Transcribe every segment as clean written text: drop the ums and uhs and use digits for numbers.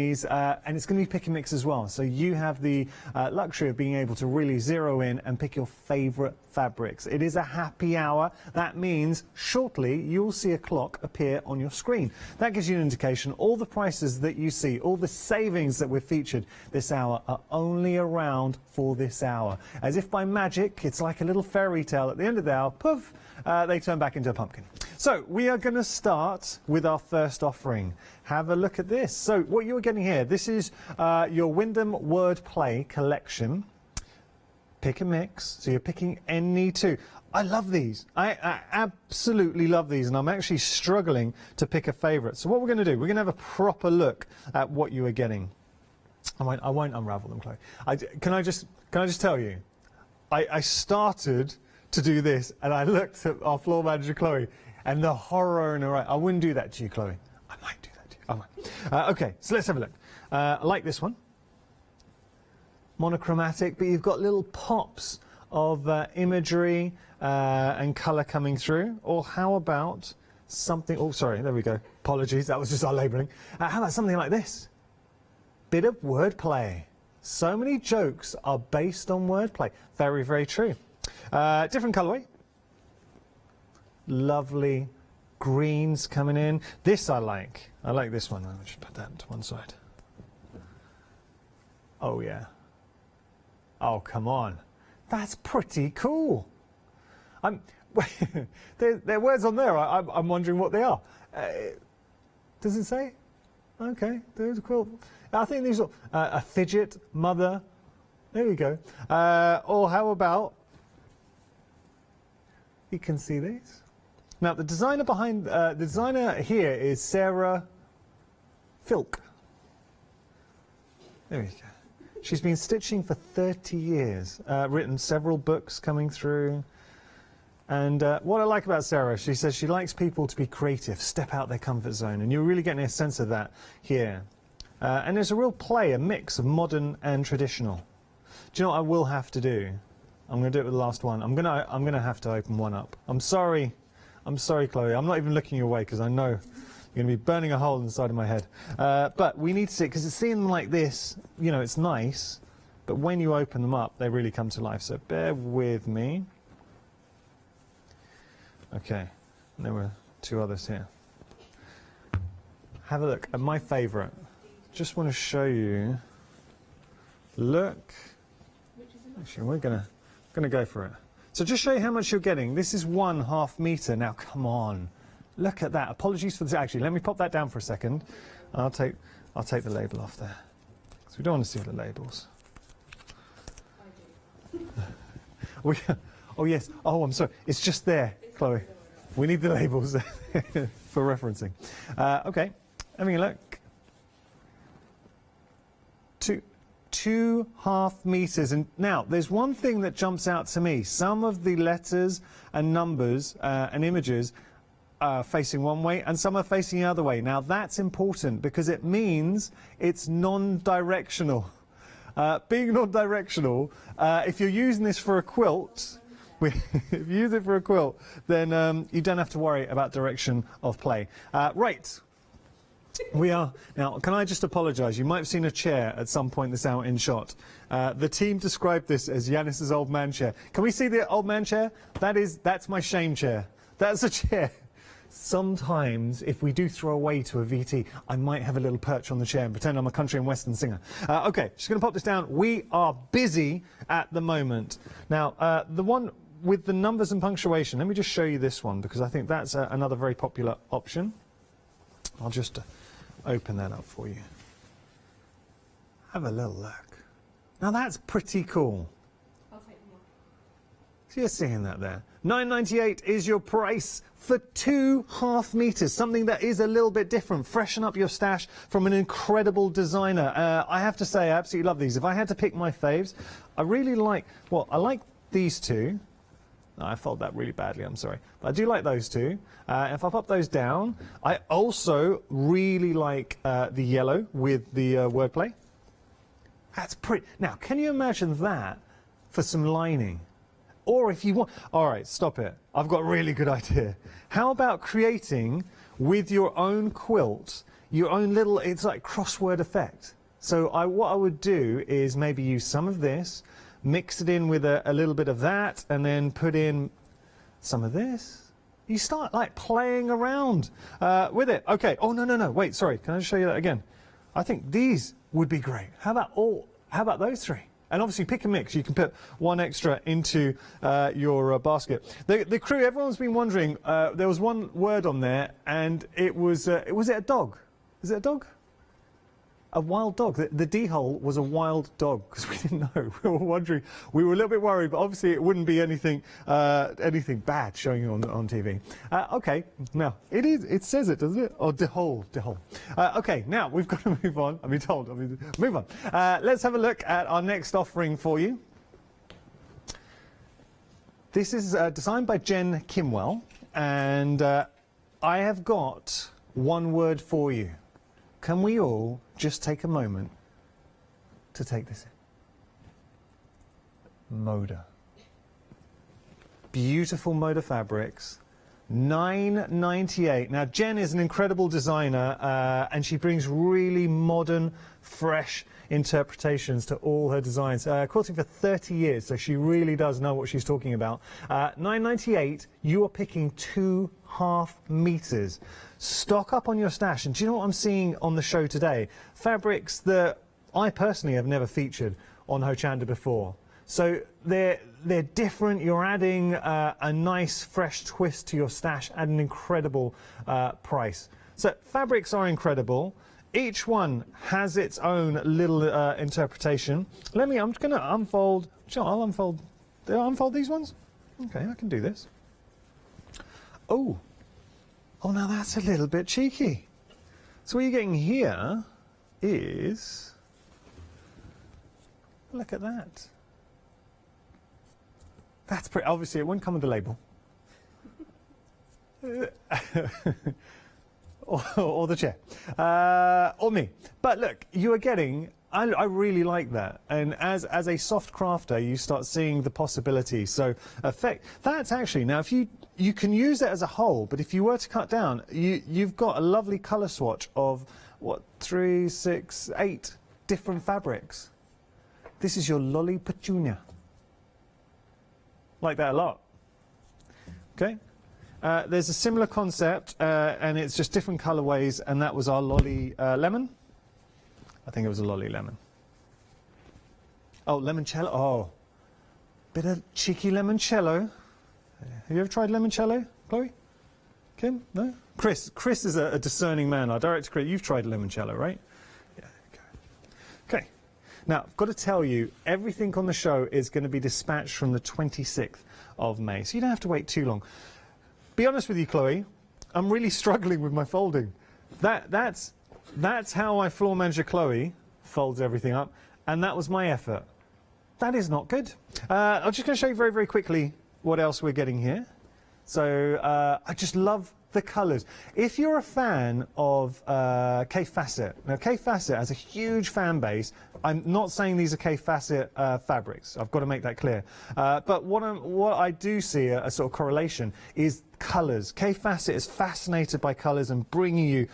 And it's going to be pick and mix as well. So you have the luxury of being able to really zero in and pick your favourite fabrics. It is a happy hour. That means shortly you'll see a clock appear on your screen. That gives you an indication all the prices that you see, all the savings that we've featured this hour are only around for this hour. As if by magic, it's like a little fairy tale. At the end of the hour, poof, they turn back into a pumpkin. So we are going to start with our first offering. Have a look at this. So what you're getting here, this is your Wyndham Wordplay collection. Pick and mix. So you're picking any two. I love these. I absolutely love these, and I'm actually struggling to pick a favourite. So what we're going to do, we're going to have a proper look at what you are getting. I won't unravel them, Chloe. Can I just tell you, I started to do this, and I looked at our floor manager, Chloe, and the horror in her eye. I wouldn't do that to you, Chloe. I might do that to you. I might. Okay, so let's have a look. I like this one. Monochromatic, but you've got little pops of imagery and colour coming through. Or how about something... Oh, sorry, there we go. Apologies, that was just our labelling. How about something like this? Bit of wordplay. So many jokes are based on wordplay. Very, very true. Different colourway. Lovely greens coming in. This I like. I like this one. I'll just put that to one side. Oh, yeah. Oh, come on. That's pretty cool. There are words on there. I'm wondering what they are. Does it say? Okay, there's a quilt. I think these are a fidget, mother. There we go. Or how about... You can see these. Now, the designer behind the designer here is Sarah Filk. There we go. She's been stitching for 30 years, written several books coming through. And what I like about Sarah, she says she likes people to be creative, step out their comfort zone, and you're really getting a sense of that here. And there's a real play, a mix of modern and traditional. Do you know what I will have to do? I'm going to do it with the last one. I'm going to have to open one up. I'm sorry, Chloe. I'm not even looking your way because I know you're going to be burning a hole inside of my head. But we need to see it because seeing them like this, you know, it's nice. But when you open them up, they really come to life. So bear with me. Okay, and there were two others here. Have a look at my favourite. Just want to show you. Look. Actually, we're gonna go for it. So just show you how much you're getting. This is 1/2 metre. Now, come on, look at that. Apologies for this. Actually, let me pop that down for a second. I'll take the label off there because we don't want to see the labels. Oh yes. Oh, I'm sorry. It's just there, Chloe. We need the labels for referencing. Okay, having a look. 2.5 metres. And now, there's one thing that jumps out to me. Some of the letters and numbers and images are facing one way and some are facing the other way. Now, that's important because it means it's non-directional. Being non-directional, if you're using this for a quilt, if you use it for a quilt, then you don't have to worry about direction of play. Right. We are now. Can I just apologise? You might have seen a chair at some point this hour in shot. The team described this as Yanis's old man chair. Can we see the old man chair? That's my shame chair. That's a chair. Sometimes, if we do throw away to a VT, I might have a little perch on the chair and pretend I'm a country and western singer. Okay, just going to pop this down. We are busy at the moment. Now, the one with the numbers and punctuation. Let me just show you this one because I think that's another very popular option. I'll just open that up for you. Have a little look. Now that's pretty cool. I'll take them off. So you're seeing that there. $9.98 is your price for 2.5 metres, something that is a little bit different. Freshen up your stash from an incredible designer. I have to say, I absolutely love these. If I had to pick my faves, I really like, well, I like these two. No, I fold that really badly, I'm sorry. But I do like those two. If I pop those down, I also really like the yellow with the wordplay. That's pretty. Now, can you imagine that for some lining? Or if you want... All right, stop it. I've got a really good idea. How about creating, with your own quilt, your own little, it's like crossword effect. So what I would do is maybe use some of this, mix it in with a little bit of that, and then put in some of this. You start like playing around with it. Okay. Oh, no. Wait, sorry. Can I just show you that again? I think these would be great. How about those three? And obviously pick and mix. You can put one extra into your basket. The crew, everyone's been wondering, there was one word on there, and it was it a dog? Is it a dog? A wild dog. The D hole was a wild dog, because we didn't know. We were wondering. We were a little bit worried, but obviously it wouldn't be anything bad showing you on TV. Okay, now it says it, doesn't it? Oh, de hole. Okay, now we've got to move on. Move on. Let's have a look at our next offering for you. This is designed by Jen Kimwell, and I have got one word for you. Can we all just take a moment to take this in? Moda. Beautiful Moda fabrics. $9.98. Now, Jen is an incredible designer, and she brings really modern, fresh interpretations to all her designs. Quilting for 30 years, so she really does know what she's talking about. $9.98, you are picking 2.5 meters. Stock up on your stash. And do you know what I'm seeing on the show today? Fabrics that I personally have never featured on Hochanda before. So they're different. You're adding a nice fresh twist to your stash at an incredible price. So fabrics are incredible. Each one has its own little interpretation. I'm just going to unfold. Sure, I'll unfold. Did I unfold these ones? Okay, I can do this. Oh, now that's a little bit cheeky. So what you're getting here is, look at that. That's pretty, obviously it wouldn't come with the label. or the chair, or me. But look, you are getting, I really like that. And as a soft crafter, you start seeing the possibilities. So that's actually, now if you can use it as a whole, but if you were to cut down, you've got a lovely colour swatch of, what, 3, 6, 8 different fabrics. This is your Lolly Petunia. Like that a lot. Okay. There's a similar concept, and it's just different colourways, and that was our Lolly Lemon. I think it was a Lolly Lemon. Oh, limoncello. Oh, bit of cheeky limoncello. Have you ever tried limoncello, Chloe? Kim? No? Chris is a discerning man. Our director, Chris, you've tried limoncello, right? Yeah, okay. Now, I've got to tell you, everything on the show is going to be dispatched from the 26th of May, so you don't have to wait too long. Be honest with you, Chloe, I'm really struggling with my folding. That's how my floor manager, Chloe, folds everything up, and that was my effort. That is not good. I'm just going to show you very, very quickly what else we're getting here. So I just love the colours. If you're a fan of K Facet, now K Facet has a huge fan base. I'm not saying these are K Facet fabrics. I've got to make that clear. But what I do see a sort of correlation is colours. K Facet is fascinated by colours and bringing you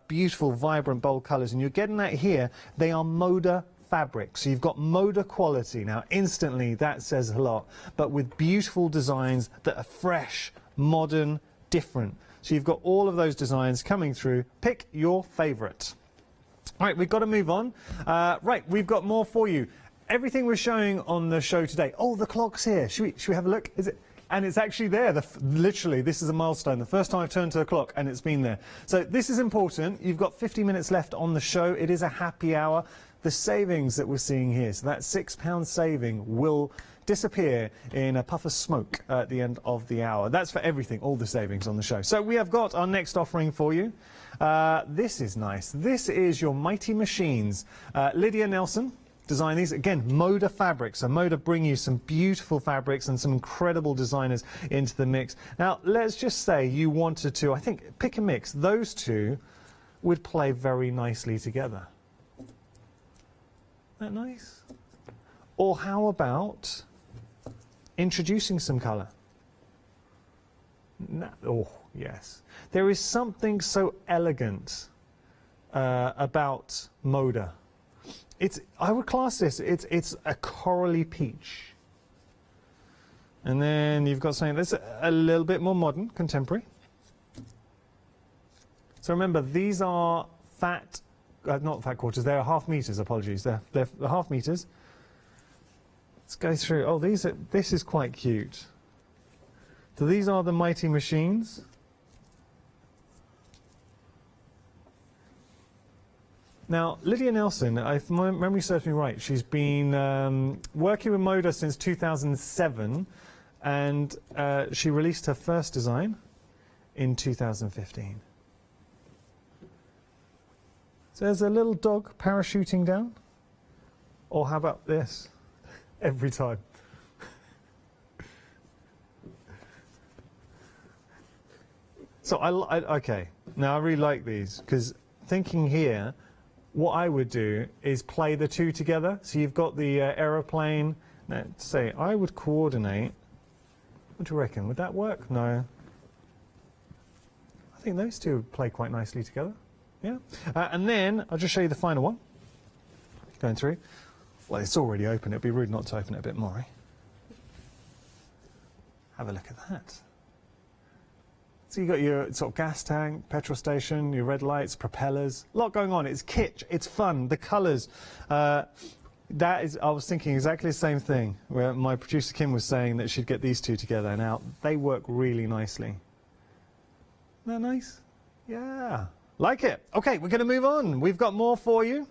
beautiful, vibrant, bold colours, and you're getting that here. They are Moda fabrics. So you've got Moda quality. Now, instantly, that says a lot, but with beautiful designs that are fresh, modern, different. So you've got all of those designs coming through. Pick your favourite. All right, we've got to move on. Right, we've got more for you. Everything we're showing on the show today. Oh, the clock's here. Should we have a look? Is it? And it's actually there. Literally, this is a milestone. The first time I've turned to a clock, and it's been there. So this is important. You've got 50 minutes left on the show. It is a happy hour. The savings that we're seeing here, so that £6 saving will disappear in a puff of smoke at the end of the hour. That's for everything, all the savings on the show. So we have got our next offering for you. This is nice. This is your Mighty Machines. Lydia Nelson designed these. Again, Moda fabrics. So Moda bring you some beautiful fabrics and some incredible designers into the mix. Now, let's just say you wanted to, I think, pick and mix. Those two would play very nicely together. Isn't that nice? Or how about introducing some colour? Oh, yes. There is something so elegant about Moda. I would class this, it's a corally peach. And then you've got something that's a little bit more modern, contemporary. So remember, these are not fat quarters, they're half meters, apologies. They're half meters. Let's go through, oh, this is quite cute. So these are the Mighty Machines. Now, Lydia Nelson, if my memory serves me right, she's been working with Moda since 2007, and she released her first design in 2015. So there's a little dog parachuting down. Or how about this? Every time. So okay, now I really like these, because thinking here, what I would do is play the two together. So you've got the aeroplane. Now, say, I would coordinate. What do you reckon? Would that work? No. I think those two would play quite nicely together. Yeah. And then I'll just show you the final one. Going through. Well, it's already open. It'd be rude not to open it a bit more. Eh? Have a look at that. So you've got your sort of gas tank, petrol station, your red lights, propellers. A lot going on. It's kitsch. It's fun. The colours. I was thinking exactly the same thing, where my producer Kim was saying that she'd get these two together. Now, they work really nicely. Isn't that nice? Yeah. Like it. Okay, we're going to move on. We've got more for you.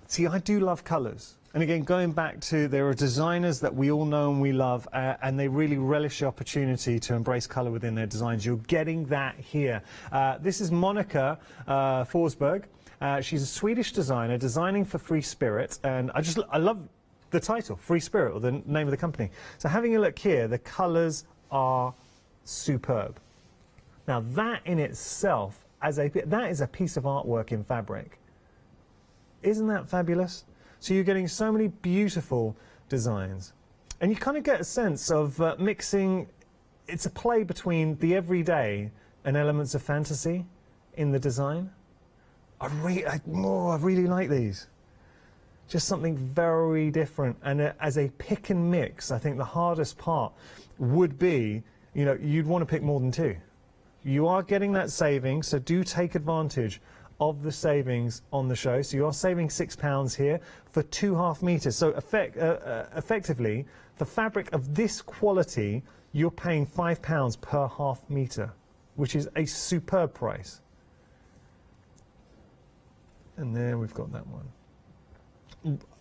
See, I do love colours. And again, going back to, there are designers that we all know and we love, and they really relish the opportunity to embrace colour within their designs. You're getting that here. This is Monica Forsberg. She's a Swedish designer designing for Free Spirit, and I love the title, Free Spirit, or the name of the company. So having a look here, the colours are superb. Now that in itself, that is a piece of artwork in fabric. Isn't that fabulous? So you're getting so many beautiful designs. And you kind of get a sense of mixing, it's a play between the everyday and elements of fantasy in the design. I really like these. Just something very different. And as a pick and mix, I think the hardest part would be, you know, you'd want to pick more than two. You are getting that saving, so do take advantage of the savings on the show. So you are saving £6 here for 2.5 meters. So effectively, for fabric of this quality, you're paying £5 per half meter, which is a superb price. And there we've got that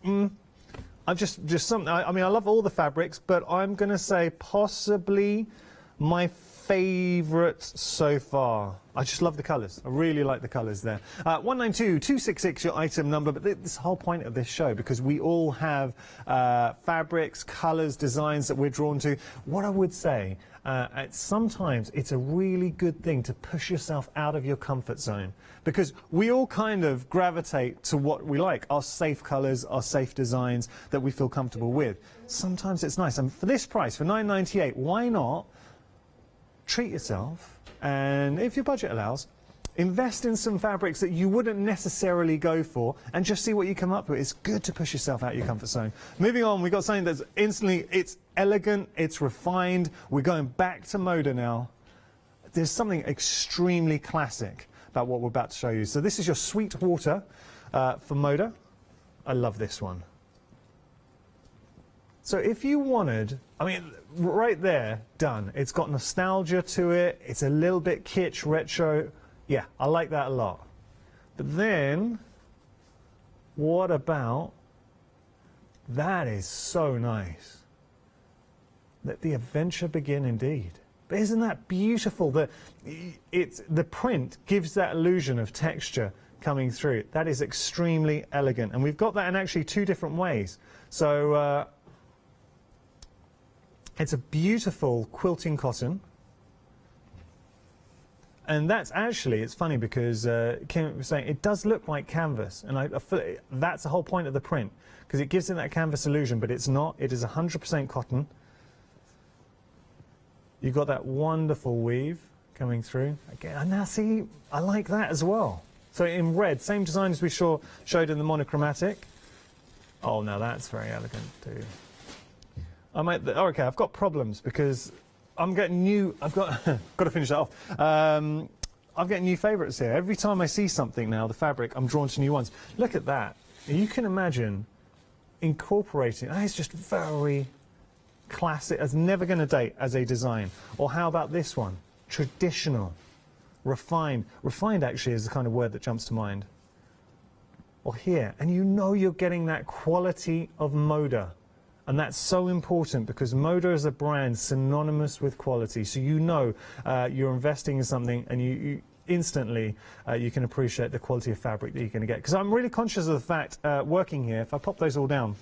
one. I've just something. I mean, I love all the fabrics, but I'm going to say possibly my favourite so far. I just love the colours. I really like the colours there. 192266, your item number, but this is the whole point of this show, because we all have fabrics, colours, designs that we're drawn to. What I would say, sometimes it's a really good thing to push yourself out of your comfort zone, because we all kind of gravitate to what we like, our safe colours, our safe designs that we feel comfortable with. Sometimes it's nice. And for this price, for £9.98, why not treat yourself, and if your budget allows, invest in some fabrics that you wouldn't necessarily go for, and just see what you come up with. It's good to push yourself out your comfort zone. Moving on, we've got something that's instantly, it's elegant, it's refined. We're going back to Moda now. There's something extremely classic about what we're about to show you. So this is your Sweet Water for Moda. I love this one. So if you wanted, I mean, right there, done. It's got nostalgia to it. It's a little bit kitsch, retro. Yeah, I like that a lot. But then, what about, that is so nice. Let the adventure begin indeed. But isn't that beautiful? The print gives that illusion of texture coming through. That is extremely elegant. And we've got that in actually two different ways. So, it's a beautiful quilting cotton, and that's actually, it's funny because Kim was saying it does look like canvas, and I feel that's the whole point of the print, because it gives it that canvas illusion, but it's not. It is 100% cotton. You've got that wonderful weave. coming through. Again, and now see, I like that as well. So in red, same design as we showed in the monochromatic. Oh, now that's very elegant too. Okay, I've got problems because I'm getting new. I've got got to finish that off. I'm getting new favourites here. Every time I see something now, the fabric, I'm drawn to new ones. Look at that. You can imagine incorporating. It's just very classic. It's never going to date as a design. Or how about this one? Traditional, refined. Refined actually is the kind of word that jumps to mind. Or here, and you know you're getting that quality of Moda. And that's so important because Moda is a brand synonymous with quality. So you know you're investing in something and you instantly you can appreciate the quality of fabric that you're going to get. Because I'm really conscious of the fact, working here, if I pop those all down,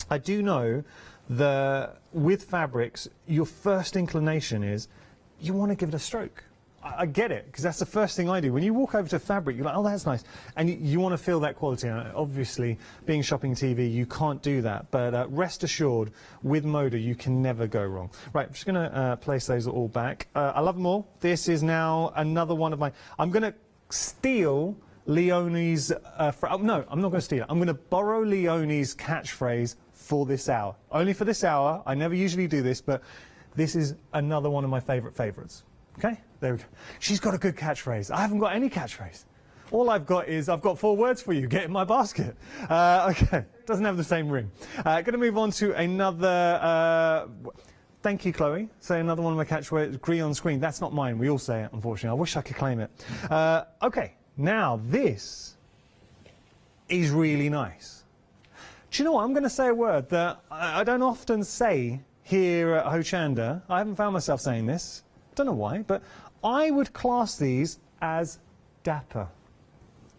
I do know that with fabrics, your first inclination is you want to give it a stroke. I get it, because that's the first thing I do. When you walk over to fabric, you're like, oh, that's nice. And you want to feel that quality. And obviously, being shopping TV, you can't do that. But rest assured, with Moda, you can never go wrong. Right, I'm just going to place those all back. I love them all. This is now another one of my... I'm going to steal Leonie's... no, I'm not going to steal it. I'm going to borrow Leonie's catchphrase for this hour. Only for this hour. I never usually do this, but this is another one of my favourites. Okay, there we go. She's got a good catchphrase. I haven't got any catchphrase. All I've got is, I've got 4 words for you. Get in my basket. Okay, doesn't have the same ring. Going to move on to another... thank you, Chloe. Say another one of my catchwords, agree on screen. That's not mine. We all say it, unfortunately. I wish I could claim it. Okay, now this is really nice. Do you know what? I'm going to say a word that I don't often say here at Hochanda. I haven't found myself saying this. Don't know why, but I would class these as dapper.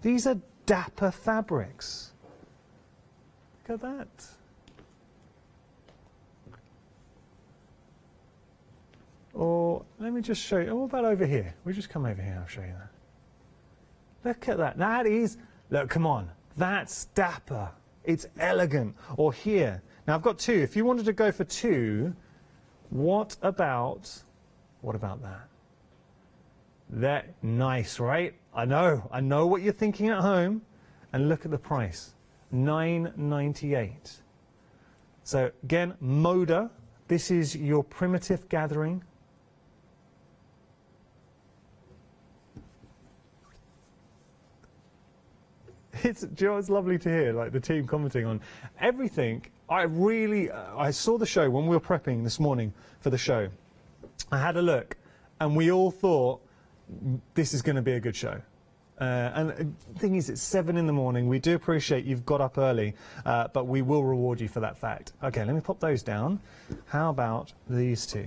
These are dapper fabrics. Look at that. Or let me just show you. What about over here? We just come over here, I'll show you that. Look at that. That is, look, come on. That's dapper. It's elegant. Or here. Now I've got 2. If you wanted to go for 2, what about that? That nice, right? I know what you're thinking at home. And look at the price, $9.98. So again, Moda, this is your primitive gathering. It's lovely to hear, like the team commenting on everything. I saw the show when we were prepping this morning for the show. I had a look, and we all thought this is going to be a good show. And the thing is, it's 7 in the morning. We do appreciate you've got up early, but we will reward you for that fact. Okay, let me pop those down. How about these 2?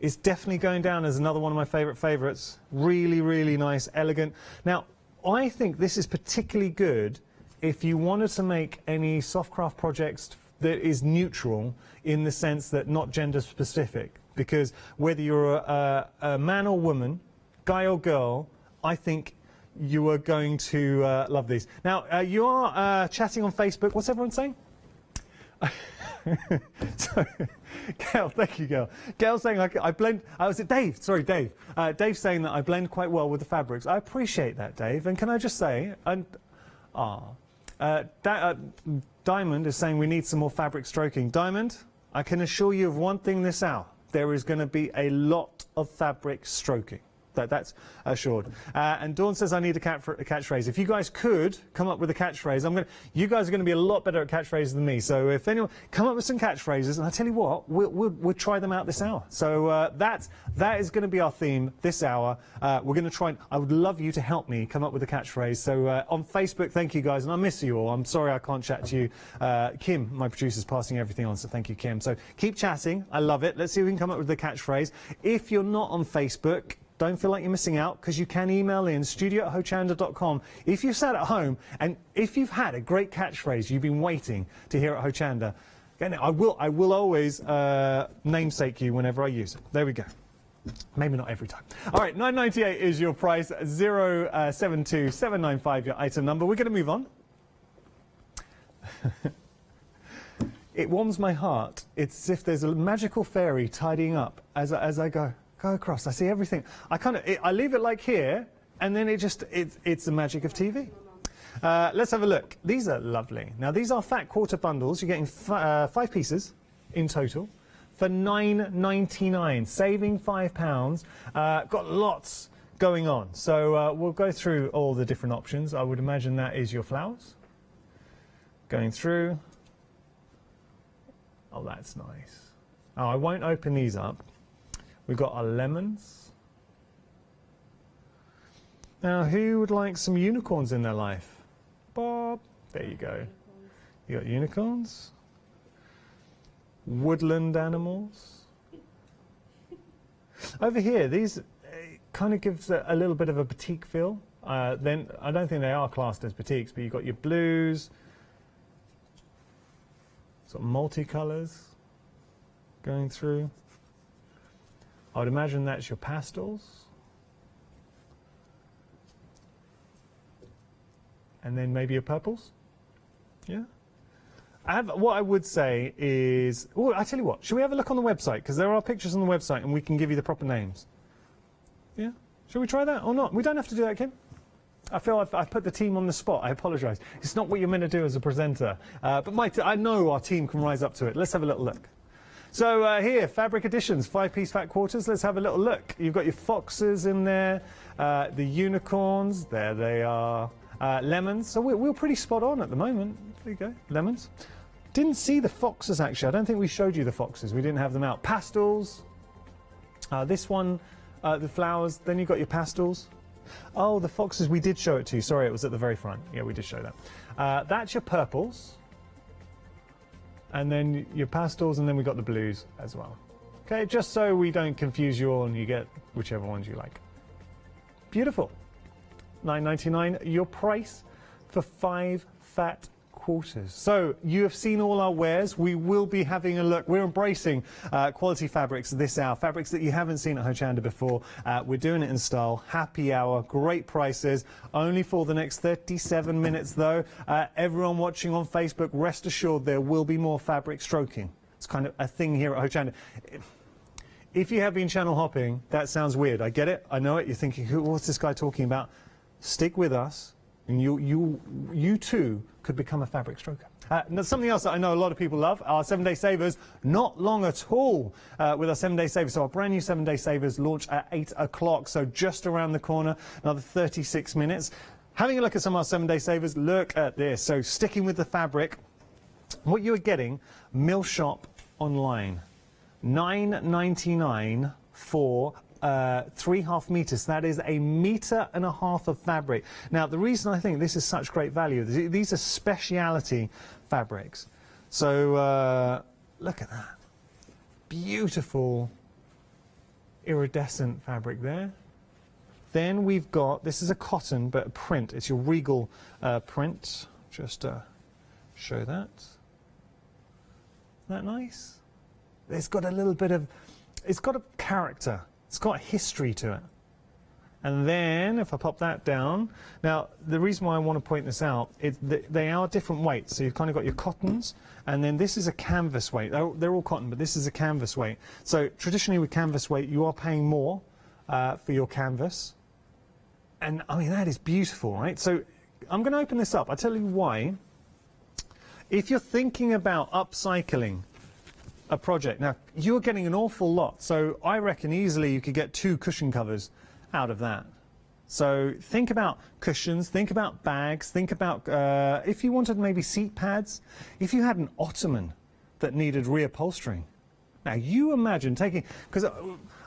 It's definitely going down as another one of my favourites. Really, really nice, elegant. Now, I think this is particularly good if you wanted to make any soft craft projects that is neutral in the sense that not gender specific. Because whether you're a man or woman, guy or girl, I think you are going to love these. Now, you are chatting on Facebook. What's everyone saying? So, Gail, thank you, Gail. Gail's saying I blend. Was it Dave? Sorry, Dave. Dave's saying that I blend quite well with the fabrics. I appreciate that, Dave. And can I just say, Diamond is saying we need some more fabric stroking. Diamond, I can assure you of one thing this hour. There is going to be a lot of fabric stroking. That's assured. And Dawn says I need a catchphrase. If you guys could come up with a catchphrase, you guys are going to be a lot better at catchphrases than me. So if anyone come up with some catchphrases, and I tell you what, we'll try them out this hour. So that is going to be our theme this hour. We're going to try. I would love you to help me come up with a catchphrase. So on Facebook, thank you guys, and I miss you all. I'm sorry I can't chat to you. Kim, my producer, is passing everything on, so thank you, Kim. So keep chatting. I love it. Let's see if we can come up with the catchphrase. If you're not on Facebook, don't feel like you're missing out, because you can email in studio@hochanda.com if you sat at home and if you've had a great catchphrase you've been waiting to hear at Hochanda. Again, I will always namesake you whenever I use it. There we go. Maybe not every time. All right, $9.98 is your price. 072795 your item number. We're going to move on. It warms my heart. It's as if there's a magical fairy tidying up as I go. go across. I see everything. I leave it like here, and then it's the magic of TV. Let's have a look. These are lovely. Now, these are fat quarter bundles. You're getting 5 pieces in total for £9.99, saving £5. Got lots going on. So we'll go through all the different options. I would imagine that is your flowers. Going through. Oh, that's nice. Oh, I won't open these up. We've got our lemons. Now, who would like some unicorns in their life? Bob. There you go. You got unicorns. Woodland animals. Over here, these kind of gives a little bit of a batik feel. Then I don't think they are classed as batiks, but you've got your blues, sort of multicolours going through. I would imagine that's your pastels. And then maybe your purples. Yeah. What I would say is, oh, I tell you what, should we have a look on the website? Because there are pictures on the website and we can give you the proper names. Yeah? Shall we try that or not? We don't have to do that, Kim. I feel I've put the team on the spot. I apologise. It's not what you're meant to do as a presenter. But I know our team can rise up to it. Let's have a little look. So here, fabric additions, 5-piece fat quarters. Let's have a little look. You've got your foxes in there, the unicorns. There they are. Lemons. So we're pretty spot on at the moment. There you go. Lemons. Didn't see the foxes, actually. I don't think we showed you the foxes. We didn't have them out. Pastels. This one, the flowers. Then you've got your pastels. Oh, the foxes, we did show it to you. Sorry, it was at the very front. Yeah, we did show that. That's your purples. And then your pastels, and then we got the blues as well. Okay, just so we don't confuse you all and you get whichever ones you like. Beautiful. $9.99, your price for 5 fat quarters. So you have seen all our wares. We will be having a look. We're embracing quality fabrics this hour, fabrics that you haven't seen at Hochanda before. We're doing it in style. Happy hour, great prices, only for the next 37 minutes though. Everyone watching on Facebook, rest assured there will be more fabric stroking. It's kind of a thing here at Hochanda. If you have been channel hopping, that sounds weird. I get it. I know it. You're thinking, what's this guy talking about? Stick with us, and you too could become a fabric stroker. Now, something else that I know a lot of people love, our 7-day savers. Not long at all with our 7-day savers. So our brand new 7-day savers launch at 8 o'clock, so just around the corner, another 36 minutes. Having a look at some of our 7-day savers, look at this. So sticking with the fabric, what you are getting, Mill Shop online, $9.99 for 3.5 meters. That is 1.5 meters of fabric. Now, the reason I think this is such great value, these are speciality fabrics. So look at that. Beautiful iridescent fabric there. Then we've got, this is a cotton, but a print. It's your regal print. Just show that. Isn't that nice? It's got a little bit of, it's got a character. It's got a history to it. And then, if I pop that down, now, the reason why I want to point this out is that they are different weights. So you've kind of got your cottons, and then this is a canvas weight. They're all cotton, but this is a canvas weight. So traditionally with canvas weight, you are paying more for your canvas. And, I mean, that is beautiful, right? So I'm going to open this up. I'll tell you why. If you're thinking about upcycling a project. Now, you're getting an awful lot, so I reckon easily you could get 2 cushion covers out of that. So think about cushions, think about bags, think about if you wanted maybe seat pads, if you had an ottoman that needed reupholstering. Now, you imagine taking, because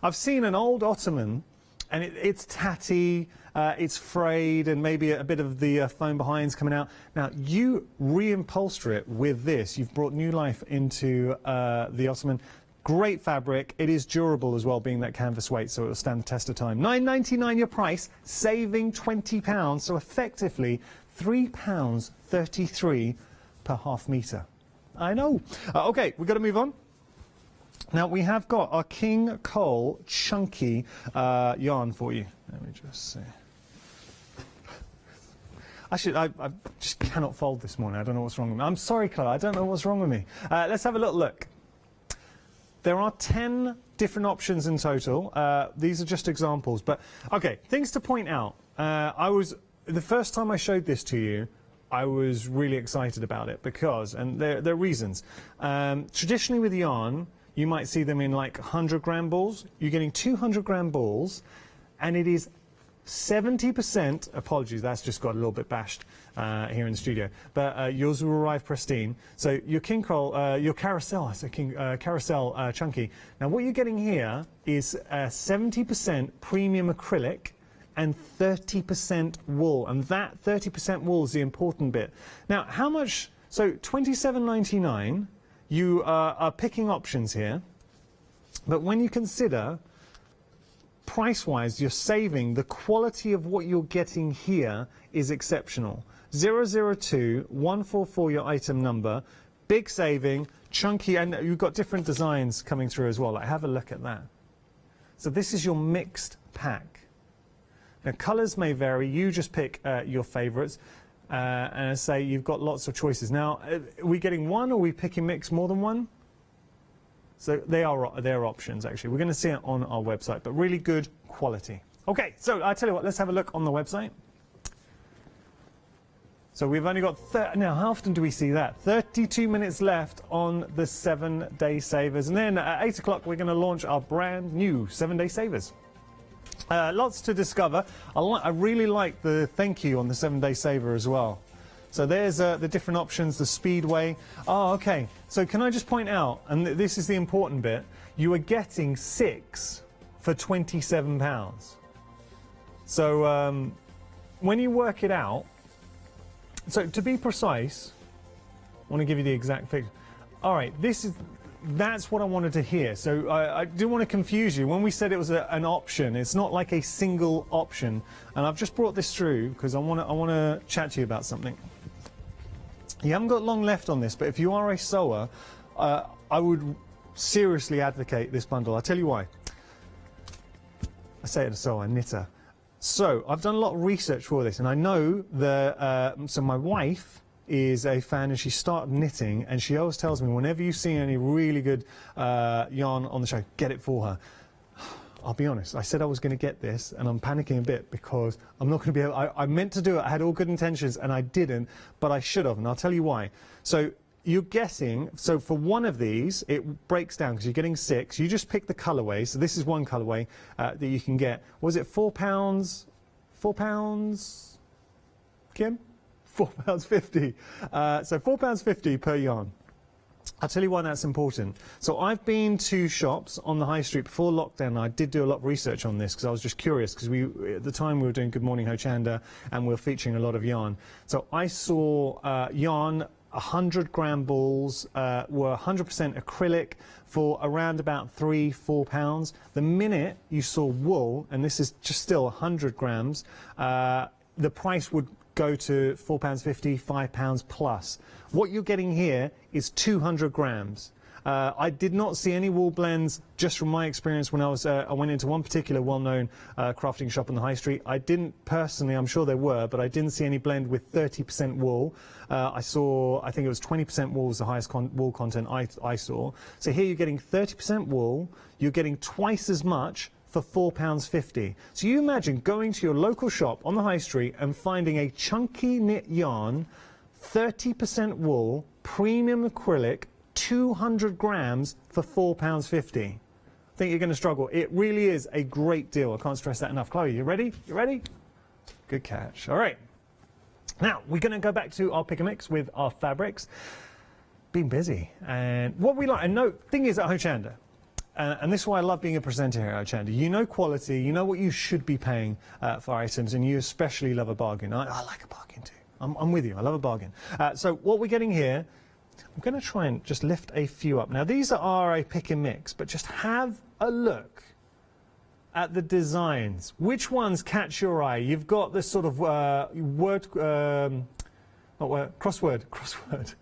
I've seen an old ottoman and it's tatty, it's frayed, and maybe a bit of the foam behind's coming out. Now, you reupholster it with this. You've brought new life into the ottoman. Great fabric. It is durable as well, being that canvas weight, so it will stand the test of time. $9.99 your price, saving £20, so effectively £3.33 per half metre. I know. OK, we've got to move on. Now, we have got our King Cole chunky yarn for you. Let me just see. Actually, I just cannot fold this morning. I don't know what's wrong with me. I'm sorry, Claire. I don't know what's wrong with me. Let's have a little look. There are 10 different options in total. These are just examples, but okay, things to point out. The first time I showed this to you, I was really excited about it because, and there are reasons. Traditionally with yarn, you might see them in like 100-gram balls. You're getting 200-gram balls, and it is 70%, apologies, that's just got a little bit bashed here in the studio, but yours will arrive pristine. So your king roll, your carousel, I said carousel chunky. Now what you're getting here is 70% premium acrylic and 30% wool, and that 30% wool is the important bit. Now how much, so $27.99, you are picking options here, but when you consider price-wise, you're saving, the quality of what you're getting here is exceptional. 002144 your item number, big saving, chunky, and you've got different designs coming through as well. Like, have a look at that. So this is your mixed pack. Now colours may vary, you just pick your favourites, and I say you've got lots of choices. Now, are we getting one, or are we picking mix more than one? So they're options, actually. We're going to see it on our website, but really good quality. Okay, so I tell you what, let's have a look on the website. So we've only got, now how often do we see that? 32 minutes left on the 7-day savers. And then at 8 o'clock, we're going to launch our brand new 7-day savers. Lots to discover. I really like the thank you on the 7-day saver as well. So there's the different options, the speedway. Oh, okay. So can I just point out, and this is the important bit, you are getting 6 for £27. So when you work it out, so to be precise, I want to give you the exact figure. All right, that's what I wanted to hear. So I didn't want to confuse you. When we said it was an option, it's not like a single option. And I've just brought this through because I want to chat to you about something. You haven't got long left on this, but if you are a sewer, I would seriously advocate this bundle. I'll tell you why. I say it a sewer, a knitter. So I've done a lot of research for this, and I know so my wife is a fan, and she started knitting, and she always tells me whenever you see any really good yarn on the show, get it for her. I'll be honest, I said I was going to get this, and I'm panicking a bit because I'm not going to be able, I meant to do it, I had all good intentions, and I didn't, but I should have, and I'll tell you why. So you're getting, so for one of these, it breaks down because you're getting 6. You just pick the colourway, so this is one colourway that you can get. Was it £4? £4? Kim? £4.50. So £4.50 per yarn. I'll tell you why that's important. So I've been to shops on the high street before lockdown. I did do a lot of research on this because I was just curious, because at the time we were doing Good Morning Hochanda and we were featuring a lot of yarn. So I saw yarn, 100-gram balls were 100% acrylic for around about £3–4. The minute you saw wool, and this is just still 100 grams, the price would go to £4.50, £5 plus. What you're getting here is 200 grams. I did not see any wool blends, just from my experience when I went into one particular well-known crafting shop on the high street. I didn't personally, I'm sure there were, but I didn't see any blend with 30% wool. I think it was 20% wool was the highest wool content I saw. So here you're getting 30% wool, you're getting twice as much for £4.50. So you imagine going to your local shop on the high street and finding a chunky knit yarn, 30% wool, premium acrylic, 200 grams for £4.50. I think you're going to struggle. It really is a great deal. I can't stress that enough. Chloe, you ready? You ready? Good catch. All right. Now, we're going to go back to our pick and mix with our fabrics. Been busy. And what we like, and no, thing is at Hochanda, and this is why I love being a presenter here at Hochanda. You know quality, you know what you should be paying for items, and you especially love a bargain. I like a bargain too. I'm with you. I love a bargain. So what we're getting here, I'm going to try and just lift a few up. Now, these are a pick and mix, but just have a look at the designs. Which ones catch your eye? You've got this sort of crossword.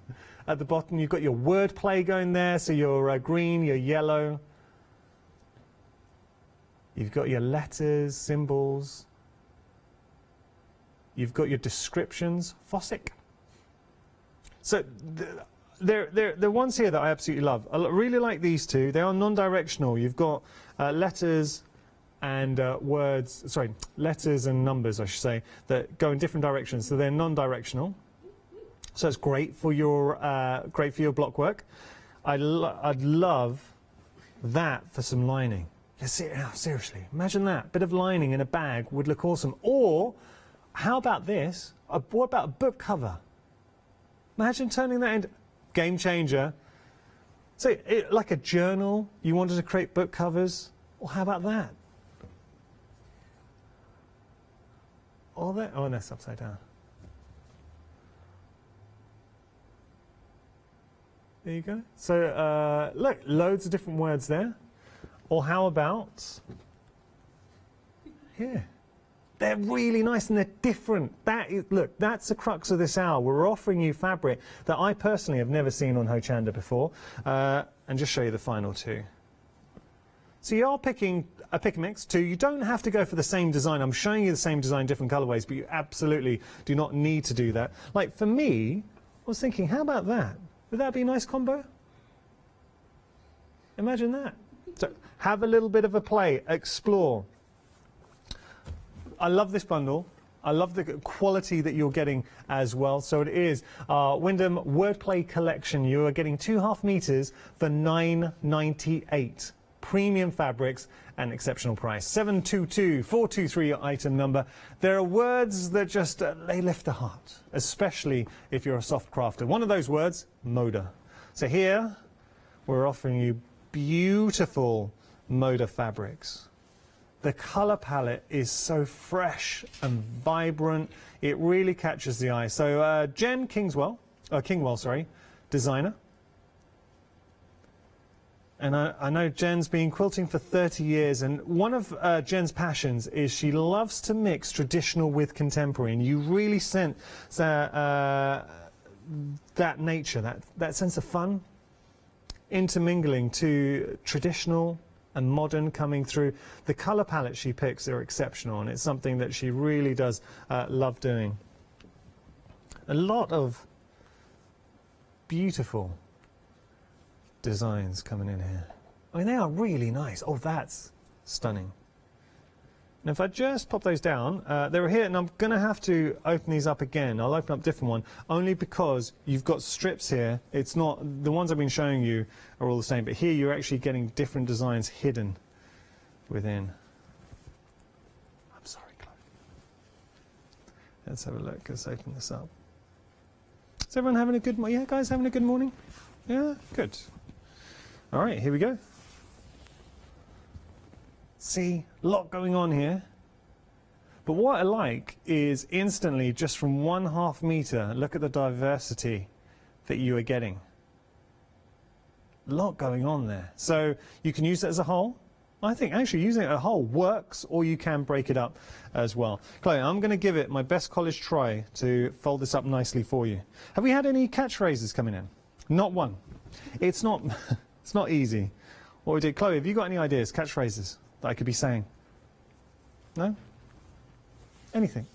At the bottom, you've got your word play going there, so your green, your yellow. You've got your letters, symbols. You've got your descriptions, fossick. So the ones here that I absolutely love. I really like these two. They are non-directional. You've got letters and words, sorry, letters and numbers, I should say, that go in different directions. So they're non-directional. So it's great for your block work. I'd love that for some lining. Seriously, imagine that. Bit of lining in a bag would look awesome. Or how about this? What about a book cover? Imagine turning that into game changer. So like a journal, you wanted to create book covers. Well, how about that? Oh, that's upside down. There you go. So look, loads of different words there. Or how about here? They're really nice and they're different. Look, that's the crux of this hour. We're offering you fabric that I personally have never seen on Hochanda before. And just show you the final two. So you are picking a pick and mix too. You don't have to go for the same design. I'm showing you the same design, different colorways, but you absolutely do not need to do that. Like for me, I was thinking, how about that? Would that be a nice combo? Imagine that. So have a little bit of a play, explore. I love this bundle. I love the quality that you're getting as well. So it is Wyndham Wordplay Collection. You are getting 2.5 meters for $9.98. Premium fabrics and exceptional price. 722-423 your item number. There are words that just they lift the heart, especially if you're a soft crafter. One of those words, Moda. So here we're offering you beautiful Moda fabrics. The color palette is so fresh and vibrant. It really catches the eye. So Jen Kingwell, designer. And I know Jen's been quilting for 30 years, and one of Jen's passions is she loves to mix traditional with contemporary, and you really sense that nature, that sense of fun, intermingling to traditional and modern coming through. The colour palette she picks are exceptional, and it's something that she really does love doing. A lot of beautiful designs coming in here. I mean, they are really nice. Oh, that's stunning. And if I just pop those down, they're here, and I'm going to have to open these up again. I'll open up a different one, only because you've got strips here. It's not, the ones I've been showing you are all the same, but here you're actually getting different designs hidden within. I'm sorry, Chloe. Let's have a look. Let's open this up. Is everyone having a good morning? Yeah, guys, having a good morning? Yeah, good. All right, here we go. See, a lot going on here. But what I like is instantly, just from 1/2 meter, look at the diversity that you are getting. A lot going on there. So you can use it as a whole. I think actually using it as a whole works, or you can break it up as well. Chloe, I'm going to give it my best college try to fold this up nicely for you. Have we had any catchphrases coming in? Not one. It's not, it's not easy. What we did, Chloe, have you got any ideas, catchphrases that I could be saying? No? Anything?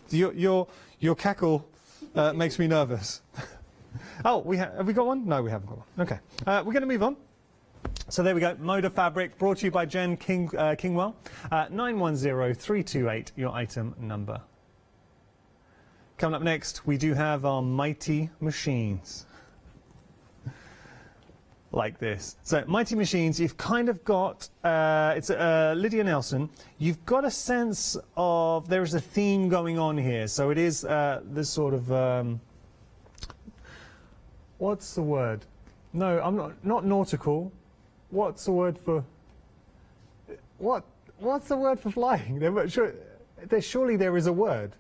Your cackle makes me nervous. Oh, have we got one? No, we haven't got one. Okay, we're going to move on. So there we go, Moda Fabric, brought to you by Jen Kingwell. 910328, your item number. Coming up next, we do have our mighty machines. Like this. So Mighty Machines, you've kind of got, it's Lydia Nelson, you've got a sense of, there is a theme going on here. So it is this sort of, what's the word? No, I'm not nautical. What's the word for, what's the word for flying? Surely there is a word.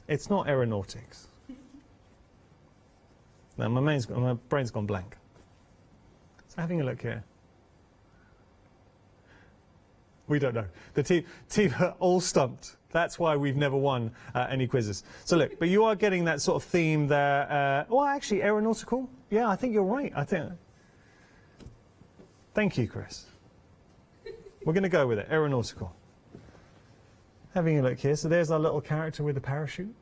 It's not aeronautics. No, my brain's gone blank. So having a look here. We don't know. The team are all stumped. That's why we've never won any quizzes. So look, but you are getting that sort of theme there. Well, actually, aeronautical. Yeah, I think you're right. Thank you, Chris. We're going to go with it. Aeronautical. Having a look here. So there's our little character with the parachute.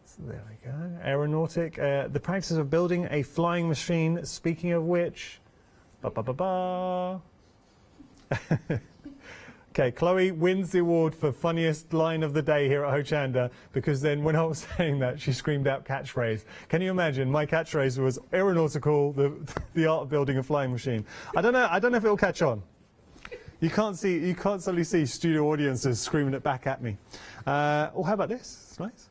So there we go. Aeronautic. The practice of building a flying machine. Speaking of which, ba ba ba ba. Okay, Chloe wins the award for funniest line of the day here at Hochanda, because then when I was saying that, she screamed out catchphrase. Can you imagine? My catchphrase was aeronautical, the art of building a flying machine. I don't know if it'll catch on. You can't suddenly see studio audiences screaming it back at me. Oh, how about this? It's nice.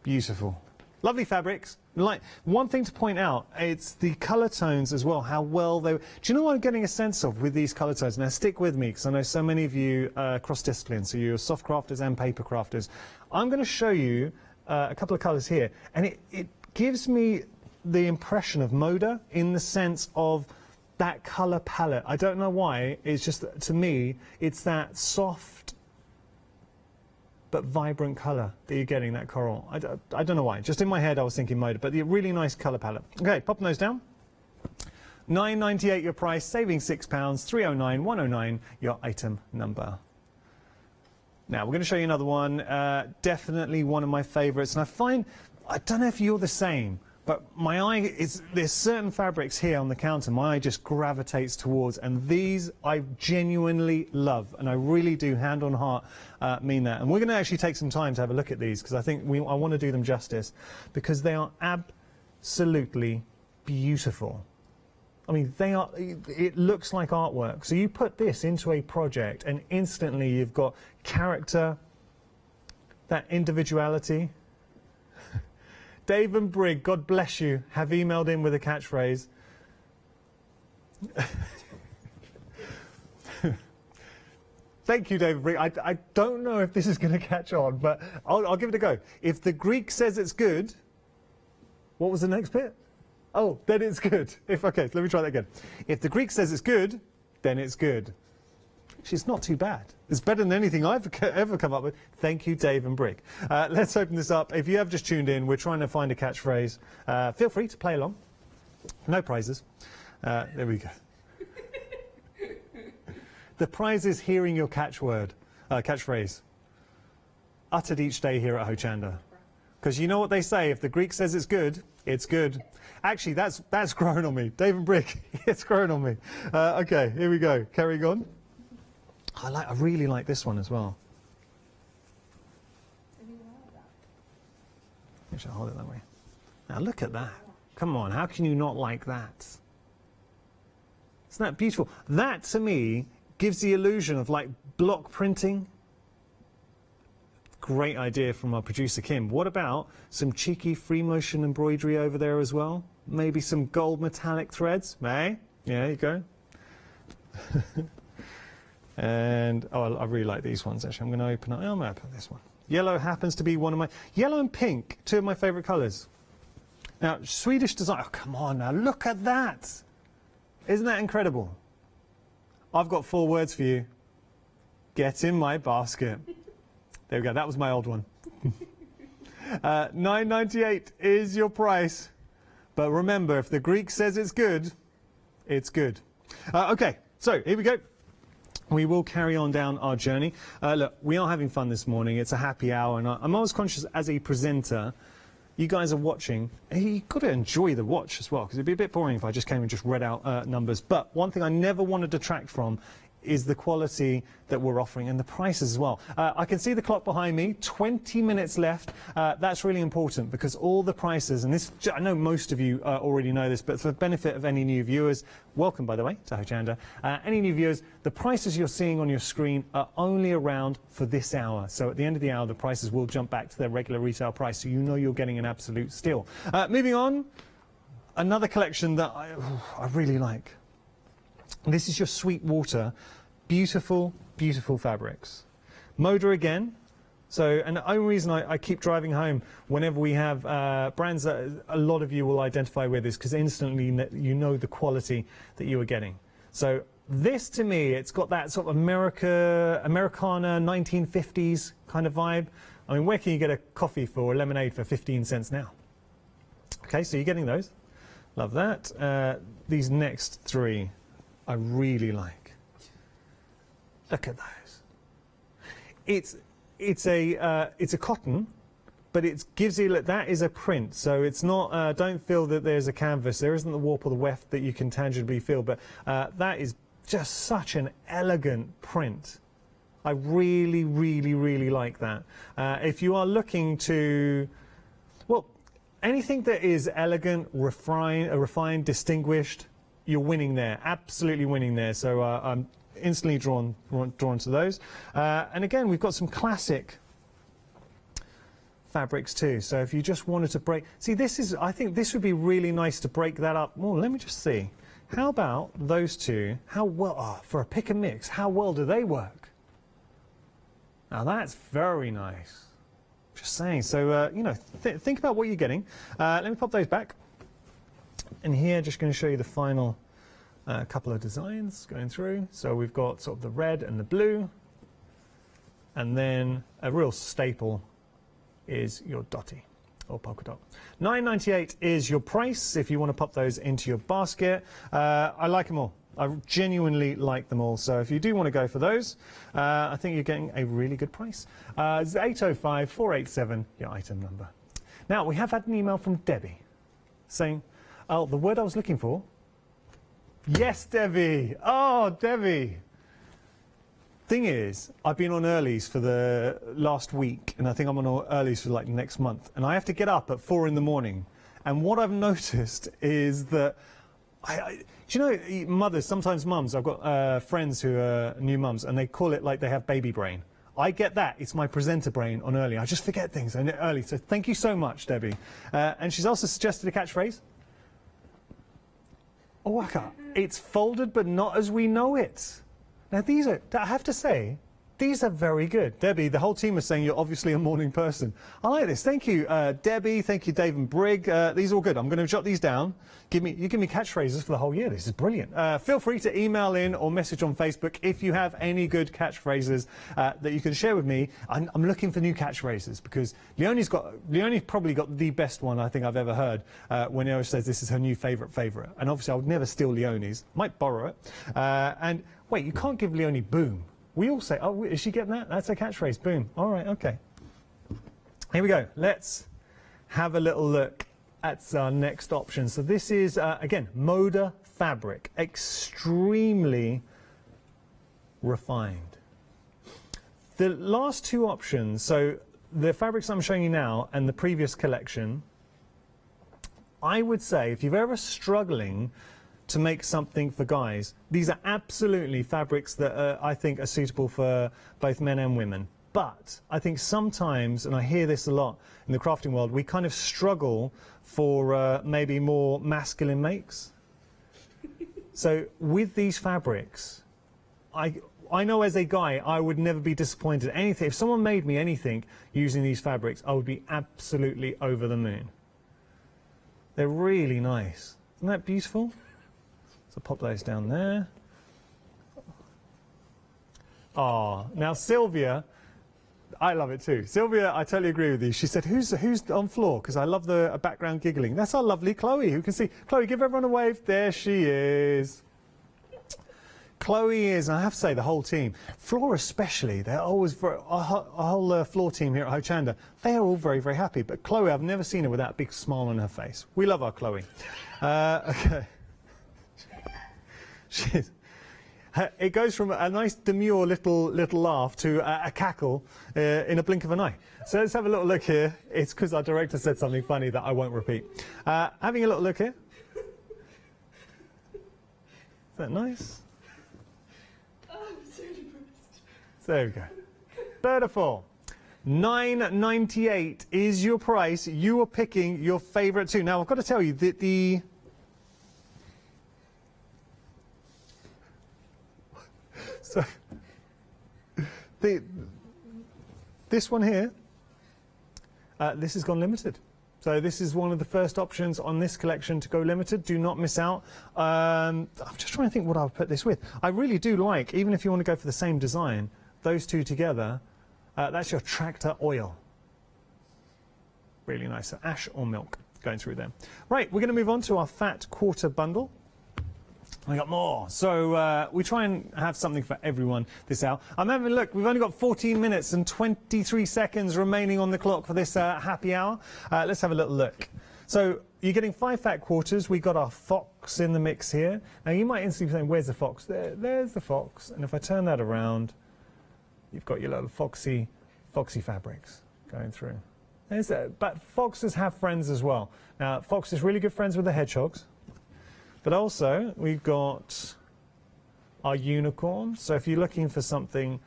Beautiful. Lovely fabrics. Like, one thing to point out, it's the colour tones as well, how well they... Do you know what I'm getting a sense of with these colour tones? Now, stick with me, because I know so many of you cross-discipline, so you're soft crafters and paper crafters. I'm going to show you a couple of colours here, and it gives me the impression of Moda in the sense of that colour palette. I don't know why, it's just, to me, it's that soft but vibrant colour that you're getting, that coral. I don't know why. Just in my head I was thinking Moda, but the really nice colour palette. Okay, pop those down. £9.98 your price, saving £6, £309.109 your item number. Now we're going to show you another one, definitely one of my favourites, and I don't know if you're the same, but my eye there's certain fabrics here on the counter my eye just gravitates towards, and these I genuinely love, and I really do, hand on heart, mean that. And we're going to actually take some time to have a look at these, because I think I want to do them justice, because they are absolutely beautiful. I mean, it looks like artwork. So you put this into a project and instantly you've got character, that individuality. Dave and Brig, God bless you, have emailed in with a catchphrase. Thank you, Dave and Brig. I don't know if this is going to catch on, but I'll give it a go. If the Greek says it's good, what was the next bit? Oh, then it's good. Okay, let me try that again. If the Greek says it's good, then it's good. She's not too bad. It's better than anything I've ever come up with. Thank you, Dave and Brig. Let's open this up. If you have just tuned in, we're trying to find a catchphrase. Feel free to play along. No prizes. There we go. The prize is hearing your catchphrase uttered each day here at Hochanda. Because you know what they say, if the Greek says it's good, it's good. Actually, that's grown on me. Dave and Brick, it's grown on me. Okay, here we go. Carrying on. I really like this one as well. I should hold it that way. Now look at that. Come on, how can you not like that? Isn't that beautiful? That, to me, gives the illusion of like block printing. Great idea from our producer Kim. What about some cheeky free motion embroidery over there as well? Maybe some gold metallic threads? Yeah, there you go. And oh, I really like these ones actually. I'm going to open up. I'm going to open this one. Yellow happens to be one of my yellow and pink, two of my favourite colours. Now, Swedish design. Oh, come on now, look at that! Isn't that incredible? I've got 4 words for you. Get in my basket. There we go. That was my old one. $9.98 is your price. But remember, if the Greek says it's good, it's good. Okay, so here we go. We will carry on down our journey. Look, we are having fun this morning. It's a happy hour, and I'm always conscious as a presenter, you guys are watching, and you've got to enjoy the watch as well, because it'd be a bit boring if I just came and just read out numbers. But one thing I never want to detract from is the quality that we're offering and the prices as well. I can see the clock behind me, 20 minutes left. That's really important because all the prices, and this, I know most of you already know this, but for the benefit of any new viewers, welcome by the way to Hochanda, any new viewers, the prices you're seeing on your screen are only around for this hour. So at the end of the hour, the prices will jump back to their regular retail price, so you know you're getting an absolute steal. Moving on, another collection that I really like. This is your Sweetwater, beautiful, beautiful fabrics. Moda again. So, and the only reason I keep driving home whenever we have brands that a lot of you will identify with is because instantly you know the quality that you are getting. So this to me, it's got that sort of Americana 1950s kind of vibe. I mean, where can you get a coffee for, a lemonade for 15 cents now? Okay, so you're getting those. Love that. These next three I really like. Look at those. It's a cotton, but it gives you, that is a print, so it's not, don't feel that there's a canvas. There isn't the warp or the weft that you can tangibly feel, but that is just such an elegant print. I really, really, really like that. If you are looking to, well, anything that is elegant, refined, distinguished, you're winning there, absolutely winning there. So I'm instantly drawn to those. And again, we've got some classic fabrics too. So if you just wanted to break, see, this is, I think this would be really nice to break that up. Well, let me just see. How about those two? How well, for a pick and mix, how well do they work? Now that's very nice. Just saying. So, you know, think about what you're getting. Let me pop those back. And here, just going to show you the final couple of designs going through. So we've got sort of the red and the blue. And then a real staple is your dotty or polka dot. $9.98 is your price if you want to pop those into your basket. I like them all. I genuinely like them all. So if you do want to go for those, I think you're getting a really good price. It's 805-487, your item number. Now, we have had an email from Debbie saying, oh, the word I was looking for. Yes, Debbie. Oh, Debbie. Thing is, I've been on earlies for the last week, and I think I'm on earlies for like next month. And I have to get up at 4 in the morning. And what I've noticed is that do you know, mothers, sometimes mums, I've got friends who are new mums, and they call it like they have baby brain. I get that. It's my presenter brain on early. I just forget things early. So thank you so much, Debbie. And she's also suggested a catchphrase. Oh, Waka, it's folded, but not as we know it. Now, these are, I have to say, these are very good. Debbie, the whole team is saying you're obviously a morning person. I like this. Thank you, Debbie. Thank you, Dave and Brig. These are all good. I'm going to jot these down. You give me catchphrases for the whole year. This is brilliant. Feel free to email in or message on Facebook if you have any good catchphrases that you can share with me. I'm looking for new catchphrases because Leonie's probably got the best one I think I've ever heard when Leonie says this is her new favourite. And obviously I would never steal Leonie's. Might borrow it. And wait, you can't give Leonie boom. We all say, oh, is she getting that? That's a catchphrase, boom. All right, okay. Here we go. Let's have a little look at our next option. So this is, again, Moda fabric, extremely refined. The last two options, so the fabrics I'm showing you now and the previous collection, I would say if you're ever struggling to make something for guys, these are absolutely fabrics that I think are suitable for both men and women. But I think sometimes, and I hear this a lot in the crafting world, we kind of struggle for maybe more masculine makes. So with these fabrics, I know as a guy, I would never be disappointed. Anything, if someone made me anything using these fabrics, I would be absolutely over the moon. They're really nice. Isn't that beautiful? So pop those down there. Oh, now Sylvia, I love it too. Sylvia, I totally agree with you. She said, who's on floor? Because I love the background giggling. That's our lovely Chloe, who can see. Chloe, give everyone a wave. There she is. Chloe is, and I have to say, the whole team, Floor especially, they're always, our whole floor team here at Hochanda, they are all very, very happy. But Chloe, I've never seen her without a big smile on her face. We love our Chloe. Okay. It goes from a nice demure little laugh to a cackle in a blink of an eye. So let's have a little look here. It's because our director said something funny that I won't repeat. Having a little look here. Is that nice? Oh, I'm so depressed. So there we go. Beautiful. $9.98 is your price. You are picking your favourite two. Now I've got to tell you that So, this one here, this has gone limited. So this is one of the first options on this collection to go limited. Do not miss out. I'm just trying to think what I'll put this with. I really do like, even if you want to go for the same design, those two together, that's your tractor oil. Really nice. So ash or milk going through there. Right, we're going to move on to our fat quarter bundle. We got more. So we try and have something for everyone this hour. I'm having a look. We've only got 14 minutes and 23 seconds remaining on the clock for this happy hour. Let's have a little look. So you're getting 5 fat quarters. We've got our fox in the mix here. Now you might instantly be saying, where's the fox? There's the fox. And if I turn that around, you've got your little foxy fabrics going through. But foxes have friends as well. Now, fox is really good friends with the hedgehogs. But also, we've got our unicorn. So if you're looking for something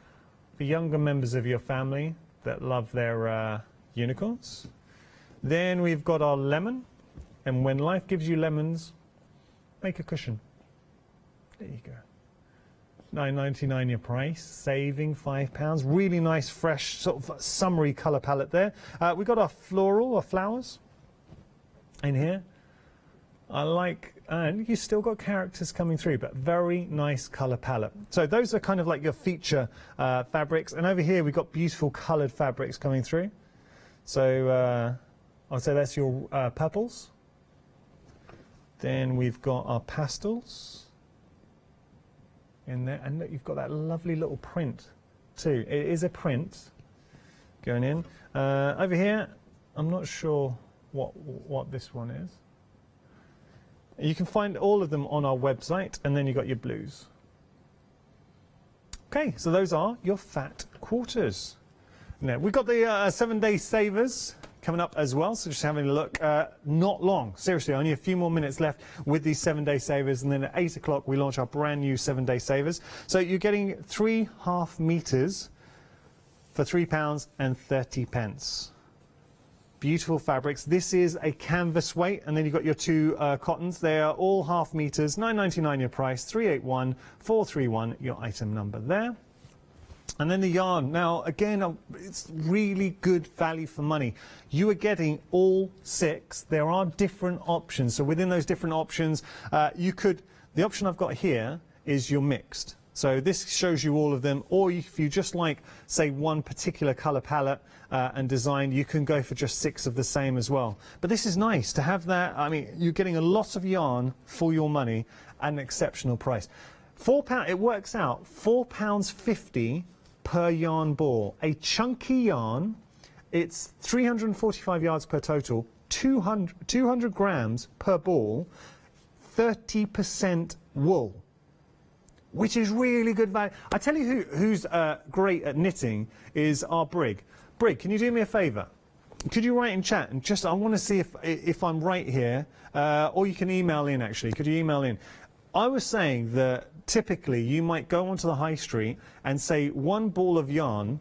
for younger members of your family that love their unicorns, then we've got our lemon. And when life gives you lemons, make a cushion. There you go. $9.99 your price, saving £5. Really nice, fresh, sort of summery colour palette there. We've got our floral, or flowers, in here. I like, and you've still got characters coming through, but very nice colour palette. So those are kind of like your feature fabrics. And over here, we've got beautiful coloured fabrics coming through. So I'll say that's your purples. Then we've got our pastels in there, and look, you've got that lovely little print too. It is a print going in. Over here, I'm not sure what this one is. You can find all of them on our website, and then you've got your blues. Okay, so those are your fat quarters. Now, we've got the 7-day savers coming up as well, so just having a look. Not long, seriously, only a few more minutes left with these 7-day savers, and then at 8 o'clock we launch our brand new 7-day savers. So you're getting 3.5 meters for £3.30. Beautiful fabrics. This is a canvas weight, and then you've got your 2 cottons. They are all half meters, $9.99 your price, 381431 your item number there. And then the yarn. Now, again, it's really good value for money. You are getting all 6. There are different options. So within those different options, the option I've got here is your mixed. So this shows you all of them. Or if you just like, say, one particular color palette and design, you can go for just 6 of the same as well. But this is nice to have that. I mean, you're getting a lot of yarn for your money at an exceptional price. £4, it works out £4.50 per yarn ball. A chunky yarn, it's 345 yards per total, 200 grams per ball, 30% wool, which is really good value. I tell you who's great at knitting is our Brig. Brig, can you do me a favour? Could you write in chat and just, I want to see if I'm right here, or you can email in actually. Could you email in? I was saying that typically you might go onto the high street and say one ball of yarn,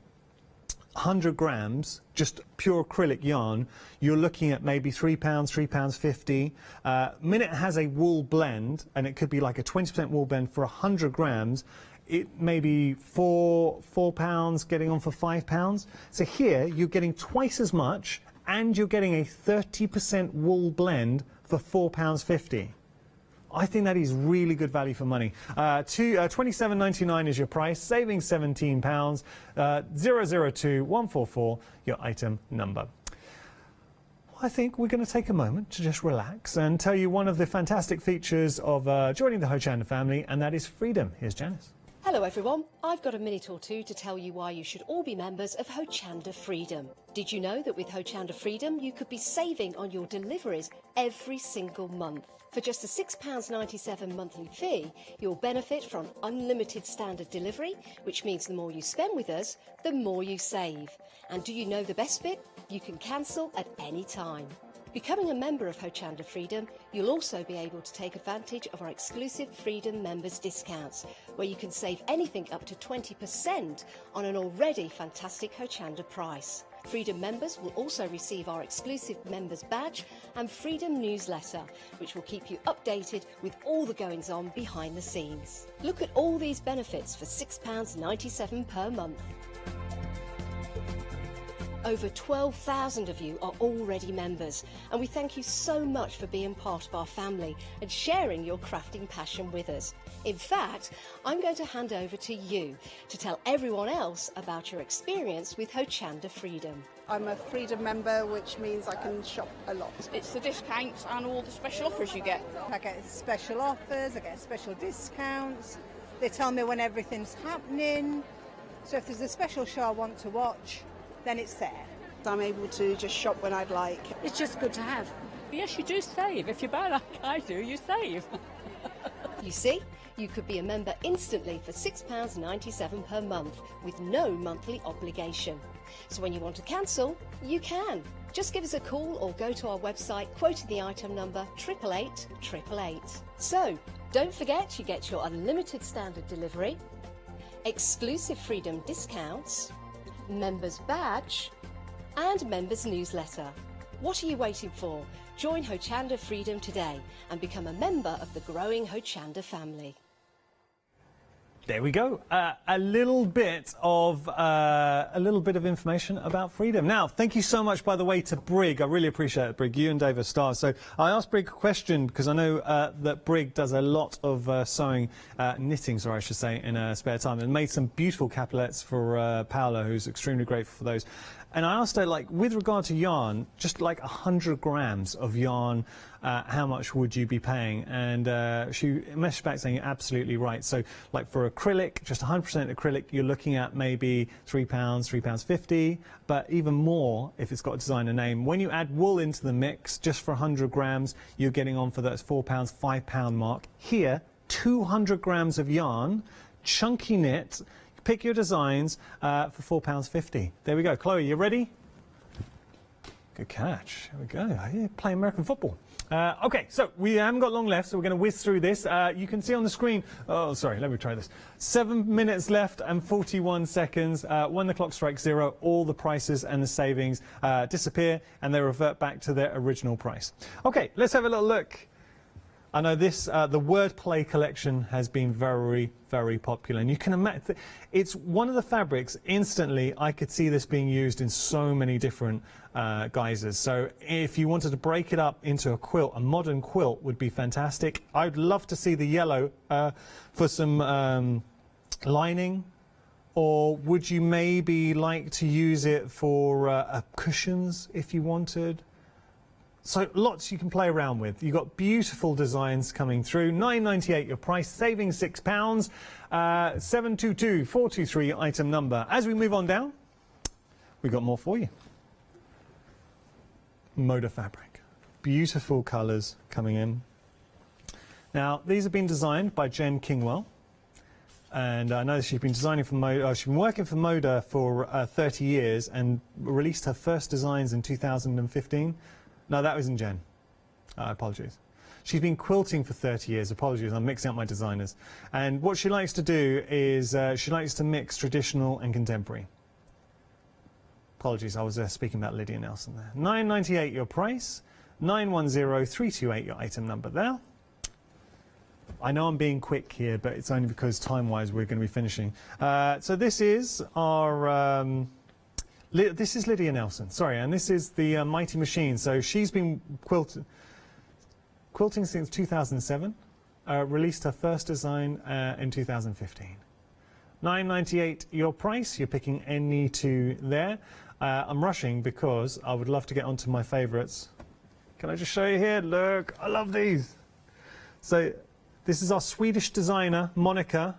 100 grams, just pure acrylic yarn, you're looking at maybe £3, £3.50. Minute has a wool blend, and it could be like a 20% wool blend for 100 grams. It may be £4 getting on for £5. So here you're getting twice as much, and you're getting a 30% wool blend for £4.50. I think that is really good value for money. $27.99 is your price, saving £17. 002144, your item number. I think we're going to take a moment to just relax and tell you one of the fantastic features of joining the Hochanda family, and that is freedom. Here's Janice. Hello everyone, I've got a minute or two to tell you why you should all be members of Hochanda Freedom. Did you know that with Hochanda Freedom you could be saving on your deliveries every single month? For just a £6.97 monthly fee, you'll benefit from unlimited standard delivery, which means the more you spend with us, the more you save. And do you know the best bit? You can cancel at any time. Becoming a member of Hochanda Freedom, you'll also be able to take advantage of our exclusive Freedom members discounts, where you can save anything up to 20% on an already fantastic Hochanda price. Freedom members will also receive our exclusive members badge and Freedom newsletter, which will keep you updated with all the goings on behind the scenes. Look at all these benefits for £6.97 per month. Over 12,000 of you are already members, and we thank you so much for being part of our family and sharing your crafting passion with us. In fact, I'm going to hand over to you to tell everyone else about your experience with Hochanda Freedom. I'm a Freedom member, which means I can shop a lot. It's the discounts and all the special offers you get. I get special offers, I get special discounts. They tell me when everything's happening. So if there's a special show I want to watch, then it's there. I'm able to just shop when I'd like. It's just good to have. Yes, you do save. If you buy like I do, you save. You see, you could be a member instantly for £6.97 per month with no monthly obligation. So when you want to cancel, you can. Just give us a call or go to our website quoting the item number 888 888. So, don't forget you get your unlimited standard delivery, exclusive Freedom discounts, members badge and members newsletter. What are you waiting for? Join Hochanda Freedom today and become a member of the growing Hochanda family. There we go. A little bit of information about Freedom. Now, thank you so much, by the way, to Brig. I really appreciate it, Brig. You and Dave are stars. So I asked Brig a question because I know that Brig does a lot of sewing, knitting, sorry, I should say, in her spare time, and made some beautiful capulets for Paola, who's extremely grateful for those. And I asked her, like, with regard to yarn, just like 100 grams of yarn, how much would you be paying? And she messaged back saying, you're absolutely right. So, like, for acrylic, just 100% acrylic, you're looking at maybe £3, £3.50, but even more if it's got a designer name. When you add wool into the mix, just for 100 grams, you're getting on for that £4, £5 mark. Here, 200 grams of yarn, chunky knit. Pick your designs for £4.50. There we go. Chloe, you ready? Good catch. Here we go. You're playing American football. OK, so we haven't got long left, so we're going to whiz through this. You can see on the screen, oh, sorry, let me try this. 7 minutes left and 41 seconds. When the clock strikes 0, all the prices and the savings disappear and they revert back to their original price. OK, let's have a little look. I know this, the wordplay collection has been very, very popular. And you can imagine, it's one of the fabrics, instantly, I could see this being used in so many different guises. So if you wanted to break it up into a quilt, a modern quilt would be fantastic. I'd love to see the yellow for some lining. Or would you maybe like to use it for cushions if you wanted? So lots you can play around with. You've got beautiful designs coming through. £9.98 your price, saving £6. 722423 item number. As we move on down, we've got more for you. Moda fabric. Beautiful colours coming in. Now, these have been designed by Jen Kingwell. And I know she's been designing for Moda. She's been working for Moda for 30 years and released her first designs in 2015. No, that wasn't Jen. Apologies. She's been quilting for 30 years. Apologies, I'm mixing up my designers. And what she likes to do is she likes to mix traditional and contemporary. Apologies, I was speaking about Lydia Nelson there. £9.98 your price. 910328 your item number there. I know I'm being quick here, but it's only because time-wise we're going to be finishing. So this is our... this is Lydia Nelson, sorry, and this is the Mighty Machine. So she's been quilting since 2007, released her first design in 2015. £9.98 your price, you're picking any two there. I'm rushing because I would love to get onto my favourites. Can I just show you here? Look, I love these. So this is our Swedish designer, Monica.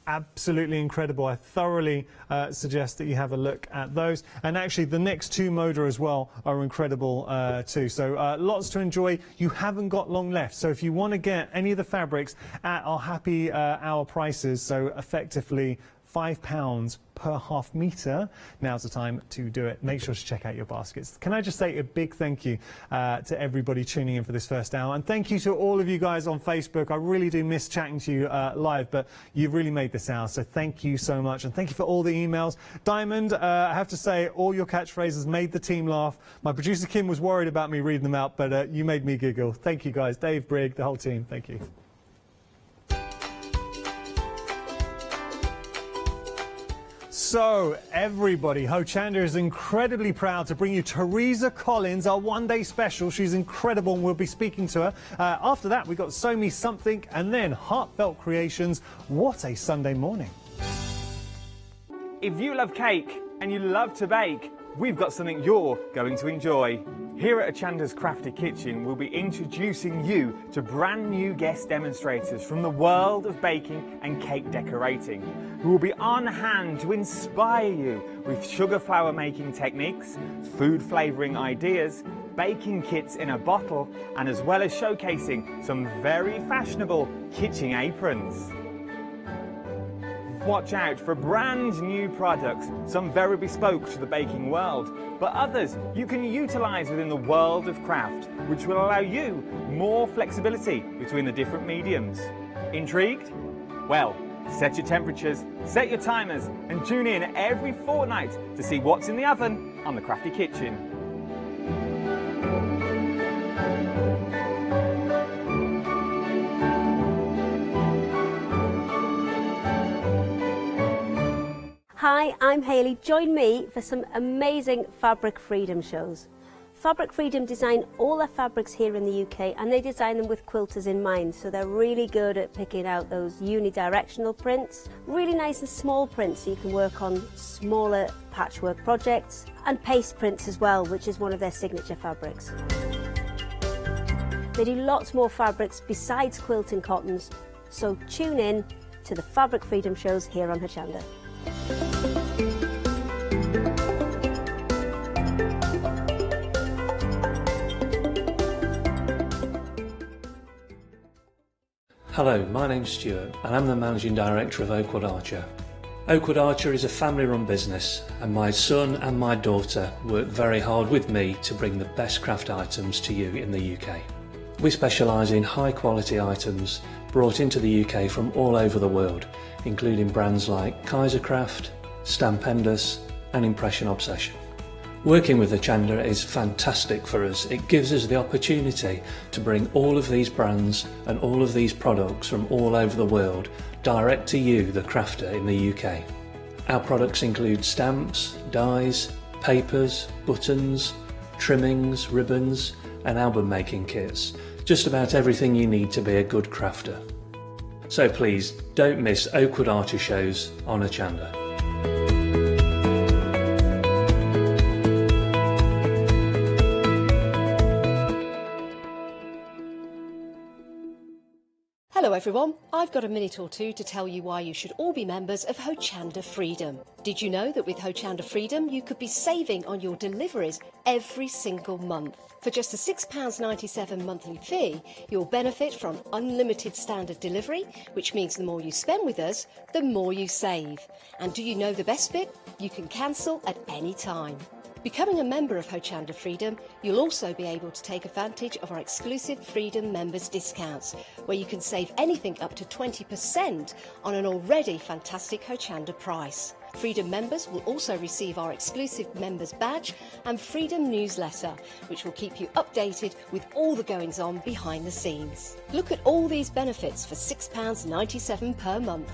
Absolutely incredible. I thoroughly suggest that you have a look at those. And actually, the next two Moda as well are incredible too. So lots to enjoy. You haven't got long left. So if you want to get any of the fabrics at our happy hour prices, so effectively £5 per half metre, now's the time to do it. Make sure to check out your baskets. Can I just say a big thank you to everybody tuning in for this first hour, and thank you to all of you guys on Facebook. I really do miss chatting to you live, but you've really made this hour, so thank you so much, and thank you for all the emails. Diamond, I have to say, all your catchphrases made the team laugh. My producer Kim was worried about me reading them out, but you made me giggle. Thank you guys. Dave, Brig, the whole team, thank you. So, everybody, Hochanda is incredibly proud to bring you Teresa Collins, our one-day special. She's incredible and we'll be speaking to her. After that, we got Sew Me Something and then Heartfelt Creations. What a Sunday morning. If you love cake and you love to bake, we've got something you're going to enjoy. Here at Hochanda's Crafty Kitchen, we'll be introducing you to brand new guest demonstrators from the world of baking and cake decorating, who will be on hand to inspire you with sugar flour making techniques, food flavouring ideas, baking kits in a bottle, and as well as showcasing some very fashionable kitchen aprons. Watch out for brand new products, some very bespoke to the baking world, but others you can utilise within the world of craft, which will allow you more flexibility between the different mediums. Intrigued? Well, set your temperatures, set your timers, and tune in every fortnight to see what's in the oven on the Crafty Kitchen. Hi, I'm Hayley. Join me for some amazing Fabric Freedom shows. Fabric Freedom design all their fabrics here in the UK, and they design them with quilters in mind, so they're really good at picking out those unidirectional prints, really nice and small prints so you can work on smaller patchwork projects, and paste prints as well, which is one of their signature fabrics. They do lots more fabrics besides quilt and cottons, so tune in to the Fabric Freedom shows here on Hochanda. Hello, my name's Stuart and I'm the Managing Director of Oakwood Archer. Oakwood Archer is a family-run business and my son and my daughter work very hard with me to bring the best craft items to you in the UK. We specialise in high-quality items brought into the UK from all over the world, including brands like Kaisercraft, Stampendous and Impression Obsession. Working with Hochanda is fantastic for us. It gives us the opportunity to bring all of these brands and all of these products from all over the world direct to you, the crafter in the UK. Our products include stamps, dies, papers, buttons, trimmings, ribbons and album making kits. Just about everything you need to be a good crafter. So please don't miss Oakwood Archer shows on Hochanda. Hello everyone, I've got a minute or two to tell you why you should all be members of Hochanda Freedom. Did you know that with Hochanda Freedom you could be saving on your deliveries every single month? For just a £6.97 monthly fee, you'll benefit from unlimited standard delivery, which means the more you spend with us, the more you save. And do you know the best bit? You can cancel at any time. Becoming a member of Hochanda Freedom, you'll also be able to take advantage of our exclusive Freedom members discounts, where you can save anything up to 20% on an already fantastic Hochanda price. Freedom members will also receive our exclusive members badge and Freedom newsletter, which will keep you updated with all the goings on behind the scenes. Look at all these benefits for £6.97 per month.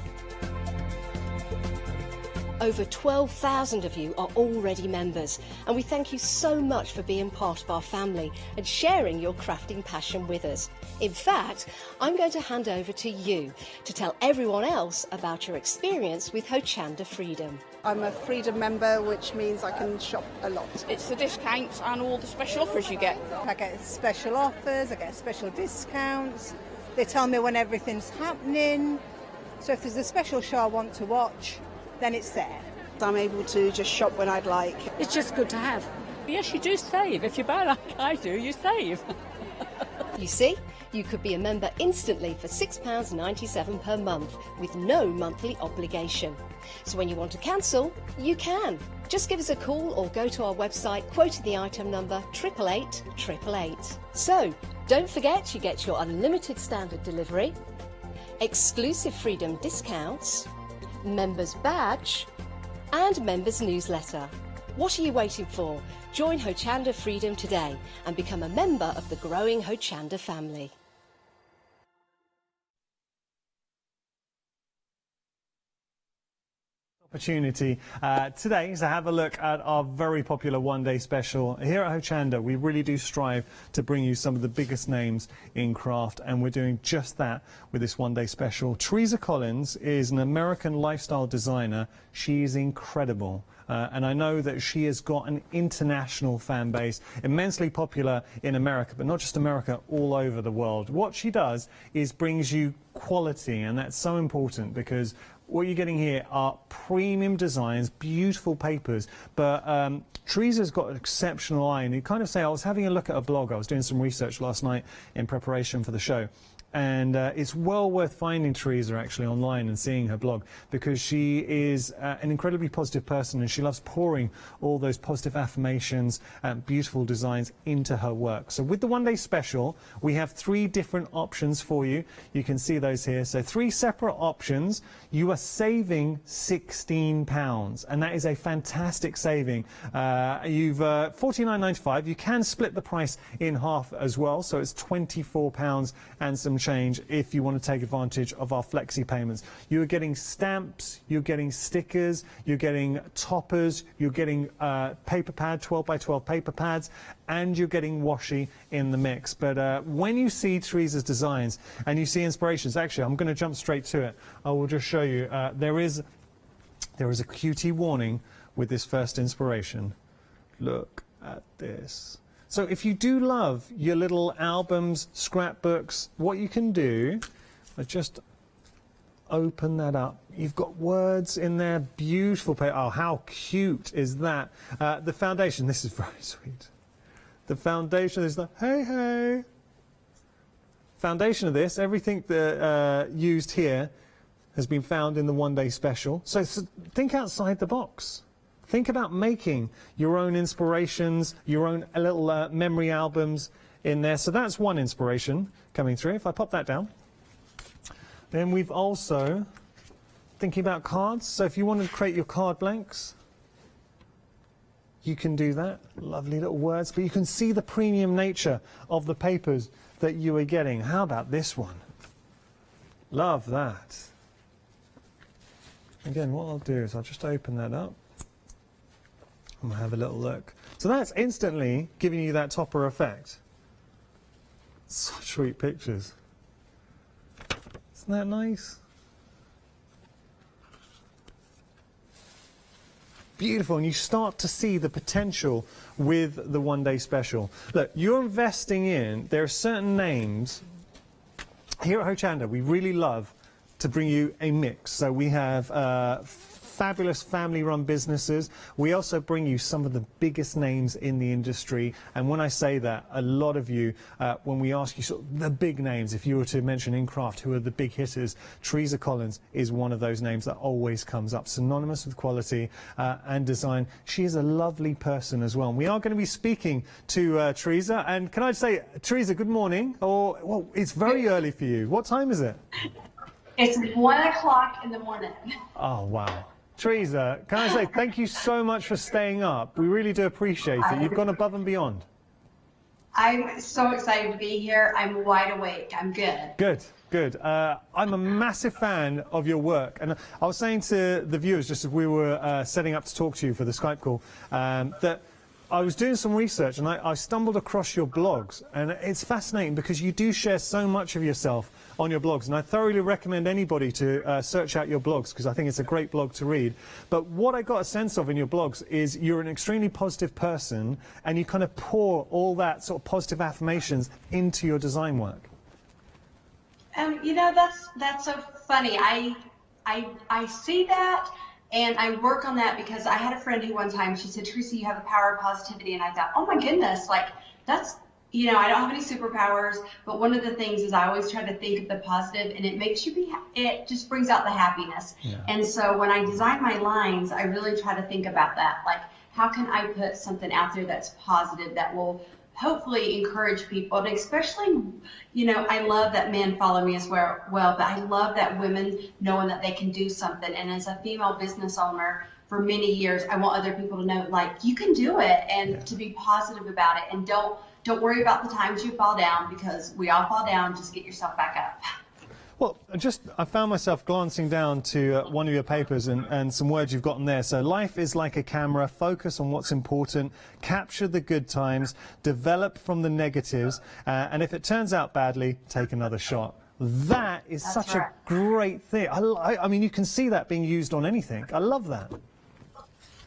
Over 12,000 of you are already members, and we thank you so much for being part of our family and sharing your crafting passion with us. In fact, I'm going to hand over to you to tell everyone else about your experience with Hochanda Freedom. I'm a Freedom member, which means I can shop a lot. It's the discounts and all the special offers you get. I get special offers, I get special discounts. They tell me when everything's happening. So if there's a special show I want to watch, then it's there. I'm able to just shop when I'd like. It's just good to have. Yes, you do save. If you buy like I do, you save. You see, you could be a member instantly for £6.97 per month with no monthly obligation. So when you want to cancel, you can. Just give us a call or go to our website, quoting the item number 888 888. So don't forget you get your unlimited standard delivery, exclusive Freedom discounts, members badge and members newsletter. What are you waiting for? Join Hochanda Freedom today and become a member of the growing Hochanda family. opportunity today to have a look at our very popular one-day special. Here at Hochanda, we really do strive to bring you some of the biggest names in craft, and we're doing just that with this one-day special. Teresa Collins is an American lifestyle designer. She is incredible. And I know that she has got an international fan base, immensely popular in America, but not just America, all over the world. What she does is brings you quality, and that's so important because what you're getting here are premium designs, beautiful papers, but Teresa's got an exceptional eye, and you kind of say, I was having a look at a blog, I was doing some research last night in preparation for the show, and it's well worth finding Teresa actually online and seeing her blog, because she is an incredibly positive person, and she loves pouring all those positive affirmations and beautiful designs into her work. So with the one-day special, we have 3 different options for you. You can see those here. So 3 separate options. You are saving £16, and that is a fantastic saving. You've $49.95. You can split the price in half as well, so it's £24 and some change if you want to take advantage of our flexi payments. You're getting stamps, you're getting stickers, you're getting toppers, you're getting paper pad, 12 by 12 paper pads, and you're getting washi in the mix. But when you see Teresa's designs and you see inspirations, actually I'm going to jump straight to it. I will just show you. There is a QT warning with this first inspiration. Look at this. So if you do love your little albums, scrapbooks, what you can do, just open that up. You've got words in there, beautiful paper. Oh, how cute is that? The foundation, this is very sweet. The foundation is the, hey, hey. Foundation of this, everything that used here has been found in the one-day special. So think outside the box. Think about making your own inspirations, your own little memory albums in there. So that's one inspiration coming through. If I pop that down. Then we've also thinking about cards. So if you want to create your card blanks, you can do that. Lovely little words. But you can see the premium nature of the papers that you are getting. How about this one? Love that. Again, what I'll do is I'll just open that up. I'm going to have a little look. So that's instantly giving you that topper effect. Such sweet pictures. Isn't that nice? Beautiful, and you start to see the potential with the one-day special. Look, you're investing in, there are certain names. Here at Hochanda, we really love to bring you a mix. So we have fabulous family-run businesses. We also bring you some of the biggest names in the industry. And when I say that, a lot of you, when we ask you sort of the big names, if you were to mention in craft who are the big hitters, Teresa Collins is one of those names that always comes up. Synonymous with quality and design. She is a lovely person as well. And we are going to be speaking to Teresa. And can I say, Teresa, good morning. Or, well, it's very early for you. What time is it? It's 1 o'clock in the morning. Oh, wow. Teresa, can I say thank you so much for staying up. We really do appreciate it. You've gone above and beyond. I'm so excited to be here. I'm wide awake. I'm good. Good, good. I'm a massive fan of your work. And I was saying to the viewers, just as we were setting up to talk to you for the Skype call, that I was doing some research and I stumbled across your blogs. And it's fascinating because you do share so much of yourself on your blogs, and I thoroughly recommend anybody to search out your blogs because I think it's a great blog to read. But what I got a sense of in your blogs is you're an extremely positive person, and you kind of pour all that sort of positive affirmations into your design work. You know, that's so funny. I see that, and I work on that because I had a friend who one time, she said, Teresa, you have the power of positivity, and I thought, oh my goodness, like that's, you know, I don't have any superpowers, but one of the things is I always try to think of the positive, and it makes you it just brings out the happiness. Yeah. And so when I design my lines, I really try to think about that. Like, how can I put something out there that's positive that will hopefully encourage people? And especially, you know, I love that men follow me as well, but I love that women knowing that they can do something. And as a female business owner for many years, I want other people to know, like, you can do it, and to be positive about it, and don't worry about the times you fall down, because we all fall down. Just get yourself back up. Well, I found myself glancing down to one of your papers and some words you've got in there. So, life is like a camera, focus on what's important, capture the good times, develop from the negatives, and if it turns out badly, take another shot. That is such a great thing. I mean, you can see that being used on anything. I love that.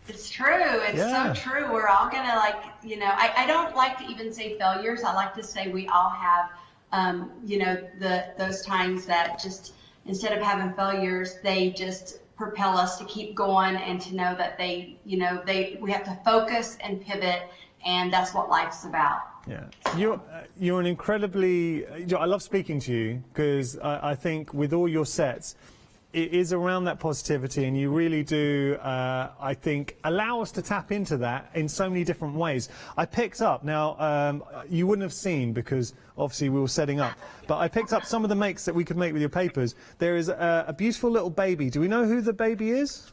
It's true. It's so true. We're all going to, like, you know, I don't like to even say failures. I like to say we all have, you know, those times that just, instead of having failures, they just propel us to keep going and to know that we have to focus and pivot, and that's what life's about. Yeah, you're an incredibly, I love speaking to you because I think with all your sets, it is around that positivity, and you really do, I think, allow us to tap into that in so many different ways. I picked up, now, you wouldn't have seen because obviously we were setting up, but I picked up some of the makes that we could make with your papers. There is a beautiful little baby. Do we know who the baby is?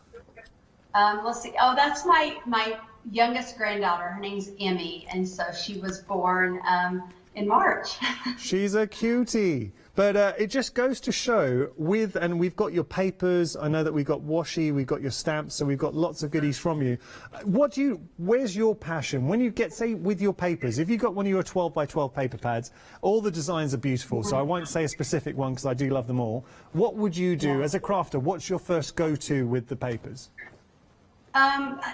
Let's see. Oh, that's my youngest granddaughter. Her name's Emmy, and so she was born in March. She's a cutie. But it just goes to show and we've got your papers, I know that we've got washi, we've got your stamps, so we've got lots of goodies from you. Where's your passion? When you get, say, with your papers, if you've got one of your 12 by 12 paper pads, all the designs are beautiful, so I won't say a specific one because I do love them all. What would you do as a crafter? What's your first go-to with the papers?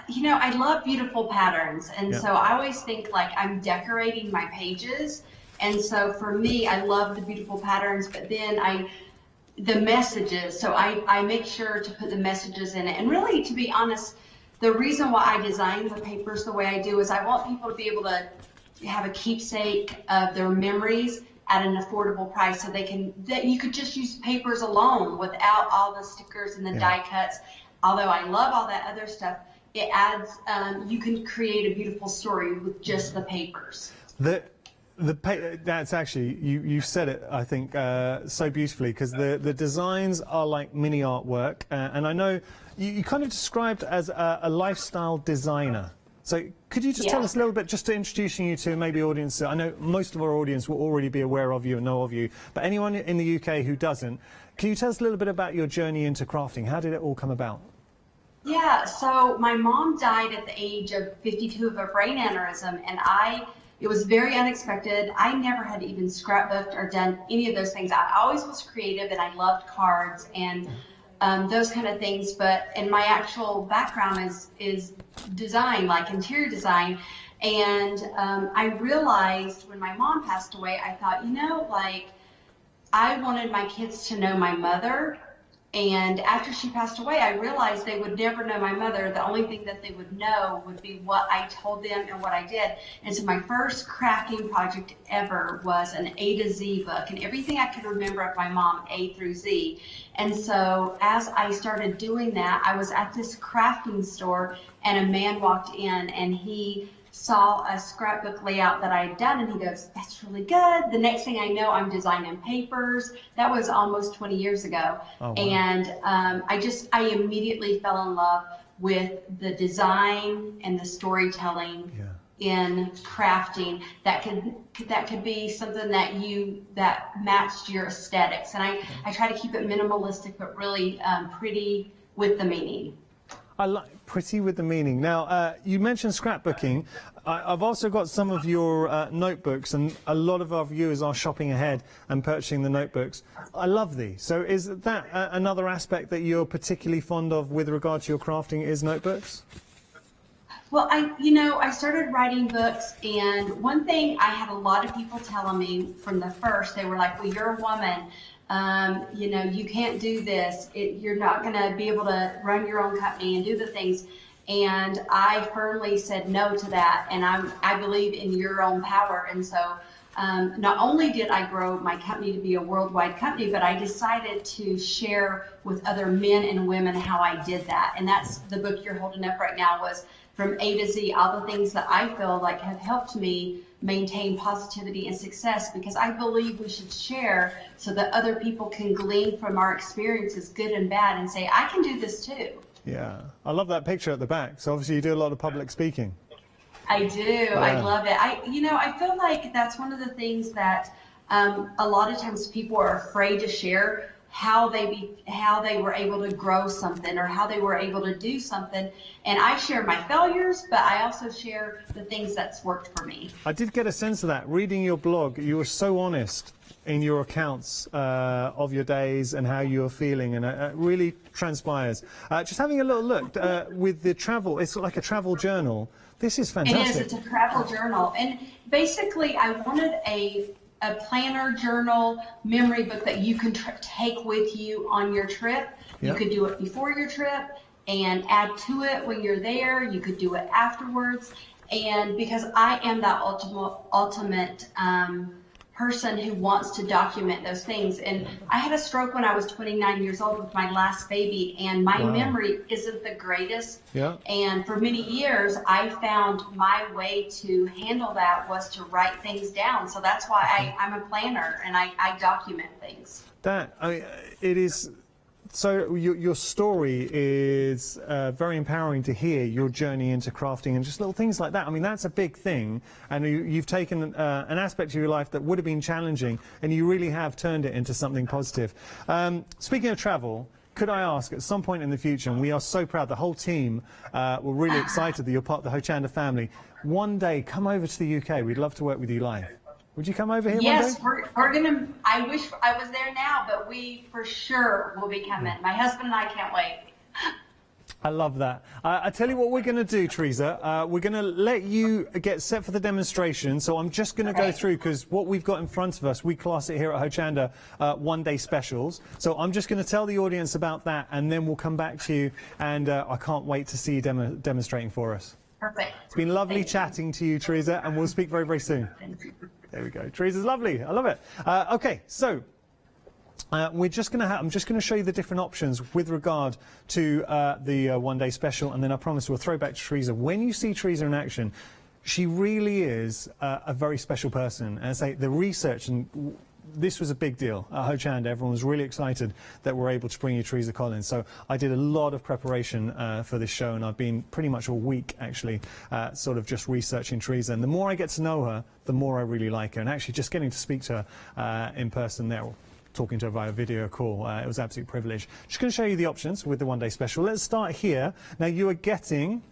You know, I love beautiful patterns, and so I always think like I'm decorating my pages. And so for me, I love the beautiful patterns, but then the messages, so I make sure to put the messages in it. And really, to be honest, the reason why I design the papers the way I do is I want people to be able to have a keepsake of their memories at an affordable price, so that you could just use papers alone without all the stickers and the die cuts. Although I love all that other stuff, it adds, you can create a beautiful story with just the papers. That's actually, you said it, I think, so beautifully, because the designs are like mini artwork, and I know you kind of described as a lifestyle designer. So could you just tell us a little bit, just to introducing you to maybe audience, I know most of our audience will already be aware of you and know of you, but anyone in the UK who doesn't, can you tell us a little bit about your journey into crafting? How did it all come about? Yeah, so my mom died at the age of 52 of a brain aneurysm, and it was very unexpected. I never had even scrapbooked or done any of those things. I always was creative, and I loved cards and those kind of things. And my actual background is design, like interior design. And I realized when my mom passed away, I thought, you know, like I wanted my kids to know my mother. And after she passed away, I realized they would never know my mother. The only thing that they would know would be what I told them and what I did. And so my first crafting project ever was an A to Z book, and everything I could remember of my mom, A through Z. And so as I started doing that, I was at this crafting store, and a man walked in, and he saw a scrapbook layout that I had done, and he goes, "That's really good." The next thing I know, I'm designing papers. That was almost 20 years ago. Oh, wow. And I immediately fell in love with the design and the storytelling in crafting that could be something that matched your aesthetics. And I try to keep it minimalistic, but really pretty with the meaning. I like pretty with the meaning. Now, you mentioned scrapbooking. I've also got some of your notebooks, and a lot of our viewers are shopping ahead and purchasing the notebooks. I love these. So is that another aspect that you're particularly fond of with regard to your crafting, is notebooks? Well, I started writing books, and one thing I had a lot of people telling me from the first, they were like, "Well, you're a woman. You can't do this. You're not going to be able to run your own company and do the things." And I firmly said no to that. And I believe in your own power. And so not only did I grow my company to be a worldwide company, but I decided to share with other men and women how I did that. And that's the book you're holding up right now, was from A to Z, all the things that I feel like have helped me maintain positivity and success, because I believe we should share so that other people can glean from our experiences, good and bad, and say, I can do this too. Yeah, I love that picture at the back. So obviously you do a lot of public speaking. I do. Yeah. I love it. I feel like that's one of the things that a lot of times people are afraid to share how they were able to grow something or how they were able to do something. And I share my failures, but I also share the things that's worked for me. I did get a sense of that. Reading your blog, you were so honest in your accounts of your days and how you were feeling, and it really transpires. Just having a little look with the travel, it's like a travel journal. This is fantastic. It is. It's a travel journal. And basically, I wanted a planner, journal, memory book that you can take with you on your trip. Yep. You could do it before your trip and add to it when you're there. You could do it afterwards. And because I am that ultimate person who wants to document those things. And I had a stroke when I was 29 years old with my last baby, and my memory isn't the greatest. Yeah. And for many years, I found my way to handle that was to write things down. So that's why I'm a planner, and I document things. It is. So your story is very empowering to hear, your journey into crafting and just little things like that. I mean, that's a big thing, and you've taken an aspect of your life that would have been challenging, and you really have turned it into something positive. Speaking of travel, could I ask, at some point in the future, and we are so proud, the whole team, we're really excited that you're part of the Hochanda family, one day come over to the UK. We'd love to work with you live. Would you come over here one day? Yes, we're gonna. I wish I was there now, but we for sure will be coming. My husband and I can't wait. I love that. I tell you what we're going to do, Teresa. We're going to let you get set for the demonstration. So I'm just going to go through, because what we've got in front of us, we class it here at Hochanda one-day specials. So I'm just going to tell the audience about that, and then we'll come back to you. And I can't wait to see you demonstrating for us. Perfect. It's been lovely chatting to you, Teresa, and we'll speak very, very soon. There we go. Teresa's lovely. I love it. Okay, so I'm just going to show you the different options with regard to the one-day special, and then I promise we'll throw back to Teresa. When you see Teresa in action, she really is a very special person. And I say the research, and this was a big deal at Hochanda. Everyone was really excited that we're able to bring you Teresa Collins. So I did a lot of preparation for this show, and I've been pretty much all week actually sort of just researching Teresa. And the more I get to know her, the more I really like her. And actually just getting to speak to her in person there, talking to her via video call, it was an absolute privilege. Just going to show you the options with the one-day special. Let's start here. Now you are getting,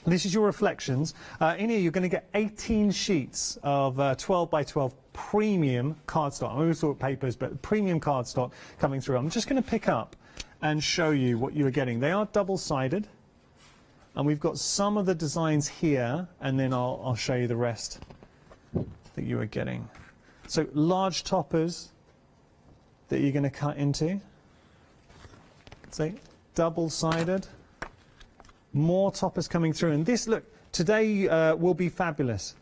this is your reflections. In here you're going to get 18 sheets of 12 by 12 premium cardstock. I always thought papers, but premium cardstock coming through. I'm just going to pick up and show you what you are getting. They are double-sided, and we've got some of the designs here, and then I'll show you the rest that you are getting. So large toppers that you're going to cut into. See, double-sided. More toppers coming through, and this, look, today will be fabulous.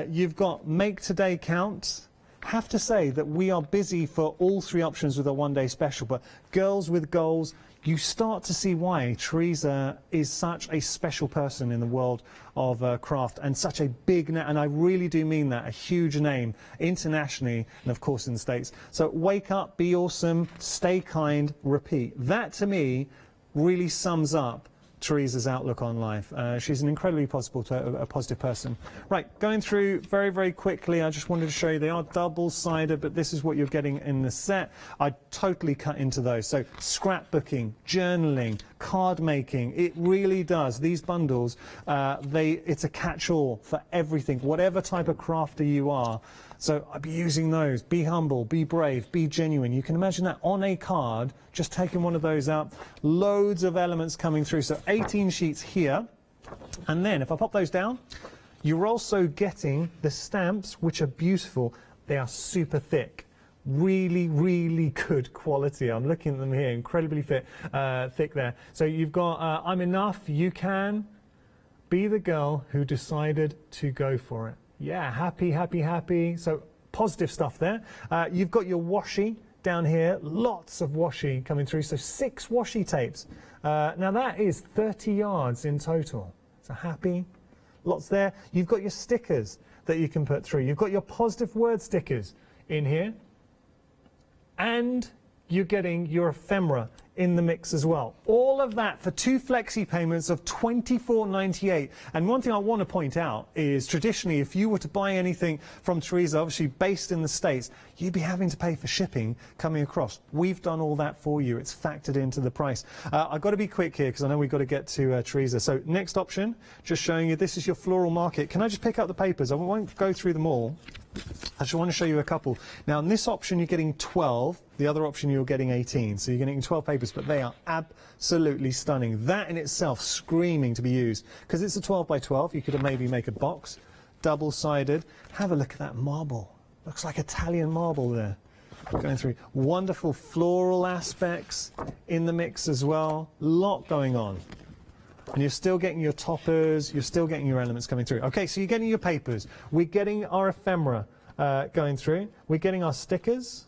You've got make today count. Have to say that we are busy for all three options with a one-day special, but girls with goals, you start to see why Teresa is such a special person in the world of craft, and such a big name, and I really do mean that, a huge name internationally and of course in the States. So wake up, be awesome, stay kind, repeat. That to me really sums up Teresa's outlook on life. She's an incredibly positive person. Right, going through very, very quickly, I just wanted to show you they are double-sided, but this is what you're getting in the set. I totally cut into those. So scrapbooking, journaling, card making, it really does. These bundles, it's a catch-all for everything, whatever type of crafter you are. So I'd be using those. Be humble, be brave, be genuine. You can imagine that on a card, just taking one of those out. Loads of elements coming through. So 18 sheets here. And then if I pop those down, you're also getting the stamps, which are beautiful. They are super thick. Really, really good quality. I'm looking at them here, incredibly thick there. So you've got I'm enough, you can. Be the girl who decided to go for it. Yeah, happy, happy, happy. So positive stuff there. You've got your washi down here. Lots of washi coming through. So 6 washi tapes. Now that is 30 yards in total. So happy. Lots there. You've got your stickers that you can put through. You've got your positive word stickers in here. And you're getting your ephemera in the mix as well. All of that for 2 flexi payments of $24.98. And one thing I want to point out is traditionally, if you were to buy anything from Teresa, obviously based in the States, you'd be having to pay for shipping coming across. We've done all that for you. It's factored into the price. I've got to be quick here because I know we've got to get to Teresa. So next option, just showing you, this is your floral market. Can I just pick up the papers? I won't go through them all. I just want to show you a couple. Now, in this option, you're getting 12. The other option, you're getting 18. So you're getting 12 papers, but they are absolutely stunning. That in itself screaming to be used. Because it's a 12 by 12, you could maybe make a box, double-sided. Have a look at that marble. Looks like Italian marble there. Going through wonderful floral aspects in the mix as well. Lot going on. And you're still getting your toppers, you're still getting your elements coming through. Okay, so you're getting your papers. We're getting our ephemera going through. We're getting our stickers.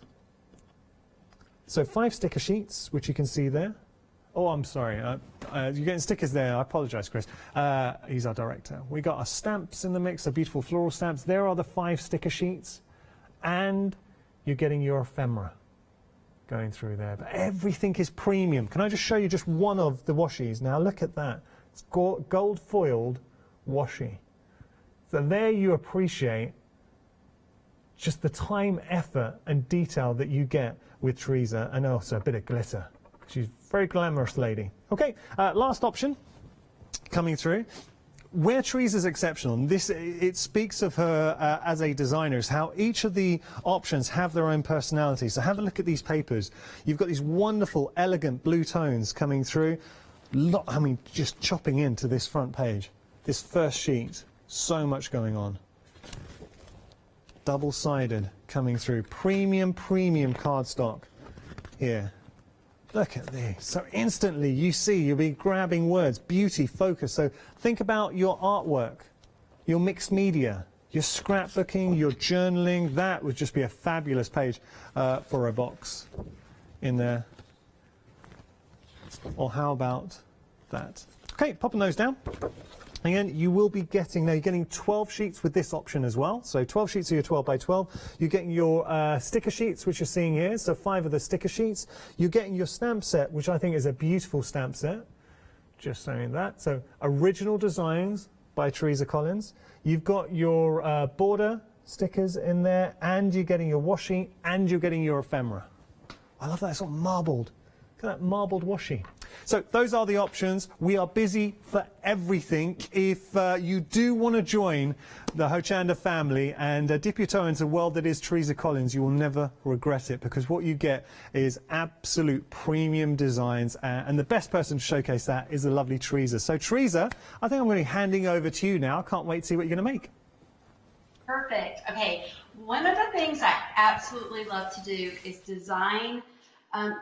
So 5 sticker sheets, which you can see there. Oh, I'm sorry. You're getting stickers there. I apologize, Chris. He's our director. We got our stamps in the mix, the beautiful floral stamps. There are the 5 sticker sheets. And you're getting your ephemera going through there. But everything is premium. Can I just show you just one of the washies? Now, look at that. It's gold foiled washi. So there you appreciate just the time, effort, and detail that you get with Teresa, and also a bit of glitter. She's a very glamorous lady. Okay, last option coming through. Where Teresa's exceptional, and this, it speaks of her as a designer, is how each of the options have their own personality. So have a look at these papers. You've got these wonderful, elegant blue tones coming through. I mean, just chopping into this front page. This first sheet, so much going on. Double-sided coming through. Premium cardstock here. Look at this. So instantly you see, you'll be grabbing words, beauty, focus. So think about your artwork, your mixed media, your scrapbooking, your journaling. That would just be a fabulous page for a box in there. Or how about that? Okay, popping those down. Again, you will be getting, now you're getting 12 sheets with this option as well. So 12 sheets of your 12 by 12. You're getting your sticker sheets, which you're seeing here. So 5 of the sticker sheets. You're getting your stamp set, which I think is a beautiful stamp set. Just saying that. So original designs by Teresa Collins. You've got your border stickers in there, and you're getting your washi, and you're getting your ephemera. I love that. It's all marbled. Look at that marbled washi. So those are the options. We are busy for everything. If you do want to join the Hochanda family and dip your toe into a world that is Teresa Collins, you will never regret it, because what you get is absolute premium designs, and the best person to showcase that is the lovely Teresa. So Teresa, I think I'm going to be handing over to you now. I can't wait to see what you're going to make. Perfect. Okay, one of the things I absolutely love to do is design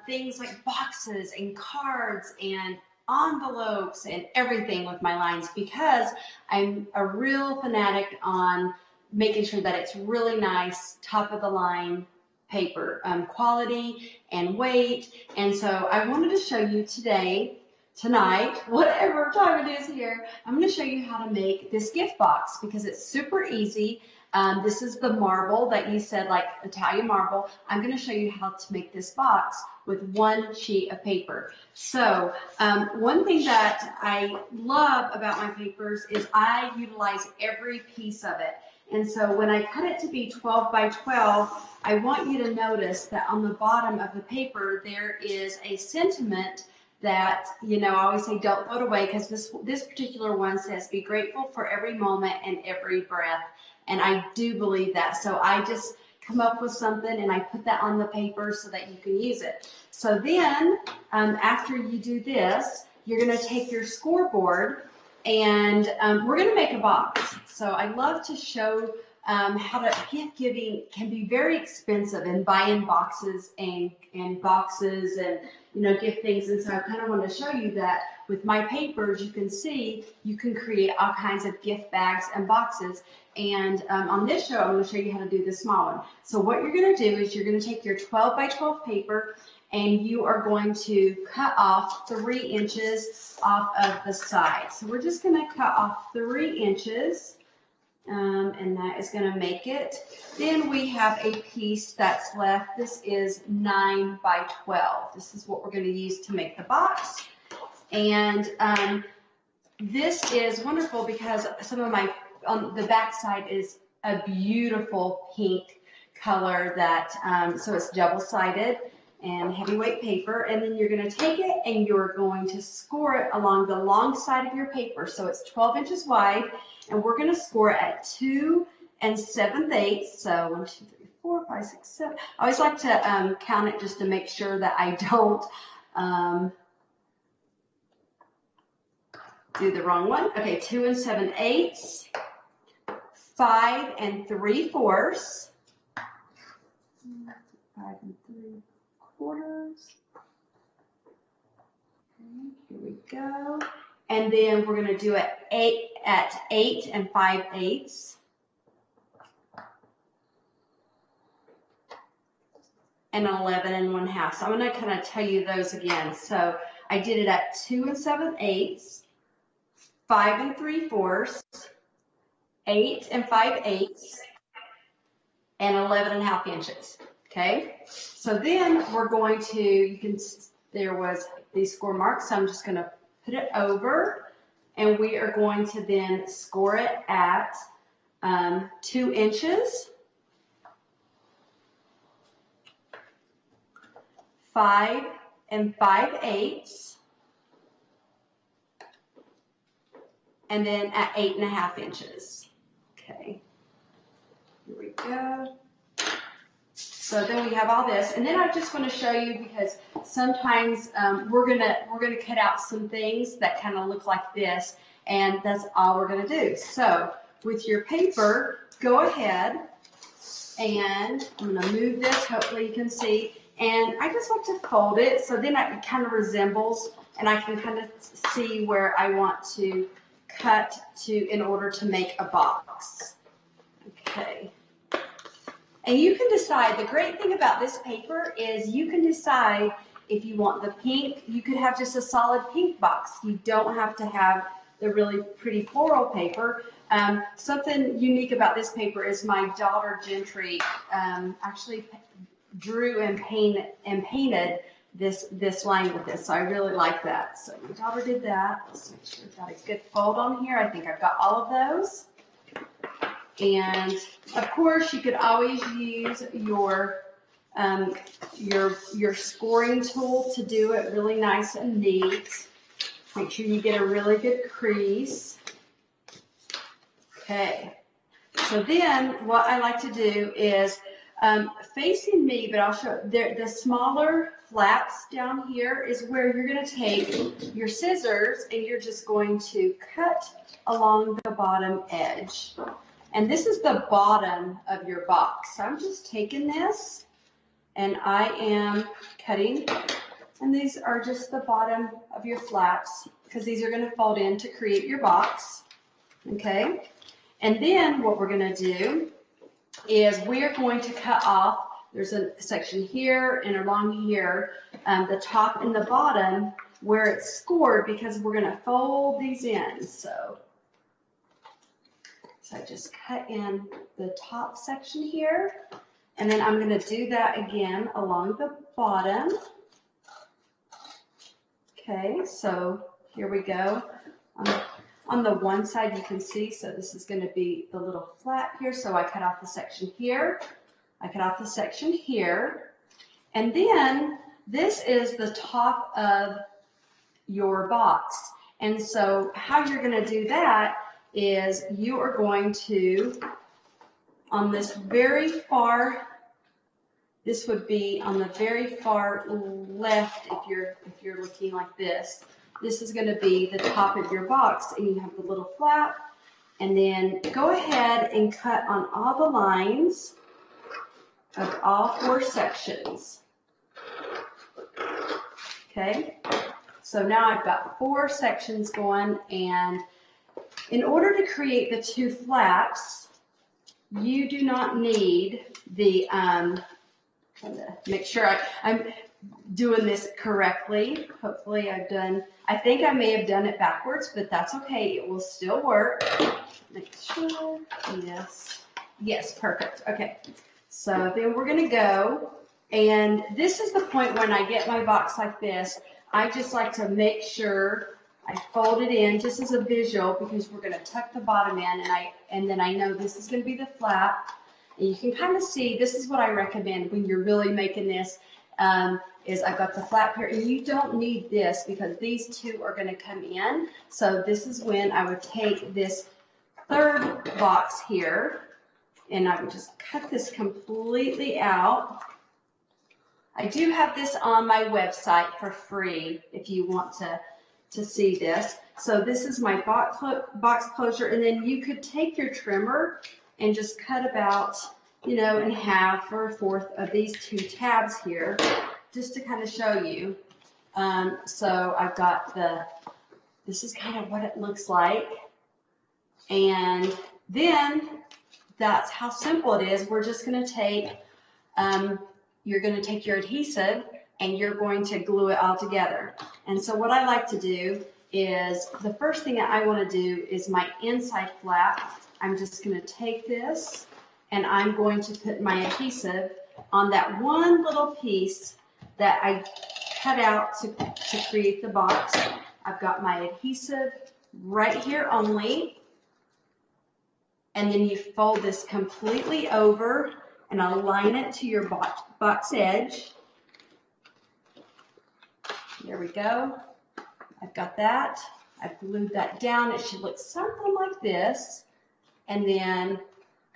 things like boxes and cards and envelopes and everything with my lines, because I'm a real fanatic on making sure that it's really nice, top of the line paper, quality and weight. And so I wanted to show you tonight, whatever time it is here, I'm going to show you how to make this gift box, because it's super easy. This is the marble that you said, like Italian marble. I'm going to show you how to make this box with 1 sheet of paper. So one thing that I love about my papers is I utilize every piece of it. And so when I cut it to be 12 by 12, I want you to notice that on the bottom of the paper there is a sentiment that, you know, I always say don't throw it away, because this particular one says be grateful for every moment and every breath. And I do believe that. So I just come up with something and I put that on the paper so that you can use it. So then after you do this, you're going to take your scoreboard and we're going to make a box. So I love to show how to gift giving can be very expensive, and buying boxes and boxes and, you know, gift things. And so I kind of want to show you that with my papers, you can see you can create all kinds of gift bags and boxes. And on this show, I'm going to show you how to do the small one. So what you're going to do is you're going to take your 12 by 12 paper and you are going to cut off 3 inches off of the side. So we're just going to cut off 3 inches and that is going to make it. Then we have a piece that's left. This is 9 by 12. This is what we're going to use to make the box. And this is wonderful because some of my, on the back side is a beautiful pink color that, so it's double-sided and heavyweight paper. And then you're going to take it and you're going to score it along the long side of your paper. So it's 12 inches wide, and we're going to score it at 2 7/8. So 1, 2, 3, 4, 5, 6, 7. I always like to count it just to make sure that I don't do the wrong one. Okay, 2 7/8, 5 3/4, 5 3/4. Okay, here we go. And then we're going to do it 8 5/8. And 11 1/2. So I'm going to kind of tell you those again. So I did it at 2 7/8, 5 3/4, 8 5/8, and 11 1/2 inches. Okay. So then we're going to, you can, there was these score marks. So I'm just going to put it over, and we are going to then score it at 2 inches. 5 5/8, and then at 8 1/2 inches. Okay, here we go. So then we have all this, and then I just want to show you, because sometimes we're gonna cut out some things that kind of look like this, and that's all we're gonna do. So with your paper, go ahead, and I'm gonna move this. Hopefully you can see. And I just like to fold it so then it kind of resembles, and I can kind of see where I want to cut to in order to make a box. Okay. And you can decide, the great thing about this paper is you can decide if you want the pink. You could have just a solid pink box. You don't have to have the really pretty floral paper. Something unique about this paper is my daughter Gentry actually drew and painted this line with this. So I really like that. So my daughter did that. Let's make sure we've got a good fold on here. I think I've got all of those. And of course, you could always use your scoring tool to do it really nice and neat. Make sure you get a really good crease. Okay. So then what I like to do is facing me, but I'll show the smaller flaps down here is where you're going to take your scissors and you're just going to cut along the bottom edge. And this is the bottom of your box. So I'm just taking this and I am cutting, and these are just the bottom of your flaps because these are going to fold in to create your box. Okay. And then what we're going to do is we're going to cut off, there's a section here and along here, the top and the bottom where it's scored, because we're going to fold these in. So I just cut in the top section here, and then I'm going to do that again along the bottom. Okay, so here we go. On the one side you can see, so this is going to be the little flap here, so I cut off the section here, I cut off the section here, and then this is the top of your box. And so how you're going to do that is you are going to, on this very far, this would be on the very far left if you're looking like this. This is going to be the top of your box, and you have the little flap, and then go ahead and cut on all the lines of all 4 sections. Okay, so now I've got 4 sections going, and in order to create the 2 flaps, you do not need the, make sure doing this correctly. Hopefully I think I may have done it backwards, but that's okay. It will still work. Make sure, yes, perfect. Okay, so then we're gonna go, and this is the point when I get my box like this. I just like to make sure I fold it in just as a visual, because we're gonna tuck the bottom in, and then I know this is gonna be the flap. And you can kind of see, this is what I recommend when you're really making this, is I've got the flap here, and you don't need this because these two are going to come in. So this is when I would take this third box here, and I would just cut this completely out. I do have this on my website for free if you want to see this. So this is my box closure, and then you could take your trimmer and just cut about, in half or a fourth of these two tabs here, just to kind of show you. So I've got this is kind of what it looks like. And then that's how simple it is. We're just going to take, you're going to take your adhesive and you're going to glue it all together. And so what I like to do is, the first thing that I want to do is my inside flap. I'm just going to take this and I'm going to put my adhesive on that one little piece that I cut out to create the box. I've got my adhesive right here only, and then you fold this completely over and align it to your box edge. There we go. I've got that. I've glued that down. It should look something like this. And then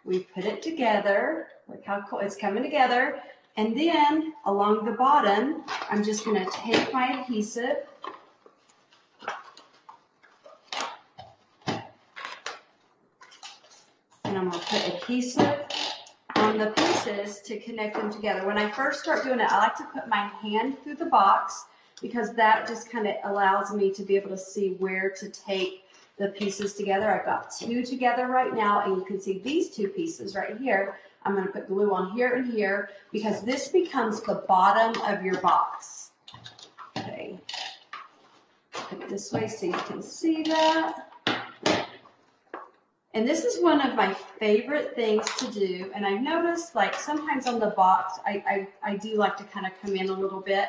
we put it together. Look how cool it's coming together. And then along the bottom, I'm just going to take my adhesive and I'm going to put adhesive on the pieces to connect them together. When I first start doing it, I like to put my hand through the box, because that just kind of allows me to be able to see where to take the pieces together. I've got two together right now, and you can see these two pieces right here. I'm going to put glue on here and here, because this becomes the bottom of your box. Okay, put it this way so you can see that. And this is one of my favorite things to do. And I've noticed, like, sometimes on the box, I do like to kind of come in a little bit.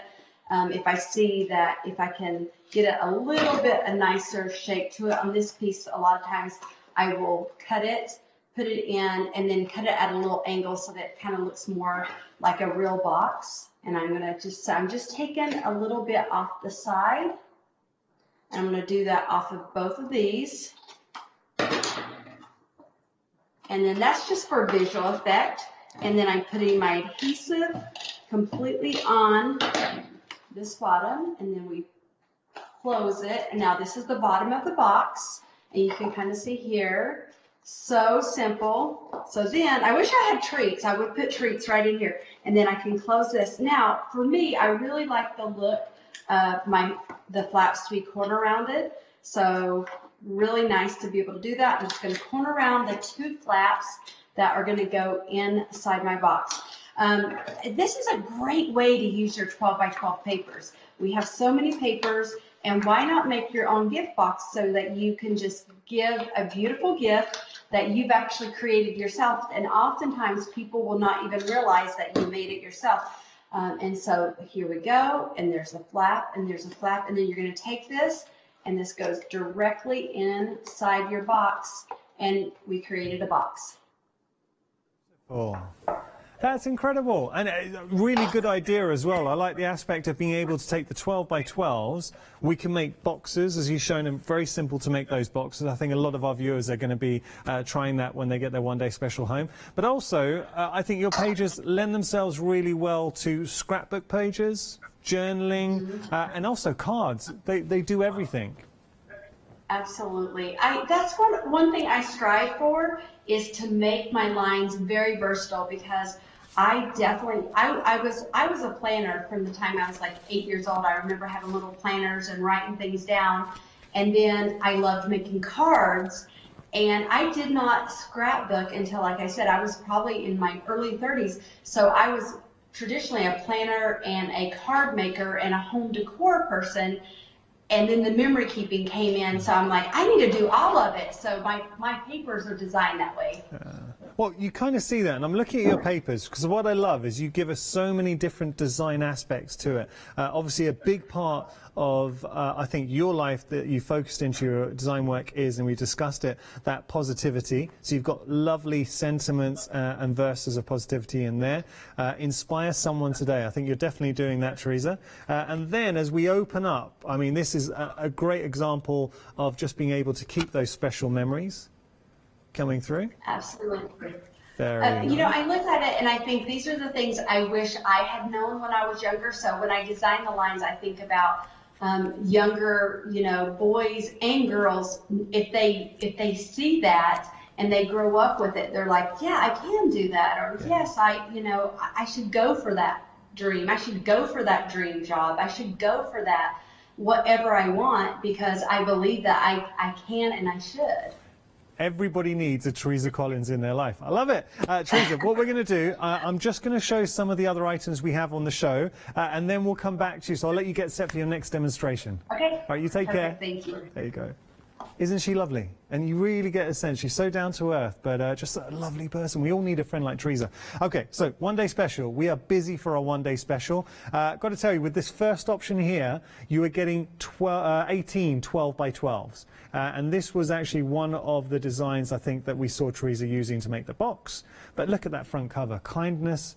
If I see that, if I can get it a little bit a nicer shape to it on this piece, a lot of times I will cut it, put it in, and then cut it at a little angle so that it kind of looks more like a real box. And I'm just taking a little bit off the side, and I'm going to do that off of both of these. And then that's just for visual effect. And then I'm putting my adhesive completely on this bottom, and then we close it. And now this is the bottom of the box, and you can kind of see here. So simple. So then I wish I had treats. I would put treats right in here, and then I can close this. Now for me, I really like the look of the flaps to be corner rounded. So really nice to be able to do that. I'm just going to corner around the two flaps that are going to go inside my box. This is a great way to use your 12 by 12 papers. We have so many papers, and why not make your own gift box so that you can just give a beautiful gift that you've actually created yourself. And oftentimes people will not even realize that you made it yourself. And so here we go, and there's a flap, and there's a flap, and then you're going to take this, and this goes directly inside your box, and we created a box. Oh, that's incredible, and a really good idea as well. I like the aspect of being able to take the 12 by 12s. We can make boxes, as you've shown, and very simple to make those boxes. I think a lot of our viewers are going to be trying that when they get their one-day special home. But also, I think your pages lend themselves really well to scrapbook pages, journaling, and also cards. They do everything. Absolutely. That's one thing I strive for, is to make my lines very versatile, because I was a planner from the time I was like 8 years old. I remember having little planners and writing things down, and then I loved making cards, and I did not scrapbook until, like I said, I was probably in my early 30s. So I was traditionally a planner and a card maker and a home decor person. And then the memory keeping came in, so I'm like, I need to do all of it. So my papers are designed that way. Well, you kind of see that, and I'm looking at your papers, because what I love is you give us so many different design aspects to it. Obviously, a big part of, I think, your life that you focused into your design work is, and we discussed it, that positivity. So you've got lovely sentiments and verses of positivity in there. Inspire someone today. I think you're definitely doing that, Teresa. And then as we open up, I mean, this is a great example of just being able to keep those special memories coming through. Absolutely. Very you know, I look at it and I think these are the things I wish I had known when I was younger. So when I design the lines, I think about younger, you know, boys and girls. If they see that and they grow up with it, they're like, yeah, I can do that, or yes, I should go for that dream. I should go for that dream job. I should go for that whatever I want, because I believe that I can and I should. Everybody needs a Teresa Collins in their life. I love it. Teresa, what we're going to do, I'm just going to show some of the other items we have on the show, and then we'll come back to you. So I'll let you get set for your next demonstration. Okay. All right, you take care. Thank you. There you go. Isn't she lovely? And you really get a sense. She's so down to earth, but just a lovely person. We all need a friend like Teresa. Okay, so one-day special. We are busy for our one-day special. Got to tell you, with this first option here, you are getting 18 12 by 12s. And this was actually one of the designs, I think, that we saw Teresa using to make the box. But look at that front cover. Kindness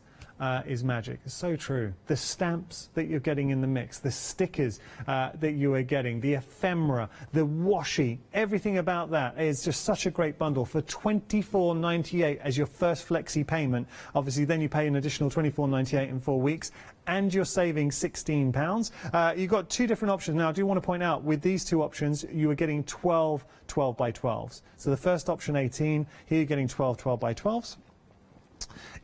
is magic. It's so true. The stamps that you're getting in the mix, the stickers that you are getting, the ephemera, the washi, everything about that is just such a great bundle for $24.98 as your first flexi payment. Obviously, then you pay an additional $24.98 in 4 weeks, and you're saving £16. You've got two different options. Now, I do want to point out, with these two options, you are getting 12 12 by 12s. So the first option, 18, here you're getting 12 12 by 12s.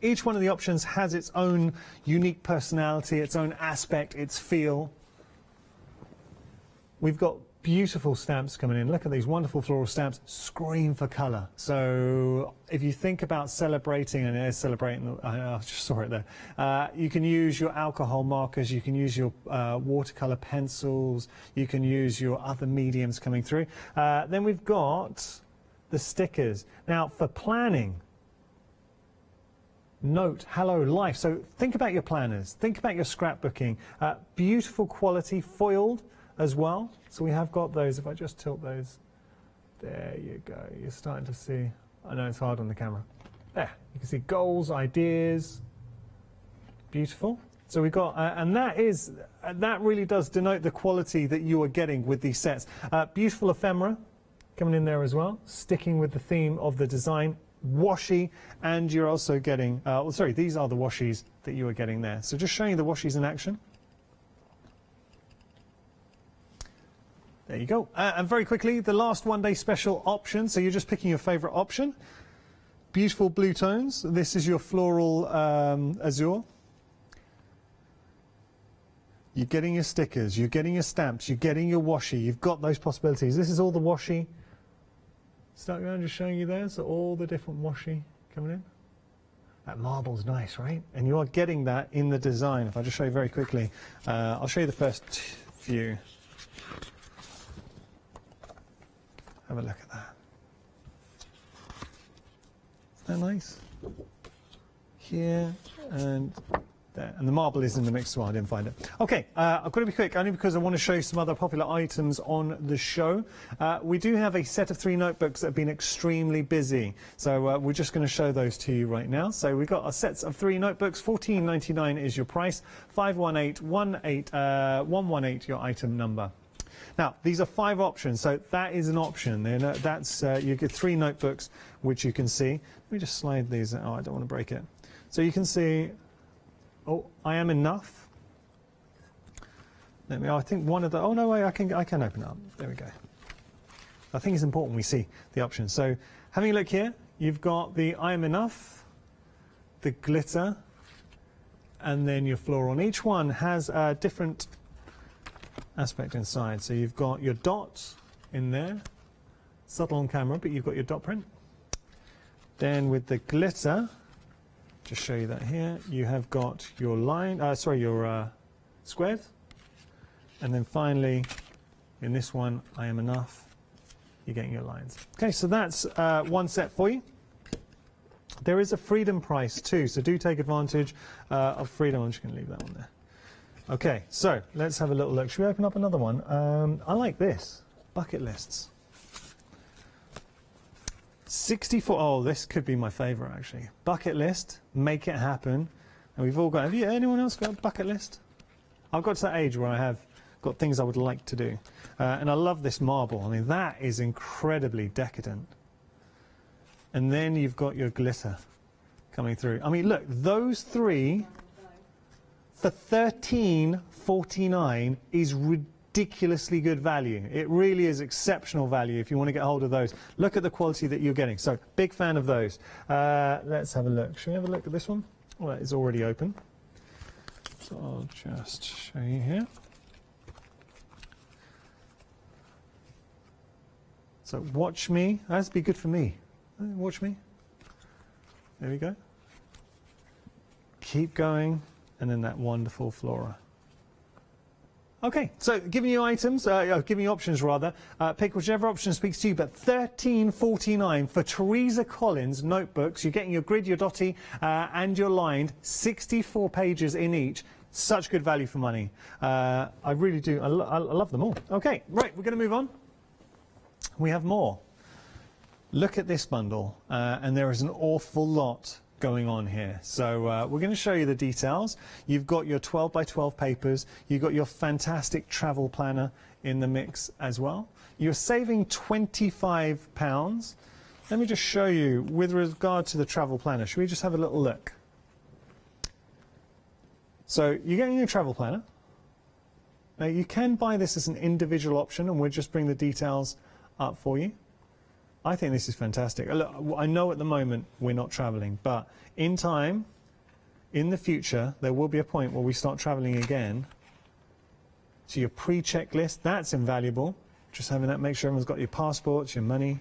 Each one of the options has its own unique personality, its own aspect, its feel. We've got beautiful stamps coming in. Look at these wonderful floral stamps, scream for colour. So if you think about celebrating, and it's celebrating, I just saw it there, you can use your alcohol markers, you can use your watercolour pencils, you can use your other mediums coming through. Then we've got the stickers. Now, for planning, note, hello, life. So think about your planners, think about your scrapbooking. Beautiful quality, foiled as well. So we have got those. If I just tilt those, there you go. You're starting to see. I know it's hard on the camera. There, you can see goals, ideas. Beautiful. So we've got, and that really does denote the quality that you are getting with these sets. Beautiful ephemera coming in there as well, sticking with the theme of the design. Washi, and you're also getting, sorry, these are the washies that you are getting there. So just showing you the washies in action. There you go. And very quickly, the last one-day special option. So you're just picking your favourite option. Beautiful blue tones. This is your floral azure. You're getting your stickers, you're getting your stamps, you're getting your washi. You've got those possibilities. This is all the washi. Start around just showing you there. So all the different washi coming in. That marble's nice, right? And you are getting that in the design. If I just show you very quickly, I'll show you the first few. Have a look at that. Isn't that nice? Here and there. And the marble is in the mix as well. I didn't find it. Okay, I've got to be quick, only because I want to show you some other popular items on the show. We do have a set of 3 notebooks that have been extremely busy. So we're just going to show those to you right now. So we've got our sets of 3 notebooks. $14.99 is your price. 118 your item number. Now, these are 5 options, so that is an option. That's you get 3 notebooks, which you can see. Let me just slide these. Oh, I don't want to break it. So you can see, oh, I am enough. Let me. I think one of the. Oh no, wait, I can open it up. There we go. I think it's important we see the options. So having a look here, you've got the I am enough, the glitter, and then your floral. And each one has a different aspect inside. So you've got your dot in there, subtle on camera, but you've got your dot print. Then with the glitter, Just show you that here. You have got your line, your squares. And then finally, in this one, I am enough. You're getting your lines. Okay, so that's one set for you. There is a freedom price too, so do take advantage of freedom. I'm just going to leave that one there. Okay, so let's have a little look. Should we open up another one? I like this. Bucket lists. 64. Oh, this could be my favourite actually. Bucket list. Make it happen. And we've all got. Have you? Anyone else got a bucket list? I've got to that age where I have got things I would like to do, and I love this marble. I mean, that is incredibly decadent. And then you've got your glitter coming through. I mean, look, those three for $13.49 is ridiculously good value. It really is exceptional value if you want to get hold of those. Look at the quality that you're getting. So, big fan of those. Let's have a look. Should we have a look at this one? Well, that is already open. So I'll just show you here. So watch me. That'd be good for me. Watch me. There we go. Keep going, and then that wonderful flora. Okay, so giving you items, giving you options rather. Pick whichever option speaks to you, but $13.49 for Teresa Collins notebooks. You're getting your grid, your dotty, and your lined, 64 pages in each. Such good value for money. I really do. I love them all. Okay, right, we're going to move on. We have more. Look at this bundle, and there is an awful lot going on here. So we're going to show you the details. You've got your 12 by 12 papers. You've got your fantastic travel planner in the mix as well. You're saving £25. Let me just show you with regard to the travel planner. Should we just have a little look? So you're getting your travel planner. Now you can buy this as an individual option, and we'll just bring the details up for you. I think this is fantastic. Look, I know at the moment we're not traveling, but in time, in the future, there will be a point where we start traveling again. So your pre-checklist, that's invaluable. Just having that, make sure everyone's got your passports, your money.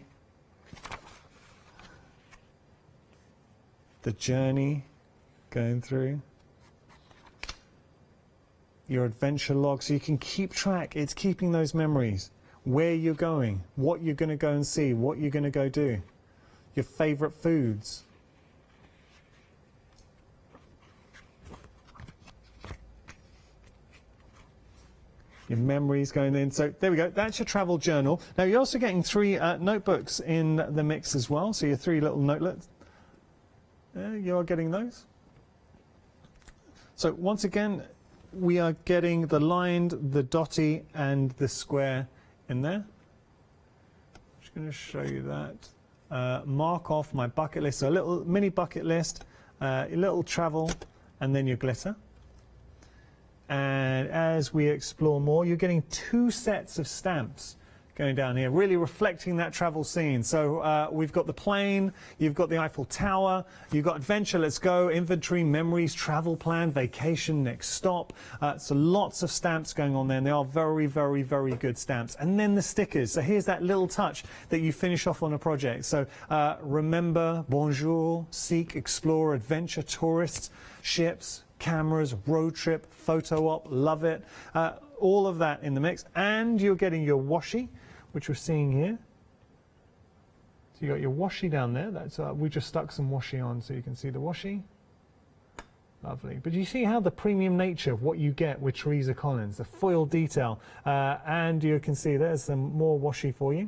The journey going through. Your adventure log, so you can keep track. It's keeping those memories. Where you're going, what you're going to go and see, what you're going to go do, your favourite foods. Your memories going in. So there we go. That's your travel journal. Now you're also getting 3 notebooks in the mix as well. So your 3 little notelets. You are getting those. So once again, we are getting the lined, the dotty, and the square in there. I'm just going to show you that. Mark off my bucket list. So a little mini bucket list, a little travel, and then your glitter. And as we explore more, you're getting 2 sets of stamps going down here, really reflecting that travel scene. So we've got the plane, you've got the Eiffel Tower, you've got adventure, let's go, inventory, memories, travel plan, vacation, next stop. So lots of stamps going on there, and they are very, very, very good stamps. And then the stickers. So here's that little touch that you finish off on a project. So remember, bonjour, seek, explore, adventure, tourists, ships, cameras, road trip, photo op, love it. All of that in the mix. And you're getting your washi, which we're seeing here. So you got your washi down there. That's we just stuck some washi on so you can see the washi. Lovely. But you see how the premium nature of what you get with Teresa Collins, the foil detail, and you can see there's some more washi for you.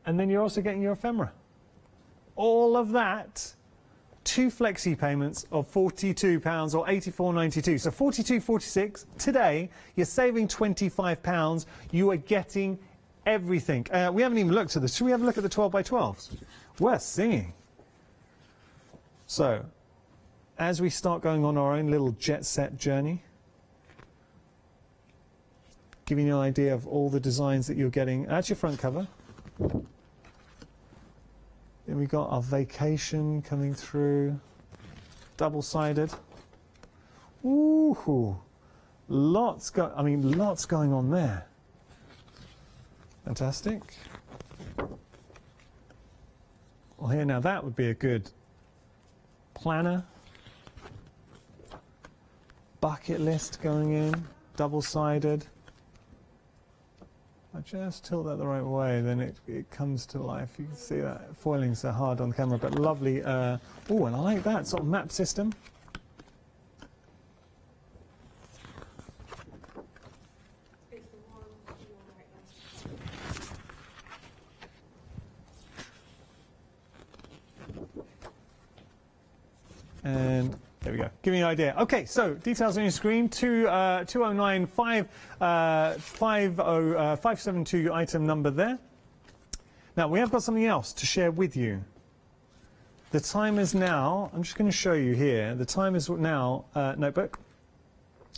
And then you're also getting your ephemera. All of that, 2 flexi payments of £42 or £84.92. So £42.46 today. You're saving £25. You are getting everything. We haven't even looked at this. Should we have a look at the 12 by 12s? Worth seeing. So, as we start going on our own little jet set journey, giving you an idea of all the designs that you're getting. That's your front cover. Then we got our vacation coming through, double-sided. Ooh, lots going on there. Fantastic. Well, here now that would be a good planner bucket list going in, double-sided. I just tilt that the right way, then it comes to life. You can see that foiling so hard on camera, but lovely. Oh, and I like that sort of map system. And there we go. Give me an idea. Okay, so details on your screen. 209 572 item number there. Now we have got something else to share with you. The time is now. I'm just going to show you here. The time is now. Notebook.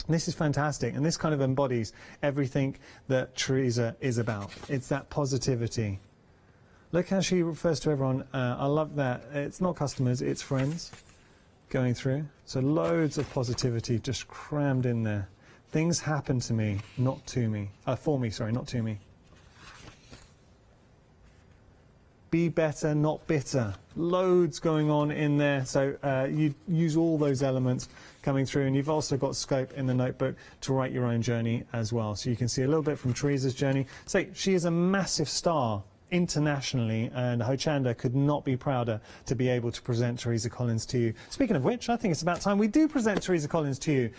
This is fantastic, and this kind of embodies everything that Teresa is about. It's that positivity. Look how she refers to everyone. I love that. It's not customers, it's friends. Going through, so loads of positivity just crammed in there. Things happen to me, not to me. For me, sorry, not to me. Be better, not bitter. Loads going on in there. So you use all those elements coming through, and you've also got scope in the notebook to write your own journey as well. So you can see a little bit from Teresa's journey. So she is a massive star internationally, and Hochanda could not be prouder to be able to present Teresa Collins to you. Speaking of which, I think it's about time we do present Teresa Collins to you.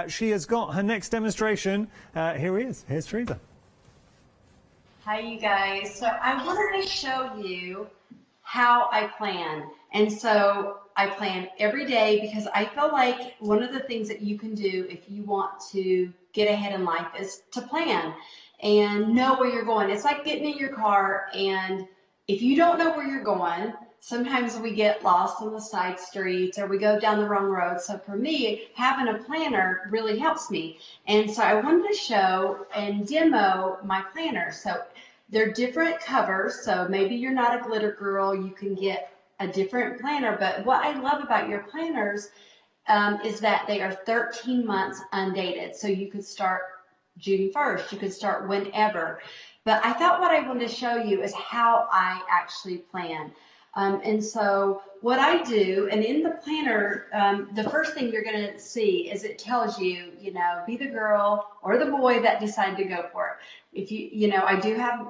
She has got her next demonstration. Here he is. Here's Teresa. Hi, you guys. So I wanted to show you how I plan. And so I plan every day because I feel like one of the things that you can do if you want to get ahead in life is to plan and know where you're going. It's like getting in your car, and if you don't know where you're going, sometimes we get lost on the side streets or we go down the wrong road. So for me, having a planner really helps me. And so I wanted to show and demo my planner. So they're different covers. So maybe you're not a glitter girl, you can get a different planner. But what I love about your planners is that they are 13 months undated. So you could start June 1st, you could start whenever. But I thought what I wanted to show you is how I actually plan. And so what I do, and in the planner, the first thing you're going to see is it tells you, you know, be the girl or the boy that decided to go for it. If you know, I do have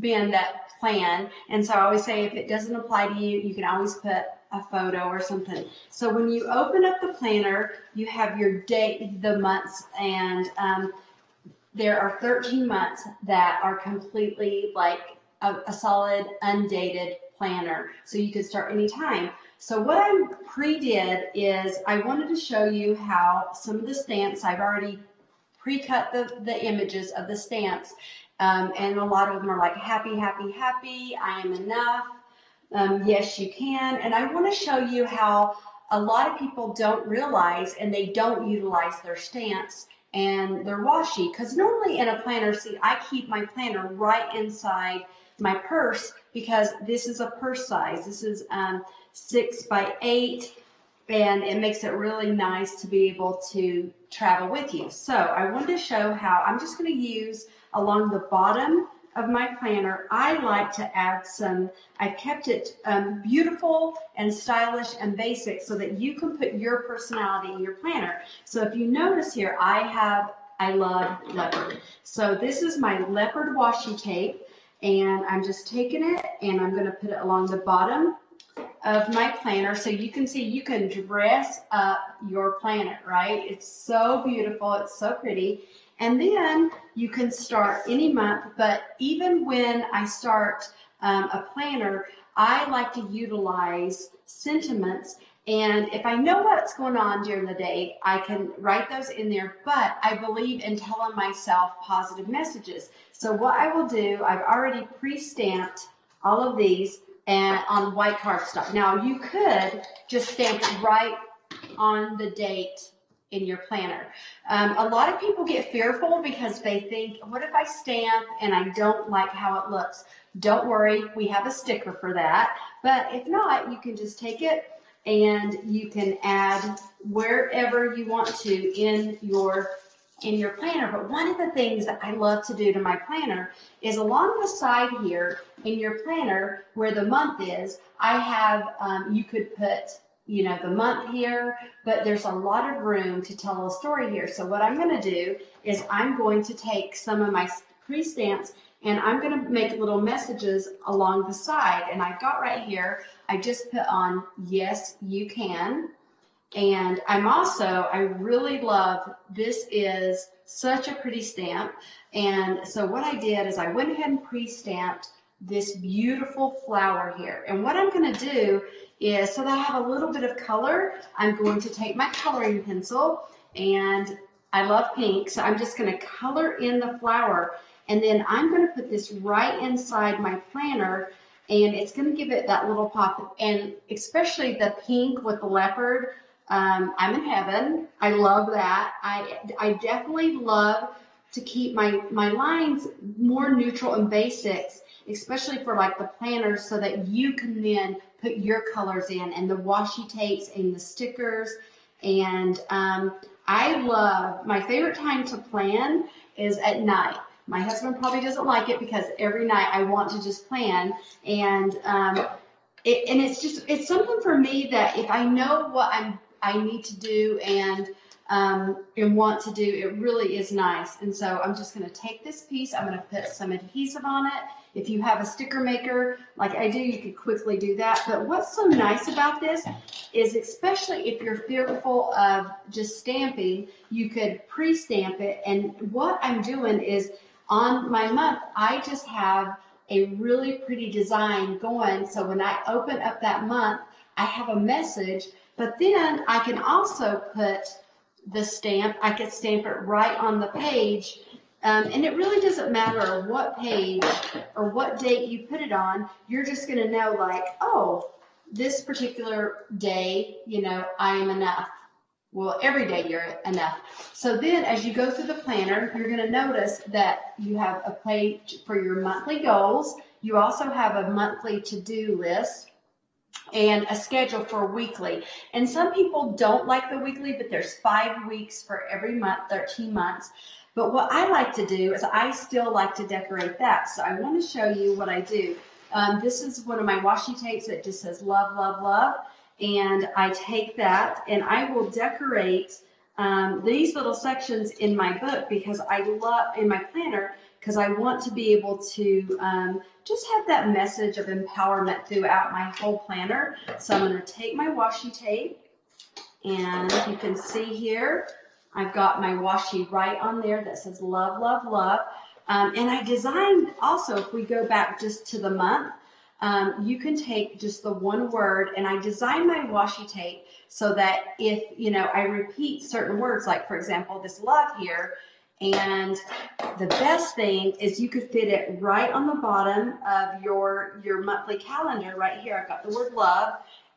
been that plan. And so I always say, if it doesn't apply to you, you can always put a photo or something. So when you open up the planner, you have your date, the months, and there are 13 months that are completely like a solid undated planner. So you can start anytime. So what I pre-did is I wanted to show you how some of the stamps, I've already pre-cut the images of the stamps. And a lot of them are like happy, happy, happy, I am enough, yes you can. And I want to show you how a lot of people don't realize and they don't utilize their stamps and their washi, because normally in a planner, see, I keep my planner right inside my purse because this is a purse size. This is 6 by 8, and it makes it really nice to be able to travel with you. So I wanted to show how I'm just going to use along the bottom of my planner. I like to add some, I've kept it beautiful and stylish and basic so that you can put your personality in your planner. So if you notice here, I love leopard. So this is my leopard washi tape, and I'm just taking it and I'm going to put it along the bottom of my planner so you can see you can dress up your planner, right? It's so beautiful, it's so pretty. And then you can start any month, but even when I start a planner, I like to utilize sentiments. And if I know what's going on during the day, I can write those in there, but I believe in telling myself positive messages. So what I will do, I've already pre-stamped all of these and on white cardstock. Now you could just stamp it right on the date in your planner. A lot of people get fearful because they think, what if I stamp and I don't like how it looks? Don't worry, we have a sticker for that. But if not, you can just take it and you can add wherever you want to in your planner. But one of the things that I love to do to my planner is along the side here in your planner where the month is, I have, you could put you know, the month here, but there's a lot of room to tell a story here. So what I'm going to do is I'm going to take some of my pre-stamps and I'm going to make little messages along the side. And I've got right here, I just put on, yes, you can. And I really love, this is such a pretty stamp. And so what I did is I went ahead and pre-stamped this beautiful flower here. And what I'm going to do is, so that I have a little bit of color, I'm going to take my coloring pencil, and I love pink, so I'm just going to color in the flower. And then I'm going to put this right inside my planner, and it's going to give it that little pop. And especially the pink with the leopard, I'm in heaven. I love that. I definitely love to keep my lines more neutral and basics, especially for like the planners, so that you can then put your colors in, and the washi tapes and the stickers. And I love, my favorite time to plan is at night. My husband probably doesn't like it because every night I want to just plan. And it's something for me that if I know what I need to do and want to do, it really is nice. And so I'm just going to take this piece, I'm going to put some adhesive on it. If you have a sticker maker like I do, you could quickly do that. But what's so nice about this is, especially if you're fearful of just stamping, you could pre-stamp it. And what I'm doing is, on my month, I just have a really pretty design going. So when I open up that month, I have a message, but then I can also put the stamp, I could stamp it right on the page. And it really doesn't matter what page or what date you put it on. You're just going to know, like, oh, this particular day, you know, I am enough. Well, every day you're enough. So then as you go through the planner, you're going to notice that you have a page for your monthly goals. You also have a monthly to-do list and a schedule for weekly. And some people don't like the weekly, but there's 5 weeks for every month, 13 months. But what I like to do is I still like to decorate that. So I want to show you what I do. This is one of my washi tapes that just says love, love, love. And I take that and I will decorate these little sections in my book, because I love, in my planner, because I want to be able to just have that message of empowerment throughout my whole planner. So I'm going to take my washi tape, and you can see here, I've got my washi right on there that says love, love, love. And I designed also, if we go back just to the month, you can take just the one word, and I designed my washi tape so that if, you know, I repeat certain words, like for example, this love here, and the best thing is you could fit it right on the bottom of your monthly calendar right here. I've got the word love,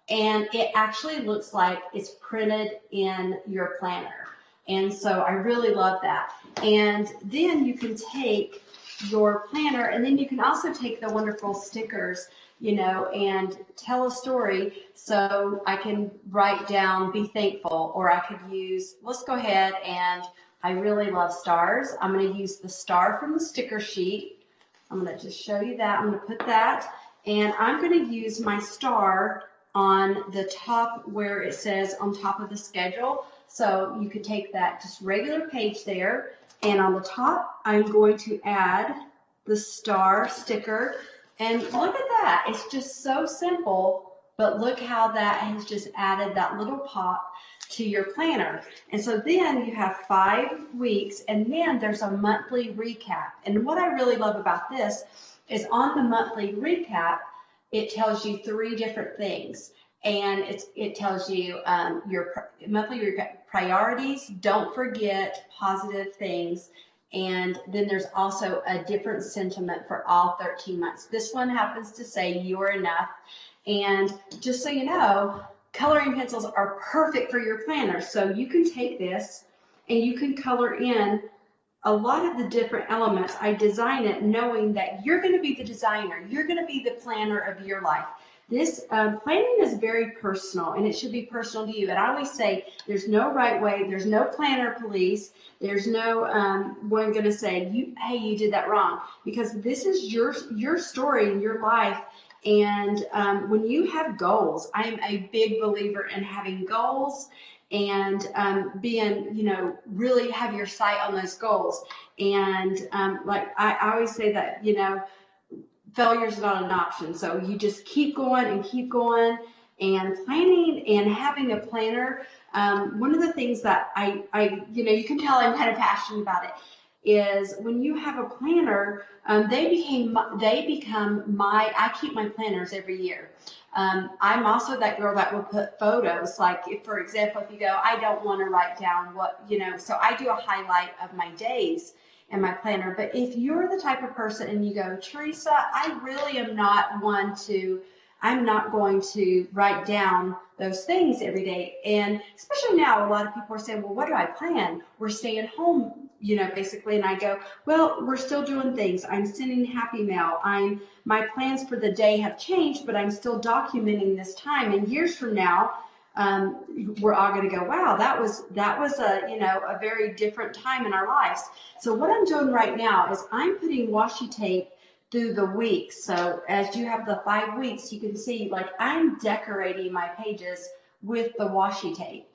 and it actually looks like it's printed in your planner. And so I really love that. And then you can take your planner, and then you can also take the wonderful stickers, you know, and tell a story. So I can write down, be thankful, or I could use, let's go ahead, and I really love stars. I'm going to use the star from the sticker sheet. I'm going to just show you that. I'm going to put that, and I'm going to use my star on the top where it says on top of the schedule. So you could take that just regular page there, and on the top, I'm going to add the star sticker. And look at that. It's just so simple, but look how that has just added that little pop to your planner. And so then you have 5 weeks, and then there's a monthly recap. And what I really love about this is on the monthly recap, it tells you 3 different things. And it tells you your monthly priorities, don't forget positive things. And then there's also a different sentiment for all 13 months. This one happens to say you're enough. And just so you know, coloring pencils are perfect for your planner. So you can take this and you can color in a lot of the different elements. I design it knowing that you're going to be the designer. You're going to be the planner of your life. This planning is very personal, and it should be personal to you. And I always say there's no right way. There's no planner police. There's no one going to say, hey, you did that wrong. Because this is your story and your life, And when you have goals, I am a big believer in having goals and being, really have your sight on those goals. And like I always say that, failure is not an option. So you just keep going and keep going, and planning and having a planner. One of the things that you can tell I'm kind of passionate about it is when you have a planner, they become I keep my planners every year. I'm also that girl that will put photos, like if, for example, if you go, I don't want to write down what, so I do a highlight of my days in my planner. But if you're the type of person and you go, Teresa, I really am not I'm not going to write down those things every day. And especially now, a lot of people are saying, well, what do I plan? We're staying home, basically. And I go, well, we're still doing things. I'm sending happy mail. My plans for the day have changed, but I'm still documenting this time. And years from now, we're all going to go, wow, that was a very different time in our lives. So what I'm doing right now is I'm putting washi tape through the weeks. So as you have the 5 weeks, you can see like I'm decorating my pages with the washi tape.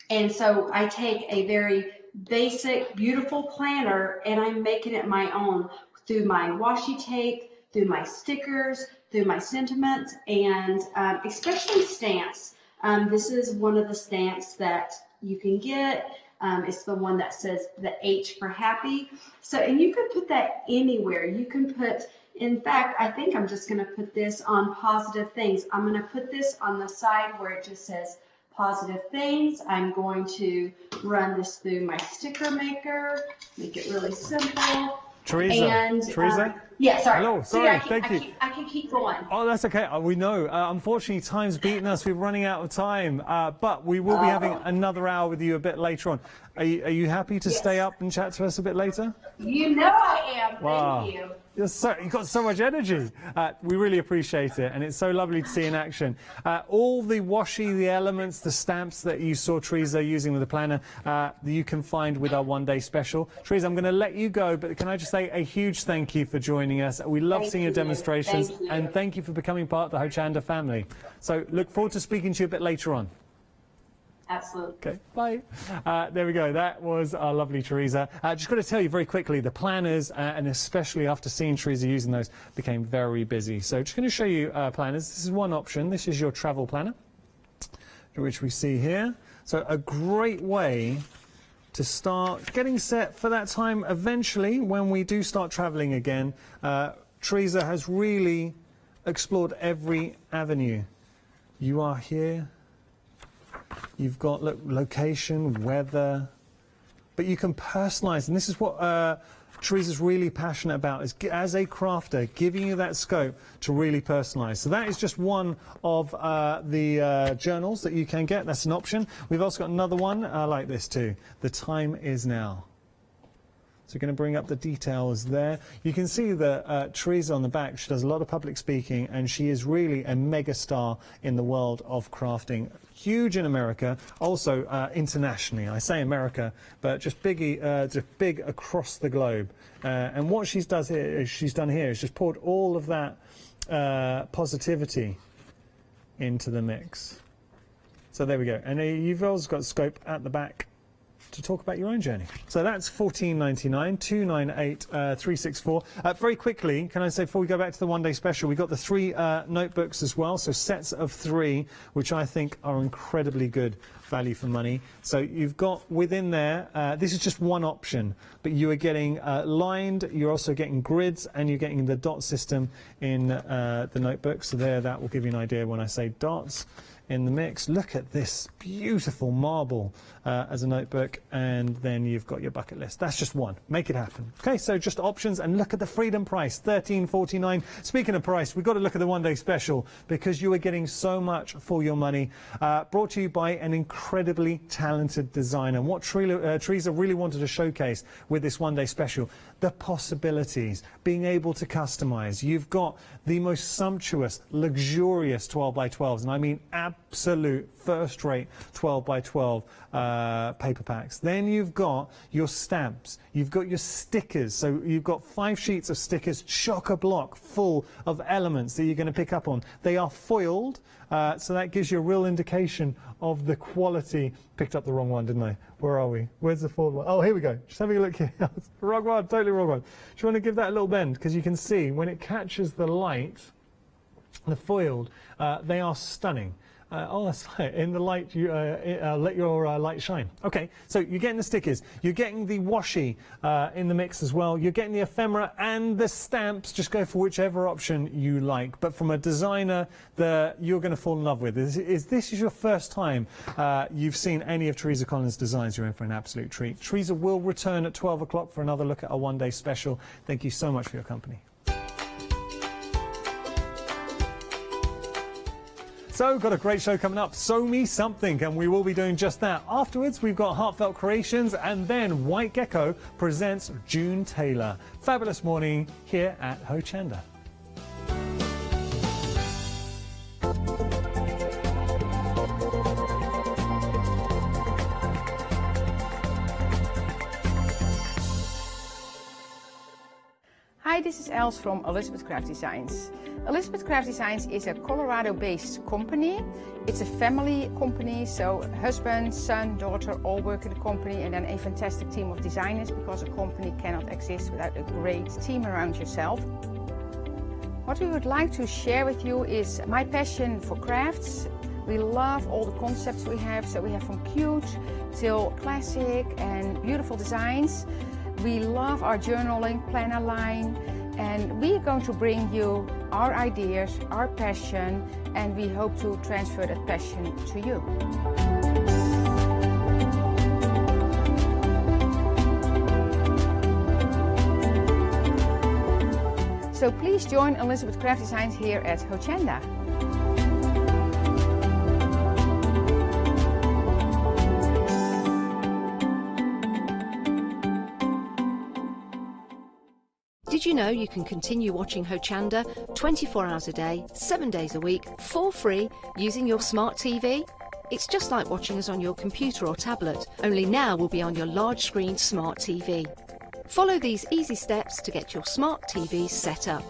And so I take a very basic, beautiful planner and I'm making it my own through my washi tape, through my stickers, through my sentiments, and especially stamps. This is one of the stamps that you can get. It's the one that says the H for happy. So, and you can put that anywhere. You can put, in fact, I think I'm just going to put this on positive things. I'm going to put this on the side where it just says positive things. I'm going to run this through my sticker maker, make it really simple. Teresa? Yeah, sorry. Hello, sorry, thank you. I can keep going. Oh, that's okay. We know. Unfortunately, time's beaten us. We're running out of time. But we will be having another hour with you a bit later on. Are you happy to stay up and chat to us a bit later? You know I am. Wow. Thank you. You've got so much energy. We really appreciate it, and it's so lovely to see in action. All the washi, the elements, the stamps that you saw Teresa using with the planner, you can find with our one-day special. Teresa, I'm going to let you go, but can I just say a huge thank you for joining us. We love seeing your demonstrations, and thank you for becoming part of the Hochanda family. So look forward to speaking to you a bit later on. Absolutely. Okay, bye. There we go. That was our lovely Teresa. Just got to tell you very quickly, the planners, and especially after seeing Teresa using those, became very busy. So just going to show you planners. This is one option. This is your travel planner, which we see here. So a great way to start getting set for that time eventually when we do start traveling again. Teresa has really explored every avenue. You are here. You've got location, weather, but you can personalize, and this is what Teresa's really passionate about, is as a crafter, giving you that scope to really personalize. So that is just one of the journals that you can get. That's an option. We've also got another one like this too. The time is now. So we're going to bring up the details there. You can see that Teresa on the back, she does a lot of public speaking, and she is really a mega star in the world of crafting. Huge in America, also internationally. I say America, but just big across the globe. And what she's done here is just poured all of that positivity into the mix. So there we go. And you've also got scope at the back to talk about your own journey. So that's $14.99, $298, $364. Very quickly, can I say, before we go back to the one-day special, we've got the 3 notebooks as well, so sets of 3, which I think are incredibly good value for money. So you've got within there, this is just one option, but you are getting lined, you're also getting grids, and you're getting the dot system in the notebook. So there, that will give you an idea when I say dots in the mix. Look at this beautiful marble as a notebook, and then you've got your bucket list. That's just one. Make it happen. Okay, so just options, and look at the freedom price, $13.49. Speaking of price, we've got to look at the one-day special because you are getting so much for your money. Brought to you by an incredibly talented designer. What Teresa really wanted to showcase with this one-day special, the possibilities, being able to customize. You've got the most sumptuous, luxurious 12 by 12s, and I mean absolutely absolute first-rate 12 by 12 paper packs. Then you've got your stamps, you've got your stickers. So you've got 5 sheets of stickers, chock-a-block full of elements that you're going to pick up on. They are foiled, so that gives you a real indication of the quality. Picked up the wrong one, didn't I? Where are we? Where's the foiled one? Oh, here we go. Just having a look here. Wrong one, totally wrong one. Do you want to give that a little bend? Because you can see when it catches the light, the foiled, they are stunning. Oh, that's right. In the light, you let your light shine. Okay, so you're getting the stickers. You're getting the washi in the mix as well. You're getting the ephemera and the stamps. Just go for whichever option you like. But from a designer that you're going to fall in love with. If this is your first time you've seen any of Teresa Collins' designs, you're in for an absolute treat. Teresa will return at 12 o'clock for another look at a one-day special. Thank you so much for your company. So, got a great show coming up, Sew Me Something, and we will be doing just that. Afterwards, we've got Heartfelt Creations, and then White Gecko presents June Tailor. Fabulous morning here at Hochanda. Hi, this is Els from Elizabeth Craft Designs. Elizabeth Craft Designs is a Colorado-based company. It's a family company, so husband, son, daughter all work in the company, and then a fantastic team of designers, because a company cannot exist without a great team around yourself. What we would like to share with you is my passion for crafts. We love all the concepts we have, so we have from cute till classic and beautiful designs. We love our journaling planner line, and we are going to bring you our ideas, our passion, and we hope to transfer that passion to you. So please join Elizabeth Craft Designs here at Hochanda. Did you know you can continue watching Hochanda 24 hours a day, 7 days a week, for free, using your smart TV? It's just like watching us on your computer or tablet, only now we'll be on your large screen smart TV. Follow these easy steps to get your smart TV set up.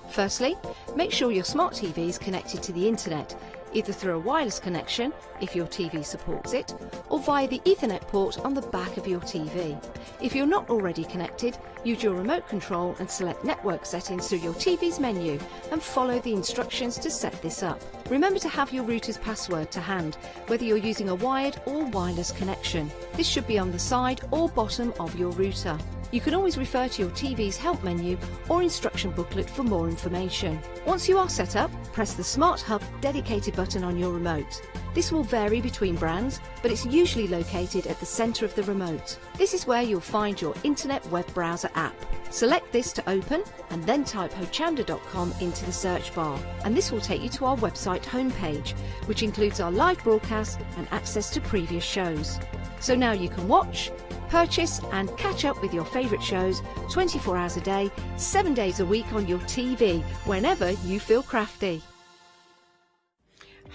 Firstly, make sure your smart TV is connected to the internet, either through a wireless connection, if your TV supports it, or via the Ethernet port on the back of your TV. If you're not already connected, use your remote control and select Network Settings through your TV's menu and follow the instructions to set this up. Remember to have your router's password to hand, whether you're using a wired or wireless connection. This should be on the side or bottom of your router. You can always refer to your TV's help menu or instruction booklet for more information. Once you are set up, press the Smart Hub dedicated button on your remote. This will vary between brands, but it's usually located at the centre of the remote. This is where you'll find your internet web browser app. Select this to open and then type hochanda.com into the search bar, and this will take you to our website homepage, which includes our live broadcast and access to previous shows. So now you can watch, purchase and catch up with your favourite shows 24 hours a day, 7 days a week on your TV, whenever you feel crafty.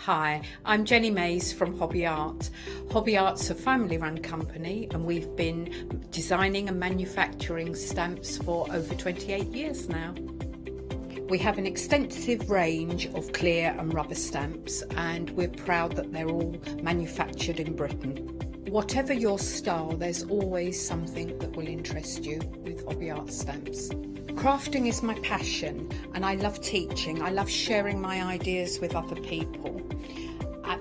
Hi, I'm Jenny Mays from Hobby Art. Hobby Art's a family-run company, and we've been designing and manufacturing stamps for over 28 years now. We have an extensive range of clear and rubber stamps, and we're proud that they're all manufactured in Britain. Whatever your style, there's always something that will interest you with Hobby Art stamps. Crafting is my passion, and I love teaching. I love sharing my ideas with other people.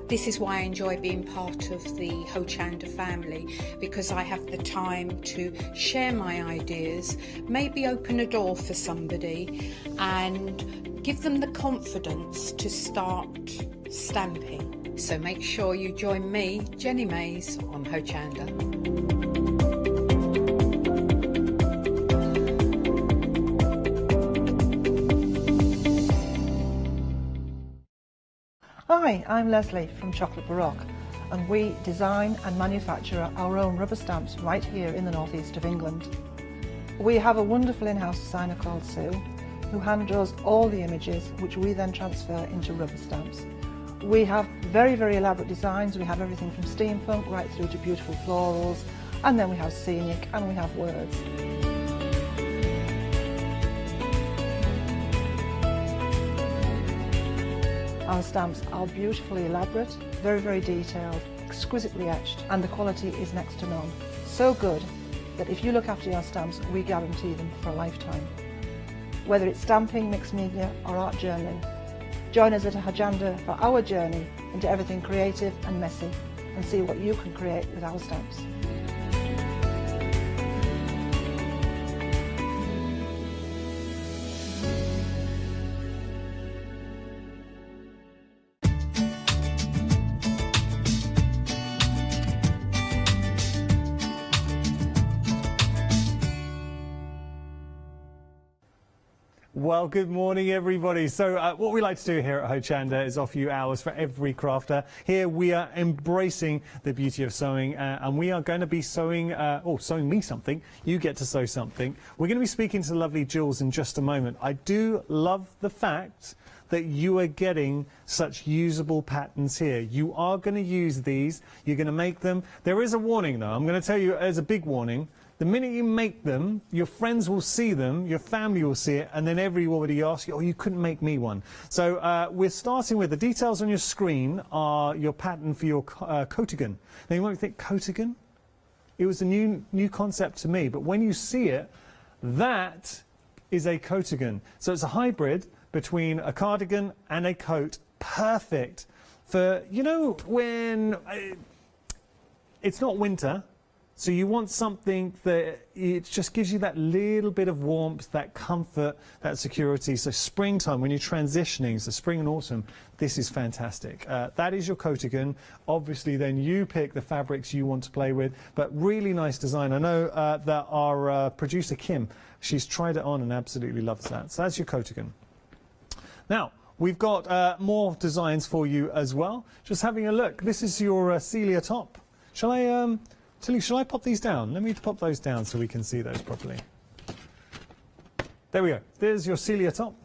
This is why I enjoy being part of the Hochanda family, because I have the time to share my ideas, maybe open a door for somebody and give them the confidence to start stamping. So make sure you join me, Jenny Mays, on Hochanda. Hi, I'm Leslie from Chocolate Baroque, and we design and manufacture our own rubber stamps right here in the northeast of England. We have a wonderful in-house designer called Sue, who hand draws all the images, which we then transfer into rubber stamps. We have very, very elaborate designs. We have everything from steampunk right through to beautiful florals, and then we have scenic and we have words. Our stamps are beautifully elaborate, very, very detailed, exquisitely etched, and the quality is next to none. So good that if you look after your stamps, we guarantee them for a lifetime. Whether it's stamping, mixed media or art journaling, join us at Hochanda for our journey into everything creative and messy, and see what you can create with our stamps. Well, good morning, everybody. So what we like to do here at Hochanda is offer you hours for every crafter. Here we are embracing the beauty of sewing, and we are going to be sewing, sewing me something. You get to sew something. We're going to be speaking to the lovely Jules in just a moment. I do love the fact that you are getting such usable patterns here. You are going to use these. You're going to make them. There is a warning, though. I'm going to tell you as a big warning. The minute you make them, your friends will see them, your family will see it, and then everybody asks you, oh, you couldn't make me one. So we're starting with the details on your screen are your pattern for your coatigan. Now you might think, coatigan? It was a new concept to me, but when you see it, that is a coatigan. So it's a hybrid between a cardigan and a coat. Perfect for, you know, when it's not winter. So you want something that it just gives you that little bit of warmth, that comfort, that security. So springtime, when you're transitioning, so spring and autumn, this is fantastic. That is your coatigan. Obviously, then you pick the fabrics you want to play with, but really nice design. I know that our producer, Kim, she's tried it on and absolutely loves that. So that's your coatigan. Now, we've got more designs for you as well. Just having a look. This is your Celia top. Shall I... Tilly, shall I pop these down? Let me pop those down so we can see those properly. There we go. There's your Celia top.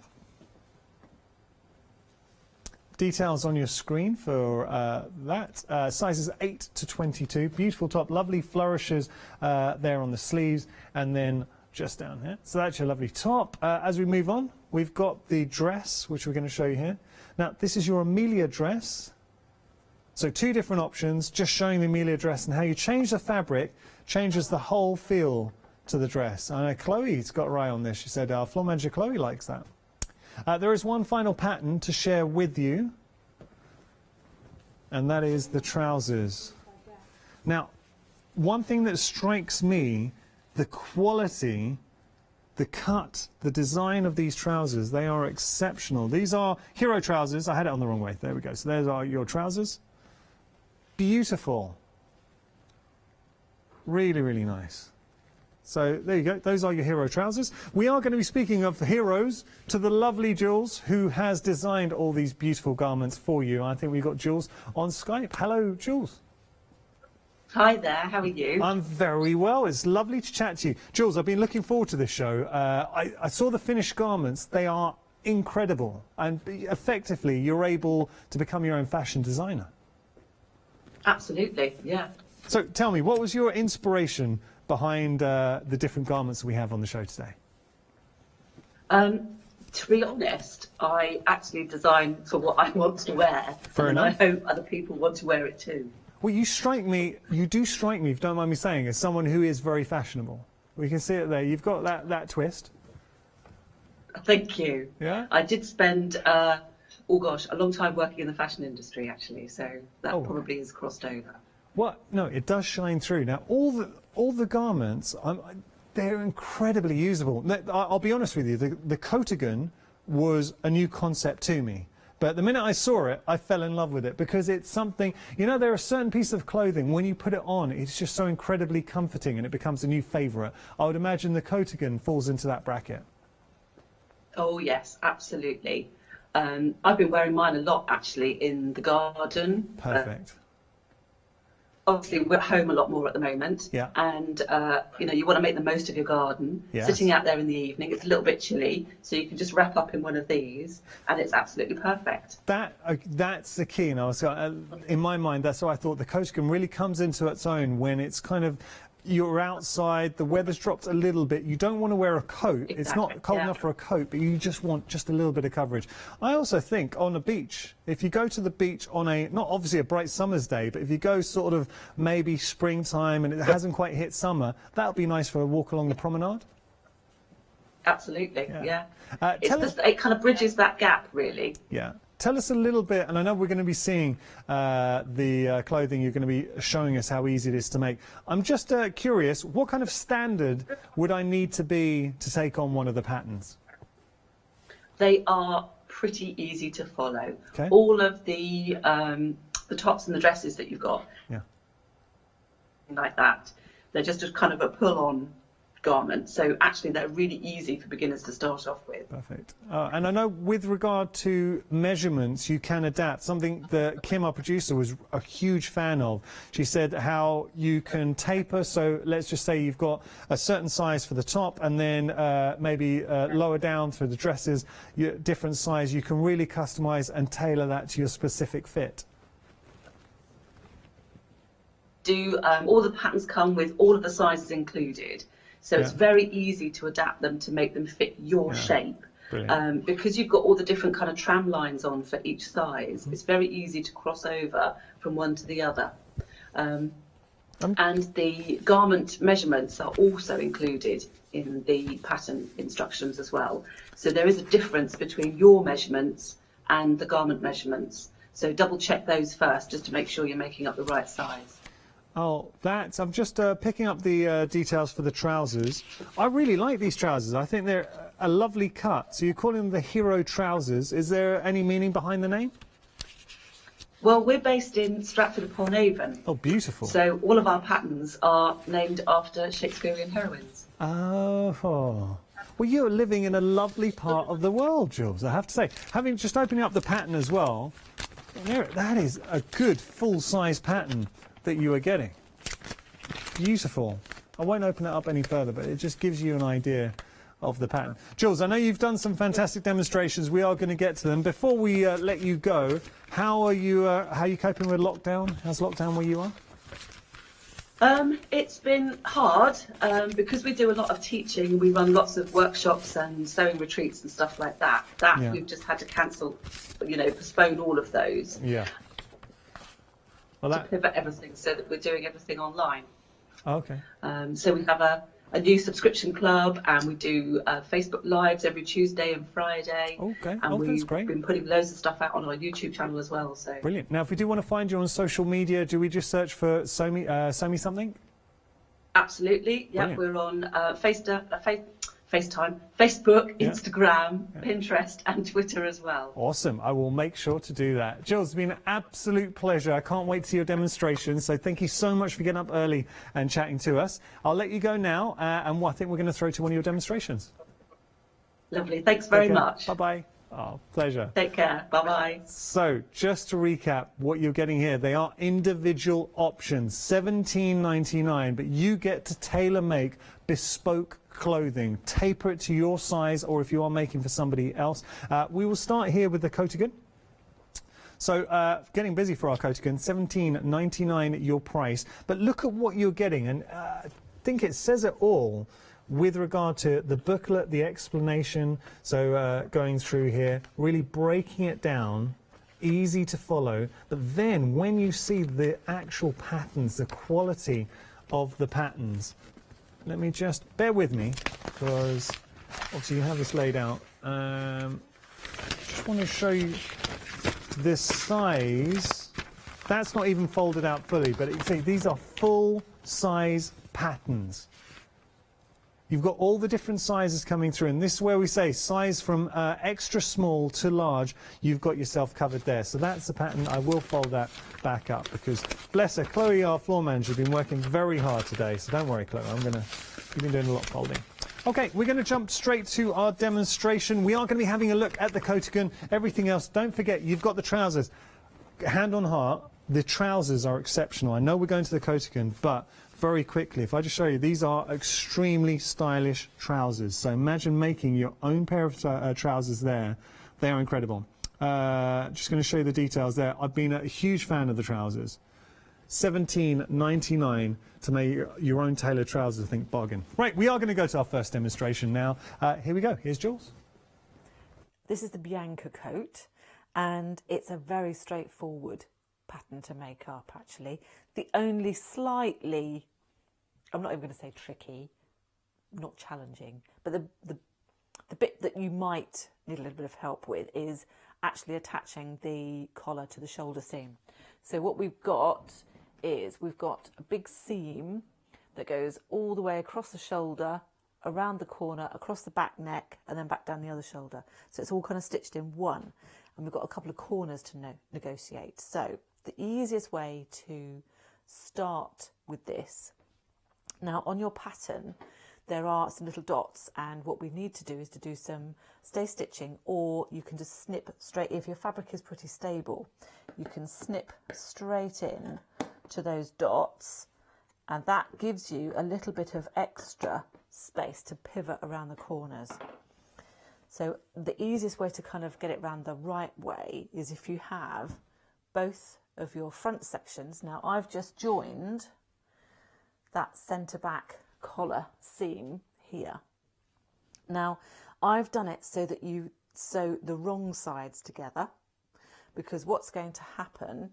Details on your screen for that. Sizes 8 to 22. Beautiful top. Lovely flourishes there on the sleeves. And then just down here. So that's your lovely top. As we move on, we've got the dress, which we're going to show you here. Now, this is your Amelia dress. So two different options, just showing the Amelia dress, and how you change the fabric changes the whole feel to the dress. I know Chloe's got her eye on this. She said our floor manager Chloe likes that. There is one final pattern to share with you, and that is the trousers. Now, one thing that strikes me, the quality, the cut, the design of these trousers, they are exceptional. These are hero trousers. I had it on the wrong way. There we go. So there's are your trousers. Beautiful. Really, really nice. So there you go. Those are your hero trousers. We are going to be speaking of heroes to the lovely Jules, who has designed all these beautiful garments for you. I think we've got Jules on Skype. Hello, Jules. Hi there, how are you? I'm very well. It's lovely to chat to you. Jules, I've been looking forward to this show. I saw the finished garments. They are incredible. And effectively, you're able to become your own fashion designer. Absolutely, yeah. So tell me, what was your inspiration behind the different garments we have on the show today? To be honest, I actually design for what I want to wear. Fair enough. I hope other people want to wear it too. Well, you do strike me, if you don't mind me saying, as someone who is very fashionable. We can see it there. You've got that twist. Thank you. Yeah? I did spend, oh gosh, a long time working in the fashion industry actually, so that probably has crossed over. What? No, it does shine through. Now, all the garments, they're incredibly usable. I'll be honest with you, the coatigan was a new concept to me. But the minute I saw it, I fell in love with it, because it's something, you know, there are certain pieces of clothing, when you put it on, it's just so incredibly comforting and it becomes a new favourite. I would imagine the coatigan falls into that bracket. Oh yes, absolutely. I've been wearing mine a lot actually in the garden. Perfect. obviously we're at home a lot more at the moment, Yeah. and you know, you want to make the most of your garden. Yes. Sitting out there in the evening, it's a little bit chilly, so you can just wrap up in one of these, and it's absolutely perfect. That's the key. And I was, in my mind, that's why I thought the coatigan really comes into its own when it's kind of, you're outside, the weather's dropped a little bit, you don't want to wear a coat. Exactly, it's not cold enough for a coat, but you just want just a little bit of coverage. I also think on a beach, if you go to the beach on a, not obviously a bright summer's day, but if you go sort of maybe springtime and it hasn't quite hit summer, that would be nice for a walk along the promenade. Absolutely, yeah. Tell It kind of bridges that gap, really. Yeah. Tell us a little bit, and I know we're going to be seeing the clothing, you're going to be showing us how easy it is to make. I'm just curious, what kind of standard would I need to be to take on one of the patterns? They are pretty easy to follow. Okay. All of the tops and the dresses that you've got, Yeah. like that, they're just a kind of a pull-on garment, so actually they're really easy for beginners to start off with. Perfect. And I know with regard to measurements, you can adapt. Something that Kim, our producer, was a huge fan of. She said how you can taper, so let's just say you've got a certain size for the top, and then maybe lower down through the dresses, different size. You can really customize and tailor that to your specific fit. All the patterns come with all of the sizes included. So it's very easy to adapt them to make them fit your shape. Because you've got all the different kind of tram lines on for each size, it's very easy to cross over from one to the other. And the garment measurements are also included in the pattern instructions as well. So there is a difference between your measurements and the garment measurements. So double check those first just to make sure you're making up the right size. Oh, I'm just picking up the details for the trousers. I really like these trousers. I think they're a lovely cut. So you call them the Hero trousers. Is there any meaning behind the name? Well, we're based in Stratford-upon-Avon. Oh, beautiful. So all of our patterns are named after Shakespearean heroines. Oh. Well, you're living in a lovely part of the world, Jules, I have to say. Having just opening up the pattern as well, that is a good full-size pattern that you are getting. Beautiful. I won't open it up any further, but it just gives you an idea of the pattern. Jules, I know you've done some fantastic demonstrations. We are going to get to them. Before we let you go, how are you coping with lockdown? How's lockdown where you are? It's been hard because we do a lot of teaching. We run lots of workshops and sewing retreats and stuff like that. We've just had to cancel, postpone all of those. Yeah. Well, to pivot everything so that we're doing everything online. Okay. So we have a new subscription club, and we do Facebook Lives every Tuesday and Friday. Okay. And that's great. We've been putting loads of stuff out on our YouTube channel as well. So brilliant. Now, if we do want to find you on social media, do we just search for Sew Me Something? Absolutely. Yeah, we're on FaceTime, Facebook, Instagram, Pinterest and Twitter as well. Awesome. I will make sure to do that. Jules, it's been an absolute pleasure. I can't wait to see your demonstration. So thank you so much for getting up early and chatting to us. I'll let you go now, and I think we're going to throw to one of your demonstrations. Lovely. Thanks very much. Bye-bye. Oh, pleasure. Take care. Bye-bye. So, just to recap what you're getting here, they are individual options, $17.99, but you get to tailor-make bespoke clothing. Taper it to your size, or if you are making for somebody else. We will start here with the coatigan. So, getting busy for our coatigan, $17.99 your price. But look at what you're getting, and I think it says it all with regard to the booklet, the explanation. So going through here, really breaking it down, easy to follow. But then when you see the actual patterns, the quality of the patterns, let me just bear with me, because obviously you have this laid out. Just want to show you this size. That's not even folded out fully, but you see these are full size patterns. You've got all the different sizes coming through, and this is where we say size from extra small to large. You've got yourself covered there. So that's the pattern. I will fold that back up because, bless her, Chloe, our floor manager, has been working very hard today. So don't worry, Chloe. You've been doing a lot of folding. Okay, we're going to jump straight to our demonstration. We are going to be having a look at the coatigan. Everything else, don't forget, you've got the trousers. Hand on heart. The trousers are exceptional. I know we're going to the Coatigan, but very quickly, if I just show you, these are extremely stylish trousers. So imagine making your own pair of trousers there. They are incredible. Just going to show you the details there. I've been a huge fan of the trousers. $17.99 to make your own tailored trousers. I think bargain. Right, we are going to go to our first demonstration now. Here we go. Here's Jules. This is the Bianca coat, and it's a very straightforward pattern to make up, actually. The only slightly, I'm not even going to say tricky, not challenging, but the bit that you might need a little bit of help with is actually attaching the collar to the shoulder seam. So what we've got is we've got a big seam that goes all the way across the shoulder, around the corner, across the back neck, and then back down the other shoulder. So it's all kind of stitched in one, and we've got a couple of corners to negotiate. So the easiest way to start with this, now on your pattern there are some little dots, and what we need to do is to do some stay stitching, or you can just snip straight. If your fabric is pretty stable, you can snip straight in to those dots, and that gives you a little bit of extra space to pivot around the corners. So the easiest way to kind of get it round the right way is if you have both of your front sections. Now I've just joined that centre back collar seam here. Now I've done it so that you sew the wrong sides together, because what's going to happen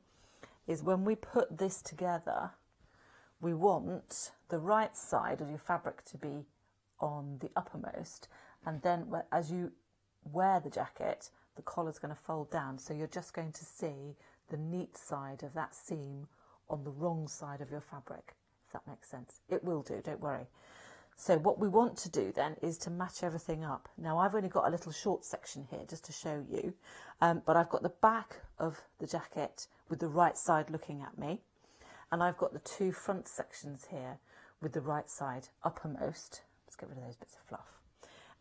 is when we put this together, we want the right side of your fabric to be on the uppermost, and then as you wear the jacket, the collar's going to fold down, so you're just going to see the neat side of that seam on the wrong side of your fabric, if that makes sense. It will do, don't worry. So what we want to do then is to match everything up. Now I've only got a little short section here just to show you, but I've got the back of the jacket with the right side looking at me, and I've got the two front sections here with the right side uppermost. Let's get rid of those bits of fluff.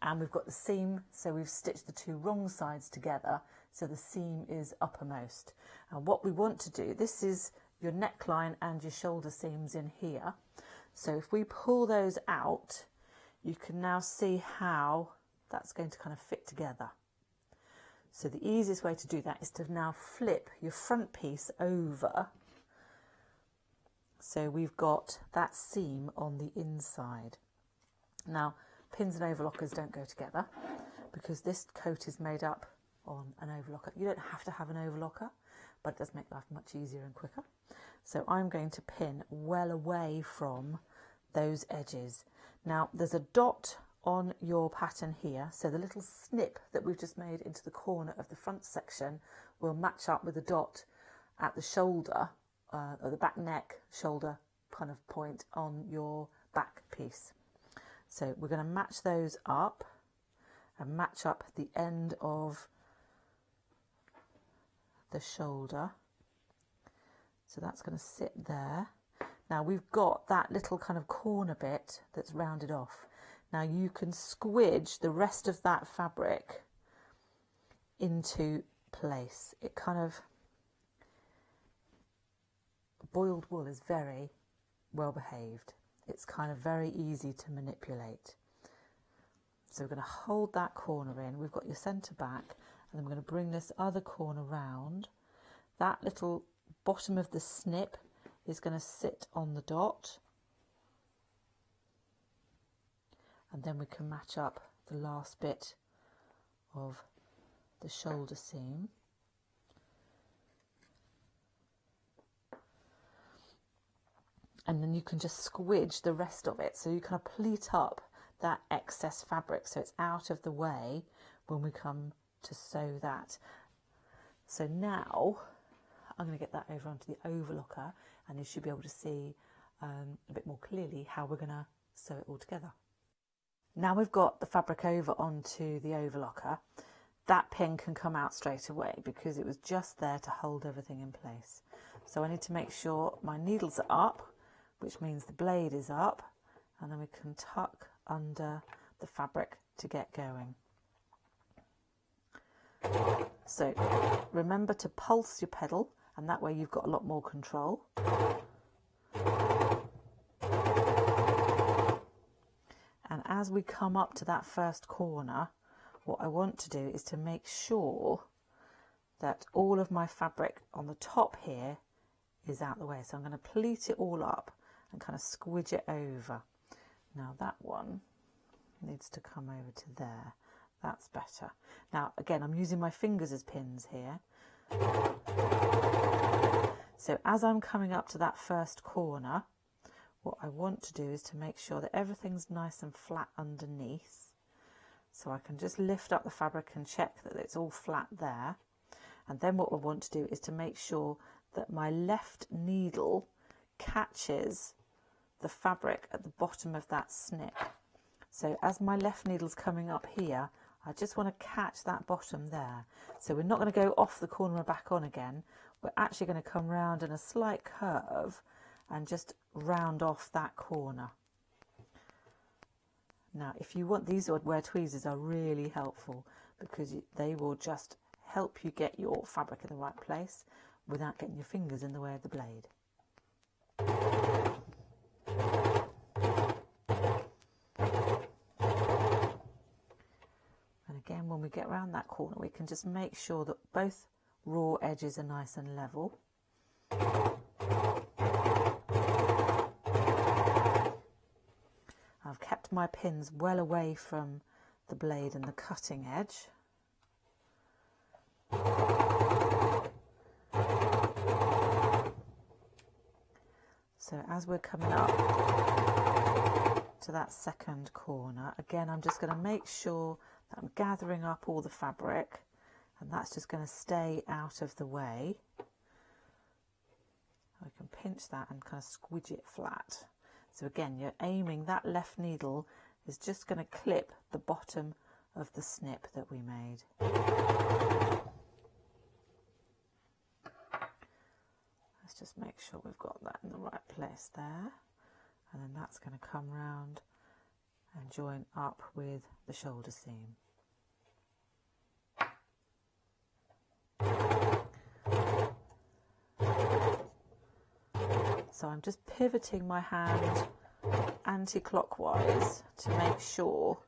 And we've got the seam, so we've stitched the two wrong sides together, so the seam is uppermost. And what we want to do, this is your neckline and your shoulder seams in here. So if we pull those out, you can now see how that's going to kind of fit together. So the easiest way to do that is to now flip your front piece over. So we've got that seam on the inside. Now, pins and overlockers don't go together because this coat is made up on an overlocker. You don't have to have an overlocker, but it does make life much easier and quicker. So I'm going to pin well away from those edges. Now there's a dot on your pattern here, so the little snip that we've just made into the corner of the front section will match up with the dot at the shoulder, or the back neck, shoulder kind of point on your back piece. So we're going to match those up and match up the end of the shoulder. So that's going to sit there. Now we've got that little kind of corner bit that's rounded off. Now you can squidge the rest of that fabric into place. It kind of, boiled wool is very well behaved. It's kind of very easy to manipulate. So we're going to hold that corner in. We've got your centre back, and then we're going to bring this other corner round. That little bottom of the snip is going to sit on the dot, and then we can match up the last bit of the shoulder seam. And then you can just squidge the rest of it, so you kind of pleat up that excess fabric so it's out of the way when we come to sew that. So now I'm going to get that over onto the overlocker, and you should be able to see a bit more clearly how we're going to sew it all together. Now we've got the fabric over onto the overlocker, that pin can come out straight away because it was just there to hold everything in place. So I need to make sure my needles are up, which means the blade is up, and then we can tuck under the fabric to get going. So remember to pulse your pedal and that way you've got a lot more control. And as we come up to that first corner, what I want to do is to make sure that all of my fabric on the top here is out the way. So I'm going to pleat it all up and kind of squidge it over. Now that one needs to come over to there. That's better. Now again, I'm using my fingers as pins here. So as I'm coming up to that first corner, what I want to do is to make sure that everything's nice and flat underneath. So I can just lift up the fabric and check that it's all flat there. And then what I want to do is to make sure that my left needle catches the fabric at the bottom of that snip. So as my left needle's coming up here, I just want to catch that bottom there. So we're not going to go off the corner and back on again. We're actually going to come round in a slight curve and just round off that corner. Now, if you want, these wear tweezers are really helpful because they will just help you get your fabric in the right place without getting your fingers in the way of the blade. And again, when we get around that corner, we can just make sure that both raw edges are nice and level. I've kept my pins well away from the blade and the cutting edge. So as we're coming up to that second corner, again, I'm just going to make sure that I'm gathering up all the fabric, and that's just going to stay out of the way. I can pinch that and kind of squidge it flat. So again, you're aiming, that left needle is just going to clip the bottom of the snip that we made. Let's just make sure we've got that in the right place there. And then that's going to come round and join up with the shoulder seam. So I'm just pivoting my hand anti-clockwise to make sure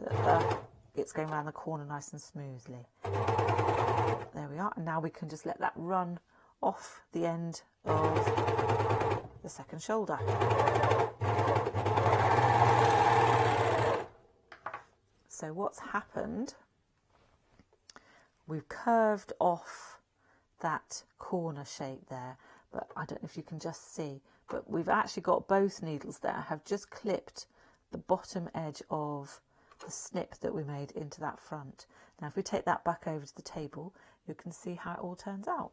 that it's going around the corner nice and smoothly. There we are, and now we can just let that run off the end of the second shoulder. So what's happened, we've curved off that corner shape there, but I don't know if you can just see, but we've actually got both needles there have just clipped the bottom edge of the snip that we made into that front. Now if we take that back over to the table, you can see how it all turns out.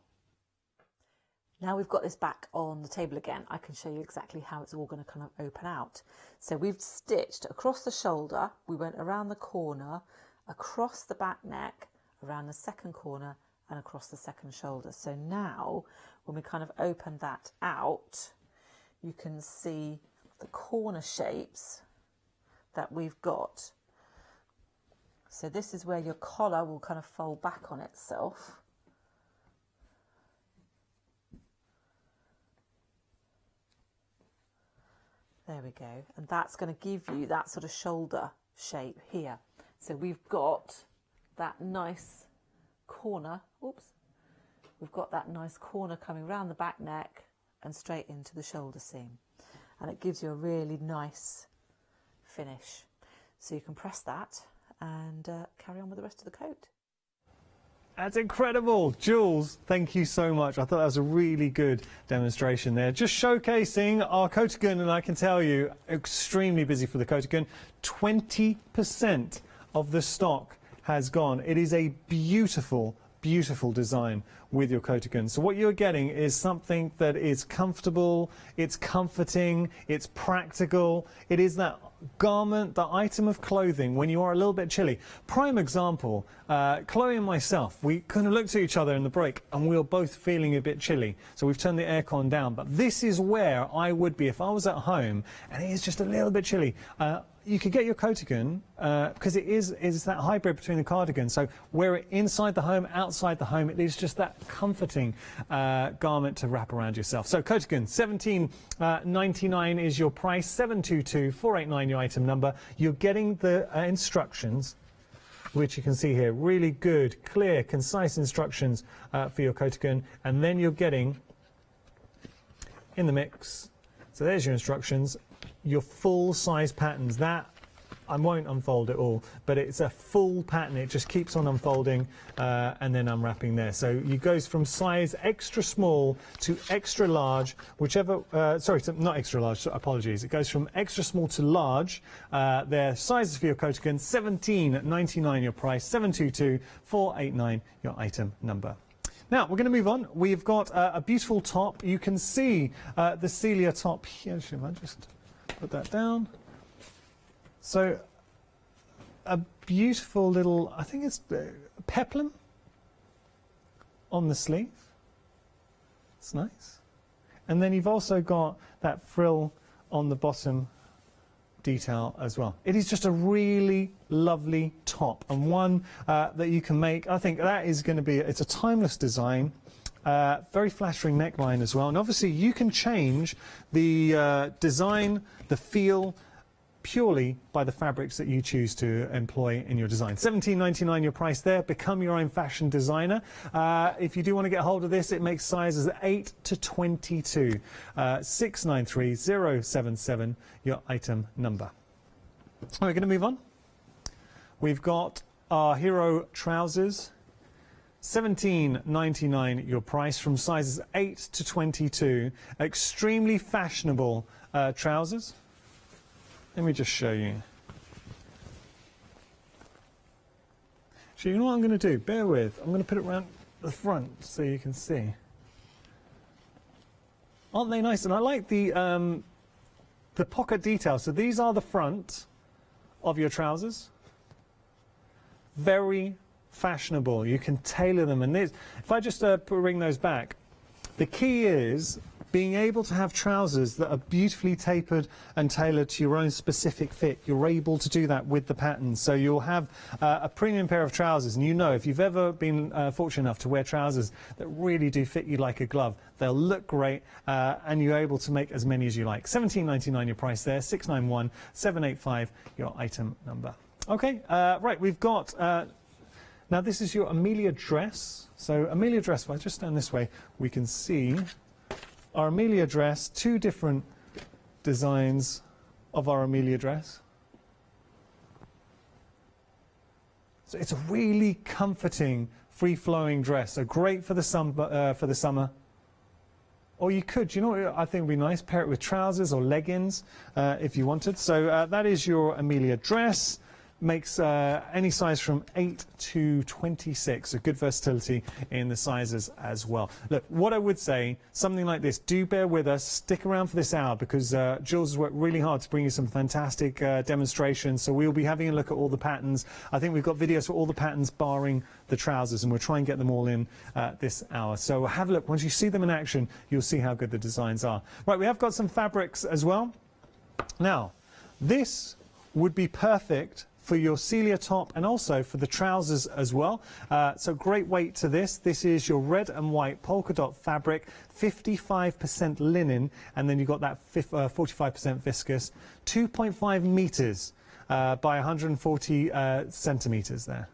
Now we've got this back on the table again, I can show you exactly how it's all going to kind of open out. So we've stitched across the shoulder, we went around the corner, across the back neck, around the second corner and across the second shoulder. So now when we kind of open that out, you can see the corner shapes that we've got. So this is where your collar will kind of fold back on itself. There we go, and that's going to give you that sort of shoulder shape here. So we've got that nice corner, oops, we've got that nice corner coming around the back neck and straight into the shoulder seam, and it gives you a really nice finish. So you can press that and carry on with the rest of the coat. That's incredible. Jules, thank you so much. I thought that was a really good demonstration there. Just showcasing our coat-a-gun, and I can tell you, extremely busy for the coat-a-gun. 20% of the stock has gone. It is a beautiful, beautiful design with your coat-a-gun. So what you're getting is something that is comfortable, it's comforting, it's practical. It is that garment, the item of clothing when you are a little bit chilly. Prime example, Chloe and myself, we kind of looked at each other in the break and we were both feeling a bit chilly. So we've turned the aircon down. But this is where I would be if I was at home and it is just a little bit chilly. You could get your cardigan because it's that hybrid between the cardigan. So wear it inside the home, outside the home. It is just that comforting garment to wrap around yourself. So cardigan, $17.99 is your price, 722-489 your item number. You're getting the instructions, which you can see here. Really good, clear, concise instructions for your cardigan. And then you're getting in the mix. So there's your instructions. Your full size patterns. That I won't unfold it all, but it's a full pattern. It just keeps on unfolding and then unwrapping there. So it goes from size extra small to extra large, whichever, sorry, not extra large, apologies. It goes from extra small to large. Their sizes for your coat again, $17.99 your price, 722-489 your item number. Now, we're going to move on. We've got a beautiful top. You can see the Celia top here. Should I just put that down? So, a beautiful little, I think it's peplum on the sleeve. It's nice. And then you've also got that frill on the bottom detail as well. It is just a really lovely top and one that you can make. I think that is going to be, it's a timeless design. Very flattering neckline as well. And obviously you can change the design, the feel, purely by the fabrics that you choose to employ in your design. $17.99 your price there. Become your own fashion designer. If you do want to get hold of this, it makes sizes 8 to 22. 693077 your item number. We're going to move on. We've got our hero trousers. $17.99 your price from sizes 8 to 22. Extremely fashionable trousers. Let me just show you. So you know what I'm going to do? Bear with. I'm going to put it around the front so you can see. Aren't they nice? And I like the pocket detail. So these are the front of your trousers. Very fashionable. You can tailor them. And this, if I just bring those back, the key is being able to have trousers that are beautifully tapered and tailored to your own specific fit. You're able to do that with the patterns. So you'll have a premium pair of trousers, and you know if you've ever been fortunate enough to wear trousers that really do fit you like a glove, they'll look great and you're able to make as many as you like. $17.99 your price there, 691785 your item number. Okay, right, we've got, now this is your Amelia dress. So Amelia dress, if I just stand this way, we can see our Amelia dress, two different designs of our Amelia dress. So it's a really comforting, free-flowing dress. So great for the summer. Or you could, you know what I think would be nice? Pair it with trousers or leggings if you wanted. So that is your Amelia dress. Makes any size from 8 to 26, so good versatility in the sizes as well. Look, what I would say, something like this, do bear with us, stick around for this hour, because Jules has worked really hard to bring you some fantastic demonstrations, so we'll be having a look at all the patterns. I think we've got videos for all the patterns barring the trousers, and we'll try and get them all in this hour. So have a look. Once you see them in action, you'll see how good the designs are. Right, we have got some fabrics as well. Now, this would be perfect for your Celia top and also for the trousers as well. So great weight to this. This is your red and white polka dot fabric, 55% linen, and then you've got that 45% viscose, 2.5 meters by 140 centimeters there.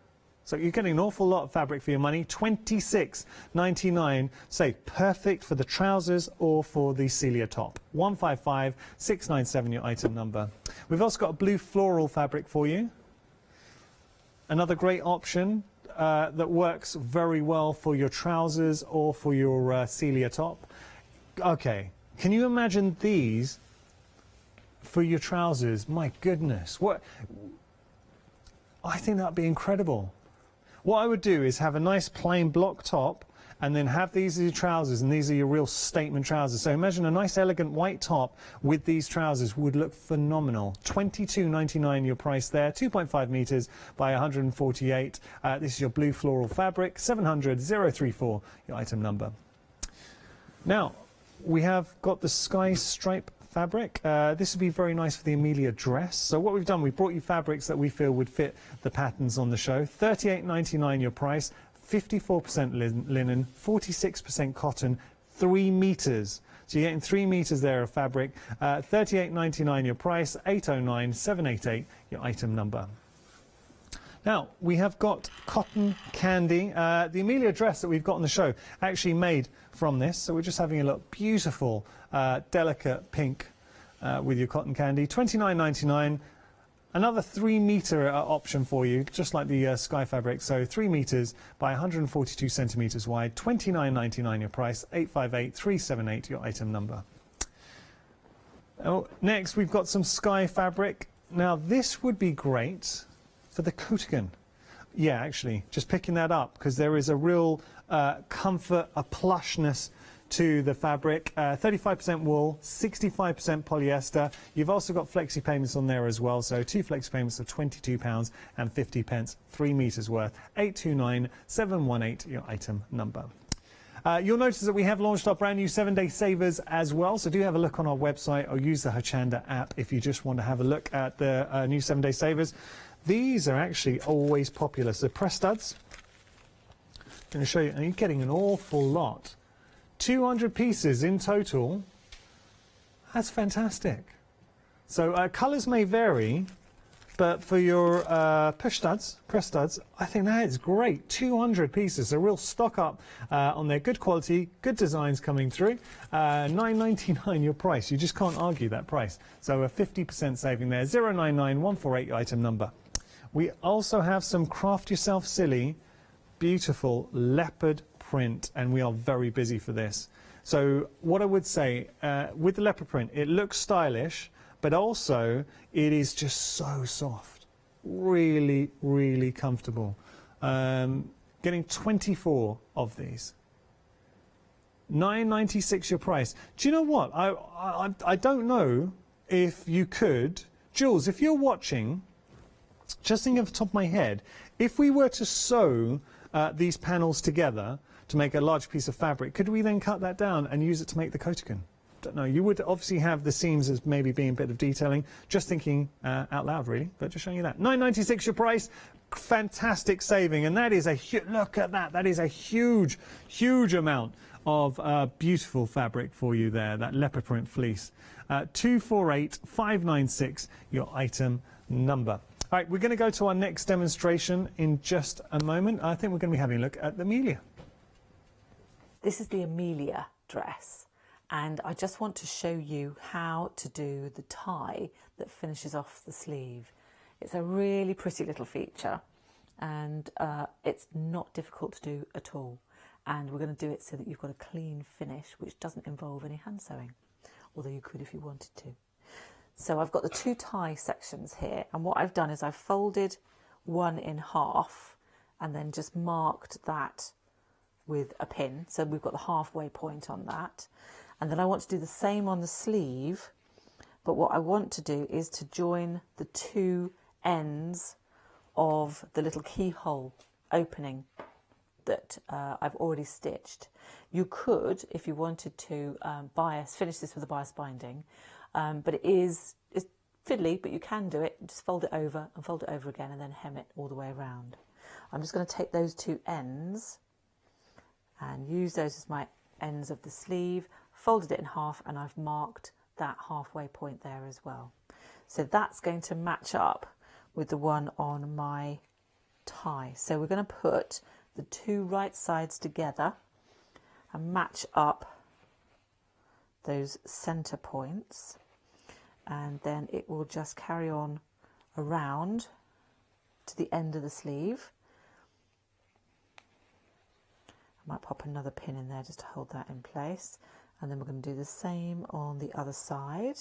So you're getting an awful lot of fabric for your money. $26.99. Say perfect for the trousers or for the Celia top. 155697 your item number. We've also got a blue floral fabric for you. Another great option that works very well for your trousers or for your Celia top. Okay, can you imagine these for your trousers? My goodness, what? I think that'd be incredible. What I would do is have a nice plain block top and then have these as your trousers, and these are your real statement trousers. So imagine a nice elegant white top with these trousers would look phenomenal. $22.99 your price there, 2.5 meters by 148. This is your blue floral fabric, 700-034 your item number. Now we have got the sky stripe fabric. This would be very nice for the Amelia dress. So what we've done, we've brought you fabrics that we feel would fit the patterns on the show. $38.99 your price, 54% linen, 46% cotton, 3 meters. So you're getting 3 meters there of fabric. $38.99 your price, 809-788 your item number. Now, we have got cotton candy. The Amelia dress that we've got on the show actually made from this. So we're just having a look. Beautiful, delicate pink with your cotton candy. $29.99. Another 3 meter option for you, just like the sky fabric. So 3 meters by 142 centimeters wide. $29.99 your price. 858-378 your item number. Oh, next, we've got some sky fabric. Now, this would be great for the coatigan. Yeah, actually, just picking that up because there is a real comfort, a plushness to the fabric. 35% wool, 65% polyester. You've also got flexi payments on there as well. So 2 flexi payments of £22.50, 3 meters worth. 829-718 your item number. You'll notice that we have launched our brand new 7-day savers as well, so do have a look on our website or use the Hochanda app if you just want to have a look at the new 7-day savers. These are actually always popular. So press studs. I'm going to show you, and you're getting an awful lot. 200 pieces in total. That's fantastic. So colours may vary, but for your push studs, press studs, I think that is great. 200 pieces, a real stock up on their good quality, good designs coming through. $9.99 your price. You just can't argue that price. So a 50% saving there. 099148 your item number. We also have some Craft Yourself Silly, beautiful leopard print, and we are very busy for this. So what I would say, with the leopard print, it looks stylish, but also it is just so soft. Really, really comfortable. Getting 24 of these. $9.96 your price. Do you know what? I don't know if you could. Jules, if you're watching, just thinking off the top of my head, if we were to sew these panels together to make a large piece of fabric, could we then cut that down and use it to make the coatigan? Don't know. You would obviously have the seams as maybe being a bit of detailing. Just thinking out loud, really, but just showing you that. $9.96 your price. Fantastic saving, and that is a look at that. That is a huge, huge amount of beautiful fabric for you there. That leopard print fleece. 248596 your item number. All right, we're going to go to our next demonstration in just a moment. I think we're going to be having a look at the Amelia. This is the Amelia dress, and I just want to show you how to do the tie that finishes off the sleeve. It's a really pretty little feature, and it's not difficult to do at all. And we're going to do it so that you've got a clean finish, which doesn't involve any hand sewing, although you could if you wanted to. So I've got the 2 tie sections here, and what I've done is I've folded one in half and then just marked that with a pin. So we've got the halfway point on that. And then I want to do the same on the sleeve, but what I want to do is to join the 2 ends of the little keyhole opening that I've already stitched. You could, if you wanted to, finish this with a bias binding, but it's fiddly, but you can do it. Just fold it over and fold it over again and then hem it all the way around. I'm just going to take those 2 ends and use those as my ends of the sleeve, folded it in half, and I've marked that halfway point there as well. So that's going to match up with the one on my tie. So we're going to put the 2 right sides together and match up those center points, and then it will just carry on around to the end of the sleeve. I might pop another pin in there just to hold that in place, and then we're going to do the same on the other side.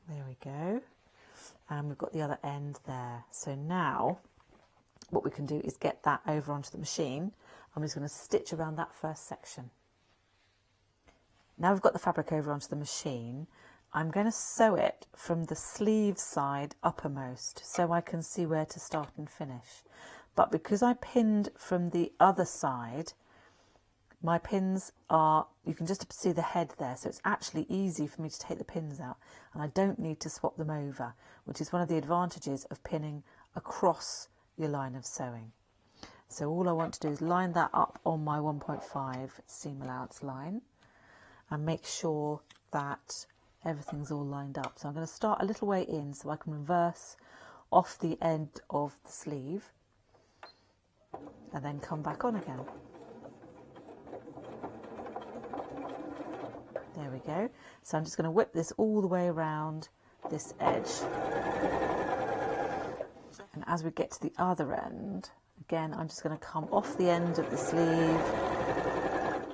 There we go, and we've got the other end there. So now what we can do is get that over onto the machine. I'm just going to stitch around that first section. Now we've got the fabric over onto the machine, I'm going to sew it from the sleeve side uppermost so I can see where to start and finish. But because I pinned from the other side, my pins are, you can just see the head there, so it's actually easy for me to take the pins out and I don't need to swap them over, which is one of the advantages of pinning across your line of sewing. So all I want to do is line that up on my 1.5 seam allowance line and make sure that everything's all lined up. So I'm going to start a little way in so I can reverse off the end of the sleeve and then come back on again. There we go. So I'm just going to whip this all the way around this edge. And as we get to the other end, again, I'm just going to come off the end of the sleeve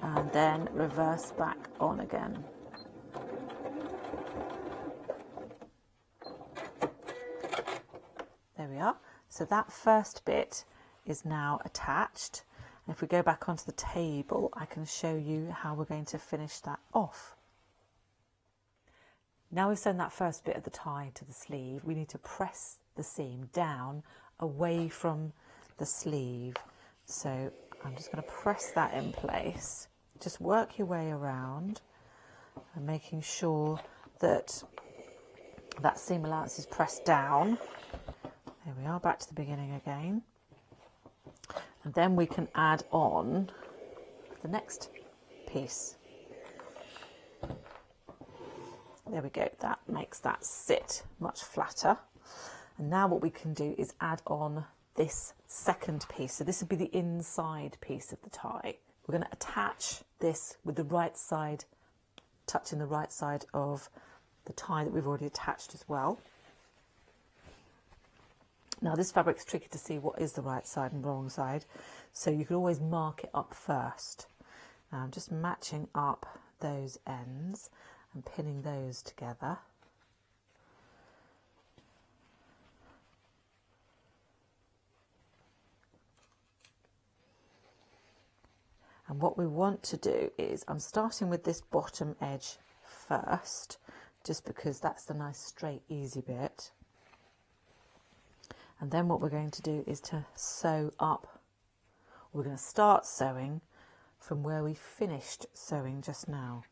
and then reverse back on again. There we are. So that first bit is now attached. And if we go back onto the table, I can show you how we're going to finish that off. Now we've sewn that first bit of the tie to the sleeve, we need to press the seam down away from the sleeve. So I'm just going to press that in place. Just work your way around and making sure that that seam allowance is pressed down. There we are, back to the beginning again. And then we can add on the next piece. There we go, that makes that sit much flatter. And now what we can do is add on this second piece. So this would be the inside piece of the tie. We're going to attach this with the right side, touching the right side of the tie that we've already attached as well. Now this fabric's tricky to see what is the right side and wrong side, so you can always mark it up first. Now I'm just matching up those ends and pinning those together. And what we want to do is, I'm starting with this bottom edge first, just because that's the nice straight easy bit. And then what we're going to do is to sew up. We're going to start sewing from where we finished sewing just now.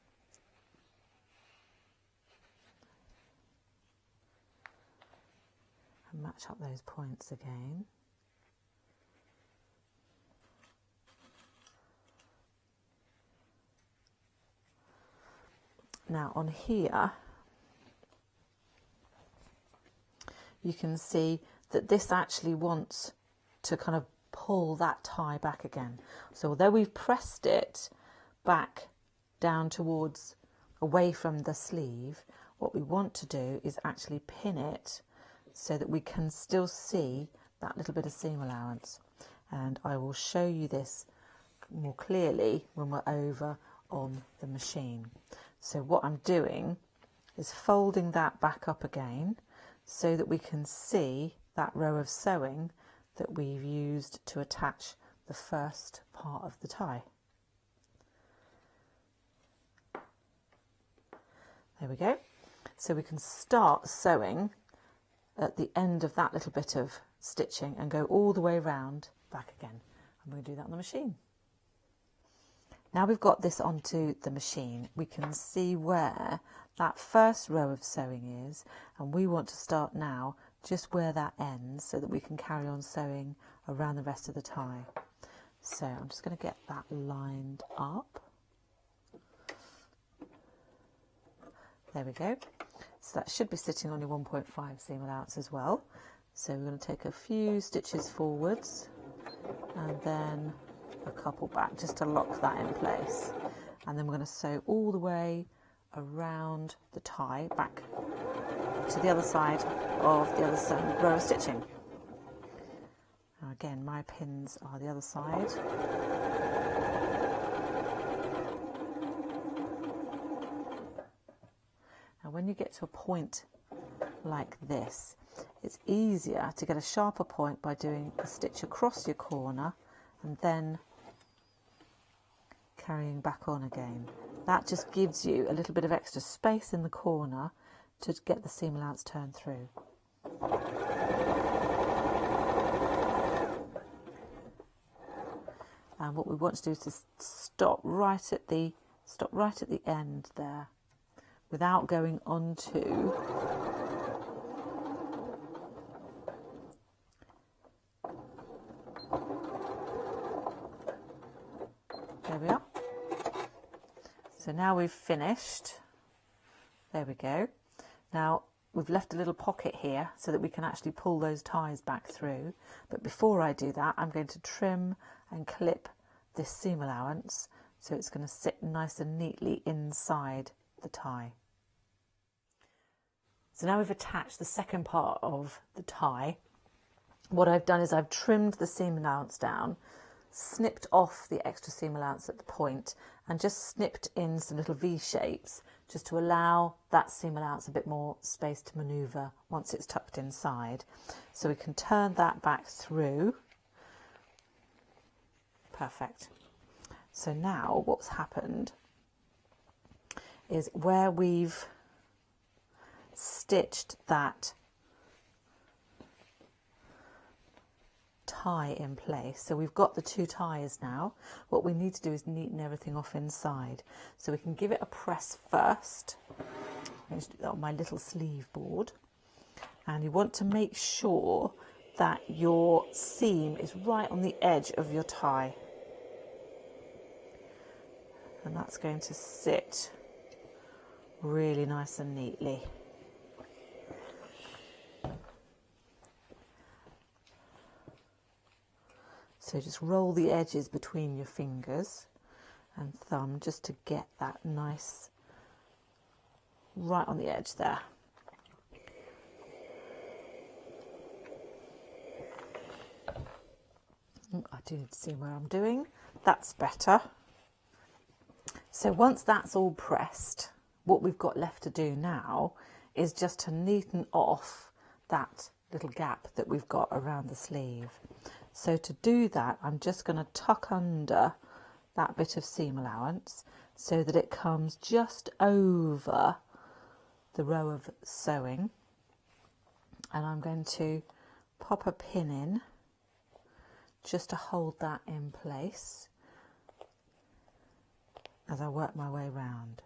And match up those points again. Now on here, you can see that this actually wants to kind of pull that tie back again. So although we've pressed it back down towards away from the sleeve, what we want to do is actually pin it so that we can still see that little bit of seam allowance. And I will show you this more clearly when we're over on the machine. So what I'm doing is folding that back up again so that we can see that row of sewing that we've used to attach the first part of the tie. There we go. So we can start sewing at the end of that little bit of stitching and go all the way around back again. I'm going to do that on the machine. Now we've got this onto the machine, we can see where that first row of sewing is, and we want to start now just where that ends so that we can carry on sewing around the rest of the tie. So I'm just going to get that lined up. There we go. So that should be sitting on your 1.5 seam allowance as well. So we're going to take a few stitches forwards and then a couple back just to lock that in place, and then we're going to sew all the way around the tie back to the other side of the other row of stitching. Now again, my pins are the other side. Now when you get to a point like this. It's easier to get a sharper point by doing a stitch across your corner and then carrying back on again. That just gives you a little bit of extra space in the corner to get the seam allowance turned through. And what we want to do is to stop right at the end there, without going onto there we are. So now we've finished. There we go. Now we've left a little pocket here so that we can actually pull those ties back through. But before I do that, I'm going to trim and clip this seam allowance so it's going to sit nice and neatly inside the tie. So now we've attached the second part of the tie. What I've done is I've trimmed the seam allowance down, snipped off the extra seam allowance at the point and just snipped in some little V shapes just to allow that seam allowance a bit more space to manoeuvre once it's tucked inside. So we can turn that back through. Perfect. So now what's happened is where we've stitched that tie in place, so we've got the two ties now, what we need to do is neaten everything off inside. So we can give it a press first. I'm going to do that on my little sleeve board, and you want to make sure that your seam is right on the edge of your tie, and that's going to sit really nice and neatly. So just roll the edges between your fingers and thumb just to get that nice right on the edge there. I do need to see where I'm doing. That's better. So once that's all pressed, what we've got left to do now is just to neaten off that little gap that we've got around the sleeve. So to do that, I'm just going to tuck under that bit of seam allowance so that it comes just over the row of sewing, and I'm going to pop a pin in just to hold that in place as I work my way round.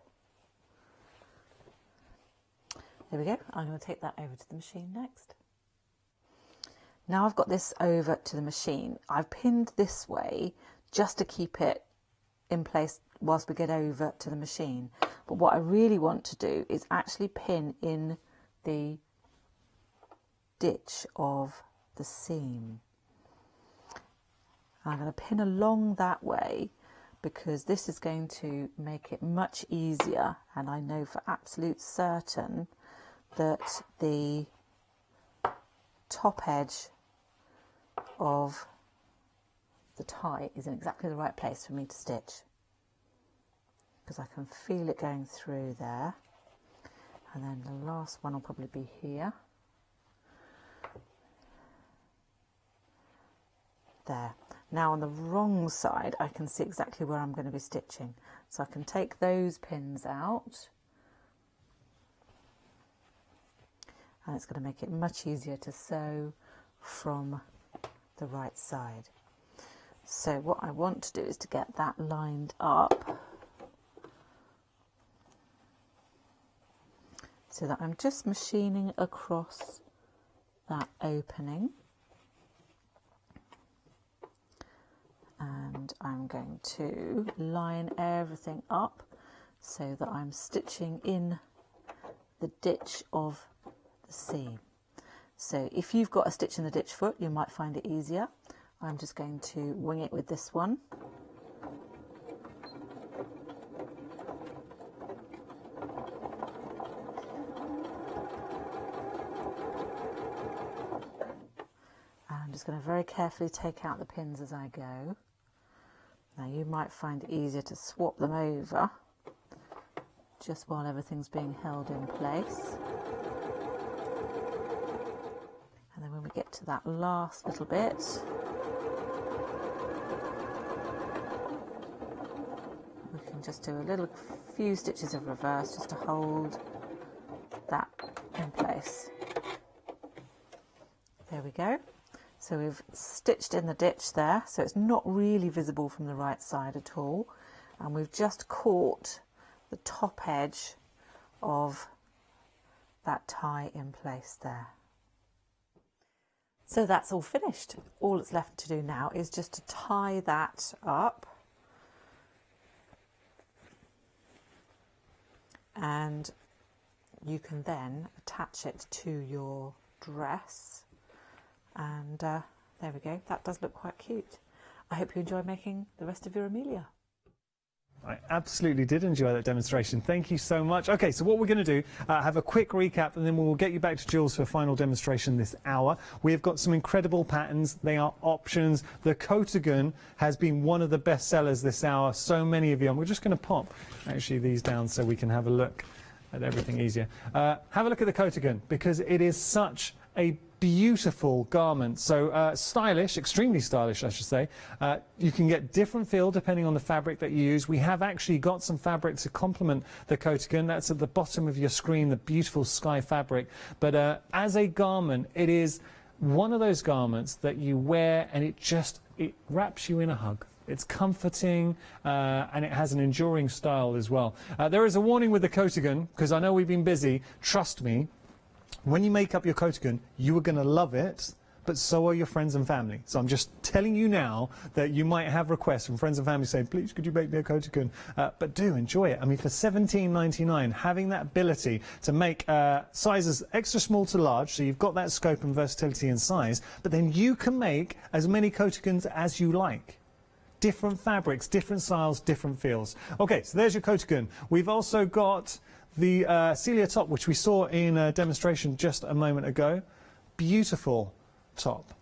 There we go. I'm going to take that over to the machine next. Now I've got this over to the machine. I've pinned this way just to keep it in place whilst we get over to the machine. But what I really want to do is actually pin in the ditch of the seam. I'm going to pin along that way because this is going to make it much easier, and I know for absolute certain that the top edge of the tie is in exactly the right place for me to stitch, because I can feel it going through there, and then the last one will probably be here. There. Now on the wrong side I can see exactly where I'm going to be stitching, so I can take those pins out, and it's going to make it much easier to sew from the right side. So what I want to do is to get that lined up so that I'm just machining across that opening, and I'm going to line everything up so that I'm stitching in the ditch of the seam. So if you've got a stitch in the ditch foot, you might find it easier. I'm just going to wing it with this one. And I'm just going to very carefully take out the pins as I go. Now you might find it easier to swap them over just while everything's being held in place. get to that last little bit. We can just do a few stitches of reverse just to hold that in place. There we go. So we've stitched in the ditch there, so it's not really visible from the right side at all. And we've just caught the top edge of that tie in place there. So that's all finished. All that's left to do now is just to tie that up. And you can then attach it to your dress. And there we go. That does look quite cute. I hope you enjoy making the rest of your Amelia. I absolutely did enjoy that demonstration. Thank you so much. Okay, so what we're going to do, have a quick recap, and then we'll get you back to Jules for a final demonstration this hour. We've got some incredible patterns. They are options. The Coatigan has been one of the best sellers this hour. So many of you. And we're just going to pop actually these down so we can have a look at everything easier. Have a look at the Coatigan, because it is such a beautiful garment. So stylish, extremely stylish, I should say. You can get different feel depending on the fabric that you use. We have actually got some fabric to complement the Coatigan. That's at the bottom of your screen, the beautiful sky fabric. But as a garment, it is one of those garments that you wear and it wraps you in a hug. It's comforting and it has an enduring style as well. There is a warning with the Coatigan, because I know we've been busy. Trust me, when you make up your Coatigan, you are going to love it, but so are your friends and family. So I'm just telling you now that you might have requests from friends and family saying, please, could you make me a Coatigan? But do enjoy it. I mean, for $17.99, having that ability to make sizes extra small to large, so you've got that scope and versatility in size, but then you can make as many Coatigans as you like. Different fabrics, different styles, different feels. Okay, so there's your Coatigan. We've also got the Celia top, which we saw in a demonstration just a moment ago. Beautiful top.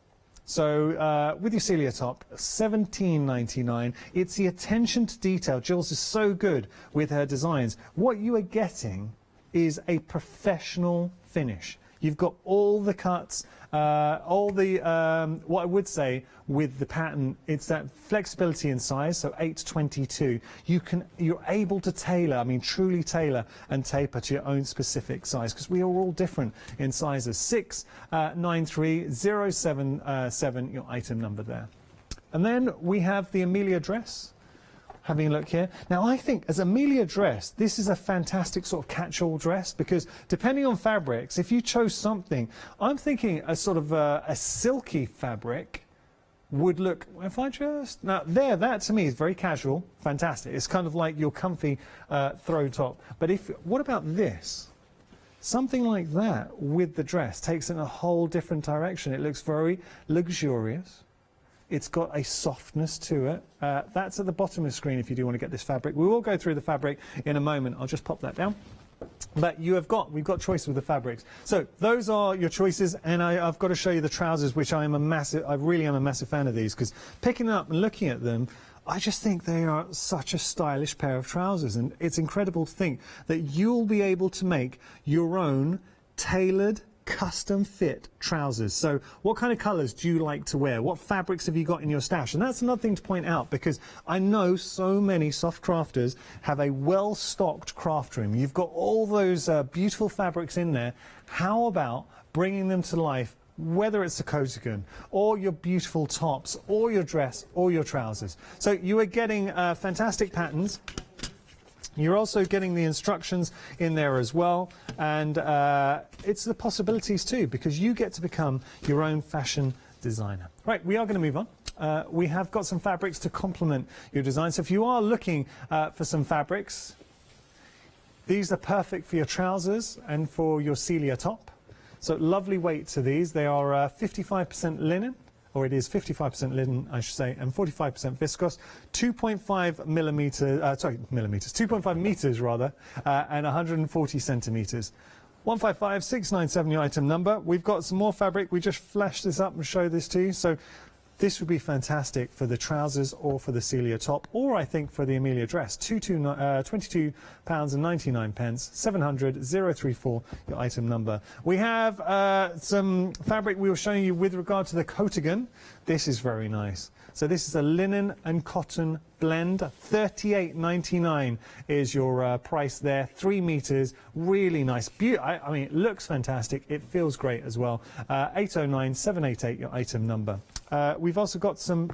So with your Celia top, $17.99. It's the attention to detail. Jules is so good with her designs. What you are getting is a professional finish. You've got all the cuts, all the, what I would say with the pattern, it's that flexibility in size, so 8/22. You're able to tailor, I mean truly tailor and taper to your own specific size, because we are all different in sizes. 6930777, your item number there. And then we have the Amelia dress. Having a look here. Now, I think as Amelia dress, this is a fantastic sort of catch-all dress, because depending on fabrics, if you chose something, I'm thinking a sort of a silky fabric would look, if I just, now there, that to me is very casual, fantastic. It's kind of like your comfy throw top. But what about this? Something like that with the dress takes it in a whole different direction. It looks very luxurious. It's got a softness to it. That's at the bottom of the screen if you do want to get this fabric. We will go through the fabric in a moment. I'll just pop that down. But we've got choice with the fabrics. So those are your choices, and I've got to show you the trousers, which I really am a massive fan of these, because picking them up and looking at them, I just think they are such a stylish pair of trousers, and it's incredible to think that you'll be able to make your own tailored, custom fit trousers. So what kind of colours do you like to wear? What fabrics have you got in your stash? And that's another thing to point out, because I know so many soft crafters have a well-stocked craft room. You've got all those beautiful fabrics in there. How about bringing them to life, whether it's a Coatigan or your beautiful tops or your dress or your trousers? So you are getting fantastic patterns. You're also getting the instructions in there as well, and it's the possibilities too, because you get to become your own fashion designer. Right, we are going to move on. We have got some fabrics to complement your design, so if you are looking for some fabrics, these are perfect for your trousers and for your Celia top. So lovely weight to these. They are 55% linen, or it is 55% linen, I should say, and 45% viscose, 2.5 meters rather, and 140 centimeters. 155697, your item number. We've got some more fabric. We just flashed this up and showed this to you. So This would be fantastic for the trousers or for the Celia top, or I think for the Amelia dress. £22.99, 700 034, your item number. We have some fabric we were showing you with regard to the coatigan. This is very nice. So this is a linen and cotton blend. $38.99 is your price there. 3 meters, really nice. I mean, it looks fantastic. It feels great as well. 809 788, your item number. We've also got some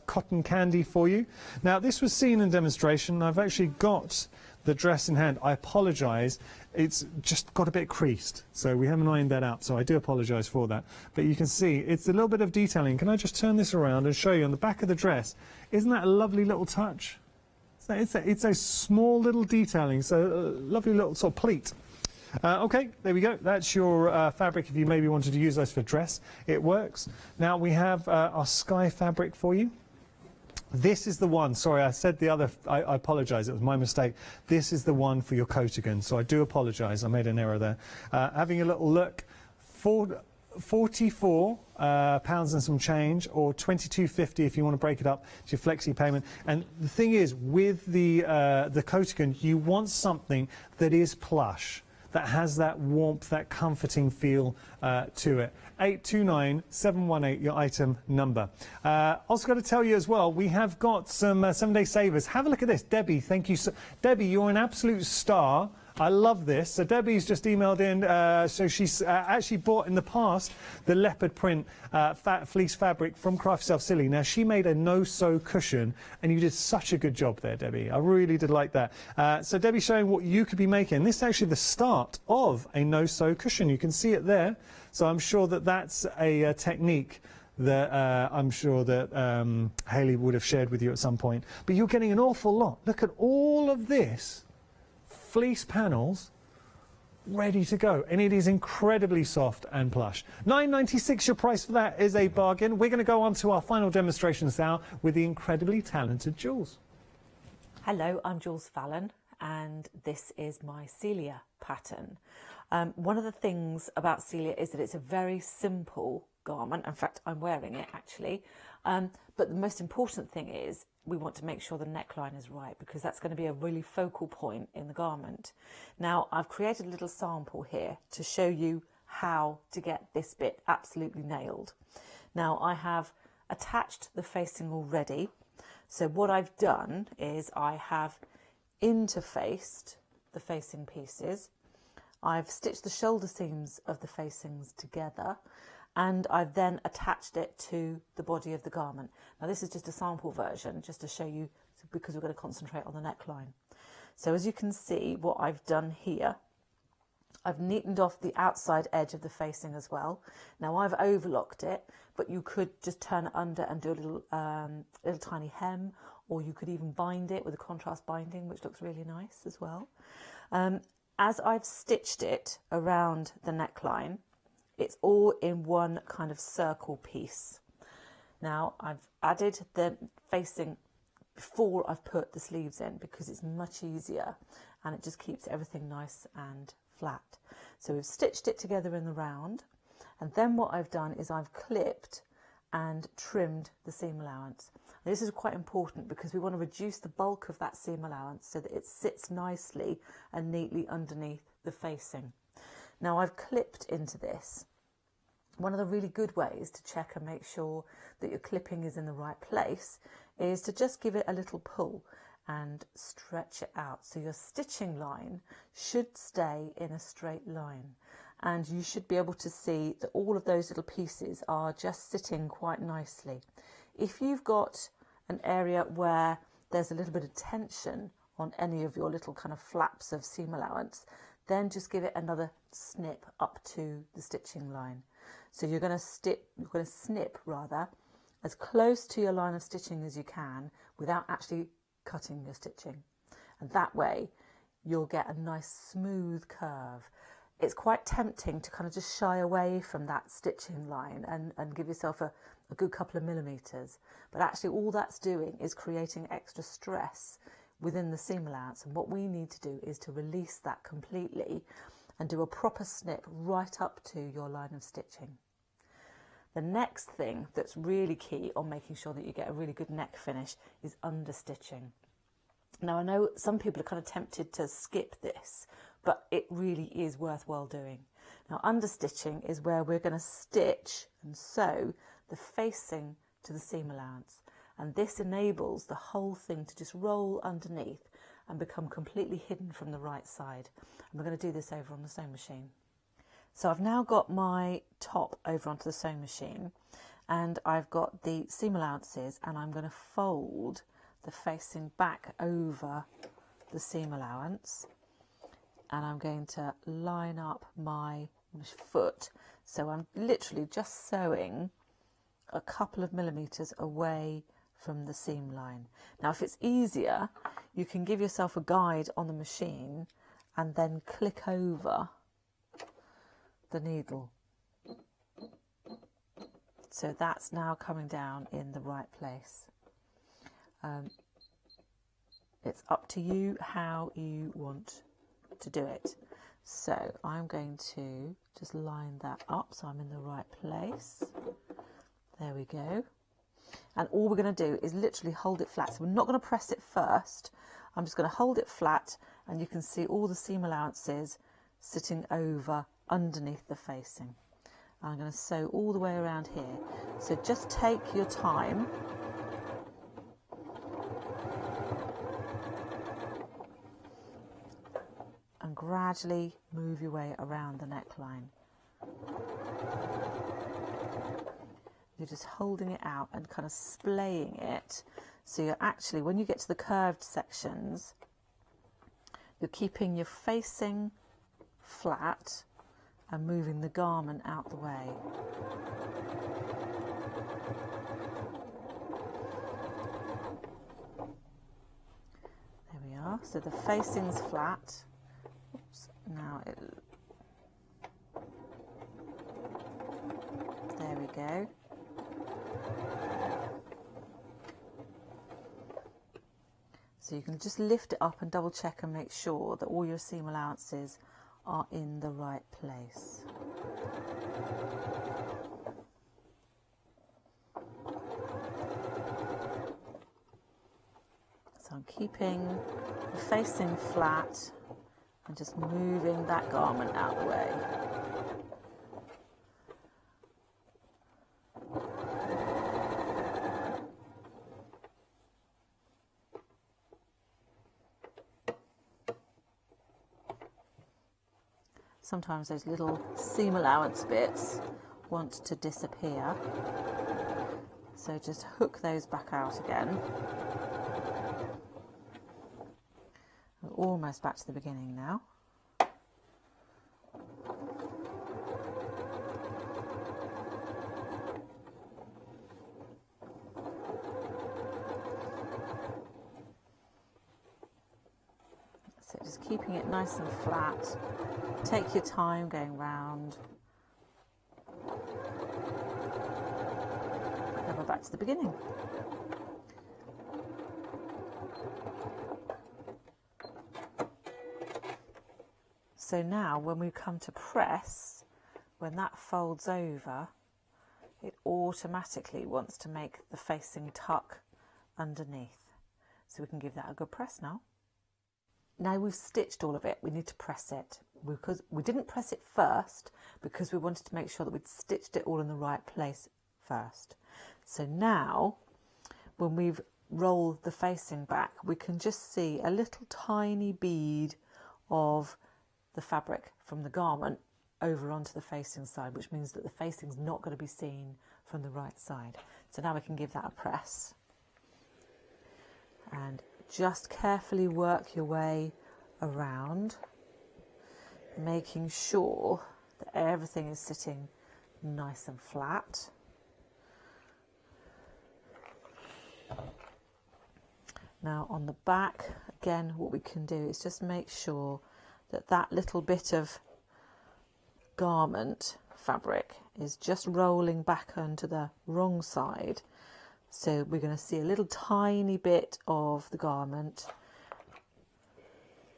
cotton candy for you. Now, this was seen in demonstration. I've actually got the dress in hand. I apologise. It's just got a bit creased, so we haven't ironed that out, so I do apologise for that. But you can see it's a little bit of detailing. Can I just turn this around and show you on the back of the dress? Isn't that a lovely little touch? It's a small little detailing, so a lovely little sort of pleat. Okay, there we go. That's your fabric if you maybe wanted to use those for dress. It works. Now we have our sky fabric for you. This is the one. Sorry, I said the other. I apologise. It was my mistake. This is the one for your coatigan. So I do apologise. I made an error there. Having a little look. £44 and some change, or $22.50 if you want to break it up to your flexi payment. And the thing is, with the coatigan, you want something that is plush, that has that warmth, that comforting feel to it. 829 718, your item number. Also got to tell you as well, we have got some 7-day savers. Have a look at this. Debbie, thank you. Debbie, you're an absolute star. I love this. So Debbie's just emailed in, so she's actually bought in the past the leopard print fleece fabric from Craft Yourself Silly. Now, she made a no-sew cushion, and you did such a good job there, Debbie. I really did like that. So Debbie's showing what you could be making. This is actually the start of a no-sew cushion. You can see it there. So I'm sure that that's a technique that I'm sure that Hayley would have shared with you at some point. But you're getting an awful lot. Look at all of this. Fleece panels ready to go, and it is incredibly soft and plush. $9.96 your price for that is a bargain. We're going to go on to our final demonstrations now with the incredibly talented Jules. Hello, I'm Jules Fallon, and this is my Celia pattern. One of the things about Celia is that it's a very simple garment. In fact, I'm wearing it actually. But the most important thing is we want to make sure the neckline is right, because that's going to be a really focal point in the garment. Now, I've created a little sample here to show you how to get this bit absolutely nailed. Now, I have attached the facing already. So what I've done is I have interfaced the facing pieces. I've stitched the shoulder seams of the facings together, and I've then attached it to the body of the garment. Now, this is just a sample version, just to show you, because we're going to concentrate on the neckline. So as you can see, what I've done here, I've neatened off the outside edge of the facing as well. Now, I've overlocked it, but you could just turn it under and do a little tiny hem, or you could even bind it with a contrast binding, which looks really nice as well. As I've stitched it around the neckline, it's all in one kind of circle piece. Now, I've added the facing before I've put the sleeves in, because it's much easier and it just keeps everything nice and flat. So we've stitched it together in the round, and then what I've done is I've clipped and trimmed the seam allowance. This is quite important because we want to reduce the bulk of that seam allowance so that it sits nicely and neatly underneath the facing. Now, I've clipped into this. One of the really good ways to check and make sure that your clipping is in the right place is to just give it a little pull and stretch it out. So your stitching line should stay in a straight line, and you should be able to see that all of those little pieces are just sitting quite nicely. If you've got an area where there's a little bit of tension on any of your little kind of flaps of seam allowance, then just give it another snip up to the stitching line. So you're going to snip rather as close to your line of stitching as you can without actually cutting your stitching, and that way you'll get a nice smooth curve. It's quite tempting to kind of just shy away from that stitching line and give yourself a good couple of millimeters, but actually all that's doing is creating extra stress within the seam allowance, and what we need to do is to release that completely and do a proper snip right up to your line of stitching. The next thing that's really key on making sure that you get a really good neck finish is understitching. Now, I know some people are kind of tempted to skip this, but it really is worthwhile doing. Now, understitching is where we're going to stitch and sew the facing to the seam allowance, and this enables the whole thing to just roll underneath and become completely hidden from the right side. And we're going to do this over on the sewing machine. So I've now got my top over onto the sewing machine, and I've got the seam allowances, and I'm going to fold the facing back over the seam allowance, and I'm going to line up my foot. So I'm literally just sewing a couple of millimeters away from the seam line. Now, if it's easier, you can give yourself a guide on the machine and then click over the needle. So that's now coming down in the right place. It's up to you how you want to do it. So I'm going to just line that up so I'm in the right place. There we go. And all we're going to do is literally hold it flat. So we're not going to press it first. I'm just going to hold it flat, and you can see all the seam allowances sitting over underneath the facing. I'm going to sew all the way around here. So just take your time. And gradually move your way around the neckline. You're just holding it out and kind of splaying it. So you're actually, when you get to the curved sections, you're keeping your facing flat and moving the garment out the way. There we are. So the facing's flat. Oops, now it... There we go. So you can just lift it up and double check and make sure that all your seam allowances are in the right place. So I'm keeping the facing flat and just moving that garment out of the way. Sometimes those little seam allowance bits want to disappear, so just hook those back out again. We're almost back to the beginning now. So just keeping it nice and flat. Take your time going round. Then we're back to the beginning. So now when we come to press, when that folds over, it automatically wants to make the facing tuck underneath. So we can give that a good press now. Now we've stitched all of it, we need to press it. Because we didn't press it first because we wanted to make sure that we'd stitched it all in the right place first. So now when we've rolled the facing back, we can just see a little tiny bead of the fabric from the garment over onto the facing side, which means that the facing's not going to be seen from the right side. So now we can give that a press. And just carefully work your way around, making sure that everything is sitting nice and flat. Now on the back, again, what we can do is just make sure that that little bit of garment fabric is just rolling back onto the wrong side. So we're going to see a little tiny bit of the garment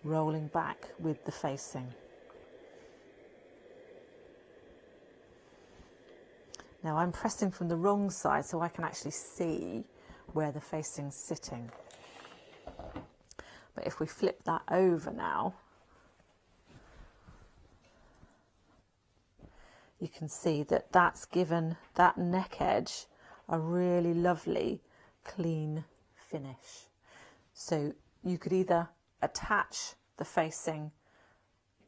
rolling back with the facing. Now I'm pressing from the wrong side so I can actually see where the facing's sitting. But if we flip that over now, you can see that that's given that neck edge a really lovely clean finish. So you could either attach the facing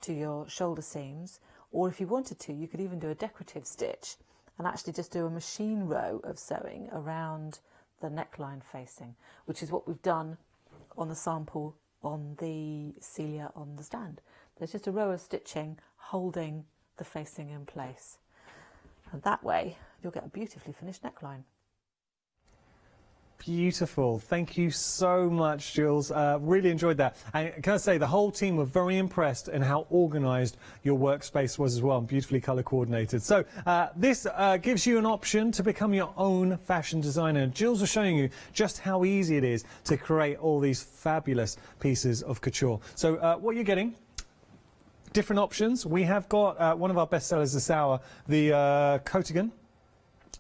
to your shoulder seams, or if you wanted to, you could even do a decorative stitch and actually just do a machine row of sewing around the neckline facing, which is what we've done on the sample on the Celia on the stand. There's just a row of stitching holding the facing in place, and that way you'll get a beautifully finished neckline. Beautiful. Thank you so much, Jules. Really enjoyed that. And can I say, the whole team were very impressed in how organised your workspace was as well, beautifully colour coordinated. So this gives you an option to become your own fashion designer. Jules was showing you just how easy it is to create all these fabulous pieces of couture. So what you're getting, different options. We have got one of our best sellers this hour, the Coatigan.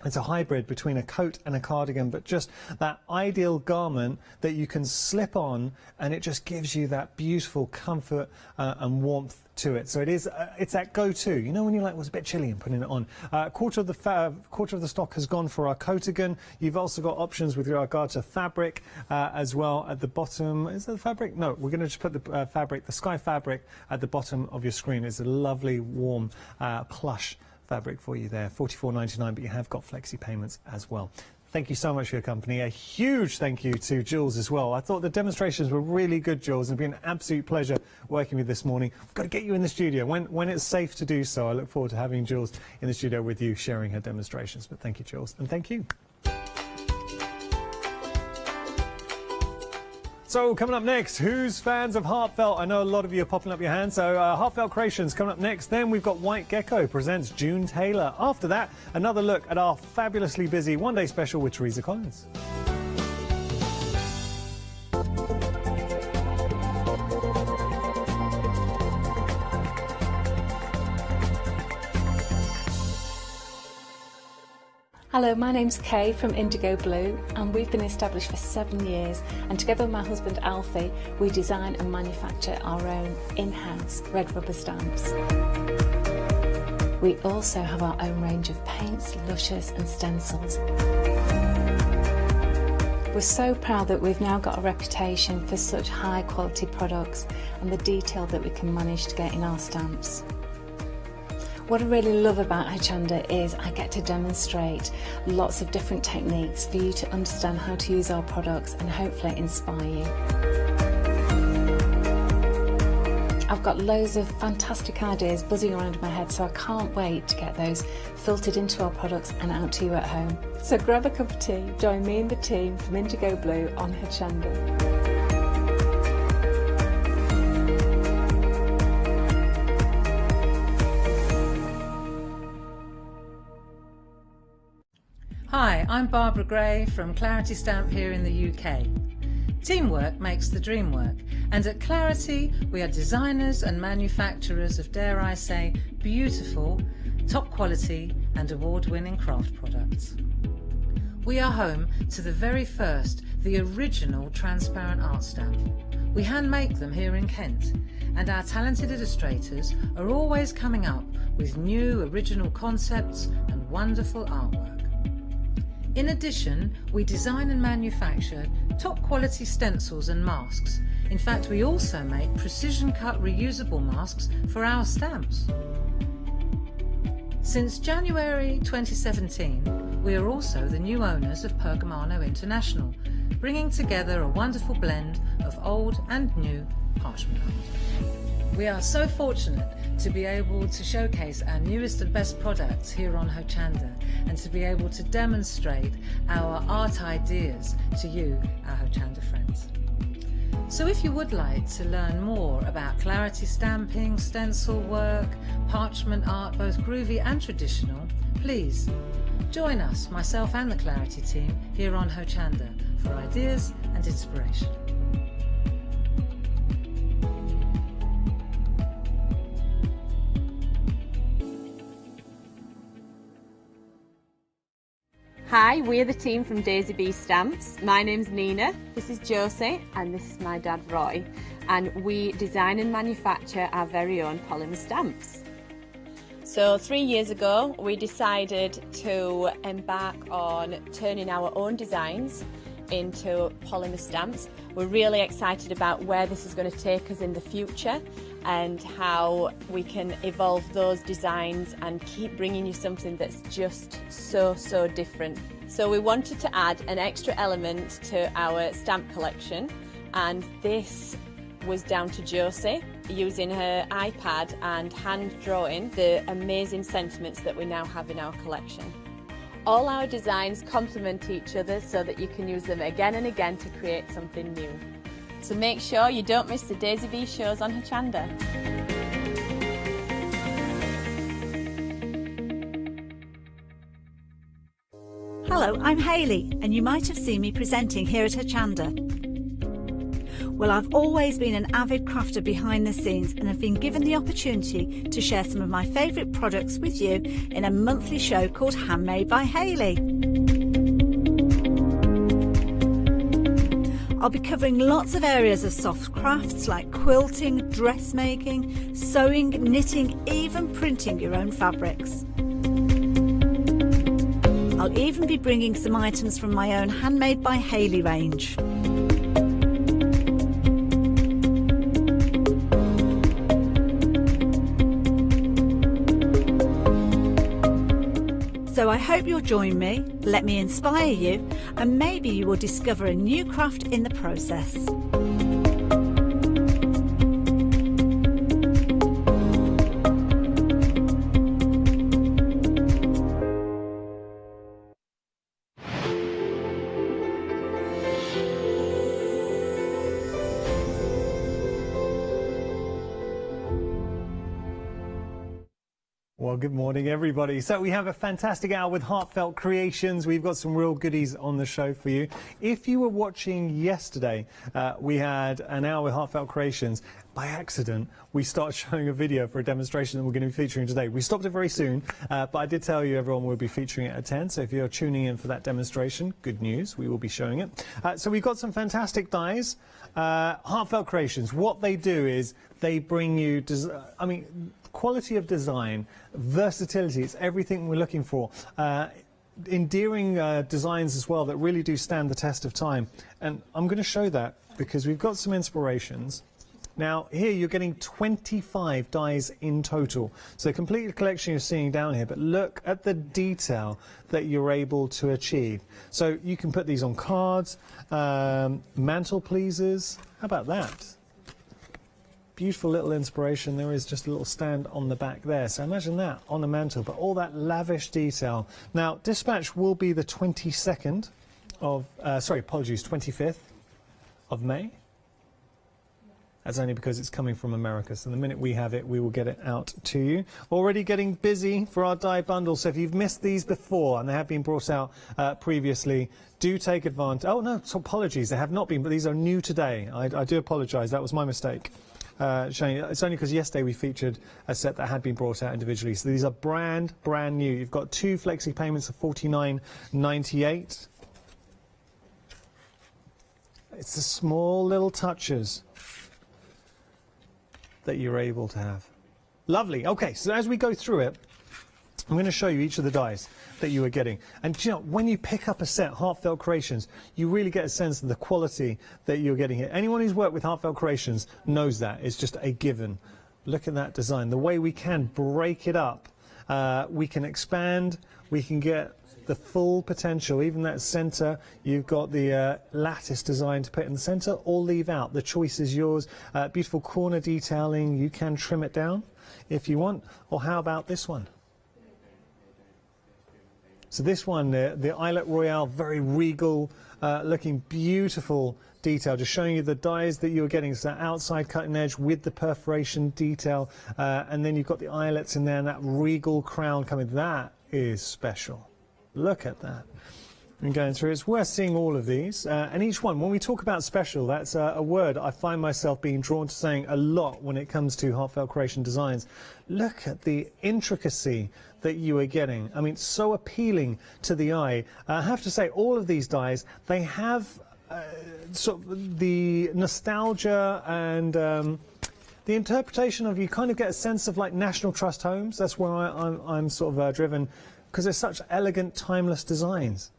It's a hybrid between a coat and a cardigan, but just that ideal garment that you can slip on, and it just gives you that beautiful comfort and warmth to it. So it's that go-to. You know when you're like, was a bit chilly and putting it on. Quarter of the stock has gone for our Coatigan. You've also got options with regard to fabric as well at the bottom. Is that the fabric? No, we're going to just put the fabric, the sky fabric, at the bottom of your screen. It's a lovely, warm, plush fabric for you there, $44.99, but you have got flexi payments as well. Thank you so much for your company. A huge thank you to Jules as well. I thought the demonstrations were really good, Jules, and it's been an absolute pleasure working with you this morning. We've got to get you in the studio when it's safe to do so. I look forward to having Jules in the studio with you, sharing her demonstrations. But thank you, Jules, and thank you. So coming up next, who's fans of Heartfelt? I know a lot of you are popping up your hands, so Heartfelt Creations coming up next. Then we've got White Gecko presents June Tailor. After that, another look at our fabulously busy one-day special with Teresa Collins. Hello, my name's Kay from Indigo Blue, and we've been established for 7 years, and together with my husband Alfie we design and manufacture our own in-house red rubber stamps. We also have our own range of paints, lushes and stencils. We're so proud that we've now got a reputation for such high quality products and the detail that we can manage to get in our stamps. What I really love about Hochanda is I get to demonstrate lots of different techniques for you to understand how to use our products and hopefully inspire you. I've got loads of fantastic ideas buzzing around in my head, so I can't wait to get those filtered into our products and out to you at home. So grab a cup of tea, join me and the team from Indigo Blue on Hochanda. Hi, I'm Barbara Gray from Clarity Stamp here in the UK. Teamwork makes the dream work, and at Clarity we are designers and manufacturers of, dare I say, beautiful, top quality and award-winning craft products. We are home to the very first, the original transparent art stamp. We hand make them here in Kent, and our talented illustrators are always coming up with new original concepts and wonderful artwork. In addition, we design and manufacture top quality stencils and masks. In fact, we also make precision cut reusable masks for our stamps. Since January 2017, we are also the new owners of Pergamano International, bringing together a wonderful blend of old and new parchment art. We are so fortunate to be able to showcase our newest and best products here on Hochanda, and to be able to demonstrate our art ideas to you, our Hochanda friends. So if you would like to learn more about Clarity stamping, stencil work, parchment art, both groovy and traditional, please join us, myself and the Clarity team, here on Hochanda for ideas and inspiration. Hi, we're the team from Daisy Bee Stamps. My name's Nina, this is Josie, and this is my dad Roy. And we design and manufacture our very own polymer stamps. So 3 years ago, we decided to embark on turning our own designs into polymer stamps. We're really excited about where this is going to take us in the future and how we can evolve those designs and keep bringing you something that's just so different. So we wanted to add an extra element to our stamp collection, and this was down to Josie using her iPad and hand drawing the amazing sentiments that we now have in our collection. All our designs complement each other so that you can use them again and again to create something new. So make sure you don't miss the Daisy Bee shows on Hochanda. Hello, I'm Hayley, and you might have seen me presenting here at Hochanda. Well, I've always been an avid crafter behind the scenes and have been given the opportunity to share some of my favourite products with you in a monthly show called Handmade by Hayley. I'll be covering lots of areas of soft crafts like quilting, dressmaking, sewing, knitting, even printing your own fabrics. I'll even be bringing some items from my own Handmade by Hayley range. So I hope you'll join me, let me inspire you, and maybe you will discover a new craft in the process. Well, good morning, everybody. So we have a fantastic hour with Heartfelt Creations. We've got some real goodies on the show for you. If you were watching yesterday, we had an hour with Heartfelt Creations. By accident, we started showing a video for a demonstration that we're going to be featuring today. We stopped it very soon, but I did tell you everyone will be featuring it at 10. So if you're tuning in for that demonstration, good news, we will be showing it. So we've got some fantastic dies. Heartfelt Creations, what they do is they bring you, quality of design, versatility, it's everything we're looking for. Endearing designs as well that really do stand the test of time. And I'm going to show that because we've got some inspirations. Now, here you're getting 25 dies in total. So complete the collection you're seeing down here, but look at the detail that you're able to achieve. So you can put these on cards, mantle pleasers. How about that? Beautiful little inspiration. There is just a little stand on the back there. So imagine that on the mantle, but all that lavish detail. Now, dispatch will be the 22nd of, 25th of May. That's only because it's coming from America. So the minute we have it, we will get it out to you. Already getting busy for our die bundle. So if you've missed these before and they have been brought out previously, do take advantage. Oh, no, so apologies. They have not been, but these are new today. I do apologise. That was my mistake. It's only because yesterday we featured a set that had been brought out individually. So these are brand new. You've got 2 flexi payments of $49.98. It's the small little touches that you're able to have. Lovely. Okay, so as we go through it, I'm going to show you each of the dies that you are getting. And you know, when you pick up a set, Heartfelt Creations, you really get a sense of the quality that you're getting here. Anyone who's worked with Heartfelt Creations knows that. It's just a given. Look at that design. The way we can break it up, we can expand, we can get the full potential. Even that center, you've got the lattice design to put in the center or leave out. The choice is yours. Beautiful corner detailing. You can trim it down if you want. Or how about this one? So this one, the Eyelet Royale, very regal looking, beautiful detail, just showing you the dies that you're getting. So that outside cutting edge with the perforation detail, and then you've got the eyelets in there and that regal crown coming. That is special. Look at that. And going through, it's worth seeing all of these, and each one, when we talk about special, that's a word I find myself being drawn to saying a lot when it comes to Heartfelt Creation Designs. Look at the intricacy that you are getting. I mean, so appealing to the eye. I have to say, all of these dies, they have sort of the nostalgia and the interpretation of, you kind of get a sense of like National Trust homes. That's where I'm sort of driven, because they're such elegant, timeless designs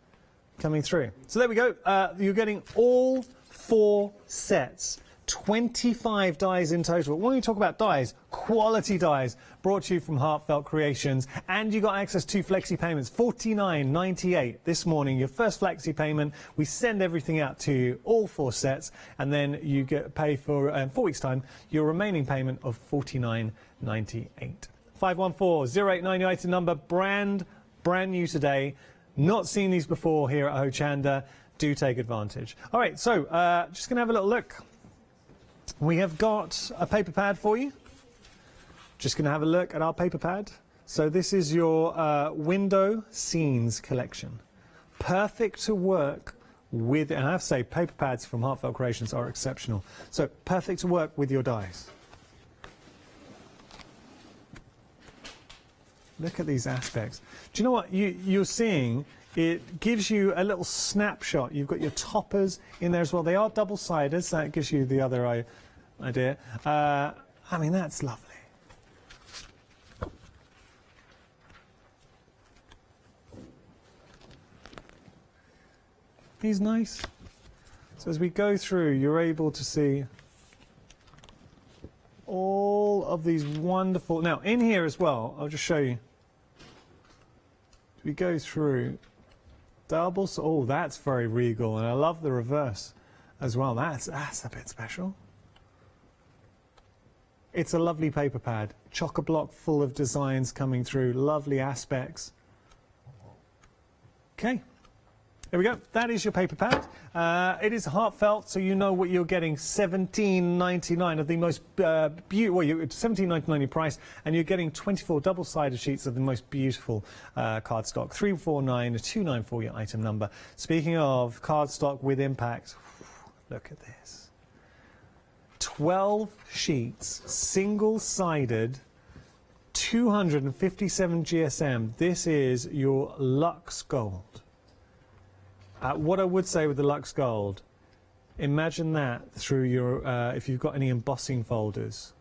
coming through. So there we go. You're getting all 4 sets, 25 dies in total. When we talk about dies, quality dies, brought to you from Heartfelt Creations, and you got access to flexi payments, $49.98 this morning. Your first flexi payment, we send everything out to you, all 4 sets, and then you get pay for 4 weeks' time your remaining payment of $49.98. 514-089 your item number, brand new today. Not seen these before here at Hochanda. Do take advantage. All right, so just going to have a little look. We have got a paper pad for you. Just going to have a look at our paper pad. So this is your window scenes collection. Perfect to work with, and I have to say, paper pads from Heartfelt Creations are exceptional. So perfect to work with your dies. Look at these aspects. Do you know what you're seeing? It gives you a little snapshot. You've got your toppers in there as well. They are double-sided, so that gives you the other idea. I mean, that's lovely. These nice. So as we go through, you're able to see all of these wonderful. Now, in here as well, I'll just show you. We go through doubles. Oh, that's very regal, and I love the reverse as well. That's a bit special. It's a lovely paper pad, chock-a-block full of designs coming through, lovely aspects. Okay. There we go. That is your paper pad. It is heartfelt, so you know what you're getting. $17.99 of the most beautiful. Well, $17.99 your price, and you're getting 24 double-sided sheets of the most beautiful cardstock. 349294 your item number. Speaking of cardstock with impact, look at this. 12 sheets, single-sided, 257 GSM. This is your Luxe Gold. What I would say with the Luxe Gold, imagine that through your, if you've got any embossing folders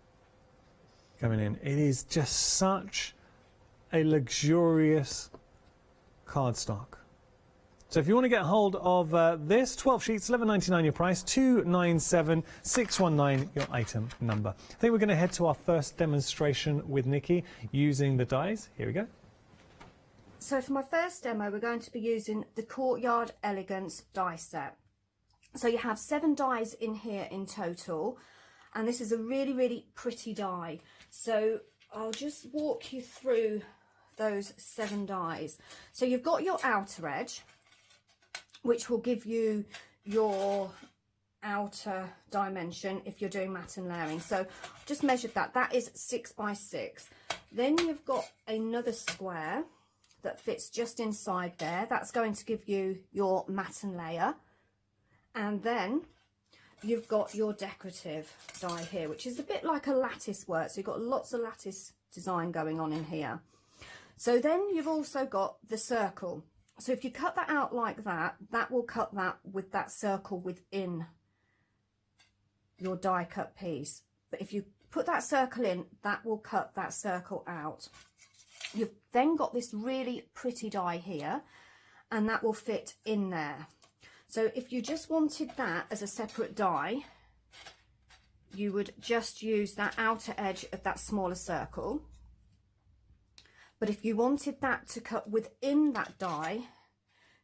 coming in. It is just such a luxurious cardstock. So if you want to get hold of this, 12 sheets, $11.99 your price, $297,619 your item number. I think we're going to head to our first demonstration with Nikki using the dies. Here we go. So for my first demo, we're going to be using the Courtyard Elegance die set. So you have 7 dies in here in total, and this is a really, really pretty die. So I'll just walk you through those 7 dies. So you've got your outer edge, which will give you your outer dimension if you're doing matte and layering. So just measured that. That is 6 by 6. Then you've got another square that fits just inside there. That's going to give you your matte and layer. And then you've got your decorative die here, which is a bit like a lattice work. So you've got lots of lattice design going on in here. So then you've also got the circle. So if you cut that out like that, that will cut that with that circle within your die cut piece. But if you put that circle in, that will cut that circle out. You've then got this really pretty die here, and that will fit in there. So if you just wanted that as a separate die, you would just use that outer edge of that smaller circle. But if you wanted that to cut within that die,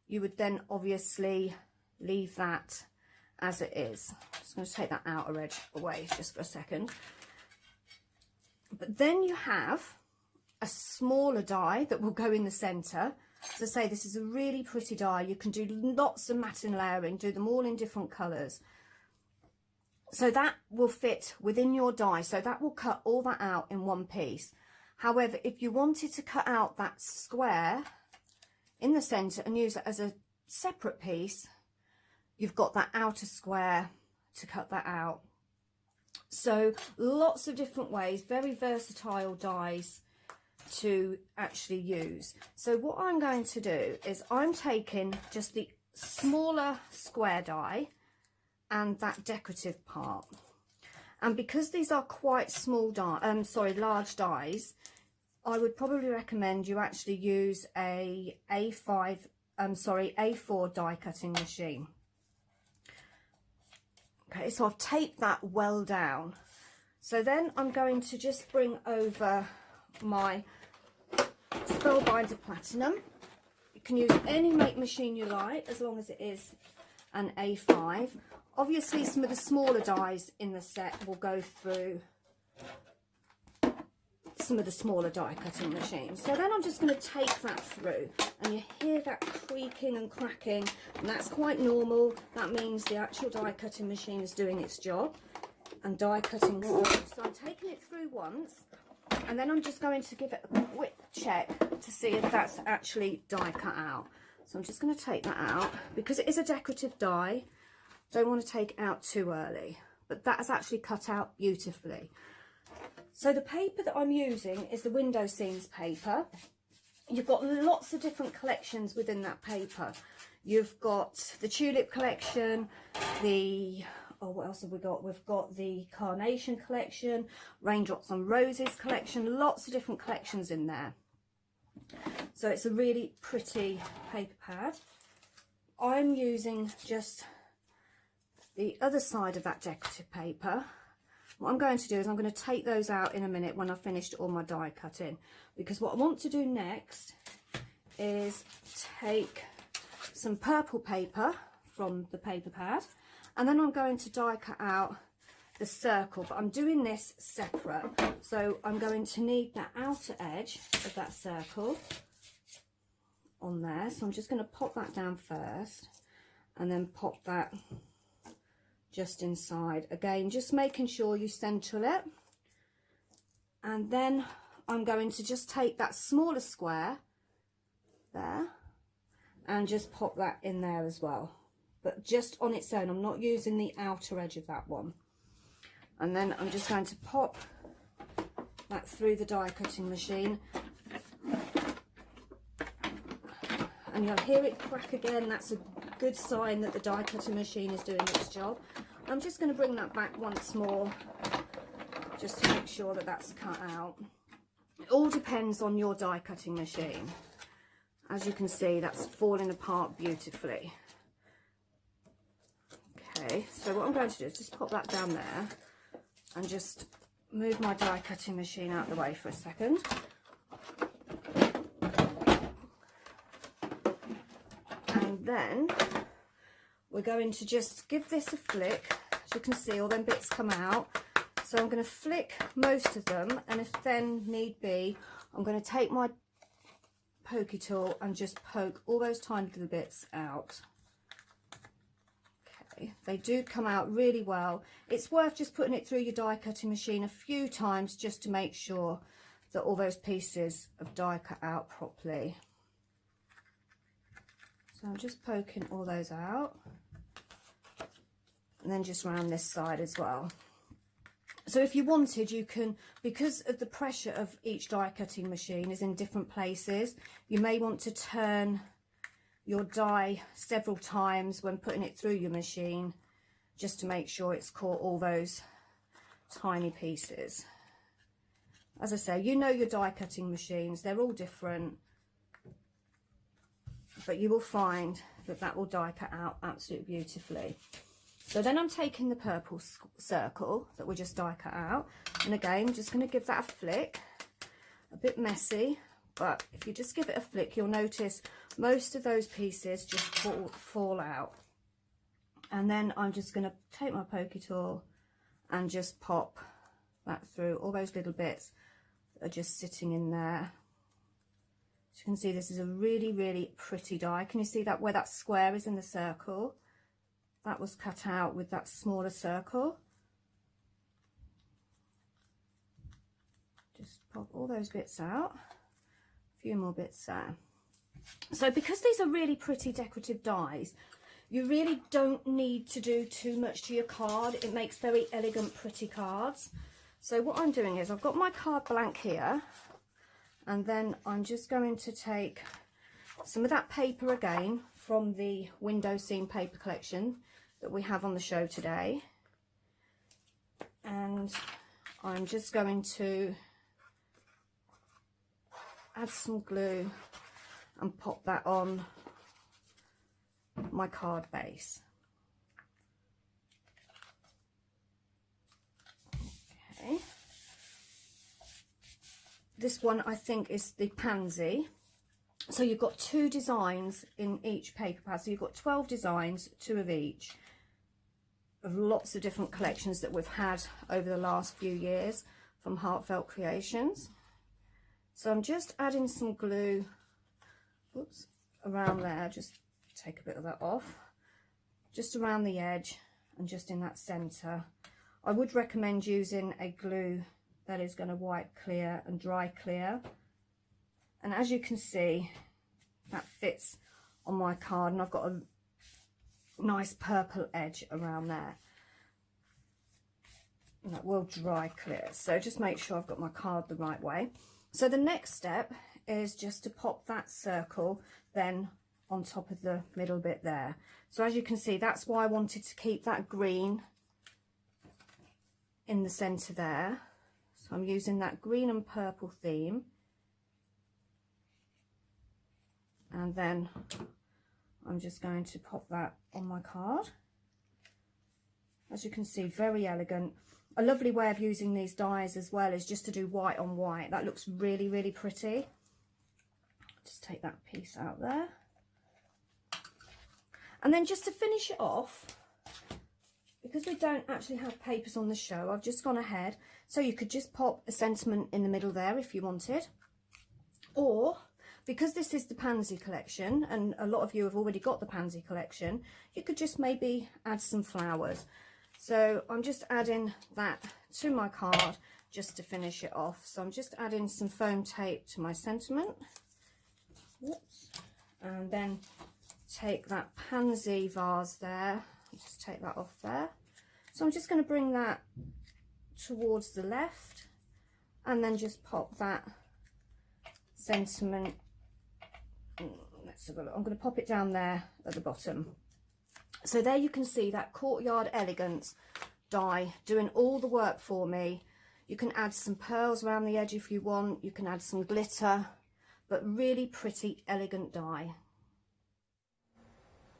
you would then obviously leave that as it is. I'm just going to take that outer edge away just for a second. But then you have a smaller die that will go in the center. As I say, this is a really pretty die. You can do lots of matte and layering, do them all in different colors. So that will fit within your die. So that will cut all that out in one piece. However, if you wanted to cut out that square in the center and use it as a separate piece, you've got that outer square to cut that out. So lots of different ways, very versatile dies to actually use. So what I'm going to do is I'm taking just the smaller square die and that decorative part, and because these are quite small large dies, I would probably recommend you actually use a A4 die cutting machine. Okay, so I've taped that well down. So then I'm going to just bring over my Spellbinder Platinum. You can use any make machine you like, as long as it is an A5. Obviously, some of the smaller dies in the set will go through some of the smaller die cutting machines. So then I'm just going to take that through, and you hear that creaking and cracking, and that's quite normal. That means the actual die cutting machine is doing its job and die cutting through. So I'm taking it through once, and then I'm just going to give it a quick check to see if that's actually die cut out. So I'm just going to take that out, because it is a decorative die. Don't want to take it out too early, but that is actually cut out beautifully. So the paper that I'm using is the window scenes paper. You've got lots of different collections within that paper. You've got the tulip collection, what else have we got? We've got the carnation collection, raindrops on roses collection, lots of different collections in there. So it's a really pretty paper pad. I'm using just the other side of that decorative paper. What I'm going to do is I'm going to take those out in a minute when I've finished all my die cutting, because what I want to do next is take some purple paper from the paper pad, and then I'm going to die cut out the circle, but I'm doing this separate. So I'm going to need that outer edge of that circle on there, so I'm just going to pop that down first and then pop that just inside. Again, just making sure you centre it, and then I'm going to just take that smaller square there and just pop that in there as well, but just on its own. I'm not using the outer edge of that one. And then I'm just going to pop that through the die cutting machine, and you'll hear it crack again. That's a good sign that the die cutting machine is doing its job. I'm just going to bring that back once more, just to make sure that that's cut out. It all depends on your die cutting machine. As you can see, that's falling apart beautifully. Okay, so what I'm going to do is just pop that down there and just move my die cutting machine out of the way for a second. And then we're going to just give this a flick. As you can see, all them bits come out. So I'm going to flick most of them, and if then need be, I'm going to take my pokey tool and just poke all those tiny little bits out. Okay, they do come out really well. It's worth just putting it through your die cutting machine a few times just to make sure that all those pieces of die cut out properly. So I'm just poking all those out, and then just round this side as well. So if you wanted, you can, because of the pressure of each die cutting machine is in different places, you may want to turn your die several times when putting it through your machine, just to make sure it's caught all those tiny pieces. As I say, you know your die cutting machines, they're all different, but you will find that that will die cut out absolutely beautifully. So then I'm taking the purple circle that we just die cut out, and again, just going to give that a flick. A bit messy, but if you just give it a flick, you'll notice most of those pieces just fall out. And then I'm just going to take my pokey tool and just pop that through all those little bits that are just sitting in there. As you can see, this is a really, really pretty die. Can you see that where that square is in the circle? That was cut out with that smaller circle. Just pop all those bits out. A few more bits there. So because these are really pretty decorative dies, you really don't need to do too much to your card. It makes very elegant, pretty cards. So what I'm doing is I've got my card blank here, and then I'm just going to take some of that paper again from the window seam paper collection that we have on the show today. And I'm just going to add some glue and pop that on my card base. Okay. This one I think is the pansy. So you've got 2 designs in each paper pad. So you've got 12 designs, 2 of each, of lots of different collections that we've had over the last few years from Heartfelt Creations. So I'm just adding some glue, oops, around there, just take a bit of that off, just around the edge and just in that centre. I would recommend using a glue that is going to wipe clear and dry clear. And as you can see, that fits on my card, and I've got a nice purple edge around there. And that will dry clear. So just make sure I've got my card the right way. So the next step is just to pop that circle then on top of the middle bit there. So as you can see, that's why I wanted to keep that green in the centre there. So I'm using that green and purple theme. And then I'm just going to pop that on my card. As you can see, very elegant. A lovely way of using these dies as well is just to do white on white. That looks really, really pretty. Just take that piece out there. And then just to finish it off, because we don't actually have papers on the show, I've just gone ahead. So you could just pop a sentiment in the middle there if you wanted. Or, because this is the pansy collection, and a lot of you have already got the pansy collection, you could just maybe add some flowers. So I'm just adding that to my card just to finish it off. So I'm just adding some foam tape to my sentiment. Whoops. And then take that pansy vase there, just take that off there. So I'm just going to bring that towards the left and then just pop that sentiment. Let's have a look. I'm going to pop it down there at the bottom. So there you can see that Courtyard Elegance die doing all the work for me. You can add some pearls around the edge if you want. You can add some glitter, but really pretty, elegant die.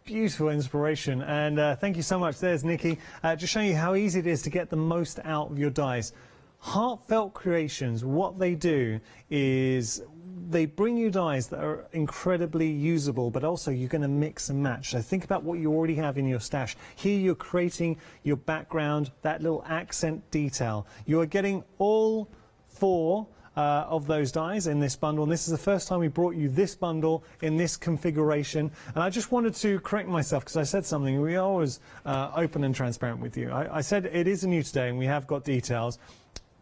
Beautiful inspiration, and thank you so much. There's Nikki, just showing you how easy it is to get the most out of your dies. Heartfelt Creations, what they do is they bring you dies that are incredibly usable, but also you're going to mix and match. So think about what you already have in your stash. Here you're creating your background, that little accent detail. You are getting all 4 of those dies in this bundle, and this is the first time we brought you this bundle in this configuration. And I just wanted to correct myself because I said something. We are always open and transparent with you. I said it is new today and we have got details,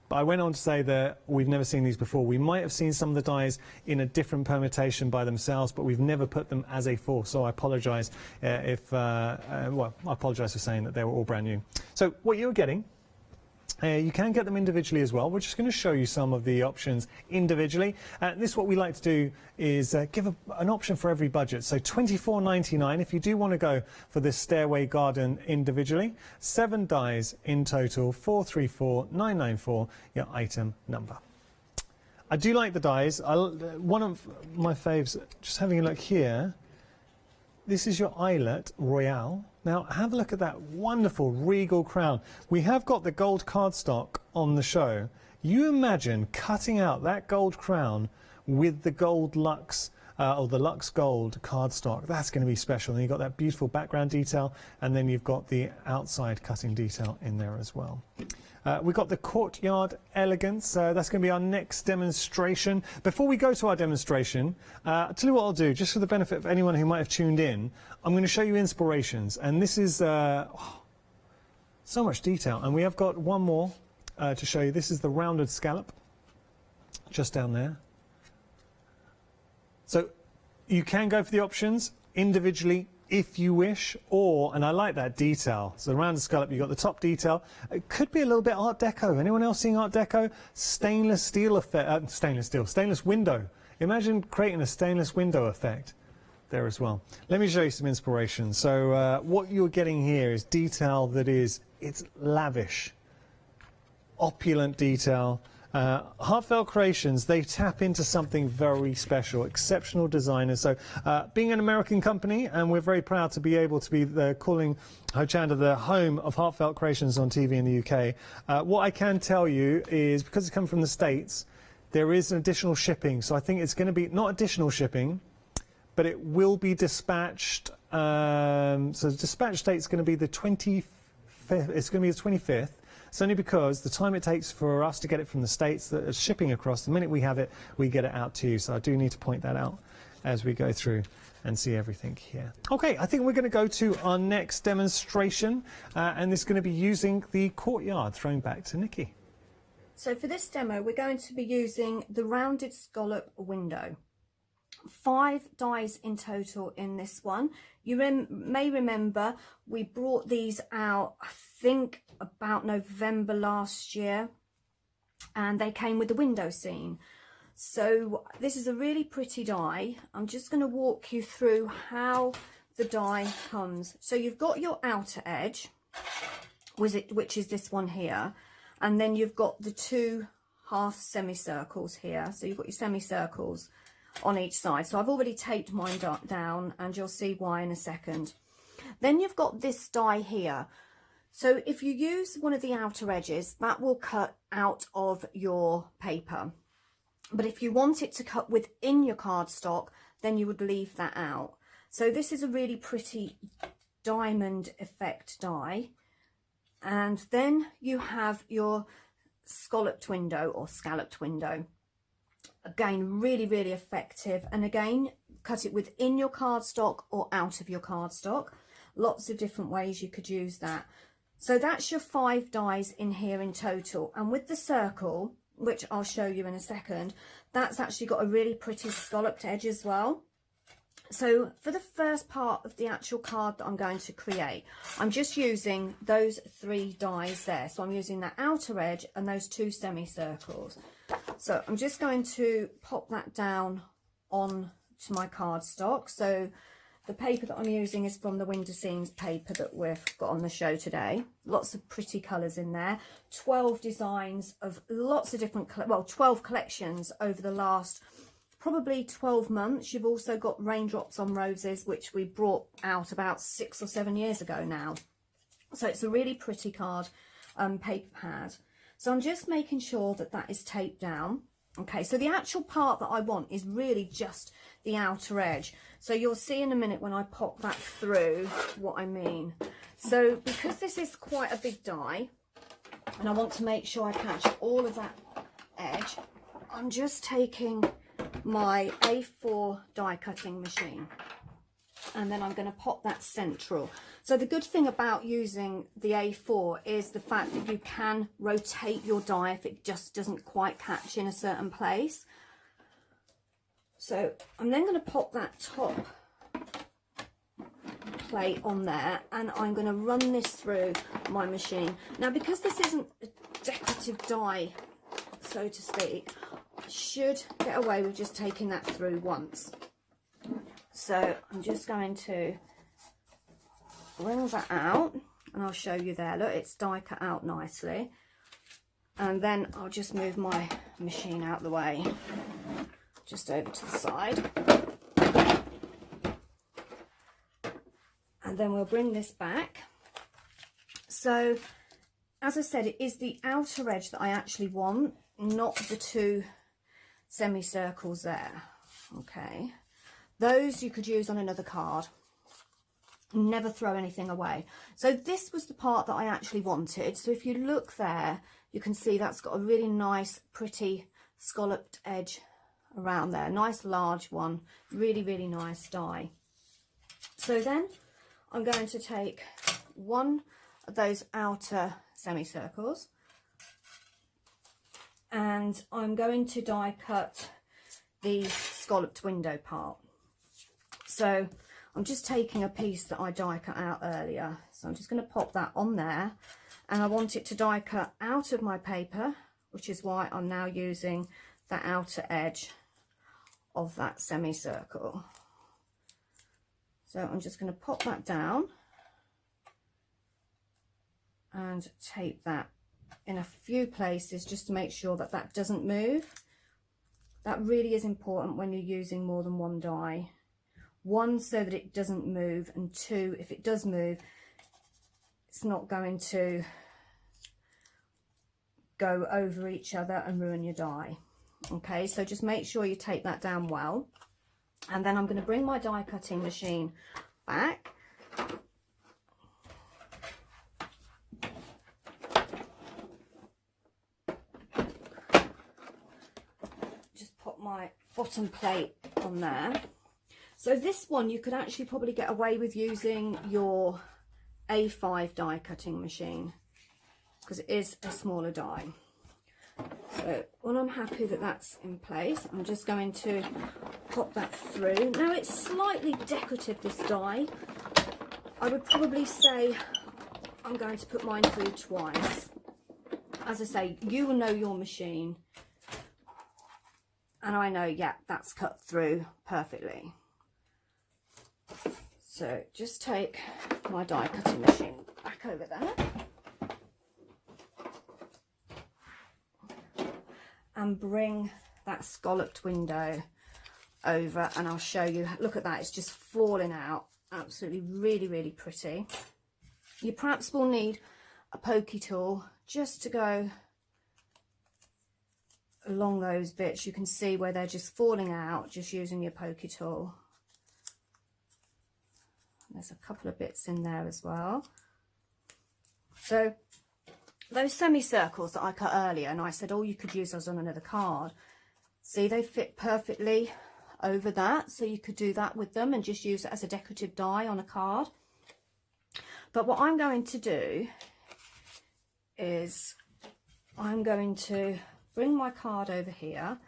but I went on to say that we've never seen these before. We might have seen some of the dies in a different permutation by themselves, but we've never put them as a 4. So I apologise well, I apologise for saying that they were all brand new. So what you're getting, you can get them individually as well. We're just going to show you some of the options individually. This, what we like to do is give an option for every budget. So $24.99 if you do want to go for this stairway garden individually. 7 dies in total, 434994, your item number. I do like the dies. One of my faves, just having a look here, this is your Eyelet Royale. Now, have a look at that wonderful regal crown. We have got the gold cardstock on the show. You imagine cutting out that gold crown with the gold Lux, or the Lux Gold cardstock. That's going to be special. And you've got that beautiful background detail, and then you've got the outside cutting detail in there as well. We've got the Courtyard Elegance. That's going to be our next demonstration. Before we go to our demonstration, I'll tell you what I'll do, just for the benefit of anyone who might have tuned in, I'm going to show you inspirations. And this is so much detail. And we have got one more to show you. This is the rounded scallop, just down there. So You can go for the options individually if you wish, or, and I like that detail, so around the scallop you've got the top detail. It could be a little bit Art Deco. Anyone else seeing Art Deco? Stainless steel effect, stainless window. Imagine creating a stainless window effect there as well. Let me show you some inspiration. So what you're getting here is detail that is, it's lavish, opulent detail. Heartfelt Creations, they tap into something very special, exceptional designers. So being an American company, and we're very proud to be able to be calling Hochanda the home of Heartfelt Creations on TV in the UK. What I can tell you is, because it's come from the States, there is an additional shipping. So I think it's going to be not additional shipping, but it will be dispatched. So the dispatch date is going to be the 25th. It's going to be the 25th. It's only because the time it takes for us to get it from the States, the shipping across, the minute we have it, we get it out to you. So I do need to point that out as we go through and see everything here. Okay, I think we're going to go to our next demonstration, and this is going to be using the courtyard. Throwing back to Nikki. So for this demo, we're going to be using the rounded scallop window. 5 dies in total in this one. You may remember we brought these out, I think, about November last year, and they came with the window scene. So this is a really pretty die. I'm just going to walk you through how the die comes. So you've got your outer edge, which is this one here, and then you've got the 2 half semicircles here. So you've got your semicircles on each side. So I've already taped mine down, and you'll see why in a second. Then you've got this die here. So if you use one of the outer edges, that will cut out of your paper. But if you want it to cut within your cardstock, then you would leave that out. So this is a really pretty diamond effect die. And then you have your scalloped window or scalloped window. Again, really, really effective. And again, cut it within your cardstock or out of your cardstock. Lots of different ways you could use that. So that's your 5 dies in here in total. And with the circle, which I'll show you in a second, that's actually got a really pretty scalloped edge as well. So for the first part of the actual card that I'm going to create, I'm just using those 3 dies there. So I'm using that outer edge and those 2 semicircles. So I'm just going to pop that down on to my cardstock. So the paper that I'm using is from the Window Scenes paper that we've got on the show today. Lots of pretty colours in there. 12 designs of lots of different, 12 collections over the last probably 12 months. You've also got Raindrops on Roses, which we brought out about 6 or 7 years ago now. So it's a really pretty card paper pad. So I'm just making sure that that is taped down. Okay, so the actual part that I want is really just the outer edge. So you'll see in a minute when I pop that through what I mean. So because this is quite a big die, and I want to make sure I catch all of that edge, I'm just taking my A4 die cutting machine, and then I'm going to pop that central. So the good thing about using the A4 is the fact that you can rotate your die if it just doesn't quite catch in a certain place. So I'm then going to pop that top plate on there, and I'm going to run this through my machine. Now, because this isn't a decorative die, so to speak, I should get away with just taking that through once. So I'm just going to bring that out, and I'll show you there. Look, it's die cut out nicely. And then I'll just move my machine out of the way, just over to the side. And then we'll bring this back. So, as I said, it is the outer edge that I actually want, not the 2 semicircles there. Okay. Those you could use on another card. Never throw anything away. So this was the part that I actually wanted. So if you look there, you can see that's got a really nice, pretty scalloped edge around there. Nice large one. Really, really nice die. So then I'm going to take one of those outer semicircles, and I'm going to die cut the scalloped window part. So I'm just taking a piece that I die cut out earlier. So I'm just going to pop that on there, and I want it to die cut out of my paper, which is why I'm now using the outer edge of that semicircle. So I'm just going to pop that down and tape that in a few places just to make sure that that doesn't move. That really is important when you're using more than one die. One, so that it doesn't move, and two, if it does move, it's not going to go over each other and ruin your die. Okay, so just make sure you tape that down well. And then I'm going to bring my die cutting machine back. Just put my bottom plate on there. So this one you could actually probably get away with using your A5 die cutting machine, because it is a smaller die. So when I'm happy that that's in place, I'm just going to pop that through. Now it's slightly decorative, this die. I would probably say I'm going to put mine through twice. As I say, you will know your machine, and I know, yeah, that's cut through perfectly. So just take my die cutting machine back over there and bring that scalloped window over, and I'll show you. Look at that, it's just falling out. Absolutely really, really pretty. You perhaps will need a pokey tool just to go along those bits. You can see where they're just falling out, just using your pokey tool. There's a couple of bits in there as well. So those semicircles that I cut earlier, and I said, oh, you could use those on another card. See, they fit perfectly over that. So you could do that with them and just use it as a decorative die on a card. But what I'm going to do is I'm going to bring my card over here.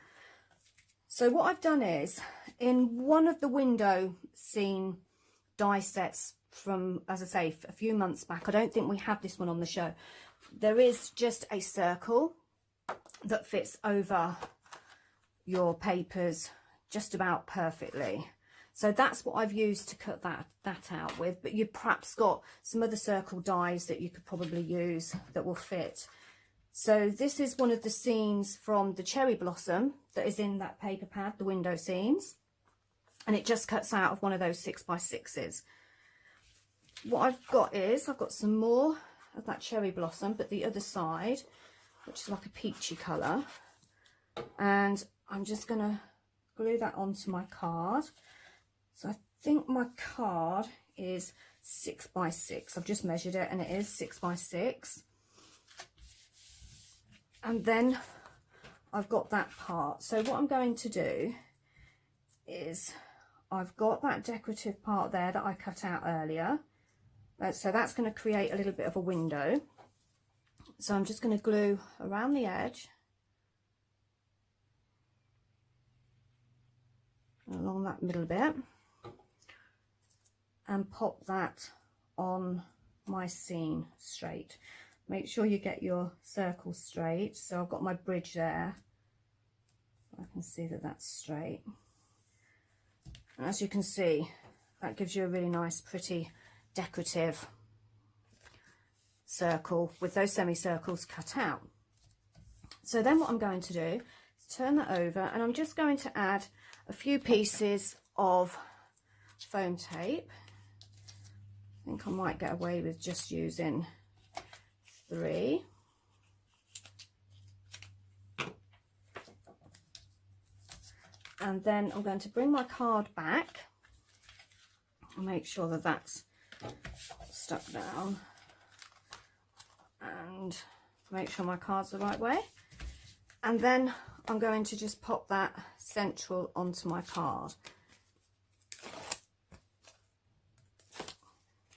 So what I've done is, in one of the window scene die sets from, as I say, a few months back, I don't think we have this one on the show, there is just a circle that fits over your papers just about perfectly. So that's what I've used to cut that out with, but you've perhaps got some other circle dies that you could probably use that will fit. So this is one of the scenes from the cherry blossom that is in that paper pad, the window scenes, and it just cuts out of one of those 6x6s. What I've got is, I've got some more of that cherry blossom, but the other side, which is like a peachy colour, and I'm just going to glue that onto my card. So I think my card is 6x6. I've just measured it and it is 6x6. And then I've got that part. So what I'm going to do is, I've got that decorative part there that I cut out earlier. So that's going to create a little bit of a window. So I'm just going to glue around the edge, along that middle bit, and pop that on my scene straight. Make sure you get your circle straight. So I've got my bridge there. I can see that that's straight. And as you can see, that gives you a really nice, pretty, decorative circle with those semicircles cut out. So then what I'm going to do is turn that over, and I'm just going to add a few pieces of foam tape. I think I might get away with just using 3. And then I'm going to bring my card back and make sure that that's stuck down, and make sure my card's the right way. And then I'm going to just pop that central onto my card.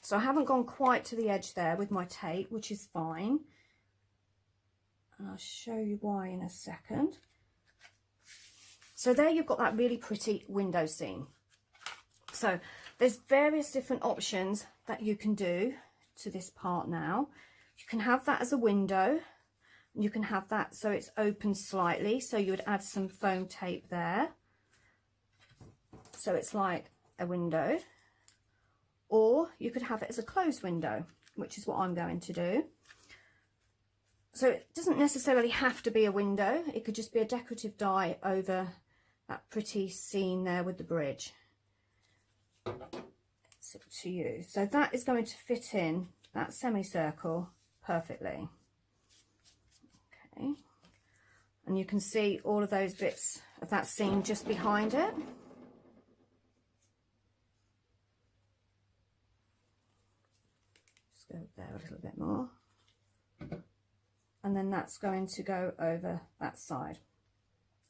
So I haven't gone quite to the edge there with my tape, which is fine. And I'll show you why in a second. So there you've got that really pretty window scene. So there's various different options that you can do to this part now. You can have that as a window. You can have that so it's open slightly, so you would add some foam tape there. So it's like a window. Or you could have it as a closed window, which is what I'm going to do. So it doesn't necessarily have to be a window. It could just be a decorative die over that pretty scene there with the bridge. It's up to you. So that is going to fit in that semicircle perfectly. Okay. And you can see all of those bits of that scene just behind it. Just go there a little bit more. And then that's going to go over that side.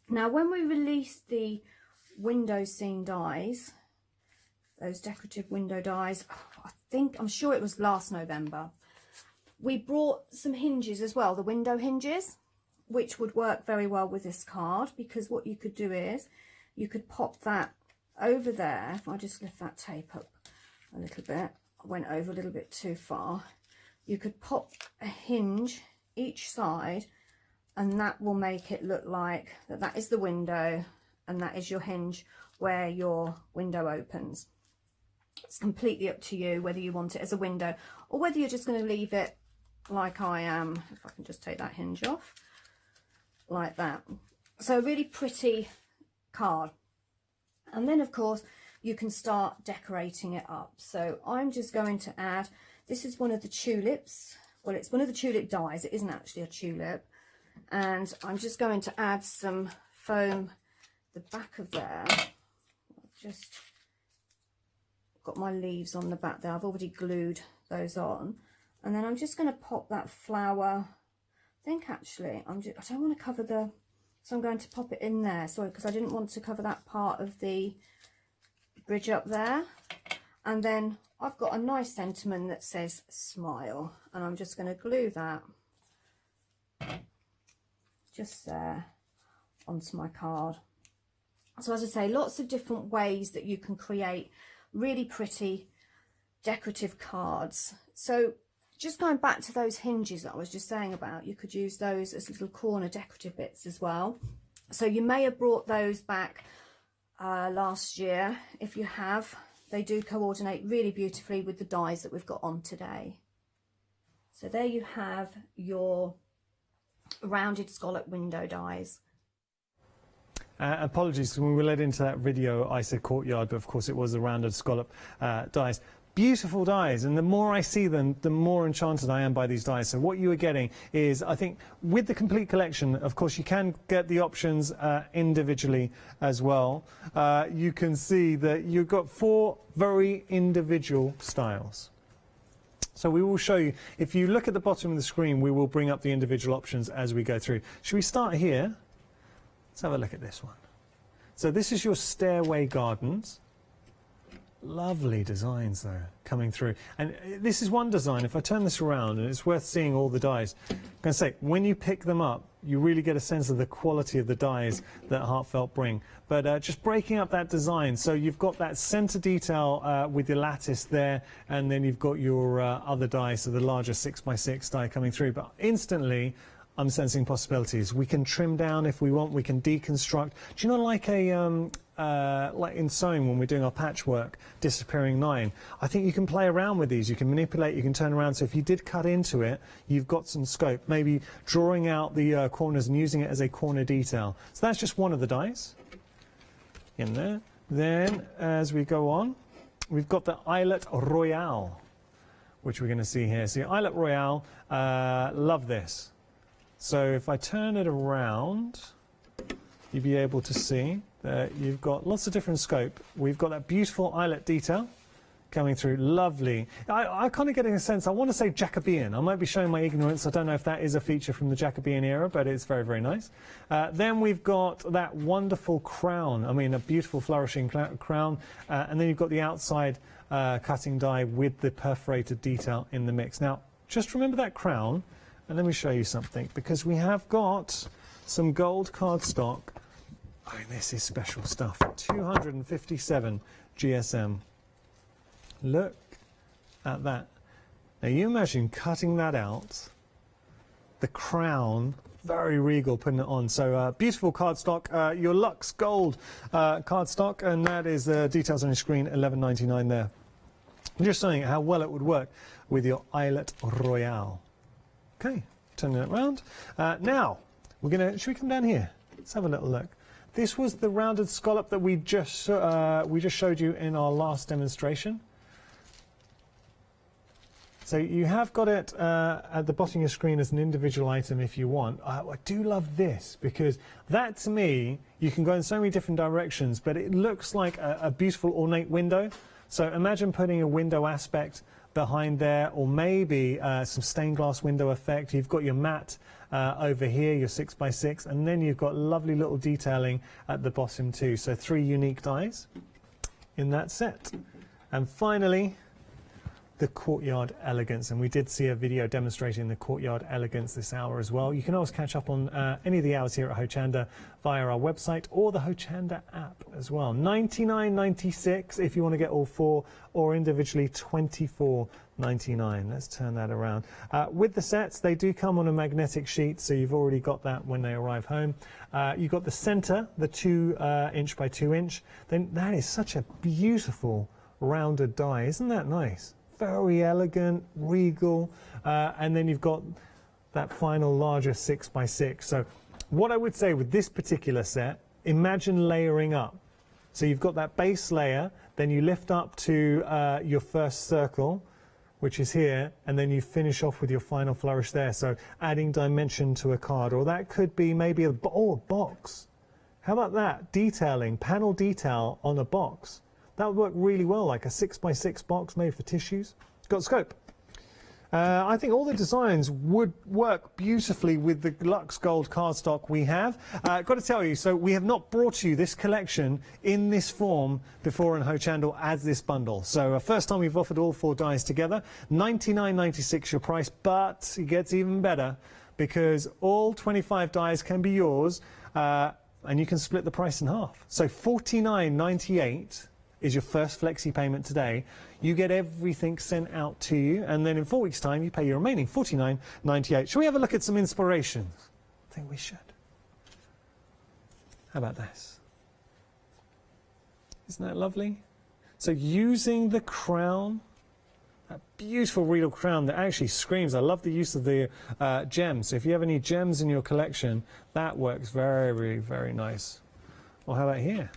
Now when we released the window scene dies, those decorative window dies, I'm sure it was last November, we brought some hinges as well, the window hinges, which would work very well with this card, because what you could do is you could pop that over there. If I just lift that tape up a little bit, I went over a little bit too far. You could pop a hinge each side, and that will make it look like that is the window and that is your hinge where your window opens. It's completely up to you whether you want it as a window or whether you're just going to leave it like I am. If I can just take that hinge off like that. So a really pretty card. And then of course you can start decorating it up. So I'm just going to add, this is one of the tulips. Well, it's one of the tulip dies. It isn't actually a tulip. And I'm just going to add some foam the back of there. I've just got my leaves on the back there. I've already glued those on. And then I'm just going to pop that flower. I think actually, I don't want to cover so I'm going to pop it in there. Sorry, because I didn't want to cover that part of the bridge up there. And then I've got a nice sentiment that says smile, and I'm just going to glue that just there onto my card. So as I say, lots of different ways that you can create really pretty decorative cards. So just going back to those hinges that I was just saying about, you could use those as little corner decorative bits as well. So you may have brought those back last year. If you have, they do coordinate really beautifully with the dies that we've got on today. So there you have your rounded scallop window dies. Apologies, when we led into that video I said courtyard, but of course it was the rounded scallop dies. Beautiful dies, and the more I see them, the more enchanted I am by these dies. So what you are getting is, I think, with the complete collection, of course you can get the options individually as well. You can see that you've got 4 very individual styles. So we will show you, if you look at the bottom of the screen, we will bring up the individual options as we go through. Should we start here? Let's have a look at this one. So this is your stairway gardens. Lovely designs though coming through, and this is one design. If I turn this around, and it's worth seeing all the dies, I'm going to say when you pick them up you really get a sense of the quality of the dies that Heartfelt bring. But just breaking up that design, so you've got that center detail with your lattice there, and then you've got your other dies, so the larger 6x6 die coming through. But instantly I'm sensing possibilities. We can trim down if we want, we can deconstruct. Do you know, like like in sewing when we're doing our patchwork, disappearing 9, I think you can play around with these, you can manipulate, you can turn around, so if you did cut into it, you've got some scope, maybe drawing out the corners and using it as a corner detail. So that's just one of the dies in there. Then as we go on, we've got the Eyelet Royale, which we're going to see here. So Eyelet Royale, love this. So if I turn it around, you'll be able to see that you've got lots of different scope. We've got that beautiful eyelet detail coming through, lovely. I kind of getting a sense, I want to say Jacobean. I might be showing my ignorance, I don't know if that is a feature from the Jacobean era, but it's very, very nice. Then we've got that wonderful crown, I mean a beautiful flourishing crown, and then you've got the outside cutting die with the perforated detail in the mix. Now, just remember that crown, and let me show you something, because we have got some gold cardstock Oh, this is special stuff. 257 GSM. Look at that. Now you imagine cutting that out, the crown, very regal, putting it on. So beautiful cardstock, your Lux Gold cardstock, and that is the details on your screen, $11.99 there. I'm just showing how well it would work with your Eyelet Royale. Okay, turning it around. Now, should we come down here? Let's have a little look. This was the rounded scallop that we just showed you in our last demonstration. So you have got it at the bottom of your screen as an individual item if you want. I do love this because that, to me, you can go in so many different directions, but it looks like a beautiful ornate window. So imagine putting a window aspect behind there, or maybe some stained glass window effect. You've got your mat over here, your 6x6, and then you've got lovely little detailing at the bottom too. So 3 unique dies in that set. And finally, the Courtyard Elegance, and we did see a video demonstrating the Courtyard Elegance this hour as well. You can always catch up on any of the hours here at Hochanda via our website or the Hochanda app as well. $99.96 if you want to get all 4, or individually $24.99. Let's turn that around. With the sets, they do come on a magnetic sheet, so you've already got that when they arrive home. You've got the center, the 2 inch by 2 inch. Then that is such a beautiful rounded die. Isn't that nice? Very elegant, regal, and then you've got that final larger 6x6. So what I would say with this particular set, imagine layering up. So you've got that base layer, then you lift up to your first circle, which is here, and then you finish off with your final flourish there. So adding dimension to a card, or that could be maybe a box. How about that? Detailing, panel detail on a box. That would work really well, like a 6x6 box made for tissues. It's got scope. I think all the designs would work beautifully with the Lux Gold cardstock we have. Got to tell you, so we have not brought you this collection in this form before in Hochanda as this bundle. So first time we've offered all 4 dies together. $99.96 your price, but it gets even better because all 25 dies can be yours, and you can split the price in half. So $49.98 is your first flexi payment today. You get everything sent out to you, and then in 4 weeks' time, you pay your remaining $49.98. Shall we have a look at some inspirations? I think we should. How about this? Isn't that lovely? So using the crown, that beautiful regal crown that actually screams. I love the use of the gems. So if you have any gems in your collection, that works very, very nice. Or how about here?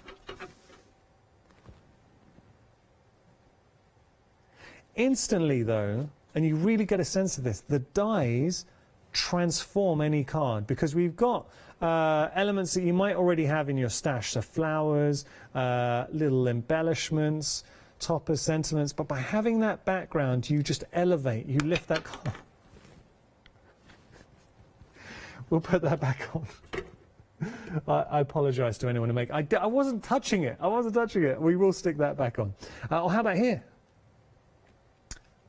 Instantly, though, and you really get a sense of this, the dies transform any card because we've got elements that you might already have in your stash, so flowers, little embellishments, toppers, sentiments, but by having that background, you just elevate, you lift that card. We'll put that back on. I apologize to anyone who make. I wasn't touching it. I wasn't touching it. We will stick that back on. Or how about here?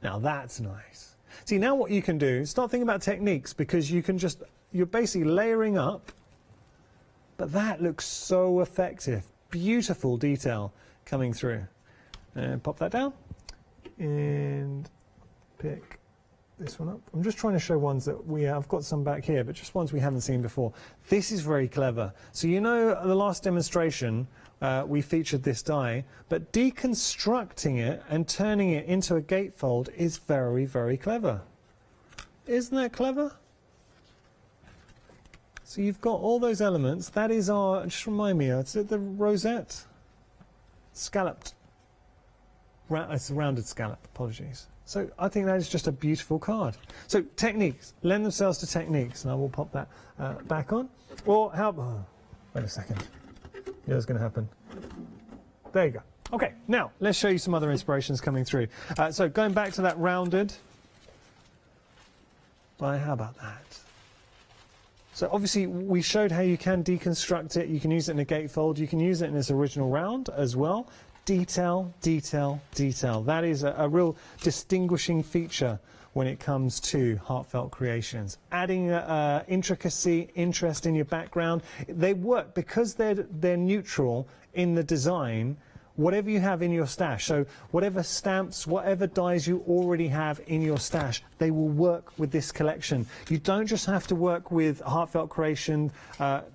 Now that's nice. See, now what you can do, start thinking about techniques, because you're basically layering up, but that looks so effective. Beautiful detail coming through. And pop that down and pick this one up. I'm just trying to show ones that I've got some back here, but just ones we haven't seen before. This is very clever. So you know the last demonstration we featured this die, but deconstructing it and turning it into a gatefold is very, very clever. Isn't that clever? So you've got all those elements. That is our, just remind me, is it the rosette? Scalloped. It's a rounded scallop, apologies. So I think that is just a beautiful card. So techniques, lend themselves to techniques, and I will pop that back on. Or wait a second. Yeah, that's going to happen. There you go. Okay, now let's show you some other inspirations coming through. So going back to that rounded. Well, how about that? So obviously we showed how you can deconstruct it. You can use it in a gatefold. You can use it in its original round as well. Detail, detail, detail. That is a real distinguishing feature when it comes to heartfelt creations. Adding intricacy, interest in your background. They work because they're neutral in the design. Whatever you have in your stash, so whatever stamps, whatever dies you already have in your stash, they will work with this collection. You don't just have to work with heartfelt creation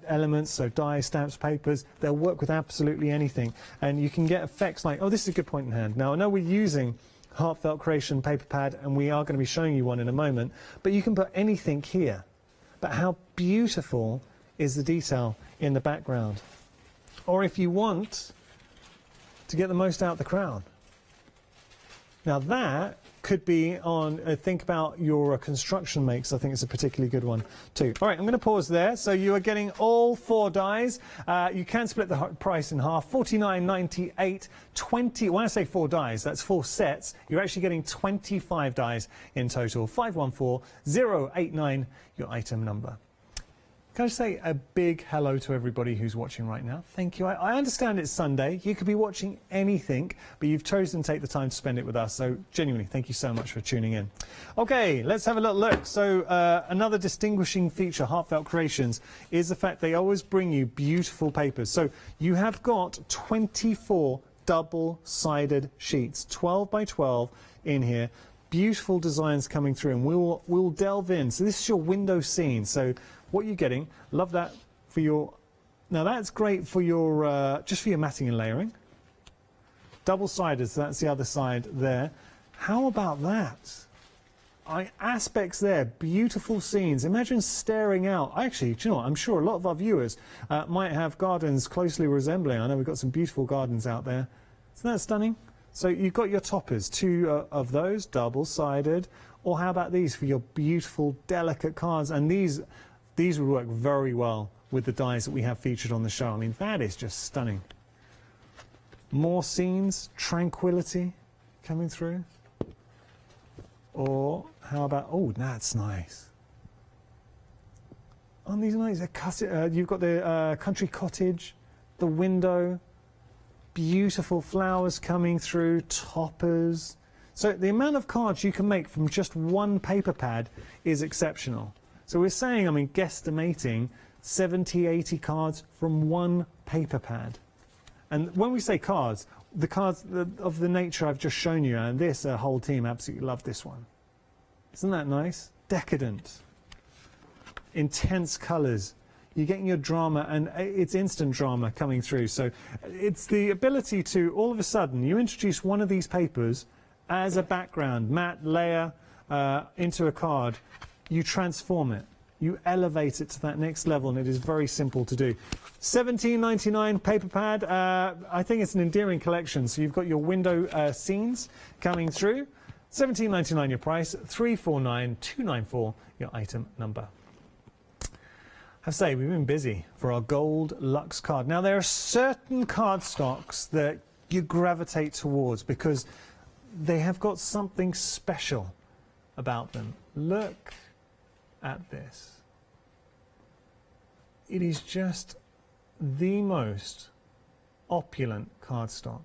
elements, so dies, stamps, papers. They'll work with absolutely anything. And you can get effects like, oh, this is a good point in hand. Now, I know we're using heartfelt creation paper pad, and we are going to be showing you one in a moment, but you can put anything here. But how beautiful is the detail in the background? Or if you want to get the most out of the crown. Now that could be on, think about your construction makes. I think it's a particularly good one too. All right, I'm going to pause there. So you are getting all 4 dies. You can split the price in half, $49.98, 20, when I say 4 dies, that's 4 sets. You're actually getting 25 dies in total. 514089, your item number. Can I say a big hello to everybody who's watching right now? Thank you. I understand it's Sunday. You could be watching anything, but you've chosen to take the time to spend it with us. So genuinely, thank you so much for tuning in. Okay, let's have a little look. So another distinguishing feature, Heartfelt Creations, is the fact they always bring you beautiful papers. So you have got 24 double-sided sheets, 12 by 12 in here. Beautiful designs coming through, and we'll delve in. So this is your window scene. So what you're getting, love that for your, now that's great for your, just for your matting and layering. Double-sided, so that's the other side there. How about that? Aspects there, beautiful scenes. Imagine staring out. Actually, do you know what? I'm sure a lot of our viewers might have gardens closely resembling. I know we've got some beautiful gardens out there. Isn't that stunning? So you've got your toppers, 2 of those, double-sided. Or how about these for your beautiful, delicate cards? And these would work very well with the dies that we have featured on the show. I mean, that is just stunning. More scenes, tranquility coming through. Or how about, oh, that's nice. Aren't these nice? You've got the country cottage, the window, beautiful flowers coming through, toppers. So the amount of cards you can make from just one paper pad is exceptional. So we're saying, I mean, guesstimating 70, 80 cards from one paper pad. And when we say cards, the cards of the nature I've just shown you, and this whole team absolutely love this one. Isn't that nice? Decadent. Intense colours. You're getting your drama, and it's instant drama coming through. So it's the ability to, all of a sudden, you introduce one of these papers as a background, matte layer into a card. You transform it, you elevate it to that next level, and it is very simple to do. $17.99 paper pad. I think it's an endearing collection. So you've got your window scenes coming through. $17.99 your price, $349,294 your item number. I have to say, we've been busy for our Gold Luxe card. Now, there are certain card stocks that you gravitate towards because they have got something special about them. Look at this. It is just the most opulent cardstock.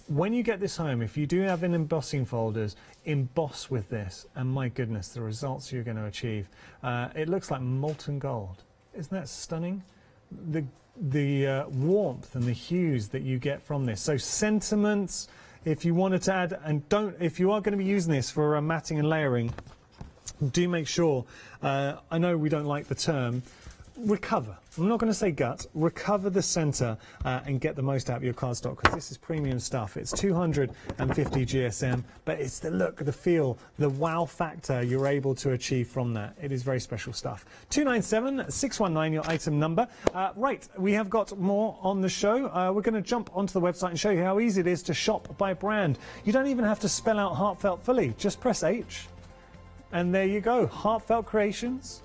When you get this home, if you do have an embossing folders, emboss with this, and my goodness, the results you're going to achieve. It looks like molten gold. Isn't that stunning? The warmth and the hues that you get from this. So sentiments, if you wanted to add, and if you are going to be using this for matting and layering, do make sure, I know we don't like the term, recover. I'm not going to say gut. Recover the centre and get the most out of your cardstock, because this is premium stuff. It's 250 GSM, but it's the look, the feel, the wow factor you're able to achieve from that. It is very special stuff. 297-619, your item number. Right, we have got more on the show. We're going to jump onto the website and show you how easy it is to shop by brand. You don't even have to spell out Heartfelt fully. Just press H. And there you go, Heartfelt Creations.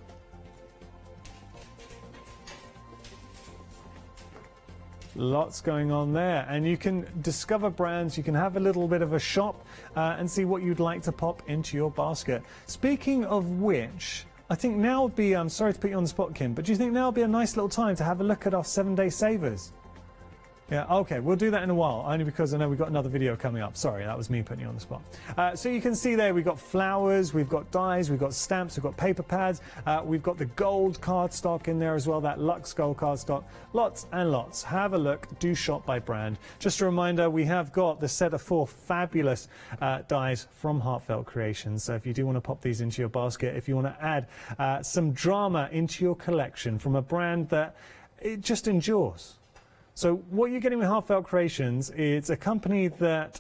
Lots going on there, and you can discover brands, you can have a little bit of a shop and see what you'd like to pop into your basket. Speaking of which, I think now would be, I'm sorry to put you on the spot, Kim, but do you think now would be a nice little time to have a look at our 7-day savers? Yeah, okay, we'll do that in a while, only because I know we've got another video coming up. Sorry, that was me putting you on the spot. So you can see there we've got flowers, we've got dies, we've got stamps, we've got paper pads, we've got the gold cardstock in there as well, that Luxe Gold cardstock. Lots and lots. Have a look, do shop by brand. Just a reminder, we have got the set of 4 fabulous dies from Heartfelt Creations. So if you do want to pop these into your basket, if you want to add some drama into your collection from a brand that it just endures. So what you're getting with Heartfelt Creations is a company that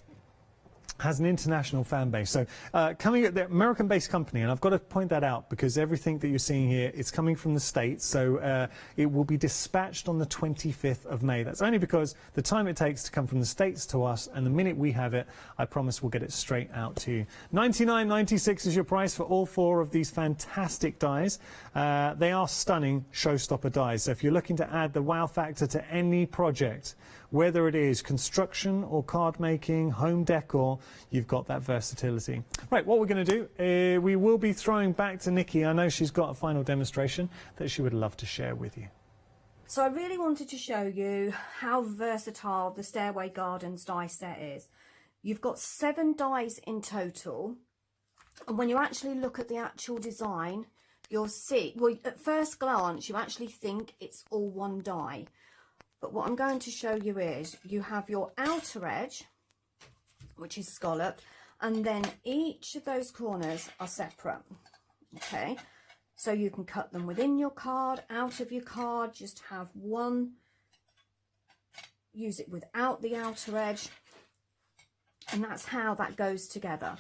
has an international fan base. So coming at the American-based company, and I've got to point that out because everything that you're seeing here is coming from the States. So it will be dispatched on the 25th of May. That's only because the time it takes to come from the States to us, and the minute we have it, I promise we'll get it straight out to you. $99.96 is your price for all 4 of these fantastic dies. They are stunning showstopper dies. So if you're looking to add the wow factor to any project, whether it is construction or card making, home decor, you've got that versatility. Right, what we're going to do, we will be throwing back to Nikki. I know she's got a final demonstration that she would love to share with you. So I really wanted to show you how versatile the Stairway Gardens die set is. You've got 7 dies in total, and when you actually look at the actual design, you'll see, well, at first glance, you actually think it's all one die. But what I'm going to show you is you have your outer edge, which is scalloped, and then each of those corners are separate. Okay, so you can cut them within your card, out of your card, just have one, use it without the outer edge, and that's how that goes together.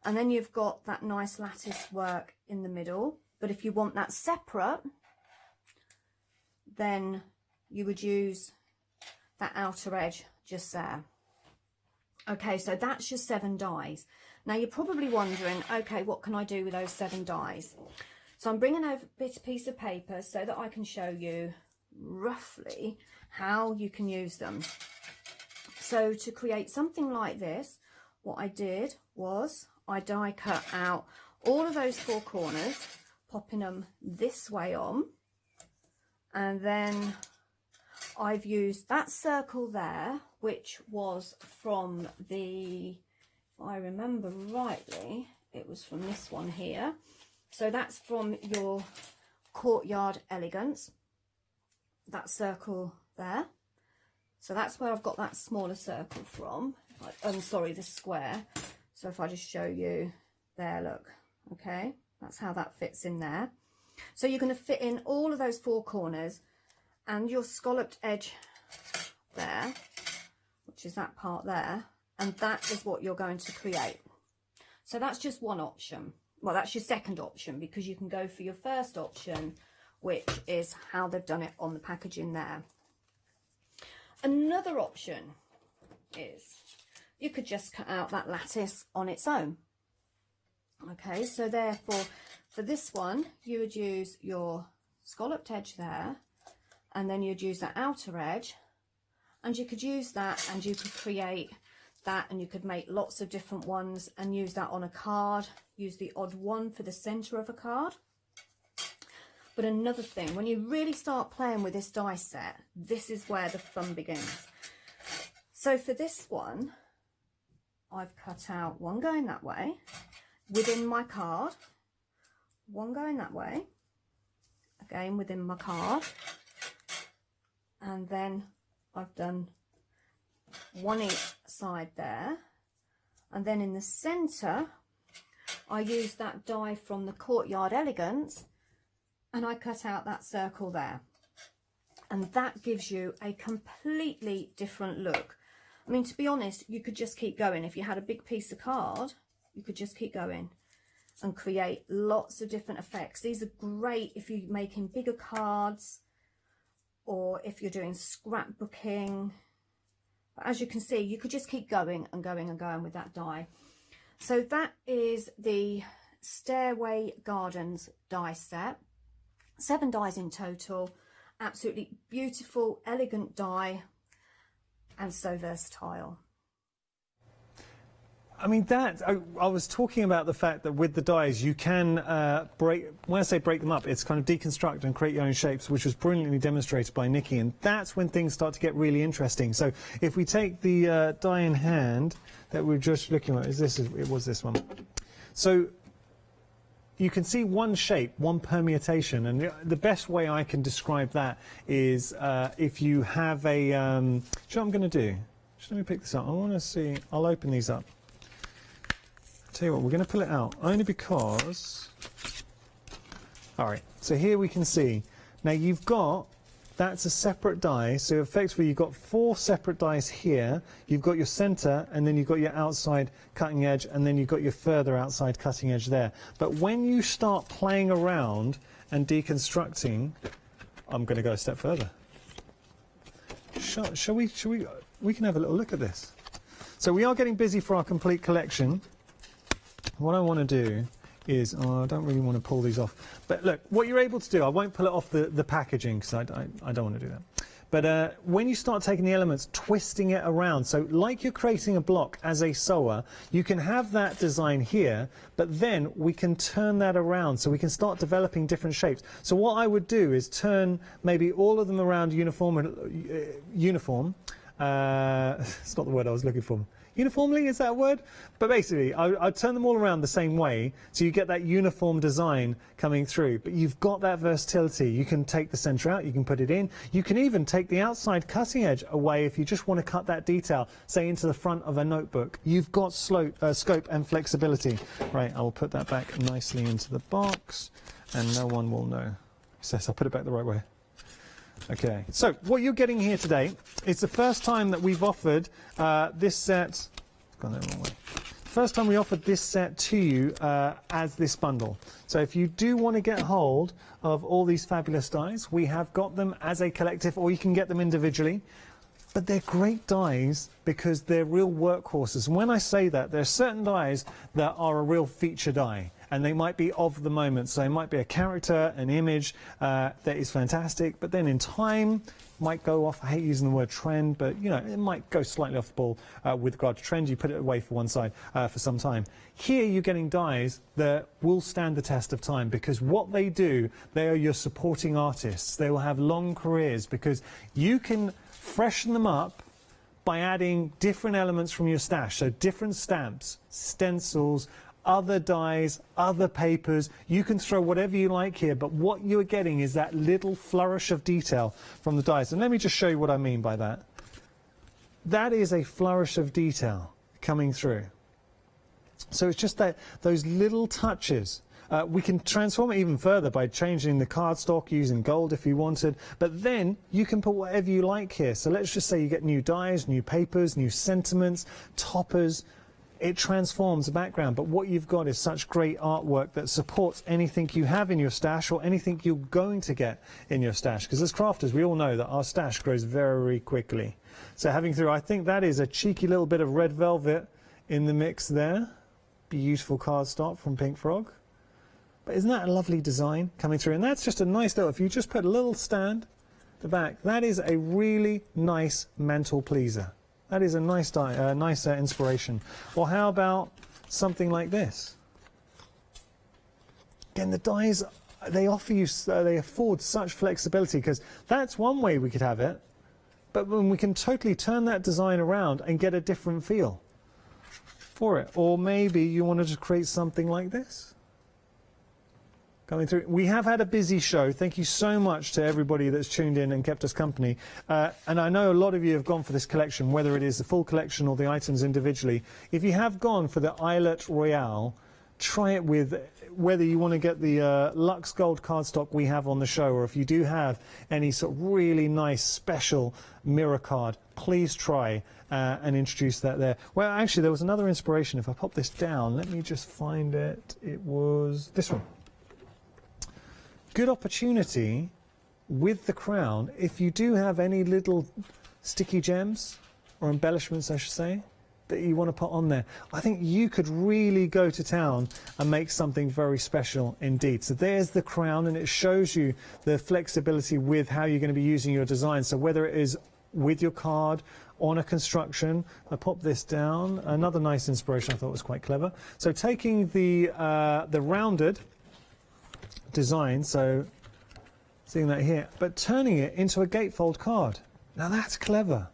And then you've got that nice lattice work in the middle. But if you want that separate, then you would use that outer edge just there. Okay, so that's your 7 dies. Now you're probably wondering, okay, what can I do with those 7 dies? So I'm bringing over a piece of paper so that I can show you roughly how you can use them. So to create something like this, what I did was I die cut out all of those 4 corners, popping them this way on, and then I've used that circle there, which was from the, if I remember rightly, it was from this one here. So that's from your Courtyard Elegance, that circle there. So that's where I've got that smaller circle from. I'm sorry, the square. So if I just show you there, look, okay, that's how that fits in there. So you're going to fit in all of those 4 corners and your scalloped edge there, which is that part there, and that is what you're going to create. So that's just one option. Well, that's your second option, because you can go for your first option, which is how they've done it on the packaging there. Another option is you could just cut out that lattice on its own. Okay, so therefore for this one you would use your scalloped edge there, and then you'd use that outer edge, and you could use that and you could create that, and you could make lots of different ones and use that on a card, use the odd one for the center of a card. But another thing, when you really start playing with this die set, this is where the fun begins. So for this one, I've cut out one going that way within my card, one going that way, again within my card, and then I've done one each side there, and then in the center I used that die from the Courtyard Elegance and I cut out that circle there, and that gives you a completely different look. I mean, to be honest, you could just keep going. If you had a big piece of card, you could just keep going and create lots of different effects. These are great if you're making bigger cards or if you're doing scrapbooking. But as you can see, you could just keep going and going and going with that die. So that is the Stairway Gardens die set. 7 dies in total. Absolutely beautiful, elegant die, and so versatile. I mean, I was talking about the fact that with the dies, you can break, when I say break them up, it's kind of deconstruct and create your own shapes, which was brilliantly demonstrated by Nikki, and that's when things start to get really interesting. So if we take the die in hand that we're just looking at, it was this one. So you can see one shape, one permutation, and the best way I can describe that is if you have a, you know what I'm going to do? Just let me pick this up. I want to see, I'll open these up. Tell you what, we're going to pull it out, only because, all right, so here we can see, now you've got, that's a separate die, so effectively you've got 4 separate dies here, you've got your center, and then you've got your outside cutting edge, and then you've got your further outside cutting edge there. But when you start playing around and deconstructing, I'm going to go a step further. Shall we can have a little look at this. So we are getting busy for our complete collection. What I want to do is, I don't really want to pull these off. But look, what you're able to do, I won't pull it off the packaging because I don't want to do that. But when you start taking the elements, twisting it around, so like you're creating a block as a sewer, you can have that design here, but then we can turn that around so we can start developing different shapes. So what I would do is turn maybe all of them around uniform. It's not the word I was looking for. Uniformly, is that a word? But basically, I'd turn them all around the same way, so you get that uniform design coming through. But you've got that versatility. You can take the center out, you can put it in. You can even take the outside cutting edge away if you just want to cut that detail, say, into the front of a notebook. You've got scope and flexibility. Right, I will put that back nicely into the box, and no one will know. Yes, I'll put it back the right way. Okay, so what you're getting here today is the first time that we've offered this set. Gone the wrong way. First time we offered this set to you as this bundle. So if you do want to get hold of all these fabulous dies, we have got them as a collective, or you can get them individually. But they're great dies because they're real workhorses. And when I say that, there are certain dies that are a real feature die, and they might be of the moment. So it might be a character, an image that is fantastic, but then in time might go off. I hate using the word trend, but you know, it might go slightly off the ball with regard to trend. You put it away for one side for some time. Here you're getting dies that will stand the test of time, because what they do, they are your supporting artists. They will have long careers because you can freshen them up by adding different elements from your stash. So different stamps, stencils, other dies, other papers. You can throw whatever you like here, but what you're getting is that little flourish of detail from the dies. And let me just show you what I mean by that. That is a flourish of detail coming through. So it's just that those little touches. We can transform it even further by changing the cardstock, using gold if you wanted, but then you can put whatever you like here. So let's just say you get new dies, new papers, new sentiments, toppers. It transforms the background, but what you've got is such great artwork that supports anything you have in your stash or anything you're going to get in your stash. Because as crafters, we all know that our stash grows very quickly. So having through, I think that is a cheeky little bit of red velvet in the mix there. Beautiful cardstock from Pink Frog. But isn't that a lovely design coming through? And that's just a nice little, if you just put a little stand at the back, that is a really nice mantle pleaser. That is a nice inspiration. Or how about something like this? Again, the dies, they offer you, they afford such flexibility, because that's one way we could have it, but when we can totally turn that design around and get a different feel for it. Or maybe you wanted to create something like this. Coming through. We have had a busy show. Thank you so much to everybody that's tuned in and kept us company. And I know a lot of you have gone for this collection, whether it is the full collection or the items individually. If you have gone for the Islet Royale, try it with whether you want to get the Lux Gold cardstock we have on the show, or if you do have any sort of really nice special mirror card, please try and introduce that there. Well, actually, there was another inspiration. If I pop this down, let me just find it. It was this one. Good opportunity with the crown, if you do have any little sticky gems or embellishments, I should say, that you want to put on there. I think you could really go to town and make something very special indeed. So there's the crown, and it shows you the flexibility with how you're going to be using your design. So whether it is with your card on a construction. I pop this down. Another nice inspiration I thought was quite clever. So taking the rounded design, so seeing that here, but turning it into a gatefold card. Now that's clever.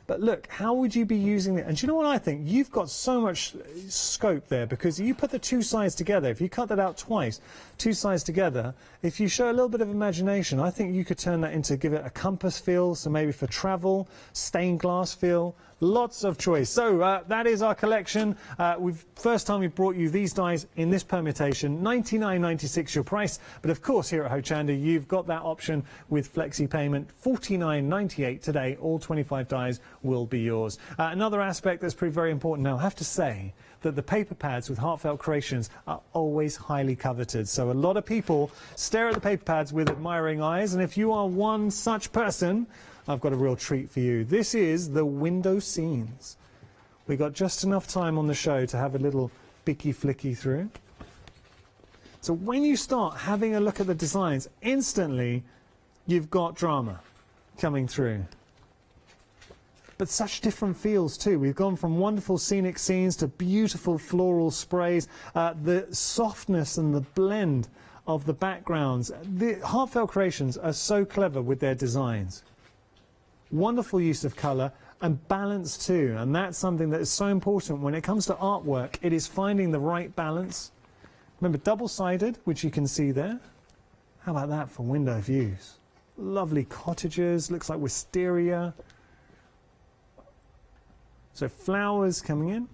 But look, how would you be using it? And do you know what I think? You've got so much scope there, because you put the two sides together. If you cut that out twice, two sides together, if you show a little bit of imagination, I think you could turn that into, give it a compass feel, so maybe for travel, stained glass feel, lots of choice. So that is our collection. First time we brought you these dies in this permutation, $99.96 your price. But of course, here at Hochanda, you've got that option with flexi payment, $49.98 today. All 25 dies will be yours. Another aspect that's proved very important now, I have to say that the paper pads with heartfelt creations are always highly coveted. So a lot of people stare at the paper pads with admiring eyes, and if you are one such person, I've got a real treat for you. This is the window scenes. We got just enough time on the show to have a little picky flicky through. So when you start having a look at the designs, instantly you've got drama coming through. But such different feels too. We've gone from wonderful scenic scenes to beautiful floral sprays. The softness and the blend of the backgrounds. The heartfelt creations are so clever with their designs. Wonderful use of colour and balance too, and that's something that is so important when it comes to artwork. It is finding the right balance. Remember, double-sided, which you can see there. How about that for window views? Lovely cottages, looks like wisteria. So flowers coming in.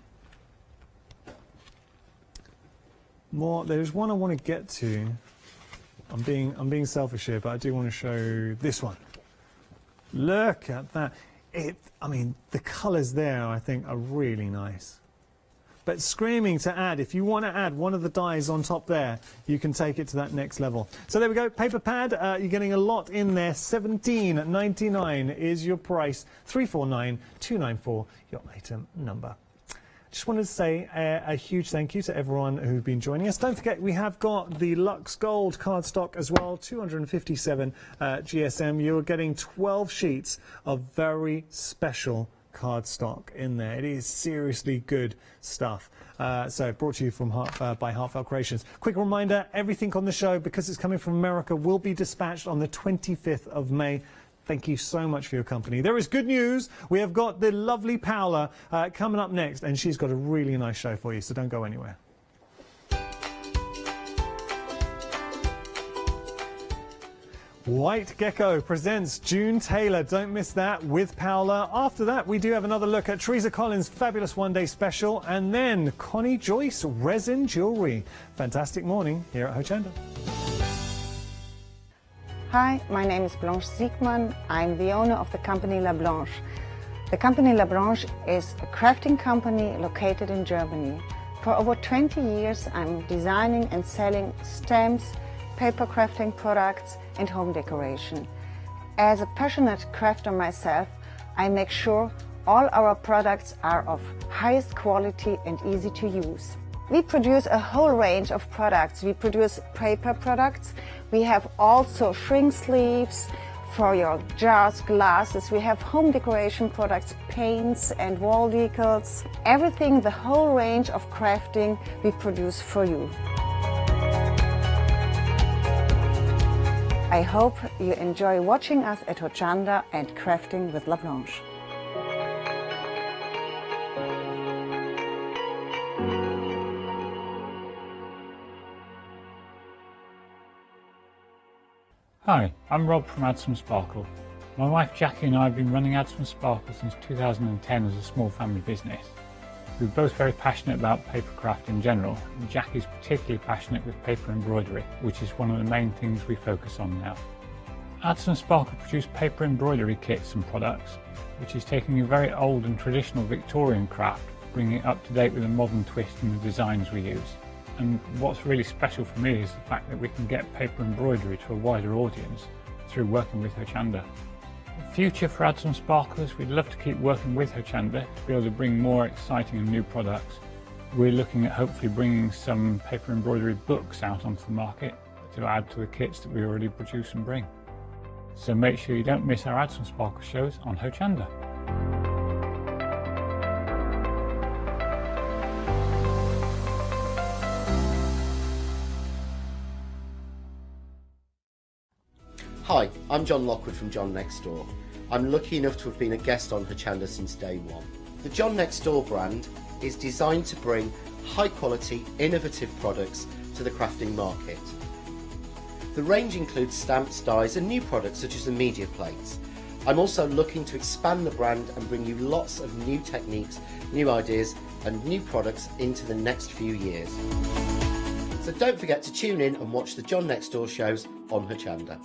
More, there's one I want to get to. I'm being selfish here, but I do want to show this one. Look at that. I mean, the colours there, I think, are really nice. But screaming to add, if you want to add one of the dies on top there, you can take it to that next level. So there we go, paper pad, you're getting a lot in there. $17.99 is your price. $349,294, your item number. Just wanted to say a huge thank you to everyone who's been joining us. Don't forget, we have got the Lux Gold cardstock as well, 257 GSM. You're getting 12 sheets of very special cardstock in there. It is seriously good stuff. So brought to you from by Heartfelt Creations. Quick reminder, everything on the show, because it's coming from America, will be dispatched on the 25th of May. Thank you so much for your company. There is good news. We have got the lovely Paola coming up next, and she's got a really nice show for you, so don't go anywhere. White Gecko presents June Tailor. Don't miss that with Paola. After that, we do have another look at Teresa Collins' fabulous one-day special, and then Connie Joyce resin jewellery. Fantastic morning here at Hochanda. Hi, my name is Blanche Siegmann. I'm the owner of the company La Blanche. The company La Blanche is a crafting company located in Germany. For over 20 years, I'm designing and selling stamps, paper crafting products, and home decoration. As a passionate crafter myself, I make sure all our products are of highest quality and easy to use. We produce a whole range of products. We produce paper products. We have also shrink sleeves for your jars, glasses. We have home decoration products, paints and wall decals. Everything, the whole range of crafting we produce for you. I hope you enjoy watching us at Hochanda and crafting with La Blanche. Hi, I'm Rob from Add Some Sparkle. My wife Jackie and I have been running Add Some Sparkle since 2010 as a small family business. We're both very passionate about papercraft in general, and Jackie's particularly passionate with paper embroidery, which is one of the main things we focus on now. Add Some Sparkle produce paper embroidery kits and products, which is taking a very old and traditional Victorian craft, bringing it up to date with a modern twist in the designs we use. And what's really special for me is the fact that we can get paper embroidery to a wider audience through working with Hochanda. The future for Add Some Sparkle is we'd love to keep working with Hochanda to be able to bring more exciting and new products. We're looking at hopefully bringing some paper embroidery books out onto the market to add to the kits that we already produce and bring. So make sure you don't miss our Add Some Sparkle shows on Hochanda. Hi, I'm John Lockwood from John Next Door. I'm lucky enough to have been a guest on Hochanda since day one. The John Next Door brand is designed to bring high quality, innovative products to the crafting market. The range includes stamps, dies and new products such as the media plates. I'm also looking to expand the brand and bring you lots of new techniques, new ideas and new products into the next few years. So don't forget to tune in and watch the John Next Door shows on Hochanda.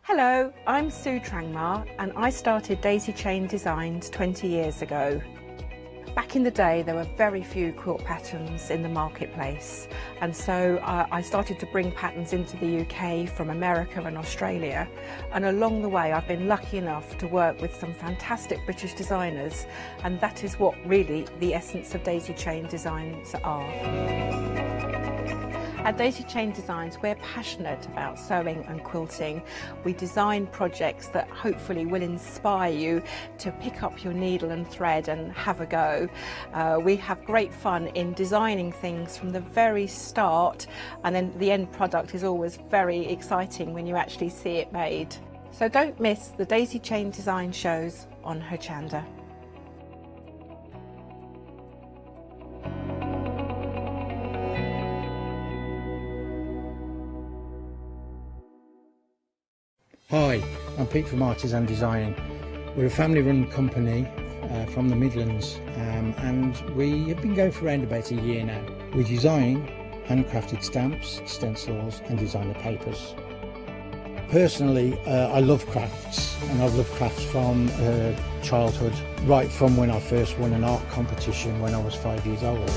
Hello, I'm Sue Trangmar and I started Daisy Chain Designs 20 years ago. Back in the day there were very few quilt patterns in the marketplace, and so I started to bring patterns into the UK from America and Australia, and along the way I've been lucky enough to work with some fantastic British designers, and that is what really the essence of Daisy Chain Designs are. At Daisy Chain Designs, we're passionate about sewing and quilting. We design projects that hopefully will inspire you to pick up your needle and thread and have a go. We have great fun in designing things from the very start, and then the end product is always very exciting when you actually see it made. So don't miss the Daisy Chain Design shows on Hochanda. Hi, I'm Pete from Artists and Design. We're a family-run company from the Midlands, and we have been going for around about a year now. We design handcrafted stamps, stencils and designer papers. Personally, I love crafts, and I've loved crafts from childhood, right from when I first won an art competition when I was 5 years old.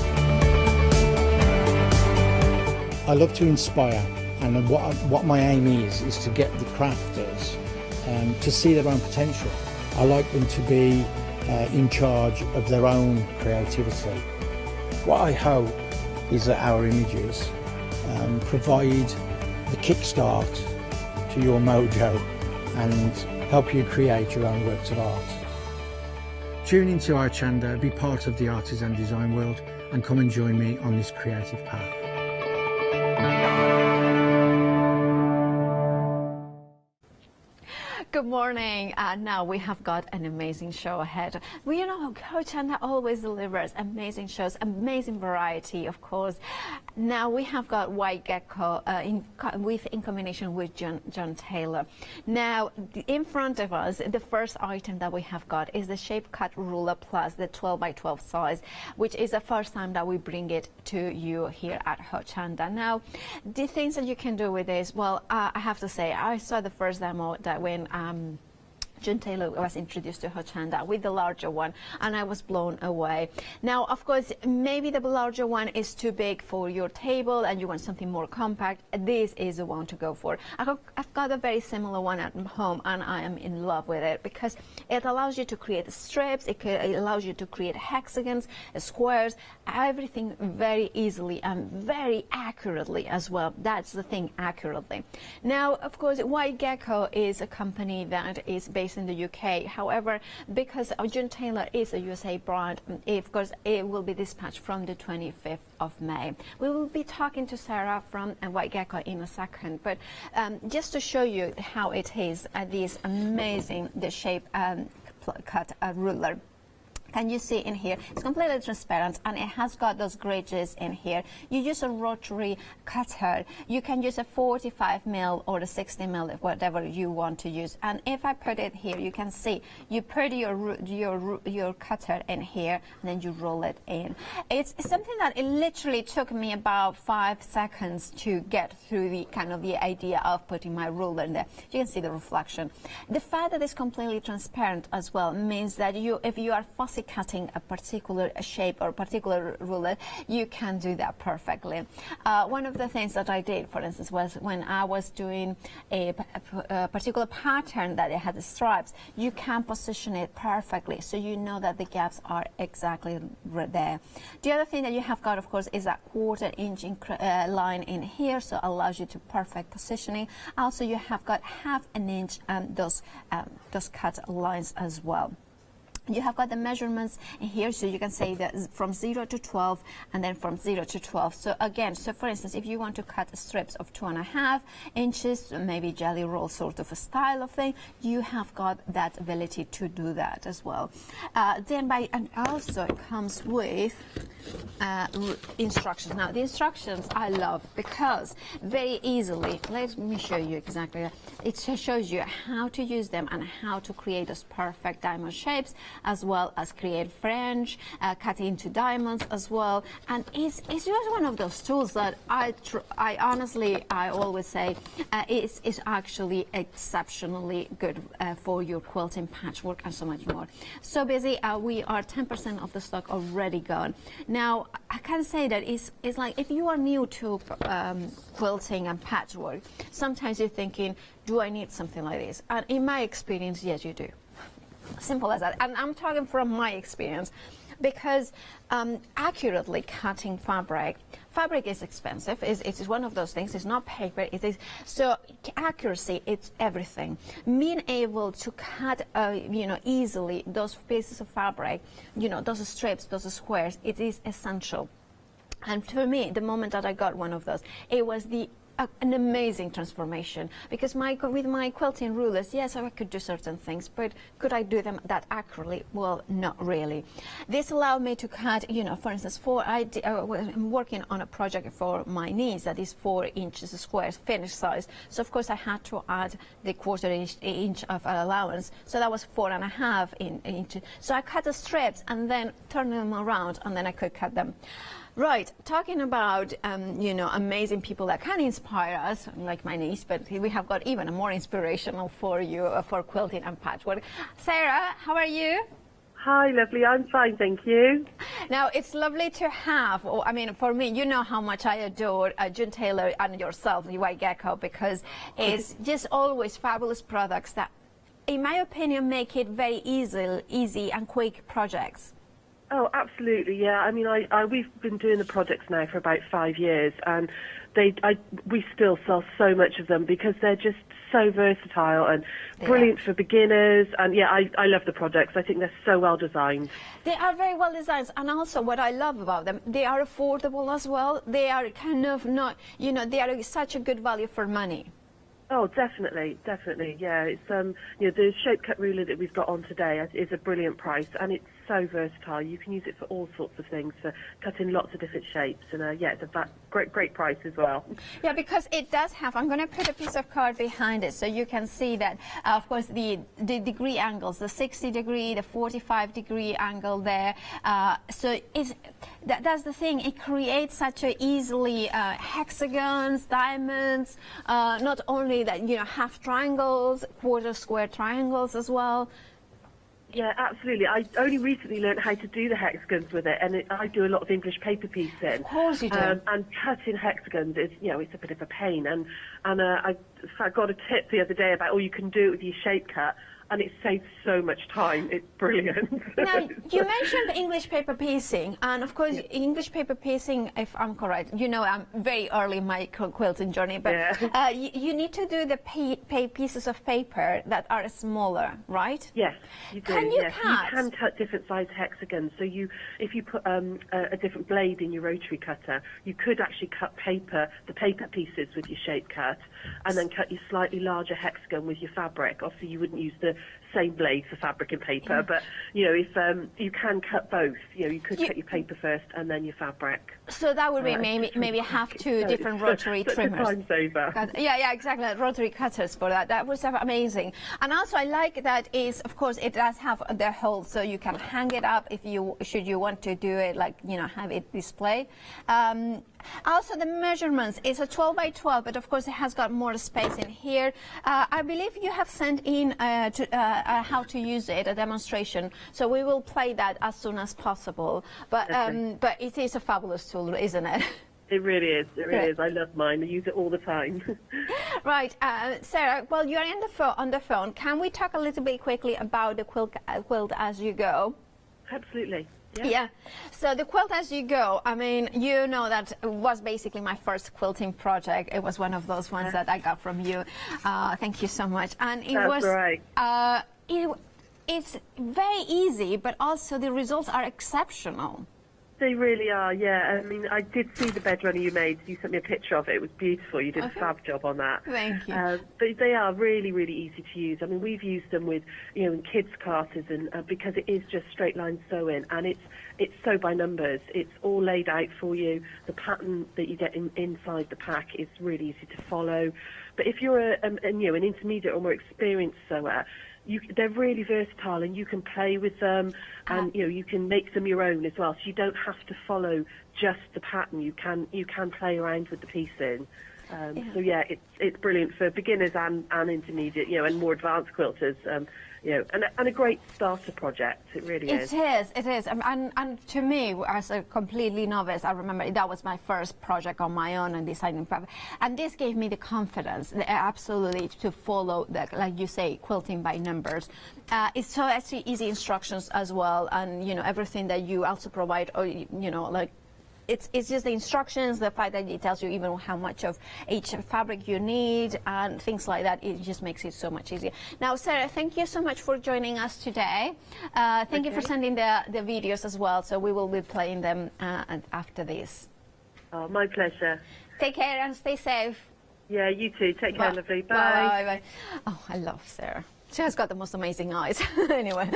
I love to inspire. And what my aim is to get the crafters to see their own potential. I like them to be in charge of their own creativity. What I hope is that our images provide the kickstart to your mojo and help you create your own works of art. Tune into Hochanda, be part of the artists and design world, and come and join me on this creative path. Good morning. Now we have got an amazing show ahead. Well, you know, Hochanda always delivers amazing shows, amazing variety, of course. Now we have got White Gecko in combination with John Tailor. Now, in front of us, the first item that we have got is the Shape Cut Ruler Plus, the 12 by 12 size, which is the first time that we bring it to you here at Hochanda. Now, the things that you can do with this, well, I have to say, I saw the first demo that when John Tailor was introduced to Hochanda with the larger one, and I was blown away. Now, of course, maybe the larger one is too big for your table and you want something more compact. This is the one to go for. I've got a very similar one at home, and I am in love with it because it allows you to create strips, it allows you to create hexagons, squares, everything very easily and very accurately as well. That's the thing, accurately. Now, of course, White Gecko is a company that is based in the UK. However, because John Tailor is a USA brand, of course, it will be dispatched from the 25th of May. We will be talking to Sarah from White Gecko in a second, but just to show you how it is, this amazing, the Shape Cut ruler. Can you see in here? It's completely transparent and it has got those gauges in here. You use a rotary cutter. You can use a 45mm or a 60mm, whatever you want to use. And if I put it here, you can see you put your cutter in here and then you roll it in. It's something that it literally took me about 5 seconds to get through the kind of the idea of putting my ruler in there. You can see the reflection. The fact that it's completely transparent as well means that if you are fussy fancy cutting a particular shape or particular ruler, you can do that perfectly. One of the things that I did, for instance, was when I was doing a particular pattern that it had the stripes, you can position it perfectly so you know that the gaps are exactly there. The other thing that you have got, of course, is that 1/4 inch line in here, so it allows you to perfect positioning. Also, you have got 1/2 inch those cut lines as well. You have got the measurements in here, so you can say that from 0 to 12 and then from 0 to 12. So again, so for instance, if you want to cut strips of 2.5 inches, maybe jelly roll sort of a style of thing, you have got that ability to do that as well. And also it comes with instructions. Now the instructions I love because very easily, let me show you exactly, it shows you how to use them and how to create those perfect diamond shapes, as well as create fringe, cut into diamonds as well. And it's just one of those tools that I honestly, I always say is actually exceptionally good for your quilting, patchwork, and so much more. So busy, we are 10% of the stock already gone. Now, I can say that it's like if you are new to quilting and patchwork, sometimes you're thinking, do I need something like this? And in my experience, yes, you do. Simple as that. And I'm talking from my experience because accurately cutting fabric is expensive. It's one of those things. It's not paper. It is so accuracy. It's everything. Being able to cut, easily those pieces of fabric, those strips, those squares, it is essential. And for me, the moment that I got one of those, it was an amazing transformation, because with my quilting rulers, yes, I could do certain things, but could I do them that accurately? Well, not really. This allowed me to cut, for instance, I'm working on a project for my niece that is 4 inches square, finished size. So of course I had to add the 1/4 inch of allowance. So that was 4.5 inches. So I cut the strips and then turned them around, and then I could cut them. Right, talking about, amazing people that can inspire us, like my niece, but we have got even a more inspirational for you for quilting and patchwork. Sarah, how are you? Hi, lovely. I'm fine, thank you. Now, it's lovely to have, for me, you know how much I adore Tailor and yourself, the White Gecko, because it's just always fabulous products that, in my opinion, make it very easy and quick projects. Oh, absolutely, yeah. We've been doing the projects now for about 5 years, and we still sell so much of them because they're just so versatile and brilliant for beginners. And yeah, I love the projects. I think they're so well designed. They are very well designed, and also what I love about them, they are affordable as well. They are kind of not, they are such a good value for money. Oh, definitely, yeah. It's the shape cut ruler that we've got on today is a brilliant price, and it's so versatile. You can use it for all sorts of things, for cutting lots of different shapes, and it's a great price as well. Yeah, because it does have, I'm going to put a piece of card behind it so you can see that, of course, the degree angles, the 60 degree, the 45 degree angle there. So that's the thing, it creates such a easily hexagons, diamonds, not only that, half triangles, 1/4 square triangles as well. Yeah, absolutely. I only recently learned how to do the hexagons with it, and I do a lot of English paper piecing. Of course you do. And cutting hexagons is, it's a bit of a pain. And I got a tip the other day about, you can do it with your shape cut, and it saves so much time. It's brilliant. Now, you mentioned English paper piecing, and of course, English paper piecing, if I'm correct, I'm very early in my quilting journey, but you need to do the pieces of paper that are smaller, right? Yes, you do. Can you cut? You can cut different size hexagons. So if you put a different blade in your rotary cutter, you could actually cut the paper pieces with your shape cut, and then cut your slightly larger hexagon with your fabric. Obviously, you wouldn't use the same blade for fabric and paper, but if you can cut both, you could cut your paper first and then your fabric. So that would be maybe have 2 different rotary trimmers. Time saver. Yeah, exactly. Rotary cutters for that. That was amazing. And also, I like that of course, it does have the hole, so you can hang it up should you want to do it, like have it displayed. Also, the measurements is a 12 by 12, but of course it has got more space in here. I believe you have sent in how to use it, a demonstration. So we will play that as soon as possible. But it is a fabulous tool, isn't it? It really is. It really is. I love mine. I use it all the time. Right, Sarah. Well, you're on the phone. Can we talk a little bit quickly about the quilt as you go? Absolutely. Yeah. So the quilt as you go, I mean, you know that was basically my first quilting project. It was one of those ones that I got from you. Thank you so much. And it was right. It's very easy, but also the results are exceptional. They really are, yeah. I mean, I did see the bed runner you made. You sent me a picture of it. It was beautiful. You did a fab job on that. Thank you. But they are really, really easy to use. I mean, we've used them with, in kids' classes, and because it is just straight line sewing, and it's sew by numbers. It's all laid out for you. The pattern that you get inside the pack is really easy to follow. But if you're an intermediate or more experienced sewer, they're really versatile, and you can play with them, and you can make them your own as well. So you don't have to follow just the pattern. You can play around with the piecing. So yeah, it's brilliant for beginners and intermediate, and more advanced quilters. And a great starter project. It really is. It is. And to me, as a completely novice, I remember that was my first project on my own and designing. And this gave me the confidence, absolutely, to follow, like you say, quilting by numbers. It's so actually easy instructions as well, and everything that you also provide, or like. It's just the instructions, the fact that it tells you even how much of each fabric you need and things like that. It just makes it so much easier. Now, Sarah, thank you so much for joining us today. Thank you for sending the videos as well. So we will be playing them after this. Oh, my pleasure. Take care and stay safe. Yeah, you too. Take care, lovely. Bye. Bye. Bye. Oh, I love Sarah. She has got the most amazing eyes. Anyway,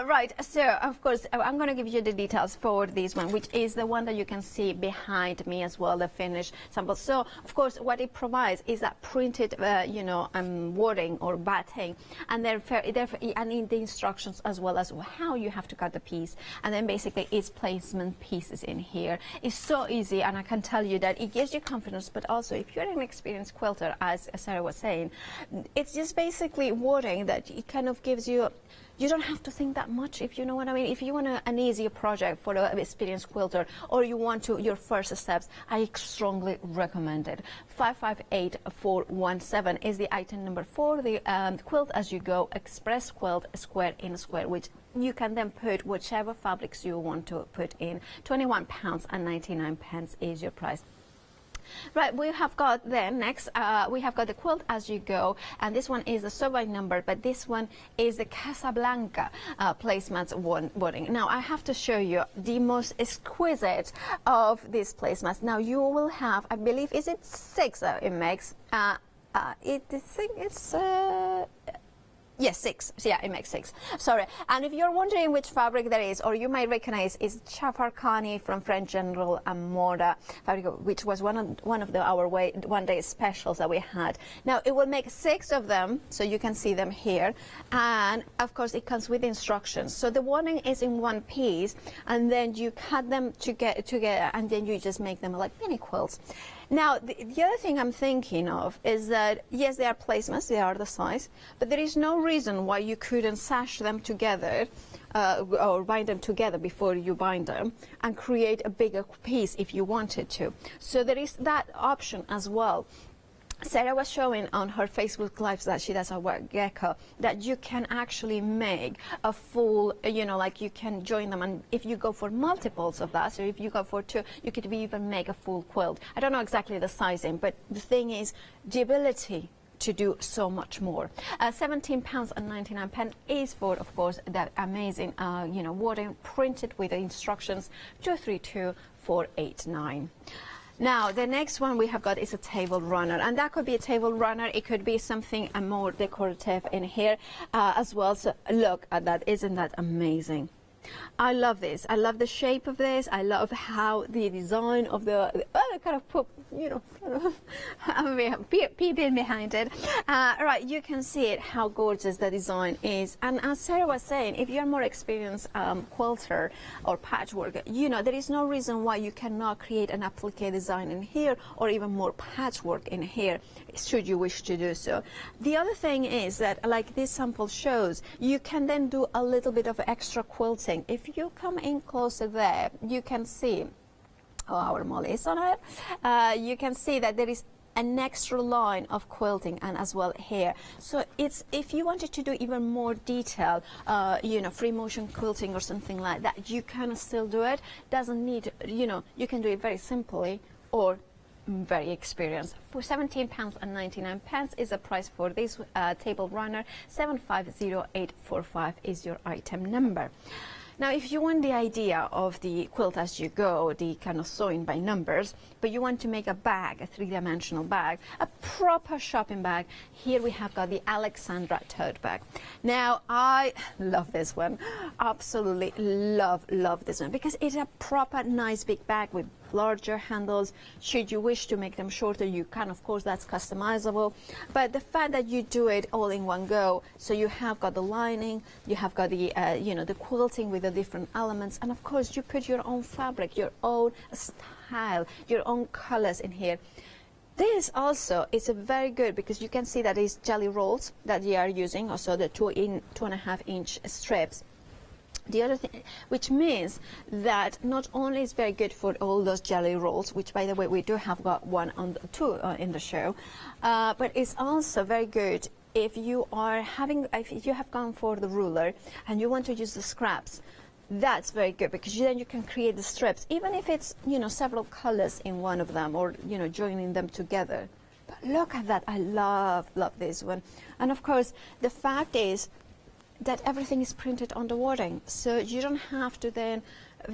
right, so of course I'm going to give you the details for this one, which is the one that you can see behind me as well, the finished sample. So of course what it provides is that printed wording or batting, and and in the instructions as well as how you have to cut the piece, and then basically it's placement pieces in here. It's so easy, and I can tell you that it gives you confidence, but also if you're an experienced quilter, as Sarah was saying, it's just basically wording that it kind of gives you, you don't have to think that much, if you know what I mean. If you want an easier project for an experienced quilter, or you want your first steps, I strongly recommend it. 558417 is the item number for the quilt as you go express quilt square in square, which you can then put whichever fabrics you want to put in. £21.99 is your price. Right, we have got then next, we have got the quilt as you go, and this one is the survey number, but this one is the Casablanca placemats wording. Now I have to show you the most exquisite of these placemats. Now you will have, I believe, is it 6 it makes? Yes, 6. Yeah, it makes 6. Sorry. And if you're wondering which fabric that is, or you might recognize, is Chafarkani from French General Moda fabric, which was one of our one-day specials that we had. Now it will make 6 of them, so you can see them here, and of course it comes with instructions. So the wording is in one piece, and then you cut them together, and then you just make them like mini quilts. Now, the other thing I'm thinking of is that, yes, they are placemats, they are the size, but there is no reason why you couldn't sash them together or bind them together before you bind them and create a bigger piece if you wanted to. So there is that option as well. Sarah was showing on her Facebook Lives that she does a work gecko that you can actually make a full, like you can join them, and if you go for multiples of that, so if you go for 2, you could even make a full quilt. I don't know exactly the sizing, but the thing is the ability to do so much more. £17.99 is for, of course, that amazing, wording printed with the instructions 232489. Now, the next one we have got is a table runner, and that could be a table runner. It could be something more decorative in here as well. So look at that. Isn't that amazing? I love this. I love the shape of this. I love how the design of the kind of put, you know, we have people behind it. Right, you can see it, how gorgeous the design is. And as Sarah was saying, if you're more experienced quilter or patchwork, you know, there is no reason why you cannot create an applique design in here or even more patchwork in here, should you wish to do so. The other thing is that, like this sample shows, you can then do a little bit of extra quilting. If you come in closer there, you can see, oh, our Molly is on it. You can see that there is an extra line of quilting and as well here. So it's, if you wanted to do even more detail, you know, free motion quilting or something like that, you can still do it. Doesn't need, you know, you can do it very simply or very experienced. For £17.99 is the price for this table runner. 750845 is your item number. Now, if you want the idea of the quilt as you go, the kind of sewing by numbers, but you want to make a bag, a three-dimensional bag, a proper shopping bag, here we have got the Alexandra tote bag. Now, I love this one. Absolutely love this one, because it's a proper nice big bag with larger handles. Should you wish to make them shorter, you can, of course, that's customizable. But the fact that you do it all in one go, so you have got the lining, you have got the you know, the quilting with the different elements, and of course you put your own fabric, your own style, your own colors in here. This also is a very good, because you can see that it's jelly rolls that you are using, also the 2.5 inch strips. The other thing, which means that not only is very good for all those jelly rolls, which by the way we do have got one on two in the show, but it's also very good if you are having, if you have gone for the ruler and you want to use the scraps. That's very good, because then you can create the strips, even if it's, you know, several colors in one of them, or, you know, joining them together. But look at that, I love this one. And of course the fact is that everything is printed on the wording, so you don't have to then,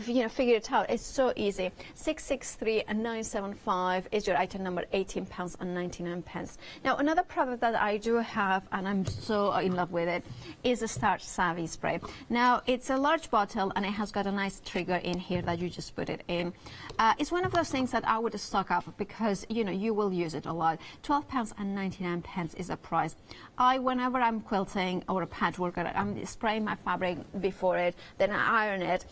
you know, figure it out. It's so easy. 663975 is your item number, £18.99. Now, another product that I do have, and I'm so in love with it, is a Starch Savvy spray. Now, it's a large bottle, and it has got a nice trigger in here that you just put it in. It's one of those things that I would stock up, because, you know, you will use it a lot. £12.99 is the price. Whenever I'm quilting or a patchwork, I'm spraying my fabric before it, then I iron it.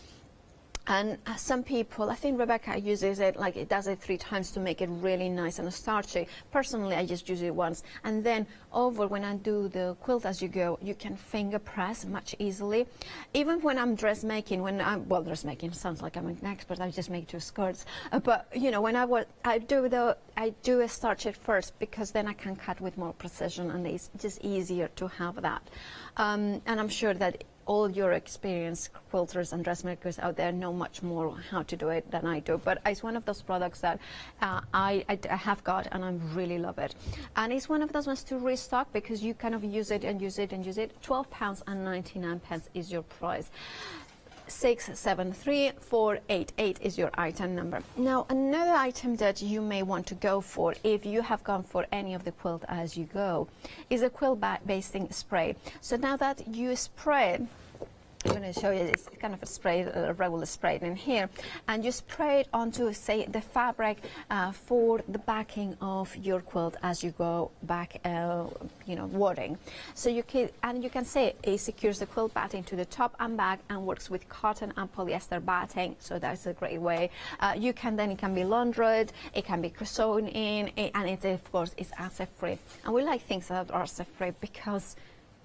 And some people, I think Rebecca uses it, like it does it 3 times to make it really nice and starchy. Personally, I just use it once. And then over, when I do the quilt as you go, you can finger press much easily. Even when I'm dressmaking, well, dressmaking sounds like I'm an expert, I just make 2 skirts. But, you know, when I do starch it first, because then I can cut with more precision, and it's just easier to have that. And I'm sure that all your experienced quilters and dressmakers out there know much more how to do it than I do. But it's one of those products that I have got, and I really love it. And it's one of those ones to restock, because you kind of use it and use it and use it. £12.99 is your price. 673488 is your item number. Now, another item that you may want to go for, if you have gone for any of the quilt as you go, is a quilt basting spray. So now that you spray, I'm going to show you this kind of a spray, a regular spray in here, and you spray it onto, say, the fabric for the backing of your quilt as you go back, you know, wadding. So you can see it secures the quilt batting to the top and back, and works with cotton and polyester batting. So that's a great way. It can be laundered, it can be sewn in, and it, of course, is acid free. And we like things that are acid free, because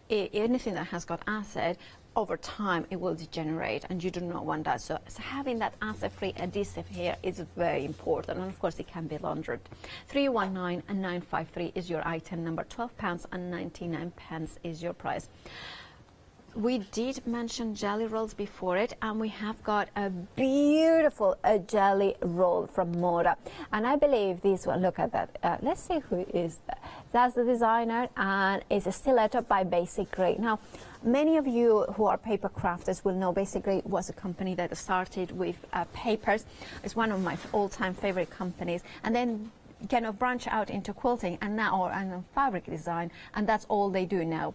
anything that has got acid, over time it will degenerate, and you do not want that. So having that acid-free adhesive here is very important, and of course it can be laundered. 319953 is your item number. £12.99 is your price. We did mention jelly rolls before it, and we have got a beautiful jelly roll from Mora, and I believe this one, look at that, let's see who is that. That's the designer, and it's a stiletto by Basic Grey. Now, many of you who are paper crafters will know Basic Grey was a company that started with papers. It's one of my all-time favorite companies, and then kind of branch out into quilting and now and fabric design, and that's all they do now.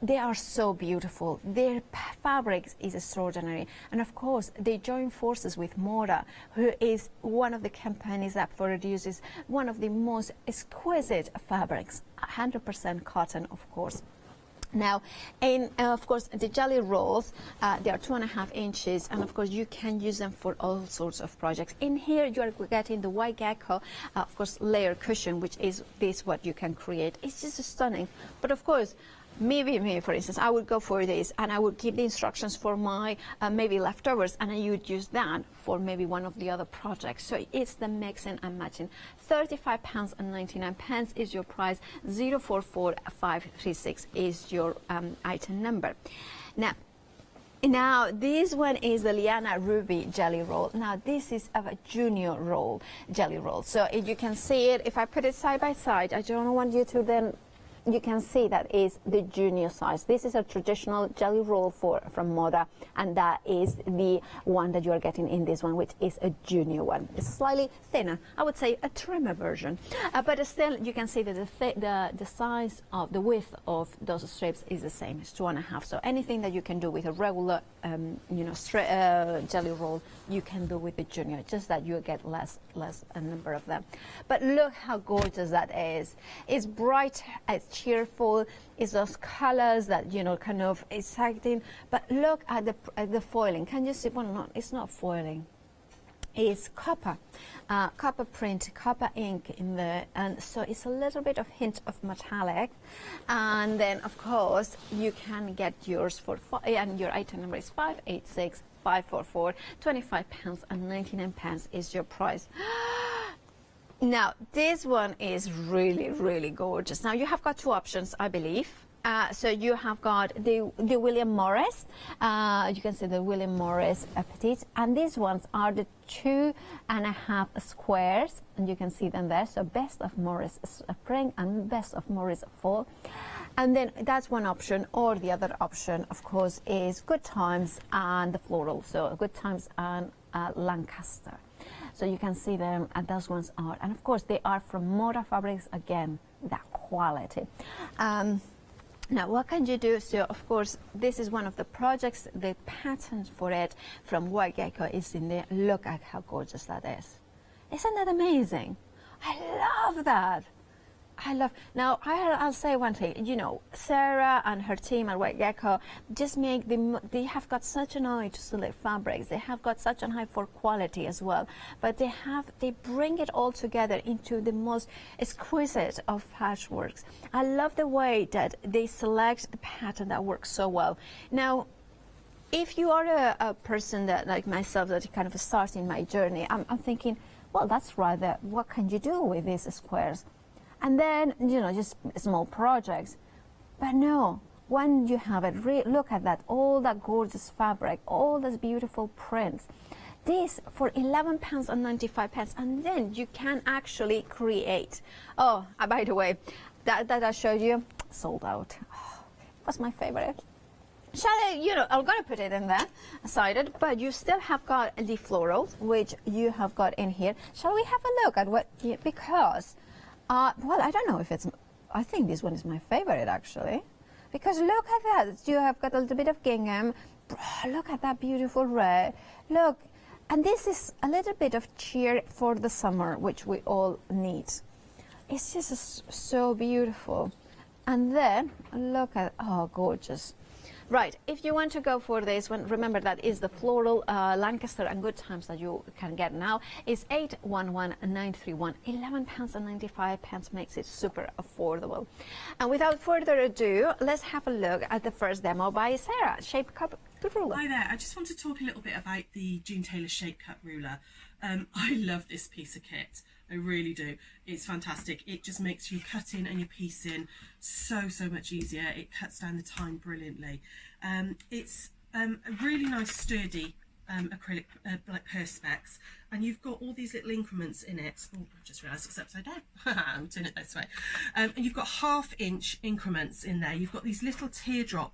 they are so beautiful. Their fabric is extraordinary. And of course, they join forces with Moda, who is one of the companies that produces one of the most exquisite fabrics, 100% cotton, of course. Now, of course, the jelly rolls, they are 2.5 inches, and of course you can use them for all sorts of projects. In here you are getting the white gecko, of course, layer cushion, which is this what you can create. It's just stunning. But of course, maybe for instance, I would go for this and I would keep the instructions for my maybe leftovers, and I would use that for maybe one of the other projects. So it's the mixing and matching. £35.99 is your price. 044536 is your item number. Now this one is the Liana Ruby jelly roll. Now this is a junior roll, jelly roll. So if you can see it, if I put it side by side, I don't want you to then, you can see that is the junior size. This is a traditional jelly roll from Moda, and that is the one that you are getting in this one, which is a junior one. It's slightly thinner, I would say a trimmer version, but still you can see that the size of the width of those strips is the same. It's 2.5. So anything that you can do with a regular jelly roll, you can do with the junior, just that you get less a number of them. But look how gorgeous that is. It's bright, it's cheerful, it's those colors that, you know, kind of exciting. But look at the foiling. Can you see? Well, no, it's not foiling. It's copper, copper print, copper ink in there, and so it's a little bit of hint of metallic. And then, of course, you can get yours for, and your item number is 586544. £25.99 is your price. Now, this one is really, really gorgeous. Now, you have got two options, I believe. So you have got the William Morris. You can see the William Morris Petite. And these ones are the 2.5 squares. And you can see them there. So Best of Morris Spring and Best of Morris Fall. And then that's one option. Or the other option, of course, is Good Times and the Floral. So Good Times and Lancaster. So you can see them, and those ones are. And of course, they are from Moda Fabrics. Again, that quality. Now, what can you do? So, of course, this is one of the projects. The pattern for it from White Gecko is in there. Look at how gorgeous that is. Isn't that amazing? I love that. Now, I'll say one thing. You know, Sarah and her team at White Gecko just make they have got such an eye to select fabrics. They have got such an eye for quality as well. But they bring it all together into the most exquisite of patchworks. I love the way that they select the pattern that works so well. Now, if you are a person that, like myself, that kind of starting my journey, I'm thinking, well, that's rather, what can you do with these squares? And then, you know, just small projects. But no, when you have it, look at that, all that gorgeous fabric, all those beautiful prints. This for £11.95, and then you can actually create. Oh, by the way, that I showed you, sold out. Oh, was my favorite. Shall I, you know, I'm going to put it in there, sided, but you still have got the florals, which you have got in here. Shall we have a look at what, because... well, I don't know if it's, I think this one is my favorite actually, because look at that, you have got a little bit of gingham, look at that beautiful red, look, and this is a little bit of cheer for the summer, which we all need. It's just so beautiful. And then, look at, oh, gorgeous. Right, if you want to go for this one, remember that is the floral Lancaster and Good Times that you can get now. It's 811931. £11.95 makes it super affordable. And without further ado, let's have a look at the first demo by Sarah, Shape Cut Ruler. Hi there, I just want to talk a little bit about the June Tailor Shape Cut Ruler. I love this piece of kit. I really do. It's fantastic. It just makes your cutting and your piecing so much easier. It cuts down the time brilliantly. It's a really nice sturdy acrylic like perspex, and you've got all these little increments in it. Oh, I've just realised it's upside down. I'm doing it this way. And you've got 1/2 inch increments in there. You've got these little teardrop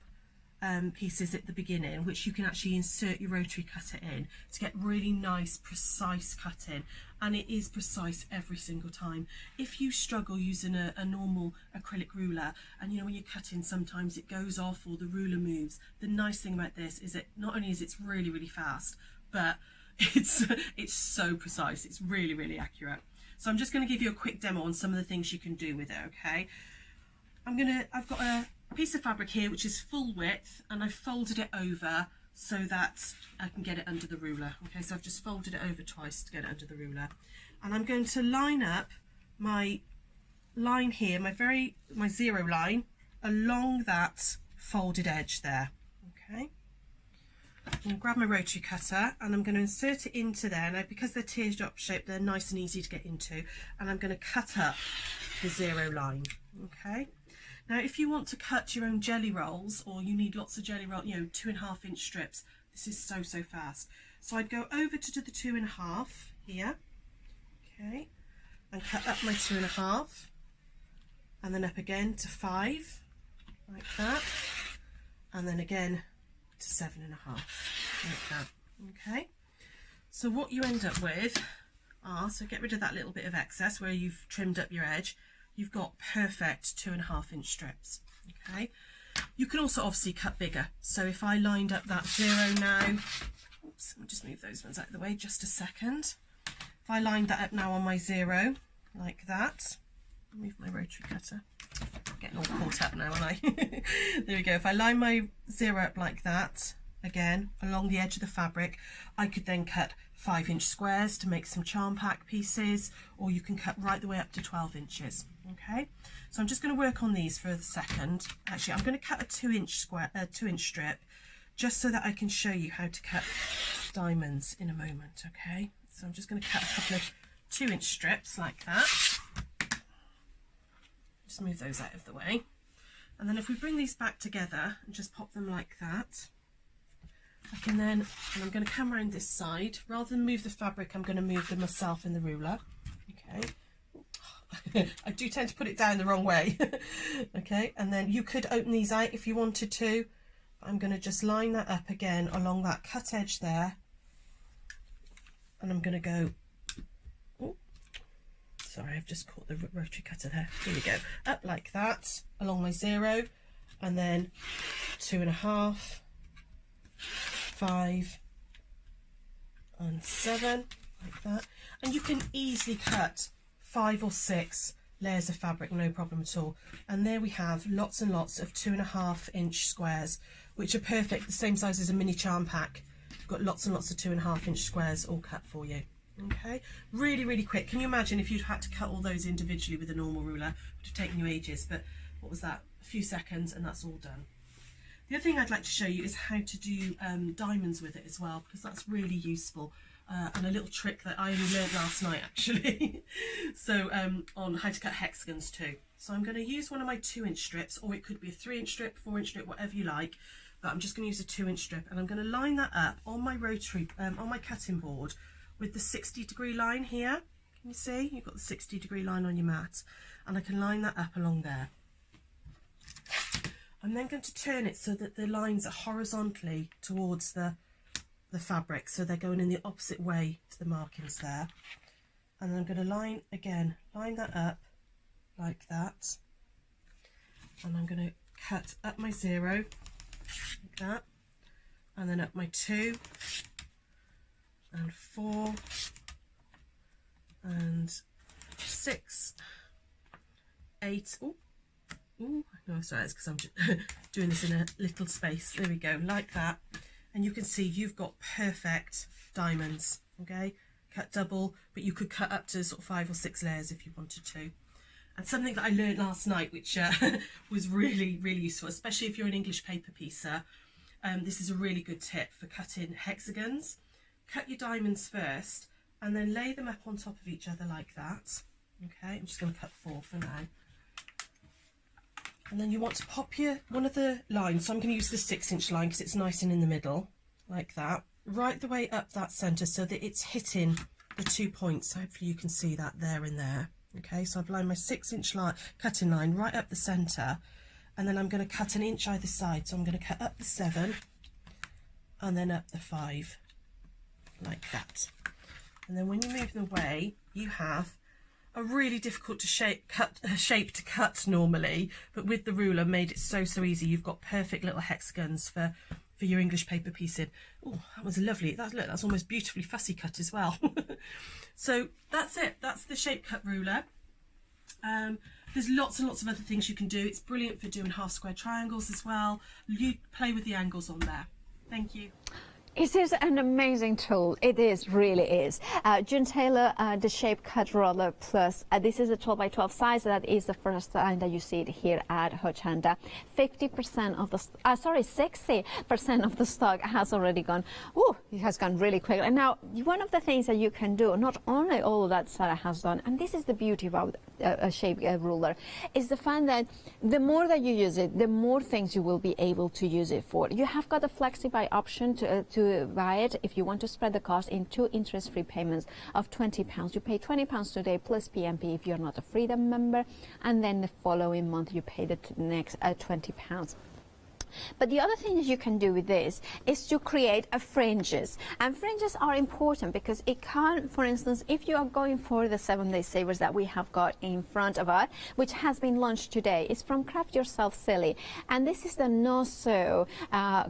pieces at the beginning, which you can actually insert your rotary cutter in to get really nice precise cutting, and it is precise every single time. If you struggle using a normal acrylic ruler, and you know when you're cutting sometimes it goes off or the ruler moves, the nice thing about this is that not only is it's really fast, but it's so precise. It's really accurate. So I'm just going to give you a quick demo on some of the things you can do with it. Okay, I've got a piece of fabric here which is full width, and I've folded it over so that I can get it under the ruler. Okay, so I've just folded it over twice to get it under the ruler, and I'm going to line up my line here, my zero line, along that folded edge there. Okay, I'm going to grab my rotary cutter and I'm going to insert it into there. Now because they're teardrop shaped, they're nice and easy to get into, and I'm going to cut up the zero line. Okay, now if you want to cut your own jelly rolls, or you need lots of jelly roll, you know, 2.5 inch strips, this is so fast. So I'd go over to do the 2.5 here, okay, and cut up my 2.5, and then up again to 5 like that, and then again to 7.5 like that. Okay, so what you end up with are, so get rid of that little bit of excess where you've trimmed up your edge. You've got perfect 2.5 inch strips. Okay, you can also obviously cut bigger. So if I lined up that zero now, oops, let me just move those ones out of the way just a second. If I lined that up now on my zero like that, move my rotary cutter, getting all caught up now, aren't I? There we go. If I line my zero up like that, again along the edge of the fabric, I could then cut 5 inch squares to make some charm pack pieces, or you can cut right the way up to 12 inches. Okay, so I'm just going to work on these for a second. Actually, I'm going to cut a 2 inch strip, just so that I can show you how to cut diamonds in a moment. Okay, so I'm just going to cut a couple of 2 inch strips like that. Just move those out of the way, and then if we bring these back together and just pop them like that, I can then, and I'm going to come around this side, rather than move the fabric, I'm going to move them myself in the ruler. Okay, I do tend to put it down the wrong way. Okay, and then you could open these out if you wanted to. I'm going to just line that up again along that cut edge there, and I'm going to go, oh, sorry, I've just caught the rotary cutter there. Here we go, up like that along my zero, and then 2.5, 5 and 7 like that, and you can easily cut 5 or 6 layers of fabric, no problem at all. And there we have lots and lots of 2.5 inch squares, which are perfect, the same size as a mini charm pack. You've got lots and lots of 2.5 inch squares all cut for you. Okay, really quick. Can you imagine if you'd had to cut all those individually with a normal ruler? It would have taken you ages, but what was that, a few seconds, and that's all done. The other thing I'd like to show you is how to do diamonds with it as well, because that's really useful, and a little trick that I only learned last night actually. So on how to cut hexagons too. So I'm going to use one of my 2 inch strips, or it could be a 3 inch strip, 4 inch strip, whatever you like, but I'm just going to use a 2 inch strip, and I'm going to line that up on my rotary, on my cutting board with the 60-degree line here. Can you see? You've got the 60-degree line on your mat, and I can line that up along there. I'm then going to turn it so that the lines are horizontally towards the fabric, so they're going in the opposite way to the markings there. And then I'm going to line that up like that, and I'm going to cut up my 0 like that, and then up my 2 and 4 and 6, 8. Ooh, no, sorry, it's because I'm just doing this in a little space. There we go, like that. And you can see you've got perfect diamonds. Okay, cut double, but you could cut up to sort of 5 or 6 layers if you wanted to. And something that I learned last night, which was really useful, especially if you're an English paper piecer. This is a really good tip for cutting hexagons. Cut your diamonds first, and then lay them up on top of each other like that. Okay, I'm just going to cut 4 for now. And then you want to pop one of the lines, so I'm going to use the 6 inch line because it's nice and in the middle, like that, right the way up that centre so that it's hitting the 2 points. Hopefully you can see that there and there. Okay, so I've lined my 6 inch line, cutting line right up the centre, and then I'm going to cut an inch either side. So I'm going to cut up the 7 and then up the 5 like that. And then when you move them away, you have a really difficult to shape to cut normally, but with the ruler made it so easy. You've got perfect little hexagons for your English paper piecing. Oh, that was lovely. Look, that's almost beautifully fussy cut as well. So that's it. That's the shape cut ruler. There's lots and lots of other things you can do. It's brilliant for doing half square triangles as well. You play with the angles on there. Thank you. It is an amazing tool. It is, really is. June Tailor, the Shape Cut Roller Plus. This is a 12 by 12 size. That is the first time that you see it here at Hochanda. 50% of the, 60% of the stock has already gone. Oh, it has gone really quick. And now, one of the things that you can do, not only all of that Sarah has done, and this is the beauty about a shape ruler, is the fact that the more that you use it, the more things you will be able to use it for. You have got a flexi-buy option to buy it if you want to spread the cost in 2 interest-free payments of £20. You pay £20 today plus PMP if you're not a Freedom member, and then the following month you pay the next £20. But the other thing that you can do with this is to create fringes. And fringes are important because it can, for instance, if you are going for the 7-day savers that we have got in front of us, which has been launched today, it's from Craft Yourself Silly. And this is the no-sew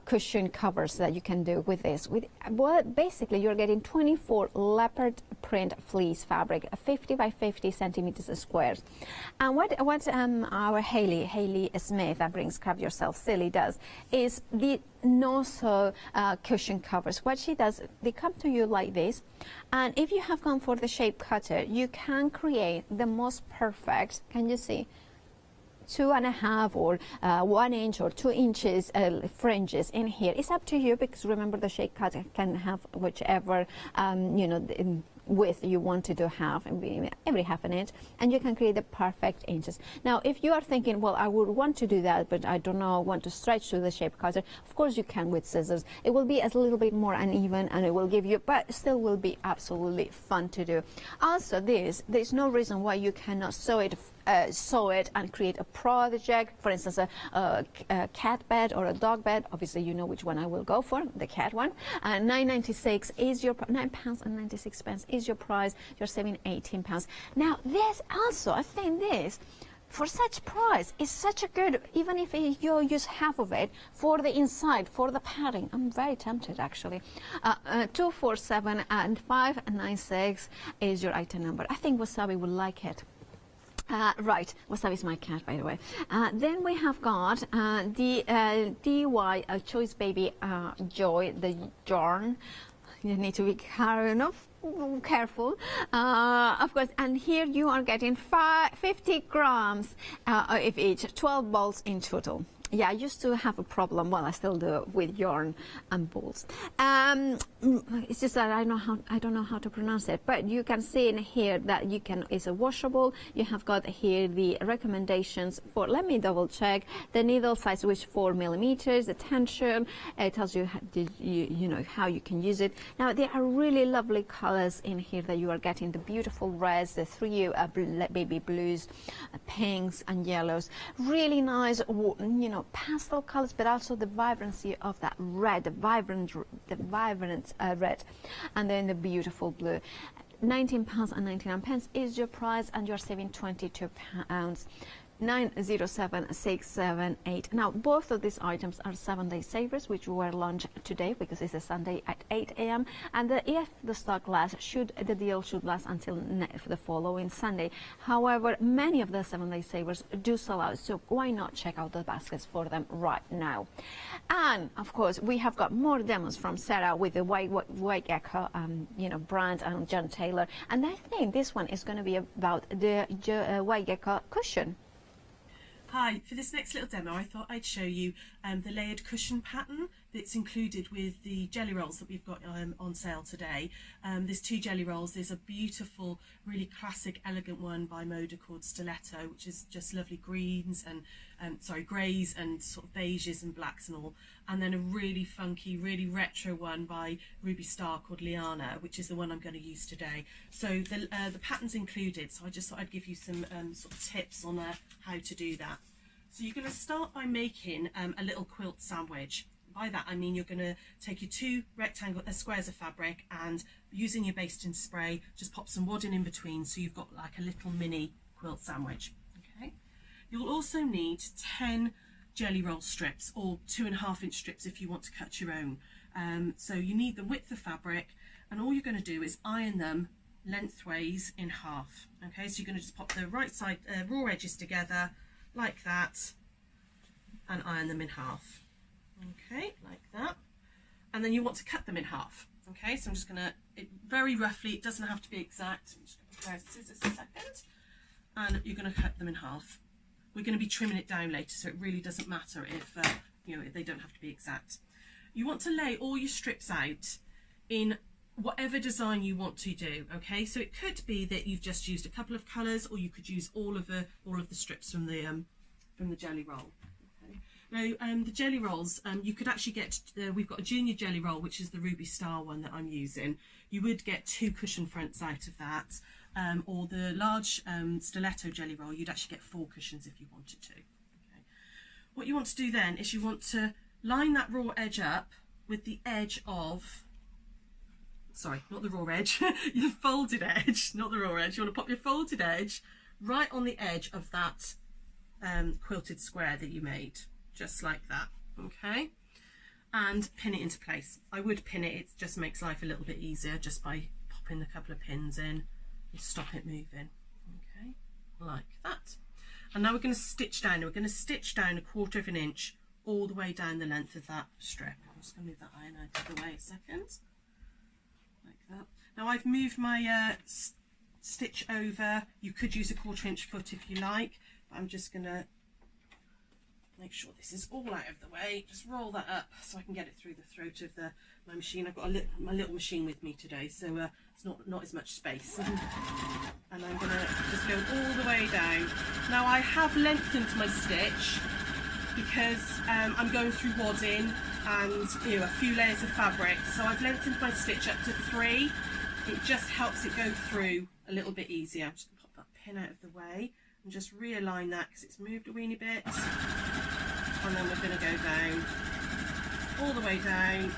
cushion covers that you can do with this. Well, basically, you're getting 24 leopard print fleece fabric, 50 by 50 centimeters squares. And what our Hayley Smith, that brings Craft Yourself Silly, does is the no-sew cushion covers. What she does, they come to you like this, and if you have gone for the shape cutter, you can create the most perfect, can you see, 2.5 or 1 inch or 2 inches fringes in here. It's up to you, because remember the shape cutter can have whichever width you wanted to have, every half an inch, and you can create the perfect inches. Now, if you are thinking, well, I would want to do that, but I don't know, want to stretch to the shape cutter, of course you can with scissors. It will be a little bit more uneven, and it will give you, but still will be absolutely fun to do. Also, there's no reason why you cannot sew it and create a project, for instance, a cat bed or a dog bed. Obviously, you know which one I will go for, the cat one. £9.96 is your £9.96 is your price. You're saving £18. Now, this also, I think this, for such price, is such a good, even if you use half of it for the inside, for the padding. I'm very tempted, actually. 247 and 596 is your item number. I think Wasabi would like it. Right, Wasabi is my cat, by the way. Then we have got the DY Choice Baby Joy, the yarn. You need to be careful, of course. And here you are getting 50 grams of each, 12 balls in total. Yeah, I used to have a problem, well, I still do, with yarn and balls. It's just that I don't know how to pronounce it, but you can see in here that it's a washable. You have got here the recommendations for, let me double check, the needle size, which 4 millimeters, the tension, it tells you how you can use it. Now, there are really lovely colors in here that you are getting, the beautiful reds, the 3 baby blues, pinks and yellows, really nice, pastel colors, but also the vibrancy of that red, the vibrant red, and then the beautiful blue. £19.99 is your price, and you're saving £22. 907678. Now, both of these items are 7-day savers, which were launched today because it's a Sunday at 8 a.m. And if the stock lasts, the deal should last until the following Sunday. However, many of the 7-day savers do sell out, so why not check out the baskets for them right now? And of course, we have got more demos from Sarah with the White Gecko, brand, and John Tailor. And I think this one is going to be about the White Gecko cushion. Hi, for this next little demo I thought I'd show you the layered cushion pattern that's included with the jelly rolls that we've got on sale today. There's 2 jelly rolls. There's a beautiful, really classic, elegant one by Moda called Stiletto, which is just lovely greens and greys and sort of beiges and blacks and all. And then a really funky, really retro one by Ruby Star called Liana, which is the one I'm going to use today. So the pattern's included, so I just thought I'd give you some sort of tips on how to do that. So you're going to start by making a little quilt sandwich. By that I mean you're going to take your 2 squares of fabric and using your basting spray just pop some wadding in between so you've got like a little mini quilt sandwich. Okay. You'll also need 10 jelly roll strips, or 2.5-inch strips if you want to cut your own. So you need the width of fabric, and all you're going to do is iron them lengthways in half. Okay, so you're going to just pop the right side raw edges together like that and iron them in half. Okay, like that. And then you want to cut them in half. Okay, so I'm just going to, very roughly, it doesn't have to be exact. I'm just going to grab scissors a second, and you're going to cut them in half. We're going to be trimming it down later, so it really doesn't matter if you know, they don't have to be exact. You want to lay all your strips out in whatever design you want to do. Okay, so it could be that you've just used a couple of colours, or you could use all of the strips from the jelly roll. Okay. Now the jelly rolls, you could actually get. We've got a junior jelly roll, which is the Ruby Star one that I'm using. You would get 2 cushion fronts out of that. Or the large stiletto jelly roll, you'd actually get 4 cushions if you wanted to. Okay. What you want to do then is you want to line that raw edge up with the edge of, sorry, not the raw edge, your folded edge, not the raw edge. You want to pop your folded edge right on the edge of that quilted square that you made, just like that. Okay, and pin it into place. I would pin it, it just makes life a little bit easier just by popping a couple of pins in. Stop it moving. Okay, like that. And now we're going to stitch down. We're going to stitch down 1/4 inch all the way down the length of that strip. I'm just going to move that iron out of the way a second, like that. Now I've moved my stitch over. You could use a 1/4 inch foot if you like, but I'm just going to make sure this is all out of the way. Just roll that up so I can get it through the throat of my machine. I've got my little machine with me today, so it's not as much space. And I'm going to just go all the way down. Now I have lengthened my stitch because I'm going through wadding and, you know, a few layers of fabric. So I've lengthened my stitch up to 3. It just helps it go through a little bit easier. I'm just going to pop that pin out of the way and just realign that because it's moved a weeny bit. And then we're going to go down, all the way down,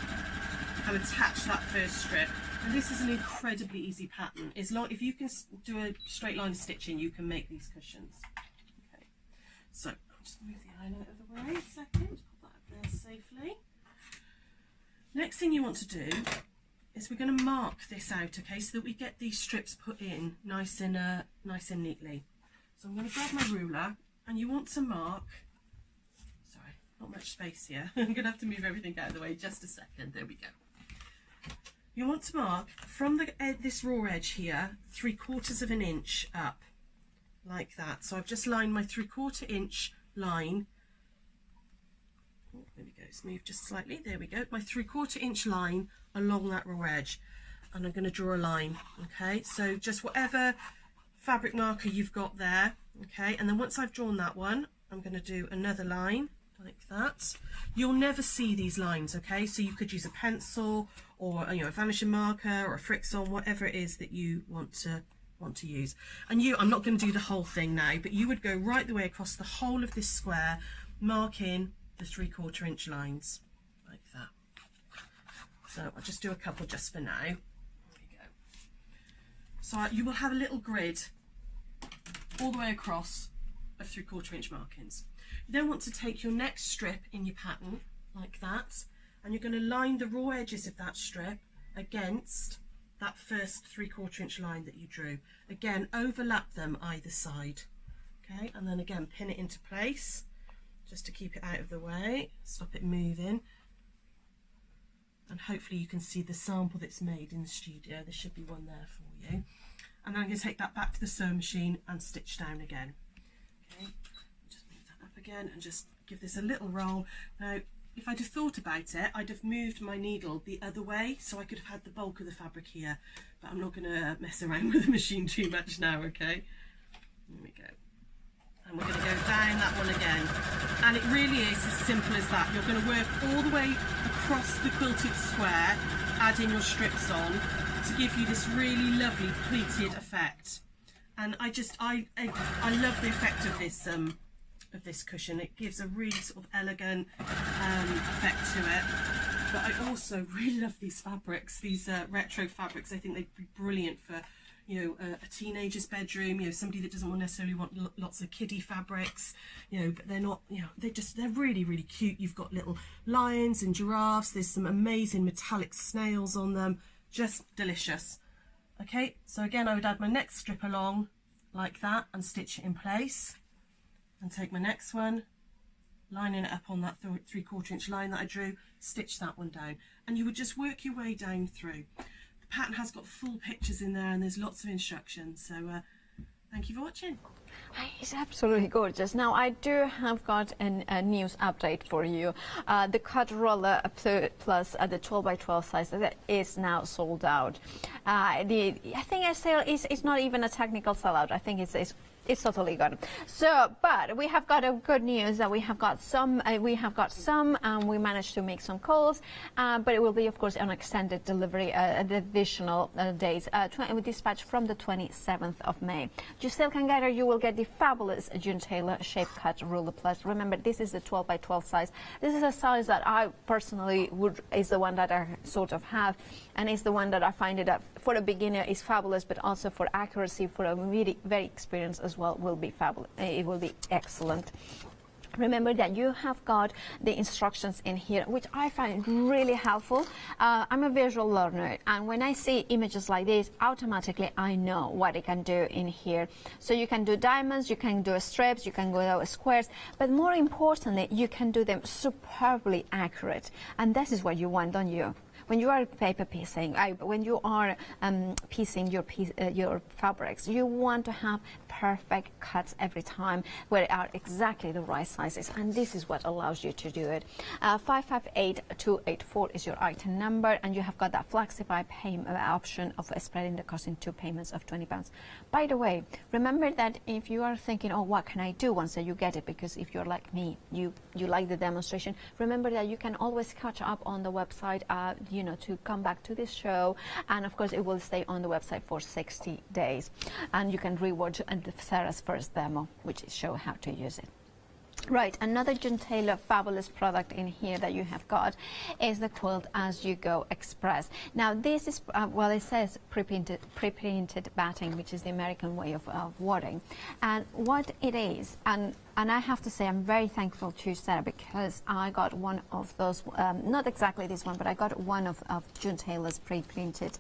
and attach that first strip. And this is an incredibly easy pattern. If you can do a straight line of stitching, you can make these cushions. Okay, so I'll just move the iron out of the way a second, pop that up there safely. Next thing you want to do is we're going to mark this out, okay, so that we get these strips put in nice and neatly. So I'm going to grab my ruler, and you want to mark. Not much space here. I'm going to have to move everything out of the way just a second. There we go. You want to mark from this raw edge here 3/4 inch up, like that. So I've just lined my 3/4 inch line. Oh, there we go. It's moved just slightly. There we go. My 3/4 inch line along that raw edge, and I'm going to draw a line. Okay, so just whatever fabric marker you've got there. Okay, and then once I've drawn that one, I'm going to do another line. Like that. You'll never see these lines, okay? So you could use a pencil or a vanishing marker or a Frixion, whatever it is that you want to use. And I'm not going to do the whole thing now, but you would go right the way across the whole of this square, marking the 3/4 inch lines, like that. So I'll just do a couple just for now. There we go. So you will have a little grid all the way across of 3/4 inch markings. You then want to take your next strip in your pattern like that, and you're going to line the raw edges of that strip against that first 3/4 inch line that you drew. Again, overlap them either side. Okay, and then again pin it into place just to keep it out of the way, stop it moving, and hopefully you can see the sample that's made in the studio. There should be one there for you. And I'm going to take that back to the sewing machine and stitch down again. Okay. Again, and just give this a little roll. Now if I'd have thought about it, I'd have moved my needle the other way so I could have had the bulk of the fabric here, but I'm not going to mess around with the machine too much now. Okay, there we go, and we're going to go down that one again, and it really is as simple as that. You're going to work all the way across the quilted square, adding your strips on to give you this really lovely pleated effect. And I love the effect of this of this cushion. It gives a really sort of elegant effect to it. But I also really love these fabrics, these retro fabrics. I think they'd be brilliant for, you know, a teenager's bedroom, you know, somebody that doesn't necessarily want lots of kiddie fabrics, you know, but they're not, you know, they're really, really cute. You've got little lions and giraffes. There's some amazing metallic snails on them. Just delicious. Okay, so again, I would add my next strip along like that and stitch it in place, and take my next one, lining it up on that 3/4 inch line that I drew, stitch that one down, and you would just work your way down through. The pattern has got full pictures in there and there's lots of instructions, so thank you for watching. It's absolutely gorgeous. Now I do have got a news update for you. The cut roller plus the 12x12 size that is now sold out. I think a sale is not even a technical sellout. I think it's totally gone. So, but we have got a good news that we have got some, and we managed to make some calls, but it will be, of course, an extended delivery, additional days. We dispatch from the 27th of May. You still can get her. You will get the fabulous June Tailor Shape Cut Ruler Plus. Remember, this is the 12x12 size. This is a size that I personally is the one that I sort of have, and it's the one that I find it for a beginner is fabulous, but also for accuracy, for a really very experienced as well, will be fabulous. It will be excellent. Remember that you have got the instructions in here, which I find really helpful. I'm a visual learner, and when I see images like this, automatically I know what I can do in here. So you can do diamonds, you can do strips, you can go squares, but more importantly, you can do them superbly accurate. And this is what you want, don't you? When you are paper piecing, when you are piecing your fabrics, you want to have perfect cuts every time where they are exactly the right sizes, and this is what allows you to do it. 558284 is your item number, and you have got that Flexify payment option of spreading the cost in 2 payments of £20. By the way, remember that if you are thinking, oh, what can I do once you get it, because if you're like me, you like the demonstration, remember that you can always catch up on the website, you know, to come back to this show, and of course it will stay on the website for 60 days, and you can rewatch Sarah's first demo, which is show how to use it. Right, another June Tailor fabulous product in here that you have got is the Quilt As You Go Express. Now this is, well, it says pre-printed batting, which is the American way of wadding. And what it is, and I have to say I'm very thankful to Sarah, because I got one of those, not exactly this one, but I got one of June Tailor's pre-printed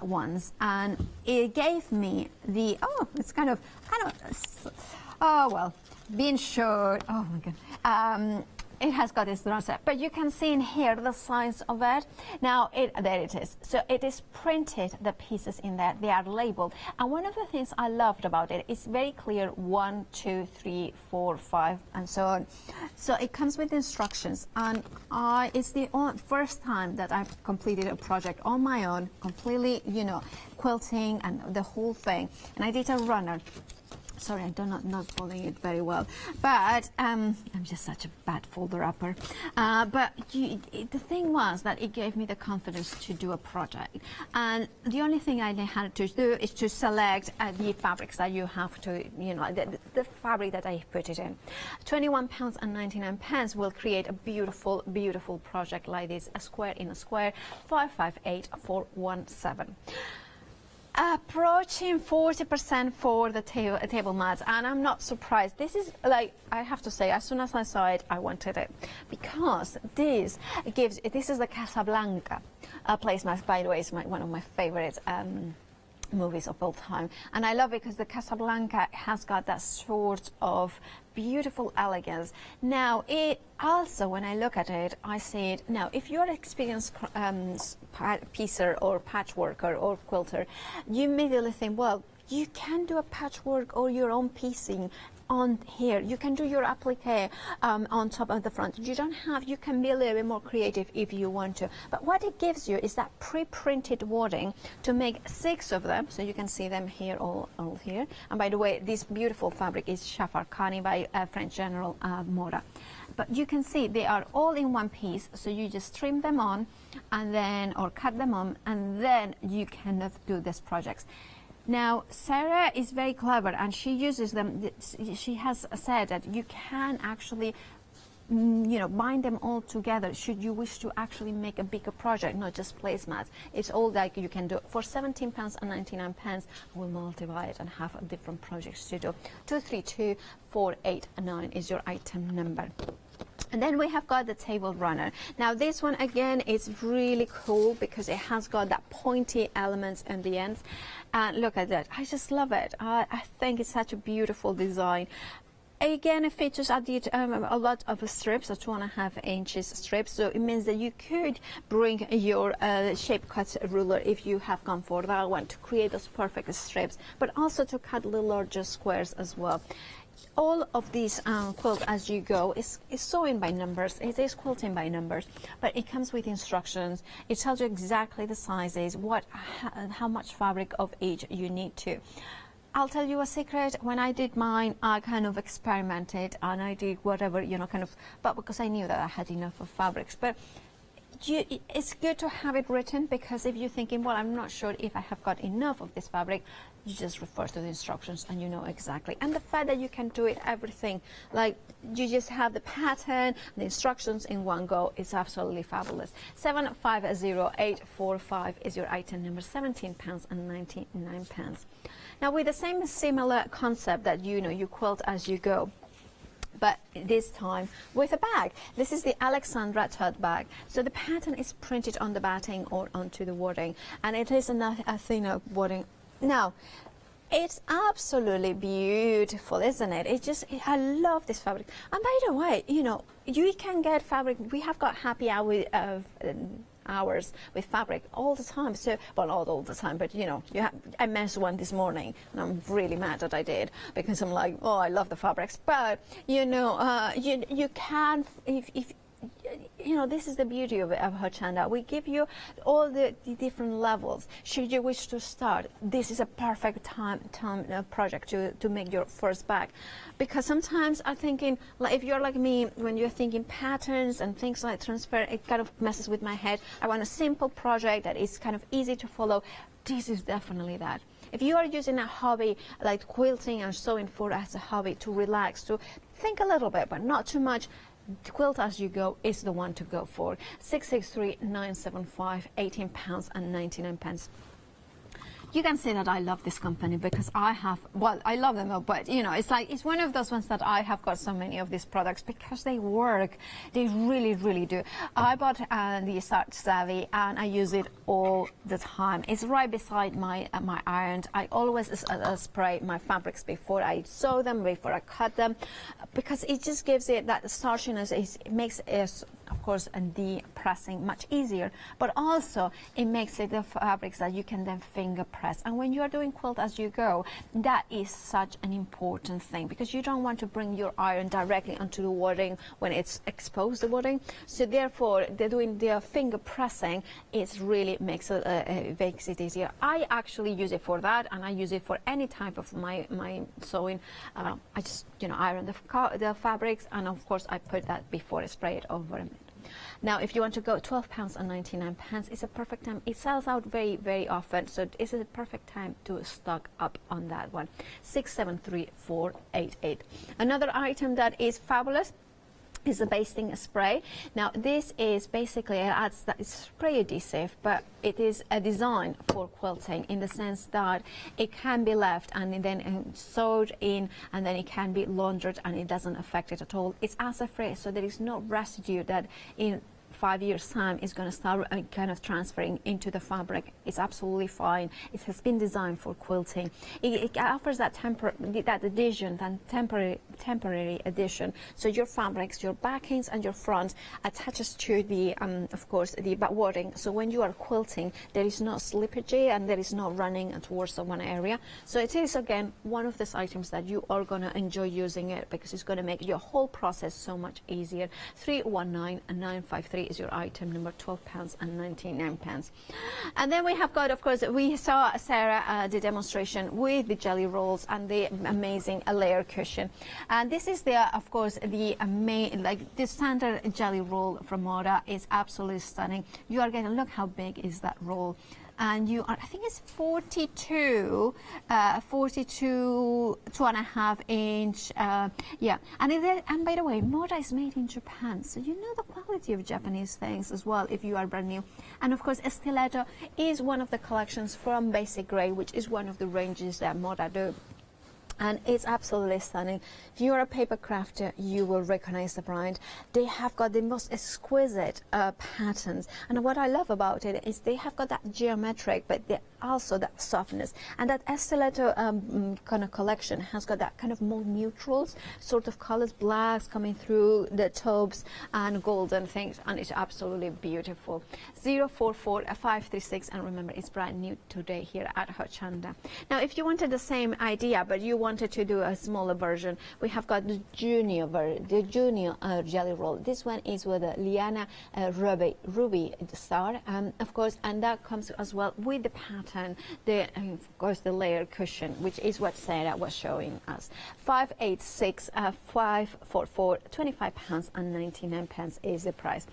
ones, and it gave me the, it's kind of, oh well, being short, oh my god, it has got this set, but you can see in here the size of it. Now there it is. So it is printed, the pieces in there, they are labeled, and one of the things I loved about it is very clear 1, 2, 3, 4, 5 and so on. So it comes with instructions, and it's the first time that I've completed a project on my own, completely, you know, quilting and the whole thing, and I did a runner. Sorry, I'm not folding it very well, but I'm just such a bad folder upper. But the thing was that it gave me the confidence to do a project, and the only thing I had to do is to select the fabrics that you have to, you know, the fabric that I put it in. £21.99 will create a beautiful, beautiful project like this, a square in a square. 558417. Approaching 40% for the table mats, and I'm not surprised. This is, like, I have to say, as soon as I saw it, I wanted it, because this is the Casablanca placemat. By the way, it's one of my favorite movies of all time, and I love it because the Casablanca has got that sort of beautiful elegance. Now it also, when I look at it, I see it. Now if you're an experienced piecer or patchworker or quilter, you immediately think, well, you can do a patchwork or your own piecing on here. You can do your applique on top of the front. You don't have, you can be a little bit more creative if you want to. But what it gives you is that pre-printed wadding to make 6 of them. So you can see them here, all here. And by the way, this beautiful fabric is Chafarkani by French General Mora. But you can see they are all in one piece. So you just trim them on and then, or cut them on, and then you can do these projects. Now, Sarah is very clever and she uses them. She has said that you can actually bind them all together should you wish to actually make a bigger project, not just placemats. It's all that you can do. For £17.99, we'll multiply it and have different projects to do. 232489 is your item number. And then we have got the table runner. Now this one again is really cool because it has got that pointy elements in the ends. And look at that, I just love it. I think it's such a beautiful design. Again, it features a lot of strips, so 2.5 inches strips, so it means that you could bring your shape cut ruler if you have gone for that one to create those perfect strips, but also to cut little larger squares as well. All of these quilt as you go is sewing by numbers. It is quilting by numbers, but it comes with instructions. It tells you exactly the sizes, how much fabric of each you need to. I'll tell you a secret. When I did mine, I kind of experimented and I did whatever, but because I knew that I had enough of fabrics. But it's good to have it written, because if you're thinking, well, I'm not sure if I have got enough of this fabric, you just refer to the instructions and you know exactly. And the fact that you can do it everything, like you just have the pattern, the instructions in one go, is absolutely fabulous. 750845 is your item number, £17.99. Now with the same similar concept that you quilt as you go, but this time with a bag. This is the Alexandra tote bag. So the pattern is printed on the batting or onto the wadding, and it is a thinner wadding. Now, it's absolutely beautiful, isn't it? I love this fabric. And by the way, you can get fabric. We have got happy hours with fabric all the time. So, well, not all the time, but I messed one this morning, and I'm really mad that I did, because I'm like, oh, I love the fabrics. But you can, if this is the beauty of Hochanda. We give you all the different levels. Should you wish to start, this is a perfect time project to make your first bag. Because sometimes I'm thinking, like, if you're like me, when you're thinking patterns and things like transfer, it kind of messes with my head. I want a simple project that is kind of easy to follow. This is definitely that. If you are using a hobby like quilting and sewing as a hobby to relax, to think a little bit, but not too much, Quilt As You Go is the one to go for. 663-975, £18.99. You can say that I love this company because I love them, but it's one of those ones that I have got so many of these products because they work. They really, really do. I bought the Start Savvy and I use it all the time. It's right beside my iron. I always spray my fabrics before I sew them, before I cut them, because it just gives it that starchiness. It makes it, of course, the pressing much easier, but also it makes it the fabrics that you can then finger press. And when you are doing Quilt As You Go, that is such an important thing, because you don't want to bring your iron directly onto the wadding when it's exposed, the wadding. So therefore, they're doing their finger pressing. It really makes it easier. I actually use it for that, and I use it for any type of my sewing. I just iron the fabrics, and of course I put that before I spray it over them. Now, if you want to go, £12.99 is a perfect time. It sells out very, very often, so it's a perfect time to stock up on that one. 673-488. Another item that is fabulous is the basting spray. Now this is basically, it adds that spray adhesive, but it is a design for quilting in the sense that it can be left and then sewed in, and then it can be laundered and it doesn't affect it at all. It's acid free, so there is no residue that in 5 years time is going to start kind of transferring into the fabric. It's absolutely fine. It has been designed for quilting. It offers that addition, that temporary addition. So your fabrics, your backings and your fronts attaches to the of course the wadding. So when you are quilting, there is no slippage and there is no running towards one area. So it is again one of those items that you are going to enjoy using it, because it's going to make your whole process so much easier. 319-953 is your item number, £12.99. And then we have got, of course, we saw Sarah the demonstration with the jelly rolls and the amazing layer cushion. And this is of course the the standard jelly roll from Moda is absolutely stunning. You are getting, look how big is that roll. and you are, I think it's 42 2.5 inch, yeah. And by the way, Moda is made in Japan, so you know the quality of Japanese things as well if you are brand new. And of course, a stiletto is one of the collections from Basic Grey, which is one of the ranges that Moda do. And it's absolutely stunning. If you're a paper crafter, you will recognize the brand. They have got the most exquisite patterns. And what I love about it is they have got that geometric, but also that softness. And that stiletto kind of collection has got that kind of more neutrals, sort of colors, blacks coming through the taupes and golden things. And it's absolutely beautiful. 044-536. And remember, it's brand new today here at Hochanda. Now, if you wanted the same idea, but you wanted to do a smaller version, we have got the junior jelly roll. This one is with a Liana ruby star, of course, and that comes as well with the pattern, of course the layer cushion, which is what Sarah was showing us. 586 544 £25 and 99 pence is the price,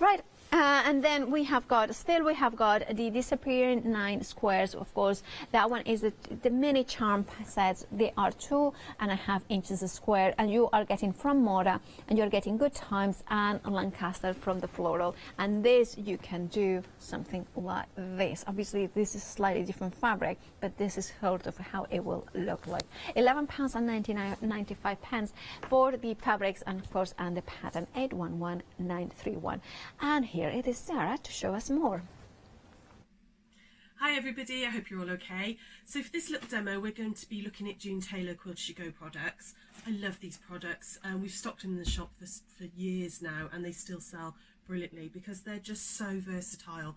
right? And then we have got the disappearing 9 squares. Of course, that one is the mini charm sets. They are 2.5 inches a square, and you are getting from Moda, and you're getting Good Times and Lancaster from the floral. And this, you can do something like this. Obviously, this is slightly different fabric, but this is sort of how it will look like. £11 and 95 pence for the fabrics, and of course, and the pattern 811931. And here it is Sarah to show us more. Hi everybody, I hope you're all okay. So for this little demo, we're going to be looking at June Tailor Quilted to Go products. I love these products, and we've stocked them in the shop for years now, and they still sell brilliantly because they're just so versatile.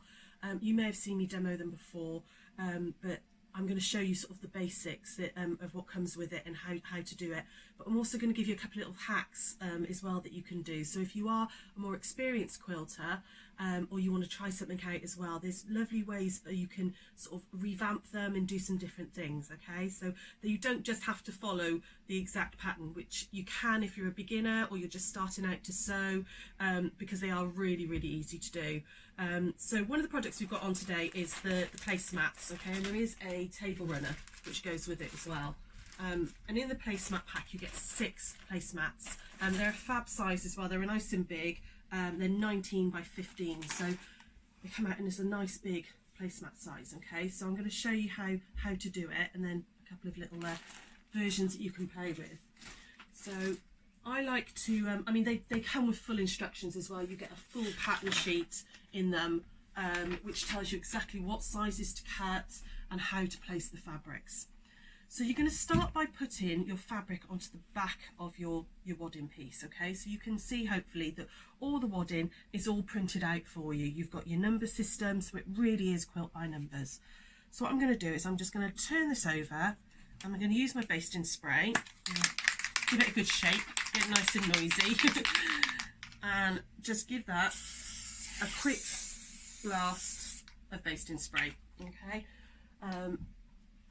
You may have seen me demo them before, but I'm going to show you sort of the basics of what comes with it and how to do it. But I'm also going to give you a couple of little hacks as well that you can do. So if you are a more experienced quilter or you want to try something out as well, there's lovely ways that you can sort of revamp them and do some different things, okay? So that you don't just have to follow the exact pattern, which you can if you're a beginner or you're just starting out to sew, because they are really, really easy to do. So one of the products we've got on today is the placemats, okay, and there is a table runner which goes with it as well. And in the placemat pack you get 6 placemats, and they're a fab size as well. They're nice and big. They're 19 by 15, so they come out in as a nice big placemat size, okay? So I'm going to show you how to do it, and then a couple of little versions that you can play with. So I like to, I mean, they come with full instructions as well. You get a full pattern sheet in them, which tells you exactly what sizes to cut and how to place the fabrics. So you're going to start by putting your fabric onto the back of your wadding piece, okay? So you can see hopefully that all the wadding is all printed out for you. You've got your number system, so it really is quilt by numbers. So what I'm going to do is I'm just going to turn this over, and I'm going to use my basting spray, give it a good shake, get it nice and noisy, and just give that a quick blast of basting spray, okay?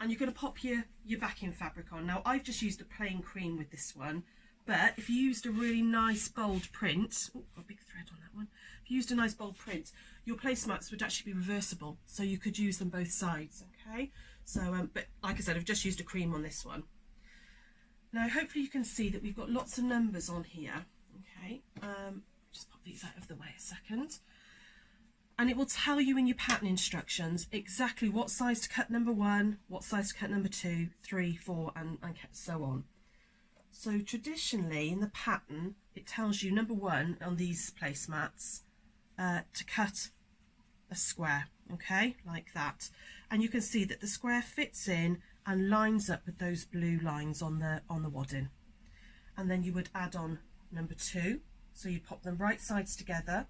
And you're going to pop your backing fabric on. Now I've just used a plain cream with this one, but if you used a really nice bold print, oh, got a big thread on that one. If you used a nice bold print, your placemats would actually be reversible, so you could use them both sides, okay? So, but like I said, I've just used a cream on this one. Now hopefully you can see that we've got lots of numbers on here, okay? Just pop these out of the way a second. And it will tell you in your pattern instructions exactly what size to cut number 1, what size to cut number 2, 3, 4, and so on. So traditionally in the pattern, it tells you number 1 on these placemats to cut a square, okay, like that. And you can see that the square fits in and lines up with those blue lines on the wadding. And then you would add on number 2, so you pop them right sides together,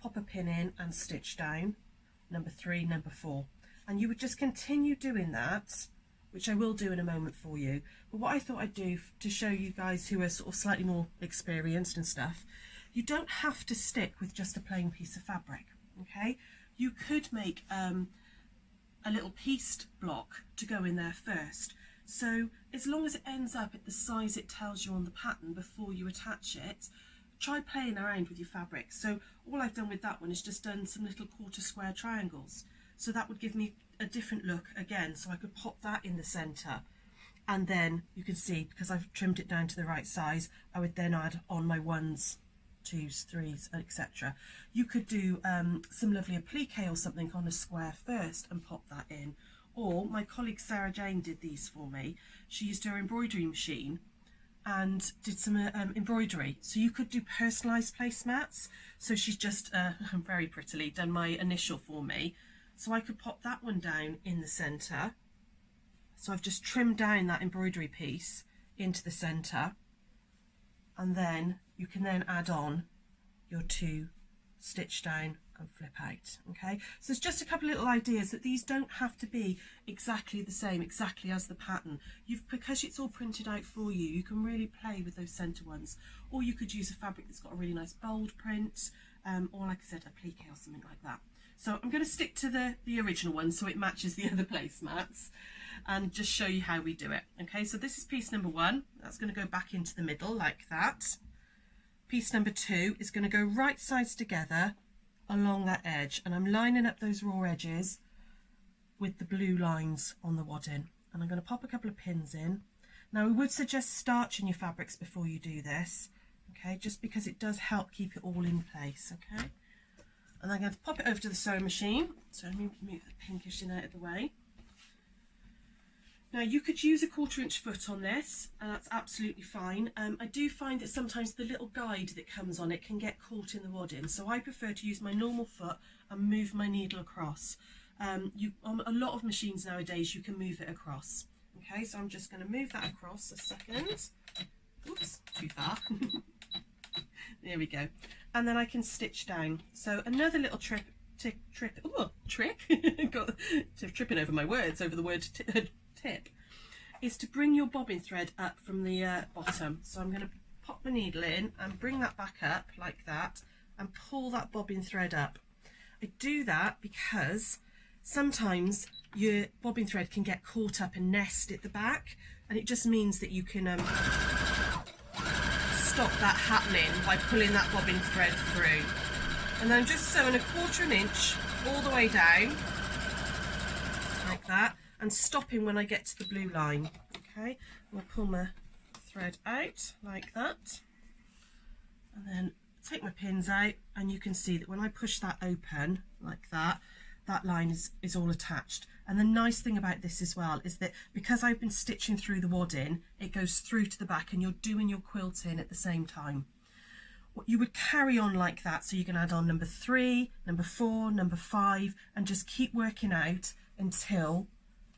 pop a pin in and stitch down number 3, number 4, and you would just continue doing that, which I will do in a moment for you. But what I thought I'd do to show you guys who are sort of slightly more experienced and stuff, you don't have to stick with just a plain piece of fabric, okay? You could make a little pieced block to go in there first. So as long as it ends up at the size it tells you on the pattern before you attach it, try playing around with your fabric. So all I've done with that one is just done some little quarter square triangles. So that would give me a different look again. So I could pop that in the centre, and then you can see, because I've trimmed it down to the right size, I would then add on my 1s, 2s, 3s, etc. You could do some lovely applique or something on a square first and pop that in. Or my colleague Sarah Jane did these for me. She used her embroidery machine and did some embroidery. So you could do personalised placemats. So she's just very prettily done my initial for me. So I could pop that one down in the centre. So I've just trimmed down that embroidery piece into the centre, and then you can then add on your 2 stitch down and flip out. Okay, so it's just a couple of little ideas that these don't have to be exactly the same, exactly as the pattern. Because it's all printed out for you, you can really play with those centre ones, or you could use a fabric that's got a really nice bold print, or like I said, applique or something like that. So I'm going to stick to the original one so it matches the other placemats, and just show you how we do it. Okay, so this is piece number 1. That's going to go back into the middle like that. Piece number 2 is going to go right sides together along that edge, and I'm lining up those raw edges with the blue lines on the wadding, and I'm going to pop a couple of pins in. Now, we would suggest starching your fabrics before you do this, okay, just because it does help keep it all in place. Okay, and I'm going to pop it over to the sewing machine. So let me move the pinkish in out of the way. Now, you could use a 1/4 inch foot on this, and that's absolutely fine. I do find that sometimes the little guide that comes on it can get caught in the wadding, so I prefer to use my normal foot and move my needle across. On a lot of machines nowadays, you can move it across. Okay, so I'm just going to move that across a second. Oops, too far. There we go. And then I can stitch down. So another little trick. Got tripping over my words, over the word tip, is to bring your bobbin thread up from the bottom. So I'm going to pop the needle in and bring that back up like that and pull that bobbin thread up. I do that because sometimes your bobbin thread can get caught up and nest at the back, and it just means that you can stop that happening by pulling that bobbin thread through. And then I'm just sewing a 1/4 inch all the way down like that, and stopping when I get to the blue line. Okay, I'm going to pull my thread out like that, and then take my pins out, and you can see that when I push that open like that, that line is all attached. And the nice thing about this as well is that because I've been stitching through the wadding, it goes through to the back, and you're doing your quilting at the same time. What you would carry on like that, so you can add on number 3, number 4, number 5, and just keep working out until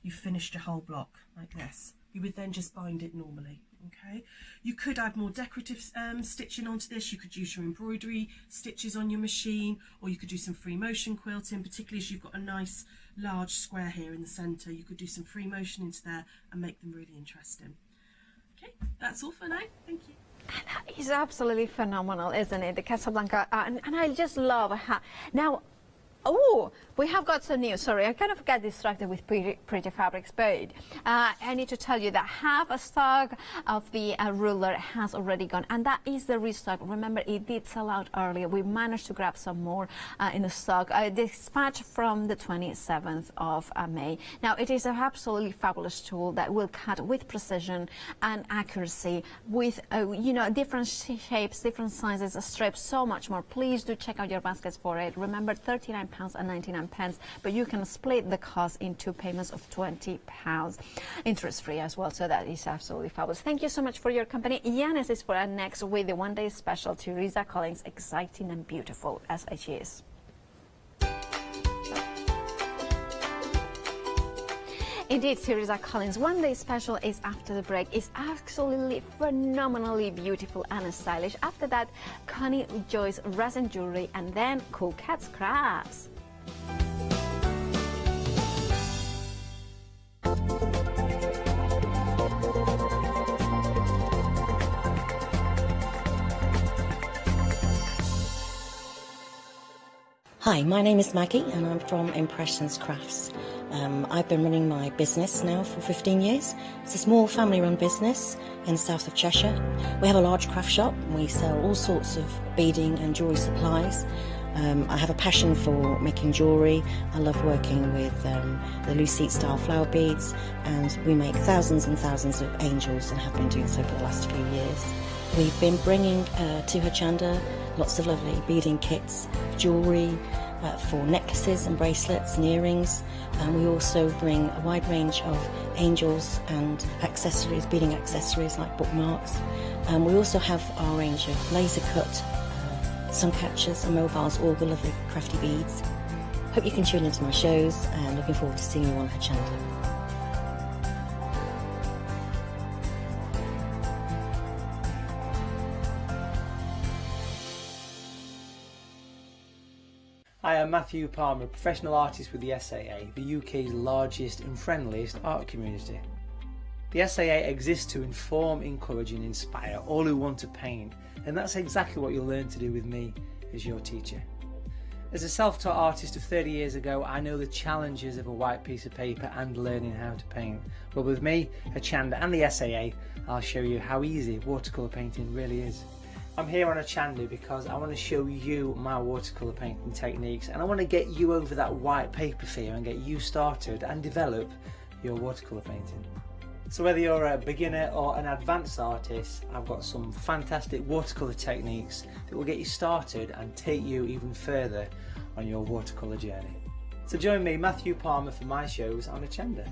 you've finished your whole block like this. You would then just bind it normally. Okay, you could add more decorative stitching onto this. You could use your embroidery stitches on your machine, or you could do some free motion quilting, particularly as you've got a nice large square here in the centre. You could do some free motion into there and make them really interesting. Okay, that's all for now. Thank you. That is absolutely phenomenal, isn't it? The Casablanca, and I just love how now. Oh, we have got some news. Sorry, I kind of got distracted with pretty fabrics, but I need to tell you that half a stock of the ruler has already gone, and that is the restock. Remember, it did sell out earlier. We managed to grab some more in the stock. Dispatch from the 27th of May. Now, it is an absolutely fabulous tool that will cut with precision and accuracy, with you know, different shapes, different sizes, strips, so much more. Please do check out your baskets for it. Remember, £39.99, but you can split the cost in 2 payments of £20, interest-free as well. So that is absolutely fabulous. Thank you so much for your company. Yanis is for our next with the one-day special. Teresa Collins, exciting and beautiful as she is. Indeed, Teresa Collins' one-day special is after the break. It's absolutely phenomenally beautiful and stylish. After that, Connie Joy's resin jewellery, and then Cool Cats Crafts. Hi, my name is Maggie and I'm from Impressions Crafts. I've been running my business now for 15 years. It's a small family-run business in the south of Cheshire. We have a large craft shop and we sell all sorts of beading and jewellery supplies. I have a passion for making jewellery. I love working with the Lucite style flower beads, and we make thousands and thousands of angels and have been doing so for the last few years. We've been bringing to Hochanda lots of lovely beading kits, jewellery, for necklaces and bracelets and earrings, and we also bring a wide range of angels and accessories, beading accessories like bookmarks. And we also have our range of laser cut sun catchers and mobiles, all the lovely crafty beads. Hope you can tune into my shows, and looking forward to seeing you on Hochanda. Hi, I'm Matthew Palmer, professional artist with the SAA, the UK's largest and friendliest art community. The SAA exists to inform, encourage and inspire all who want to paint, and that's exactly what you'll learn to do with me as your teacher. As a self-taught artist of 30 years ago, I know the challenges of a white piece of paper and learning how to paint. But with me, Hochanda and the SAA, I'll show you how easy watercolour painting really is. I'm here on Hochanda because I want to show you my watercolour painting techniques, and I want to get you over that white paper fear and get you started and develop your watercolour painting. So whether you're a beginner or an advanced artist, I've got some fantastic watercolour techniques that will get you started and take you even further on your watercolour journey. So join me, Matthew Palmer, for my shows on Hochanda.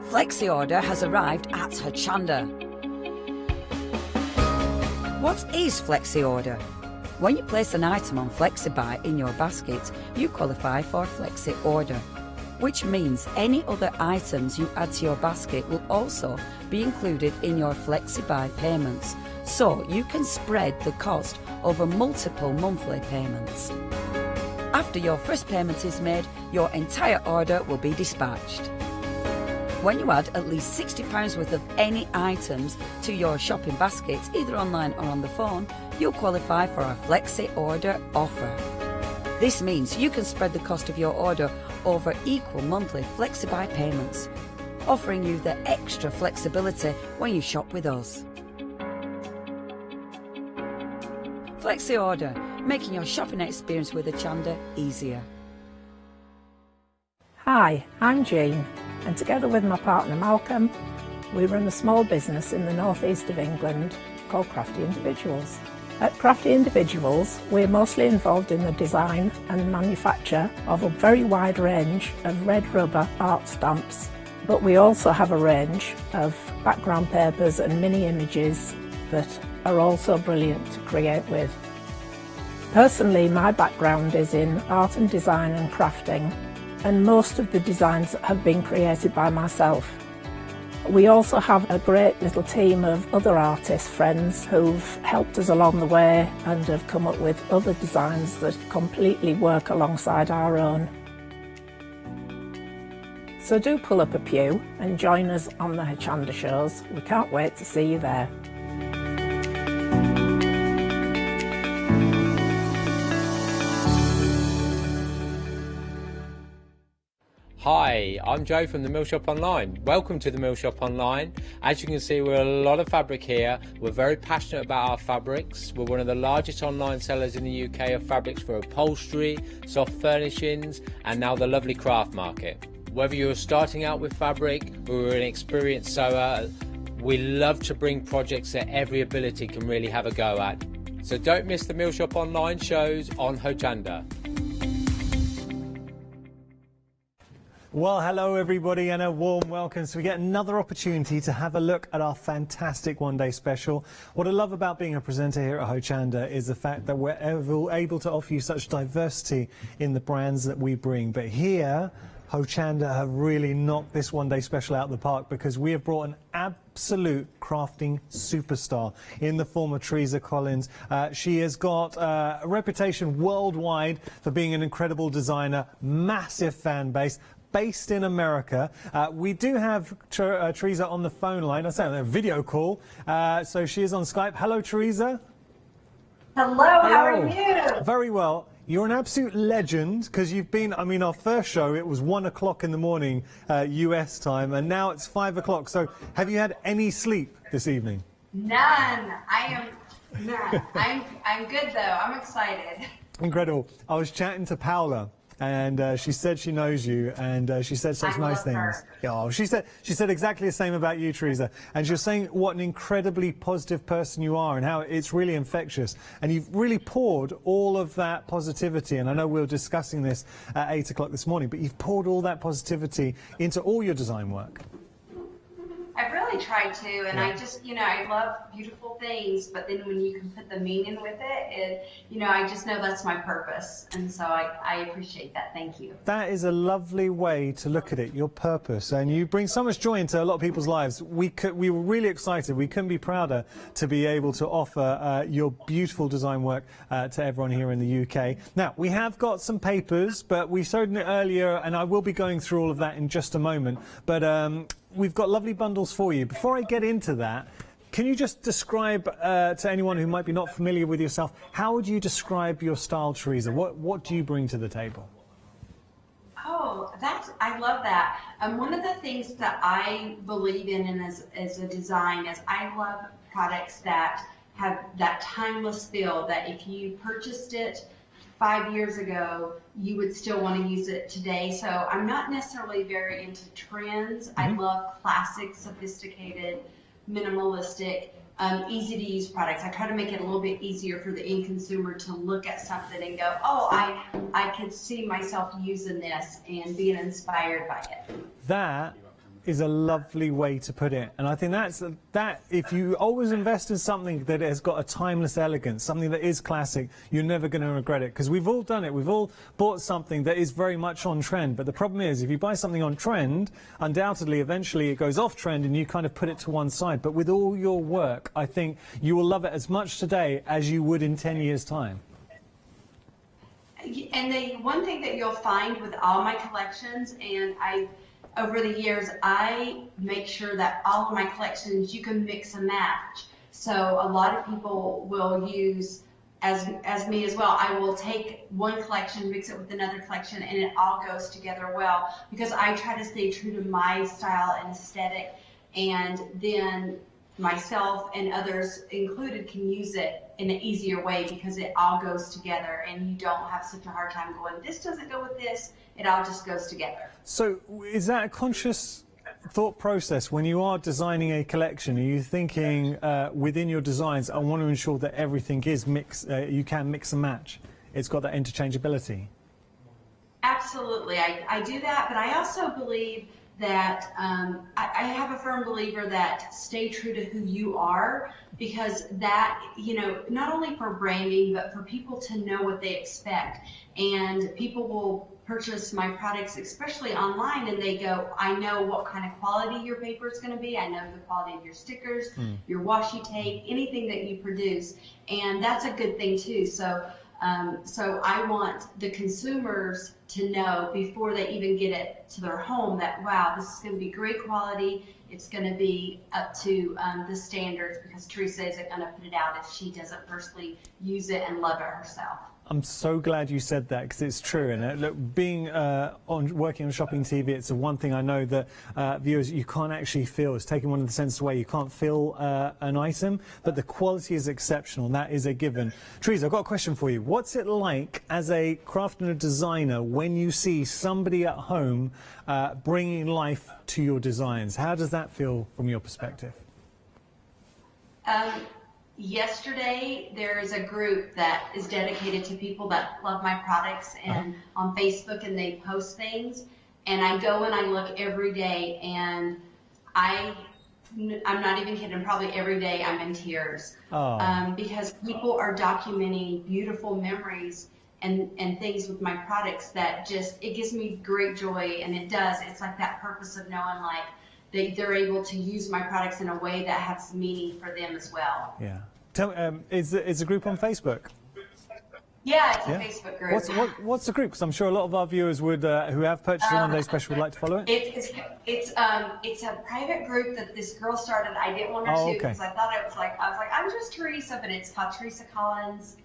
Flexi Order has arrived at Hochanda. What is Flexi Order? When you place an item on FlexiBuy in your basket, you qualify for Flexi Order, which means any other items you add to your basket will also be included in your FlexiBuy payments, so you can spread the cost over multiple monthly payments. After your first payment is made, your entire order will be dispatched. When you add at least £60 worth of any items to your shopping baskets, either online or on the phone, you'll qualify for our Flexi Order offer. This means you can spread the cost of your order over equal monthly FlexiBuy payments, offering you the extra flexibility when you shop with us. Flexi Order, making your shopping experience with Hochanda easier. Hi, I'm Jean, and together with my partner Malcolm, we run a small business in the northeast of England called Crafty Individuals. At Crafty Individuals, we're mostly involved in the design and manufacture of a very wide range of red rubber art stamps, but we also have a range of background papers and mini images that are also brilliant to create with. Personally, my background is in art and design and crafting, and most of the designs have been created by myself. We also have a great little team of other artist friends who've helped us along the way and have come up with other designs that completely work alongside our own. So do pull up a pew and join us on the Hochanda shows. We can't wait to see you there. Hi, I'm Joe from the Mill Shop Online. Welcome to the Mill Shop Online. As you can see, we're a lot of fabric here. We're very passionate about our fabrics. We're one of the largest online sellers in the UK of fabrics for upholstery, soft furnishings, and now the lovely craft market. Whether you're starting out with fabric or an experienced sewer, we love to bring projects that every ability can really have a go at. So don't miss the Mill Shop Online shows on Hochanda. Well, hello everybody and a warm welcome. So we get another opportunity to have a look at our fantastic one-day special. What I love about being a presenter here at Hochanda is the fact that we're able to offer you such diversity in the brands that we bring. But here, Hochanda have really knocked this one-day special out of the park, because we have brought an absolute crafting superstar in the form of Teresa Collins. She has got a reputation worldwide for being an incredible designer, massive fan base, based in America. We do have Teresa on the phone line. I say on a video call. So she is on Skype. Hello, Teresa. Hello, how are you? Very well. you're an absolute legend, because you've been, I mean, our first show, it was 1 o'clock in the morning, US time, and now it's 5 o'clock. So have you had any sleep this evening? None. None. I'm good though. I'm excited. Incredible. I was chatting to Paola, and she said she knows you, and she said such nice things. Oh, she said exactly the same about you, Teresa. And she was saying what an incredibly positive person you are, and how it's really infectious. And you've really poured all of that positivity. And I know we were discussing this at 8 o'clock this morning, but you've poured all that positivity into all your design work. I really try to, and I just, I love beautiful things, but then when you can put the meaning with it, I just know that's my purpose, and so I appreciate that. Thank you. That is a lovely way to look at it, your purpose, and you bring so much joy into a lot of people's lives. We were really excited. We couldn't be prouder to be able to offer your beautiful design work to everyone here in the UK. Now, we have got some papers, but we showed it earlier, and I will be going through all of that in just a moment. But we've got lovely bundles for you. Before I get into that, can you just describe to anyone who might be not familiar with yourself, how would you describe your style, Teresa? What do you bring to the table? Oh, I love that. One of the things that I believe in and as a design is I love products that have that timeless feel, that if you purchased it 5 years ago, you would still want to use it today. So I'm not necessarily very into trends. I love classic, sophisticated, minimalistic, easy to use products. I try to make it a little bit easier for the end consumer to look at something and go, oh, I could see myself using this and being inspired by it. That is a lovely way to put it, and I think that if you always invest in something that has got a timeless elegance, something that is classic, you're never going to regret it, because we've all done it. We've all bought something that is very much on trend, but the problem is if you buy something on trend, undoubtedly eventually it goes off trend and you kind of put it to one side. But with all your work, I think you will love it as much today as you would in 10 years' time. And the one thing that you'll find with all my collections, and over the years, I make sure that all of my collections, you can mix and match. So a lot of people will use, as me as well, I will take one collection, mix it with another collection, and it all goes together well, because I try to stay true to my style and aesthetic, and then myself and others included can use it in an easier way, because it all goes together and you don't have such a hard time going, this doesn't go with this, it all just goes together. So is that a conscious thought process when you are designing a collection? Are you thinking within your designs, I want to ensure that everything is you can mix and match, it's got that interchangeability? Absolutely, I do that, but I also believe that I have a firm believer that stay true to who you are, because that, not only for branding, but for people to know what they expect. And people will purchase my products, especially online, and they go, I know what kind of quality your paper is going to be. I know the quality of your stickers, your washi tape, anything that you produce. And that's a good thing too. So I want the consumers to know before they even get it to their home that, wow, this is going to be great quality. It's going to be up to the standards, because Teresa isn't going to put it out if she doesn't personally use it and love it herself. I'm so glad you said that, because it's true. And look, being working on shopping TV, it's the one thing I know that viewers, you can't actually feel. It's taking one of the senses away. You can't feel an item, but the quality is exceptional, and that is a given. Teresa, I've got a question for you. What's it like as a crafter and a designer when you see somebody at home bringing life to your designs? How does that feel from your perspective? Yesterday, there is a group that is dedicated to people that love my products, and on Facebook, and they post things, and I go and I look every day, and I'm not even kidding, probably every day I'm in tears, because people are documenting beautiful memories and things with my products that just, it gives me great joy, and it does. It's like that purpose of knowing, like, they're able to use my products in a way that has meaning for them as well. Yeah. Tell me, is a group on Facebook? Yeah, it's a Facebook group. What's the group? Because I'm sure a lot of our viewers would, who have purchased a one-day special, would like to follow it. It's a private group that this girl started. I didn't want her to, because I thought I was like, I'm just Teresa, but it's called Teresa Collins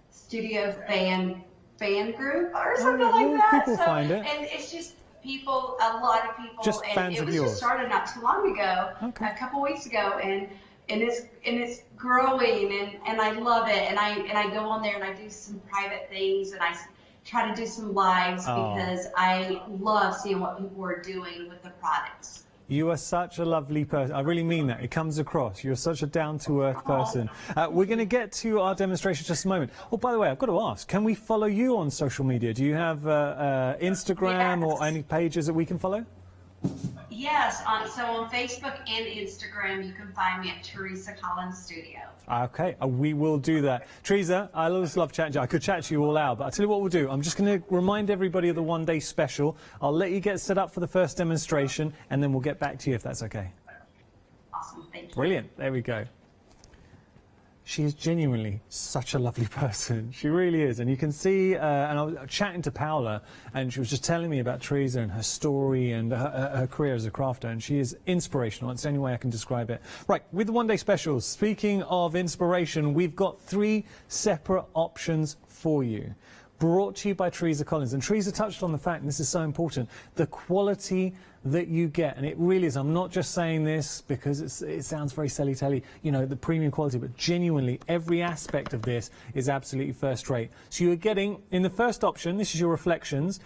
Studio Fan fan group or something like well, that. people find it. And it's just people, a lot of people. Just and fans it of was yours. just started not too long ago, a couple weeks ago, and it's growing, and I love it. And I go on there and I do some private things, and I try to do some lives because I love seeing what people are doing with the products. You are such a lovely person. I really mean that. It comes across. You're such a down-to-earth person. We're going to get to our demonstration in just a moment. Oh, by the way, I've got to ask, can we follow you on social media? Do you have Instagram or any pages that we can follow? Yes, so on Facebook and Instagram, you can find me at Teresa Collins Studio. Okay, we will do that. Teresa, I always love chatting to you. I could chat to you all out, but I'll tell you what we'll do. I'm just going to remind everybody of the one-day special. I'll let you get set up for the first demonstration, and then we'll get back to you if that's okay. Awesome, thank you. Brilliant, there we go. She is genuinely such a lovely person. She really is. And you can see, and I was chatting to Paola, and she was just telling me about Teresa and her story and her career as a crafter, and she is inspirational. It's the only way I can describe it. Right, with the one-day specials, speaking of inspiration, we've got 3 separate options for you. Brought to you by Teresa Collins. And Teresa touched on the fact, and this is so important, the quality that you get. And it really is. I'm not just saying this because it sounds very silly-telly, you know, the premium quality, but genuinely every aspect of this is absolutely first rate. So you're getting, in the first option, this is your reflections,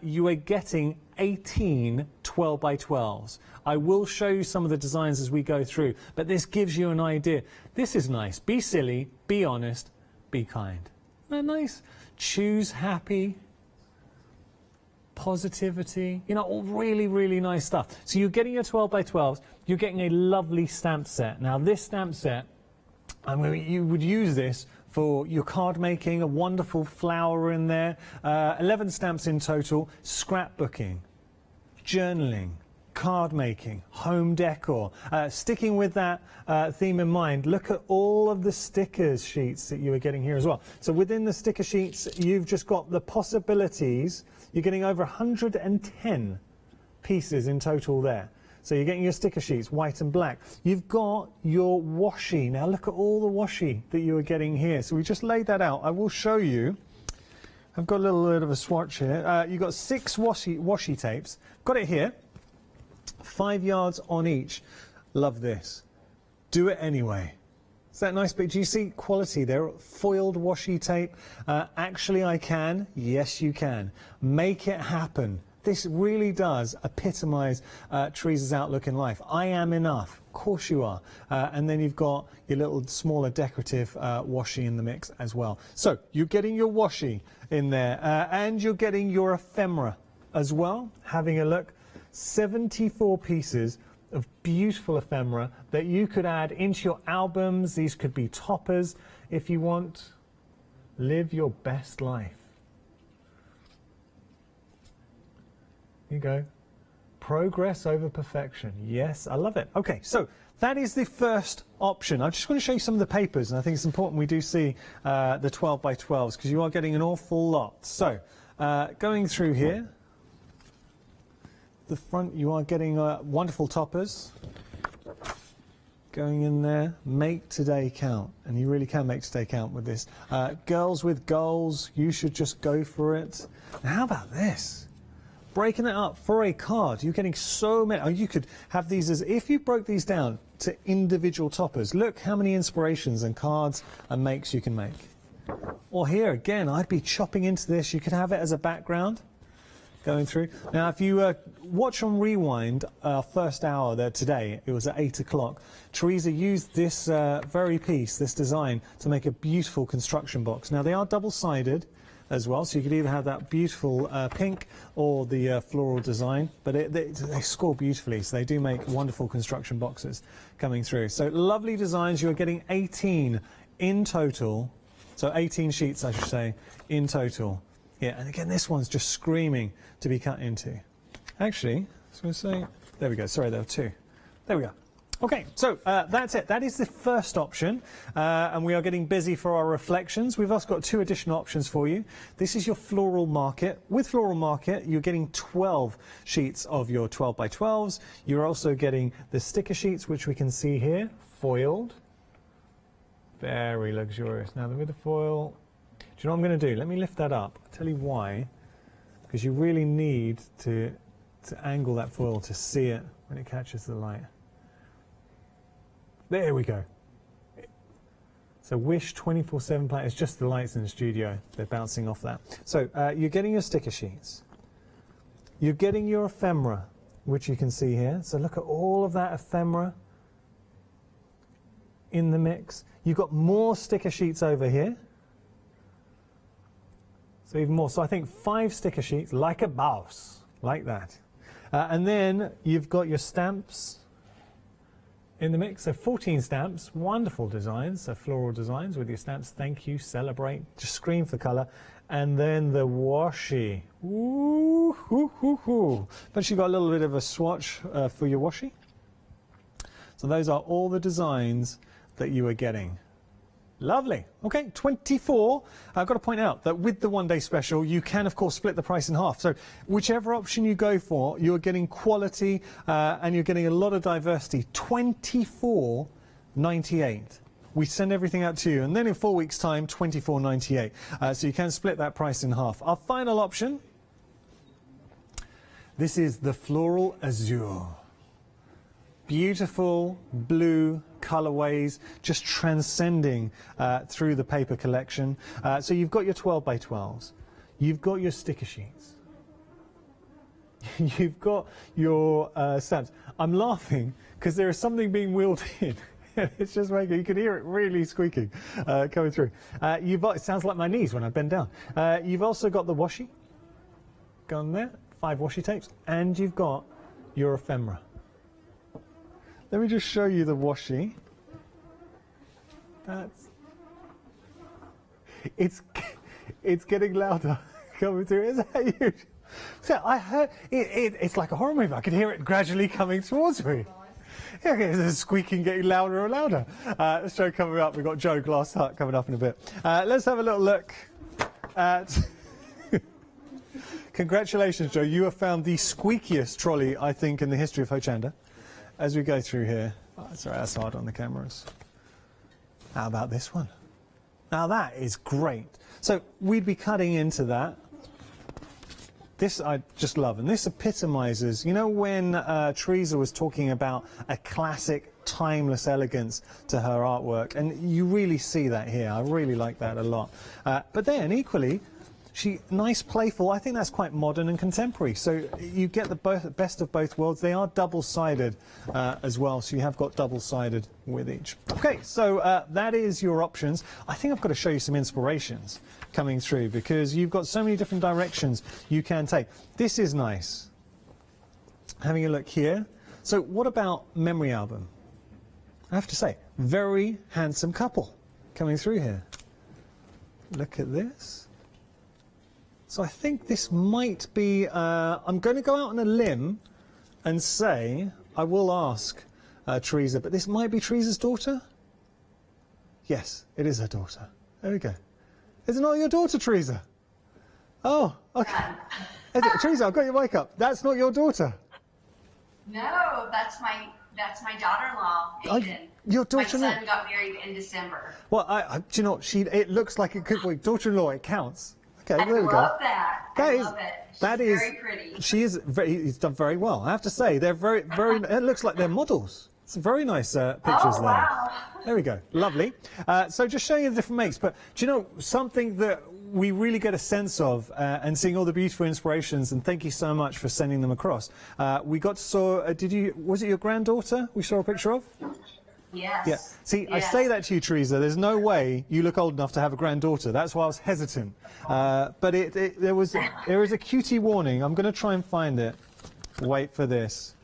you are getting 18 12 by 12s. I will show you some of the designs as we go through, but this gives you an idea. This is nice. Be silly, be honest, be kind. Isn't that nice? Choose happy, positivity, you know, all really, really nice stuff. So you're getting your 12 by 12s, you're getting a lovely stamp set. Now this stamp set, I mean, you would use this for your card making, a wonderful flower in there, 11 stamps in total, scrapbooking, journaling, card making, home decor. Sticking with that theme in mind, look at all of the stickers sheets that you are getting here as well. So within the sticker sheets, you've just got the possibilities. You're getting over 110 pieces in total there. So you're getting your sticker sheets, white and black. You've got your washi. Now look at all the washi that you are getting here. So we just laid that out. I will show you. I've got a little bit of a swatch here. You've got 6 washi tapes. Got it here. 5 yards on each. Love this. Do it anyway. Is that nice? But do you see quality there? Foiled washi tape. Actually, I can. Yes, you can. Make it happen. This really does epitomise Teresa's outlook in life. I am enough. Of course you are. And then you've got your little smaller decorative washi in the mix as well. So you're getting your washi in there, and you're getting your ephemera as well. Having a look. 74 pieces of beautiful ephemera that you could add into your albums. These could be toppers if you want. Live your best life. Here you go. Progress over perfection. Yes, I love it. Okay, so that is the first option. I just want to show you some of the papers, and I think it's important we do see the 12 by 12s because you are getting an awful lot. So going through here, the front, you are getting wonderful toppers going in there. Make today count, and you really can make today count with this. Girls with goals, you should just go for it. Now, how about this? Breaking it up for a card. You're getting so many. Oh, you could have these as, if you broke these down to individual toppers, look how many inspirations and cards and makes you can make. Or here again, I'd be chopping into this. You could have it as a background. Going through. Now, if you watch on Rewind, our first hour there today, it was at 8 o'clock, Teresa used this very piece, this design, to make a beautiful construction box. Now, they are double-sided as well, so you could either have that beautiful pink or the floral design, but they score beautifully, so they do make wonderful construction boxes coming through. So, lovely designs. You're getting 18 in total, so 18 sheets, I should say, in total. Yeah, and again, this one's just screaming to be cut into. Actually, I was going to say, there we go. Sorry, there were 2. There we go. Okay, so that's it. That is the first option, and we are getting busy for our reflections. We've also got 2 additional options for you. This is your floral market. With floral market, you're getting 12 sheets of your 12 by 12s. You're also getting the sticker sheets, which we can see here, foiled. Very luxurious. Now, with the foil, you know what I'm going to do? Let me lift that up. I'll tell you why. Because you really need to angle that foil to see it when it catches the light. There we go. So Wish 24/7 play. It's just the lights in the studio. They're bouncing off that. So you're getting your sticker sheets. You're getting your ephemera, which you can see here. So look at all of that ephemera in the mix. You've got more sticker sheets over here. So even more. So I think 5 sticker sheets, like a boss, like that. And then you've got your stamps in the mix. So 14 stamps, wonderful designs, so floral designs with your stamps. Thank you, celebrate, just scream for colour. And then the washi. Ooh, hoo, hoo, hoo. But you got a little bit of a swatch for your washi. So those are all the designs that you are getting. Lovely. Okay, 24. I've got to point out that with the one-day special, you can, of course, split the price in half. So whichever option you go for, you're getting quality and you're getting a lot of diversity. $24.98. We send everything out to you, and then in 4 weeks' time, $24.98. So you can split that price in half. Our final option, this is the Floral Azure. Beautiful blue colorways, just transcending through the paper collection. So you've got your 12 by 12s, you've got your sticker sheets, you've got your stamps. I'm laughing because there is something being wheeled in. It's just making, you can hear it really squeaking coming through. It sounds like my knees when I bend down. You've also got the washi, gone there, 5 washi tapes, and you've got your ephemera. Let me just show you the washi. It's getting louder coming through. Is that huge? So I heard it's like a horror movie. I could hear it gradually coming towards me. Yeah, okay, it's squeaking, getting louder and louder. The show coming up. We've got Joe Glass Hut coming up in a bit. Let's have a little look at. Congratulations, Joe. You have found the squeakiest trolley, I think, in the history of Hochanda. As we go through here, sorry, that's hard on the cameras. How about this one? Now that is great. So we'd be cutting into that. This I just love, and this epitomizes, you know, when Teresa was talking about a classic, timeless elegance to her artwork, and you really see that here. I really like that a lot. But then equally, nice, playful. I think that's quite modern and contemporary. So you get the best of both worlds. They are double-sided as well, so you have got double-sided with each. Okay, so that is your options. I think I've got to show you some inspirations coming through because you've got so many different directions you can take. This is nice. Having a look here. So what about memory album? I have to say, very handsome couple coming through here. Look at this. So I think this might be, I'm going to go out on a limb and say, I will ask Teresa, but this might be Teresa's daughter? Yes, it is her daughter. There we go. Is it not your daughter, Teresa? Oh, okay. Teresa, I've got your mic up. That's not your daughter? No, that's my daughter-in-law, Aiden. Your daughter-in-law? My son got married in December. Well, do you know what? It looks like it could be daughter-in-law. It counts. Okay, there we go. I love that. I love it. She's very pretty. She is he's done very well. I have to say, they're very, very. It looks like they're models. It's very nice pictures there. Wow. There we go. Lovely. So just showing you the different makes. But do you know something that we really get a sense of and seeing all the beautiful inspirations? And thank you so much for sending them across. We got to saw. Was it your granddaughter we saw a picture of? Yes. Yeah. See, yes. I say that to you, Teresa. There's no way you look old enough to have a granddaughter. That's why I was hesitant. But there is a cutie warning. I'm going to try and find it. Wait for this.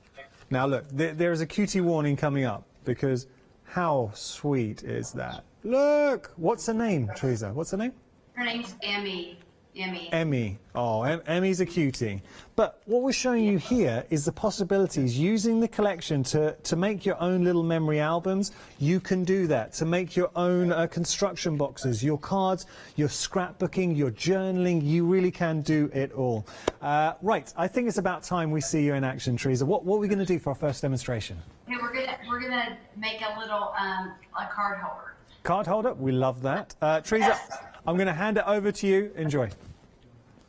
Now look, there is a cutie warning coming up because how sweet is that? Look, what's her name, Teresa? What's her name? Her name's Emmy. Emmy. Oh, Emmy's a cutie. But what we're showing you here is the possibilities using the collection to make your own little memory albums. You can do that. To make your own construction boxes, your cards, your scrapbooking, your journaling. You really can do it all. Right, I think it's about time we see you in action, Teresa. What are we going to do for our first demonstration? Hey, we're gonna make a little a card holder. Card holder, we love that. Teresa, I'm going to hand it over to you. Enjoy.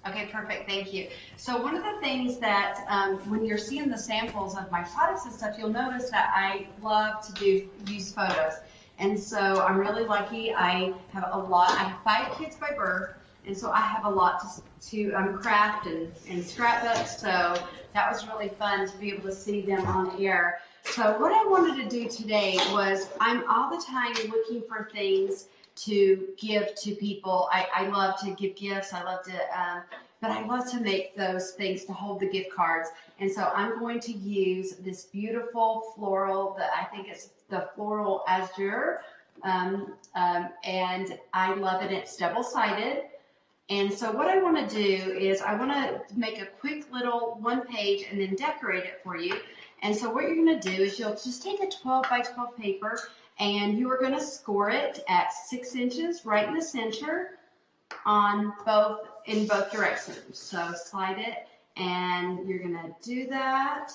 Okay, perfect. Thank you. So one of the things that when you're seeing the samples of my products and stuff, you'll notice that I love to use photos. And so I'm really lucky. I have a lot. I have 5 kids by birth, and so I have a lot to craft and scrapbook. So that was really fun to be able to see them on air. So what I wanted to do today was, I'm all the time looking for things to give to people. I love to give gifts. I love to, but I love to make those things to hold the gift cards. And so I'm going to use this beautiful floral that I think is the floral azure, and I love it. It's double-sided. And so what I want to do is I want to make a quick little 1 page and then decorate it for you. And so what you're going to do is you'll just take a 12 by 12 paper, and you are going to score it at 6 inches right in the center in both directions. So slide it, and you're going to do that.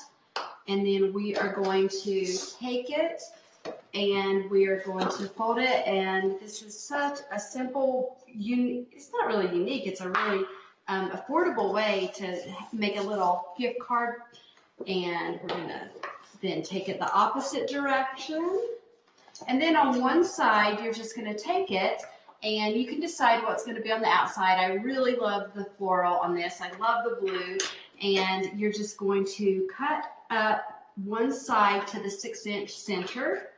And then we are going to take it, and we are going to fold it. And this is such a simple, it's not really unique, it's a really affordable way to make a little gift card. And we're going to then take it the opposite direction. And then on one side, you're just going to take it, and you can decide what's going to be on the outside. I really love the floral on this. I love the blue. And you're just going to cut up one side to the 6-inch center.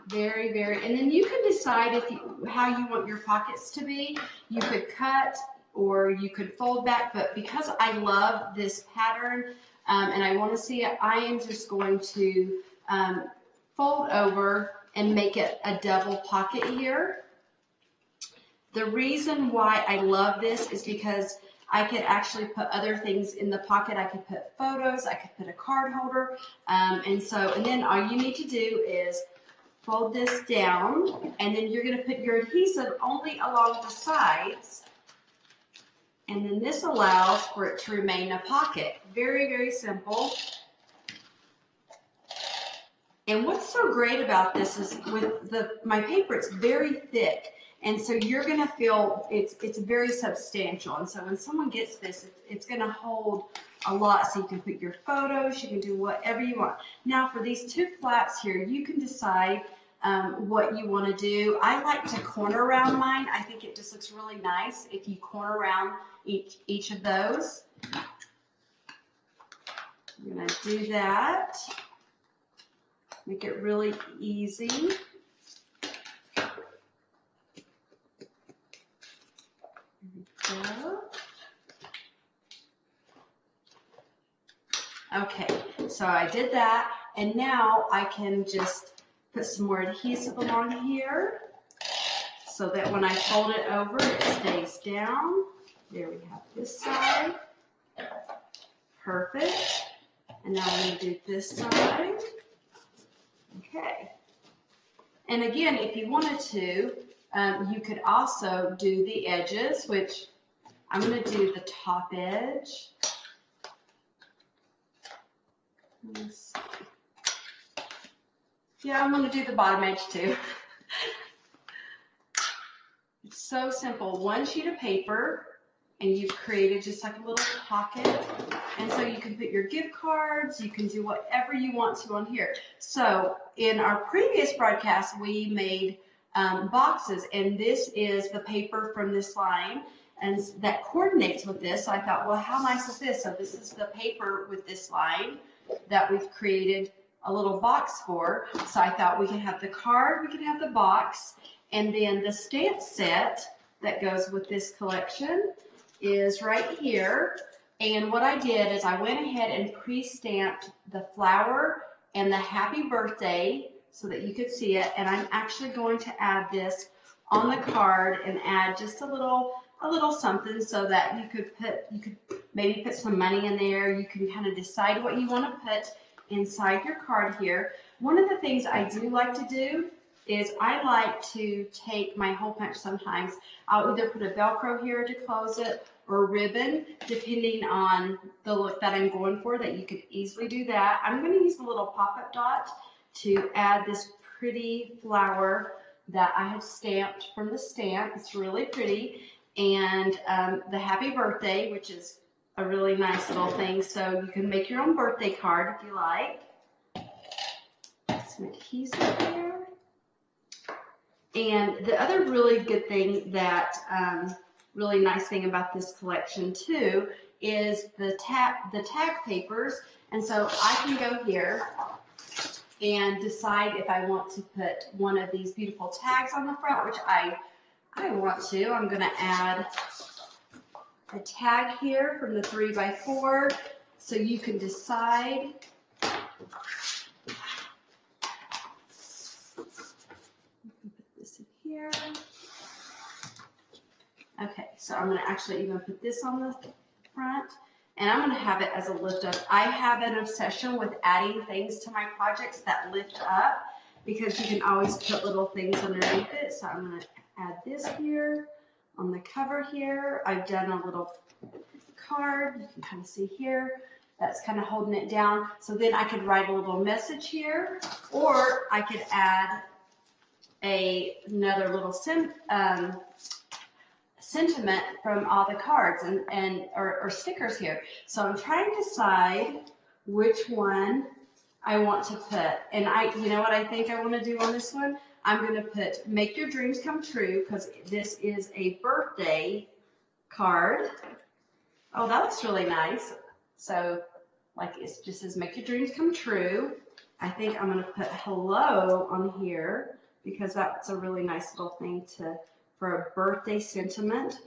Very, very, and then you can decide how you want your pockets to be. You could cut or you could fold back, but because I love this pattern and I want to see it, I am just going to fold over and make it a double pocket here. The reason why I love this is because I could actually put other things in the pocket. I could put photos, I could put a card holder, and then all you need to do is fold this down, and then you're going to put your adhesive only along the sides, and then this allows for it to remain a pocket. Very, very simple. And what's so great about this is with my paper, it's very thick. And so you're going to feel it's very substantial. And so when someone gets this, it's going to hold a lot. So you can put your photos, you can do whatever you want. Now for these 2 flaps here, you can decide what you want to do. I like to corner around mine. I think it just looks really nice if you corner around each of those. I'm going to do that. Make it really easy. Okay, so I did that, and now I can just put some more adhesive along here so that when I fold it over, it stays down. There we have this side. Perfect. And now I'm going to do this side. Okay. And again, if you wanted to, you could also do the edges, which I'm going to do the top edge. Yeah, I'm going to do the bottom edge too. It's so simple. 1 sheet of paper, and you've created just like a little pocket. And so you can put your gift cards, you can do whatever you want to on here. So in our previous broadcast, we made boxes, and this is the paper from this line, and that coordinates with this. So I thought, well, how nice is this? So this is the paper with this line that we've created a little box for. So I thought we could have the card, we could have the box, and then the stamp set that goes with this collection is right here. And what I did is I went ahead and pre-stamped the flower and the happy birthday so that you could see it. And I'm actually going to add this on the card and add just a little something so that you could maybe put some money in there. You can kind of decide what you want to put inside your card here. One of the things I do like to do is I like to take my hole punch sometimes. I'll either put a Velcro here to close it or a ribbon, depending on the look that I'm going for, that you could easily do that. I'm going to use the little pop-up dot to add this pretty flower that I have stamped from the stamp. It's really pretty. And the happy birthday, which is a really nice little thing. So you can make your own birthday card if you like. Some adhesive here. And the other really good thing that, really nice thing about this collection too, is the tag papers. And so I can go here and decide if I want to put one of these beautiful tags on the front, which I want to. I'm going to add a tag here from the 3x4, so you can decide. Put this in here. Okay, so I'm going to actually even put this on the front, and I'm going to have it as a lift up. I have an obsession with adding things to my projects that lift up, because you can always put little things underneath it. So I'm going to add this here on the cover here. I've done a little card, you can kind of see here, that's kind of holding it down. So then I could write a little message here, or I could add another little sentiment from all the cards or stickers here. So I'm trying to decide which one I want to put. And you know what I think I want to do on this one? I'm going to put "Make Your Dreams Come True," because this is a birthday card. Oh, that looks really nice. So, like, it just says "Make Your Dreams Come True." I think I'm going to put "Hello" on here, because that's a really nice little thing for a birthday sentiment.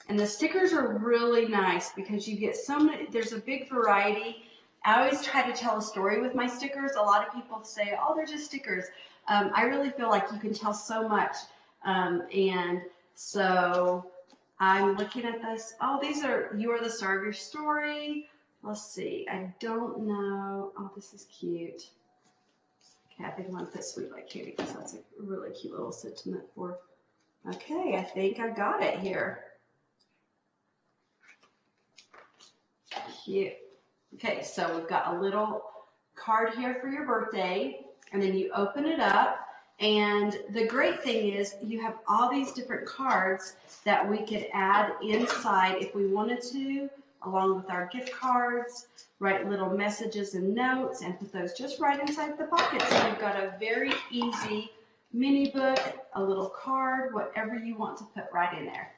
And the stickers are really nice because you get so many, there's a big variety. I always try to tell a story with my stickers. A lot of people say, oh, they're just stickers. I really feel like you can tell so much. And so I'm looking at this. Oh, these are "You Are the Star of Your Story." Let's see. I don't know. Oh, this is cute. Okay, I think I'm going to put "Sweet Like Candy" because that's a really cute little sentiment for. Okay, I think I got it here. Cute. Okay, so we've got a little card here for your birthday, and then you open it up, and the great thing is you have all these different cards that we could add inside if we wanted to, along with our gift cards, write little messages and notes, and put those just right inside the pocket. So you've got a very easy mini book, a little card, whatever you want to put right in there.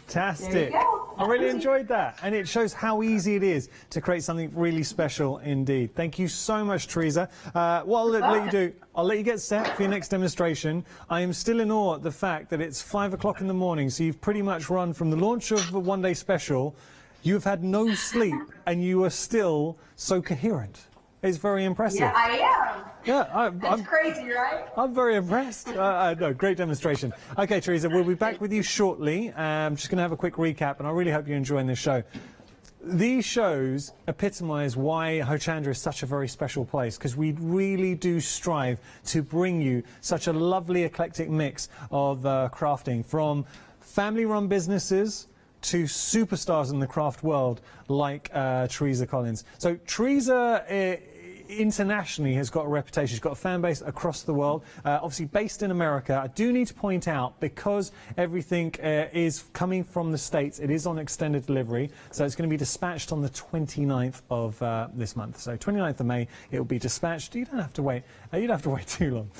Fantastic. I really enjoyed that, and it shows how easy it is to create something really special indeed. Thank you so much, Teresa. What I'll let you do, I'll let you get set for your next demonstration. I am still in awe at the fact that it's 5 o'clock in the morning, so you've pretty much run from the launch of the One Day Special. You've had no sleep, and you are still so coherent. It's very impressive. Yeah, I am. Yeah, That's crazy, right? I'm very impressed. No, great demonstration. Okay, Teresa, we'll be back with you shortly. I'm just going to have a quick recap, and I really hope you're enjoying this show. These shows epitomise why Hochanda is such a very special place, because we really do strive to bring you such a lovely eclectic mix of crafting, from family-run businesses to superstars in the craft world like Teresa Collins. So Teresa internationally has got a reputation. She's got a fan base across the world, obviously based in America. I do need to point out, because everything is coming from the States, it is on extended delivery, so it's going to be dispatched on the 29th of this month. So 29th of May, it will be dispatched. You don't have to wait. You don't have to wait too long.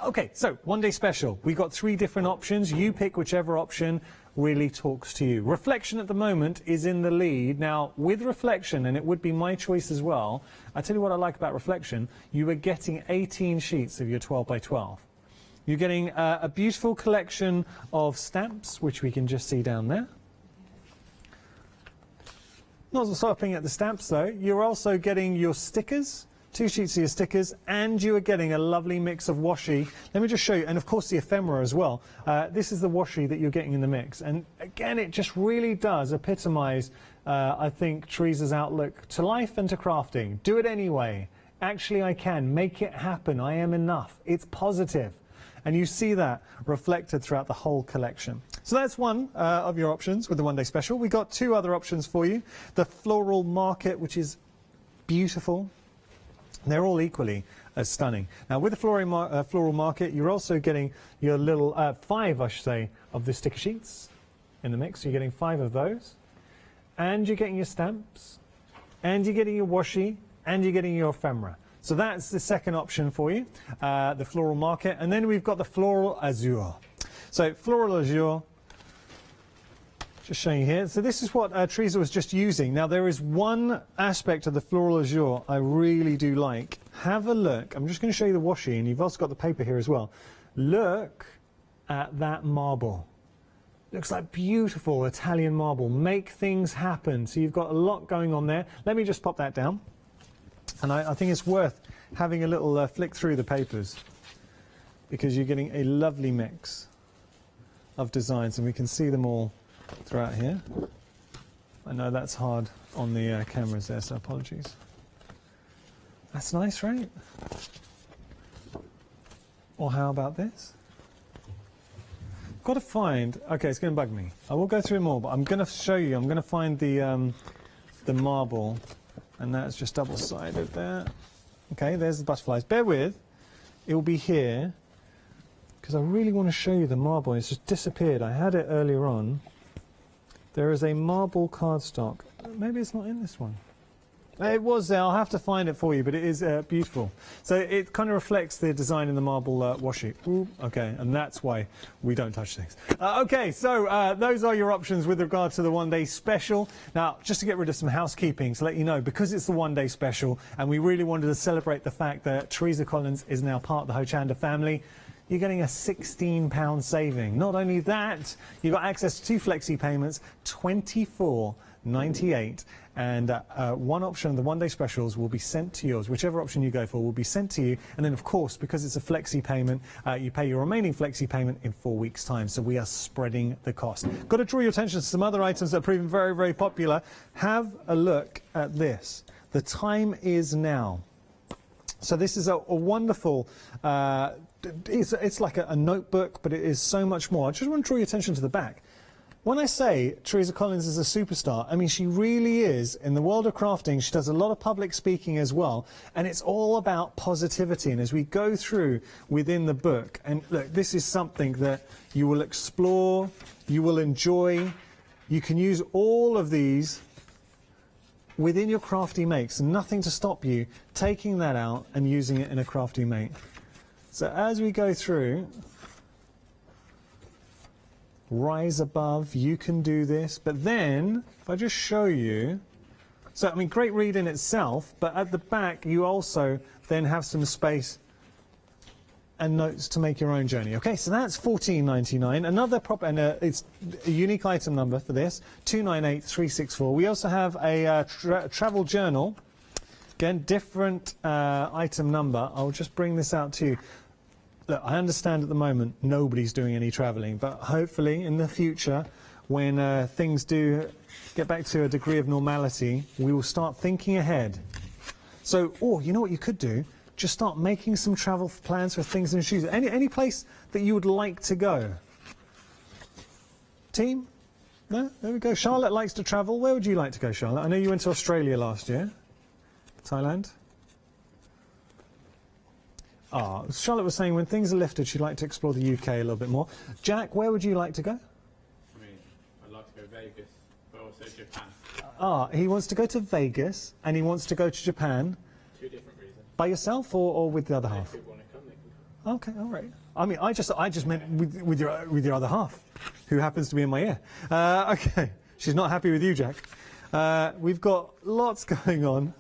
Okay, so One Day Special. We've got 3 different options. You pick whichever option really talks to you. Reflection at the moment is in the lead. Now, with Reflection, and it would be my choice as well, I tell you what I like about Reflection, you are getting 18 sheets of your 12 by 12. You're getting a beautiful collection of stamps, which we can just see down there. Not stopping at the stamps though, you're also getting your stickers, 2 sheets of your stickers, and you are getting a lovely mix of washi. Let me just show you, and of course the ephemera as well. This is the washi that you're getting in the mix, and again it just really does epitomise, I think, Teresa's outlook to life and to crafting. Do it anyway. Actually I can. Make it happen. I am enough. It's positive. And you see that reflected throughout the whole collection. So that's one of your options with the One Day Special. We got 2 other options for you. The Floral Market, which is beautiful. They're all equally as stunning. Now, with the floral market, you're also getting your little 5, I should say, of the sticker sheets in the mix. So you're getting 5 of those. And you're getting your stamps. And you're getting your washi. And you're getting your ephemera. So that's the second option for you, the floral market. And then we've got the floral azure. So floral azure, just showing you here. So this is what Teresa was just using. Now there is one aspect of the floral azure I really do like. Have a look. I'm just going to show you the washi, and you've also got the paper here as well. Look at that marble. Looks like beautiful Italian marble. Make things happen. So you've got a lot going on there. Let me just pop that down. And I think it's worth having a little flick through the papers, because you're getting a lovely mix of designs, and we can see them all throughout here. I know that's hard on the cameras there, so apologies. That's nice, right? Or how about this? Got to find, okay, it's going to bug me. I will go through more, but I'm going to show you. I'm going to find the marble, and that's just double-sided there. Okay, there's the butterflies. Bear with, it will be here, because I really want to show you the marble. It's just disappeared. I had it earlier on. There is a marble cardstock. Maybe it's not in this one. It was there. I'll have to find it for you, but it is beautiful. So it kind of reflects the design in the marble washi. Ooh, okay, and that's why we don't touch things. Okay, so those are your options with regard to the one-day special. Now, just to get rid of some housekeeping, to let you know, because it's the one-day special, and we really wanted to celebrate the fact that Teresa Collins is now part of the Hochanda family, you're getting a £16 saving. Not only that, you've got access to 2 flexi payments, £24.98, and one option of the one-day specials will be sent to yours. Whichever option you go for will be sent to you, and then of course, because it's a flexi payment, you pay your remaining flexi payment in 4 weeks' time. So we are spreading the cost. Got to draw your attention to some other items that are proving very, very popular. Have a look at this. The time is now. So this is a wonderful, it's like a notebook, but it is so much more. I just want to draw your attention to the back. When I say Teresa Collins is a superstar, I mean she really is. In the world of crafting, she does a lot of public speaking as well, and it's all about positivity. And as we go through within the book, and look, this is something that you will explore, you will enjoy. You can use all of these within your crafty makes, and nothing to stop you taking that out and using it in a crafty make. So as we go through, rise above, you can do this, but then if I just show you, so I mean great read in itself, but at the back you also then have some space and notes to make your own journey. Okay, so that's $14.99. Another proper, and it's a unique item number for this, 298364. We also have a travel journal. Again, different item number. I'll just bring this out to you. Look, I understand at the moment nobody's doing any travelling, but hopefully in the future, when things do get back to a degree of normality, we will start thinking ahead. So, you know what you could do? Just start making some travel plans for things and shoes. Any place that you would like to go? Team? No? There we go. Charlotte likes to travel. Where would you like to go, Charlotte? I know you went to Australia last year. Thailand? Charlotte was saying when things are lifted, she'd like to explore the UK a little bit more. Jack, where would you like to go? I mean, I'd like to go Vegas, but also Japan. He wants to go to Vegas, and he wants to go to Japan. 2 different reasons. By yourself or with the other half? If people want to come, they can come. Okay, all right. I mean, I just meant with your other half, who happens to be in my ear. Okay, she's not happy with you, Jack. We've got lots going on.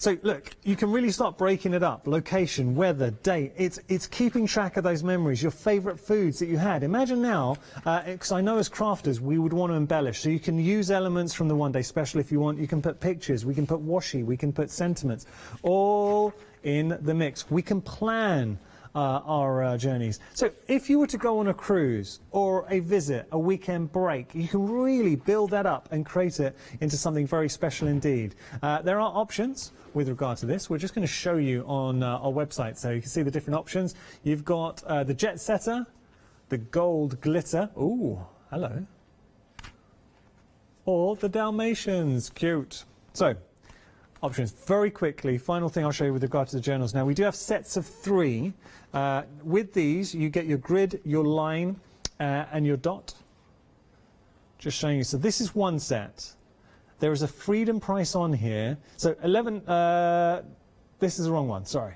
So look, you can really start breaking it up. Location, weather, date. It's keeping track of those memories, your favourite foods that you had. Imagine now, because I know as crafters we would want to embellish. So you can use elements from the one-day special if you want. You can put pictures, we can put washi, we can put sentiments, all in the mix. We can plan our journeys. So if you were to go on a cruise or a visit, a weekend break, you can really build that up and create it into something very special indeed. There are options with regard to this. We're just going to show you on our website so you can see the different options. You've got the Jet Setter, the Gold Glitter, ooh, hello, or the Dalmatians, cute. So options. Very quickly, final thing I'll show you with regard to the journals. Now, we do have sets of 3. With these, you get your grid, your line, and your dot. Just showing you. So this is one set. There is a freedom price on here. So 11, this is the wrong one, sorry.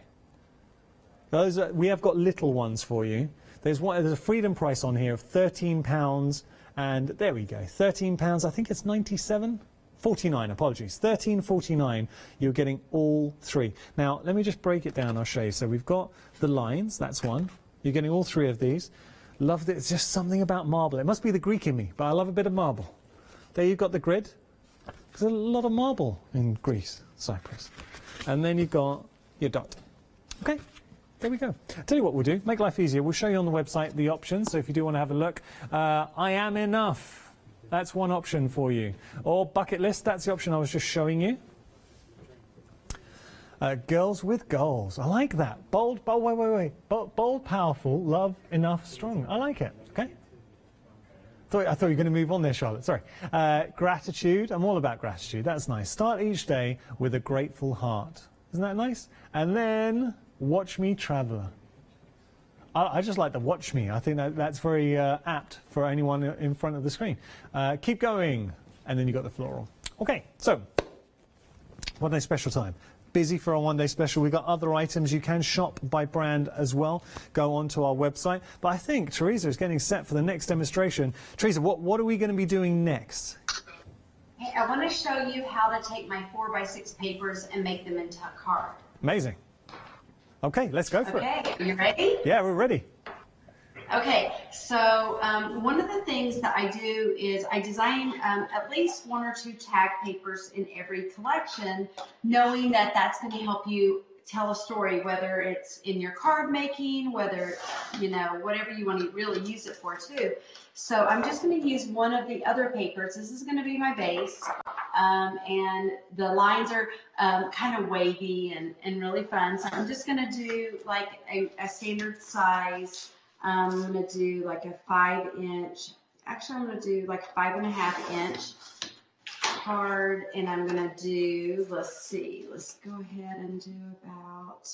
Those are, we have got little ones for you. There's a freedom price on here of £13, and there we go, £13, I think it's 49, apologies, £13.49. You're getting all 3. Now, let me just break it down, I'll show you. So we've got the lines, that's one. You're getting all 3 of these. Love it, it's just something about marble. It must be the Greek in me, but I love a bit of marble. There you've got the grid. There's a lot of marble in Greece, Cyprus. And then you've got your dot. Okay, there we go. Tell you what we'll do, make life easier. We'll show you on the website the options, so if you do want to have a look. I am enough. That's one option for you. Or bucket list, that's the option I was just showing you. Girls with goals. I like that. Bold, wait. Bold, powerful, love, enough, strong. I like it. Okay. I thought you were going to move on there, Charlotte. Sorry. Gratitude. I'm all about gratitude. That's nice. Start each day with a grateful heart. Isn't that nice? And then watch me traveller. I just like the watch me. I think that's very apt for anyone in front of the screen. Keep going. And then you got the floral. Okay. So, one day special time. Busy for our one-day special. We've got other items. You can shop by brand as well. Go onto our website. But I think Teresa is getting set for the next demonstration. Teresa, what are we going to be doing next? Hey, I want to show you how to take my 4x6 papers and make them into a card. Amazing. Okay, let's go for it. Okay, are you ready? Yeah, we're ready. Okay, so one of the things that I do is I design at least 1 or 2 tag papers in every collection, knowing that that's going to help you tell a story, whether it's in your card making, whether, you know, whatever you want to really use it for too. So I'm just going to use one of the other papers. This is going to be my base, and the lines are kind of wavy and really fun. So I'm just going to do like a standard size. I'm going to do like a 5-inch, actually I'm going to do like 5.5-inch card, and I'm going to do, let's go ahead and do about,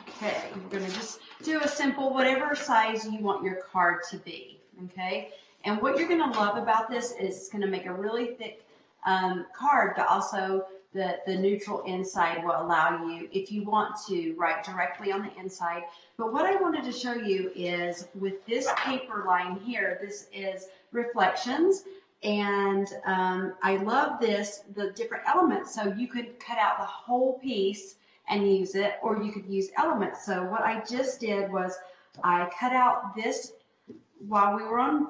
okay, we're going to just do a simple, whatever size you want your card to be, okay? And what you're going to love about this is it's going to make a really thick card, but also the neutral inside will allow you, if you want to, write directly on the inside. But what I wanted to show you is with this paper line here, this is reflections, and I love this, the different elements. So you could cut out the whole piece and use it, or you could use elements. So what I just did was I cut out this while we were on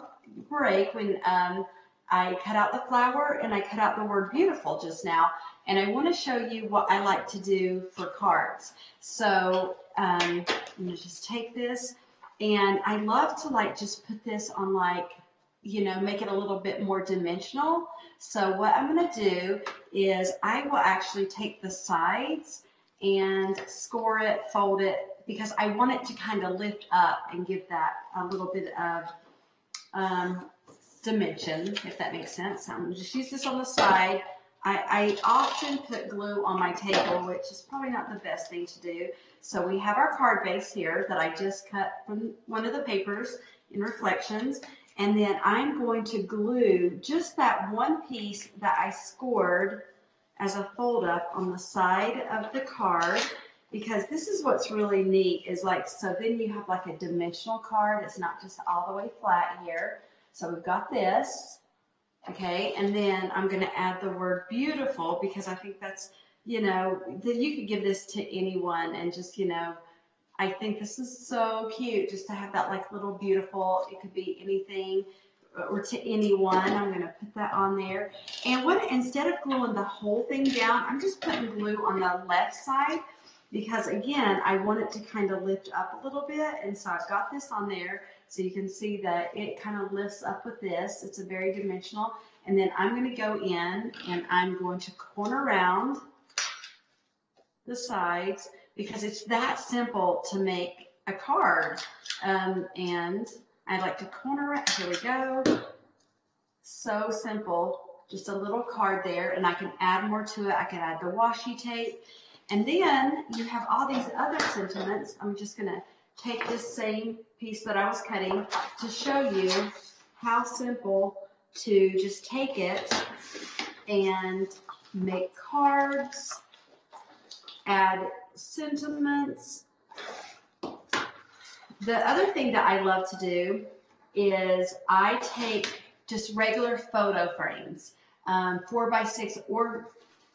break, when I cut out the flower and I cut out the word beautiful just now. And I want to show you what I like to do for cards. So I'm going to just take this, and I love to like just put this on, like, you know, make it a little bit more dimensional. So what I'm going to do is I will actually take the sides and score it, fold it, because I want it to kind of lift up and give that a little bit of dimension, if that makes sense. I'm going to just use this on the side. I often put glue on my table, which is probably not the best thing to do. So we have our card base here that I just cut from one of the papers in reflections. And then I'm going to glue just that one piece that I scored as a fold up on the side of the card, because this is what's really neat, is like, so then you have like a dimensional card. It's not just all the way flat here. So we've got this. Okay, and then I'm going to add the word beautiful, because I think that's, you know, that you could give this to anyone and just, you know, I think this is so cute just to have that like little beautiful, it could be anything or to anyone. I'm going to put that on there. And instead of gluing the whole thing down, I'm just putting glue on the left side, because again, I want it to kind of lift up a little bit. And so I've got this on there. So you can see that it kind of lifts up with this. It's a very dimensional. And then I'm going to go in and I'm going to corner around the sides, because it's that simple to make a card. And I like to corner it. Here we go. So simple. just a little card there, and I can add more to it. I can add the washi tape. And then you have all these other sentiments. I'm just going to take this same piece that I was cutting to show you how simple to just take it and make cards, add sentiments. The other thing that I love to do is I take just regular photo frames, 4x6,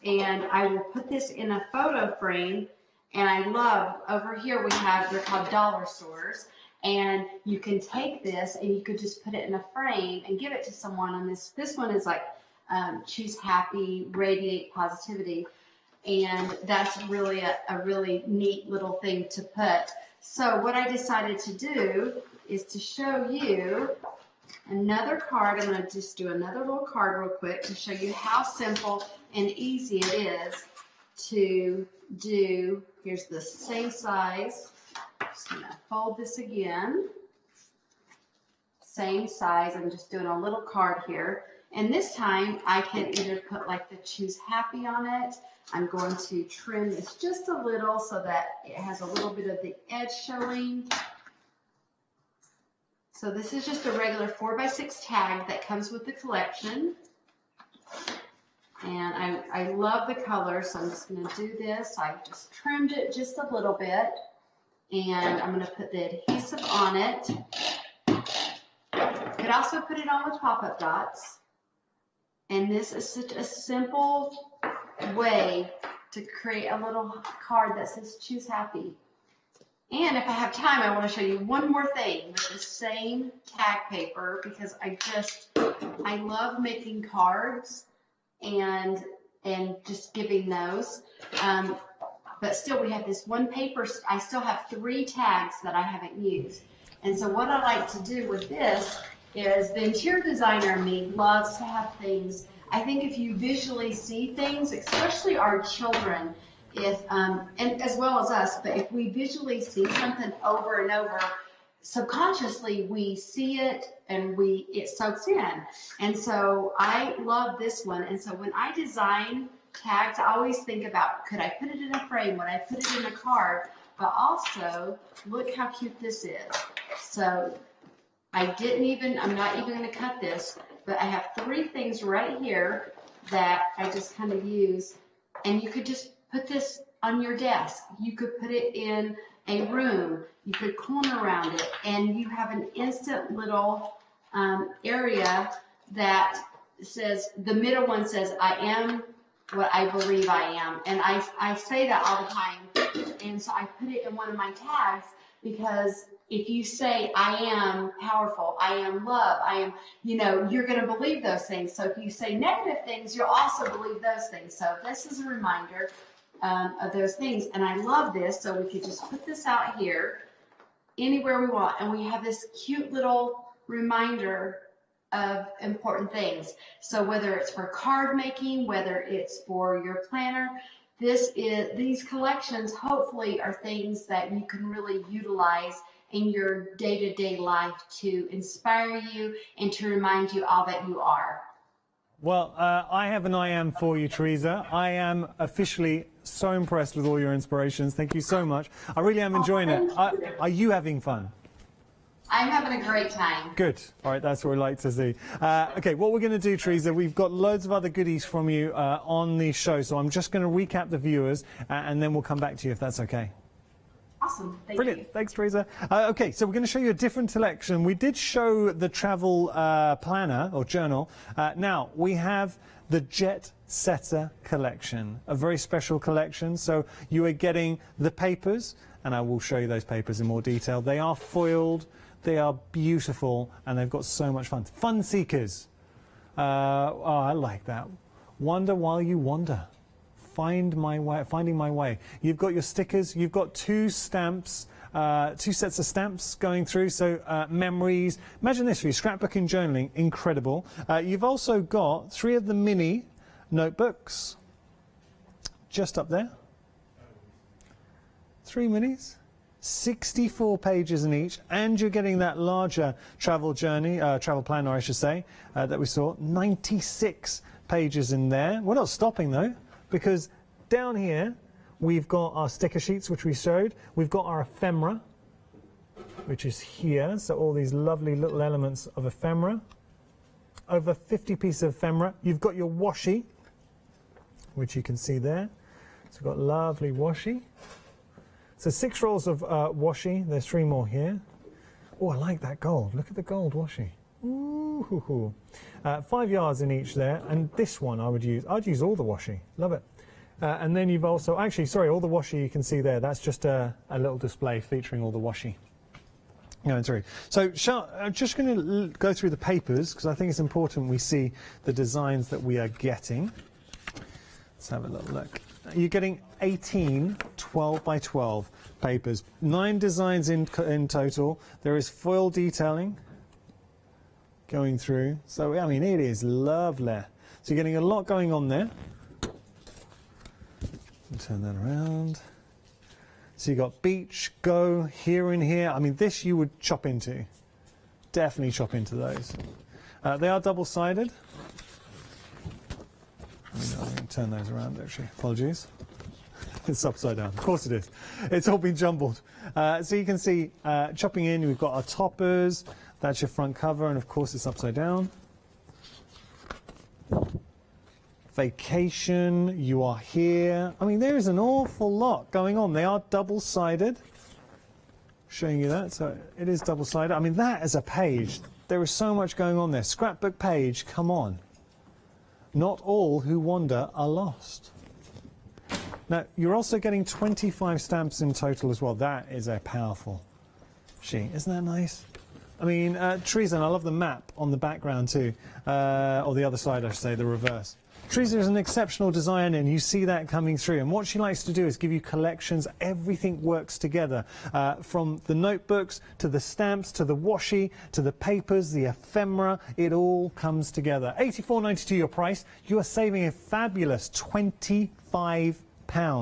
and I will put this in a photo frame. And I love, over here we have, they're called dollar stores, and you can take this and you could just put it in a frame and give it to someone. And this one is like choose happy, radiate positivity, and that's really a really neat little thing to put. So what I decided to do is to show you another card. I'm going to just do another little card real quick to show you how simple and easy it is to do. Here's the same size. Just going to fold this again. Same size. I'm just doing a little card here. And this time I can either put like the choose happy on it. I'm going to trim this just a little so that it has a little bit of the edge showing. So this is just a regular 4x6 tag that comes with the collection. And I love the color, so I'm just going to do this. I just trimmed it just a little bit. And I'm going to put the adhesive on it. You could also put it on with pop-up dots. And this is such a simple way to create a little card that says choose happy. And if I have time, I want to show you one more thing with the same tag paper, because I love making cards and just giving those. But still, we have this one paper. I still have 3 tags that I haven't used. And so what I like to do with this is, the interior designer in me loves to have things. I think if you visually see things, especially our children, and as well as us, but if we visually see something over and over, subconsciously we see it and it soaks in. And so I love this one. And so when I design tags, I always think about, could I put it in a frame? Would I put it in a card? But also, look how cute this is. So I'm not even going to cut this, but I have 3 things right here that I just kind of use. And you could just put this on your desk. You could put it in a room. You could corner around it, and you have an instant little area that says, the middle one says, I am what I believe I am. And I say that all the time. And so I put it in one of my tags, because if you say, I am powerful, I am love, I am, you're going to believe those things. So if you say negative things, you'll also believe those things. So this is a reminder of those things. And I love this. So we could just put this out here anywhere we want. And we have this cute little reminder of important things. So whether it's for card making, whether it's for your planner, these collections hopefully are things that you can really utilize in your day-to-day life to inspire you and to remind you all that you are. Well, I have an I am for you, Teresa. I am officially so impressed with all your inspirations. Thank you so much. I really am enjoying it. Are you having fun? I'm having a great time. Good. All right, that's what we like to see. Okay, what we're going to do, Teresa, we've got loads of other goodies from you on the show, so I'm just going to recap the viewers, and then we'll come back to you if that's okay. Awesome. Thank Brilliant. you. Thanks, Teresa. Okay, so we're going to show you a different selection. We did show the travel planner or journal. Now, we have the Jet Setter collection, a very special collection. So you are getting the papers, and I will show you those papers in more detail. They are foiled, they are beautiful, and they've got so much fun. Fun seekers. Oh, I like that. Wonder while you wander. Finding my way. You've got your stickers. You've got 2 stamps, 2 sets of stamps going through. So memories. Imagine this for you: scrapbook and journaling. Incredible. You've also got 3 of the mini notebooks. Just up there. 3 minis. 64 pages in each, and you're getting that larger travel planner, I should say, that we saw. 96 pages in there. We're not stopping though, because down here we've got our sticker sheets, which we showed. We've got our ephemera, which is here. So all these lovely little elements of ephemera. Over 50 pieces of ephemera. You've got your washi, which you can see there. So we've got lovely washi. So 6 rolls of washi. There's 3 more here. Oh, I like that gold. Look at the gold washi. Ooh. 5 yards in each there. And this one I'd use all the washi. Love it. And then you've also, actually, sorry, all the washi you can see there. That's just a little display featuring all the washi going through. So I'm just going to go through the papers because I think it's important we see the designs that we are getting. Let's have a little look. You're getting 18 12 by 12 papers. 9 designs in total. There is foil detailing going through. So, I mean, it is lovely. So you're getting a lot going on there. Turn that around. So you've got beach, go, here and here. I mean, this you would chop into. Definitely chop into those. They are double-sided. I'm going to turn those around, actually. Apologies. It's upside down. Of course it is. It's all been jumbled. So you can see, chopping in, we've got our toppers. That's your front cover, and of course it's upside down. Vacation, you are here. I mean, there is an awful lot going on. They are double-sided. Showing you that. So it is double-sided. I mean, that is a page. There is so much going on there. Scrapbook page, come on. Not all who wander are lost. Now, you're also getting 25 stamps in total as well. That is a powerful sheet. Isn't that nice? I mean, Teresa, and I love the map on the background too. Or the other side, I should say, the reverse. Teresa is an exceptional designer, and you see that coming through. And what she likes to do is give you collections. Everything works together, from the notebooks to the stamps to the washi to the papers, the ephemera. It all comes together. £84.92 your price. You are saving a fabulous £25.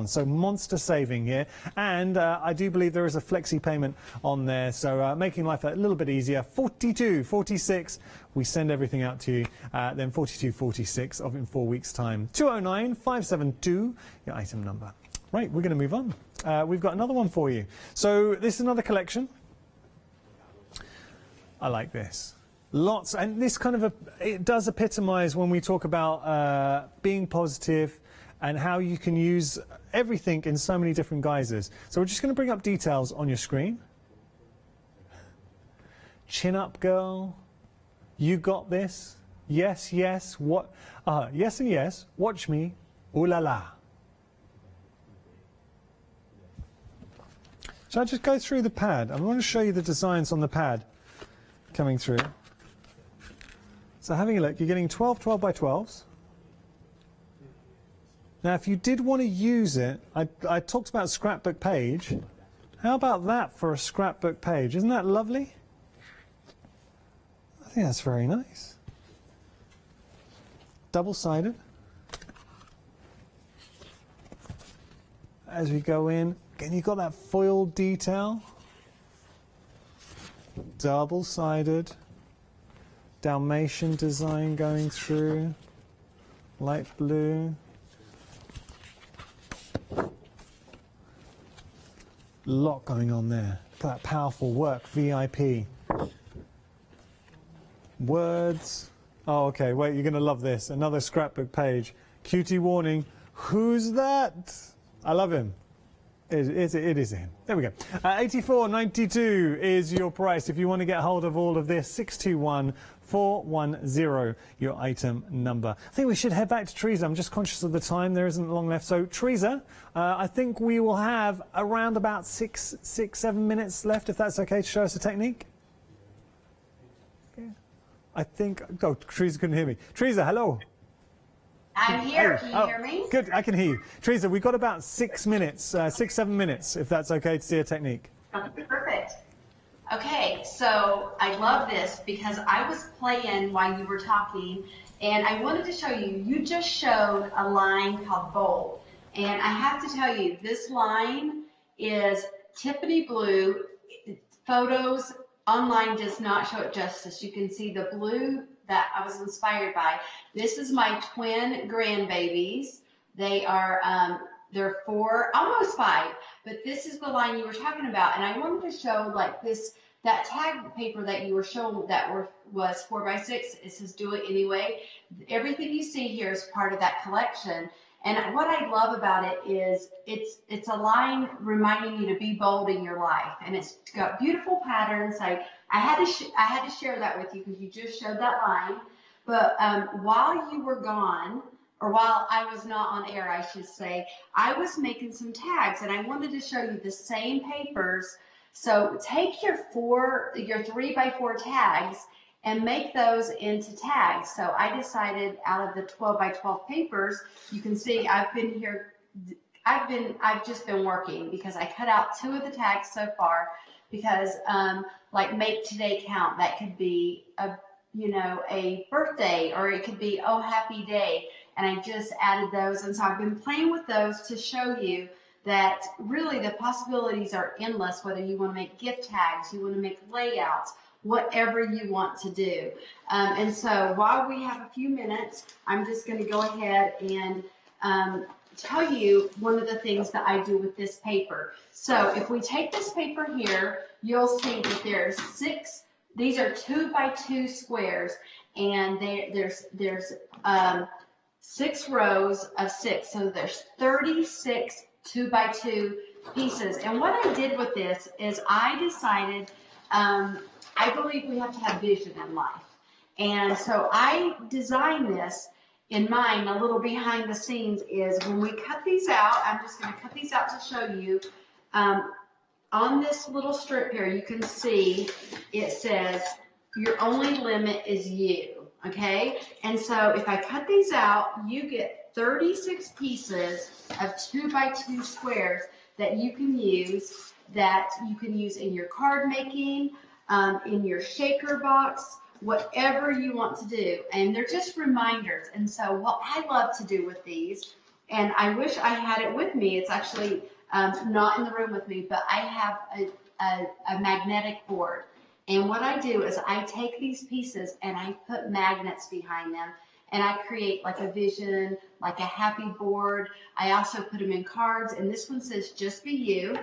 So monster saving here, and I do believe there is a flexi payment on there, so making life a little bit easier. 42.46, we send everything out to you, then 42.46 of in 4 weeks time. 209-572 your item number. Right, we're going to move on. We've got another one for you. So this is another collection. I like this. Lots, and this kind of it does epitomize when we talk about being positive and how you can use everything in so many different guises. So we're just going to bring up details on your screen. Chin up, girl. You got this. Yes, yes. What? Yes and yes. Watch me. Ooh la la. So I'll just go through the pad. I want to show you the designs on the pad coming through. So having a look, you're getting 12 by 12s. Now, if you did want to use it, I talked about scrapbook page. How about that for a scrapbook page? Isn't that lovely? I think that's very nice. Double-sided. As we go in, again, you've got that foil detail. Double-sided. Dalmatian design going through. Light blue. Lot going on there. Look at that powerful work, VIP. Words. Oh, okay, wait, you're going to love this. Another scrapbook page. Cutie warning. Who's that? I love him. It is him. There we go. 84.92 is your price. If you want to get hold of all of this, 621-410, your item number. I think we should head back to Teresa. I'm just conscious of the time. There isn't long left. So, Teresa, I think we will have around about 6-7 minutes left, if that's okay, to show us a technique. Okay. I think... Oh, Teresa couldn't hear me. Teresa, hello. I'm here. Can you hear me? Good, I can hear you. Teresa, we've got about 6 minutes, 6-7 minutes, if that's okay, to see a technique. Perfect. Okay, so I love this because I was playing while you were talking, and I wanted to show you, you just showed a line called Bold. And I have to tell you, this line is Tiffany blue. Photos online does not show it justice. You can see the blue that I was inspired by. This is my twin grandbabies. They are, they're 4, almost 5, but this is the line you were talking about. And I wanted to show like this, that tag paper that you were showing that was 4x6. It says do it anyway. Everything you see here is part of that collection. And what I love about it is it's a line reminding you to be bold in your life, and it's got beautiful patterns. I had to share that with you because you just showed that line. But while you were gone, or while I was not on air, I should say, I was making some tags, and I wanted to show you the same papers. So take your 3x4 tags and make those into tags. So I decided out of the 12x12 papers, you can see I've just been working because I cut out 2 of the tags so far because like make today count. That could be a birthday, or it could be oh happy day, and I just added those. And so I've been playing with those to show you that really the possibilities are endless, whether you want to make gift tags, you want to make layouts, whatever you want to do. And so while we have a few minutes, I'm just going to go ahead and tell you one of the things that I do with this paper. So if we take this paper here, you'll see that there's 6, these are 2x2 squares, and there's 6 rows of 6. So there's 36 2x2 pieces. And what I did with this is I decided, I believe we have to have vision in life. And so I designed this in mind. A little behind the scenes is when we cut these out, I'm just going to cut these out to show you. On this little strip here, you can see it says your only limit is you. Okay? And so if I cut these out, you get 36 pieces of 2x2 squares that you can use in your card making, in your shaker box, whatever you want to do. And they're just reminders. And so what I love to do with these, and I wish I had it with me, it's actually not in the room with me, but I have a magnetic board. And what I do is I take these pieces and I put magnets behind them, and I create like a vision, like a happy board. I also put them in cards, and this one says just be you.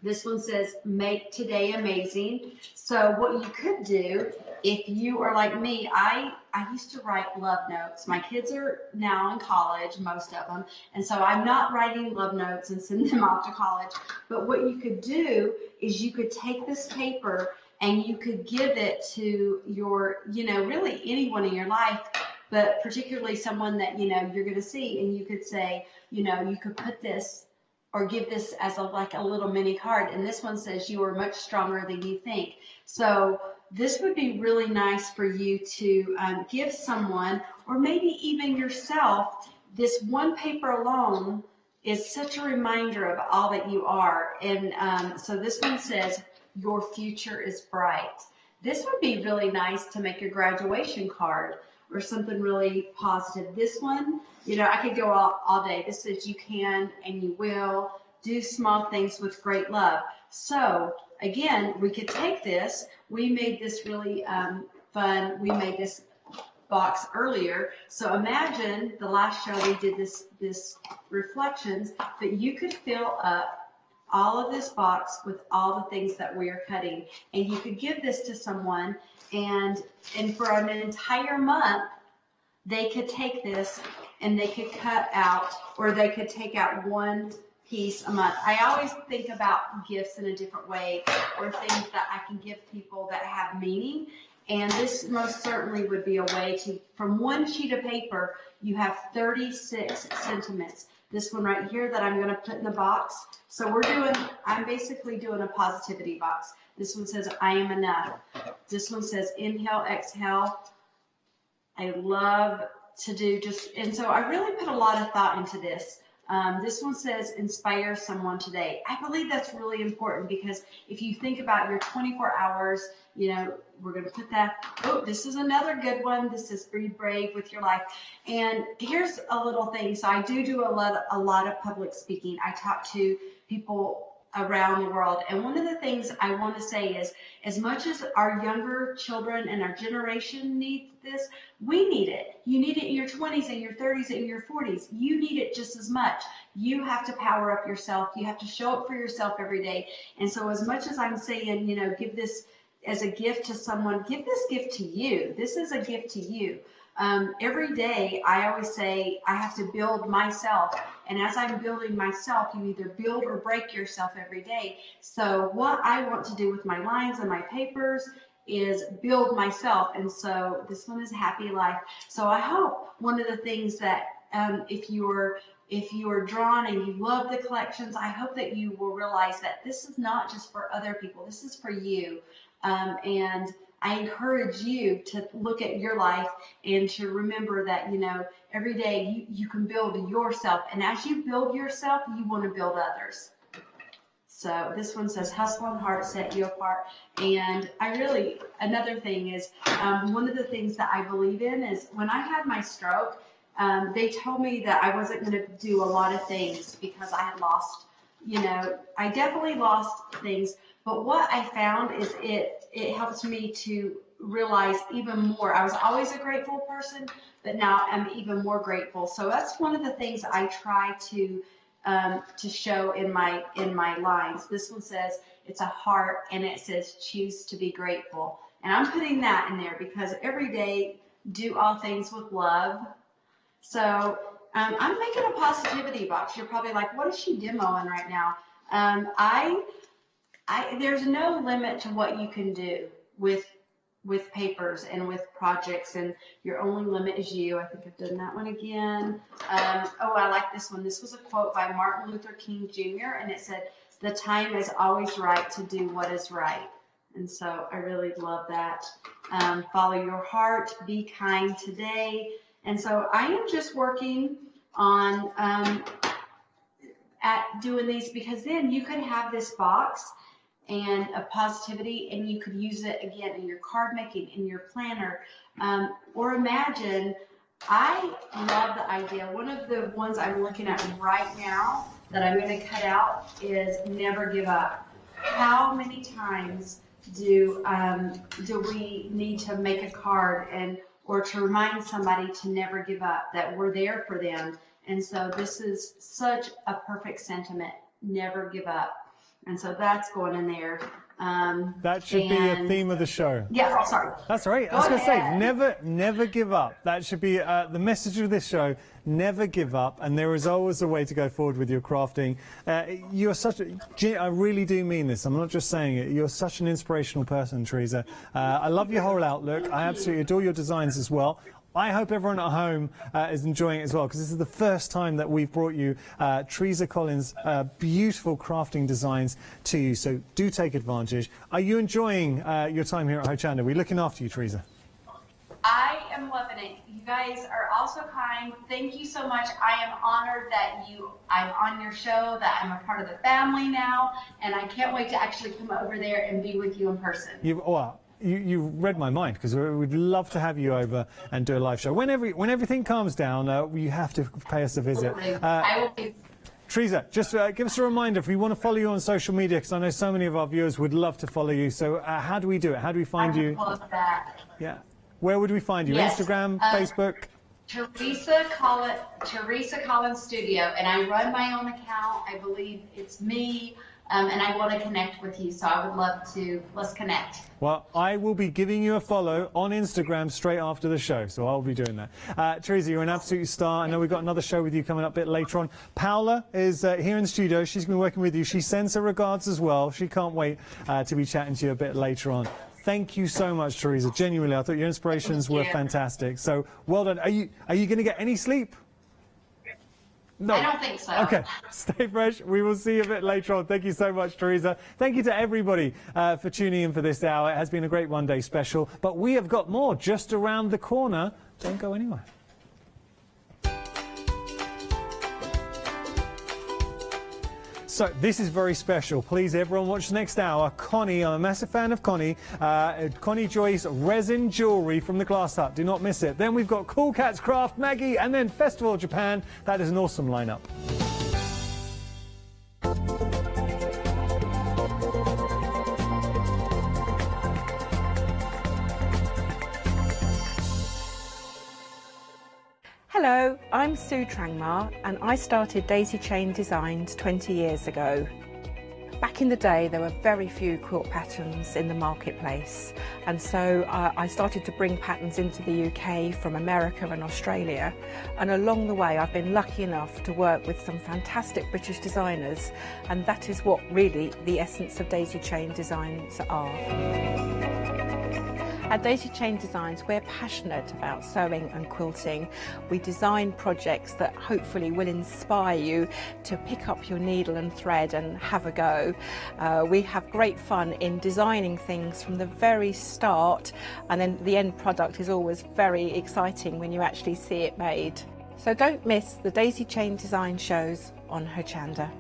This one says make today amazing. So what you could do, if you are like me, I used to write love notes. My kids are now in college, most of them, and so I'm not writing love notes and sending them off to college. But what you could do is you could take this paper and you could give it to your, really anyone in your life, but particularly someone that, you're going to see, and you could say, you could put this or give this as like a little mini card. And this one says you are much stronger than you think. So this would be really nice for you to give someone, or maybe even yourself. This one paper alone is such a reminder of all that you are. And so this one says your future is bright. This would be really nice to make a graduation card or something really positive. This one, I could go all day. This says you can and you will do small things with great love. So again, we could take this. We made this really fun. We made this box earlier. So imagine the last show we did this reflections, but you could fill up all of this box with all the things that we are cutting, and you could give this to someone, and for an entire month they could take this and they could cut out, or they could take out one piece a month. I always think about gifts in a different way, or things that I can give people that have meaning, and this most certainly would be a way to, from one sheet of paper, you have 36 sentiments. This one right here that I'm going to put in the box. So I'm basically doing a positivity box. This one says, I am enough. This one says, inhale, exhale. I love to do and so I really put a lot of thought into this. This one says, inspire someone today. I believe that's really important, because if you think about your 24 hours, we're going to put that. Oh, this is another good one. This is be brave with your life. And here's a little thing. So I do a lot of public speaking. I talk to people around the world. And one of the things I want to say is, as much as our younger children and our generation need this, we need it. You need it in your 20s and your 30s and your 40s. You need it just as much. You have to power up yourself. You have to show up for yourself every day. And so as much as I'm saying, you know, give this as a gift to someone, give this gift to you. This is a gift to you. Every day, I always say I have to build myself. And as I'm building myself, you either build or break yourself every day. So what I want to do with my lines and my papers is build myself. And so this one is Happy Life. So I hope one of the things that if you are drawn and you love the collections, I hope that you will realize that this is not just for other people. This is for you. And I encourage you to look at your life and to remember that, you know, every day you can build yourself. And as you build yourself, you want to build others. So this one says, hustle and heart set you apart. And another thing is, one of the things that I believe in is when I had my stroke, they told me that I wasn't going to do a lot of things because I had lost, you know, I definitely lost things. But what I found is it helps me to realize even more. I was always a grateful person, but now I'm even more grateful. So that's one of the things I try to show in my lines. This one says it's a heart, and it says choose to be grateful. And I'm putting that in there because every day do all things with love. So I'm making a positivity box. You're probably like, what is she demoing right now? There's no limit to what you can do with papers and with projects, and your only limit is you. I think I've done that one again. I like this one. This was a quote by Martin Luther King Jr., and it said, the time is always right to do what is right. And so I really love that. Follow your heart, be kind today. And so I am just working on at doing these, because then you could have this box and a positivity, and you could use it again in your card making, in your planner, or imagine. I love the idea. One of the ones I'm looking at right now that I'm going to cut out is never give up. How many times do we need to make a card or to remind somebody to never give up, that we're there for them? And so this is such a perfect sentiment, never give up. And so that's going in there. That should be a theme of the show. Yeah, oh, sorry. That's all right. I was going to say, never give up. That should be the message of this show. Never give up, and there is always a way to go forward with your crafting. You're such I really do mean this. I'm not just saying it. You're such an inspirational person, Teresa. I love your whole outlook. I absolutely adore your designs as well. I hope everyone at home is enjoying it as well, because this is the first time that we've brought you Teresa Collins' beautiful crafting designs to you, so do take advantage. Are you enjoying your time here at Hochanda? We're looking after you, Teresa. I am loving it. You guys are all so kind. Thank you so much. I am honored that I'm on your show, that I'm a part of the family now, and I can't wait to actually come over there and be with you in person. You read my mind, because we'd love to have you over and do a live show. When everything calms down, you have to pay us a visit. I will be. Teresa, just give us a reminder if we want to follow you on social media, because I know so many of our viewers would love to follow you. So how do we do it? How do we find you? I love that. Yeah. Where would we find you? Yes. Instagram, Facebook? Teresa Collins Studio, and I run my own account. I believe it's me. And I want to connect with you, so I would love to. Let's connect. Well, I will be giving you a follow on Instagram straight after the show, so I'll be doing that. Teresa, you're an absolute star. I know we've got another show with you coming up a bit later on. Paola is here in the studio. She's been working with you. She sends her regards as well. She can't wait to be chatting to you a bit later on. Thank you so much, Teresa. Genuinely, I thought your inspirations were fantastic. So well done. Are you going to get any sleep? No. I don't think so. Okay, stay fresh. We will see you a bit later on. Thank you so much, Teresa. Thank you to everybody for tuning in for this hour. It has been a great One Day special, but we have got more just around the corner. Don't go anywhere. So this is very special. Please, everyone, watch the next hour. Connie, I'm a massive fan of Connie. Connie Joyce resin jewellery from the Glass Hut. Do not miss it. Then we've got Cool Cats Craft, Maggie, and then Festival of Japan. That is an awesome lineup. Hello, I'm Sue Trangmar and I started Daisy Chain Designs 20 years ago. Back in the day there were very few quilt patterns in the marketplace, and so I started to bring patterns into the UK from America and Australia, and along the way I've been lucky enough to work with some fantastic British designers, and that is what really the essence of Daisy Chain Designs are. At Daisy Chain Designs, we're passionate about sewing and quilting. We design projects that hopefully will inspire you to pick up your needle and thread and have a go. We have great fun in designing things from the very start, and then the end product is always very exciting when you actually see it made. So don't miss the Daisy Chain Design shows on Hochanda.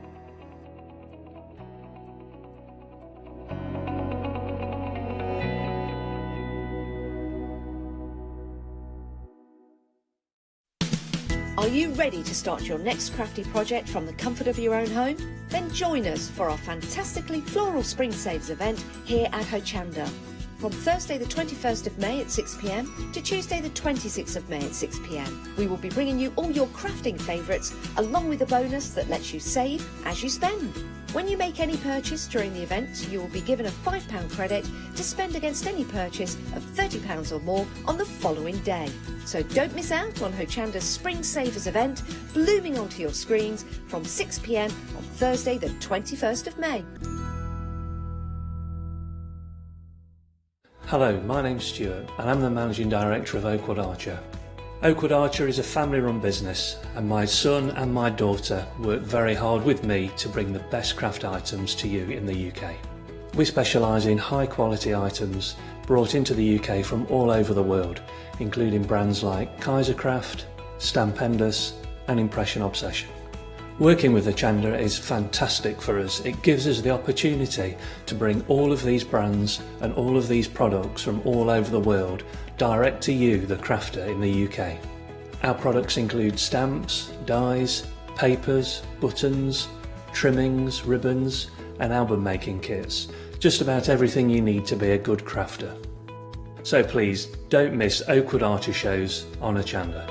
Are you ready to start your next crafty project from the comfort of your own home? Then join us for our fantastically floral Spring Saves event here at Hochanda. From Thursday the 21st of May at 6 p.m. to Tuesday the 26th of May at 6 p.m. We will be bringing you all your crafting favourites along with a bonus that lets you save as you spend. When you make any purchase during the event, you will be given a £5 credit to spend against any purchase of £30 or more on the following day. So don't miss out on Hochanda's Spring Savers event, blooming onto your screens from 6 p.m. on Thursday the 21st of May. Hello, my name's Stuart and I'm the Managing Director of Oakwood Archer. Oakwood Archer is a family-run business and my son and my daughter work very hard with me to bring the best craft items to you in the UK. We specialise in high-quality items brought into the UK from all over the world, including brands like Kaisercraft, Stampendous and Impression Obsession. Working with Hochanda is fantastic for us. It gives us the opportunity to bring all of these brands and all of these products from all over the world direct to you, the crafter in the UK. Our products include stamps, dies, papers, buttons, trimmings, ribbons and album making kits. Just about everything you need to be a good crafter. So please don't miss Oakwood Archer shows on Hochanda.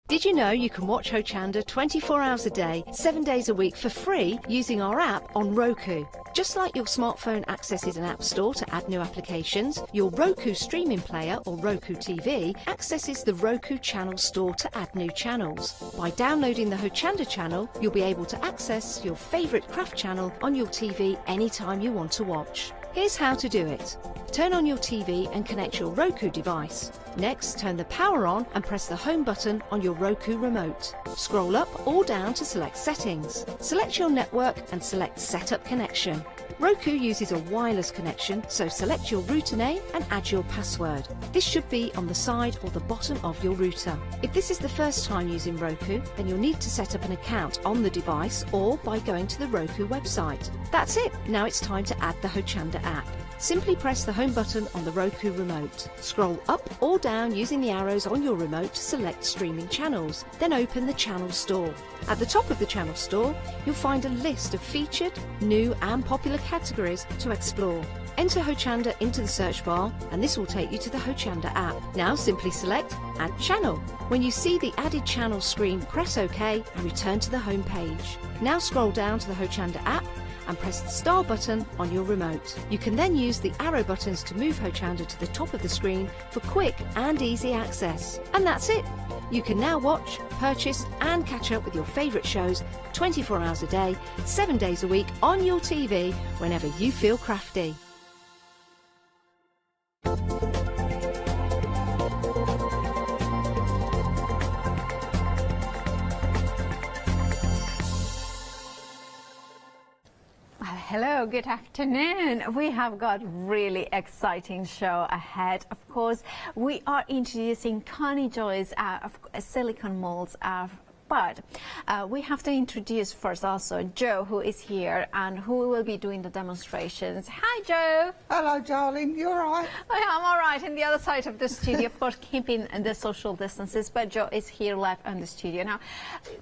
Did you know you can watch Hochanda 24 hours a day, 7 days a week for free using our app on Roku? Just like your smartphone accesses an app store to add new applications, your Roku streaming player or Roku TV accesses the Roku channel store to add new channels. By downloading the Hochanda channel, you'll be able to access your favourite craft channel on your TV anytime you want to watch. Here's how to do it. Turn on your TV and connect your Roku device. Next, turn the power on and press the home button on your Roku remote. Scroll up or down to select settings. Select your network and select Setup Connection. Roku uses a wireless connection, so select your router name and add your password. This should be on the side or the bottom of your router. If this is the first time using Roku, then you'll need to set up an account on the device or by going to the Roku website. That's it. Now it's time to add the Hochanda app. Simply press the home button on the Roku remote. Scroll up or down using the arrows on your remote to select streaming channels. Then open the channel store. At the top of the channel store, you'll find a list of featured, new and popular categories to explore. Enter Hochanda into the search bar and this will take you to the Hochanda app. Now simply select Add Channel. When you see the added channel screen, press OK and return to the home page. Now scroll down to the Hochanda app and press the star button on your remote. You can then use the arrow buttons to move Hochanda to the top of the screen for quick and easy access. And that's it! You can now watch, purchase and catch up with your favourite shows 24 hours a day, 7 days a week on your TV whenever you feel crafty. Hello, good afternoon. We have got really exciting show ahead. Of course, we are introducing Connie Joy's silicone molds. But we have to introduce first also Joe, who is here and who will be doing the demonstrations. Hi, Joe. Hello, darling. You all right? I'm all right. In the other side of the studio, of course, keeping the social distances, but Joe is here live in the studio. Now,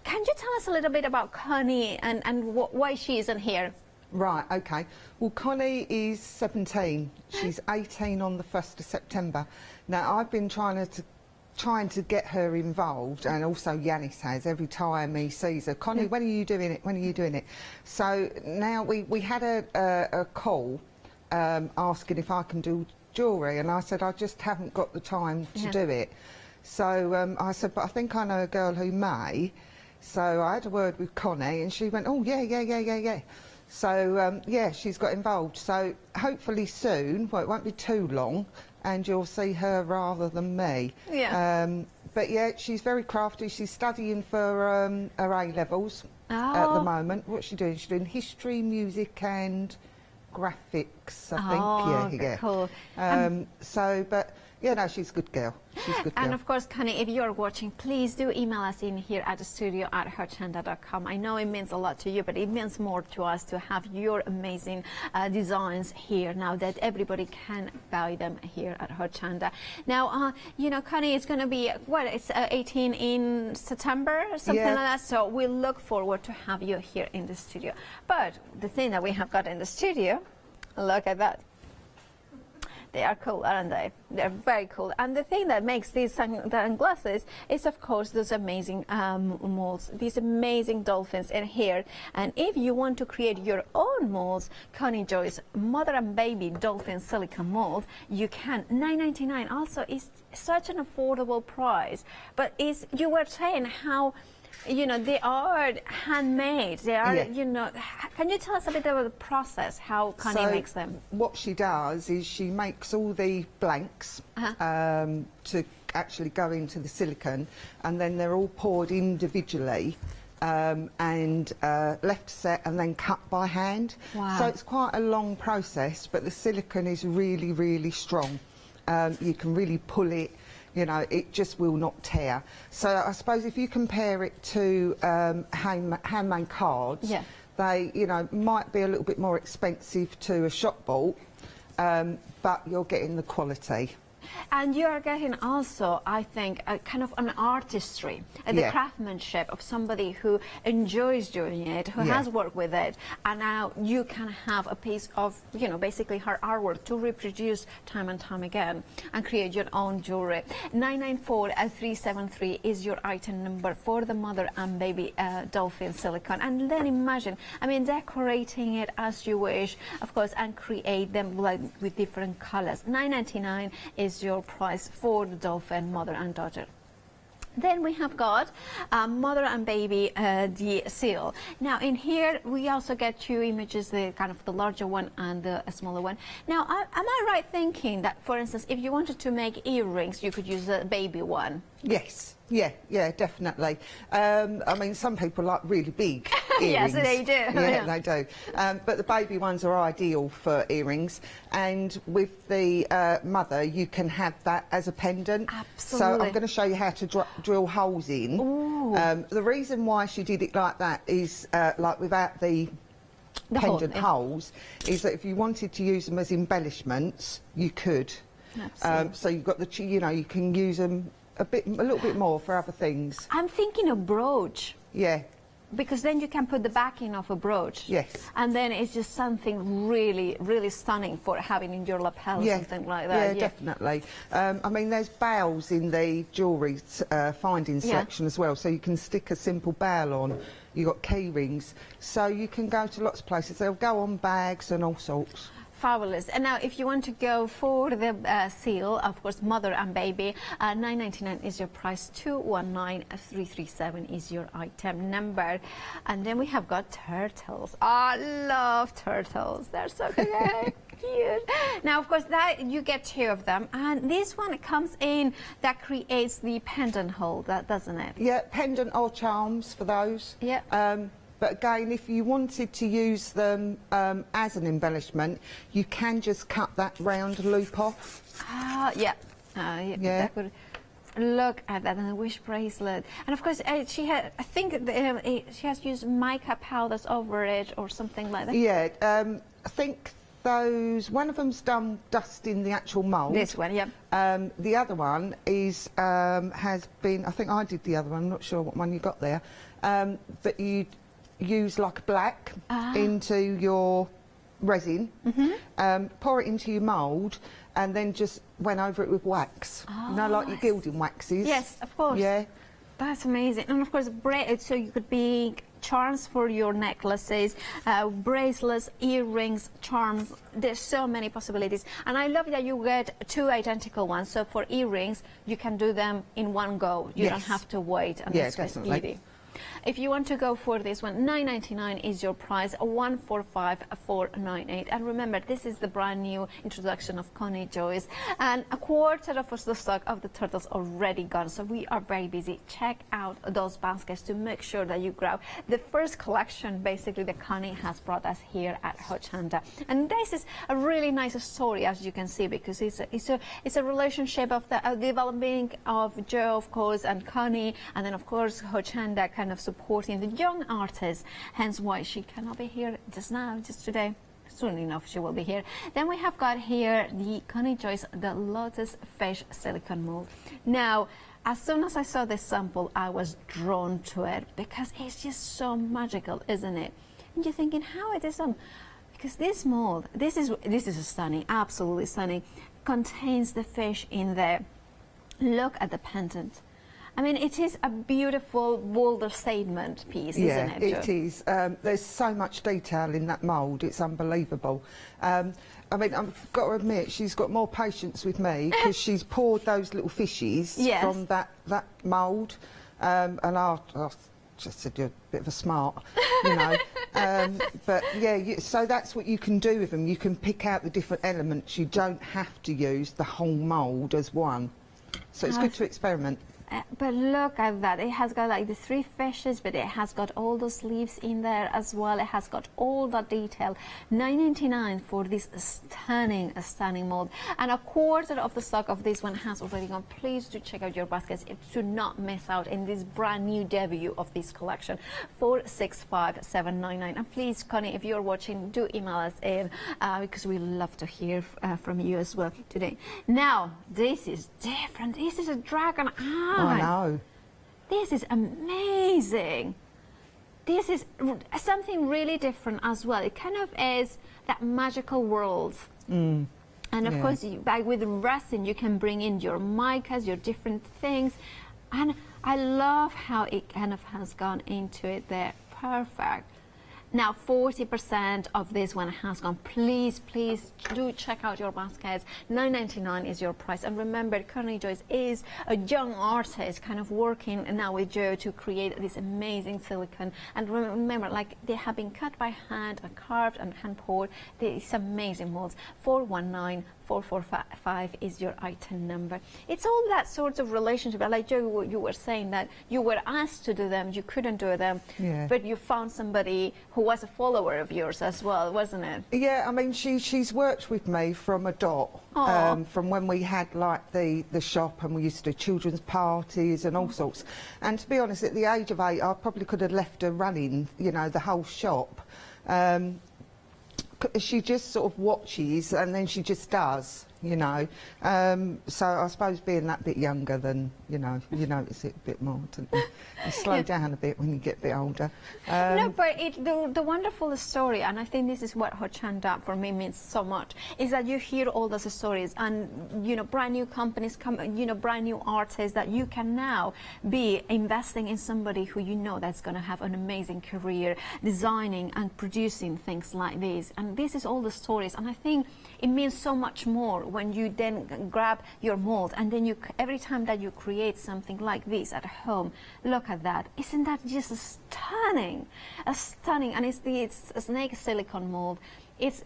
can you tell us a little bit about Connie and why she isn't here? Right, okay. Well, Connie is 17. She's 18 on the 1st of September. Now, I've been trying to get her involved, and also Yanis has, every time he sees her. Connie, when are you doing it? When are you doing it? So now we had a call asking if I can do jewellery, and I said I just haven't got the time to do it. So I said, but I think I know a girl who may. So I had a word with Connie, and she went, oh, yeah. So, yeah, she's got involved. So hopefully soon, well, it won't be too long, and you'll see her rather than me. Yeah. But, yeah, she's very crafty. She's studying for her A-levels at the moment. What's she doing? She's doing history, music and graphics, I think. Yeah. Cool. So, but... yeah, no, she's a good girl. She's a good girl. And of course, Connie, if you're watching, please do email us in here at the studio at hochanda.com. I know it means a lot to you, but it means more to us to have your amazing designs here now that everybody can buy them here at Hochanda. Now, you know, Connie, it's going to be, what, it's 18 in September, something like that. So we look forward to have you here in the studio. But the thing that we have got in the studio, look at that. They are cool, aren't they? They're very cool. And the thing that makes these sunglasses is, of course, those amazing molds, these amazing dolphins in here. And if you want to create your own molds, Connie Joy's mother and baby dolphin silicone mold, you can. $9.99 also is such an affordable price. But you were saying how, you know, they are handmade. They are, you know, can you tell us a bit about the process, how Connie makes them? What she does is she makes all the blanks to actually go into the silicone, and then they're all poured individually and left set and then cut by hand. Wow. So it's quite a long process, but the silicone is really, really strong. You can really pull it. You know, it just will not tear. So I suppose if you compare it to handmade cards, they, you know, might be a little bit more expensive to a shop bought, but you're getting the quality. And you are getting also, I think, a kind of an artistry, the craftsmanship of somebody who enjoys doing it, who has worked with it, and now you can have a piece of, you know, basically her artwork to reproduce time and time again and create your own jewelry. 994-373 is your item number for the mother and baby dolphin silicone. And then imagine, I mean, decorating it as you wish, of course, and create them like with different colors. $9.99 is your price for the dolphin mother and daughter. Then we have got mother and baby, the seal. Now in here we also get two images, the kind of the larger one and the smaller one. Now am I right thinking that, for instance, if you wanted to make earrings, you could use the baby one? Yes, yeah, definitely. I mean, some people like really big earrings. Yes, they do. Yeah, they do. But the baby ones are ideal for earrings. And with the mother, you can have that as a pendant. Absolutely. So I'm going to show you how to drill holes in. The reason why she did it like that is, like without the pendant holes, is that if you wanted to use them as embellishments, you could. Absolutely. So you've got the, you know, you can use them a little bit more for other things. I'm thinking a brooch. Yeah. Because then you can put the backing of a brooch. Yes. And then it's just something really, really stunning for having in your lapel or something like that. Yeah, definitely. I mean, there's bails in the jewellery finding section as well, so you can stick a simple bail on. You've got key rings, so you can go to lots of places. They'll go on bags and all sorts. Fabulous. And now if you want to go for the seal, of course, mother and baby, $9.99 is your price, 219337 is your item number. And then we have got turtles. I love turtles. They're so cute. Now, of course, that you get two of them, and this one comes in that creates the pendant hole, doesn't it? Yeah, pendant or charms for those. Yeah. But again, if you wanted to use them as an embellishment, you can just cut that round loop off. Yeah. That would, look at that, and the wish bracelet. And of course, she had, I think she has used mica powders over it or something like that. Yeah, I think those, one of them's done dusting the actual mould. This one, yeah. The other one is has been, I think I did the other one, I'm not sure what one you got there. But you use like black into your resin, pour it into your mould, and then just went over it with wax. You know, like your gilding waxes. Yes, of course. Yeah. That's amazing. And of course, so you could be charms for your necklaces, bracelets, earrings, charms. There's so many possibilities. And I love that you get 2 identical ones. So for earrings, you can do them in one go. You don't have to wait. And Yeah, it's just definitely. easy. If you want to go for this one, $9.99 is your price, $145,498. And remember, this is the brand new introduction of Connie Joyce, and a quarter of the stock of the turtles already gone. So we are very busy. Check out those baskets to make sure that you grab the first collection, basically, that Connie has brought us here at Hochanda. And this is a really nice story, as you can see, because it's a relationship of the developing of Joe, of course, and Connie, and then of course Hochanda kind of supporting the young artists, hence why she cannot be here just today. Soon enough she will be here. Then we have got here the Connie Joyce, the Lotus Fish Silicone Mold. Now, as soon as I saw this sample, I was drawn to it because it's just so magical, isn't it? And you're thinking, how it is done? Because this mold, this is stunning, absolutely stunning, contains the fish in there. Look at the pendant. I mean, it is a beautiful boulder statement piece, isn't it, Jo? Yeah, it is. There's so much detail in that mould, it's unbelievable. I mean, I've got to admit, she's got more patience with me because she's poured those little fishes from that mould, and I just said you're a bit of a smart, you know. But yeah, so that's what you can do with them. You can pick out the different elements. You don't have to use the whole mould as one. So it's good to experiment. But look at that. It has got like the 3 fishes, but it has got all those leaves in there as well. It has got all that detail. $9.99 for this stunning mold. And a quarter of the stock of this one has already gone. Please do check out your baskets to not miss out in this brand new debut of this collection. $465,799. And please, Connie, if you're watching, do email us in because we love to hear from you as well today. Now, this is different. This is a dragon eye. I know. This is amazing. This is something really different as well. It kind of is that magical world. And of course, like with resin, you can bring in your micas, your different things. And I love how it kind of has gone into it there. Perfect. Now 40% of this one has gone. Please do check out your baskets. $9.99 is your price. And remember, Connie Joyce is a young artist kind of working now with Joe to create this amazing silicone. And remember, like, they have been cut by hand and carved and hand poured. These amazing molds. 419-445 is your item number. It's all that sort of relationship. Like Joe, you were saying that you were asked to do them, you couldn't do them, but you found somebody who was a follower of yours as well, wasn't it? Yeah, I mean, she's worked with me from a dot, from when we had like the shop and we used to do children's parties and all sorts. And to be honest, at the age of 8, I probably could have left her running, you know, the whole shop. She just sort of watches and then she just does, you know. So I suppose being that bit younger, then, you notice it a bit more, don't you? You slow down a bit when you get a bit older. No, but the wonderful story, and I think this is what Hochanda for me means so much, is that you hear all those stories and, you know, brand new companies come, you know, brand new artists that you can now be investing in somebody who you know that's going to have an amazing career designing and producing things like this. And this is all the stories, and I think it means so much more when you then grab your mold and then every time that you create something like this at home, look at that. Isn't that just stunning? And it's a snake silicone mold. It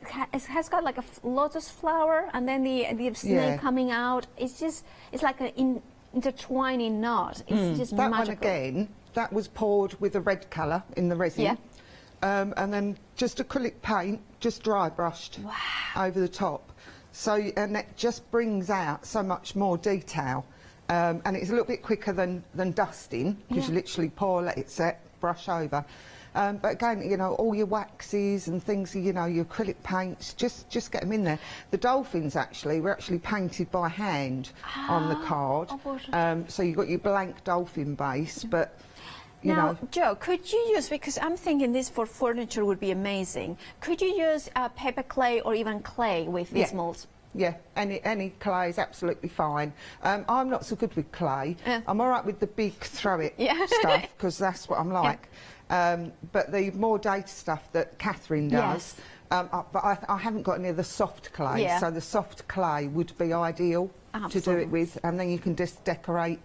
has got like a lotus flower and then the snake coming out. It's like an intertwining knot. It's just that magical. one again, that was poured with a red colour in the resin. And then just acrylic paint, just dry brushed over the top. So, and it just brings out so much more detail. And it's a little bit quicker than dusting, because you literally pour, let it set, brush over. But again, you know, all your waxes and things, you know, your acrylic paints, just get them in there. The dolphins were actually painted by hand on the card. So you've got your blank dolphin base, but you now, know. Joe, could you use, because I'm thinking this for furniture would be amazing, could you use paper clay or even clay with these molds? Yeah, any clay is absolutely fine. I'm not so good with clay. I'm all right with the big throw-it stuff, because that's what I'm like. But the more data stuff that Catherine does, but I haven't got any of the soft clay, so the soft clay would be ideal to do it with, and then you can just decorate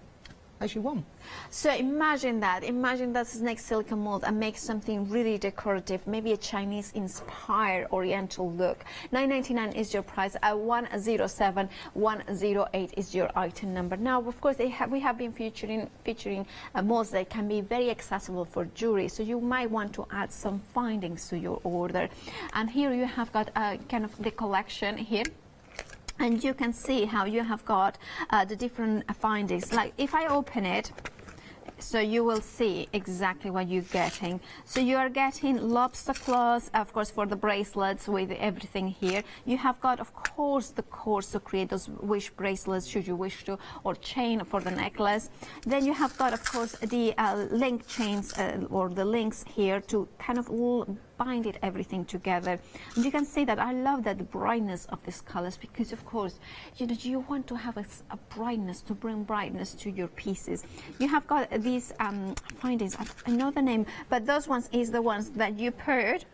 as you want. So imagine that's next silicone mold and make something really decorative, maybe a Chinese inspired oriental look. $9.99 is your price. 107108 is your item number. Now, of course, we have been featuring molds that can be very accessible for jewelry, so you might want to add some findings to your order. And here you have got kind of the collection here. And you can see how you have got the different findings. Like if I open it, so you will see exactly what you're getting. So you are getting lobster claws, of course, for the bracelets with everything here. You have got, of course, the cords to create those wish bracelets, should you wish to, or chain for the necklace. Then you have got, of course, the link chains or the links here to kind of bind it everything together. And you can see that I love that the brightness of these colors, because of course, you know, you want to have a brightness, to bring brightness to your pieces. You have got these findings, I know the name, but those ones is the ones that you put.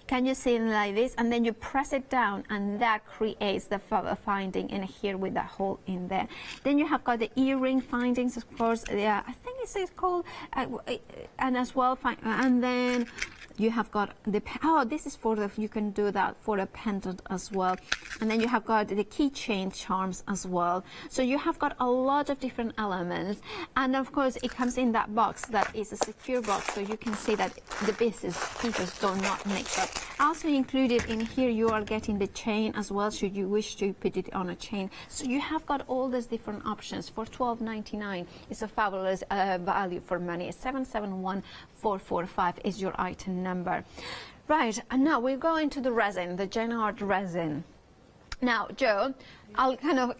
Can you see it like this? And then you press it down, and that creates the finding in here with that hole in there. Then you have got the earring findings, of course. I think it's called, and as well, and then you have got the, this is for the, you can do that for a pendant as well. And then you have got the keychain charms as well. So you have got a lot of different elements. And of course, it comes in that box that is a secure box, so you can see that the pieces do not mix up. Also included in here, you are getting the chain as well, should you wish to put it on a chain. So you have got all these different options for $12.99. It's a fabulous value for money. 771445 is your item number. Right, and now we're going to the resin, the Jennard resin. Now, Joe, I'm going to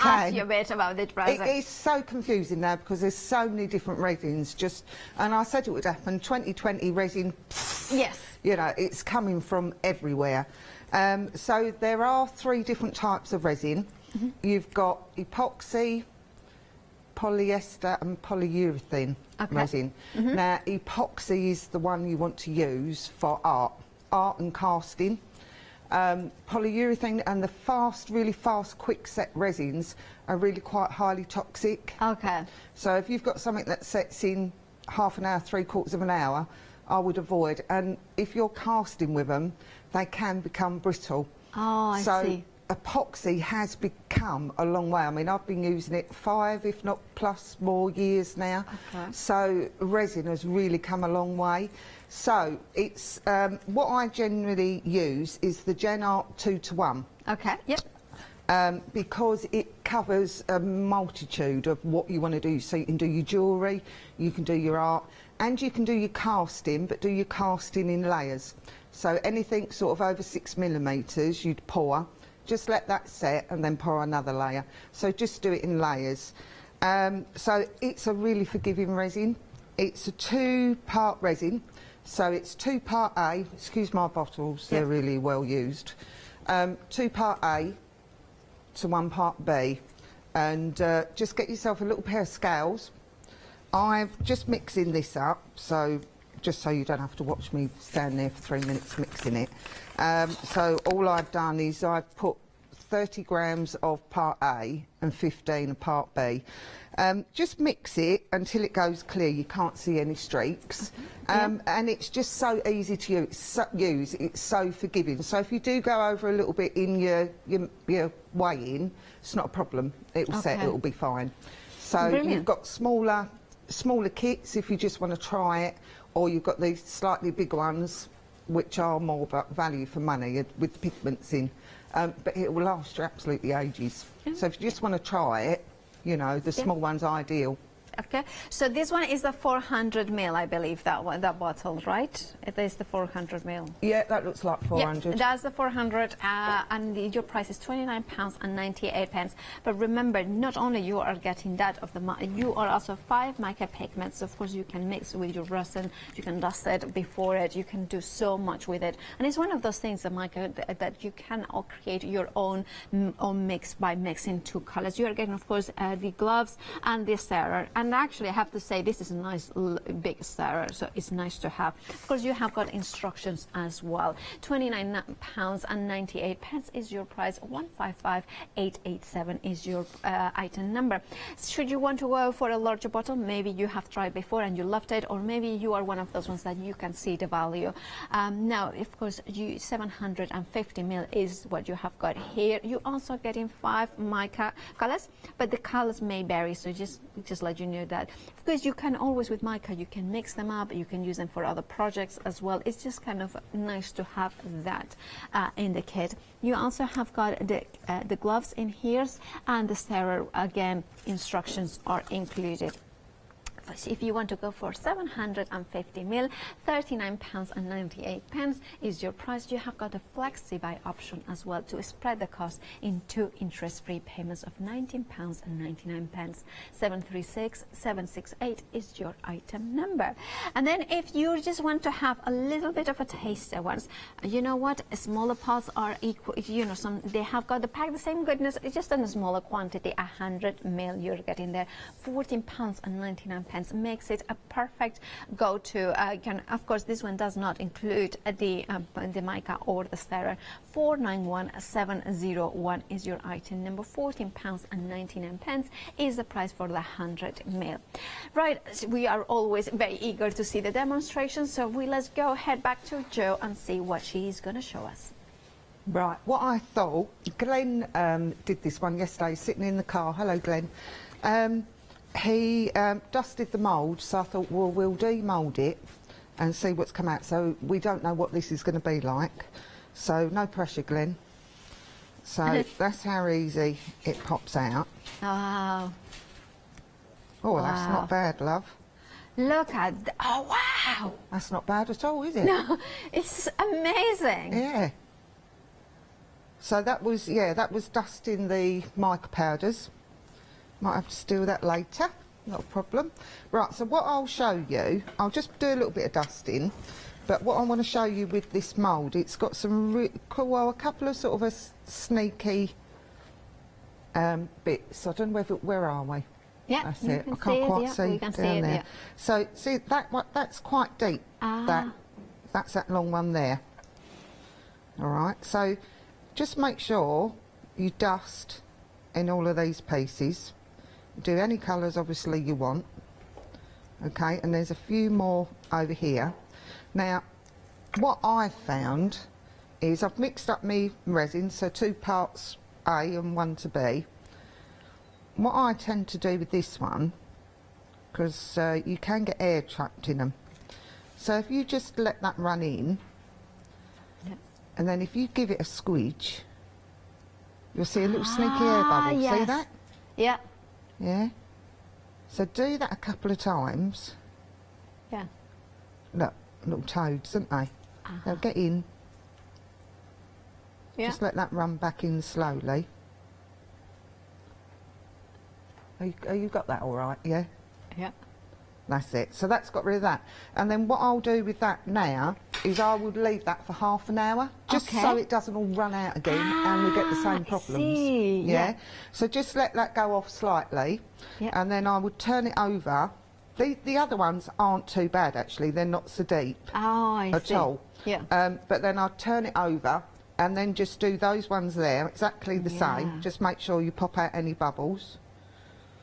ask you a bit about this resin. It is so confusing now because there's so many different resins. And I said it would happen. 2020 resin. Yes. You know, it's coming from everywhere. So there are 3 different types of resin. You've got epoxy, polyester, and polyurethane resin. Now, epoxy is the one you want to use for art and casting. Polyurethane and the really fast, quick set resins are really quite highly toxic. Okay. So if you've got something that sets in half an hour, 3/4 of an hour, I would avoid. And if you're casting with them, they can become brittle. Oh, I see. Epoxy has become a long way. I mean, I've been using it 5, if not plus more years now. Okay. So resin has really come a long way. So it's what I generally use is the Jennard 2:1. Okay. Yep. Because it covers a multitude of what you want to do. So you can do your jewellery, you can do your art, and you can do your casting, but do your casting in layers. So anything sort of over 6mm, you'd pour. Just let that set and then pour another layer. So just do it in layers. So it's a really forgiving resin. It's a 2-part resin. So it's 2-part A. Excuse my bottles, they're really well used. 2-part A to 1-part B. And just get yourself a little pair of scales. I've just mixing this up, so just so you don't have to watch me stand there for 3 minutes mixing it. So all I've done is I've put 30 grams of part A and 15 of part B. Just mix it until it goes clear, you can't see any streaks. And it's just so easy to use, it's so forgiving. So if you do go over a little bit in your weighing, it's not a problem, it will set, it will be fine. So you've got smaller kits if you just want to try it, or you've got these slightly bigger ones which are more value for money with the pigments in. But it will last you absolutely ages. So if you just want to try it, you know, the small one's ideal. Okay, so this one is the 400 ml, I believe, that one, that bottle, right? It is the 400 ml. Yeah, that looks like 400. Yeah, that's the 400, and your price is £29.98. But remember, not only you are getting that of the, you are also 5 mica pigments. Of course, you can mix with your resin, you can dust it before it, you can do so much with it. And it's one of those things, the mica, that you can all create your own mix by mixing 2 colors. You are getting, of course, the gloves and the stirrer. And actually, I have to say, this is a nice big stirrer, so it's nice to have. Of course, you have got instructions as well. £29.98 is your price. 155887 is your item number. Should you want to go for a larger bottle, maybe you have tried before and you loved it, or maybe you are one of those ones that you can see the value. Now, of course, 750 ml is what you have got here. You also getting 5 mica colors, but the colors may vary, so just let you know that. Because you can always, with mica, you can mix them up, you can use them for other projects as well. It's just kind of nice to have that in the kit. You also have got the gloves in here, and the stirrer, again, instructions are included. If you want to go for 750 ml, £39.98 is your price. You have got a flexi buy option as well to spread the cost in 2 interest-free payments of £19.99. 736768 is your item number. And then if you just want to have a little bit of a taster ones, you know what? Smaller pots are equal. You know, they have got the pack the same goodness. It's just in a smaller quantity. 100 ml you're getting there. £14.99. Makes it a perfect go-to. Of course, this one does not include the mica or the stirrer. 491701 is your item number. £14.99 is the price for the 100 ml. Right, we are always very eager to see the demonstration, so let's go head back to Jo and see what she's going to show us. Right, what I thought, Glenn did this one yesterday, sitting in the car. Hello, Glenn. He dusted the mould, so I thought, well, we'll demould it and see what's come out. So we don't know what this is going to be like. So no pressure, Glenn. So that's how easy it pops out. Oh. Oh, Wow. That's not bad, love. Look at oh, wow. That's not bad at all, is it? No, it's amazing. Yeah. So that was dusting the mica powders. Might have to steal that later, not a problem. Right, so what I'll show you, I'll just do a little bit of dusting, but what I want to show you with this mould, it's got some a couple of sort of a sneaky bits. I don't know where are we? Yeah, that's you it. can I can't quite see we can down see it, there. yeah. So see that's quite deep. That's that long one there. All right. So just make sure you dust in all of these pieces. Do any colours obviously you want. Okay, and there's a few more over here. Now, what I've found is I've mixed up my resin, so 2 parts A and 1 to B. What I tend to do with this one, because you can get air trapped in them, so if you just let that run in, and then if you give it a squeeze, you'll see a little sneaky air bubble. Yes. See that? Yeah. Yeah. So do that a couple of times. Yeah. Look, little toads, aren't they? They'll get in. Yeah. Just let that run back in slowly. You got that all right? Yeah. Yeah. That's it. So that's got rid of that. And then what I'll do with that now is I would leave that for half an hour, just so it doesn't all run out again and we get the same problems. See. Yeah. So just let that go off slightly, and then I would turn it over. The other ones aren't too bad actually. They're not so deep at all. Yeah. But then I'd turn it over and then just do those ones there exactly the same. Just make sure you pop out any bubbles.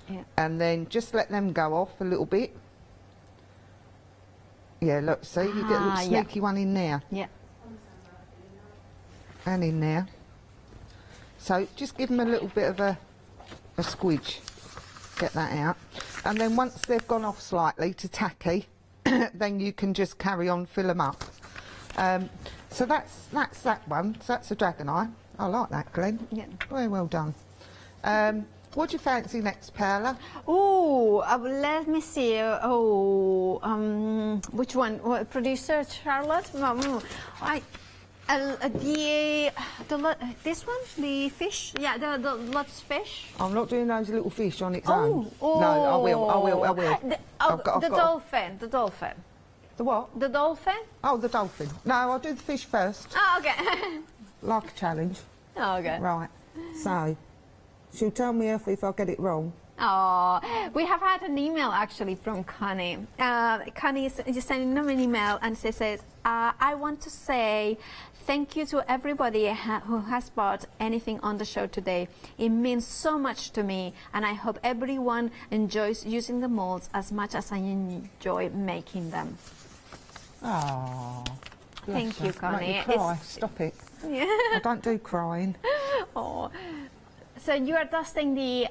Yeah. And then just let them go off a little bit. Yeah, look, see, you get a little sneaky one in there. Yeah. And in there. So just give them a little bit of a squidge. Get that out. And then once they've gone off slightly to tacky, then you can just carry on, fill them up. So that's that one. So that's a dragon eye. I like that, Glenn. Yeah. Very well done. What do you fancy next, Paola? Oh, let me see. Which one? What, producer Charlotte? This one, the fish. Yeah, the lotus fish. I'm not doing those little fish on its Oh, own. oh. No, I will. The dolphin. The dolphin. The what? The dolphin. Oh, the dolphin. No, I'll do the fish first. Oh, okay. Like a challenge. Oh, okay. Right. So, she'll tell me if I get it wrong. Oh, we have had an email actually from Connie. Connie is just sending them an email and says, I want to say thank you to everybody who has bought anything on the show today. It means so much to me, and I hope everyone enjoys using the molds as much as I enjoy making them. Oh, thank you, Connie. Make me cry. Stop it. Yeah. I don't do crying. Oh. So you are dusting the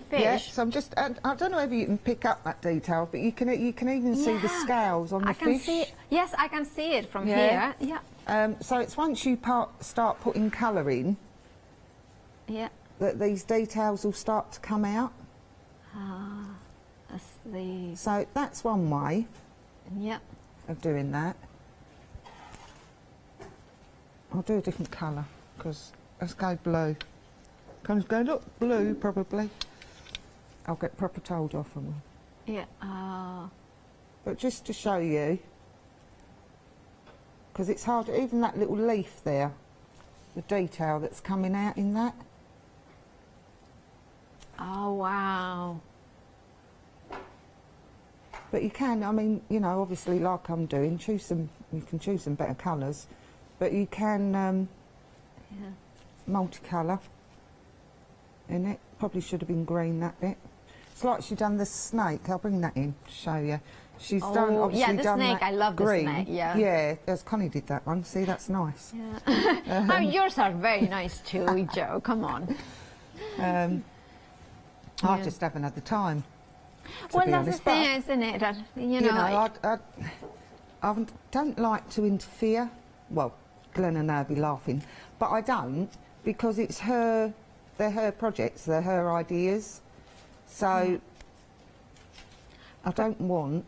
fish. Yes, I'm just. I don't know if you can pick up that detail, but you can even see the scales on the fish. I can see it. Yes, I can see it from here. Yeah. So it's once you start putting colour in. Yeah. That these details will start to come out. That's the. So that's one way. Yeah. Of doing that. I'll do a different colour because let's go blue. Comes go look blue probably. I'll get proper told off on them. Yeah. But just to show you, because it's hard. Even that little leaf there, the detail that's coming out in that. Oh wow. But you can. I mean, you know, obviously, like I'm doing, choose some. You can choose some better colours, but you can multicolour. In it. Probably should have been green, that bit. It's like she's done the snake. I'll bring that in to show you. She's done, obviously the done snake. that I love green. the snake, yeah. Yeah, as Connie did that one. See, that's nice. Yeah. Oh, yours are very nice too, Joe. Come on. I just haven't had the time. Well, that's the thing, isn't it? That, you know I don't like to interfere. Well, Glenn and I'll be laughing, but I don't because it's her. They're her projects, they're her ideas. So I don't want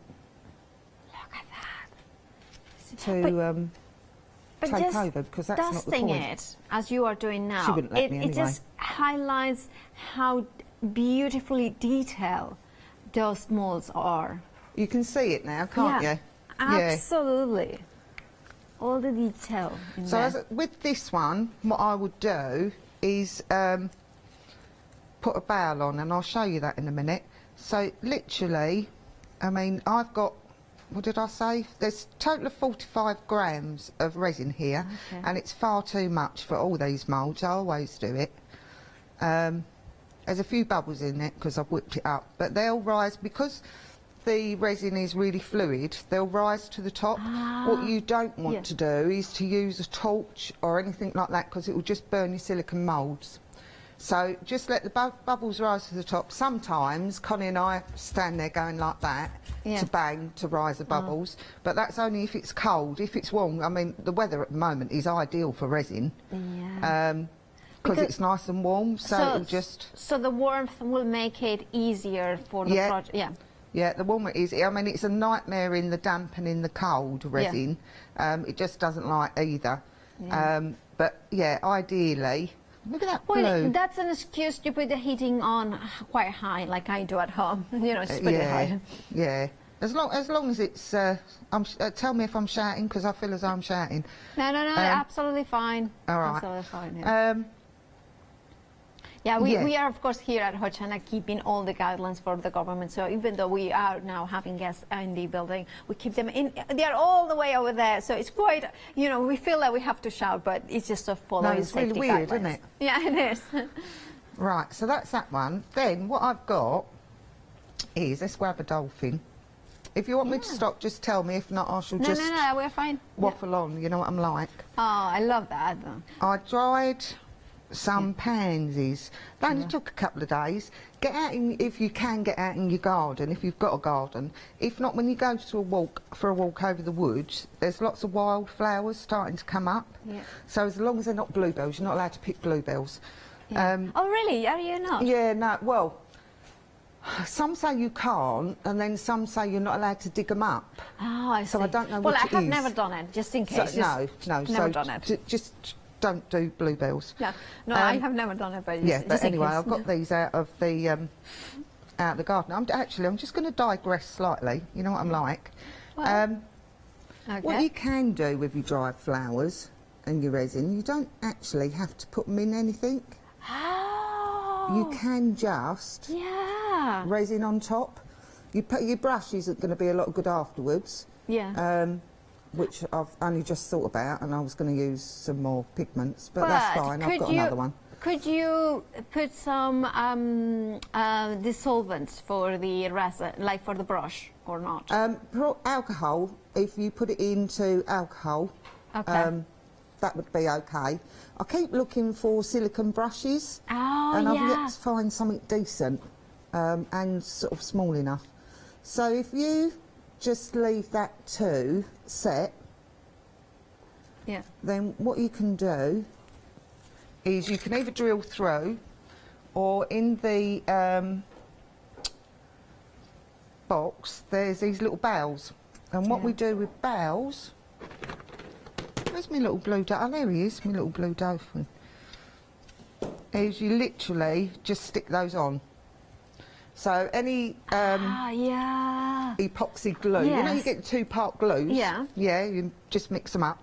to take over because that's not the point. Dusting it, as you are doing now, she wouldn't let me anyway. It just highlights how beautifully detailed those molds are. You can see it now, can't you? Absolutely. All the detail in there. With this one, what I would do is put a bowl on, and I'll show you that in a minute. So literally, I mean, I've got, what did I say? There's a total of 45 grams of resin here, and it's far too much for all these moulds. I always do it. There's a few bubbles in it because I've whipped it up, but they'll rise because the resin is really fluid. They'll rise to the top. What you don't want to do is to use a torch or anything like that because it will just burn your silicone moulds. So just let the bubbles rise to the top. Sometimes Connie and I stand there going like that to bang to rise the bubbles, but that's only if it's cold. If it's warm, I mean, the weather at the moment is ideal for resin because it's nice and warm, so it'll just... So the warmth will make it easier for the project, Yeah, the warmer it is. I mean, it's a nightmare in the damp and in the cold resin. It just doesn't like either. But yeah, ideally... Look at that blue. Well, that's an excuse to put the heating on quite high, like I do at home. You know, just put it high. Yeah. As long as it's... tell me if I'm shouting, because I feel as I'm shouting. No, absolutely fine. All right. Absolutely fine, yeah. We are, of course, here at Hochanda keeping all the guidelines for the government. So even though we are now having guests in the building, we keep them in. They are all the way over there. So it's quite, you know, we feel that we have to shout, but it's just to follow the safety guidelines. It's really weird, isn't it? Yeah, it is. Right, so that's that one. Then what I've got is, let's grab a dolphin. If you want me to stop, just tell me. If not, I shall just... No, we're fine. Waffle on, you know what I'm like. Oh, I love that. I dried some pansies. That only took a couple of days. Get out if you can get out in your garden, if you've got a garden. If not, when you go to for a walk over the woods, there's lots of wildflowers starting to come up. So as long as they're not bluebells, you're not allowed to pick bluebells. Yeah. Oh, really? Are you not? Yeah, no, well, some say you can't, and then some say you're not allowed to dig them up. Oh, I see. So I don't know well, which I it have is. never done it, just in So, case. no. Never So done it. just don't do bluebells. No, I have never done it, but yeah. just, But just in anyway, case. I've got these out of the garden. I'm just going to digress slightly. You know what I'm like. Well, What you can do with your dried flowers and your resin, you don't actually have to put them in anything. Oh. You can just resin on top. You put your brush isn't going to be a lot good afterwards. Yeah. Which I've only just thought about, and I was going to use some more pigments, but that's fine. I've got another one. Could you put some dissolvents for the resin, like for the brush, or not? Alcohol. If you put it into alcohol, that would be okay. I keep looking for silicone brushes, and I've yet to find something decent and sort of small enough. So if you just leave that set, then what you can do is you can either drill through, or in the box there's these little bowls, and what we do with bowls, where's my little blue dough? Oh, there he is, my little blue dolphin. Is you literally just stick those on. So any epoxy glue, you know, you get 2-part glues. Yeah, you just mix them up.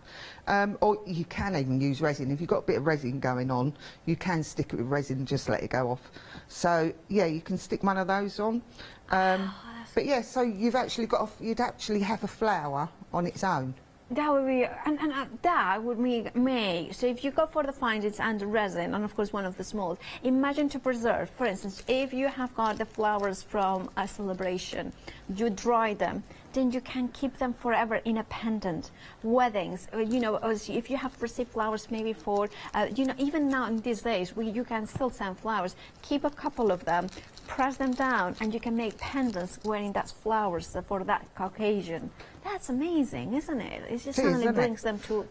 Or you can even use resin. If you've got a bit of resin going on, you can stick it with resin and just let it go off. So yeah, you can stick one of those on. But yeah, so you've actually you'd actually have a flower on its own. That would be, and that would make, so if you go for the findings and the resin, and of course one of the smalls, imagine to preserve, for instance, if you have got the flowers from a celebration, you dry them, then you can keep them forever in a pendant. Weddings, you know, if you have received flowers maybe for, you know, even now in these days, you can still send flowers. Keep a couple of them, press them down, and you can make pendants wearing that flowers for that occasion. That's amazing, isn't it? It just suddenly brings them to...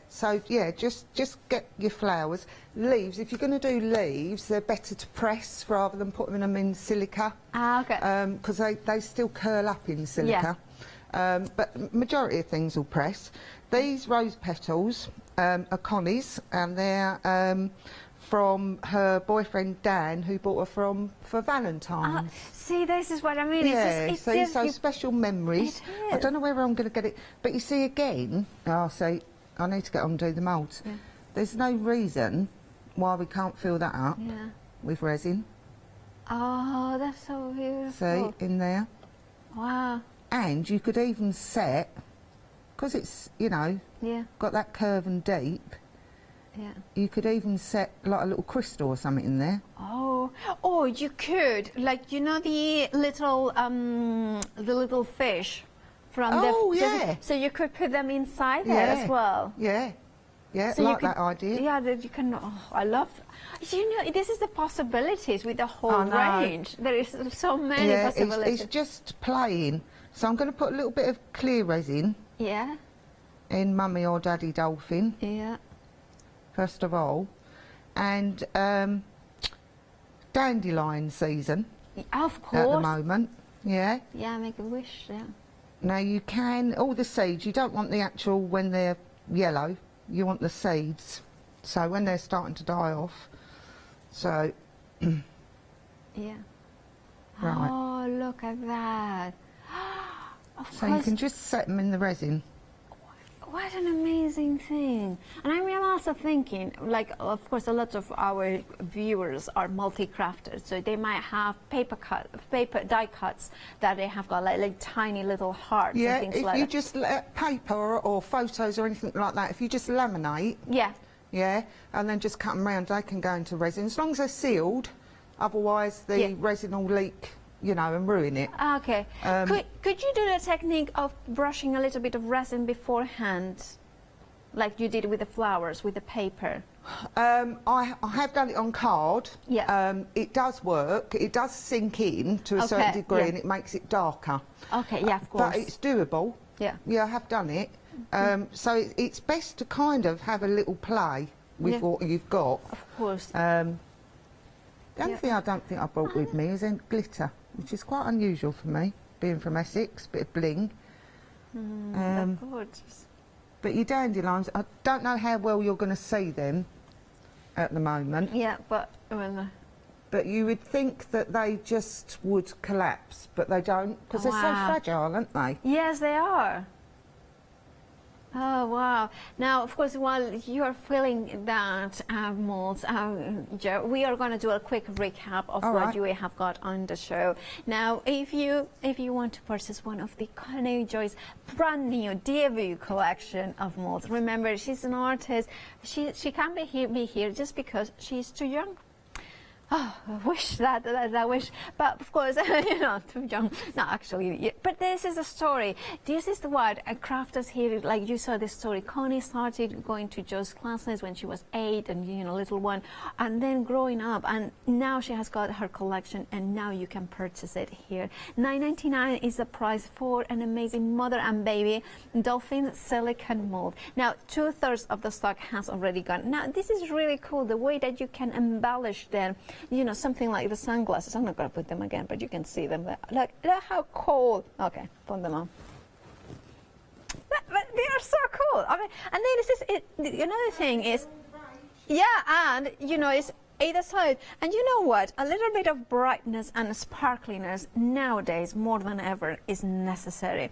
So just get your flowers. Leaves, if you're going to do leaves, they're better to press rather than putting them in silica. Okay. Because they still curl up in silica. But majority of things will press. These rose petals are Connie's, and they're from her boyfriend Dan, who bought her for Valentine's. See, this is what I mean. It's just, so special memories. I don't know where I'm going to get it, but you see again. I need to get on and do the moulds. There's no reason why we can't fill that up with resin. Oh, that's so beautiful. See in there. Wow. And you could even set, because it's got that curve and deep. Yeah. You could even set like a little crystal or something in there. Oh, you could, like, you know, the little fish from so you could put them inside there as well. So like that idea. Yeah, that you can. Oh, I love. You know, this is the possibilities with the whole range. There is so many possibilities. It's just playing. So I'm going to put a little bit of clear resin. Yeah. In Mummy or Daddy Dolphin. Yeah. First of all, and dandelion season. Of course. At the moment, Yeah, make a wish. Yeah. Now you can all the seeds. You don't want the actual when they're yellow. You want the seeds. So when they're starting to die off. So. Yeah. Right. Oh, look at that. So you can just set them in the resin. What an amazing thing. And I'm also thinking, like, of course, a lot of our viewers are multi-crafters, so they might have paper die cuts that they have got like tiny little hearts and things like that. if you just let paper or photos or anything like that, if you just laminate, and then just cut them round, they can go into resin, as long as they're sealed, otherwise the resin will leak, you know, and ruin it. Okay. Could you do the technique of brushing a little bit of resin beforehand, like you did with the flowers, with the paper? I have done it on card. Yeah. It does work. It does sink in to a certain degree, and it makes it darker. Okay. Yeah, of course. But it's doable. Yeah. Yeah, I have done it. So it's best to kind of have a little play with what you've got. Of course. The only thing I don't think I brought with me is glitter, which is quite unusual for me, being from Essex, bit of bling. That's gorgeous. But your dandelions, I don't know how well you're going to see them at the moment. Yeah, but but you would think that they just would collapse, but they don't, because they're so fragile, aren't they? Yes, they are. Oh, wow. Now, of course, while you're filling that molds, Joe, we are going to do a quick recap of what you have got on the show. Now, if you want to purchase one of the Connie Joy's brand new debut collection of molds, remember, she's an artist. She can't be here just because she's too young. Oh, I wish that wish, but of course, you know, too young. No, actually, yeah. But this is a story. This is what crafters here, like you saw this story. Connie started going to Joe's classes when she was 8 and, you know, little one, and then growing up, and now she has got her collection, and now you can purchase it here. $9.99 is the price for an amazing mother and baby dolphin silicone mold. Now, 2/3 of the stock has already gone. Now, this is really cool, the way that you can embellish them. You know, something like the sunglasses. I'm not going to put them again, but you can see them there. Look how cool. Okay, put them on. But they are so cool. I mean, and then this is it. Another thing is, yeah, and you know, it's either side. And you know what? A little bit of brightness and sparkliness nowadays, more than ever, is necessary.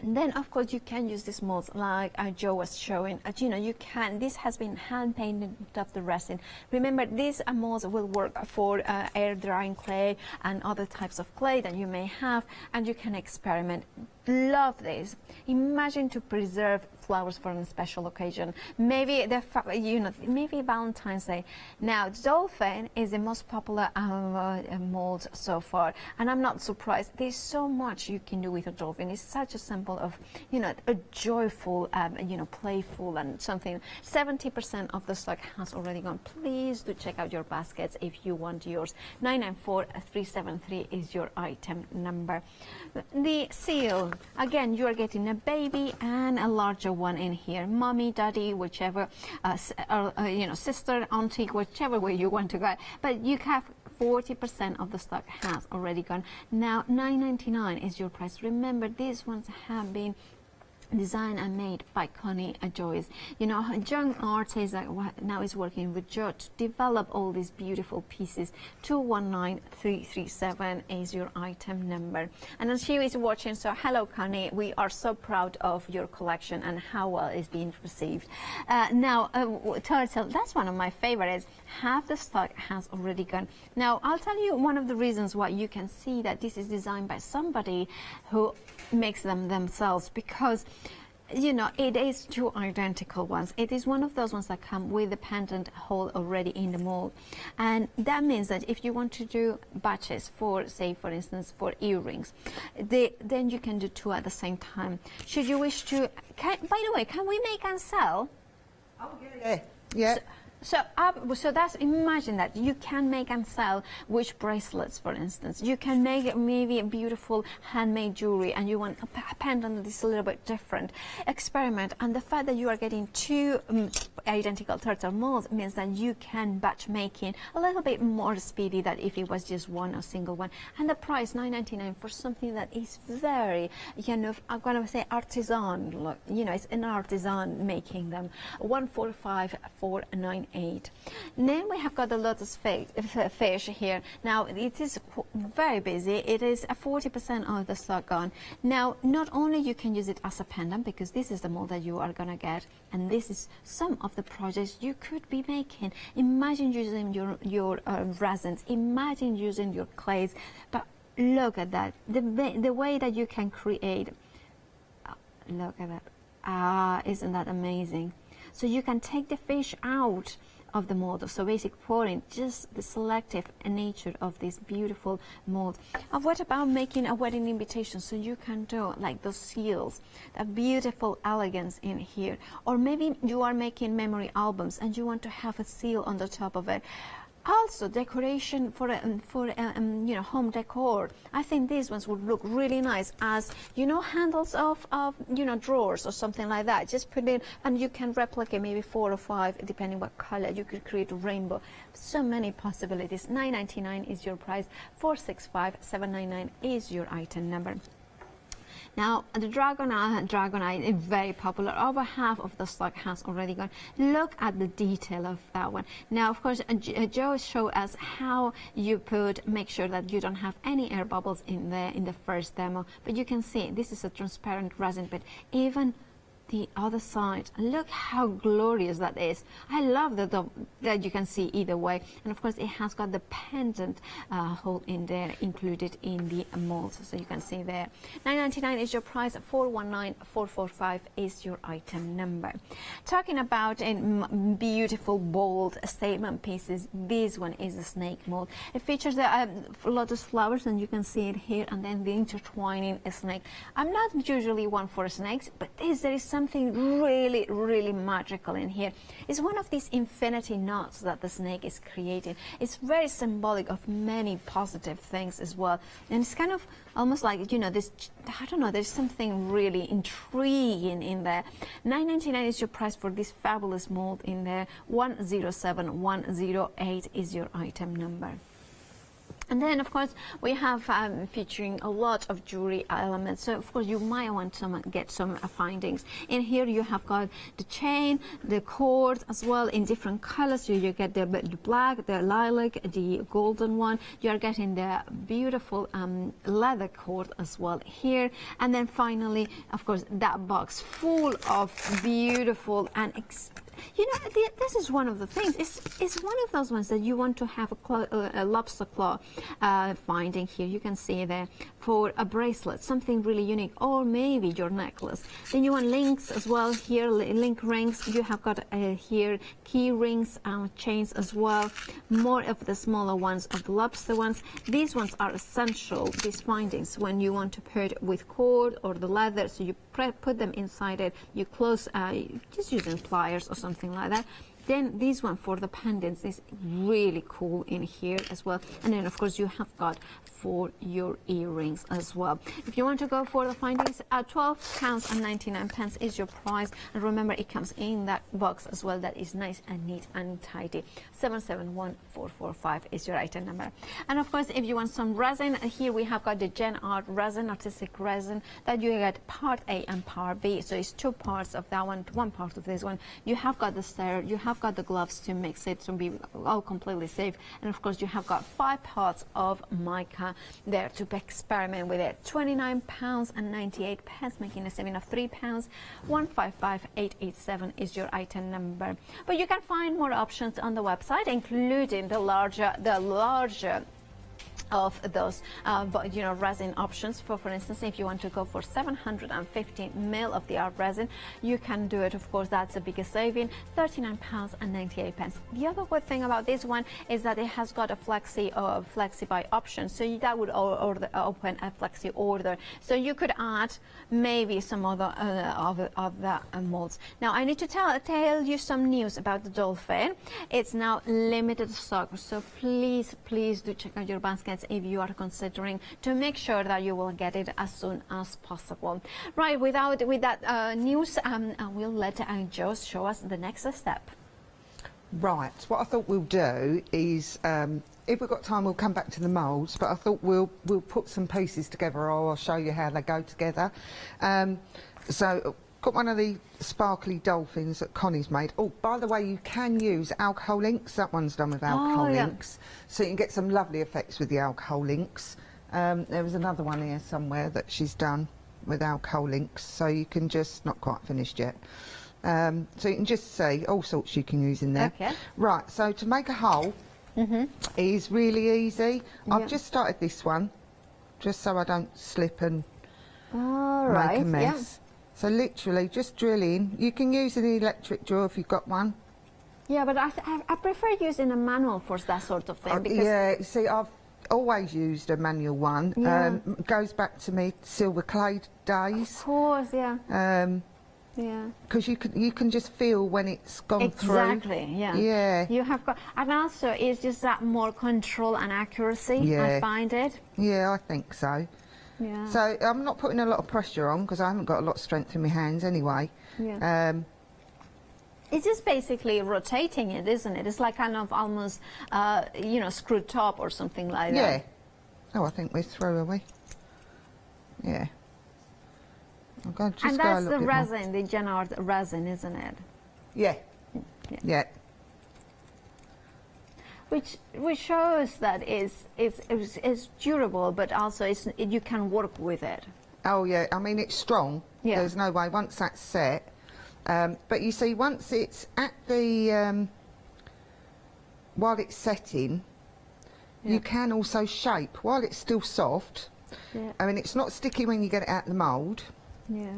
Then, of course, you can use these molds like Joe was showing. You know, you can. This has been hand painted of the resin. Remember, these molds will work for air drying clay and other types of clay that you may have, and you can experiment. Love this. Imagine to preserve flowers for a special occasion. Maybe maybe Valentine's Day. Now, dolphin is the most popular mold so far, and I'm not surprised. There's so much you can do with a dolphin. It's such a symbol of, you know, a joyful, you know, playful and something. 70% of the stock has already gone. Please do check out your baskets if you want yours. 994373 is your item number. The seal. Again, you are getting a baby and a larger one in here. Mommy, daddy, whichever, you know, sister, auntie, whichever way you want to go. But you have 40% of the stock has already gone. Now, $9.99 is your price. Remember, these ones have been designed and made by Connie Joyce. You know, a young artist that now is working with Joe to develop all these beautiful pieces. 219337 is your item number. And then she is watching, so hello Connie, we are so proud of your collection and how well it's being received. Now, Turtle, that's one of my favorites. Half the stock has already gone. Now, I'll tell you one of the reasons why you can see that this is designed by somebody who makes them themselves, because you know, it is two identical ones. It is one of those ones that come with the pendant hole already in the mold. And that means that if you want to do batches for, say, for instance, for earrings, then you can do two at the same time. Should you wish to, by the way, can we make and sell? Oh, yeah. So that's, imagine that you can make and sell witch bracelets, for instance. You can make maybe a beautiful handmade jewelry, and you want a pendant that is a little bit different. Experiment, and the fact that you are getting two identical turtle molds means that you can batch making a little bit more speedy than if it was just one or single one. And the price, $9.99, for something that is very, you know, I'm going to say artisan. Look, you know, it's an artisan making them. 145498. Then we have got the lotus fish here. Now it is very busy. It is 40% of the stock gone. Now, not only you can use it as a pendant, because this is the mold that you are gonna get, and this is some of the projects you could be making. Imagine using your resins. Imagine using your clays. But look at that. The way that you can create. Look at that. Isn't that amazing? So you can take the fish out of the mold, so basic pouring, just the selective nature of this beautiful mold. What about making a wedding invitation? So you can do like those seals, that beautiful elegance in here. Or maybe you are making memory albums and you want to have a seal on the top of it. Also, decoration for you know, home decor. I think these ones would look really nice as, you know, handles of you know, drawers or something like that. Just put in, and you can replicate maybe 4 or 5 depending what color. You could create a rainbow. So many possibilities. $9.99 is your price. 465 799 is your item number. Now, the Dragonite is very popular. Over half of the stock has already gone. Look at the detail of that one. Now, of course, Joe showed us how you make sure that you don't have any air bubbles in the first demo. But you can see this is a transparent resin, but even the other side, look how glorious that is. I love that you can see either way, and of course it has got the pendant hole in there included in the mold, so you can see there. $9.99 is your price. 419 445 is your item number. Talking about beautiful bold statement pieces, this one is a snake mold. It features the lotus flowers, and you can see it here, and then the intertwining snake. I'm not usually one for snakes, but there is something really, really magical in here. It's one of these infinity knots that the snake is creating. It's very symbolic of many positive things as well. And it's kind of almost like, you know, this, I don't know, there's something really intriguing in there. $9.99 is your price for this fabulous mold in there. 107108 is your item number. And then, of course, we have featuring a lot of jewelry elements. So, of course, you might want to get some findings. In here, you have got the chain, the cord as well in different colors. So you get the black, the lilac, the golden one. You are getting the beautiful leather cord as well here. And then finally, of course, that box full of beautiful and you know, this is one of the things. It's one of those ones that you want to have a lobster claw finding here. You can see there for a bracelet, something really unique, or maybe your necklace. Then you want links as well here, link rings. You have got here key rings, chains as well. More of the smaller ones, of the lobster ones. These ones are essential, these findings, when you want to pair with cord or the leather. So you put them inside it, you close, just using pliers or something like that. Then this one for the pendants is really cool in here as well. And then, of course, you have got for your earrings as well. If you want to go for the findings, £12.99 is your price. And remember, it comes in that box as well that is nice and neat and tidy. 771445 is your item number. And of course, if you want some resin, here we have got the Gen Art resin, artistic resin, that you get part A and part B. So it's 2 parts of that one, 1 part of this one. You have got the stir, you have got the gloves to mix it to be all completely safe. And of course, you have got 5 parts of mica there to experiment with it. £29.98, making a saving of £3. 155887 is your item number. But you can find more options on the website, including the larger of those you know, resin options. For instance, if you want to go for 750 ml of the art resin, you can do it. Of course, that's the biggest saving, £39.98. The other good thing about this one is that it has got a flexi buy option, so that would open a flexi order, so you could add maybe some other of the molds. Now I need to tell you some news about the dolphin. It's now limited stock, so please do check out your baskets if you are considering, to make sure that you will get it as soon as possible. Right, with that news, I will let Joe show us the next step. Right, what I thought we'll do is, if we've got time, we'll come back to the moulds, but I thought we'll put some pieces together, or I'll show you how they go together. So got one of the sparkly dolphins that Connie's made. Oh, by the way, you can use alcohol inks. That one's done with alcohol inks. So you can get some lovely effects with the alcohol inks. There was another one here somewhere that she's done with alcohol inks. So you can just, not quite finished yet. So you can just see all sorts you can use in there. Okay. Right, so to make a hole is really easy. I've just started this one, just so I don't slip and make a mess. So literally just drill in. You can use an electric drill if you've got one. Yeah, but I prefer using a manual for that sort of thing. Because yeah, see, I've always used a manual one. It goes back to me silver clay days. Of course, yeah. Yeah. Because you can just feel when it's gone through. Exactly, yeah. Yeah. You have got, and also it's just that more control and accuracy, Yeah. I find it. Yeah, I think so. Yeah. So I'm not putting a lot of pressure on because I haven't got a lot of strength in my hands anyway. Yeah. It's just basically rotating it, isn't it? It's like kind of almost, you know, screwed top or something like Yeah. that. Oh, I think we're through, are we? Yeah. And that's the resin, the Genard resin, isn't it? Yeah. Yeah. Which shows that it's durable, but also you can work with it. Oh yeah, I mean it's strong. Yeah. There's no way once that's set. But you see, once it's at the while it's setting, you can also shape while it's still soft. Yeah. I mean, it's not sticky when you get it out the mould. Yeah.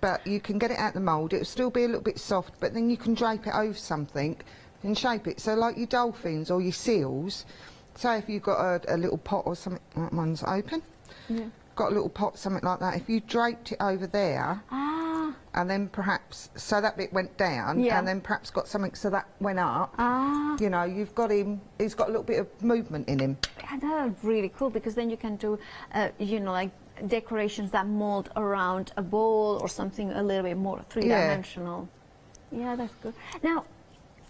But you can get it out the mould. It'll still be a little bit soft, but then you can drape it over something and shape it. So like your dolphins or your seals, say if you've got a little pot or something, that one's open. Yeah. Got a little pot, something like that. If you draped it over there, and then perhaps, so that bit went down, and then perhaps got something so that went up, you know, you've got him, he's got a little bit of movement in him. Yeah, that's really cool, because then you can do, you know, like decorations that mold around a bowl or something a little bit more three-dimensional. Yeah, that's good. Now,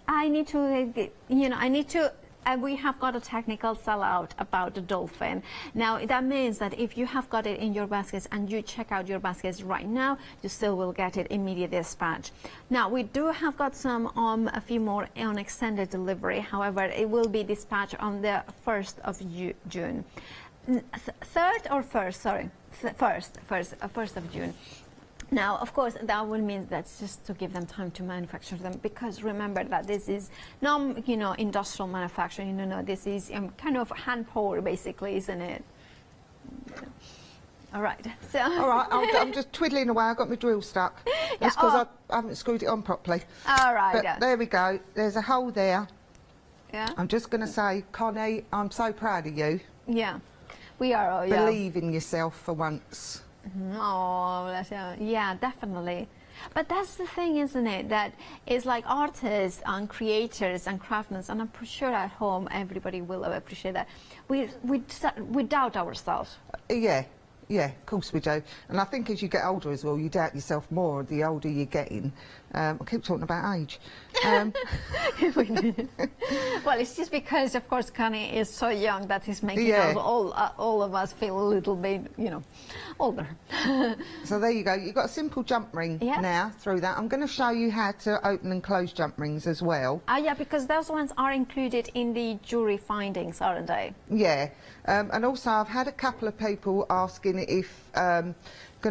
I need to, you know, we have got a technical sellout about the dolphin. Now, that means that if you have got it in your baskets and you check out your baskets right now, you still will get it immediate dispatch. Now, we do have got some a few more on extended delivery. However, it will be dispatched on the 1st of June. 3rd or 1st, sorry, 1st of June. Now, of course, that will mean that's just to give them time to manufacture them, because remember that this is not, you know, industrial manufacturing. No, this is kind of hand pour, basically, isn't it? All right. So. All right, I'm just twiddling away. I've got my drill stuck. That's because I haven't screwed it on properly. All right. But there we go. There's a hole there. Yeah. I'm just going to say, Connie, I'm so proud of you. Yeah, we are. Oh, yeah. Believe in yourself for once. Oh, yeah, definitely. But that's the thing, isn't it? That it's like artists and creators and craftsmen, and I'm sure at home everybody will appreciate that. We doubt ourselves. Yeah, of course we do. And I think as you get older as well, you doubt yourself more the older you're getting. I keep talking about age. Well, it's just because, of course, Connie is so young that is making us all of us feel a little bit, you know, older. So there you go. You've got a simple jump ring now through that. I'm going to show you how to open and close jump rings as well. Yeah, because those ones are included in the jewellery findings, aren't they? Yeah. And also I've had a couple of people asking if going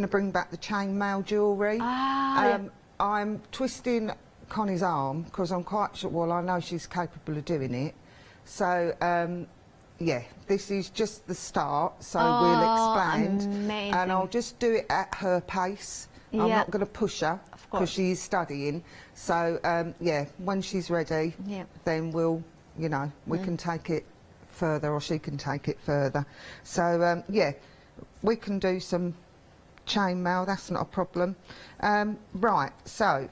to bring back the chainmail jewellery. I'm twisting Connie's arm because I'm quite sure, well, I know she's capable of doing it. So, yeah, this is just the start, so we'll expand. Amazing. And I'll just do it at her pace. I'm not going to push her because she's studying. So, yeah, when she's ready, then we'll, you know, we can take it further, or she can take it further. So, yeah, we can do some chainmail, that's not a problem. Right, so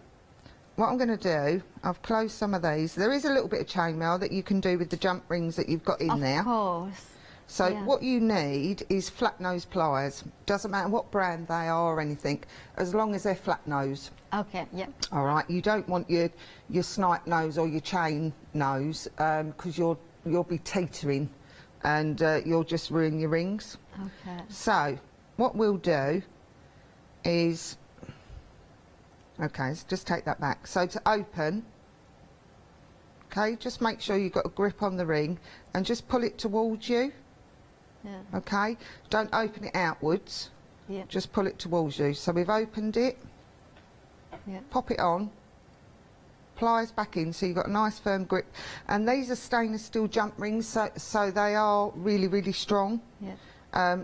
what I'm going to do, I've closed some of these. There is a little bit of chainmail that you can do with the jump rings that you've got in there. Of course. So what you need is flat nose pliers. Doesn't matter what brand they are or anything, as long as they're flat nose. Okay, yeah. All right, you don't want your snipe nose or your chain nose because you'll be teetering and you'll just ruin your rings. Okay. So what we'll do is, okay, let's just take that back. So to open, okay, just make sure you've got a grip on the ring and just pull it towards you. Yeah. Okay, don't open it outwards. Yeah. Just pull it towards you. So we've opened it. Yeah. Pop it on. Pliers back in, so you've got a nice firm grip. And these are stainless steel jump rings, so they are really, really strong. Yeah.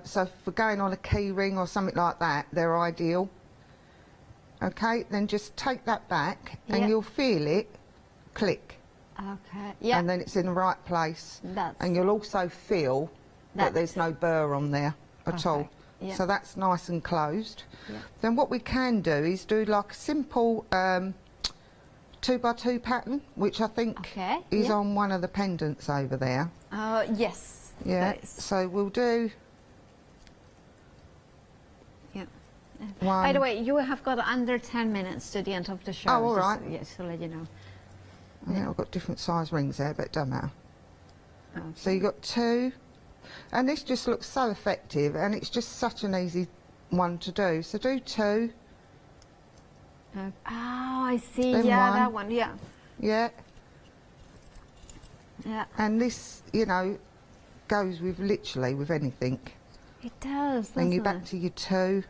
So for going on a key ring or something like that, they're ideal. Okay, then just take that back and you'll feel it click. Okay, yeah. And then it's in the right place. And you'll also feel that there's no burr on there at all. Yeah. So that's nice and closed. Yeah. Then what we can do is do like a simple 2x2 pattern, which I think is on one of the pendants over there. Yes. Yeah. So we'll do. Yeah. One. By the way, you have got under 10 minutes to the end of the show. Oh, all right. Yes, to let you know. I think I've got different size rings there, but it doesn't matter. Okay. So you've got 2. And this just looks so effective, and it's just such an easy one to do. So do 2. Oh, I see. Then yeah, 1. that one. Yeah. Yeah. Yeah. And this, you know, goes with literally with anything. It does. Then you're back to your 2.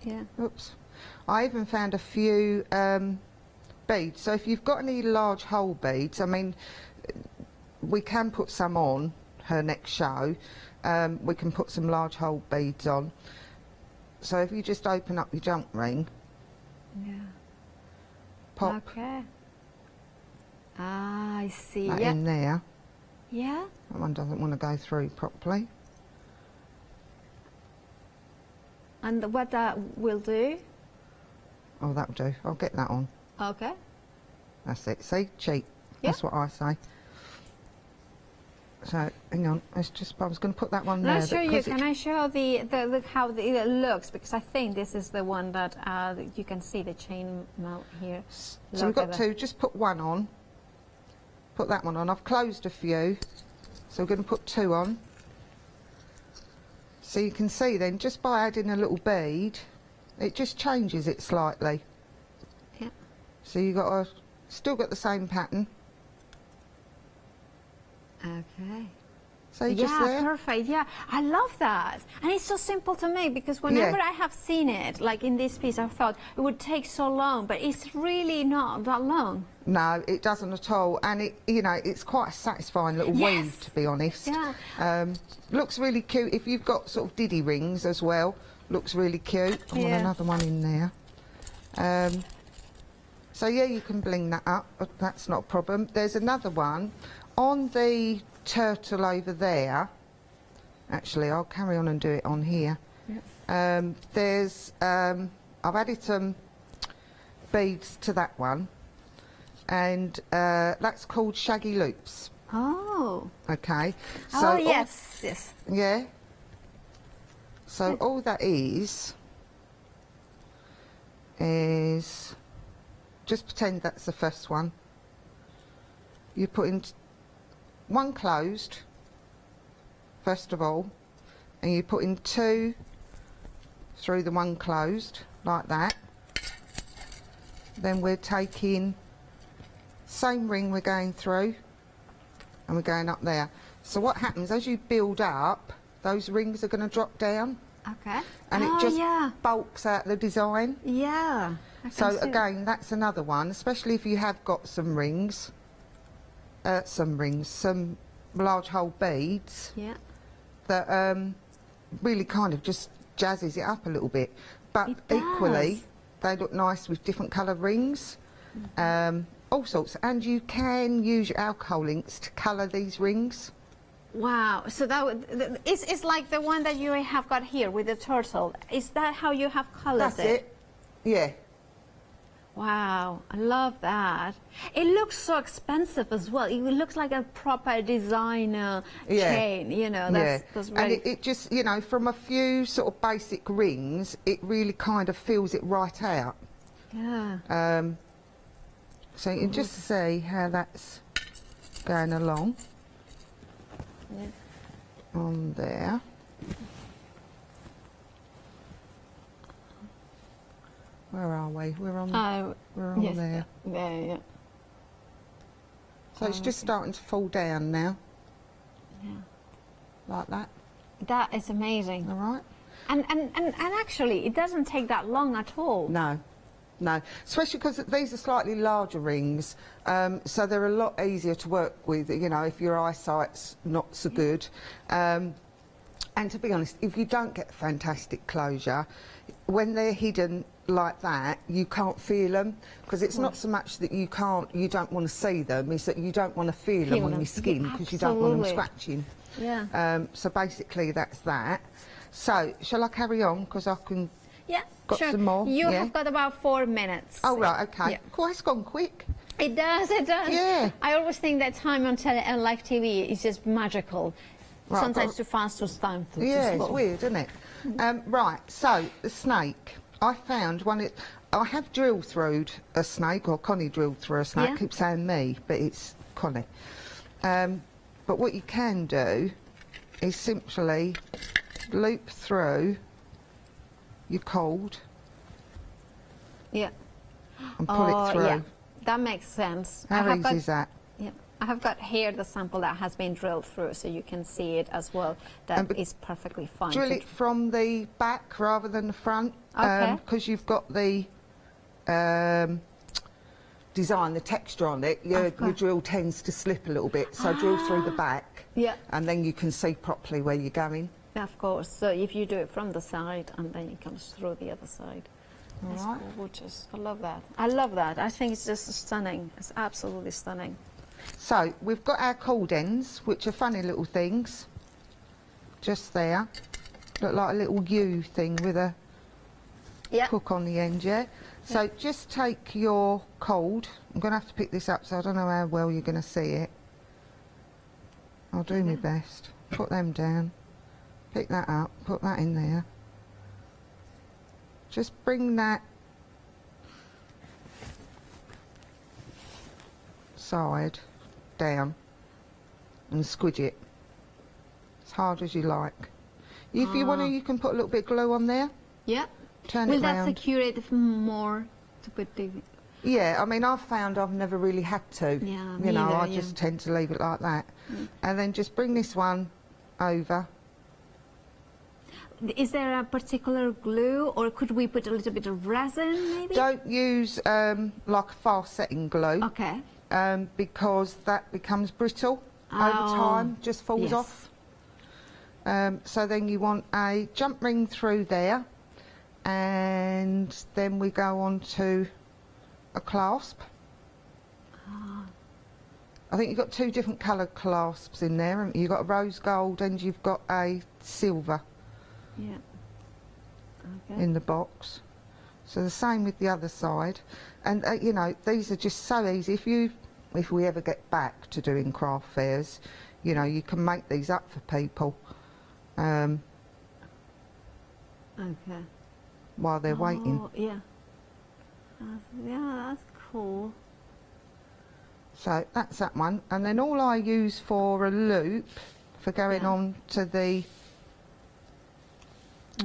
Yeah. Oops. I even found a few beads. So if you've got any large hole beads, I mean, we can put some on her next show. We can put some large hole beads on. So if you just open up your jump ring, pop Okay. Ah, I see. that in there. Yeah. That one doesn't want to go through properly. And what that will do? Oh, that'll do. I'll get that on. Okay. That's it. See? Cheap. Yeah. That's what I say. So, hang on. Let's just, I was going to put that one there. Can I show the how it looks? Because I think this is the one that you can see the chain mount here. So we've got 2. Just put 1 on. Put that one on. I've closed a few. So we're going to put 2 on. So you can see then, just by adding a little bead, it just changes it slightly. Yeah. So you got still got the same pattern. Okay. So you're just there. Perfect. Yeah, I love that, and it's so simple to make because whenever I have seen it, like in this piece, I thought it would take so long, but it's really not that long. No, it doesn't at all, and it, you know, it's quite a satisfying little weave, to be honest. Yeah. Looks really cute if you've got sort of diddy rings as well. Looks really cute. I want another one in there. So yeah, you can bling that up. But that's not a problem. There's another one on the turtle over there. Actually, I'll carry on and do it on here. Yep. There's I've added some beads to that one, and that's called Shaggy Loops. Oh. Okay. So yes. Yeah. So all that is just pretend that's the first one. You put in 1 closed, first of all, and you put in 2 through the 1 closed, like that. Then we're taking same ring we're going through, and we're going up there. So what happens, as you build up, those rings are going to drop down. Okay. And it just bulks out the design. Yeah. So again, that's another one, especially if you have got some rings, some large hole beads. Yeah. That really kind of just jazzes it up a little bit. But equally, they look nice with different colour rings, all sorts. And you can use your alcohol inks to colour these rings. Wow, so that it's like the one that you have got here with the turtle. Is that how you have colored it? That's it. Yeah. Wow, I love that. It looks so expensive as well. It looks like a proper designer chain, you know. That's and it just, you know, from a few sort of basic rings, it really kind of fills it right out. Yeah. So you can just see how that's going along. Yeah. On there. Where are we? We're on there. There, yeah. So it's just starting to fall down now. Yeah. Like that. That is amazing. All right. And actually, it doesn't take that long at all. No. No, especially because these are slightly larger rings, so they're a lot easier to work with, you know, if your eyesight's not so good. And to be honest, if you don't get fantastic closure, when they're hidden like that, you can't feel them, because it's not so much that you don't want to see them, it's that you don't want to feel them on your skin, because you don't want them scratching. Yeah. So basically that's that. So shall I carry on, because I can... Yeah, got sure. some more? You yeah? have got about 4 minutes. Oh, right, okay. Yeah. Cool, it's gone quick. It does, it does. Yeah. I always think that time on live TV is just magical. Right, Sometimes too fast, too slow. Yeah, it's weird, isn't it? Right, so the snake. I found one. I have drilled through a snake, or Connie drilled through a snake. Yeah. I keep saying me, but it's Connie. But what you can do is simply loop through your cord. Yeah. And pull it through. Yeah, that makes sense. How easy is that? Yeah, I have got here the sample that has been drilled through, so you can see it as well. That is perfectly fine. Drill it from the back rather than the front, Okay. because you've got the design, the texture on it. Your drill tends to slip a little bit, so drill through the back. Yeah. And then you can see properly where you're going. Of course. So if you do it from the side, and then it comes through the other side. That's gorgeous. I love that. I love that. I think it's just stunning. It's absolutely stunning. So we've got our cord ends, which are funny little things. Just there. Look like a little U thing with a hook on the end, yeah? So just take your cord. I'm going to have to pick this up, so I don't know how well you're going to see it. I'll do my best. Put them down. Pick that up. Put that in there. Just bring that side down and squidge it as hard as you like. If you want to, you can put a little bit of glue on there. Yeah. Turn Will it that round. secure it more to put the... Yeah, I mean, I've found I've never really had to. Yeah, you know, neither, I just tend to leave it like that. And then just bring this one over. Is there a particular glue, or could we put a little bit of resin, maybe? Don't use like a fast setting glue. Okay. Because that becomes brittle over time, just falls off. So then you want a jump ring through there, and then we go on to a clasp. I think you've got 2 different coloured clasps in there, haven't you? You've got a rose gold and you've got a silver. Yeah. Okay. In the box. So the same with the other side. And you know, these are just so easy. If we ever get back to doing craft fairs, you know, you can make these up for people. Okay. While they're waiting. Yeah. Yeah, that's cool. So that's that one. And then all I use for a loop for going on to the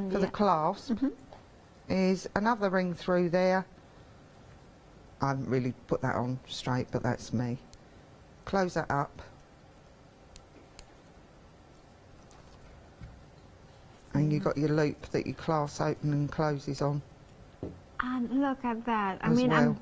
the clasp is another ring through there. I haven't really put that on straight, but that's me. Close that up. And you've got your loop that you clasp open and closes on. And look at that. I As mean, well.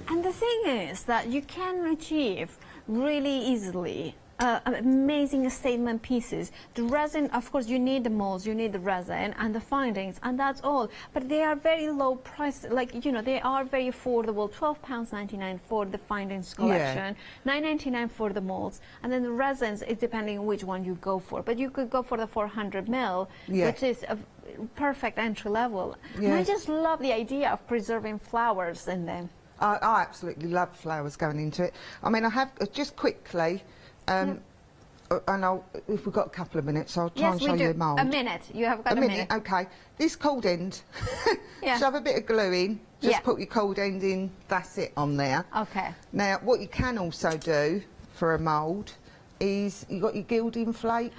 and the thing is that you can achieve really easily amazing statement pieces. The resin, of course, you need the molds, you need the resin and the findings, and that's all. But they are very low price, like, you know, they are very affordable. £12.99 for the findings collection, £9.99 for the molds, and then the resins is depending on which one you go for. But you could go for the 400ml, which is a perfect entry level. And I just love the idea of preserving flowers in them. I absolutely love flowers going into it. I mean, I have, just quickly, and if we've got a couple of minutes, I'll try and show you a mould. A minute. You have got a minute. Okay. This cold end, shove a bit of glue in, just put your cold end in, that's it on there. Okay. Now, what you can also do for a mould is you've got your gilding flakes.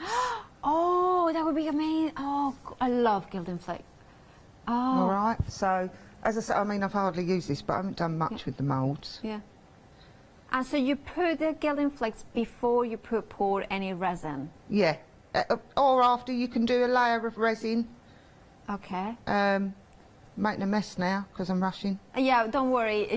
Oh, that would be amazing. Oh, I love gilding flake. Oh. All right. So, as I said, I mean, I've hardly used this, but I haven't done much with the moulds. Yeah. And so you put the gilding flakes before you pour any resin? Yeah. Or after, you can do a layer of resin. Okay. making a mess now because I'm rushing. Yeah, don't worry.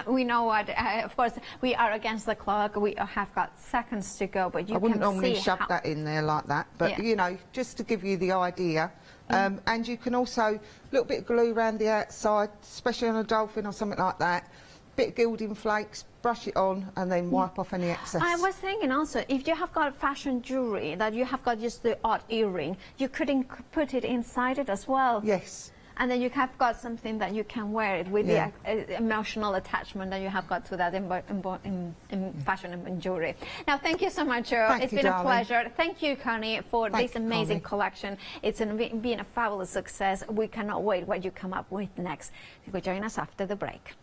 We know what. Of course, we are against the clock. We have got seconds to go, but you I wouldn't can normally see shove how... that in there like that, but Yeah. you know, just to give you the idea. And you can also a little bit of glue around the outside, especially on a dolphin or something like that. Bit of gilding flakes, brush it on, and then wipe off any excess. I was thinking also, if you have got fashion jewellery, that you have got just the odd earring, you could put it inside it as well. Yes. And then you have got something that you can wear it with the emotional attachment that you have got to that in fashion and jewellery. Now, thank you so much, Jo. It's been a pleasure. Thank you, Connie, for this amazing collection. It's been a fabulous success. We cannot wait what you come up with next. You will join us after the break.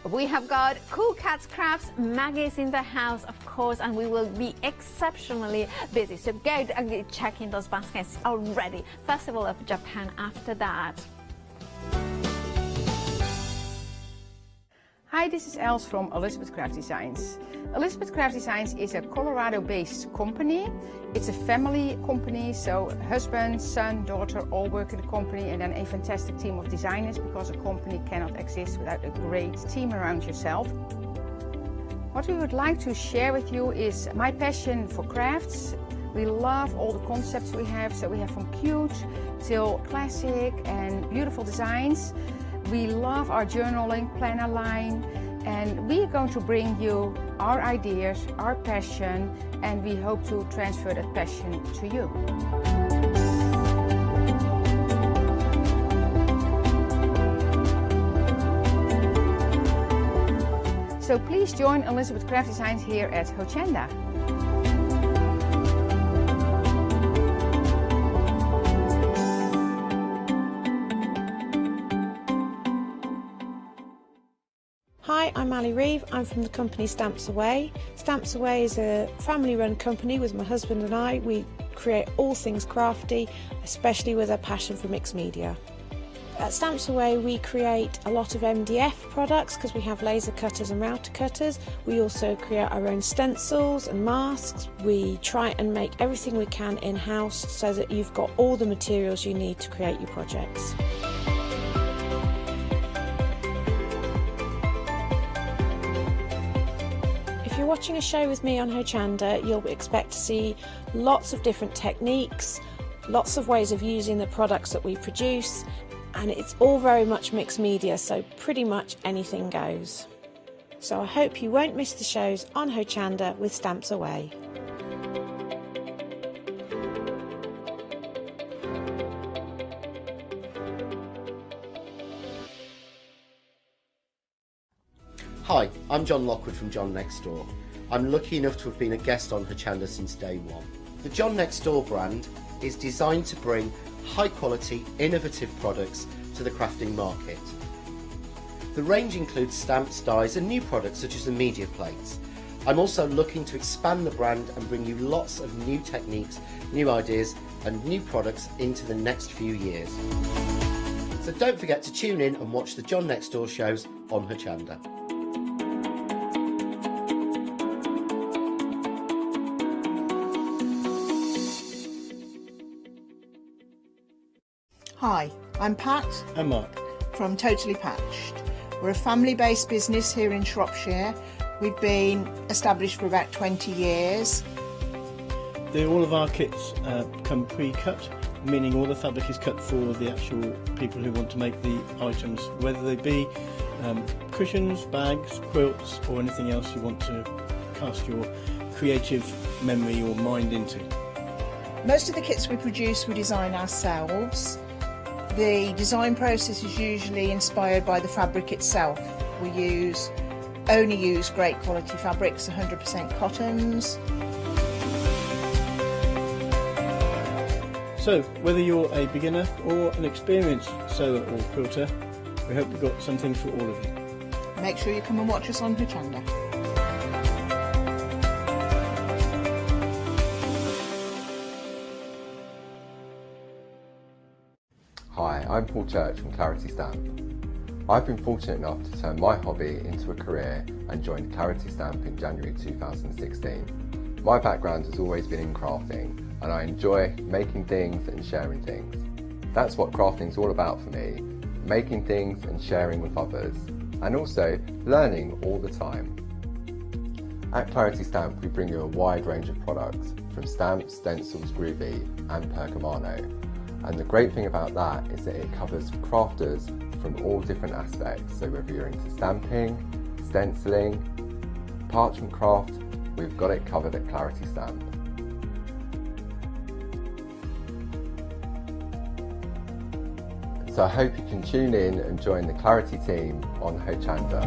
We have got Cool Cats Crafts, Maggie's in the house, of course, and we will be exceptionally busy. So go and check in those baskets already. Festival of Japan after that. Hi, this is Els from Elizabeth Craft Designs. Elizabeth Craft Designs is a Colorado-based company. It's a family company, so husband, son, daughter all work in the company, and then a fantastic team of designers, because a company cannot exist without a great team around yourself. What we would like to share with you is my passion for crafts. We love all the concepts we have, so we have from cute till classic and beautiful designs. We love our journaling planner line, and we are going to bring you our ideas, our passion, and we hope to transfer that passion to you. So please join Elizabeth Craft Designs here at Hochanda. Hi, I'm Ali Reeve. I'm from the company Stamps Away. Stamps Away is a family-run company with my husband and I. We create all things crafty, especially with a passion for mixed media. At Stamps Away we create a lot of MDF products because we have laser cutters and router cutters. We also create our own stencils and masks. We try and make everything we can in-house so that you've got all the materials you need to create your projects. If you're watching a show with me on Hochanda, you'll expect to see lots of different techniques, lots of ways of using the products that we produce, and it's all very much mixed media, so pretty much anything goes. So I hope you won't miss the shows on Hochanda with Stamps Away. Hi, I'm John Lockwood from John Next Door. I'm lucky enough to have been a guest on Hochanda since day one. The John Next Door brand is designed to bring high quality, innovative products to the crafting market. The range includes stamps, dies and new products such as the media plates. I'm also looking to expand the brand and bring you lots of new techniques, new ideas and new products into the next few years. So don't forget to tune in and watch the John Next Door shows on Hochanda. Hi, I'm Pat. And Mark. From Totally Patched. We're a family-based business here in Shropshire. We've been established for about 20 years. All of our kits come pre-cut, meaning all the fabric is cut for the actual people who want to make the items, whether they be cushions, bags, quilts or anything else you want to cast your creative memory or mind into. Most of the kits we produce we design ourselves. The design process is usually inspired by the fabric itself. We only use great quality fabrics, 100% cottons. So, whether you're a beginner or an experienced sewer or quilter, we hope we've got something for all of you. Make sure you come and watch us on Hochanda. Hi, I'm Paul Church from Clarity Stamp. I've been fortunate enough to turn my hobby into a career and joined Clarity Stamp in January 2016. My background has always been in crafting, and I enjoy making things and sharing things. That's what crafting's all about for me, making things and sharing with others, and also learning all the time. At Clarity Stamp we bring you a wide range of products, from stamps, stencils, groovy and percamano. And the great thing about that is that it covers crafters from all different aspects, so whether you're into stamping, stenciling, parchment craft, we've got it covered at Clarity Stamp. So I hope you can tune in and join the Clarity team on Hochanda.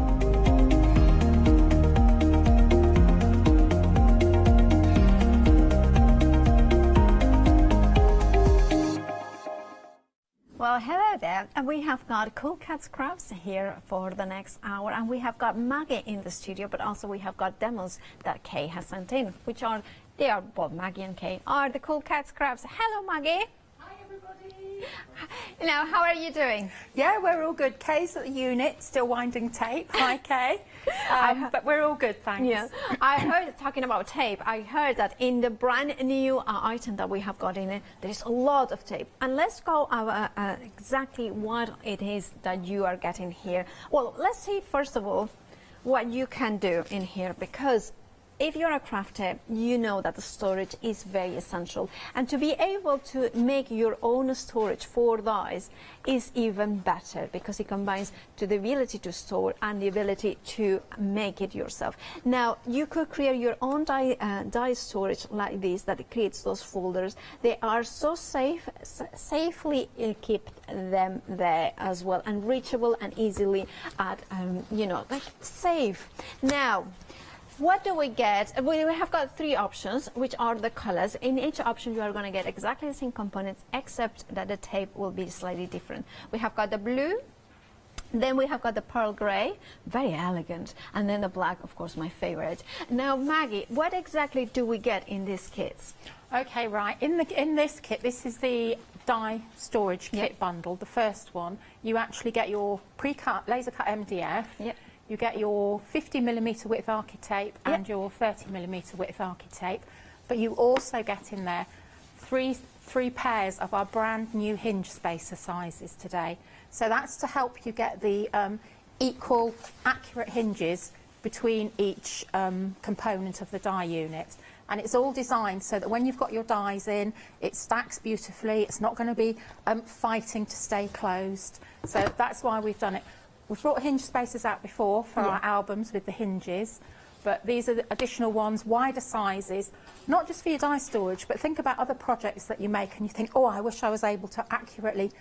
Well, hello there, and we have got Cool Cats Crafts here for the next hour, and we have got Maggie in the studio, but also we have got demos that Kay has sent in, which are, well, Maggie and Kay are the Cool Cats Crafts. Hello, Maggie. Hi, everybody. Now, how are you doing? Yeah, we're all good. Kay's at the unit, still winding tape. Hi, Kay. But we're all good, thanks. Yeah, I heard, talking about tape, I heard that in the brand new item that we have got in it, there's a lot of tape. And let's go over exactly what it is that you are getting here. Well, let's see first of all what you can do in here, because if you're a crafter, you know that the storage is very essential. And to be able to make your own storage for dies is even better, because it combines to the ability to store and the ability to make it yourself. Now, you could create your own die storage like this, that creates those folders. They are so safely keep them there as well, and reachable and easily you know, like safe. Now, what do we get? We have got three options, which are the colors. In each option, you are going to get exactly the same components, except that the tape will be slightly different. We have got the blue, then we have got the pearl grey, very elegant, and then the black, of course, my favorite. Now, Maggie, what exactly do we get in these kits? Okay, right. In this kit, this is the die storage kit bundle, the first one. You actually get your pre-cut, laser-cut MDF. Yep. You get your 50mm width archi tape and your 30mm width archi tape, but you also get in there three pairs of our brand new hinge spacer sizes today. So that's to help you get the equal, accurate hinges between each component of the die unit. And it's all designed so that when you've got your dies in, it stacks beautifully. It's not going to be fighting to stay closed. So that's why we've done it. We've brought hinge spacers out before for our albums with the hinges, but these are the additional ones, wider sizes, not just for your die storage, but think about other projects that you make and you think, oh, I wish I was able to accurately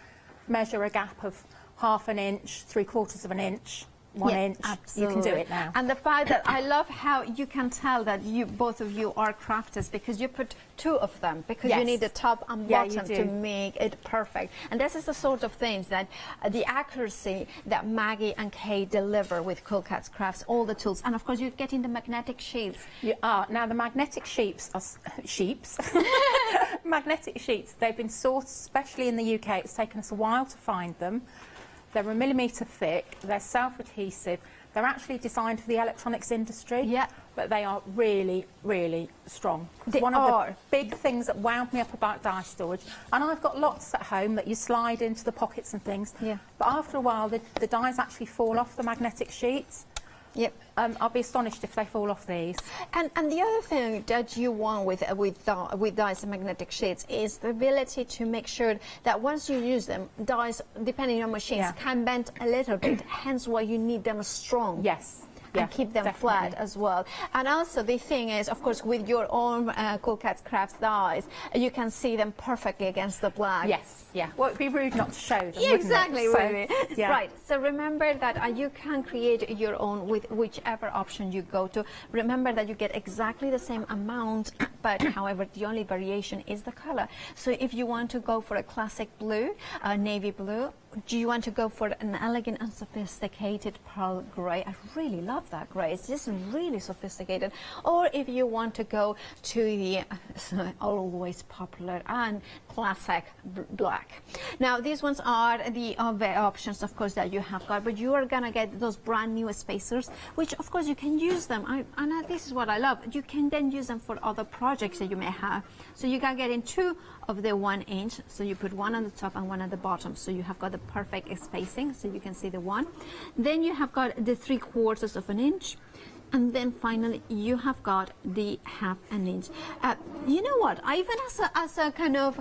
measure a gap of 1/2 inch, 3/4 of an inch, 1 inch. Absolutely. You can do it now. And the fact that I love how you can tell that both of you are crafters, because you put two of them, because you need the top and bottom to make it perfect. And this is the sort of things that the accuracy that Maggie and Kay deliver with Cool Cats Crafts, all the tools. And of course, you're getting the magnetic sheets. You are. Now, the magnetic sheets are magnetic sheets, they've been sourced especially in the UK. It's taken us a while to find them. They're 1 millimetre thick, they're self-adhesive, they're actually designed for the electronics industry, but they are really, really strong. One of the big things that wound me up about die storage, and I've got lots at home that you slide into the pockets and things, but after a while the dies actually fall off the magnetic sheets. Yep. I'll be astonished if they fall off these. And the other thing that you want with dies and magnetic sheets is the ability to make sure that once you use them, dies, depending on machines, can bend a little bit, hence why you need them strong. Yes. And keep them flat as well. And also the thing is, of course, with your own Cool Cats Crafts dies, you can see them perfectly against the black. Yes, well, it'd be rude not to show them, exactly, wouldn't it? So, right, so remember that you can create your own with whichever option you go to. Remember that you get exactly the same amount, but however, the only variation is the color. So if you want to go for a classic blue, navy blue, do you want to go for an elegant and sophisticated pearl grey? I really love that grey. It's just really sophisticated. Or if you want to go to the always popular and classic black. Now these ones are the options, of course, that you have got, but you are gonna get those brand new spacers, which of course you can use them. This is what I love. You can then use them for other projects that you may have. So you can get in 2 of the 1 inch. So you put 1 on the top and 1 at the bottom. So you have got the perfect spacing. So you can see the 1. Then you have got the 3/4 of an inch. And then finally, you have got the 1/2 inch. You know what? I even as a kind of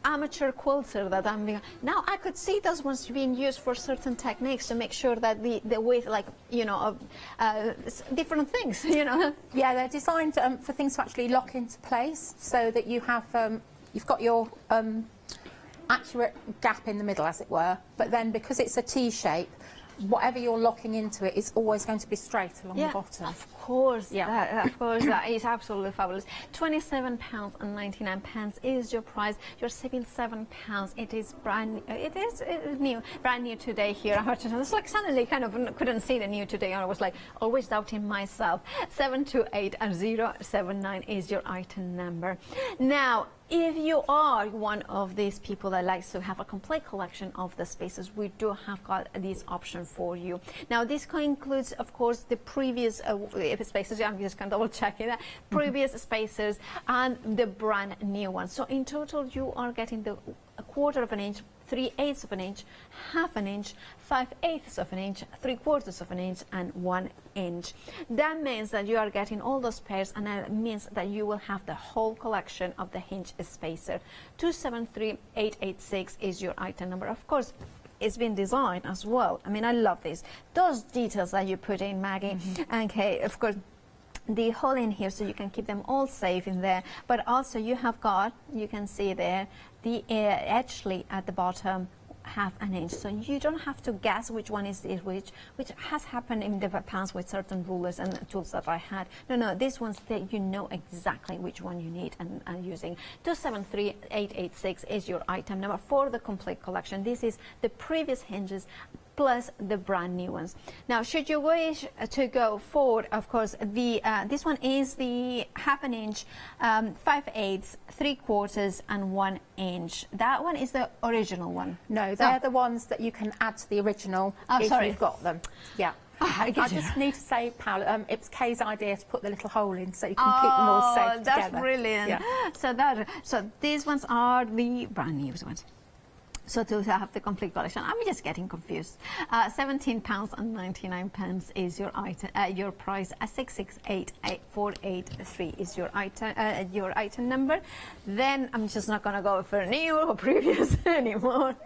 amateur quilter that I'm being, now I could see those ones being used for certain techniques to make sure that the width, like, you know, different things, you know. Yeah, they're designed for things to actually lock into place, so that you have you've got your accurate gap in the middle, as it were. But then because it's a T shape, whatever you're locking into it is always going to be straight along the bottom. Of course, of course, that is absolutely fabulous. £27.99 is your price. You're saving £7. It is brand new. Brand new today here. It's like suddenly kind of couldn't see the new today. I was like always doubting myself. 728-079 is your item number. Now, if you are one of these people that likes to have a complete collection of the spacers, we do have got this option for you. Now, this includes, of course, the previous spacers. I'm just going to double check it. Previous spacers and the brand new ones. So in total, you are getting the 1/4 of an inch, 3/8 of an inch, 1/2 inch, 5/8 of an inch, 3/4 of an inch, and 1 inch. That means that you are getting all those pairs, and that means that you will have the whole collection of the hinge spacer. 273886 is your item number. Of course, it's been designed as well. I mean, I love this. Those details that you put in, Maggie. Okay, of course, the hole in here, so you can keep them all safe in there. But also you have got, you can see there, the edge at the bottom, 1/2 inch. So you don't have to guess which one is which has happened in the past with certain rulers and tools that I had. No, this one's that you know exactly which one you need and using. 273886 is your item number for the complete collection. This is the previous hinges plus the brand new ones. Now, should you wish to go forward, of course, this one is the 1/2 inch, 5/8, 3/4, and 1 inch. That one is the original one. No, they're the ones that you can add to the original if you've got them. Yeah. I just need to say, Paula, it's Kay's idea to put the little hole in so you can keep them all safe together. That's brilliant. Yeah. So these ones are the brand new ones. So to have the complete collection, I'm just getting confused. £17.99 is your item, your price. 668483 is your item number. Then I'm just not going to go for new or previous anymore.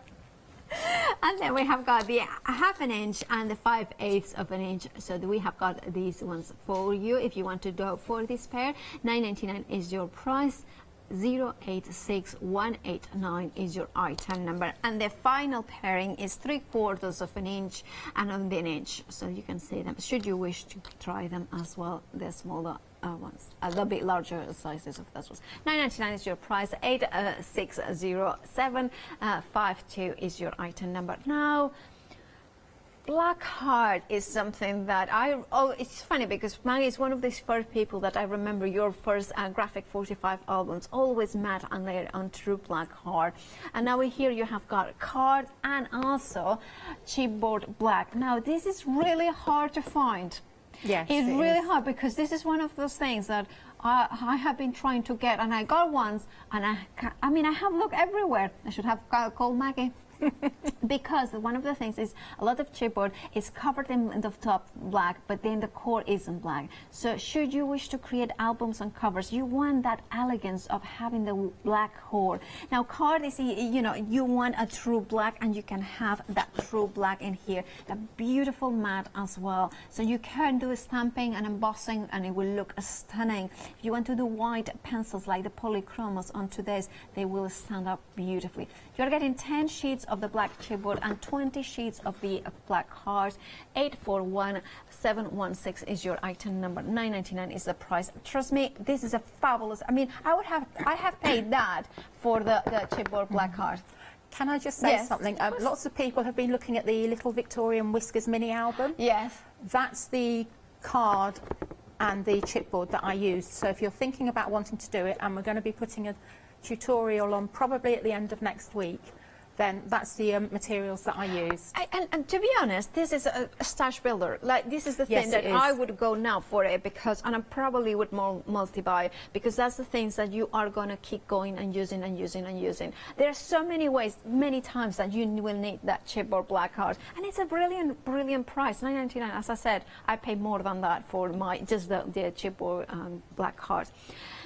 And then we have got the 1/2 inch and the 5/8 of an inch. So we have got these ones for you. If you want to go for this pair, $9.99 is your price. 086189 is your item number, and the final pairing is 3/4 of an inch and 1 inch. So you can see them should you wish to try them as well. The smaller ones, a little bit larger sizes of those ones. $9.99 is your price. 860752 is your item number. Now, black heart is something that it's funny because Maggie is one of these first people that I remember your first graphic 45 albums, always matte and layered on true black heart. And now here you have got card and also chipboard black. Now this is really hard to find. Yes, it's really hard because this is one of those things that I have been trying to get, and I got once, and I mean I have looked everywhere. I should have called Maggie. Because one of the things is a lot of chipboard is covered in the top black, but then the core isn't black. So should you wish to create albums and covers, you want that elegance of having the black core. Now card is, you know, you want a true black, and you can have that true black in here, the beautiful matte as well. So you can do stamping and embossing and it will look stunning. If you want to do white pencils like the polychromos onto this, they will stand up beautifully. You're getting 10 sheets of the black chipboard and 20 sheets of the black heart. 841716 is your item number. $9.99 is the price. Trust me, this is a fabulous. I mean, I have paid that for the chipboard black heart. Can I just say something? Lots of people have been looking at the Little Victorian Whiskers mini album. Yes. That's the card and the chipboard that I used. So if you're thinking about wanting to do it, and we're going to be putting a tutorial on probably at the end of next week, then that's the materials that I used. And to be honest, this is a stash builder. Like, this is the thing that I would go now for it, because, and I probably would multi-buy, because that's the things that you are going to keep going and using and using and using. There are so many ways, many times that you will need that chipboard black card, and it's a brilliant, brilliant price, $9.99. As I said, I pay more than that for my just the chipboard black card.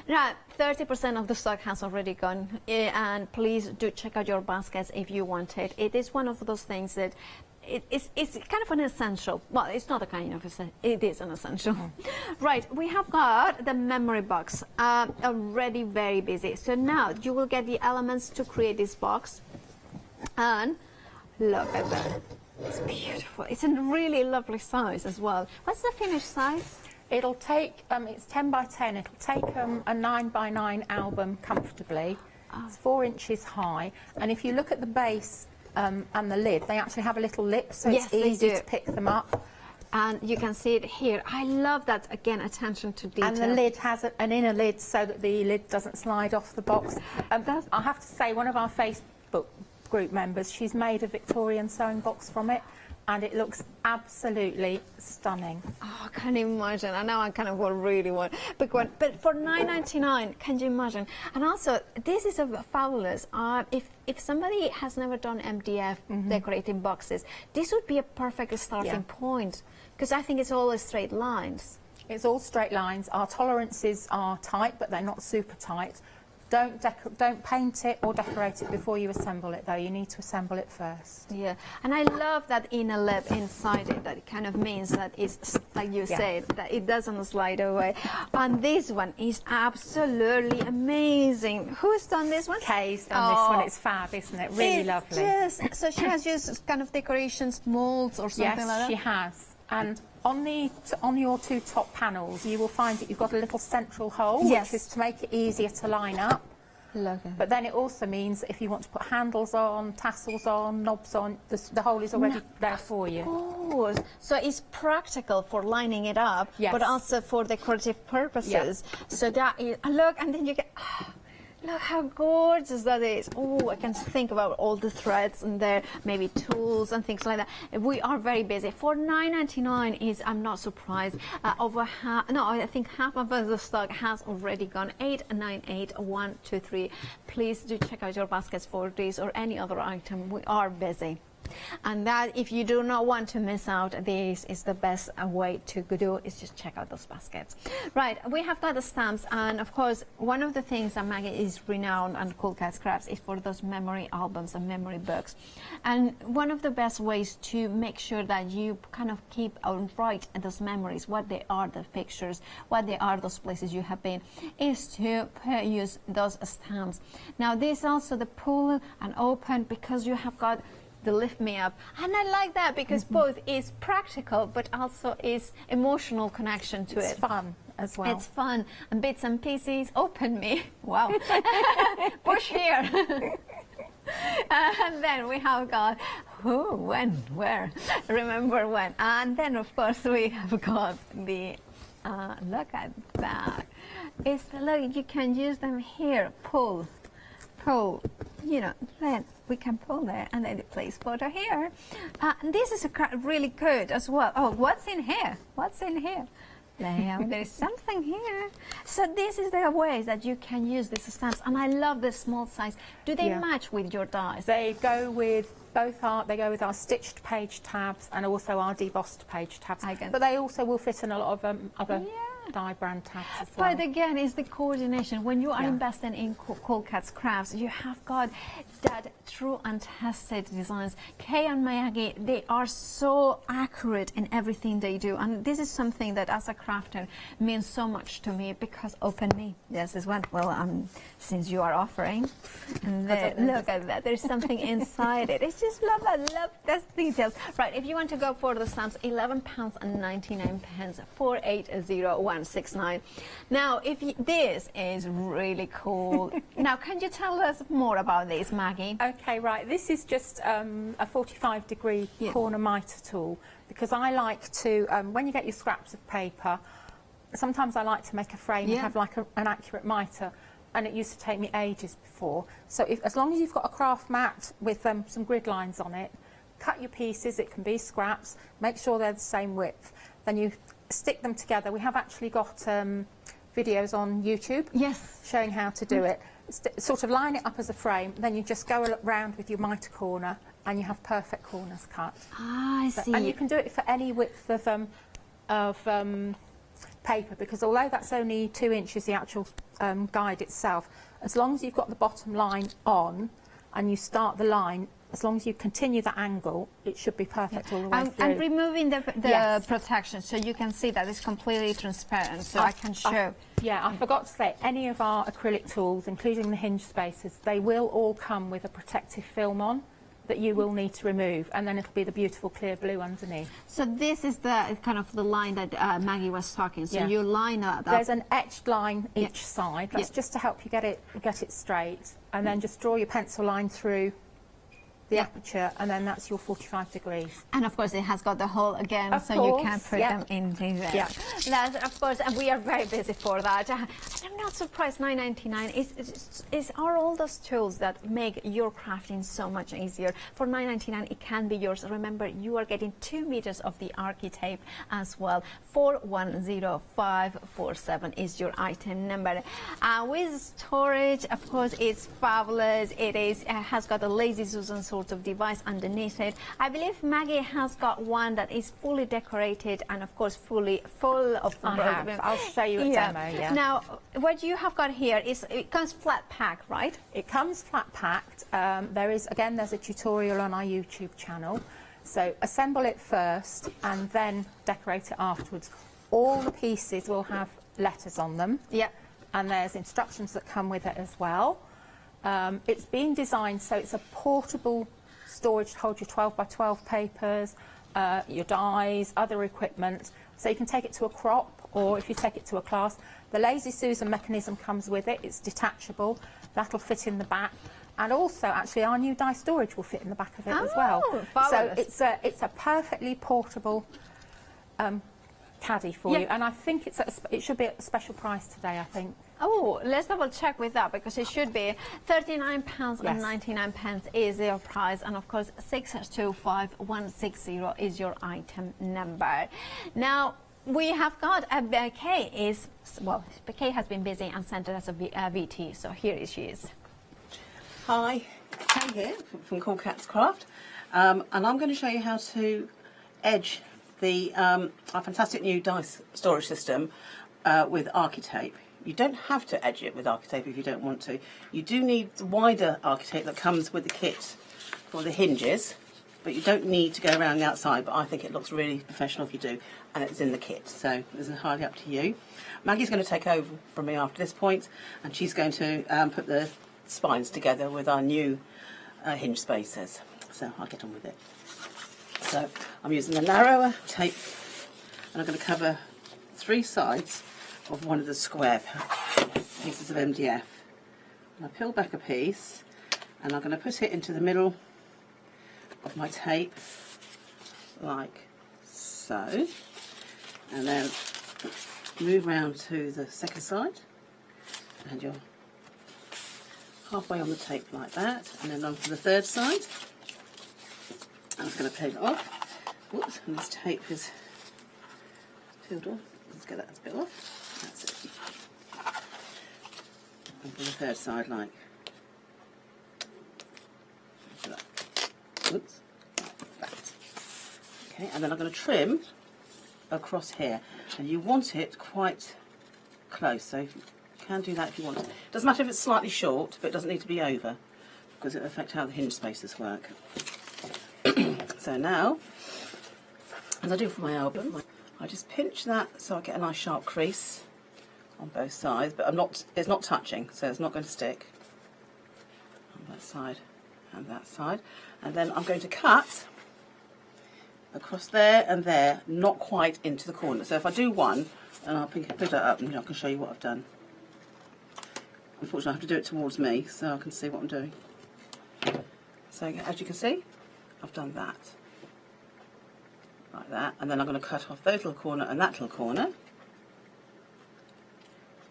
Now, 30% of the stock has already gone, and please do check out your baskets if you want it. It is one of those things that it's kind of an essential. Well, it's not a kind of essential, it is an essential. Right, we have got the memory box already very busy. So now you will get the elements to create this box, and look at that. It's beautiful. It's a really lovely size as well. What's the finished size? It'll take, it's 10 by 10, it'll take a 9 by 9 album comfortably. It's 4 inches high, and if you look at the base and the lid, they actually have a little lip, so it's easy to pick them up. And you can see it here. I love that, again, attention to detail. And the lid has an inner lid so that the lid doesn't slide off the box. I have to say, one of our Facebook group members, she's made a Victorian sewing box from it, and it looks absolutely stunning. Oh, I can't imagine. I know I kind of really want a big one, but for $9.99, can you imagine? And also, this is a fabulous. If somebody has never done MDF decorating boxes, this would be a perfect starting point, because I think it's all straight lines. It's all straight lines. Our tolerances are tight, but they're not super tight. Don't paint it or decorate it before you assemble it, though. You need to assemble it first. Yeah, and I love that inner lip inside it. That kind of means that it's, like you said, that it doesn't slide away. And this one is absolutely amazing. Who's done this one? Kay's done this one. It's fab, isn't it? Really lovely. Yes. So she has used kind of decorations, molds or something like that? Yes, she has. And on your 2 top panels, you will find that you've got a little central hole, which is to make it easier to line up. But then it also means that if you want to put handles on, tassels on, knobs on, the hole is already there for you. Oh, so it's practical for lining it up, but also for decorative purposes. So that is, look, and then you get... Look how gorgeous that is. Oh, I can think about all the threads and there, maybe tools and things like that. We are very busy. For $9.99 is, I'm not surprised, over half, no, I think half of the stock has already gone. 898 123. Please do check out your baskets for this or any other item. We are busy. And that, if you do not want to miss out, this is the best way to do, is just check out those baskets. Right, we have got the stamps, and of course one of the things that Maggie is renowned and Cool Cats Crafts is for those memory albums and memory books. And one of the best ways to make sure that you kind of keep on right those memories, what they are, the pictures, what they are, those places you have been, is to use those stamps. Now this also the pull and open, because you have got the lift me up, and I like that because both is practical but also is emotional connection to it. It's fun as well. It's fun, and bits and pieces. Open me, wow. Push here. And then we have got who, when, where, remember when. And then of course we have got the look at that. It's look, you can use them here, pull, you know, then we can pull there, and then it plays photo here. This is really good as well. Oh, what's in here? What's in here? There's something here. So this is the ways that you can use these stamps, and I love the small size. Do they match with your dies? They go with our stitched page tabs and also our debossed page tabs. But they also will fit in a lot of other die brand tabs as well. But again, it's the coordination. When you are investing in Cool Cats Crafts, you have got that true and tested designs. Kay and Maggie, they are so accurate in everything they do, and this is something that as a crafter means so much to me, because open me, this is what, well, since you are offering, and look at that, there's something inside it. It's just love those details. Right, if you want to go for the stamps, £11.99, 480169. Now, this is really cool. Now, can you tell us more about this, Maggie? Okay, right. This is just a 45-degree corner miter tool, because I like to, when you get your scraps of paper, sometimes I like to make a frame and have like an accurate miter, and it used to take me ages before. So as long as you've got a craft mat with some grid lines on it, cut your pieces, it can be scraps, make sure they're the same width, then you stick them together. We have actually got videos on YouTube showing how to do it. Sort of line it up as a frame, then you just go around with your miter corner and you have perfect corners cut. Ah, I see. And you can do it for any width of paper, because although that's only 2 inches, the actual guide itself, as long as you've got the bottom line on and you start the line, as long as you continue that angle, it should be perfect all the way through. And removing the protection, so you can see that it's completely transparent, so I can show. I forgot to say, any of our acrylic tools, including the hinge spacers, they will all come with a protective film on that you will need to remove, and then it'll be the beautiful clear blue underneath. So this is the kind of the line that Maggie was talking. So you line up. There's an etched line each side. That's just to help you get it straight, and then just draw your pencil line through the aperture, and then that's your 45 degrees. And of course it has got the hole again, of so course, you can put them in there. Yeah. That's, of course, and we are very busy for that. I'm not surprised. $9.99 are all those tools that make your crafting so much easier. For $9.99 it can be yours. Remember, you are getting 2 meters of the archi-tape as well. 410547 is your item number. With storage, of course, it's fabulous. It has got a Lazy Susan sort of device underneath it. I believe Maggie has got one that is fully decorated and of course full of I'll show you a demo. Now what you have got here is, it comes flat packed, right? It comes flat packed. There's a tutorial on our YouTube channel, so assemble it first and then decorate it afterwards. All the pieces will have letters on them, and there's instructions that come with it as well. It's been designed so it's a portable storage to hold your 12 by 12 papers, your dies, other equipment. So you can take it to a crop, or if you take it to a class. The Lazy Susan mechanism comes with it. It's detachable. That'll fit in the back. And also, actually, our new die storage will fit in the back of it as well. Fabulous. So it's a perfectly portable caddy for you. And I think it should be at a special price today, I think. Oh, let's double check with that, because it should be £39.99 is your price, and of course 625160 is your item number. Now we have got Becky Becky has been busy and sent us a VT, so here she is. Hi, Kay here from Cool Cats Craft, and I'm going to show you how to edge our fantastic new dice storage system with archi-tape. You don't have to edge it with archi-tape if you don't want to. You do need the wider archi-tape that comes with the kit for the hinges, but you don't need to go around the outside, but I think it looks really professional if you do, and it's in the kit, so this is entirely up to you. Maggie's going to take over from me after this point, and she's going to put the spines together with our new hinge spacers. So I'll get on with it. So I'm using a narrower tape, and I'm going to cover 3 sides of one of the square pieces of MDF. And I peel back a piece, and I'm going to put it into the middle of my tape, like so, and then move round to the second side, and you're halfway on the tape like that, and then on to the third side. I'm just going to peel it off. Whoops, and this tape is peeled off. Let's get that bit off. That's it. And for the third side, like that. Oops, like that. Okay, and then I'm going to trim across here, and you want it quite close, so you can do that if you want to. Doesn't matter if it's slightly short, but it doesn't need to be over, because it will affect how the hinge spaces work. So now, as I do for my album, I just pinch that so I get a nice sharp crease on both sides, but it's not touching, so it's not going to stick on that side and that side. And then I'm going to cut across there and there, not quite into the corner. So if I do one, and I'll pick it up and I can show you what I've done. Unfortunately, I have to do it towards me so I can see what I'm doing. So as you can see, I've done that. Like that. And then I'm going to cut off those little corner and that little corner.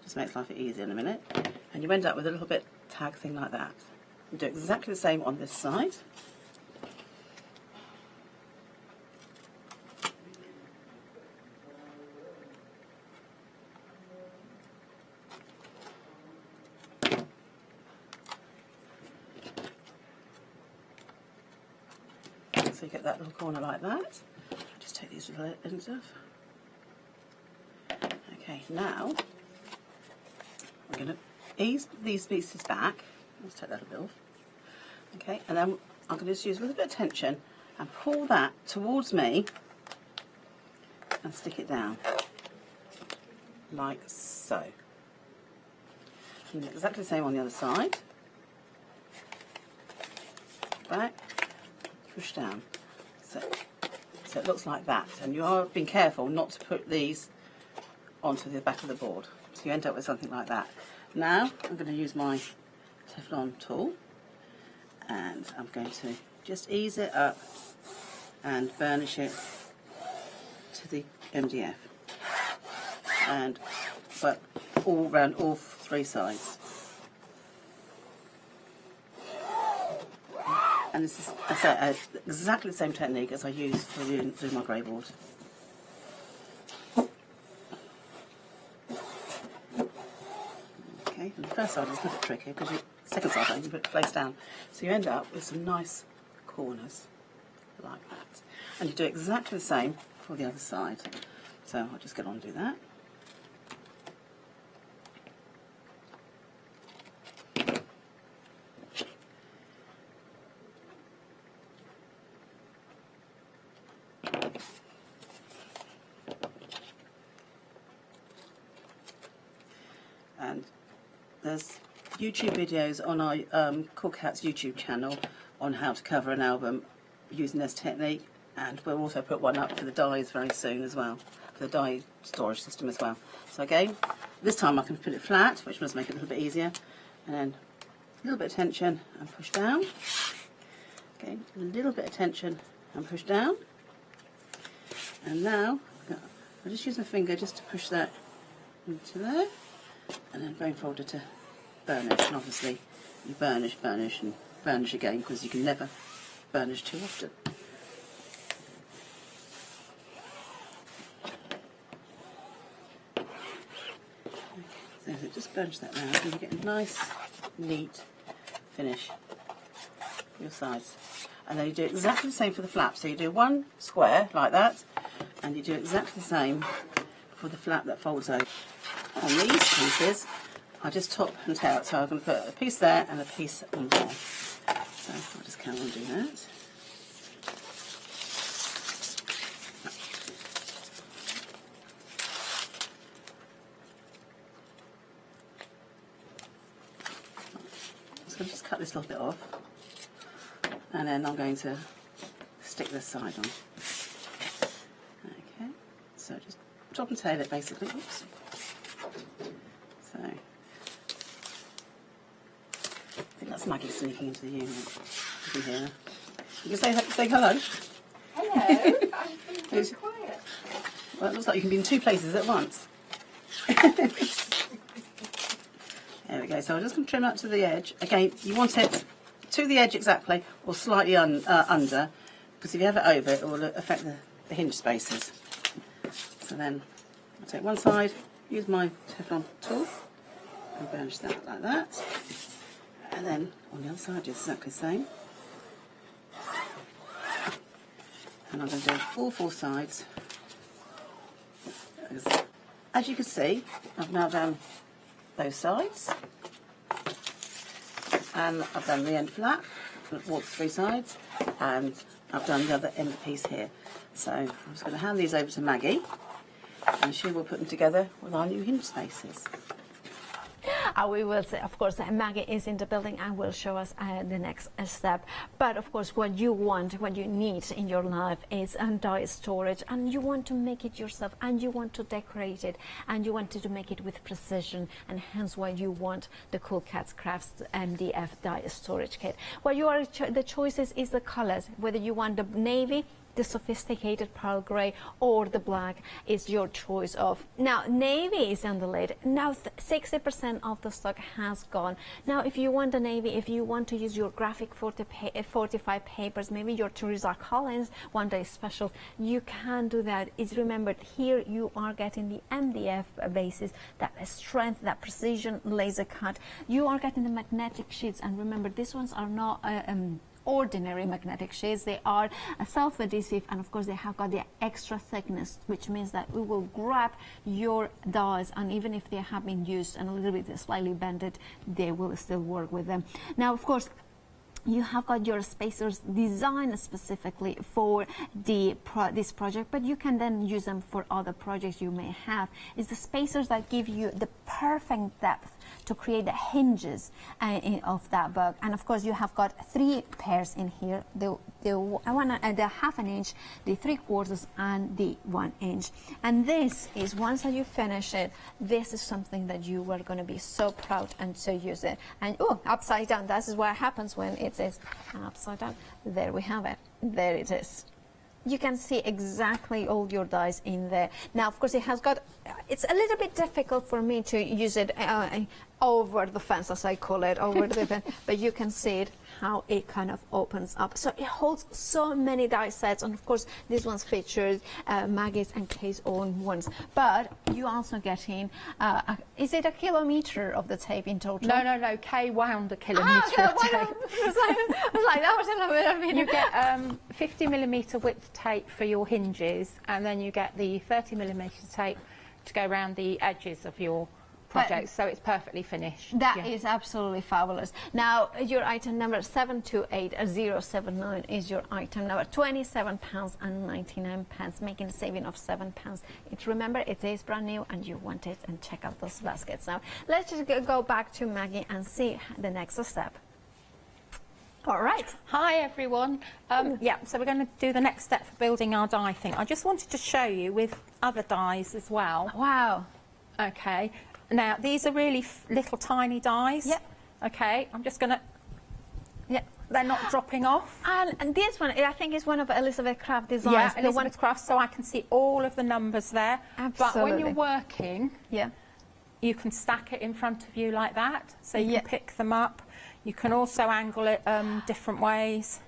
Just makes life easier in a minute. And you end up with a little bit tag thing like that. You do exactly the same on this side. So you get that little corner like that. Just take these little ends off. Okay, now I'm going to ease these pieces back. Let's take that a bit off. Okay, and then I'm going to just use a little bit of tension and pull that towards me and stick it down like so. And exactly the same on the other side. Back, push down. So it looks like that, and you are being careful not to put these onto the back of the board, so you end up with something like that. Now I'm going to use my Teflon tool, and I'm going to just ease it up and burnish it to the MDF, but all around all three sides. And this is, I say, exactly the same technique as I use for doing my grey board. Okay, and the first side is a little bit tricky because the second side you can put it face down. So you end up with some nice corners like that. And you do exactly the same for the other side. So I'll just get on and do that. And there's YouTube videos on our Cool Cats YouTube channel on how to cover an album using this technique, and we'll also put one up for the dies very soon as well, for the die storage system as well. So again, this time I can put it flat, which must make it a little bit easier, and then a little bit of tension and push down. Okay, a little bit of tension and push down. And now I'll just use my finger just to push that into there. And then bone folder to burnish, and obviously you burnish, burnish and burnish again, because you can never burnish too often. Okay, so just burnish that now and you get a nice, neat finish for your sides. And then you do exactly the same for the flap. So you do one square like that, and you do exactly the same for the flap that folds over. On these pieces, I just top and tail it, so I'm going to put a piece there and a piece on there. So I'll just carry on doing that. I'm going to just cut this little bit off, and then I'm going to stick this side on. Okay, so just top and tail it basically. Oops. So, I think that's Maggie sneaking into the unit. You can hear her. You can say hello. Hello. I'm being so quiet. Well, it looks like you can be in two places at once. There we go. So I'm just going to trim that to the edge. Again, you want it to the edge exactly, or slightly under, because if you have it over, it will affect the hinge spaces. So then I'll take one side, use my Teflon tool and burnish that like that, and then on the other side do exactly the same, and I'm going to do all four sides. As you can see, I've now done both sides, and I've done the end flap, all three sides, and I've done the other end piece here. So I'm just going to hand these over to Maggie, and she will put them together with our new hinge spaces. We will say, of course, Maggie is in the building and will show us the next step. But of course, what you want, what you need in your life is die storage, and you want to make it yourself, and you want to decorate it, and you want to make it with precision, and hence why you want the Cool Cats Crafts MDF die storage kit. What you are the choices is the colors, whether you want the navy, the sophisticated pearl grey, or the black is your choice of. Now, navy is on the lid. Now, 60% of the stock has gone. Now, if you want the navy, if you want to use your graphic 45 papers, maybe your Teresa Collins one day special, you can do that. It's remembered here you are getting the MDF basis, that strength, that precision, laser cut. You are getting the magnetic sheets, and remember, these ones are not ordinary magnetic sheets. They are self-adhesive, and of course they have got the extra thickness, which means that we will grab your dies, and even if they have been used and a little bit slightly bended, they will still work with them. Now, of course, you have got your spacers designed specifically for this project, but you can then use them for other projects you may have. It's the spacers that give you the perfect depth to create the hinges of that bug. And of course, you have got 3 pairs in here: the 1/2 inch, the 3/4, and the 1 inch. And this is, once that you finish it, this is something that you are going to be so proud and so use it. And oh, upside down, that is what happens when it is upside down. There we have it. There it is. You can see exactly all your dies in there. Now, of course, it has got, it's a little bit difficult for me to use it over the fence, as I call it, over the fence, but you can see it, how it kind of opens up. So it holds so many die sets, and of course, this one's featured Maggie's and Kay's own ones. But you also get in, is it a kilometre of the tape in total? No, Kay wound a kilometre of tape. I was like, that was a little bit of it. You get 50mm width tape for your hinges, and then you get the 30mm tape to go around the edges of your project, so it's perfectly finished. That is absolutely fabulous. Now, your item number 728079 is your item number, £27.99, making a saving of £7. Remember, it is brand new, and you want it, and check out those baskets. Now, let's just go back to Maggie and see the next step. All right. Hi, everyone. Yeah, so we're going to do the next step for building our die thing. I just wanted to show you with other dies as well. Wow. Okay. Now, these are really little tiny dies. Yep. Okay, I'm just going to... Yeah, they're not dropping off. And this one, I think, is one of Elizabeth Craft designs. Yeah, Elizabeth Craft, so I can see all of the numbers there. Absolutely. But when you're working, yeah, you can stack it in front of you like that, so you can pick them up. You can also angle it different ways.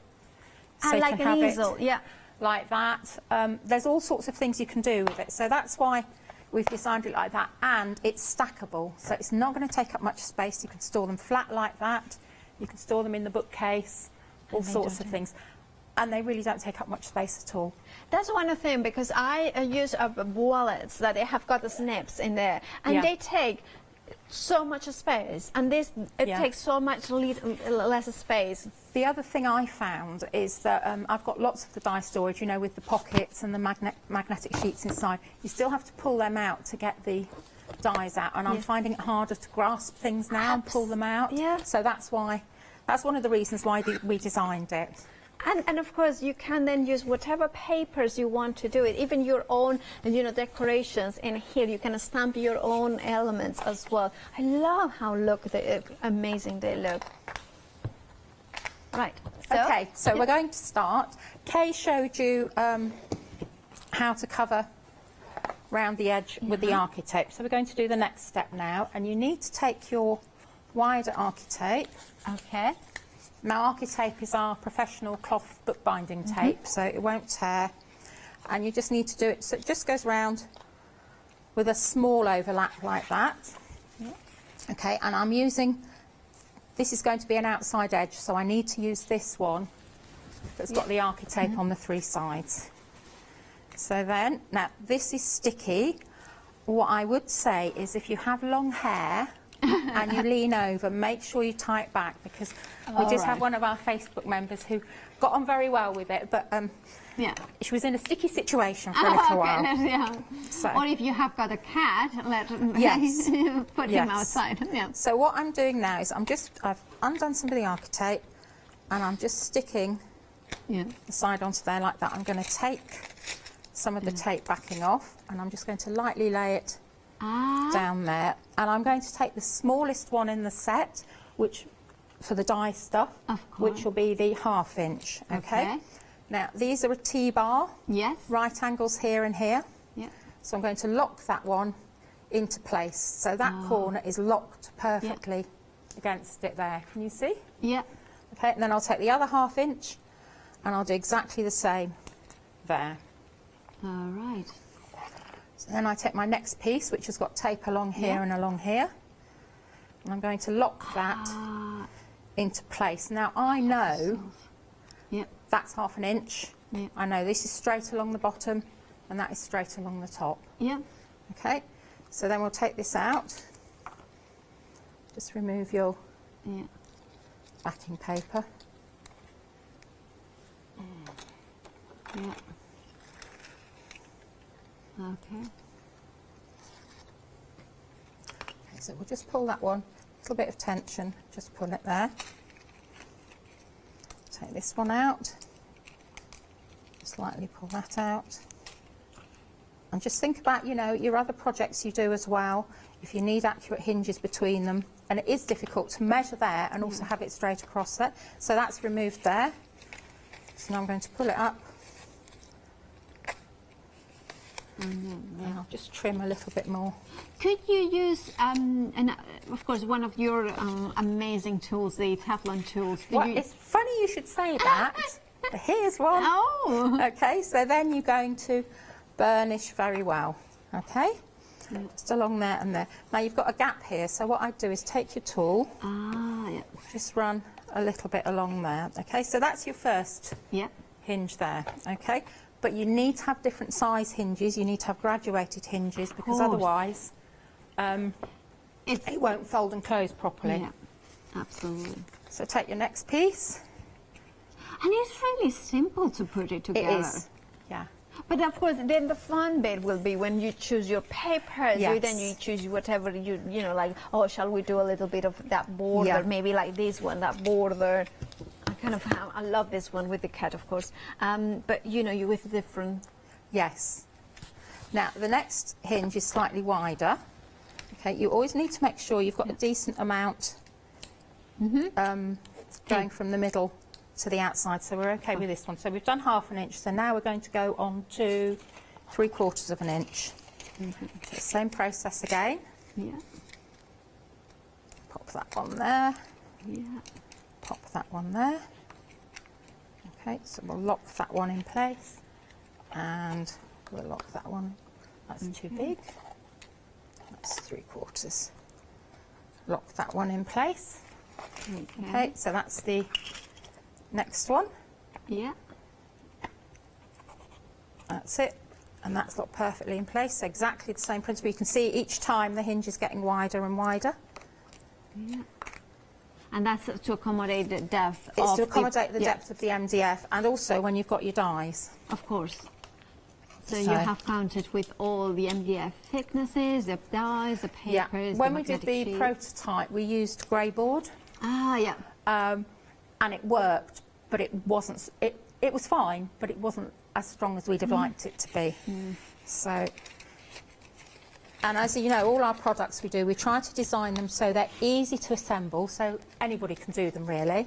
So and you like can an have easel, it yeah. like that. There's all sorts of things you can do with it. So that's why we've designed it like that, and it's stackable, so it's not going to take up much space. You can store them flat like that. You can store them in the bookcase, all sorts of things. And they really don't take up much space at all. That's one thing, because I use wallets that they have got the snips in there, and they take so much space, and it takes so much less space. The other thing I found is that I've got lots of the die storage, you know, with the pockets and the magnetic sheets inside. You still have to pull them out to get the dies out, and I'm finding it harder to grasp things now and pull them out. Yeah. So that's one of the reasons why we designed it. And of course, you can then use whatever papers you want to do it, even your own, decorations in here. You can stamp your own elements as well. I love how amazing they look. Right. Okay, so we're going to start. Kay showed you how to cover round the edge with the architape. So we're going to do the next step now, and you need to take your wider architape. Okay. Now, architape is our professional cloth bookbinding tape, so it won't tear. And you just need to do it so it just goes round with a small overlap like that. Yeah. Okay, and I'm using, this is going to be an outside edge, so I need to use this one that's got the architape on the 3 sides. So then, now this is sticky. What I would say is, if you have long hair and you lean over, make sure you tie it back, because we did have one of our Facebook members who got on very well with it, but She was in a sticky situation for a little while. Yeah. So. Or if you have got a cat, Yes. put him outside. Yeah. So what I'm doing now is I've undone some of the architape and I'm just sticking the side onto there like that. I'm going to take some of the tape backing off and I'm just going to lightly lay it down there. And I'm going to take the smallest one in the set, which for the die stuff, which will be the 1/2 inch. Okay. Now these are a T-bar. Yes. Right angles here and here. Yeah. So I'm going to lock that one into place. So that corner is locked perfectly against it there. Can you see? Yeah. Okay, and then I'll take the other 1/2 inch and I'll do exactly the same there. All right. So then I take my next piece, which has got tape along here and along here, and I'm going to lock that into place. Now I know that's 1/2 inch. I know this is straight along the bottom and that is straight along the top. Yeah. Okay, so then we'll take this out. Just remove your backing paper. Yeah. Okay. Okay, so we'll just pull that one, a little bit of tension, just pull it there. Take this one out, slightly pull that out. And just think about, you know, your other projects you do as well, if you need accurate hinges between them. And it is difficult to measure there and also have it straight across there. So that's removed there. So now I'm going to pull it up. And I'll just trim a little bit more. Could you use, of course, one of your amazing tools, the Teflon tools? It's funny you should say that. Here's one. Oh. Okay, so then you're going to burnish very well. Okay, just along there and there. Now you've got a gap here, so what I'd do is take your tool. Just run a little bit along there. Okay, so that's your first hinge there. Okay. But you need to have different size hinges, you need to have graduated hinges because otherwise it won't fold and close properly. Yeah, absolutely. So take your next piece. And it's really simple to put it together. It is, yeah. But of course, then the fun bit will be when you choose your papers, then you choose whatever you know, like, oh, shall we do a little bit of that border, maybe like this one, that border. I love this one with the cat, of course, but you know, you with different. Yes. Now the next hinge is slightly wider. Okay, you always need to make sure you've got a decent amount going from the middle to the outside. So we're okay with this one. So we've done 1/2 inch. So now we're going to go on to 3/4 inch. Okay, same process again. Yeah. Pop that one there. Yeah. Pop that one there. Okay, so we'll lock that one in place and we'll lock that one. That's too big. That's 3/4. Lock that one in place. Okay, so that's the next one. Yeah. That's it. And that's locked perfectly in place. So exactly the same principle. You can see each time the hinge is getting wider and wider. Yeah. And that's to accommodate the depth It's to accommodate the depth of the MDF and also when you've got your dies. Of course. So you have counted with all the MDF thicknesses, the dies, the papers. When we did the prototype, we used grey board. And it worked, but it wasn't. It was fine, but it wasn't as strong as we'd have liked it to be. So. And as you know, all our products we do, we try to design them so they're easy to assemble, so anybody can do them really.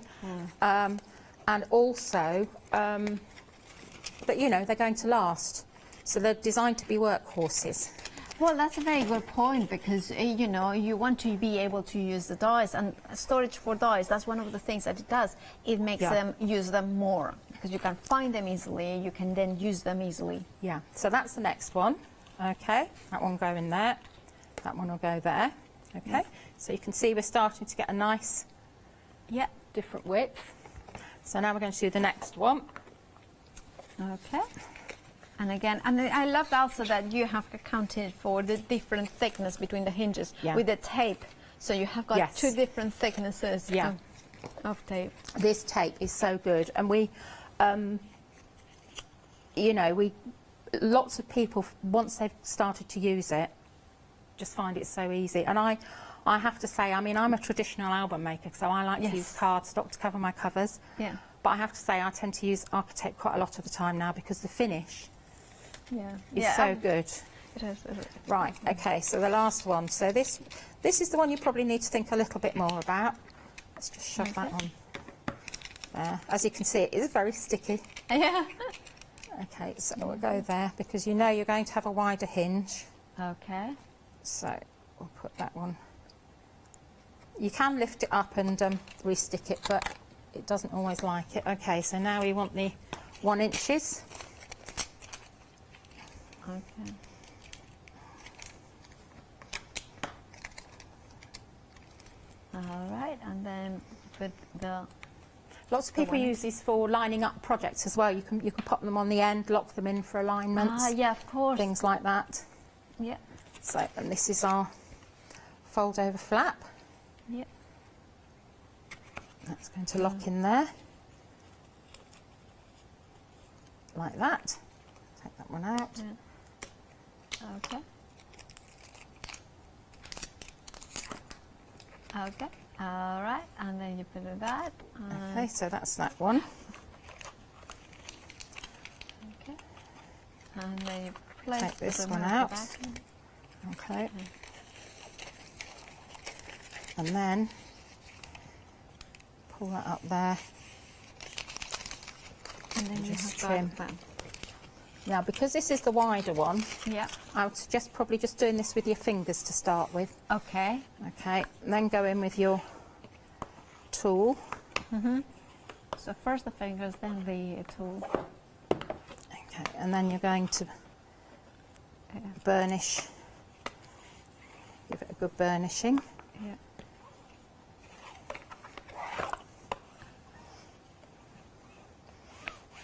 And also that, you know, they're going to last. So they're designed to be workhorses. Well, that's a very good point because, you know, you want to be able to use the dies, and storage for dies, that's one of the things that it does. It makes them use them more because you can find them easily, you can then use them easily. Yeah, so that's the next one. Okay, that one will go in there, that one will go there. Okay, so you can see we're starting to get a nice, different width. So now we're going to do the next one. Okay. And again, and I loved also that you have accounted for the different thickness between the hinges with the tape. So you have got two different thicknesses of tape. This tape is so good, and we you know, lots of people, once they've started to use it, just find it so easy. And I have to say, I mean, I'm a traditional album maker, so I like to use cardstock to cover my covers. Yeah. But I have to say, I tend to use Architect quite a lot of the time now because the finish is so good. It is. Right, okay, so the last one. So this is the one you probably need to think a little bit more about. Let's just shove that on there. As you can see, it is very sticky. Yeah. Okay, so we'll go there because you know you're going to have a wider hinge. Okay. So we'll put that one. You can lift it up and re-stick it, but it doesn't always like it. Okay, so now we want the 1 inches. Okay. All right, and then put the... Lots of people use these for lining up projects as well. You can pop them on the end, lock them in for alignments. Ah, yeah, of course. Things like that. Yeah. So, and this is our fold over flap. Yeah. That's going to lock in there. Like that. Take that one out. Yeah. Okay. Okay. All right, and then you put that. Okay, so that's that one. Okay. And then you place Take this the one remote out. back in. Okay. And then pull that up there. And then you just have trim. that. Now, because this is the wider one, Yeah. I would suggest probably just doing this with your fingers to start with. Okay. Okay, and then go in with your tool. So first the fingers, then the tool. Okay, and then you're going to burnish. Give it a good burnishing. Yeah.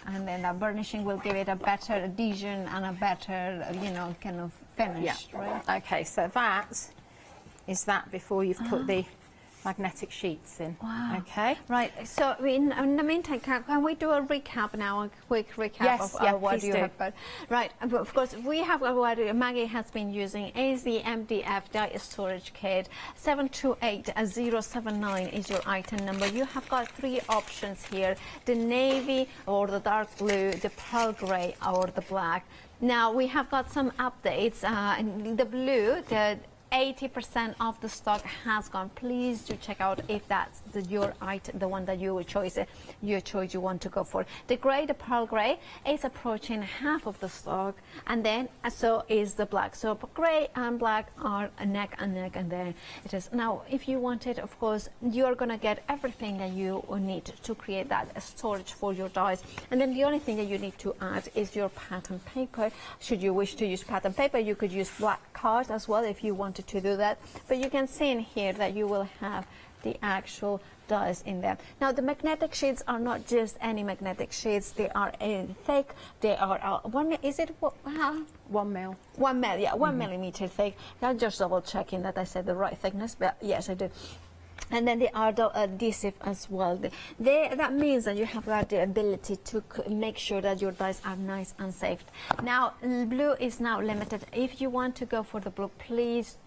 And then that burnishing will give it a better adhesion and a better, you know, kind of finish, right? Okay, so that is that before you've put the magnetic sheets in. Wow. Okay. Right. So in the meantime, can we do a recap now? A quick recap Yes, of yeah, what please you do. have got. Right. But of course, we have what Maggie has been using is the MDF die storage kit. 728079 is your item number. You have got 3 options here: the navy or the dark blue, the pearl grey or the black. Now we have got some updates. The blue, the 80% of the stock has gone. Please do check out if that's your item, the one that you would choose, your choice you want to go for. The grey, the pearl grey, is approaching half of the stock, and then so is the black. So grey and black are neck and neck, and then it is. Now, if you want it, of course, you're gonna get everything that you need to create that storage for your dies. And then the only thing that you need to add is your pattern paper. Should you wish to use pattern paper, you could use black cards as well if you wanted to do that. But you can see in here that you will have the actual dies in there. Now the magnetic sheets are not just any magnetic sheets. They are thick. They are 1 mil. 1 mil, yeah, 1 millimeter thick. I'm just double checking that I said the right thickness, but yes, I did. And then they are adhesive as well. That means that you have got the ability to make sure that your dies are nice and safe. Now, blue is now limited. If you want to go for the blue, please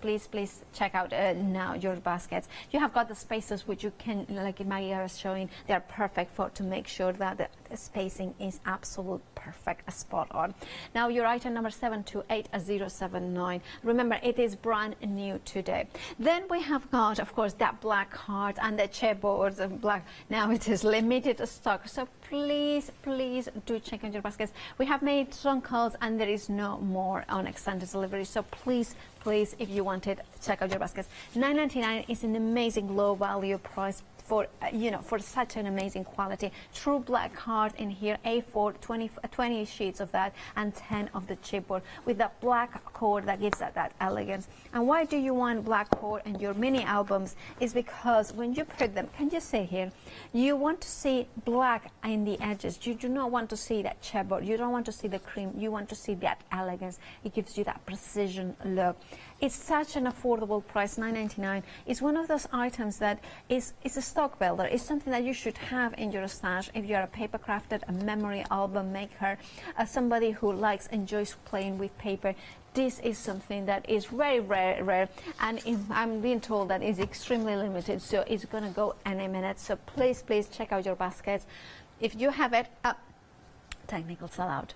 check out now your baskets. You have got the spaces which you can, like Maggie was showing, they are perfect to make sure that the spacing is absolute perfect, spot on. Now, your item number 728079. Remember, it is brand new today. Then we have got, of course, that black card and the chipboards of black. Now it is limited stock, so please do check out your baskets. We have made some calls and there is no more on extended delivery, so please, if you want it, check out your baskets. $9.99 is an amazing low value price for for such an amazing quality. True black card in here, A4, 20 sheets of that, and 10 of the chipboard with that black cord that gives that elegance. And why do you want black cord in your mini albums? Is because when you put them, can you see here, you want to see black in the edges. You do not want to see that chipboard. You don't want to see the cream. You want to see that elegance. It gives you that precision look. It's such an affordable price, $9.99. It's one of those items that is a stock builder. It's something that you should have in your stash if you're a paper crafted, a memory album maker, somebody who enjoys playing with paper. This is something that is very rare, and I'm being told that it's extremely limited, so it's going to go any minute. So please check out your baskets. If you have it, technical sellout.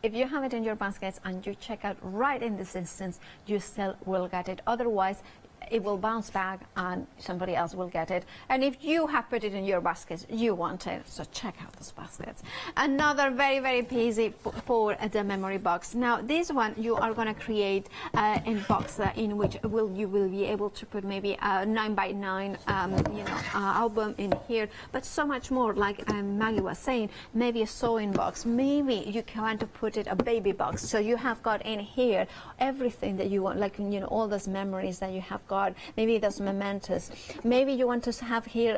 If you have it in your baskets and you check out right in this instance, you still will get it. Otherwise, it will bounce back and somebody else will get it. And if you have put it in your baskets, you want it, so check out those baskets. Another very easy for the memory box. Now this one you are going to create a box in which you will be able to put maybe a 9x9 album in here, but so much more, like Maggie was saying, maybe a sewing box, maybe you want to put it a baby box, so you have got in here everything that you want, like all those memories that you have got. Maybe those mementos. Maybe you want to have here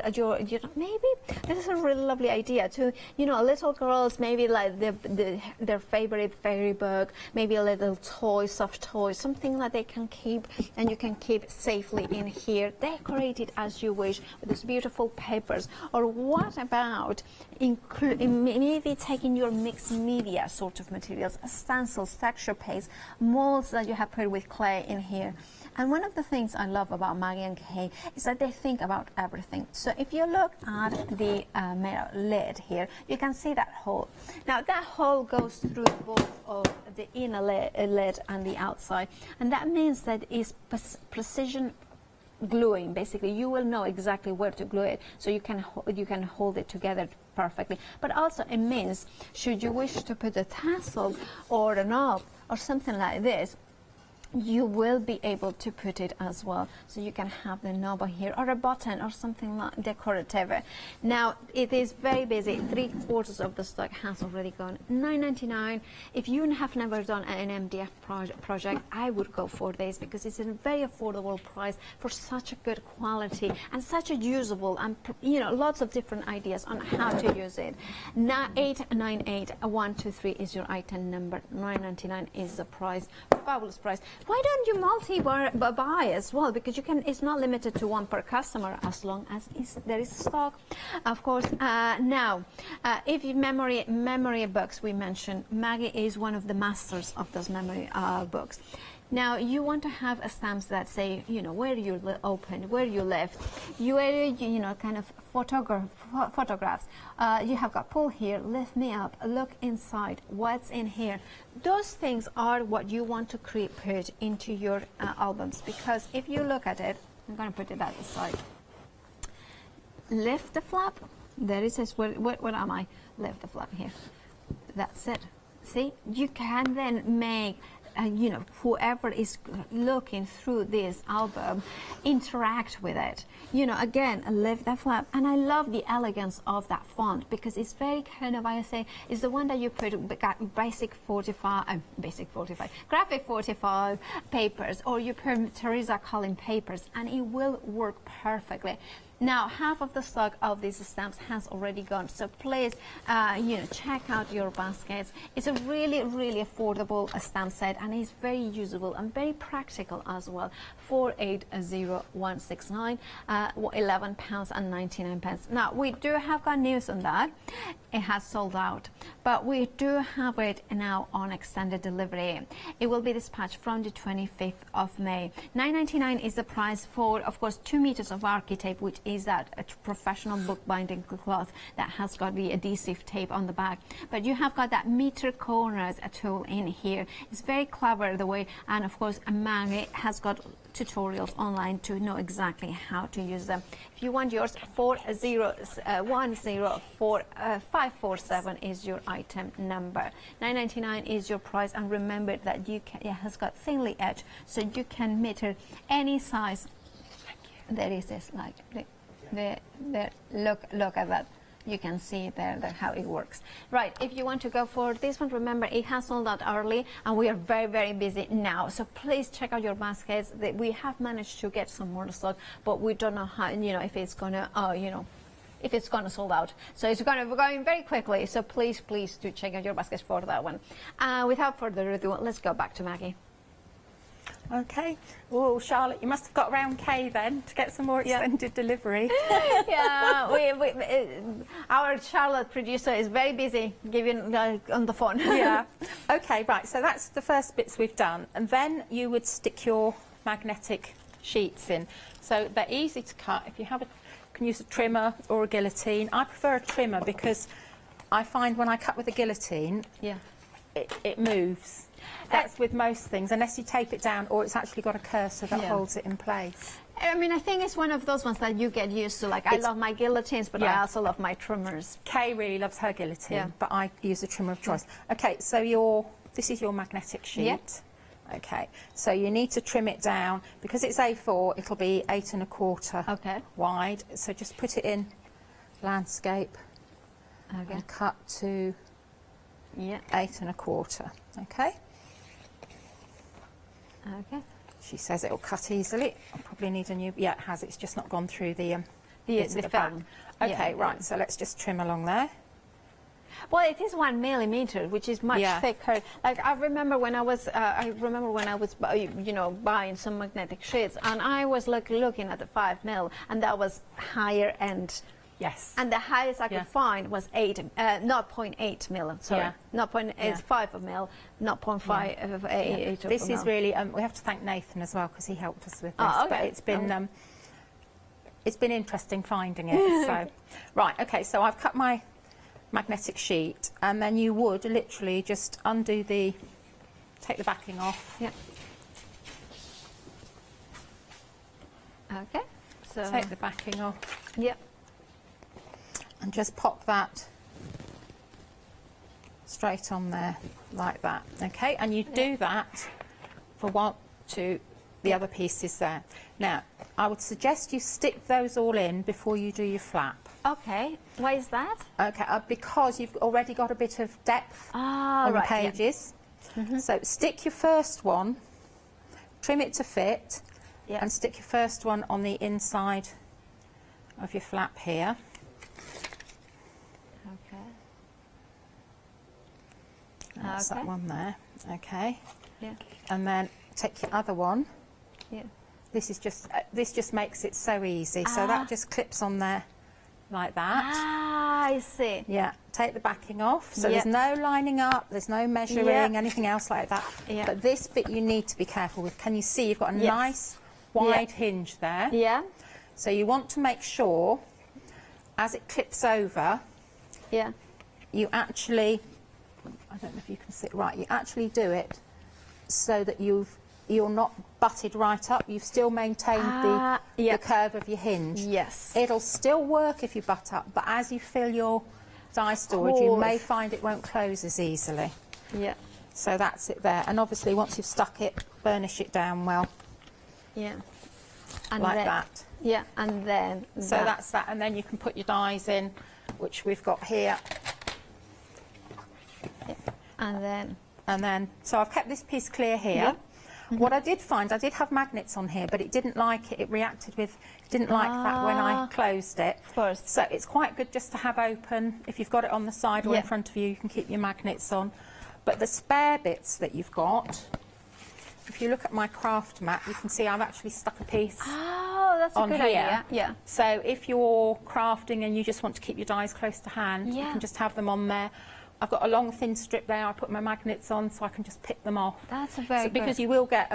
maybe this is a really lovely idea too. Little girls, maybe like their favorite fairy book, maybe a little toy, soft toy, something that they can keep and you can keep safely in here. Decorate it as you wish with these beautiful papers. Or what about maybe taking your mixed media sort of materials, stencils, texture paste, molds that you have put with clay in here. And one of the things I love about Maggie and Kay is that they think about everything. So if you look at the mirror lid here, you can see that hole. Now that hole goes through both of the inner lid and the outside, and that means that it's precision gluing. Basically, you will know exactly where to glue it, so you can hold it together perfectly. But also it means, should you wish to put a tassel or a knob or something like this, you will be able to put it as well, so you can have the knob here or a button or something like decorative. Now it is very busy. 3/4 of the stock has already gone. $9.99. If you have never done an MDF project, I would go for this because it's a very affordable price for such a good quality and such a usable, and lots of different ideas on how to use it. Now 898-123 is your item number. $9.99 is the price. Fabulous price. Why don't you multi-buy as well? Because you can. It's not limited to one per customer as long as there is stock, of course. Now, if you memory books, we mentioned Maggie is one of the masters of those memory books. Now you want to have stamps that say, where you open, where you left, kind of photographs. You have got pull here, lift me up, look inside, what's in here. Those things are what you want to put into your albums, because if you look at it, I'm going to put it at the side. Lift the flap. There it says, where am I? Lift the flap here. That's it. See, you can then make whoever is looking through this album interact with it. Again, lift that flap. And I love the elegance of that font, because it's very kind of, I say, it's the one that you put graphic 45 papers, or you put Teresa Collin papers, and it will work perfectly. Now, half of the stock of these stamps has already gone, so please, check out your baskets. It's a really affordable stamp set, and it's very usable and very practical as well. 480169, £11.99. Now, we do have got news on that. It has sold out, but we do have it now on extended delivery. It will be dispatched from the 25th of May. $9.99 is the price for, of course, 2 meters of archi-tape, which is that a professional bookbinding cloth that has got the adhesive tape on the back. But you have got that meter corners tool in here. It's very clever the way, and of course Maggie has got tutorials online to know exactly how to use them. If you want yours, 40104-547 is your item number. $9.99 is your price, and remember that it has got thinly edged, so you can meter any size. There is this, like, look at that. You can see there how it works. Right, if you want to go for this one, remember it has sold out early, and we are very busy now. So please check out your baskets. We have managed to get some more stock, but we don't know how, if it's gonna, if it's gonna sold out. So it's gonna be going very quickly. So please do check out your baskets for that one. Without further ado, let's go back to Maggie. Okay. Oh, Charlotte, you must have got around Kay then to get some more extended delivery. Yeah, our Charlotte producer is very busy giving on the phone. Yeah. Okay, right. So that's the first bits we've done, and then you would stick your magnetic sheets in. So they're easy to cut. If you have you can use a trimmer or a guillotine. I prefer a trimmer because I find when I cut with a guillotine, it moves. That's with most things, unless you tape it down or it's actually got a cursor that holds it in place. I mean, I think it's one of those ones that you get used to. Like, I love my guillotines, but I also love my trimmers. Kay really loves her guillotine, but I use a trimmer of choice. Okay, so this is your magnetic sheet. Okay, so you need to trim it down. Because it's A4, it'll be 8 1/4 wide. So just put it in landscape and cut to 8 1/4. Okay. Okay. She says it'll cut easily. I'll probably need a new. Yeah, it has. It's just not gone through the the back. film. Okay, right. So let's just trim along there. Well, it is 1 millimeter, which is much thicker. Like I remember when I was, you know, buying some magnetic sheets, and I was looking at the 5 mil, and that was higher end. Yes. And the highest I could find was 0.8 mil. Sorry, 0.85 mil, 0.5. This is really. We have to thank Nathan as well because he helped us with this. But it's been interesting finding it. So, right. Okay. So I've cut my magnetic sheet, and then you would literally just undo take the backing off. Yeah. Okay. So take the backing off. Yep. And just pop that straight on there like that. Okay, and you do that for the other pieces there. Now, I would suggest you stick those all in before you do your flap. Okay, why is that? Okay, because you've already got a bit of depth on the pages. So stick your first one, trim it to fit, and stick your first one on the inside of your flap here. That's that one there. Okay. Yeah. And then take your other one. Yeah. This just makes it so easy. So that just clips on there like that. Ah, I see. Yeah. Take the backing off. So there's no lining up, there's no measuring, anything else like that. Yeah. But this bit you need to be careful with. Can you see you've got a nice wide hinge there? Yeah. So you want to make sure as it clips over, you actually, I don't know if you can see it right, you actually do it so that you're not butted right up, you've still maintained the curve of your hinge. Yes. It'll still work if you butt up, but as you fill your die storage, you may find it won't close as easily. Yeah. So that's it there. And obviously once you've stuck it, burnish it down well. Yeah. And like then, that. Yeah, and then... So that's that, and then you can put your dies in, which we've got here. And then, so I've kept this piece clear here. What I did find, I did have magnets on here, but it didn't like it. It reacted with, didn't like that when I closed it. Of course. So it's quite good just to have open. If you've got it on the side or in front of you, you can keep your magnets on. But the spare bits that you've got, if you look at my craft mat, you can see I've actually stuck a piece that's a on good here. idea. Yeah. So if you're crafting and you just want to keep your dies close to hand, you can just have them on there. I've got a long thin strip there. I put my magnets on so I can just pick them off. That's a very good. Because you will get,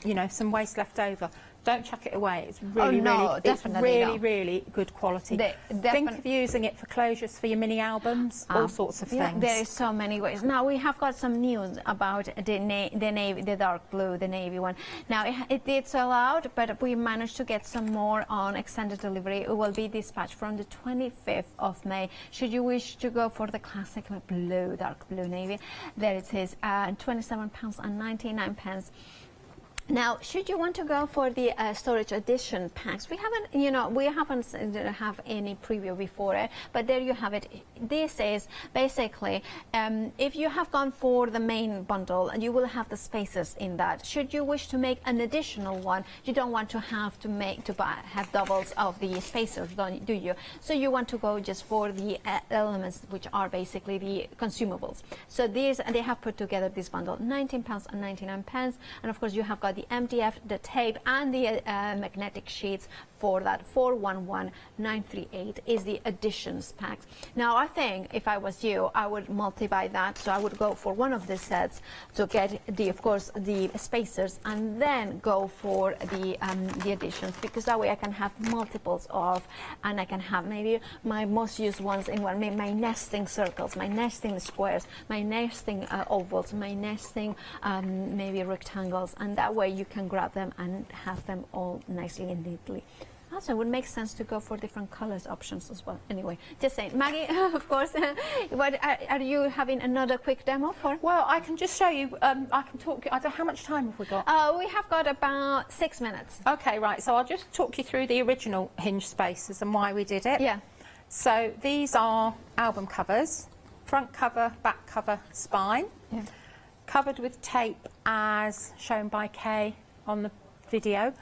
you know, some waste left over. Don't chuck it away. It's really, really good quality. Think of using it for closures for your mini albums, all sorts of things. There is so many ways. Now we have got some news about the navy, the dark blue, the navy one. Now it did sell out, but we managed to get some more on extended delivery. It will be dispatched from the 25th of May. Should you wish to go for the classic blue, dark blue navy, there it is, £27.99. Now, should you want to go for the storage edition packs, we haven't have any preview before it, but there you have it. This is basically, if you have gone for the main bundle, you will have the spaces in that. Should you wish to make an additional one, you don't want to have have doubles of the spaces, do you? So you want to go just for the elements, which are basically the consumables. So they have put together this bundle, £19.99, and of course you have got got the MDF, the tape, and the magnetic sheets for that. 411938 is the additions pack. Now I think if I was you, I would multi-buy that, so I would go for one of the sets to get the, of course, the spacers, and then go for the additions, because that way I can have multiples of, and I can have maybe my most used ones in one, my nesting circles, my nesting squares, my nesting ovals, my nesting maybe rectangles, and that way you can grab them and have them all nicely and neatly. Also, it would make sense to go for different colors options as well. Anyway, just saying. Maggie, of course, what, are you having another quick demo for? Well, I can just show you, I can talk, I don't, how much time have we got? We have got about 6 minutes. Okay, right, so I'll just talk you through the original hinge spacers and why we did it. Yeah. So these are album covers, front cover, back cover, spine, covered with tape as shown by Kay on the video.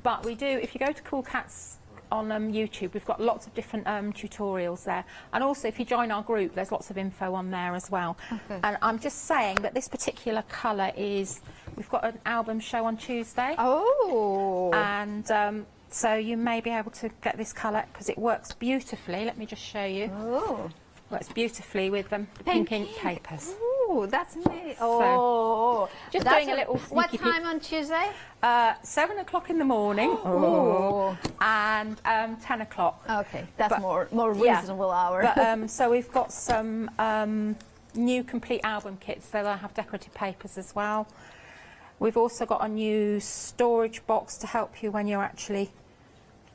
But we do, if you go to Cool Cats on YouTube, we've got lots of different tutorials there. And also, if you join our group, there's lots of info on there as well. Okay. And I'm just saying that this particular colour is, we've got an album show on Tuesday. Oh! And so you may be able to get this colour, because it works beautifully. Let me just show you. Oh! Works beautifully with pink ink papers. Oh, that's amazing. Oh, just doing a little What sneaky time on Tuesday? 7 o'clock in the morning. Oh. And 10 o'clock. Okay, that's more reasonable hour. But, so we've got some new complete album kits, so they'll have decorative papers as well. We've also got a new storage box to help you when you're actually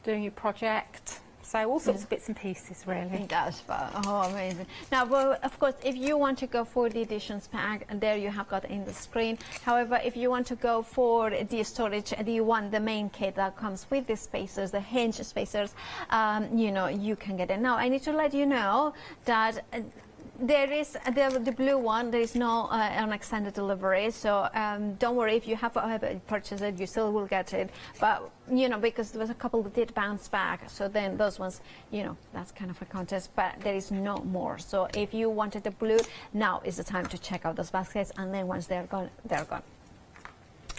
doing your project. So all sorts of bits and pieces, really. That's fun. Oh, amazing. Now, well, of course, if you want to go for the additions pack, and there you have got in the screen. However, if you want to go for the storage, the main kit that comes with the spacers, the hinge spacers, you know, you can get it. Now, I need to let you know that there is the blue one. There is no an extended delivery, so don't worry if you have purchased it, you still will get it. But you know, because there was a couple that did bounce back, so then those ones, you know, that's kind of a contest. But there is no more. So if you wanted the blue, now is the time to check out those baskets, and then once they're gone, they're gone.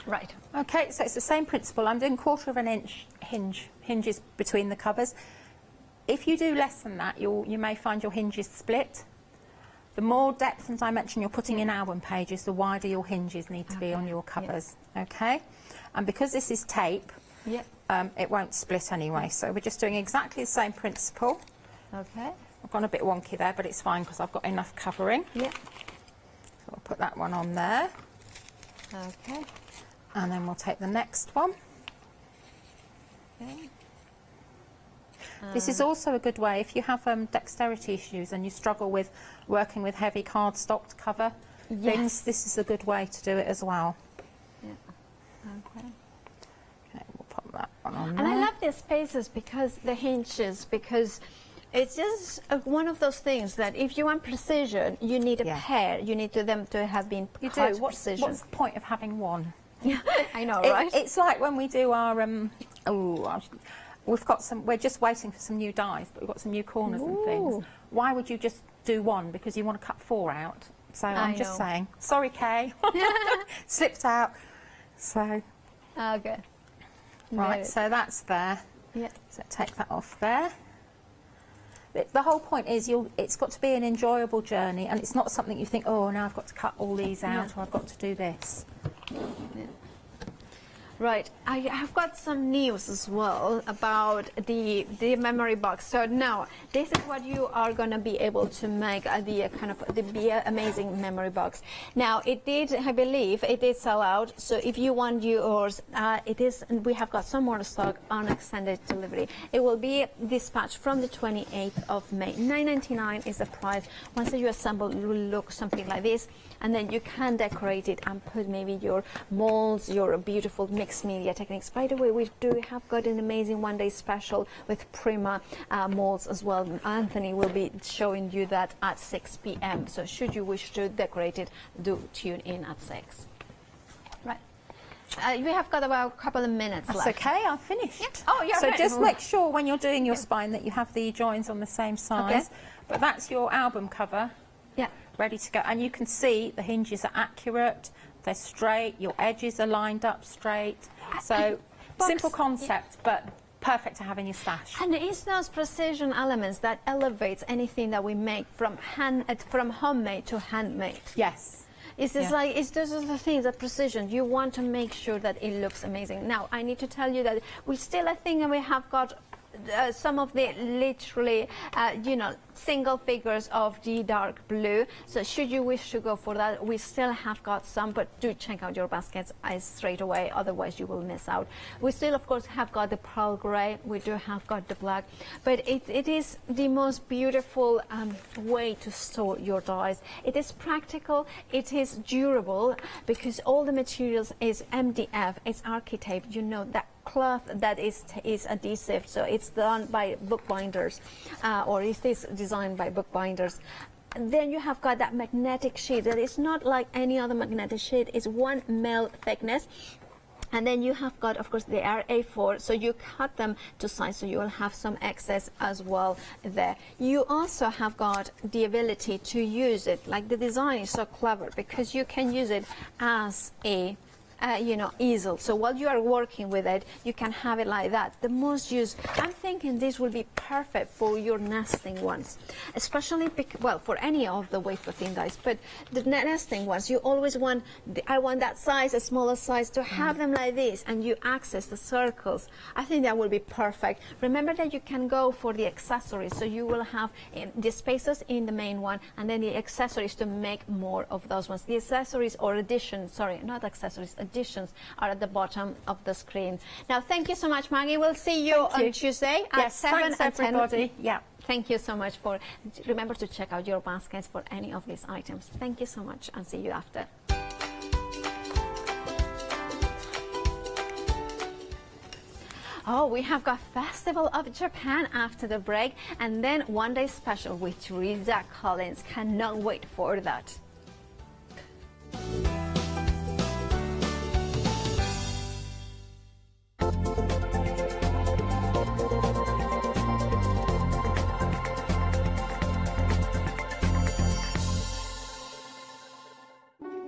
Right. Okay, so it's the same principle. I'm doing 1/4 inch hinges between the covers. If you do less than that, you may find your hinges split. The more depth and dimension you're putting in album pages, the wider your hinges need to be on your covers. Okay, and because this is tape, it won't split anyway. So we're just doing exactly the same principle. Okay. I've gone a bit wonky there, but it's fine because I've got enough covering. Yeah. So I'll put that one on there. Okay. And then we'll take the next one. Okay. This is also a good way if you have dexterity issues and you struggle with working with heavy cardstock to cover things. This is a good way to do it as well. Yeah. Okay. Okay, we'll put that one on there. And I love these spaces because the hinges, because it's just one of those things that if you want precision, you need a pair. You need them to have been cut precision. What's the point of having one? Yeah, I know, right? It's like when we do our we've got some. We're just waiting for some new dies, but we've got some new corners and things. Why would you just do one? Because you want to cut 4 out. So I'm just saying. Sorry, Kay. Slipped out. So. Okay. Right. So that's there. Yeah. So take that off there. The whole point is it's got to be an enjoyable journey, and it's not something you think, oh, now I've got to cut all these out, or I've got to do this. Yeah. Right, I have got some news as well about the memory box. So now, this is what you are going to be able to make the amazing memory box. Now, it did, I believe, it did sell out. So if you want yours, we have got some more stock on extended delivery. It will be dispatched from the 28th of May. $9.99 is the price. Once you assemble, it will look something like this. And then you can decorate it and put maybe your molds, your beautiful mixed media techniques. By the way, we do have got an amazing one-day special with Prima molds as well. Anthony will be showing you that at 6 p.m. So should you wish to decorate it, do tune in at 6. Right. We have got about a couple of minutes left. That's okay, I've finished. Yeah. Oh, you're So just make sure when you're doing your spine that you have the joins on the same size. Okay. But that's your album cover. Yeah. Ready to go. And you can see the hinges are accurate, they're straight, your edges are lined up straight. So simple concept, but perfect to have in your stash. And it's those precision elements that elevates anything that we make from homemade to handmade. Yes. It's just like, it's those are the things, that precision. You want to make sure that it looks amazing. Now, I need to tell you that we still, I think, we have got some of the literally, single figures of the dark blue. So should you wish to go for that, we still have got some, but do check out your baskets straight away, otherwise you will miss out. We still, of course, have got the pearl grey, we do have got the black, but it is the most beautiful way to store your dies. It is practical, it is durable, because all the materials is MDF, it's architape, that cloth that is adhesive, so it's done by bookbinders, or is this designed by bookbinders. And then you have got that magnetic sheet that is not like any other magnetic sheet, it's 1 mil thickness. And then you have got, of course, they are A4, so you cut them to size, so you will have some excess as well there. You also have got the ability to use it, like the design is so clever, because you can use it as a easel. So while you are working with it, you can have it like that. The most used, I'm thinking this will be perfect for your nesting ones, especially for any of the wafer thin dies, but the nesting ones, you always want, I want that size, a smaller size, to have them like this, and you access the circles. I think that will be perfect. Remember that you can go for the accessories, so you will have the spaces in the main one, and then the accessories to make more of those ones. The accessories or additions, sorry, not accessories, additions are at the bottom of the screen. Now, thank you so much, Maggie. We'll see you on Tuesday at 7 and 10. Yeah. Thank you so much remember to check out your baskets for any of these items. Thank you so much, and see you after. Oh, we have got Festival of Japan after the break, and then one day special with Teresa Collins. Cannot wait for that.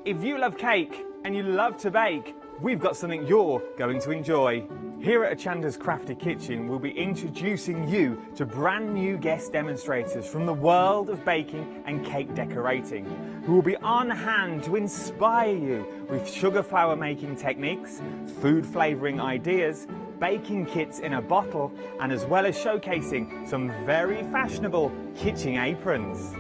If you love cake and you love to bake, we've got something you're going to enjoy. Here at Hochanda's Crafty Kitchen, we'll be introducing you to brand new guest demonstrators from the world of baking and cake decorating, who will be on hand to inspire you with sugar flour making techniques, food flavouring ideas, baking kits in a bottle, and as well as showcasing some very fashionable kitchen aprons.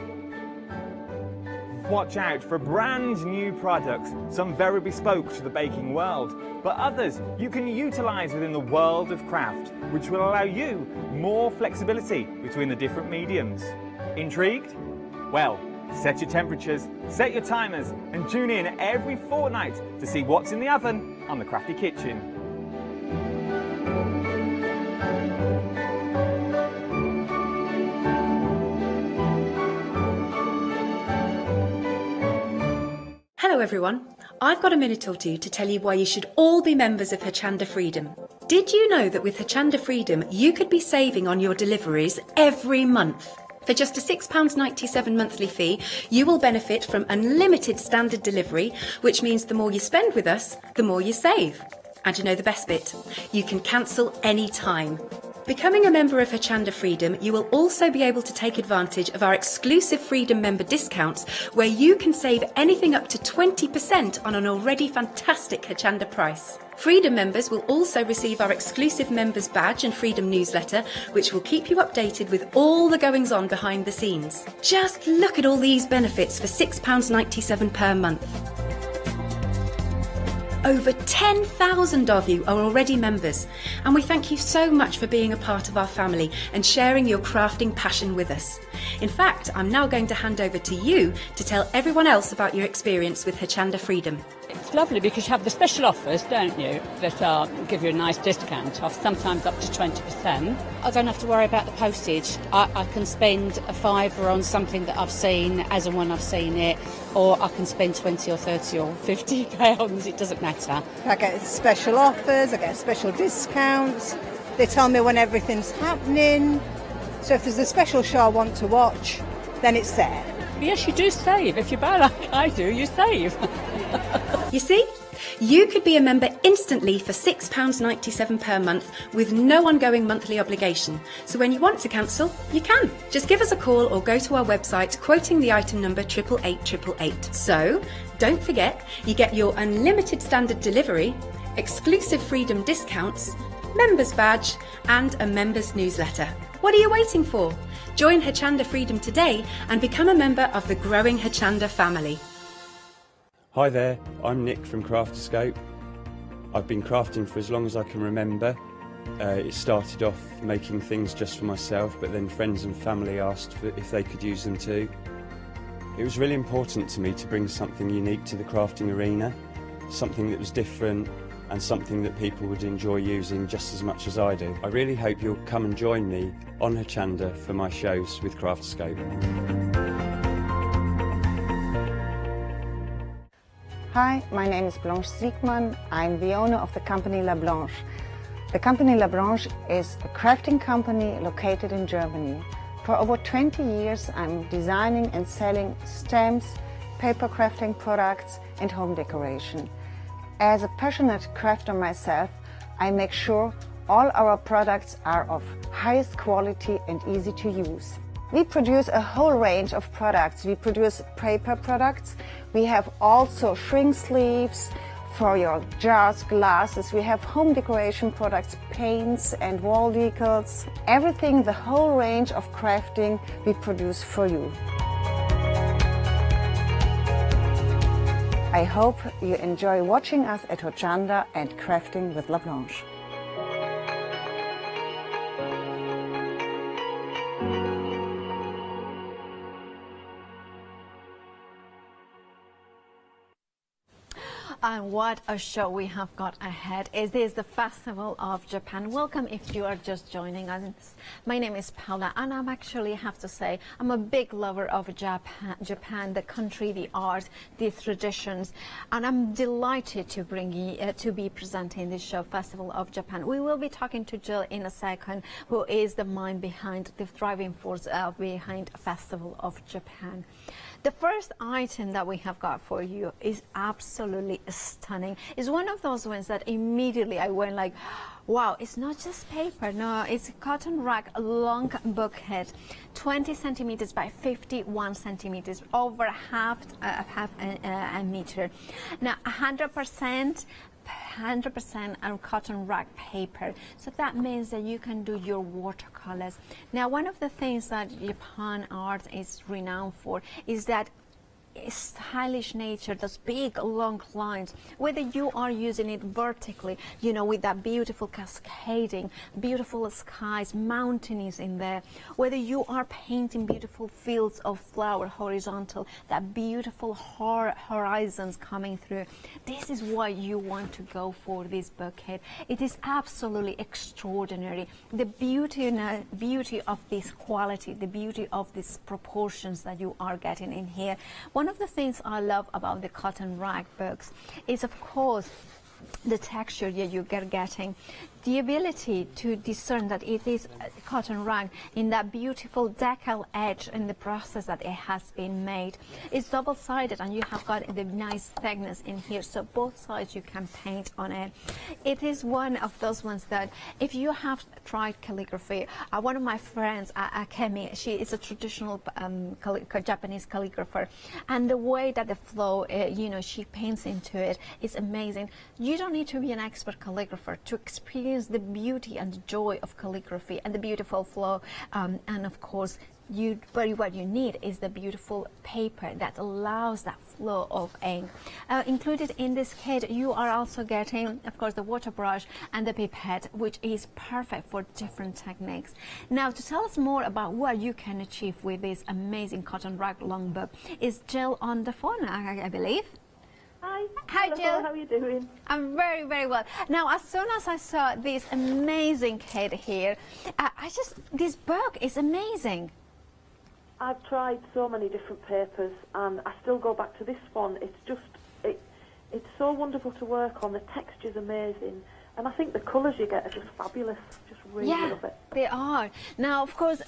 Watch out for brand new products, some very bespoke to the baking world, but others you can utilise within the world of craft, which will allow you more flexibility between the different mediums. Intrigued? Well, set your temperatures, set your timers, and tune in every fortnight to see what's in the oven on the Crafty Kitchen. Hello everyone, I've got a minute or two to tell you why you should all be members of Hochanda Freedom. Did you know that with Hochanda Freedom you could be saving on your deliveries every month? For just a £6.97 monthly fee, you will benefit from unlimited standard delivery, which means the more you spend with us, the more you save. And you know the best bit? You can cancel any time. Becoming a member of Hochanda Freedom, you will also be able to take advantage of our exclusive Freedom member discounts, where you can save anything up to 20% on an already fantastic Hochanda price. Freedom members will also receive our exclusive members badge and Freedom newsletter, which will keep you updated with all the goings on behind the scenes. Just look at all these benefits for £6.97 per month. Over 10,000 of you are already members, and we thank you so much for being a part of our family and sharing your crafting passion with us. In fact, I'm now going to hand over to you to tell everyone else about your experience with Hochanda Freedom. It's lovely because you have the special offers, don't you, that give you a nice discount off, sometimes up to 20%. I don't have to worry about the postage. I can spend a £5 on something that I've seen as and when I've seen it, or I can spend 20 or 30 or 50 pounds, it doesn't matter. I get special offers, I get special discounts, they tell me when everything's happening, so if there's a special show I want to watch, then it's there. Yes, you do save. If you buy like I do, you save. You see? You could be a member instantly for £6.97 per month with no ongoing monthly obligation. So when you want to cancel, you can. Just give us a call or go to our website quoting the item number 88888. So, don't forget, you get your unlimited standard delivery, exclusive Freedom discounts, members badge and a members newsletter. What are you waiting for? Join Hochanda Freedom today and become a member of the growing Hochanda family. Hi there, I'm Nick from Crafterscope. I've been crafting for as long as I can remember. It started off making things just for myself, but then friends and family asked if they could use them too. It was really important to me to bring something unique to the crafting arena, something that was different and something that people would enjoy using just as much as I do. I really hope you'll come and join me on Hochanda for my shows with Crafterscope. Hi, my name is Blanche Siegmann. I'm the owner of the company La Blanche. The company La Blanche is a crafting company located in Germany. For over 20 years I'm designing and selling stamps, paper crafting products and home decoration. As a passionate crafter myself, I make sure all our products are of highest quality and easy to use. We produce a whole range of products. We produce paper products. We have also shrink sleeves for your jars, glasses. We have home decoration products, paints and wall decals. Everything, the whole range of crafting we produce for you. I hope you enjoy watching us at Hochanda and crafting with La Blanche. And what a show we have got ahead. It is the Festival of Japan. Welcome if you are just joining us. My name is Paula and I'm actually have to say I'm a big lover of Japan, the country, the art, the traditions, and I'm delighted to bring you to be presenting this show, Festival of Japan. We will be talking to Jill in a second, who is the mind behind, the driving force behind Festival of Japan. The first item that we have got for you is absolutely stunning. It's one of those ones that immediately I went like, wow, it's not just paper, no, it's a cotton rag long bouquet, 20 centimeters by 51 centimeters, over half a meter. Now, 100% cotton rag paper, so that means that you can do your watercolors. Now, one of the things that Japan art is renowned for is that stylish nature, those big long lines, whether you are using it vertically, you know, with that beautiful cascading, beautiful skies, mountains in there, whether you are painting beautiful fields of flower horizontal, that beautiful horizons coming through. This is why you want to go for this bouquet. It is absolutely extraordinary. The beauty of this quality, the beauty of these proportions that you are getting in here. One of the things I love about the cotton rag books is, of course, the texture that you're getting, the ability to discern that it is cotton rag in that beautiful decal edge in the process that it has been made. It's double-sided and you have got the nice thickness in here, so both sides you can paint on it. It is one of those ones that if you have tried calligraphy, one of my friends, Akemi, she is a traditional Japanese calligrapher, and the way that the flow, you know, she paints into it is amazing. You don't need to be an expert calligrapher to experience the beauty and the joy of calligraphy and the beautiful flow, and of course what you need is the beautiful paper that allows that flow of ink. Included in this kit you are also getting, of course, the water brush and the pipette, which is perfect for different techniques. Now, to tell us more about what you can achieve with this amazing cotton rag longbook is Jill on the phone, I believe. Hi. Hi, Hello, Jill. how are you doing? I'm very, very well. Now, as soon as I saw this amazing kit here, this book is amazing. I've tried so many different papers and I still go back to this one. It's just, it's so wonderful to work on. The texture's amazing. And I think the colours you get are just fabulous. Just really love it. They are. Now, of course,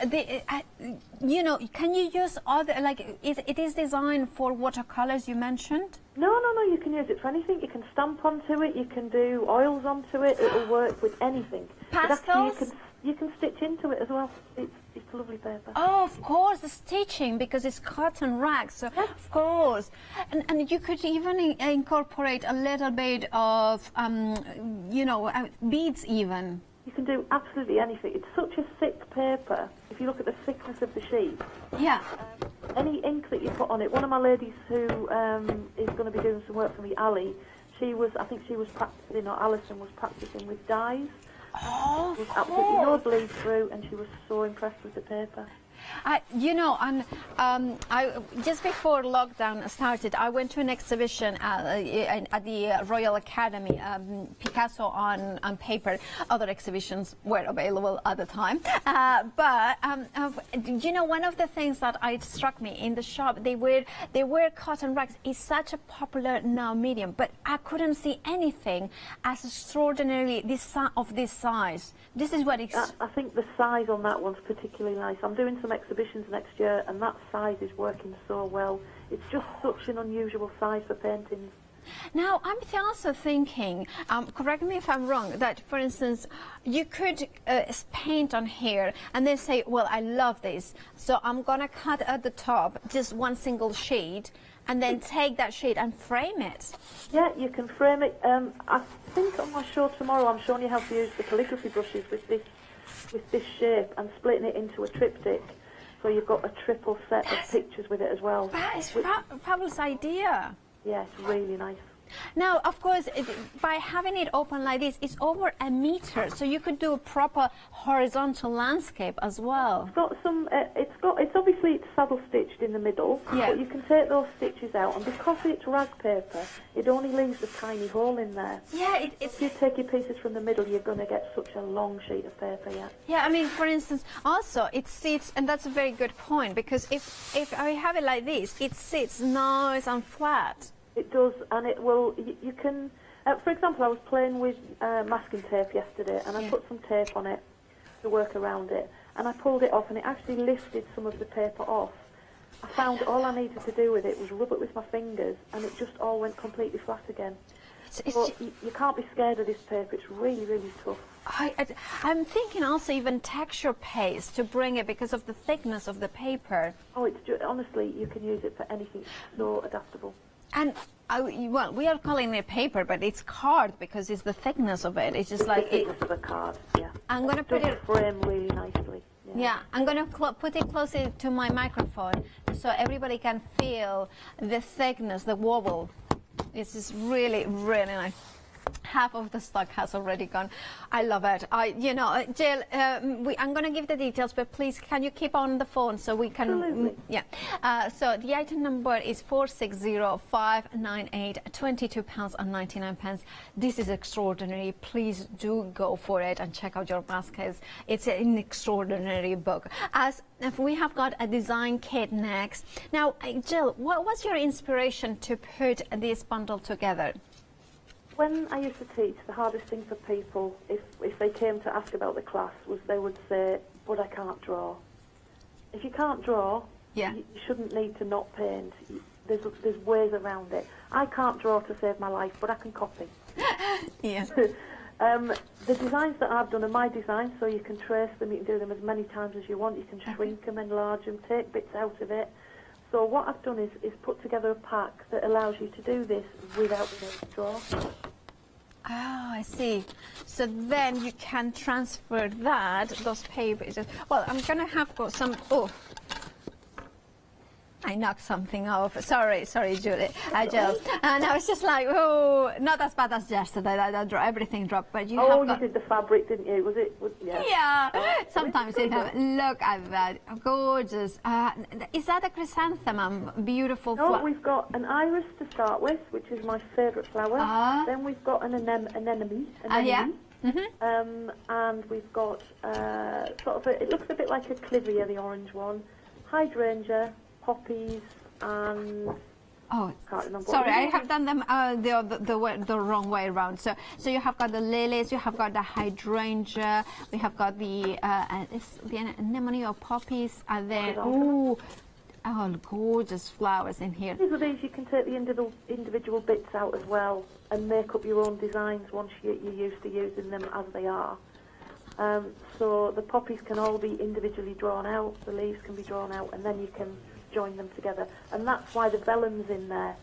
you know, can you use other, like, it is designed for watercolours you mentioned? No, you can use it for anything. You can stamp onto it, you can do oils onto it, it'll work with anything. But Pastels? actually you can stitch into it as well. It's a lovely paper. Oh, of course, the stitching, because it's cotton rags, so of course. And you could even incorporate a little bit of, you know, beads even. You can do absolutely anything. It's such a thick paper. If you look at the thickness of the sheet. Yeah. Any ink that you put on it. One of my ladies who is going to be doing some work for me, Ali, I think she was practicing, or Alison was practicing with dyes. Oh, There was absolutely no bleed through, and she was so impressed with the paper. You know, just before lockdown started, I went to an exhibition at the Royal Academy, Picasso on paper. Other exhibitions were available at the time. But you know, one of the things that struck me in the shop, they were cotton rags. It's such a popular now medium, but I couldn't see anything as extraordinarily of this size. This is what I think the size on that one's particularly nice. I'm doing some exhibitions next year, and that size is working so well. It's just such an unusual size for paintings. Now, I'm also thinking, correct me if I'm wrong, that, for instance, you could paint on here and then say, well, I love this, so I'm going to cut at the top just one single sheet and then take that sheet and frame it. Yeah, you can frame it. I think on my show tomorrow I'm showing you how to use the calligraphy brushes with this shape and splitting it into a triptych. So you've got a triple set of pictures with it as well. That is a fabulous idea. Yeah, it's really nice. Now, of course, by having it open like this, it's over a meter, so you could do a proper horizontal landscape as well. It's got some. It's obviously saddle stitched in the middle, but you can take those stitches out, and because it's rag paper, it only leaves a tiny hole in there. Yeah, if you take your pieces from the middle, you're going to get such a long sheet of paper. Yeah. Yeah, I mean, for instance, also it sits, and that's a very good point, because if I have it like this, it sits nice and flat. It does, and it will. You can, for example, I was playing with masking tape yesterday, and I put some tape on it to work around it, and I pulled it off, and it actually lifted some of the paper off. I found all I needed to do with it was rub it with my fingers, and it just all went completely flat again. So you can't be scared of this paper. It's really, really tough. I'm thinking also even texture paste to bring it because of the thickness of the paper. Oh, honestly, you can use it for anything. It's so adaptable. And, well, we are calling it paper, but it's card because it's the thickness of it. It's just like... The thickness of a card, yeah. I'm going to put it... frame really nicely. Yeah, I'm going to put it closer to my microphone so everybody can feel the thickness, the wobble. This is really, really nice. Half of the stock has already gone. I love it. You know, Jill, I'm going to give the details, but please, can you keep on the phone so we can... Absolutely. Yeah. So the item number is 460598, £22.99. This is extraordinary. Please do go for it and check out your baskets. It's an extraordinary book. As if we have got a design kit next. Now, Jill, what was your inspiration to put this bundle together? When I used to teach, the hardest thing for people, if they came to ask about the class, was they would say, but I can't draw. If you can't draw, you shouldn't need to not paint. There's ways around it. I can't draw to save my life, but I can copy. Yeah. The designs that I've done are my designs, so you can trace them, you can do them as many times as you want, you can shrink them, enlarge them, take bits out of it. So what I've done is put together a pack that allows you to do this without being able to draw. Oh, I see. So then you can transfer those papers. Well, I'm going to have got some... Oh, I knocked something off. Sorry, Julie. Jill. And I was just like, oh, not as bad as yesterday. Everything dropped. But you have got... you did the fabric, didn't you? Was it? Yeah. Sometimes it happens. Look at that. Gorgeous. Is that a chrysanthemum? Beautiful flower. No, we've got an iris to start with, which is my favourite flower. Then we've got an anemone. Yeah. And we've got sort of it looks a bit like a clivia, the orange one. Hydrangea, poppies, and Oh, Can't remember. sorry, I have done them the wrong way around. So you have got the lilies, you have got the hydrangea, we have got the anemone or poppies, and then gorgeous flowers in here. These you can take the individual bits out as well and make up your own designs once you're used to using them as they are. So the poppies can all be individually drawn out, the leaves can be drawn out, and then you can join them together. And that's why the vellum's in there.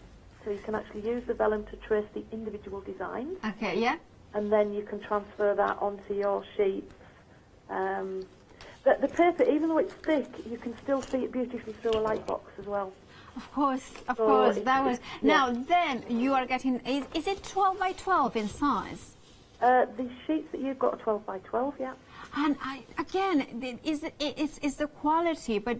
So you can actually use the vellum to trace the individual designs. Okay, yeah. And then you can transfer that onto your sheets. The paper, even though it's thick, you can still see it beautifully through a light box as well. Of course, that was... Now, then, you are getting... Is it 12 by 12 in size? The sheets that you've got are 12 by 12, yeah. And again, it's the quality, but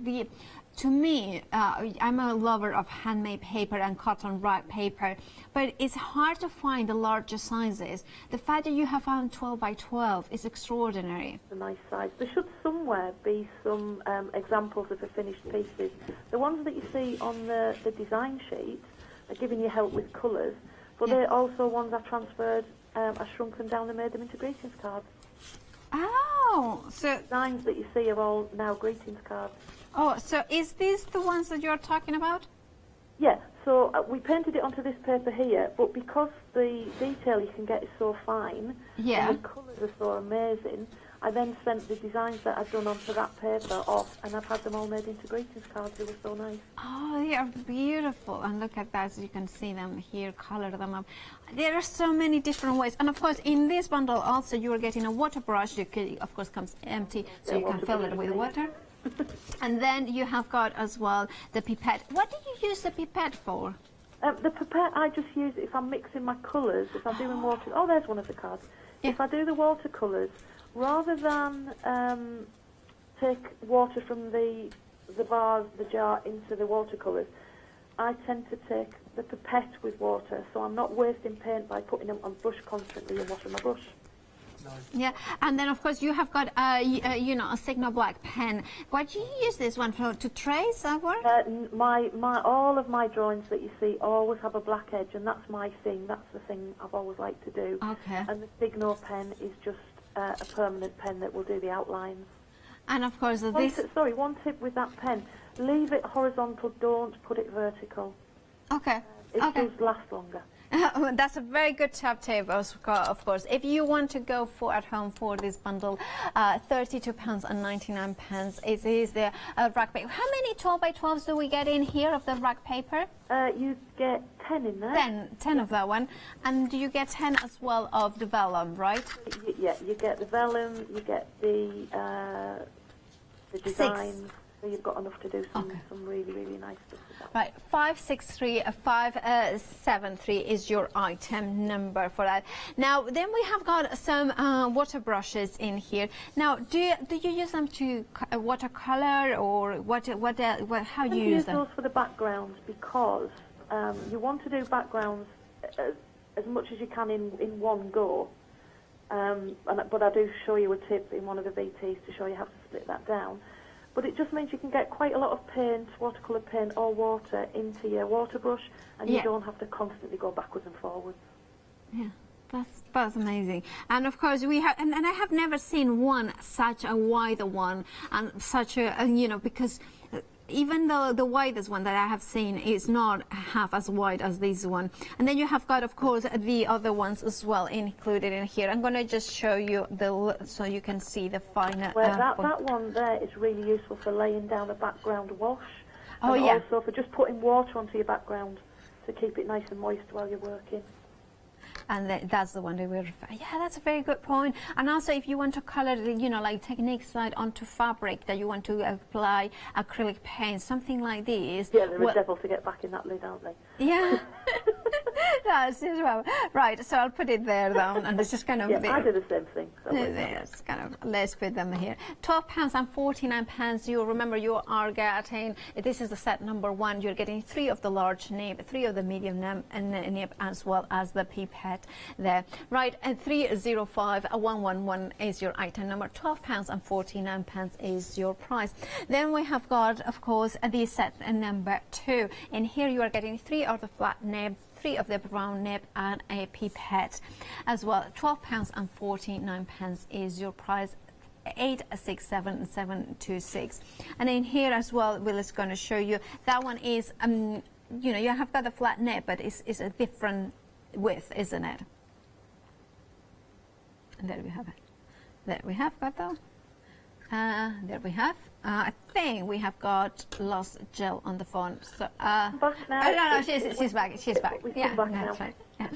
to me, I'm a lover of handmade paper and cotton rag paper, but it's hard to find the larger sizes. The fact that you have found 12 by 12 is extraordinary. It's a nice size. There should somewhere be some examples of the finished pieces. The ones that you see on the design sheet are giving you help with colours, but they're also ones I've transferred, I shrunk them down and made them into greetings cards. Oh, so... Designs that you see are all now greetings cards. Oh, so is this the ones that you're talking about? Yeah, so we painted it onto this paper here, but because the detail you can get is so fine, and the colours are so amazing, I then sent the designs that I've done onto that paper off, and I've had them all made into greetings cards. They were so nice. Oh, they are beautiful. And look at that, so you can see them here, colour them up. There are so many different ways. And of course, in this bundle also, you are getting a water brush. You can, of course, comes empty, so you can fill it with water. And then you have got as well the pipette. What do you use the pipette for? The pipette, I just use it if I'm mixing my colours, if I'm doing water... Oh, there's one of the cards. Yeah. If I do the watercolours, rather than take water from the vase, the jar, into the watercolours, I tend to take the pipette with water, so I'm not wasting paint by putting them on brush constantly and washing my brush. Yeah, and then of course you have got you know, a Sigma black pen. Why do you use this one for to trace work? All of my drawings that you see always have a black edge, and that's my thing. That's the thing I've always liked to do. Okay. And the Sigma pen is just a permanent pen that will do the outlines. And of course one tip with that pen: leave it horizontal. Don't put it vertical. Okay. It does last longer. That's a very good tip, of course. If you want to go for at home for this bundle, £32.99 is the rag paper. How many 12 by 12s do we get in here of the rag paper? You get 10 in there. 10 of that one. And do you get 10 as well of the vellum, right? Yeah, you get the vellum, you get the designs. So you've got enough to do some really, really nice stuff with that. Right, 563-573 is your item number for that. Now, then we have got some water brushes in here. Now, do you use them to watercolor, or how do you use them? Those for the backgrounds, because you want to do backgrounds as much as you can in one go. But I do show you a tip in one of the VTs to show you how to split that down. But it just means you can get quite a lot of paint, watercolour paint or water into your water brush, and you don't have to constantly go backwards and forwards. Yeah, that's amazing. And of course we have, and I have never seen such a wide one, and such a, you know, because even though the widest one that I have seen is not half as wide as this one. And then you have got, of course, the other ones as well included in here. I'm going to just show you so you can see the finer. Well, that one there is really useful for laying down a background wash. Oh, and yeah. Also for just putting water onto your background to keep it nice and moist while you're working. And that's the one that we're... Yeah, that's a very good point. And also, if you want to color, you know, like technique slide onto fabric, that you want to apply acrylic paint, something like this. Yeah, they're a devil to get back in that lid, aren't they? Yeah. That's as well. Right, so I'll put it there down, and it's just kind of... Yeah, I do the same thing. It's kind of, let's put them here. £12.49. You remember, you are getting, this is the set number 1, you're getting 3 of the large nib, 3 of the medium nib, as well as the pipette. pipette there. Right, and 305111 is your item number. £12.49 is your price. Then we have got, of course, the set number 2. In here you are getting 3 of the flat nib, 3 of the brown nib, and a pipette as well. £12.49 is your price. 867726. And in here as well, Will is going to show you that one is you know, you have got the flat nib, but it's a different width, isn't it? And there we have it. There we have got that. There we have. I think we have got lost Jill on the phone. So, back now. No, she's back. She's back. Yeah, back that's now. right. Yeah.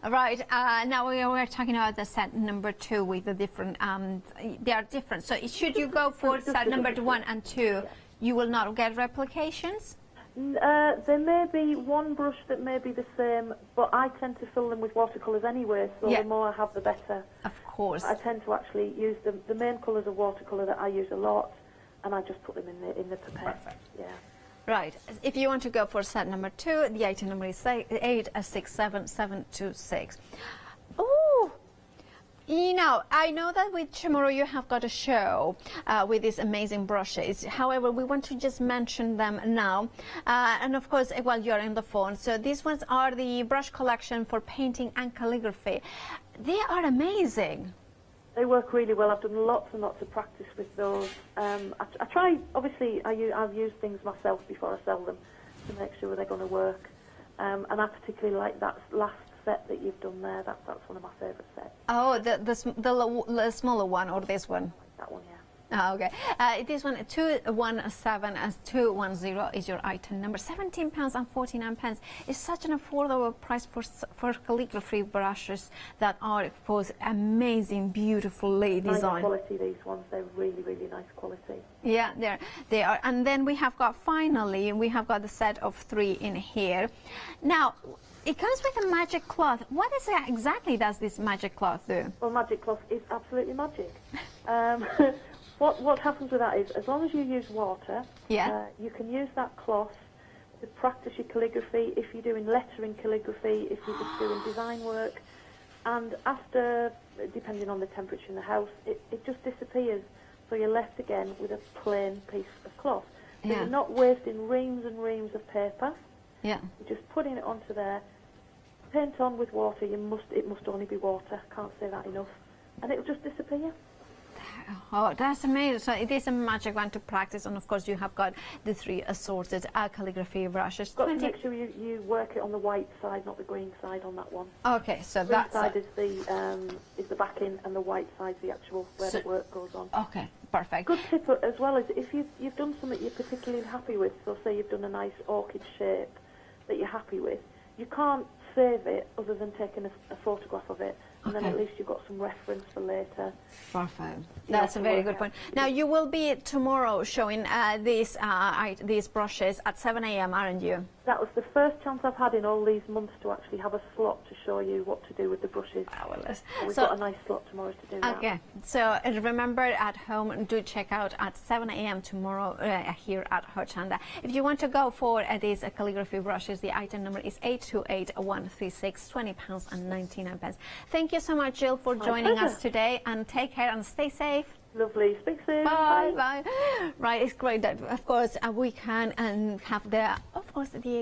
Right. Now we're talking about the set number 2 with the different. They are different. So should you go for set number 1 and 2, you will not get replications. There may be one brush that may be the same, but I tend to fill them with watercolours anyway, so the more I have the better. Of course. I tend to actually use the main colours of watercolour that I use a lot, and I just put them in the pipette. Perfect. Yeah. Right. If you want to go for set number 2, the item number is 867726. Oh, you know, I know that with tomorrow you have got a show with these amazing brushes. However, we want to just mention them now. And of course, while you're on the phone. So these ones are the brush collection for painting and calligraphy. They are amazing. They work really well. I've done lots and lots of practice with those. I try, obviously, I've used things myself before I sell them to make sure they're going to work. And I particularly like that last set that you've done there. That's one of my favourite sets. Oh, the smaller one, or this one? That one, yeah. Oh, okay. This one, 217 as 210 is your item number. £17.49 is such an affordable price for calligraphy brushes that are, of course, amazing, beautifully designed. Nice quality, these ones. They're really, really nice quality. Yeah, they are. And then we have got, finally, we have got the set of 3 in here. Now, it comes with a magic cloth. What exactly does this magic cloth do? Well, magic cloth is absolutely magic. What happens with that is, as long as you use water, you can use that cloth to practice your calligraphy, if you're doing lettering calligraphy, if you're just doing design work, and after, depending on the temperature in the house, it just disappears. So you're left again with a plain piece of cloth. So you're not wasting reams and reams of paper. Yeah. You're just putting it onto there, paint on with water. It must only be water. Can't say that enough. And it'll just disappear. Oh, that's amazing. So it is a magic one to practice, and of course you have got the 3 assorted calligraphy brushes. Got to make sure you work it on the white side, not the green side on that one. Okay, so the green that's side is the backing, and the white side the actual where the work goes on. Okay, perfect. Good tip as well is if you've done something you're particularly happy with. So say you've done a nice orchid shape that you're happy with, you can't save it other than taking a photograph of it, and then at least you've got some reference for later. Perfect. That's a very good point. Now, you will be tomorrow showing these brushes at 7 a.m., aren't you? That was the first chance I've had in all these months to actually have a slot to show you what to do with the brushes. We've got a nice slot tomorrow to do that. Okay, so remember at home, do check out at 7 a.m. tomorrow here at Hochanda. If you want to go for these calligraphy brushes, the item number is 828136, £20.99. Thank you so much, Jill, for joining us today, and take care and stay safe. Lovely. Speak soon. Bye. Bye. Right, it's great that, of course, we can have the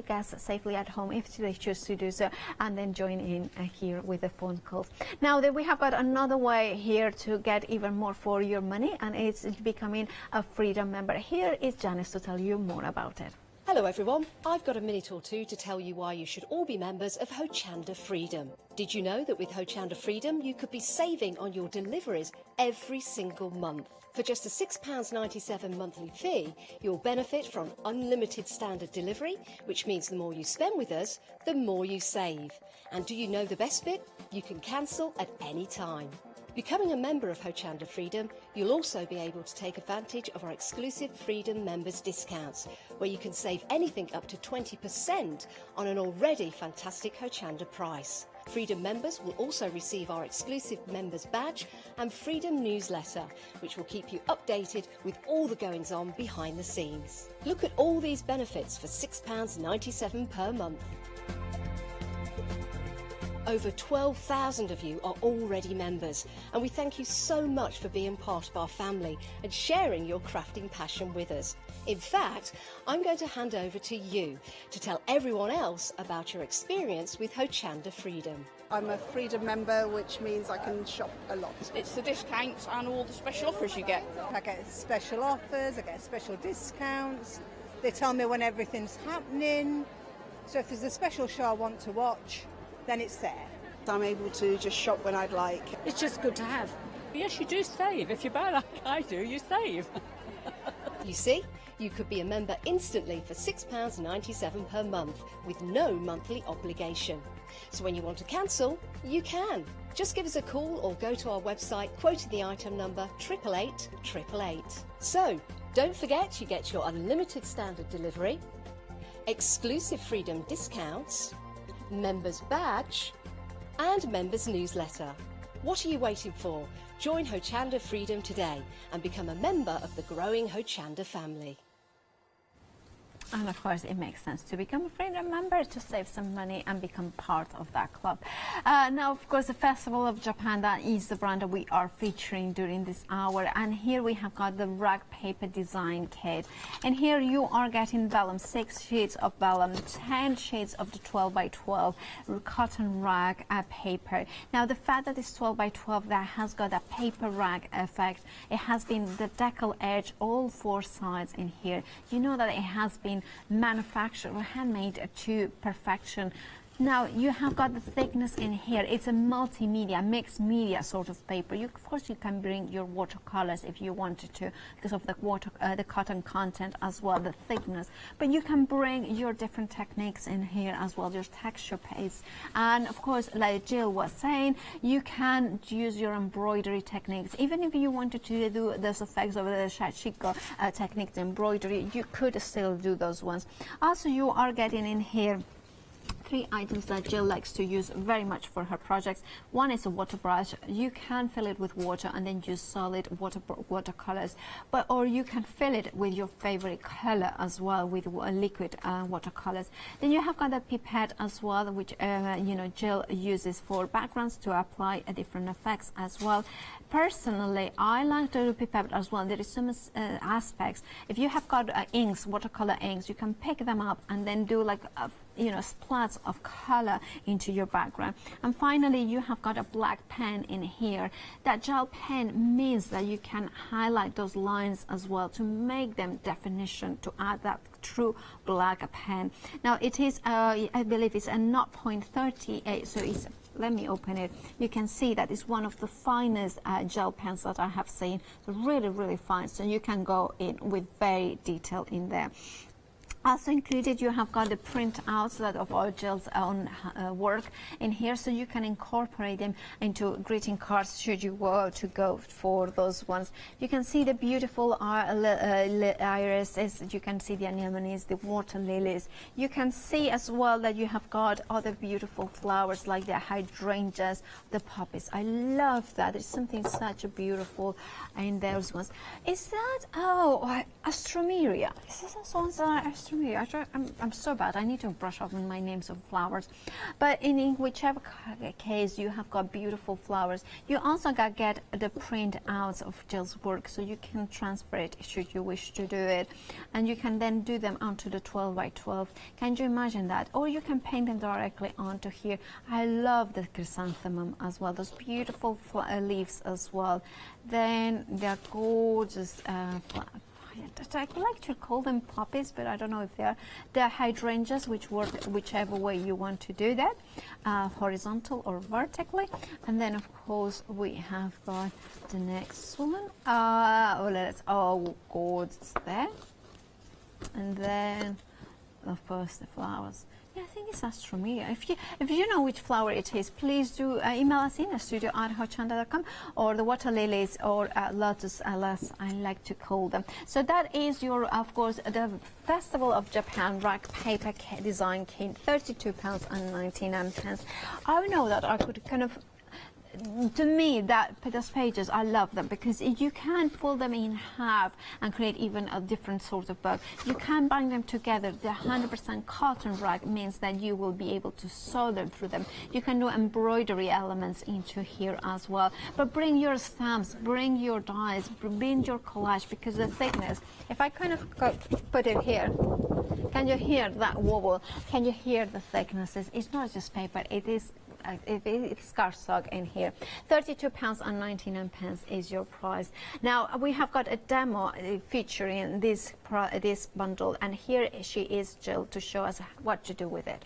guests safely at home if they choose to do so, and then join in here with the phone calls. Now that we have got another way here to get even more for your money, and it's becoming a Freedom member. Here is Janice to tell you more about it. Hello everyone, I've got a minute or two to tell you why you should all be members of Hochanda Freedom. Did you know that with Hochanda Freedom you could be saving on your deliveries every single month? For just a £6.97 monthly fee, you'll benefit from unlimited standard delivery, which means the more you spend with us, the more you save. And do you know the best bit? You can cancel at any time. Becoming a member of Hochanda Freedom, you'll also be able to take advantage of our exclusive Freedom members discounts, where you can save anything up to 20% on an already fantastic Hochanda price. Freedom members will also receive our exclusive members badge and Freedom newsletter, which will keep you updated with all the goings on behind the scenes. Look at all these benefits for £6.97 per month. Over 12,000 of you are already members, and we thank you so much for being part of our family and sharing your crafting passion with us. In fact, I'm going to hand over to you to tell everyone else about your experience with Hochanda Freedom. I'm a Freedom member, which means I can shop a lot. It's the discounts and all the special offers you get. I get special offers, I get special discounts. They tell me when everything's happening. So if there's a special show I want to watch, then it's there. I'm able to just shop when I'd like. It's just good to have. Yes, you do save. If you buy like I do, you save. You see, you could be a member instantly for £6.97 per month with no monthly obligation. So when you want to cancel, you can. Just give us a call or go to our website, quoting the item number 888 888. So, don't forget you get your unlimited standard delivery, exclusive Freedom discounts, members badge and members newsletter. What are you waiting for? Join Hochanda Freedom today and become a member of the growing Hochanda family. And of course, it makes sense to become a Freedom member to save some money and become part of that club. Now, of course, the Festival of Japan, that is the brand that we are featuring during this hour. And here we have got the rag paper design kit. And here you are getting vellum, 6 sheets of vellum, 10 sheets of the 12 by 12 cotton rag paper. Now, the fact that it's 12 by 12, that has got a paper rag effect. It has been the decal edge, all 4 sides in here. You know that it has been manufactured or handmade to perfection. Now you have got the thickness in here. It's a multimedia, mixed media sort of paper. Of course, you can bring your watercolors if you wanted to, because of the cotton content as well, the thickness. But you can bring your different techniques in here as well, your texture paste. And of course, like Jill was saying, you can use your embroidery techniques. Even if you wanted to do those effects of the shachiko technique, the embroidery, you could still do those ones. Also, you are getting in here 3 items that Jill likes to use very much for her projects. One is a water brush. You can fill it with water and then use solid watercolors, or you can fill it with your favorite color as well, with liquid watercolors. Then you have got a pipette as well, which Jill uses for backgrounds to apply different effects as well. Personally, I like to do pipette as well. There is some aspects. If you have got inks, watercolor inks, you can pick them up and then do like splats of color into your background. And finally, you have got a black pen in here. That gel pen means that you can highlight those lines as well to make them definition, to add that true black pen. Now it is, I believe it's a 0.38, so it's, let me open it. You can see that it's one of the finest gel pens that I have seen. So really, really fine. So you can go in with very detail in there. Also included, you have got the printouts of all Jill's own work in here, so you can incorporate them into greeting cards should you want to go for those ones. You can see the beautiful irises, you can see the anemones, the water lilies. You can see as well that you have got other beautiful flowers like the hydrangeas, the poppies. I love that. There's something such a beautiful in those ones. Is that, Astromeria? Is this also Astromeria? I'm so bad. I need to brush up on my names of flowers. But in whichever case, you have got beautiful flowers. You also get the print outs of Jill's work, so you can transfer it should you wish to do it. And you can then do them onto the 12 by 12. Can you imagine that? Or you can paint them directly onto here. I love the chrysanthemum as well. Those beautiful leaves as well. Then they're gorgeous I like to call them poppies, but I don't know if they are. They're hydrangeas, which work whichever way you want to do that, horizontal or vertically. And then, of course, we have got the next one. Gorgeous there. And then, of course, the flowers. Yeah, I think it's Astromeria. If you know which flower it is, please do email us in studio@hochanda.com, or the water lilies, or lotus, alas, I like to call them. So that is your, of course, the Festival of Japan rag paper design kit, £32.99. I know that I could kind of to me, those pages, I love them because you can fold them in half and create even a different sort of book. You can bind them together. The 100% cotton rag means that you will be able to sew them through them. You can do embroidery elements into here as well. But bring your stamps, bring your dies, bring your collage, because the thickness, if I kind of put it here, can you hear that wobble? Can you hear the thicknesses? It's not just paper, it's cardstock in here. £32.99 is your price. Now we have got a demo featuring this bundle, and here she is, Jill, to show us what to do with it.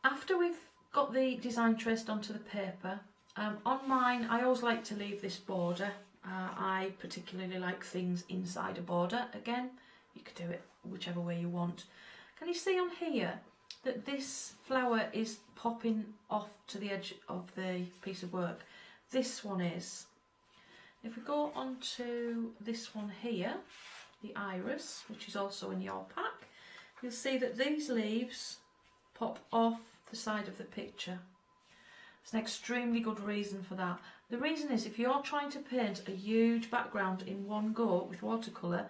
After we've got the design traced onto the paper, on mine I always like to leave this border. I particularly like things inside a border. Again, you could do it whichever way you want. Can you see on here that this flower is popping off to the edge of the piece of work? This one is. If we go on to this one here, the iris, which is also in your pack, you'll see that these leaves pop off the side of the picture. There's an extremely good reason for that. The reason is, if you're trying to paint a huge background in one go with watercolour,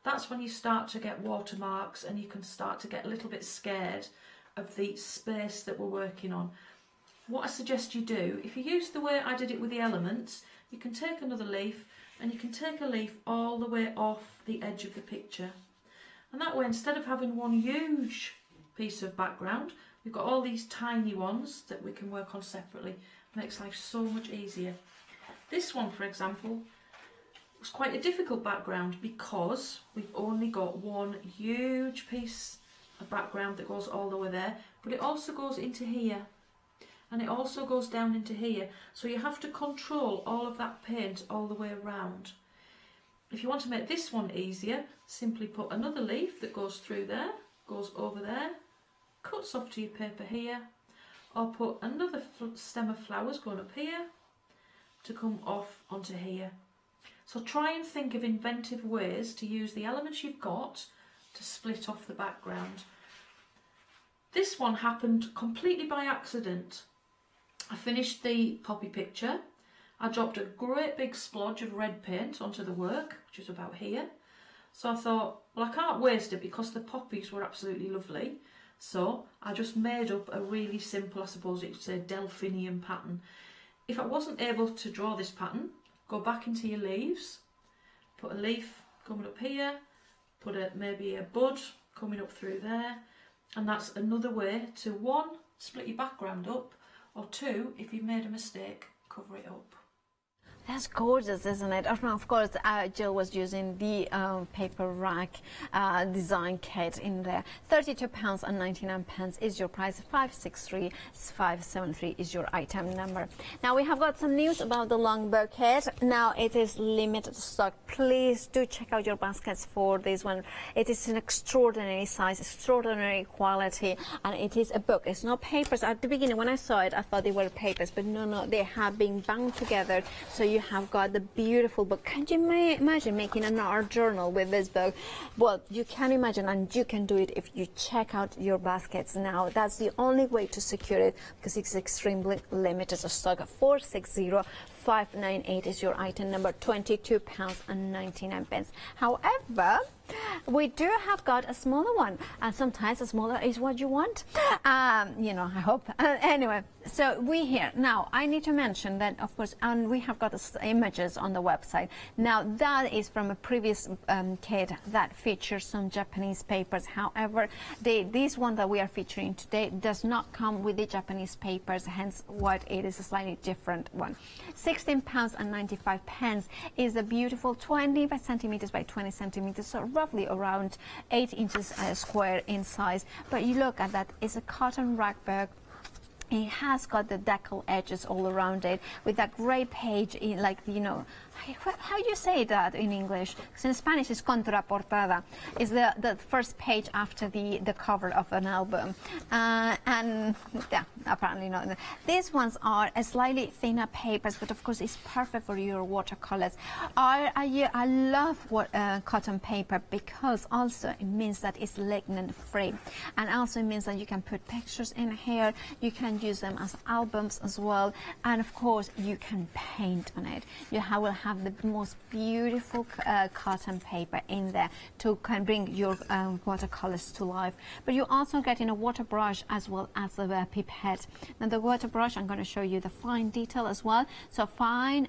that's when you start to get watermarks and you can start to get a little bit scared of the space that we're working on. What I suggest you do, if you use the way I did it with the elements, you can take another leaf and you can take a leaf all the way off the edge of the picture. And that way, instead of having one huge piece of background, we've got all these tiny ones that we can work on separately. It makes life so much easier. This one, for example, was quite a difficult background because we've only got one huge piece of background that goes all the way there, but it also goes into here and it also goes down into here, so you have to control all of that paint all the way around. If you want to make this one easier, simply put another leaf that goes through there, goes over there, cuts off to your paper here, or put another stem of flowers going up here to come off onto here. So try and think of inventive ways to use the elements you've got to split off the background. This one happened completely by accident. I finished the poppy picture. I dropped a great big splodge of red paint onto the work, which is about here. So I thought, well, I can't waste it because the poppies were absolutely lovely. So I just made up a really simple, I suppose it's a delphinium pattern. If I wasn't able to draw this pattern, go back into your leaves, put a leaf coming up here, put maybe a bud coming up through there, and that's another way to, one, split your background up, or two, if you've made a mistake, cover it up. That's gorgeous, isn't it? Of course, Jill was using the paper rack design kit in there. £32.99 is your price. 563573 is your item number. Now we have got some news about the longbow kit. Now it is limited stock. Please do check out your baskets for this one. It is an extraordinary size, extraordinary quality, and it is a book. It's not papers. At the beginning, when I saw it, I thought they were papers, but no, they have been bound together. So you have got the beautiful book. Can you imagine making an art journal with this book? Well, you can imagine, and you can do it if you check out your baskets now. That's the only way to secure it because it's extremely limited stock. 460598 is your item number. £22.99. However, we do have got a smaller one, and sometimes a smaller is what you want. You know, I hope. Anyway, so we here now. I need to mention that, of course, and we have got the images on the website. Now that is from a previous kit that features some Japanese papers. However, this one that we are featuring today does not come with the Japanese papers. Hence, what it is a slightly different one. £16.95 is a beautiful 20 centimeters by 20 centimeters. So roughly around 8 inches square in size, but you look at that, it's a cotton rag book. It has got the decal edges all around it with that grey page, like, you know, how do you say that in English? Because in Spanish it's contraportada. It's the first page after the cover of an album. And yeah, apparently not. These ones are a slightly thinner papers, but of course it's perfect for your watercolors. I love cotton paper because also it means that it's lignin free, and also it means that you can put pictures in here, you can use them as albums as well, and of course you can paint on it. You will have the most beautiful cotton paper in there to kind of bring your watercolors to life. But you also get in a water brush as well as a pipette. Now the water brush, I'm going to show you the fine detail as well. So fine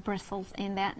bristles in there,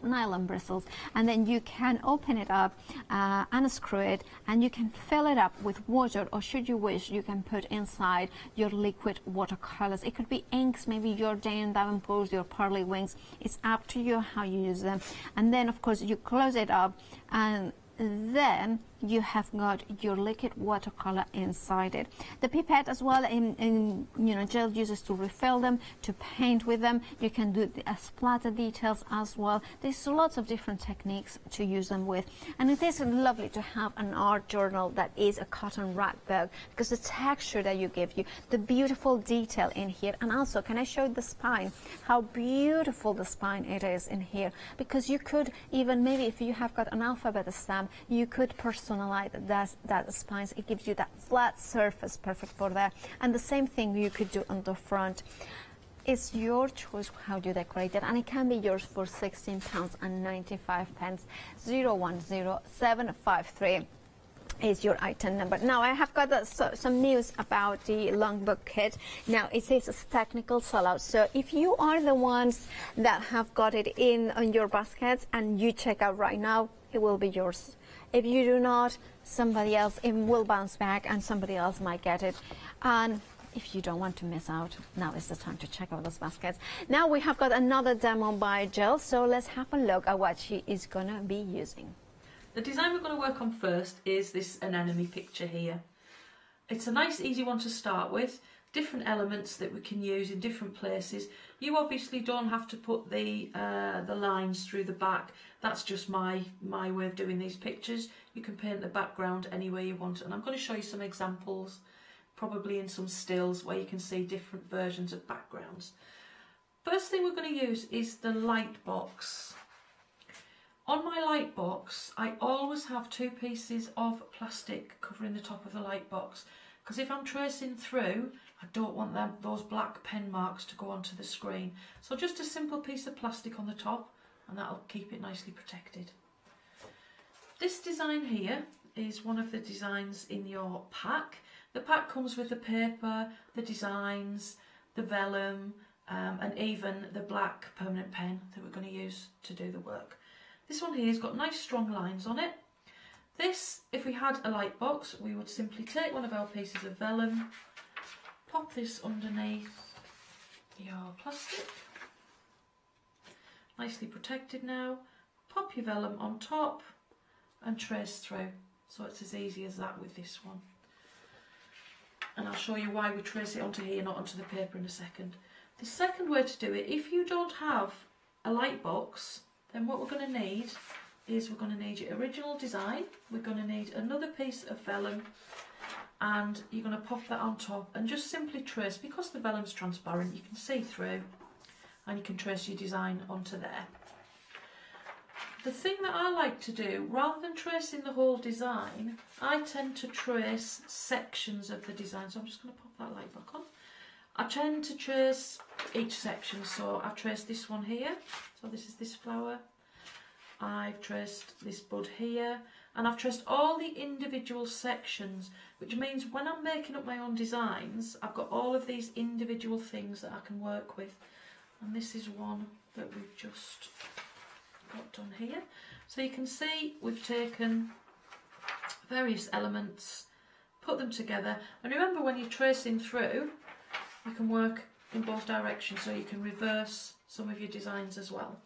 nylon bristles, and then you can open it up and unscrew it, and you can fill it up with water, or should you wish, you can put inside your liquid watercolors. It could be inks, maybe your Jane Davenport, your Pearly Wings. It's up to you how you use them. And then of course you close it up, and then you have got your liquid watercolor inside it. The pipette as well, Jill uses to refill them, to paint with them. You can do the splatter details as well. There's lots of different techniques to use them with. And it is lovely to have an art journal that is a cotton rag bag, because the texture that you give you, the beautiful detail in here. And also, can I show the spine? How beautiful the spine it is in here. Because you could even, maybe if you have got an alphabet stamp, you could personalize that spines. It gives you that flat surface, perfect for that. And the same thing you could do on the front. It's your choice how you decorate it, and it can be yours for £16.95. 010753 is your item number. Now I have got some news about the longbook kit. Now it says it's technical sellout, so if you are the ones that have got it on your baskets and you check out right now, it will be yours. If you do not, somebody else, it will bounce back and somebody else might get it. And if you don't want to miss out, now is the time to check out those baskets. Now we have got another demo by Jill, so let's have a look at what she is going to be using. The design we're going to work on first is this anemone picture here. It's a nice easy one to start with. Different elements that we can use in different places. You obviously don't have to put the lines through the back. That's just my way of doing these pictures. You can paint the background any way you want, and I'm going to show you some examples, probably in some stills where you can see different versions of backgrounds. First thing we're going to use is the light box. On my light box, I always have 2 pieces of plastic covering the top of the light box, because if I'm tracing through, I don't want those black pen marks to go onto the screen. So just a simple piece of plastic on the top, and that'll keep it nicely protected. This design here is one of the designs in your pack. The pack comes with the paper, the designs, the vellum, and even the black permanent pen that we're going to use to do the work. This one here has got nice strong lines on it. This, if we had a light box, we would simply take one of our pieces of vellum, pop this underneath your plastic, nicely protected now, pop your vellum on top and trace through. So it's as easy as that with this one. And I'll show you why we trace it onto here, not onto the paper, in a second. The second way to do it, if you don't have a light box, then what we're going to need is we're going to need your original design, we're going to need another piece of vellum, and you're going to pop that on top and just simply trace. Because the vellum's transparent, you can see through and you can trace your design onto there. The thing that I like to do, rather than tracing the whole design, I tend to trace sections of the design. So I'm just going to pop that light back on. I tend to trace each section, so I've traced this one here, so this is this flower. I've traced this bud here, and I've traced all the individual sections, which means when I'm making up my own designs, I've got all of these individual things that I can work with. And this is one that we've just got done here. So you can see we've taken various elements, put them together, and remember when you're tracing through, you can work in both directions, so you can reverse some of your designs as well.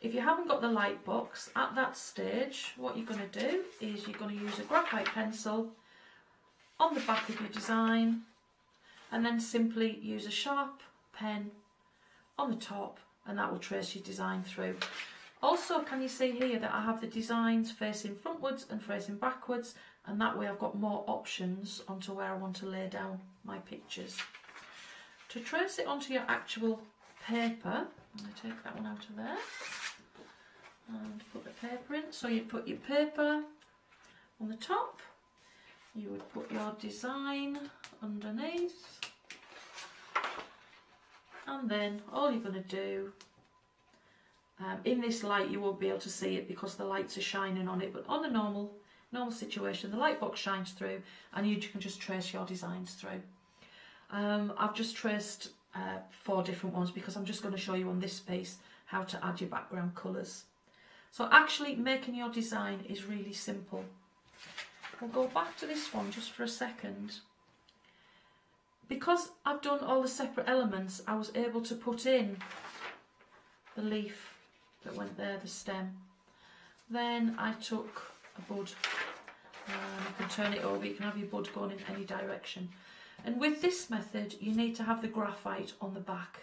If you haven't got the light box, at that stage, what you're going to do is you're going to use a graphite pencil on the back of your design, and then simply use a sharp pen on the top and that will trace your design through. Also, can you see here that I have the designs facing frontwards and facing backwards, and that way I've got more options onto where I want to lay down my pictures. To trace it onto your actual paper, I'm going to take that one out of there and put the paper in. So you put your paper on the top, you would put your design underneath, and then all you're going to do, in this light you won't be able to see it because the lights are shining on it, but on the normal situation the light box shines through and you can just trace your designs through. I've just traced 4 different ones because I'm just going to show you on this piece how to add your background colours. So actually making your design is really simple. We'll go back to this one just for a second. Because I've done all the separate elements, I was able to put in the leaf that went there, the stem. Then I took a bud, you can turn it over, you can have your bud going in any direction. And with this method you need to have the graphite on the back,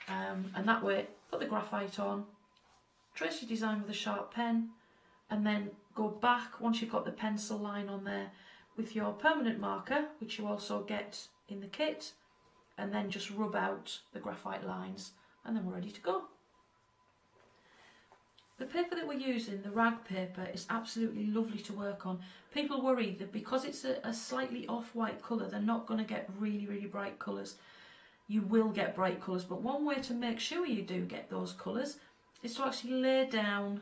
and that way put the graphite on, trace your design with a sharp pen, and then go back once you've got the pencil line on there with your permanent marker, which you also get in the kit, and then just rub out the graphite lines, and then we're ready to go. The paper that we're using, the rag paper, is absolutely lovely to work on. People worry that because it's a slightly off-white colour, they're not going to get really, really bright colours. You will get bright colours, but one way to make sure you do get those colours is to actually lay down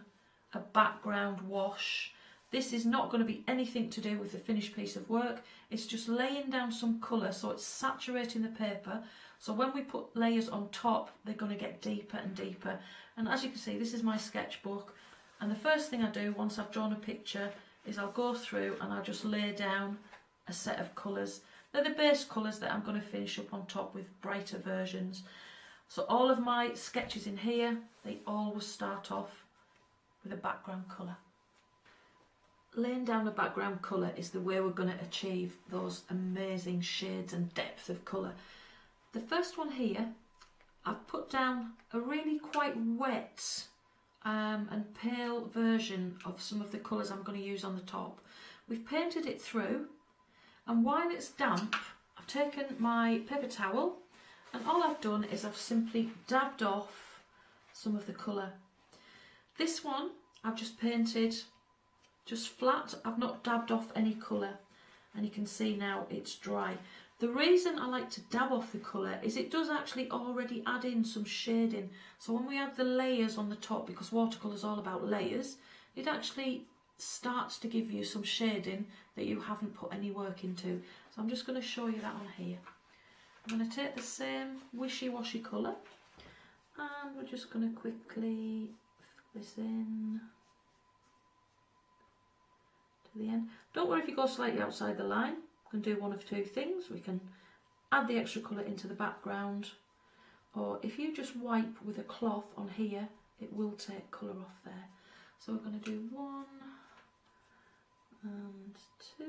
a background wash. This is not going to be anything to do with the finished piece of work. It's just laying down some colour so it's saturating the paper. So when we put layers on top, they're going to get deeper and deeper. And as you can see, this is my sketchbook. And the first thing I do once I've drawn a picture is I'll go through and I'll just lay down a set of colours. They're the base colours that I'm going to finish up on top with brighter versions. So all of my sketches in here, they always start off with a background colour. Laying down a background colour is the way we're going to achieve those amazing shades and depth of colour. The first one here, I've put down a really quite wet and pale version of some of the colours I'm going to use on the top. We've painted it through, and while it's damp, I've taken my paper towel, and all I've done is I've simply dabbed off some of the colour. This one I've just painted just flat, I've not dabbed off any colour, and you can see now it's dry. The reason I like to dab off the colour is it does actually already add in some shading. So when we add the layers on the top, because watercolour is all about layers, it actually starts to give you some shading that you haven't put any work into. So I'm just going to show you that on here. I'm going to take the same wishy-washy colour, and we're just going to quickly fill this in to the end. Don't worry if you go slightly outside the line. We can do one of two things. We can add the extra colour into the background, or if you just wipe with a cloth on here, it will take colour off there. So we're going to do 1 and 2.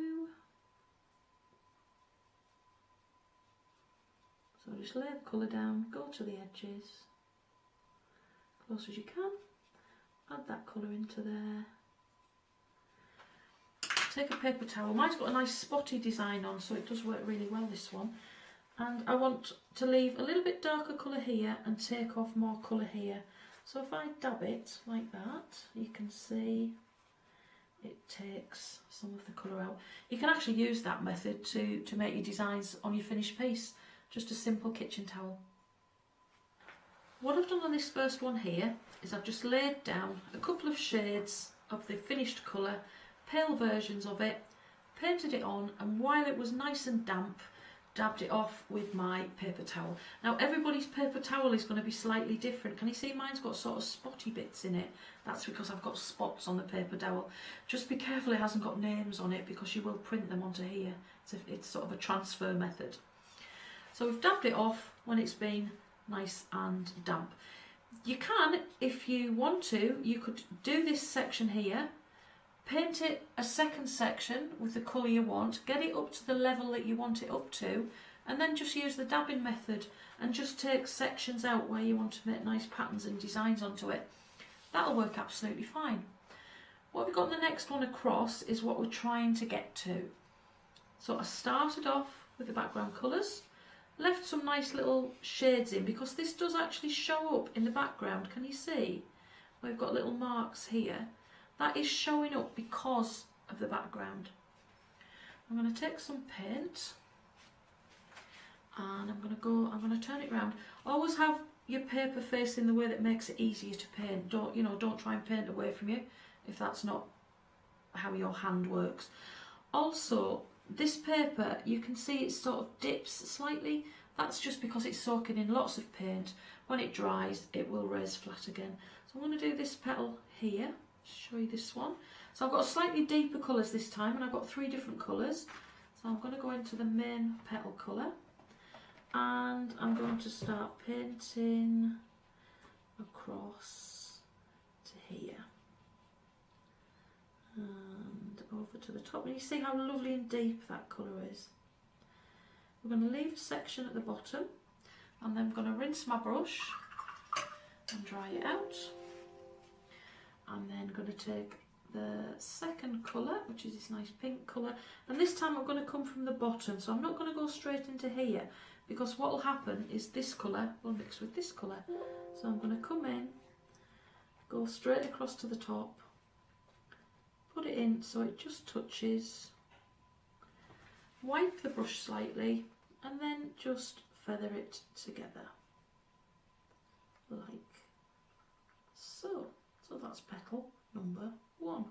So just lay the colour down, go to the edges, close as you can, add that colour into there. Take a paper towel. Mine's got a nice spotty design on, so it does work really well, this one. And I want to leave a little bit darker colour here and take off more colour here. So if I dab it like that, you can see it takes some of the colour out. You can actually use that method to make your designs on your finished piece. Just a simple kitchen towel. What I've done on this first one here is I've just laid down a couple of shades of the finished colour, pale versions of it, painted it on, and while it was nice and damp, dabbed it off with my paper towel. Now everybody's paper towel is going to be slightly different. Can you see mine's got sort of spotty bits in it? That's because I've got spots on the paper towel. Just be careful it hasn't got names on it, because you will print them onto here. It's sort of a transfer method. So we've dabbed it off when it's been nice and damp. You can, if you want to, you could do this section here, paint it a second section with the colour you want, get it up to the level that you want it up to, and then just use the dabbing method and just take sections out where you want to make nice patterns and designs onto it. That'll work absolutely fine. What we've got the next one across is what we're trying to get to. So I started off with the background colours, left some nice little shades in because this does actually show up in the background. Can you see? We've got little marks here. That is showing up because of the background. I'm going to take some paint and I'm going to turn it around. Always have your paper facing the way that makes it easier to paint. Don't try and paint away from you if that's not how your hand works. Also, this paper, you can see it sort of dips slightly. That's just because it's soaking in lots of paint. When it dries, it will raise flat again. So I'm going to do this petal here, show you this one. So I've got slightly deeper colours this time, and I've got 3 different colours. So I'm going to go into the main petal colour, and I'm going to start painting across to here and over to the top. And you see how lovely and deep that colour is. We're going to leave a section at the bottom, and then I'm going to rinse my brush and dry it out. I'm then going to take the second colour, which is this nice pink colour, and this time I'm going to come from the bottom, so I'm not going to go straight into here, because what will happen is this colour will mix with this colour. So I'm going to come in, go straight across to the top, put it in so it just touches, wipe the brush slightly, and then just feather it together like so. So that's petal number 1.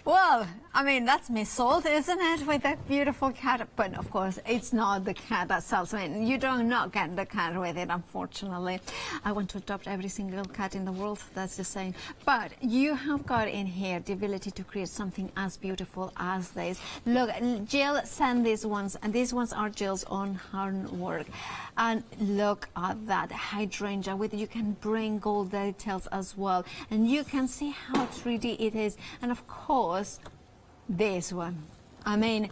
Well, I mean, that's Miss Salt, isn't it, with that beautiful cat? But of course, it's not the cat that sells. I mean, you do not get the cat with it, unfortunately. I want to adopt every single cat in the world, that's the same. But you have got in here the ability to create something as beautiful as this. Look, Jill sent these ones, and these ones are Jill's own handwork. And look at that hydrangea with it. You can bring gold details as well. And you can see how 3D it is. And of course, this one, I mean,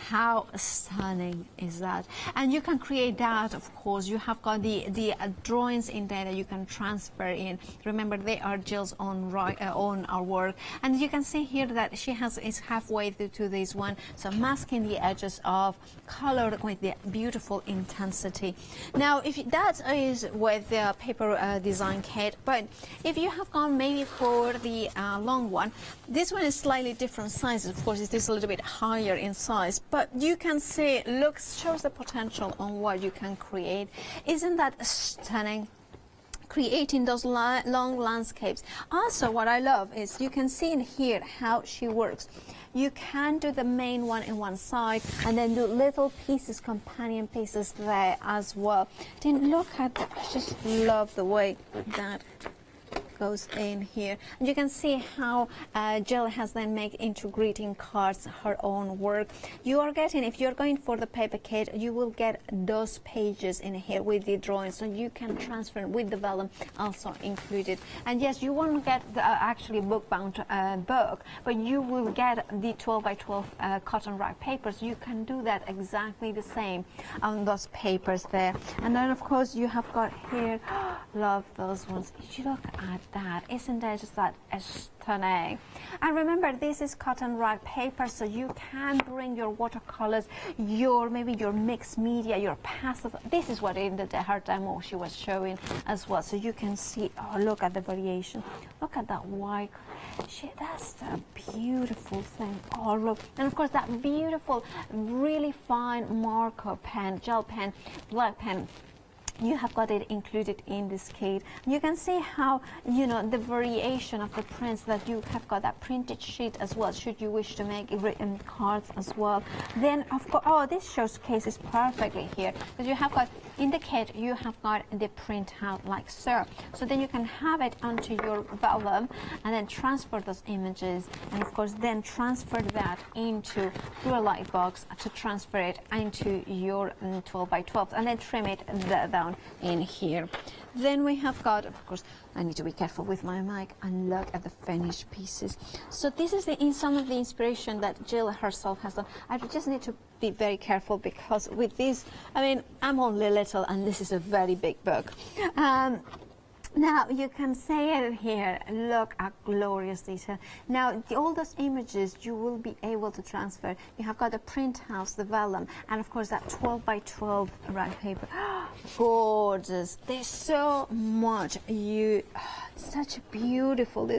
how stunning is that? And you can create that, of course. You have got the drawings in there that you can transfer in. Remember, they are Jill's own work. And you can see here that she is halfway to this one, so masking the edges of color with the beautiful intensity. Now, if that is with the paper design kit, but if you have gone maybe for the long one, this one is slightly different sizes. Of course, it is a little bit higher in size, but you can see, look, shows the potential on what you can create. Isn't that stunning? Creating those long landscapes. Also, what I love is you can see in here how she works. You can do the main one in one side and then do little pieces, companion pieces there as well. Then look at that. I just love the way that goes in here, and you can see how Jill has then made into greeting cards her own work. You are getting, if you're going for the paper kit, you will get those pages in here with the drawings, so you can transfer with the vellum also included. And yes, you won't get the actually book-bound book, but you will get the 12 by 12 cotton rag papers. You can do that exactly the same on those papers there. And then of course you have got here, love those ones. You look at that, isn't that just that stunning? And remember, this is cotton rag paper, so you can bring your watercolors, maybe your mixed media, your pastel. This is what in her demo she was showing as well, so you can see. Oh, look at the variation. Look at that white. That's a beautiful thing. Oh, look. And of course that beautiful, really fine marker pen, gel pen, black pen. You have got it included in this kit. You can see how, the variation of the prints, that you have got that printed sheet as well, should you wish to make written cards as well. Then, of course, this showcases perfectly here, because you have got, in the kit, you have got the printout like so. So then you can have it onto your vellum and then transfer those images, and of course then transfer that into your light box to transfer it into your 12 by 12, and then trim it down down in here. Then we have got, of course, I need to be careful with my mic, and look at the finished pieces. So this is some of the inspiration that Jill herself has done. I just need to be very careful because with this, I mean, I'm only little and this is a very big book. Now you can see it here, look at glorious detail. Now all those images you will be able to transfer. You have got the print house, the vellum, and of course that 12 by 12 rag paper. Gorgeous, there's so much, such beautiful,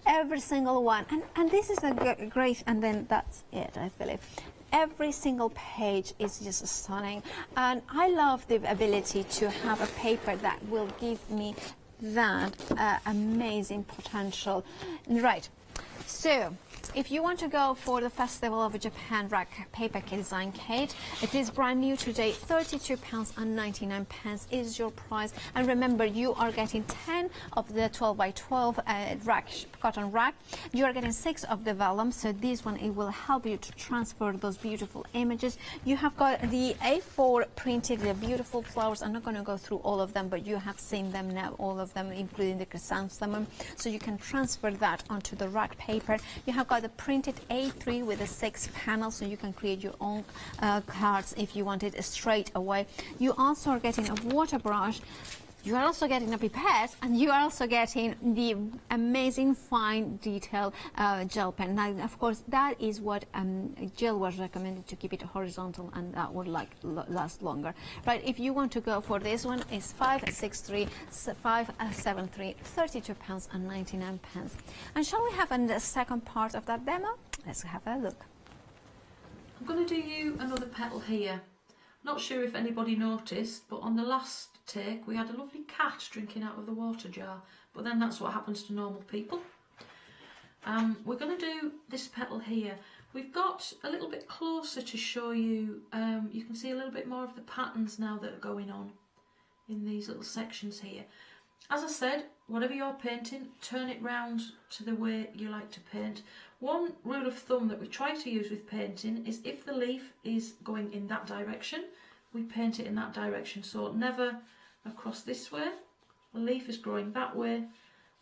every single one. And this is a great, and then that's it, I believe. Every single page is just stunning, and I love the ability to have a paper that will give me that amazing potential. Right, so if you want to go for the Festival of Japan Rag Paper Design Kit, it is brand new today. £32.99 is your price, and remember you are getting 10 of the 12 by 12 cotton rag. You are getting 6 of the vellum, so this one, it will help you to transfer those beautiful images. You have got the A4 printed, the beautiful flowers. I'm not going to go through all of them, but you have seen them now, all of them, including the chrysanthemum, so you can transfer that onto the rag paper. You have got the printed A3 with a 6 panel, so you can create your own cards if you want it straight away. You also are getting a water brush, you are also getting a pipette, and you are also getting the amazing fine detail gel pen. Now, of course, that is what Jill was recommended, to keep it horizontal, and that would last longer. Right, if you want to go for this one, it's 573 £32.99. And shall we have the second part of that demo? Let's have a look. I'm going to do you another petal here. Not sure if anybody noticed, but on the last take we had a lovely cat drinking out of the water jar, but then that's what happens to normal people. We're going to do this petal here. We've got a little bit closer to show you. You can see a little bit more of the patterns now that are going on in these little sections here. As I said, whatever you're painting, turn it round to the way you like to paint. One rule of thumb that we try to use with painting is if the leaf is going in that direction, we paint it in that direction. So never across this way. The leaf is growing that way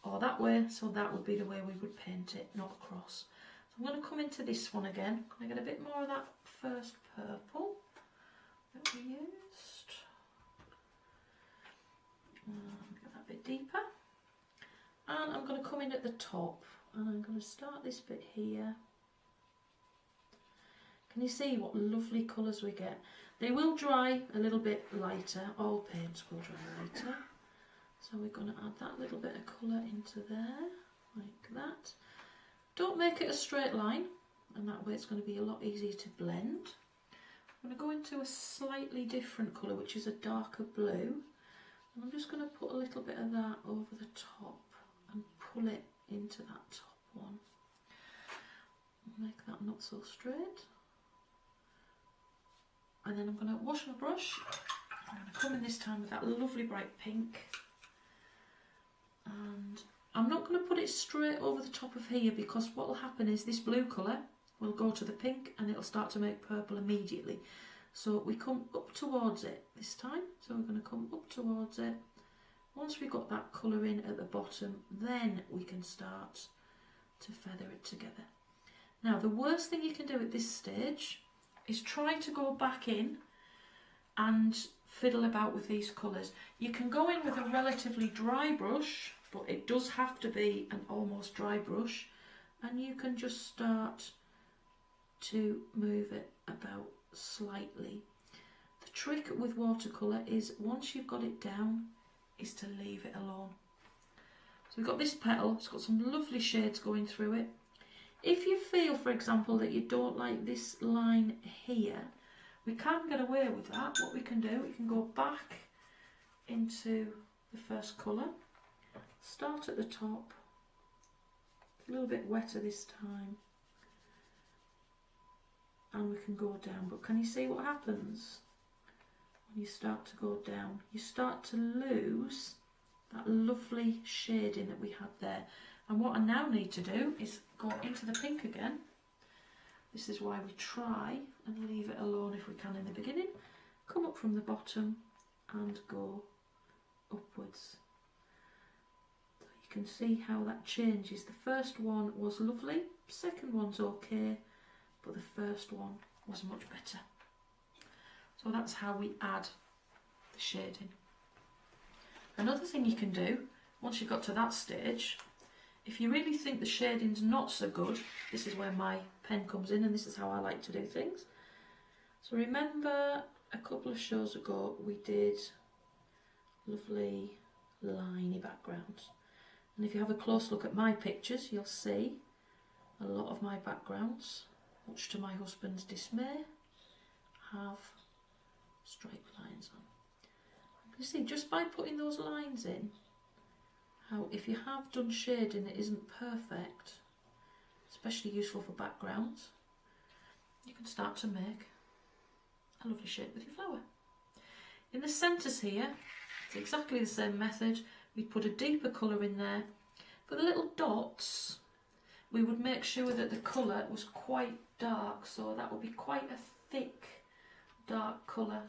or that way, so that would be the way we would paint it, not across. So I'm going to come into this one again. I'm going to get a bit more of that first purple that we used. Get that a bit deeper. And I'm going to come in at the top, and I'm going to start this bit here. Can you see what lovely colours we get? They will dry a little bit lighter, all paints will dry lighter. So we're going to add that little bit of colour into there, like that. Don't make it a straight line, and that way it's going to be a lot easier to blend. I'm going to go into a slightly different colour, which is a darker blue. And I'm just going to put a little bit of that over the top and pull it into that top one. Make that not so straight. And then I'm going to wash my brush. I'm going to come in this time with that lovely bright pink. And I'm not going to put it straight over the top of here, because what will happen is this blue colour will go to the pink and it'll start to make purple immediately. So we come up towards it this time. So we're going to come up towards it. Once we've got that colour in at the bottom, then we can start to feather it together. Now, the worst thing you can do at this stage is try to go back in and fiddle about with these colours. You can go in with a relatively dry brush, but it does have to be an almost dry brush, and you can just start to move it about slightly. The trick with watercolour is, once you've got it down, is to leave it alone. So we've got this petal, it's got some lovely shades going through it. If you feel, for example, that you don't like this line here, we can get away with that. What we can do, we can go back into the first colour, start at the top, a little bit wetter this time, and we can go down. But can you see what happens when you start to go down? You start to lose that lovely shading that we had there. And what I now need to do is go into the pink again. This is why we try and leave it alone if we can in the beginning. Come up from the bottom and go upwards. So you can see how that changes. The first one was lovely, second one's okay, but the first one was much better. So that's how we add the shading. Another thing you can do, once you've got to that stage, if you really think the shading's not so good, this is where my pen comes in, and this is how I like to do things. So remember a couple of shows ago we did lovely liney backgrounds, and if you have a close look at my pictures you'll see a lot of my backgrounds, much to my husband's dismay, have straight lines on. You see, just by putting those lines in, how if you have done shading that isn't perfect, especially useful for backgrounds, you can start to make a lovely shape with your flower. In the centres here, it's exactly the same method. We'd put a deeper colour in there. For the little dots, we would make sure that the colour was quite dark, so that would be quite a thick, dark colour.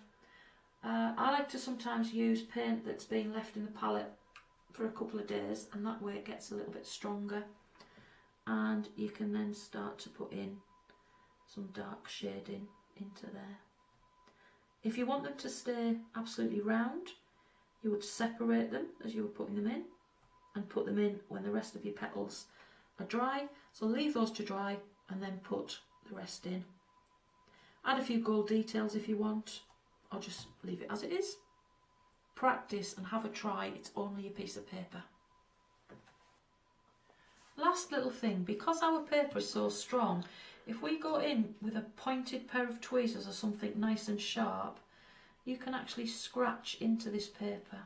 I like to sometimes use paint that's been left in the palette for a couple of days, and that way it gets a little bit stronger, and you can then start to put in some dark shading into there. If you want them to stay absolutely round, you would separate them as you were putting them in, and put them in when the rest of your petals are dry. So leave those to dry and then put the rest in. Add a few gold details if you want, or just leave it as it is. Practice and have a try, it's only a piece of paper. Last little thing, because our paper is so strong, if we go in with a pointed pair of tweezers or something nice and sharp, you can actually scratch into this paper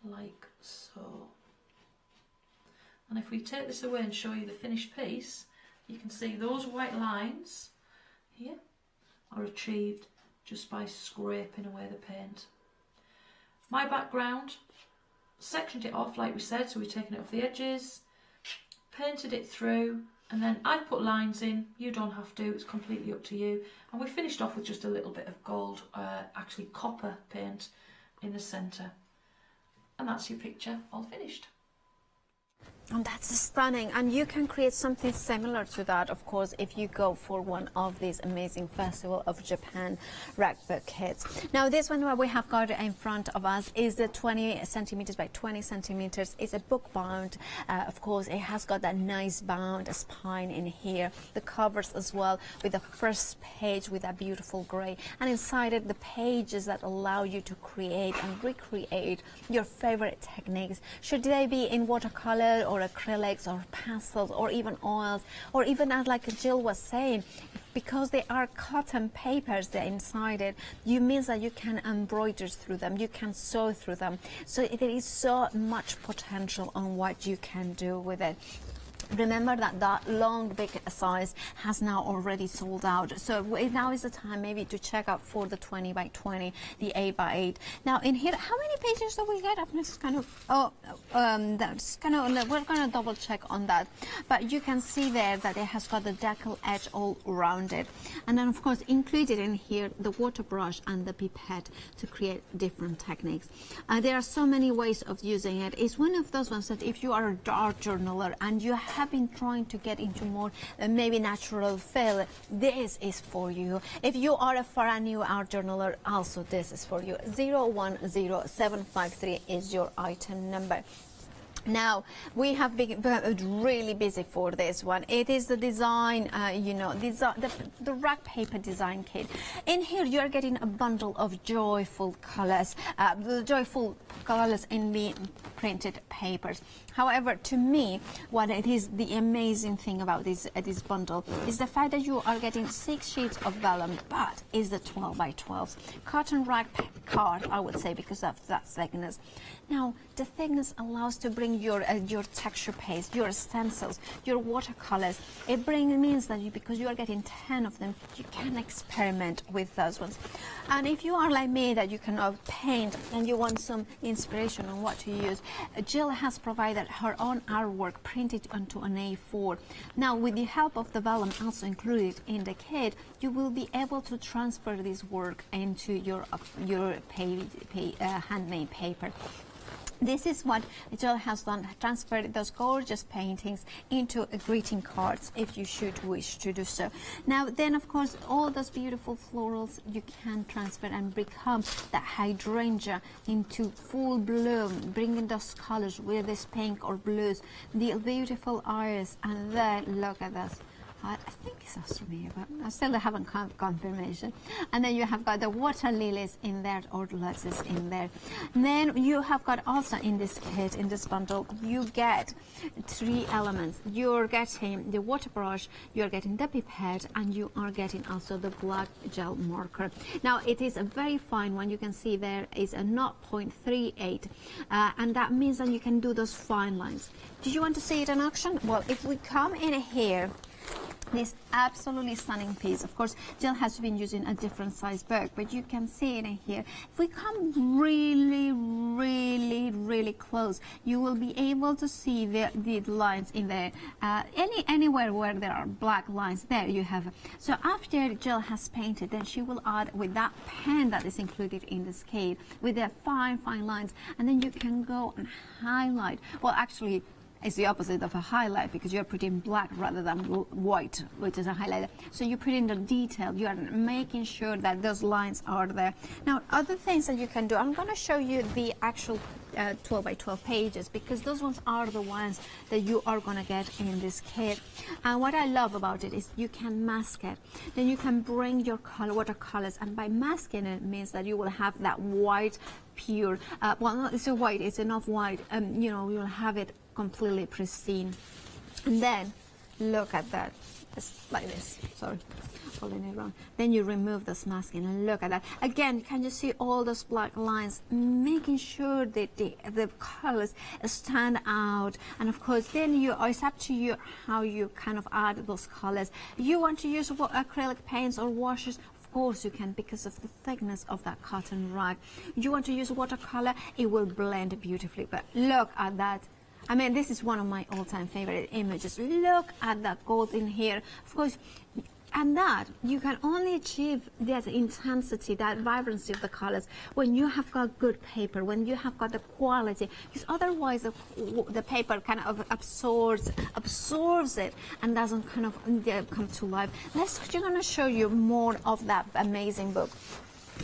like so. And if we take this away and show you the finished piece, you can see those white lines here are achieved just by scraping away the paint. My background, sectioned it off like we said, so we've taken it off the edges, painted it through, and then I put lines in. You don't have to, it's completely up to you. And we finished off with just a little bit of gold, actually copper paint in the centre. And that's your picture all finished. And that's stunning, and you can create something similar to that, of course, if you go for one of these amazing Festival of Japan rag book kits. Now this one what we have got in front of us is the 20 centimeters by 20 centimeters. It's a book bound, of course. It has got that nice bound spine in here, the covers as well, with the first page with that beautiful grey, and inside it the pages that allow you to create and recreate your favorite techniques, should they be in watercolor or acrylics or pastels or even oils, or even as like Jill was saying, because they are cotton papers that inside it, you means that you can embroider through them, you can sew through them, so there is so much potential on what you can do with it. Remember that that long big size has now already sold out, so now is the time maybe to check out for the 20 by 20, the 8 by 8. Now in here, how many pages do we get? I'm just kind of that's kind of, we're going to double check on that, but you can see there that it has got the decal edge all rounded, and then of course included in here the water brush and the pipette to create different techniques. There are so many ways of using it. It's one of those ones that if you are a art journaler and you have been trying to get into more maybe natural feel, this is for you. If you are for a new art journaler, also this is for you. 010753 is your item number. Now we have been really busy for this one. It is the design, you know, the rag paper design kit. In here you are getting a bundle of joyful colors, in the printed papers. However, to me, what it is the amazing thing about this bundle is the fact that you are getting 6 sheets of vellum, but is the 12 by 12 cotton rag card, I would say, because of that thickness. Now the thickness allows to bring using your texture paste, your stencils, your watercolors, it means that because you are getting 10 of them, you can experiment with those ones. And if you are like me, that you cannot paint and you want some inspiration on what to use, Jill has provided her own artwork printed onto an A4. Now, with the help of the vellum also included in the kit, you will be able to transfer this work into your handmade paper. This is what Jill has done, transferred those gorgeous paintings into greeting cards, if you should wish to do so. Now then, of course, all those beautiful florals you can transfer and become that hydrangea into full bloom, bringing those colors with this pink or blues, the beautiful iris, and then look at this. I think it's Australia, but I still haven't confirmation. And then you have got the water lilies in there, or lettuces in there. And then you have got also in this kit, in this bundle, you get 3 elements. You're getting the water brush, you're getting the pipette, and you are getting also the black gel marker. Now it is a very fine one. You can see there is a 0.38, and that means that you can do those fine lines. Did you want to see it in action? Well, if we come in here, this absolutely stunning piece. Of course, Jill has been using a different size book, but you can see it in here. If we come really, really, really close, you will be able to see the lines in there. Anywhere where there are black lines, there you have. So after Jill has painted, then she will add with that pen that is included in this kit, with the fine, fine lines, and then you can go and highlight. Well, actually, it's the opposite of a highlight, because you're putting black rather than white, which is a highlighter. So you put in the detail, you are making sure that those lines are there. Now, other things that you can do, I'm going to show you the actual 12 by 12 pages, because those ones are the ones that you are going to get in this kit. And what I love about it is you can mask it. Then you can bring your watercolors, and by masking it means that you will have that white, pure, well, not it's a white, it's enough white, you know, you'll have it completely pristine. And then look at that. It's like this. Sorry, holding it wrong. Then you remove this masking and look at that. Again, can you see all those black lines, making sure that the colors stand out? And of course, then it's up to you how you kind of add those colors. If you want to use acrylic paints or washes, of course you can, because of the thickness of that cotton rag. You want to use watercolor, it will blend beautifully. But look at that. I mean, this is one of my all-time favorite images. Look at that gold in here. Of course, and that you can only achieve that intensity, that vibrancy of the colors when you have got good paper, when you have got the quality, because otherwise the paper kind of absorbs it and doesn't kind of come to life. I'm going to show you more of that amazing book,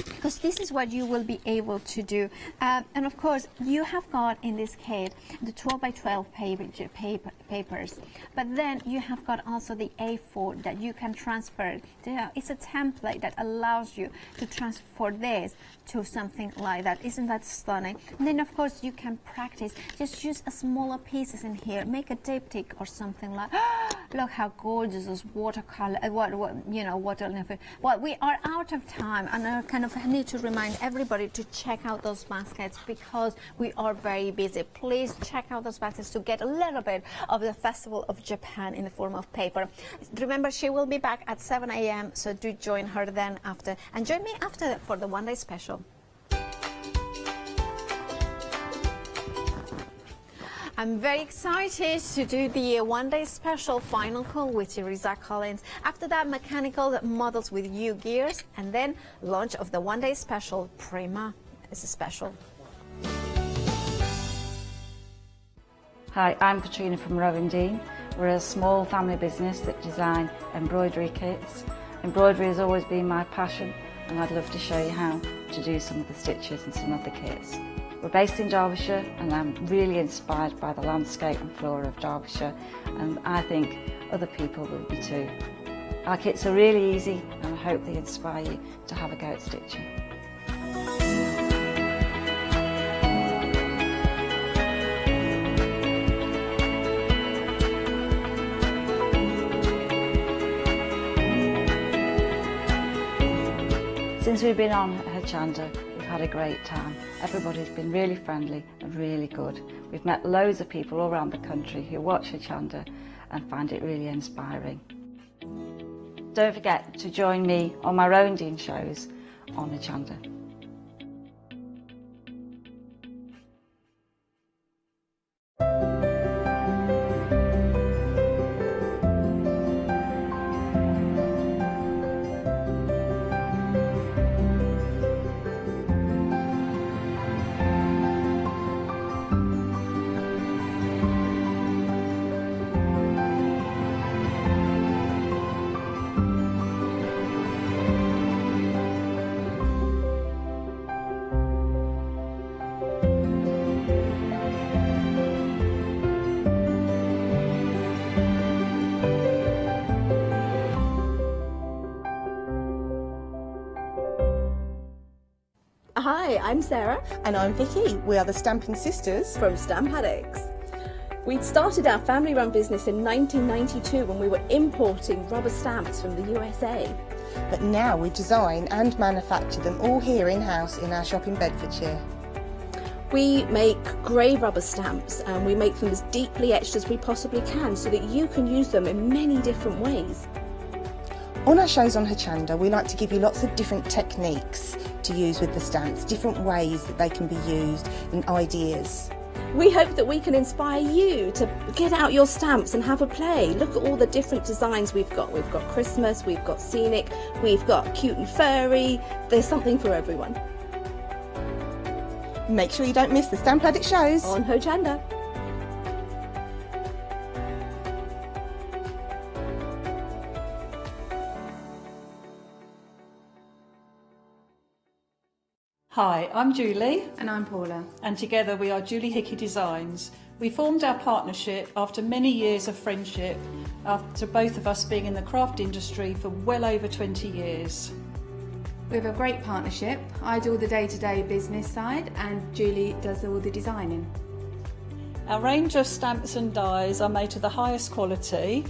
because this is what you will be able to do. And of course, you have got in this kit the 12 by 12 papers, but then you have got also the A4 that you can transfer. It's a template that allows you to transfer this to something like that. Isn't that stunning? And then of course you can practice. Just use smaller pieces in here. Make a diptych or something like. Look how gorgeous those watercolor. Well, we are out of time, and I kind of need to remind everybody to check out those baskets, because we are very busy. Please check out those baskets to get a little bit of the Festival of Japan in the form of paper. Remember, she will be back at 7 a.m. so do join her then after, and join me after for the one-day special. I'm very excited to do the one-day special final call with Teresa Collins. After that, mechanical models with U gears, and then launch of the one-day special. Prima is a special. Hi, I'm Katrina from Rowan Dean. We're a small family business that design embroidery kits. Embroidery has always been my passion, and I'd love to show you how to do some of the stitches and some of the kits. We're based in Derbyshire, and I'm really inspired by the landscape and flora of Derbyshire, and I think other people will be too. Our kits are really easy, and I hope they inspire you to have a go at stitching. Since we've been on Hochanda, we've had a great time. Everybody's been really friendly and really good. We've met loads of people all around the country who watch Hochanda and find it really inspiring. Don't forget to join me on my Rowan shows on Hochanda. Hi, I'm Sarah. And I'm Vicky. We are the Stamping Sisters from Stamp Addicts. We started our family-run business in 1992 when we were importing rubber stamps from the USA. But now we design and manufacture them all here in-house in our shop in Bedfordshire. We make grey rubber stamps and we make them as deeply etched as we possibly can so that you can use them in many different ways. On our shows on Hochanda, we like to give you lots of different techniques to use with the stamps, different ways that they can be used and ideas. We hope that we can inspire you to get out your stamps and have a play. Look at all the different designs we've got. We've got Christmas, we've got scenic, we've got cute and furry. There's something for everyone. Make sure you don't miss the Stamp Addict shows on Hochanda. Hi, I'm Julie. And I'm Paula. And together we are Julie Hickey Designs. We formed our partnership after many years of friendship, after both of us being in the craft industry for well over 20 years. We have a great partnership. I do all the day-to-day business side and Julie does all the designing. Our range of stamps and dies are made to the highest quality.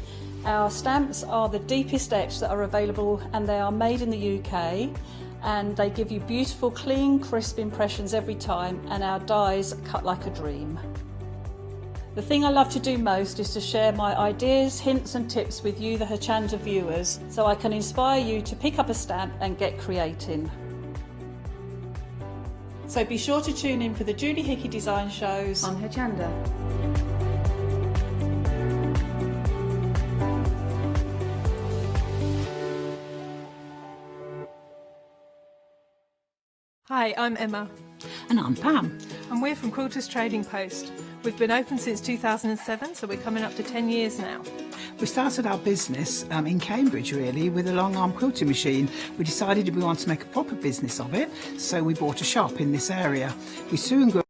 Our stamps are the deepest etch that are available and they are made in the UK. And they give you beautiful, clean, crisp impressions every time, and our dies cut like a dream. The thing I love to do most is to share my ideas, hints and tips with you, the Hochanda viewers, so I can inspire you to pick up a stamp and get creating. So be sure to tune in for the Julie Hickey Design shows on Hochanda. Hi, I'm Emma. And I'm Pam. And we're from Quilters Trading Post. We've been open since 2007, so we're coming up to 10 years now. We started our business in Cambridge, really, with a long arm quilting machine. We decided we wanted to make a proper business of it, so we bought a shop in this area. We soon grew.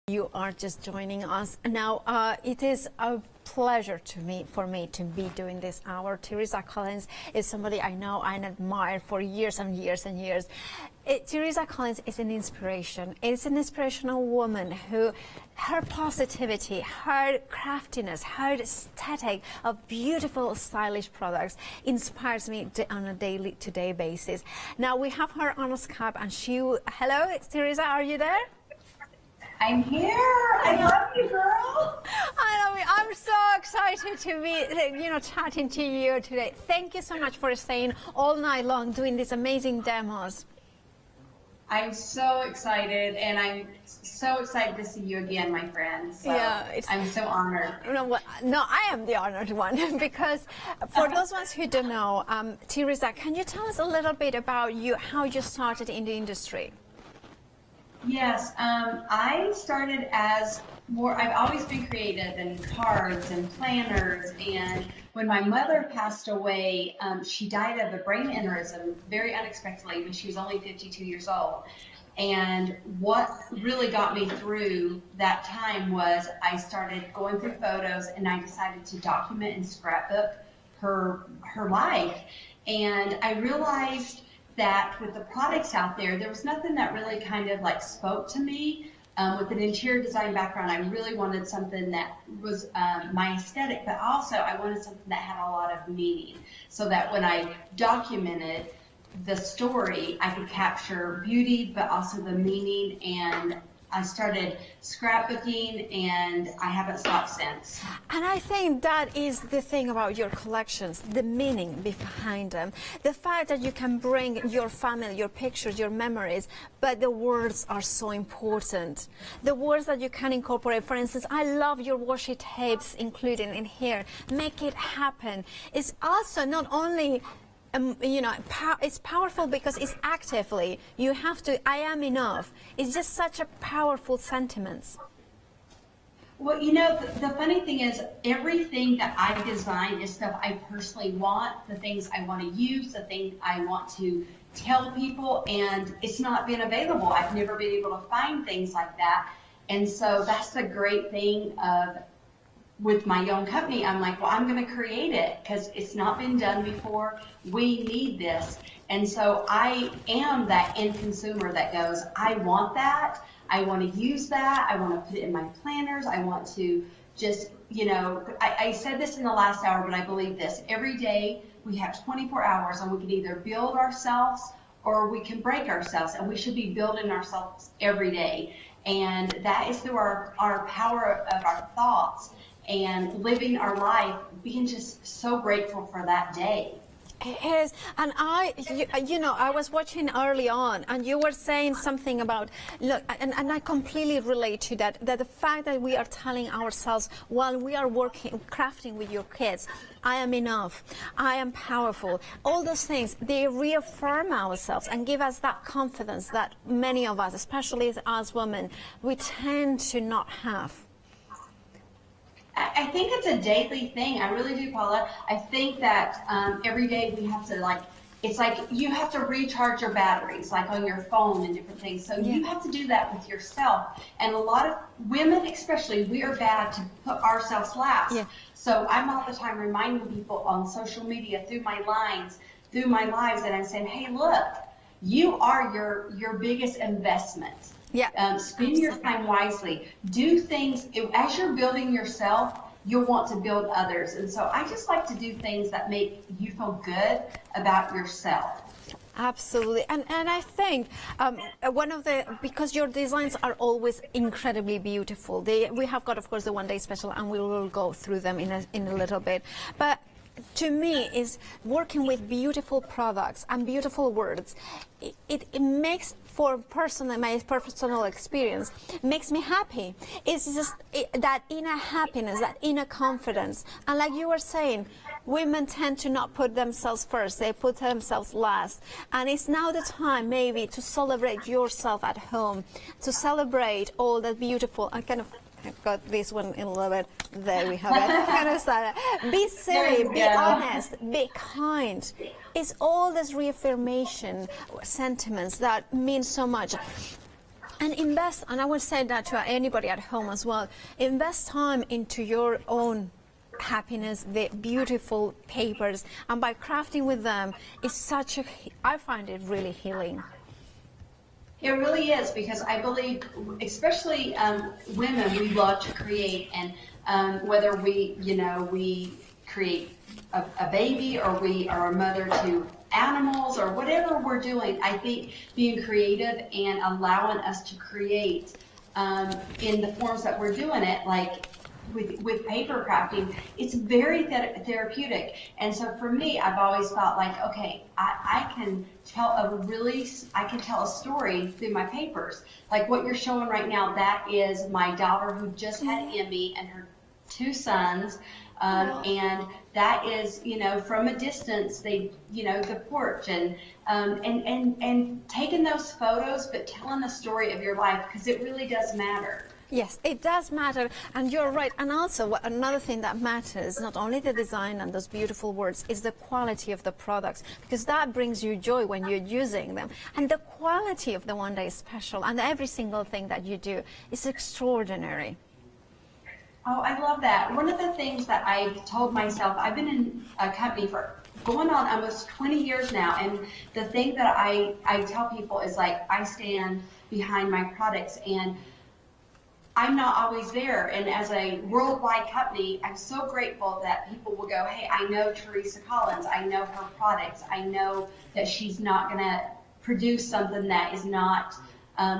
You are just joining us now. It is a pleasure for me to be doing this hour. Teresa Collins is somebody I know and admire for years and years and years. Teresa Collins is an inspiration. It's an inspirational woman who, her positivity, her craftiness, her aesthetic of beautiful, stylish products inspires me on a day-to-day basis. Now we have her on Skype, and hello, it's Teresa. Are you there? I'm here. I love you, girl. I love you. I'm so excited to be, chatting to you today. Thank you so much for staying all night long doing these amazing demos. I'm so excited, and I'm so excited to see you again, my friend. So yeah, I'm so honored. No, I am the honored one because for those ones who don't know, Teresa, can you tell us a little bit about you, how you started in the industry? Yes, I started as more, I've always been creative in cards and planners, and when my mother passed away, she died of a brain aneurysm very unexpectedly when she was only 52 years old. And what really got me through that time was I started going through photos, and I decided to document and scrapbook her life. And I realized that with the products out there, there was nothing that really kind of like spoke to me. With an interior design background, I really wanted something that was my aesthetic, but also I wanted something that had a lot of meaning, so that when I documented the story, I could capture beauty, but also the meaning. And I started scrapbooking, and I haven't stopped since. And I think that is the thing about your collections, the meaning behind them. The fact that you can bring your family, your pictures, your memories, but the words are so important. The words that you can incorporate. For instance, I love your washi tapes included in here. Make it happen. It's also not only you know, it's powerful because it's actively, you have to, I am enough. It's just such a powerful sentiment. Well, you know, the funny thing is, everything that I design is stuff I personally want, the things I want to use, the things I want to tell people, and it's not been available. I've never been able to find things like that. And so that's the great thing of with my own company. I'm like, well, I'm going to create it because it's not been done before. We need this. And so I am that end consumer that goes, I want that. I want to use that. I want to put it in my planners. I want to just, you know, I said this in the last hour, but I believe this. Every day we have 24 hours, and we can either build ourselves or we can break ourselves, and we should be building ourselves every day. And that is through our power of our thoughts and living our life, being just so grateful for that day. It is, and you know, I was watching early on, and you were saying something about, look, and I completely relate to that the fact that we are telling ourselves while we are working, crafting with your kids, I am enough, I am powerful, all those things, they reaffirm ourselves and give us that confidence that many of us, especially as women, we tend to not have. I think it's a daily thing. I really do, Paula. I think that every day we have to, like, it's like you have to recharge your batteries, like on your phone and different things. So you have to do that with yourself. And a lot of women, especially, we are bad to put ourselves last. Yeah. So I'm all the time reminding people on social media, through my lines, through my lives, that I'm saying, hey, look, you are your biggest investment. Yeah. Spend your time wisely. Do things, as you're building yourself, you'll want to build others. And so I just like to do things that make you feel good about yourself. Absolutely. And I think one of the, because your designs are always incredibly beautiful. We have got, of course, the one-day special, and we will go through them in a little bit. But to me, is working with beautiful products and beautiful words. It makes, for my personal experience, makes me happy. It's just that inner happiness, that inner confidence. And like you were saying, women tend to not put themselves first, they put themselves last. And it's now the time maybe to celebrate yourself at home, to celebrate all that beautiful, I kind of got this one in a little bit. There we have it. Kind of start. Be silly, be honest, be kind. It's all this reaffirmation sentiments that mean so much. And invest, and I would say that to anybody at home as well, invest time into your own happiness, the beautiful papers, and by crafting with them, it's I find it really healing. It really is, because I believe, especially women, we love to create, and whether we create a baby, or we are a mother to animals, or whatever we're doing, I think being creative and allowing us to create in the forms that we're doing it, like with paper crafting, it's very therapeutic. And so for me, I've always felt like, okay, I can tell a story through my papers. Like what you're showing right now, that is my daughter who just had Emmy, and 2 sons. And that is, you know, from a distance, they, you know, the porch and taking those photos, but telling the story of your life, because it really does matter. Yes, it does matter, and you're right. And also, another thing that matters, not only the design and those beautiful words, is the quality of the products, because that brings you joy when you're using them. And the quality of the One Day Special and every single thing that you do is extraordinary. Oh, I love that. One of the things that I've told myself, I've been in a company for going on almost 20 years now, and the thing that I tell people is, like, I stand behind my products, and I'm not always there. And as a worldwide company, I'm so grateful that people will go, hey, I know Teresa Collins, I know her products, I know that she's not going to produce something that is not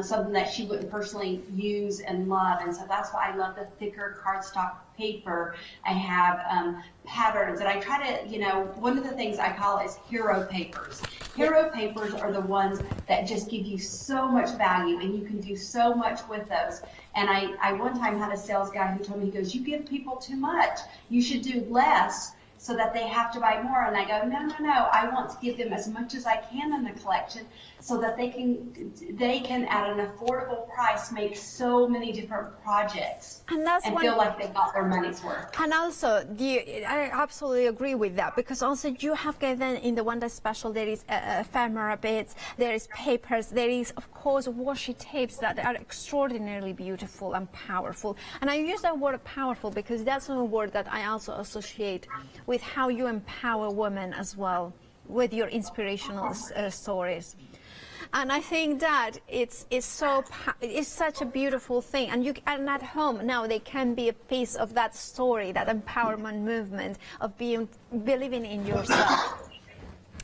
something that she wouldn't personally use and love. And so that's why I love the thicker cardstock paper. I have patterns, and I try to, you know, one of the things I call is hero papers. Hero papers are the ones that just give you so much value, and you can do so much with those. And I one time had a sales guy who told me, he goes, you give people too much. You should do less so that they have to buy more. And I go, no, I want to give them as much as I can in the collection so that they can at an affordable price make so many different projects and feel like they got their money's worth. And also, I absolutely agree with that, because also you have given in the One Day Special, there is ephemera bits, there is papers, there is of course washi tapes that are extraordinarily beautiful and powerful. And I use that word powerful because that's a word that I also associate with how you empower women as well, with your inspirational stories. And I think that it's such a beautiful thing, and at home now they can be a piece of that story, that empowerment movement of believing in yourself.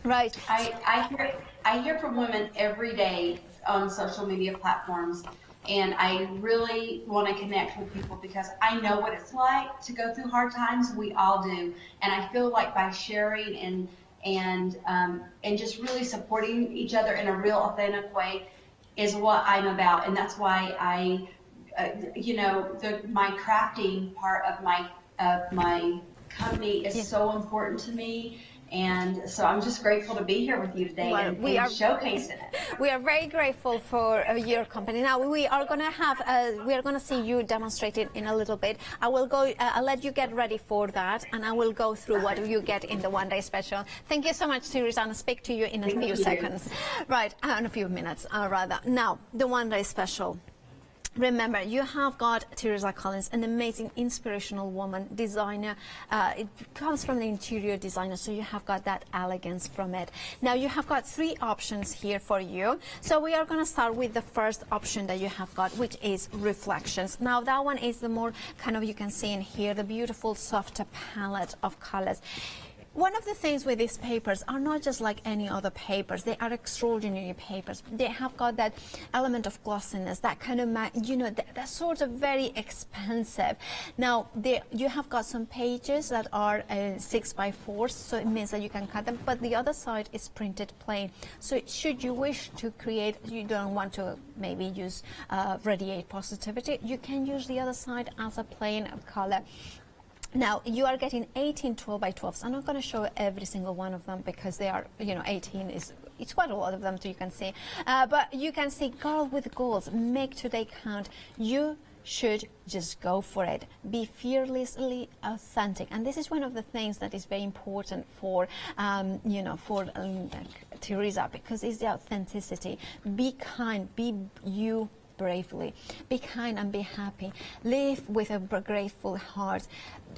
Right. I hear from women every day on social media platforms, and I really want to connect with people because I know what it's like to go through hard times. We all do, and I feel like by sharing and just really supporting each other in a real authentic way is what I'm about. And that's why my crafting part of my company is so important to me. And so I'm just grateful to be here with you today and showcasing it. We are very grateful for your company. Now we are going to see you demonstrate it in a little bit. I'll let you get ready for that, and I will go through what you get in the One Day Special. Thank you so much, Teresa, and I'll speak to you in a few seconds. Right, in a few minutes, rather. Now, the One Day Special. Remember, you have got Teresa Collins, an amazing, inspirational woman, designer. It comes from the interior designer, so you have got that elegance from it. Now, you have got 3 options here for you. So we are going to start with the first option that you have got, which is reflections. Now, that one is the more kind of, you can see in here, the beautiful, softer palette of colors. One of the things with these papers are not just like any other papers. They are extraordinary papers. They have got that element of glossiness, that kind of, that sort of very expensive. Now, you have got some pages that are 6x4, so it means that you can cut them, but the other side is printed plain. So should you wish to create, you don't want to maybe use Radiate Positivity, you can use the other side as a plain color. Now, you are getting 18 12x12s. I'm not going to show every single one of them because they are, 18 it's quite a lot of them, so you can see. But you can see, girl with goals, make today count. You should just go for it. Be fearlessly authentic. And this is one of the things that is very important for, Teresa, because it's the authenticity. Be kind, be you bravely. Be kind and be happy. Live with a grateful heart.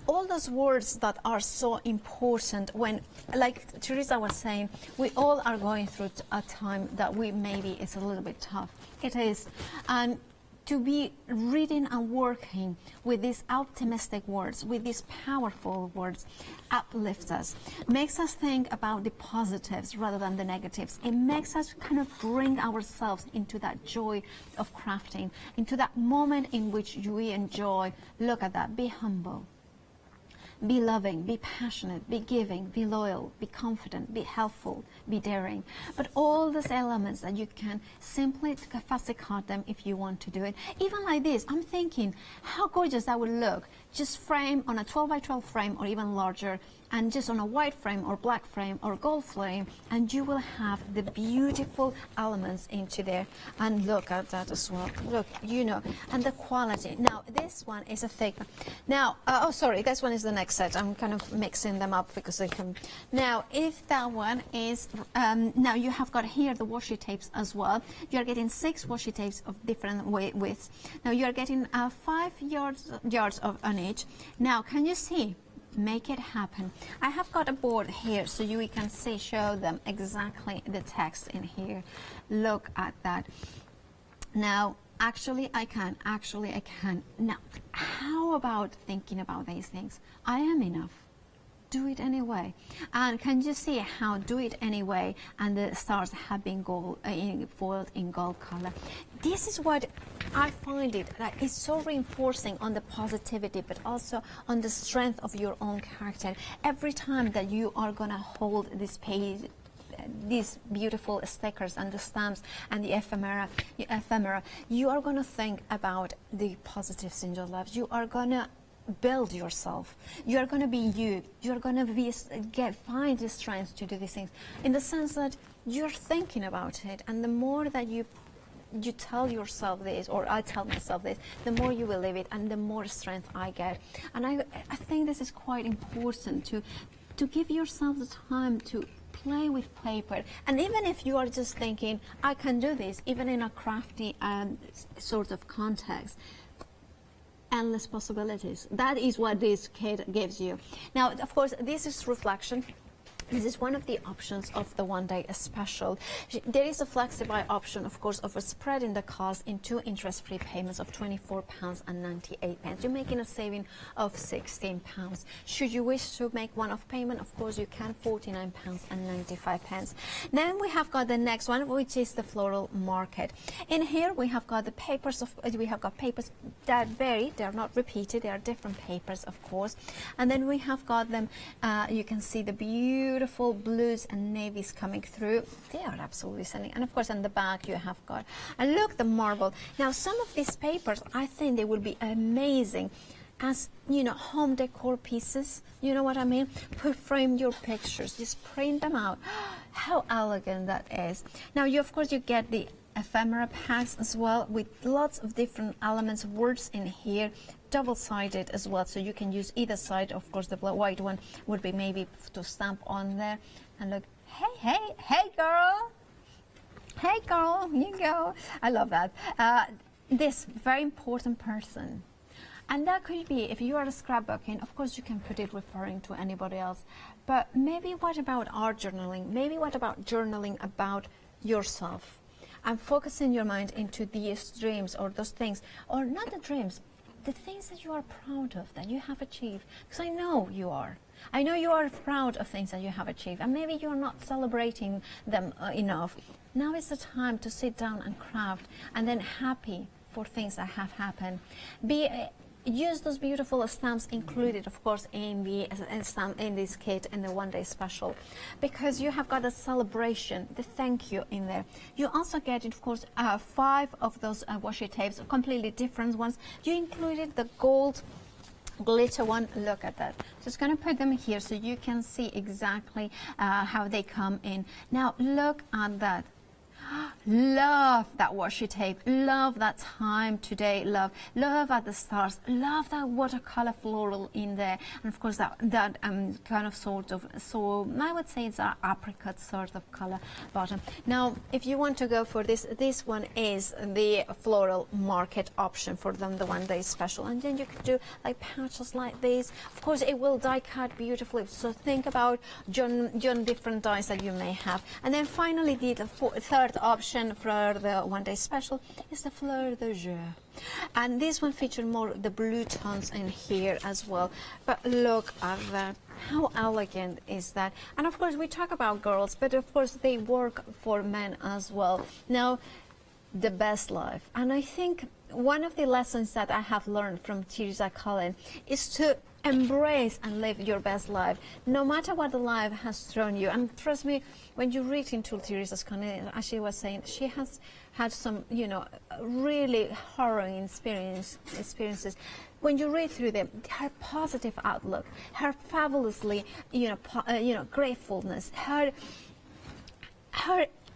All those words that are so important when, like Teresa was saying, we all are going through a time that maybe it's a little bit tough. It is. And to be reading and working with these optimistic words, with these powerful words, uplifts us, makes us think about the positives rather than the negatives. It makes us kind of bring ourselves into that joy of crafting, into that moment in which we enjoy. Look at that, be humble. Be loving, be passionate, be giving, be loyal, be confident, be helpful, be daring. But all those elements that you can simply fussy cut them if you want to do it. Even like this, I'm thinking how gorgeous that would look just frame on a 12 by 12 frame or even larger, and just on a white frame or black frame or gold frame, and you will have the beautiful elements into there. And look at that as well. Look, you know, and the quality. Now this one is a thick. Now, oh sorry, this one is the next set. I'm kind of mixing them up because I can. Now, if that one is, now you have got here the washi tapes as well. You are getting 6 washi tapes of different widths. Now you are getting 5 yards on each. Now, can you see? Make it happen. I have got a board here so you can see, show them exactly the text in here. Look at that. Now, actually I can. Now, how about thinking about these things? I am enough. Do it anyway. And can you see how do it anyway, and the stars have been gold, foiled in gold color. This is what I find it that is so reinforcing on the positivity, but also on the strength of your own character. Every time that you are gonna hold this page, these beautiful stickers and the stamps and the ephemera, you are gonna think about the positives in your life. You are gonna build yourself. You are going to be you. You are going to find the strength to do these things, in the sense that you're thinking about it, and the more that you tell yourself this, or I tell myself this, the more you will live it, and the more strength I get. And I think this is quite important to give yourself the time to play with paper. And even if you are just thinking, I can do this, even in a crafty sort of context, endless possibilities. That is what this kit gives you. Now, of course, this is reflection. This is one of the options of the one-day special. There is a flexi-buy option, of course, of spreading the cost in 2 interest-free payments of £24.98. You're making a saving of £16. Should you wish to make one-off payment, of course, you can, £49.95. Then we have got the next one, which is the floral market. In here, we have got the papers. We have got papers that vary. They are not repeated. They are different papers, of course. And then we have got them. You can see the beautiful blues and navies coming through. They are absolutely stunning. And of course, on the back you have got, and look, the marble. Now, some of these papers, I think they will be amazing as, you know, home decor pieces. You know what I mean? Frame your pictures, just print them out. How elegant that is. Now, of course, you get the ephemera packs as well, with lots of different elements, words in here, double-sided as well, so you can use either side. Of course, the white one would be maybe to stamp on there. And look, hey girl, you go. I love that. This very important person. And that could be, if you are scrapbooking, of course you can put it referring to anybody else, but maybe what about art journaling? Maybe what about journaling about yourself? And focusing your mind into these dreams, or those things, or not the dreams, the things that you are proud of, that you have achieved. Because I know you are. I know you are proud of things that you have achieved, and maybe you're not celebrating them enough. Now is the time to sit down and craft, and then happy for things that have happened. Use those beautiful stamps included, of course, in this kit, in the one-day special, because you have got a celebration, the thank you in there. You also get, of course, 5 of those washi tapes, completely different ones. You included the gold glitter one. Look at that. Just going to put them here so you can see exactly how they come in. Now, look at that. Love that washi tape, love that time today, love at the stars, love that watercolor floral in there, and of course that kind of sort of, so I would say it's an apricot sort of color bottom. Now, if you want to go for this one is the floral market option for them, the one-day special, and then you could do like patches like this. Of course, it will die cut beautifully, so think about different dyes that you may have. And then finally, the third option for the one-day special is the fleur de jour, and this one featured more the blue tones in here as well. But look at that, how elegant is that? And of course we talk about girls, but of course they work for men as well. Now, the best life, and I think one of the lessons that I have learned from Teresa is to embrace and live your best life, no matter what the life has thrown you. And trust me, when you read into Teresa's content, as she was saying, she has had some, you know, really harrowing experiences. when you read through them, her positive outlook, her fabulously, gratefulness,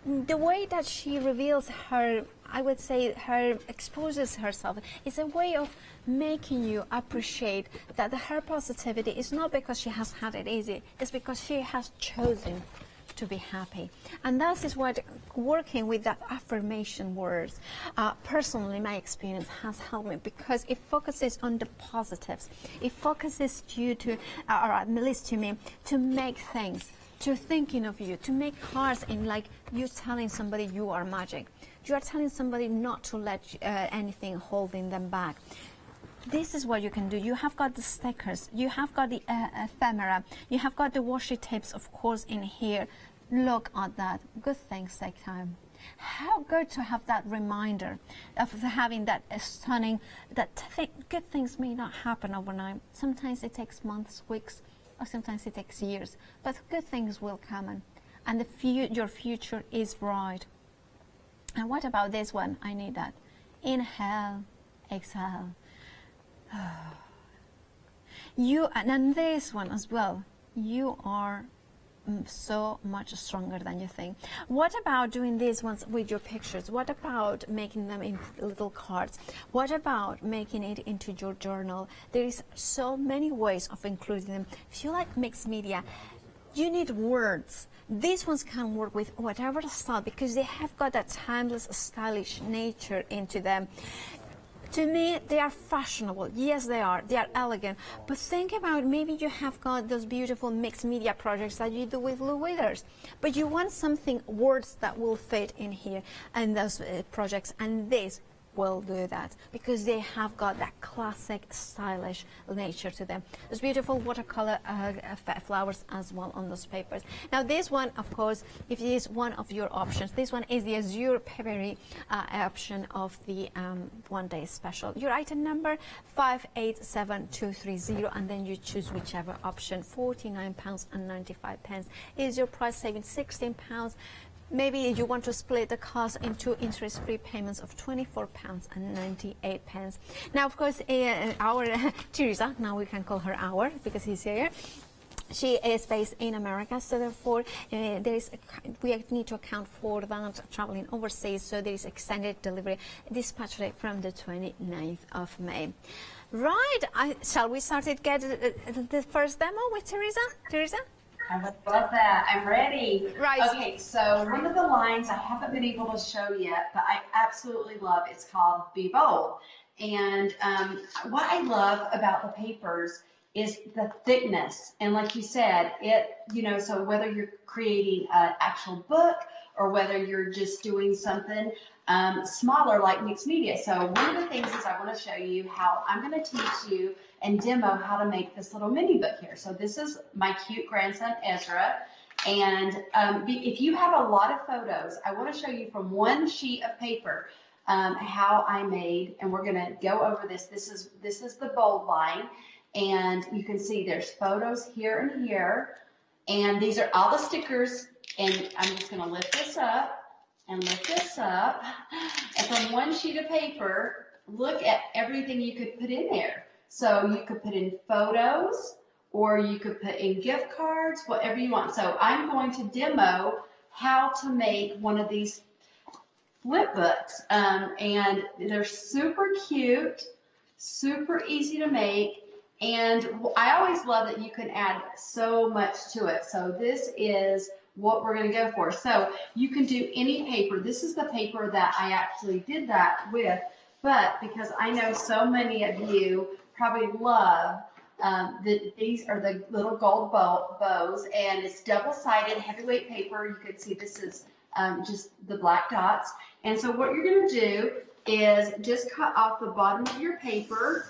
the way that she reveals her, I would say, her exposes herself is a way of making you appreciate that her positivity is not because she has had it easy, it's because she has chosen to be happy. And that is what working with that affirmation words, personally my experience has helped me, because it focuses on the positives. It focuses you to, or at least to me, to make things, to thinking of you, to make cards in like you telling somebody you are magic. You are telling somebody not to let anything holding them back. This is what you can do. You have got the stickers, you have got the ephemera, you have got the washi tapes, of course, in here. Look at that. Good things take time. How good to have that reminder of having that stunning, good things may not happen overnight. Sometimes it takes months, weeks, or sometimes it takes years. But good things will come, and your future is bright. And what about this one? I need that. Inhale, exhale. And then this one as well. You are so much stronger than you think. What about doing these ones with your pictures? What about making them in little cards? What about making it into your journal? There is so many ways of including them. If you like mixed media, you need words. These ones can work with whatever style because they have got that timeless, stylish nature into them. To me, they are fashionable. Yes, they are. They are elegant. But think about maybe you have got those beautiful mixed media projects that you do with Lou Withers. But you want something, words that will fit in here and those projects. And this will do that because they have got that classic, stylish nature to them. There's beautiful watercolor flowers as well on those papers. Now this one, of course, if it is one of your options, this one is the Azure Papery option of the one-day special. Your item number 587230, and then you choose whichever option. £49.95 is your price, saving £16. Maybe you want to split the cost into interest-free payments of £24.98. Now, of course, our Teresa, now we can call her our because he's here. She is based in America, so therefore we need to account for that traveling overseas, so there is extended delivery dispatch date from the 29th of May. Right, shall we start it? Get the first demo with Teresa? Teresa? I would love that. I'm ready. Right. Okay, so one of the lines I haven't been able to show yet, but I absolutely love, it's called Be Bold. And what I love about the papers is the thickness. And like you said, so whether you're creating an actual book or whether you're just doing something smaller like mixed media. So one of the things is I want to show you how I'm going to teach you and demo how to make this little mini book here. So this is my cute grandson, Ezra. And if you have a lot of photos, I want to show you from one sheet of paper how I made, and we're going to go over this. This is the bold line. And you can see there's photos here and here. And these are all the stickers. And I'm just going to lift this up and lift this up. And from one sheet of paper, look at everything you could put in there. So you could put in photos, or you could put in gift cards, whatever you want. So I'm going to demo how to make one of these flip books. And they're super cute, super easy to make. And I always love that you can add so much to it. So this is what we're going to go for. So you can do any paper. This is the paper that I actually did that with. But because I know so many of you probably love these are the little gold bows, and it's double-sided heavyweight paper. You can see this is just the black dots. And so what you're going to do is just cut off the bottom of your paper.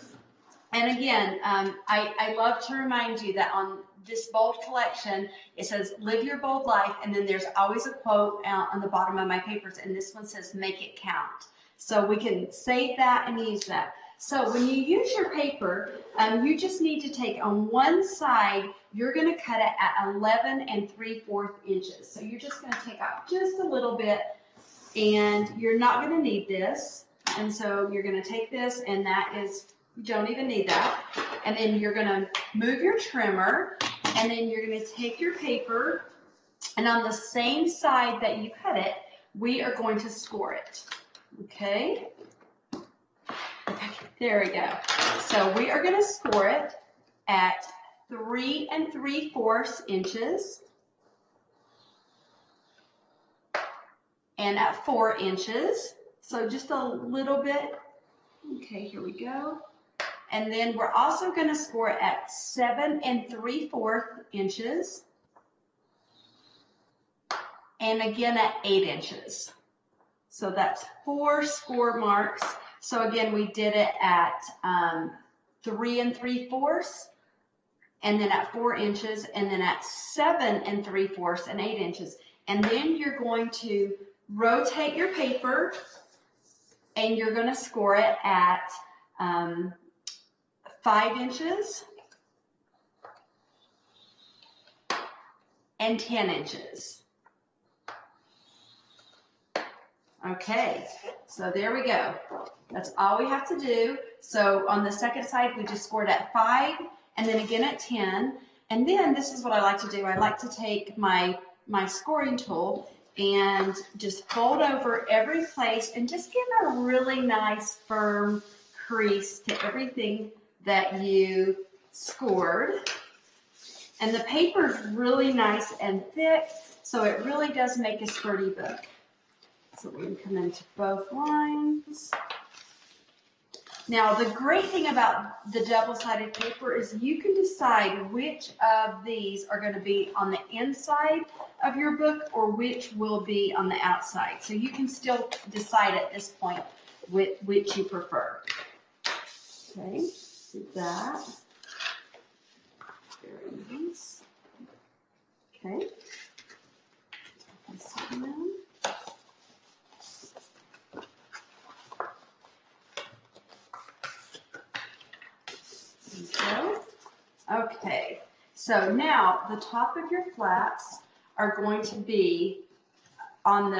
And again, I love to remind you that on this bold collection, it says live your bold life, and then there's always a quote on the bottom of my papers, and this one says make it count. So we can save that and use that. So when you use your paper, you just need to take on one side, you're going to cut it at 11 3/4 inches. So you're just going to take out just a little bit, and you're not going to need this. And so you're going to take this, and that is You don't even need that. And then you're going to move your trimmer, and then you're going to take your paper, and on the same side that you cut it, we are going to score it. Okay? There we go. So we are going to score it at 3 3/4 inches and at 4 inches. So just a little bit. Okay, here we go. And then we're also going to score it at 7 3/4 inches. And again at 8 inches. So that's 4 score marks. So again, we did it at 3 3/4, and then at 4 inches, and then at 7 3/4 and 8 inches. And then you're going to rotate your paper, and you're going to score it at 5 inches and 10 inches. Okay, so there we go. That's all we have to do. So on the second side, we just scored at 5 and then again at 10. And then this is what I like to do. I like to take my scoring tool and just fold over every place and just give a really nice firm crease to everything that you scored. And the paper is really nice and thick, so it really does make a sturdy book. So we're going to come into both lines. Now, the great thing about the double-sided paper is you can decide which of these are going to be on the inside of your book or which will be on the outside. So you can still decide at this point which you prefer. Okay, do that. Very nice. Okay. Okay, so now the top of your flaps are going to be on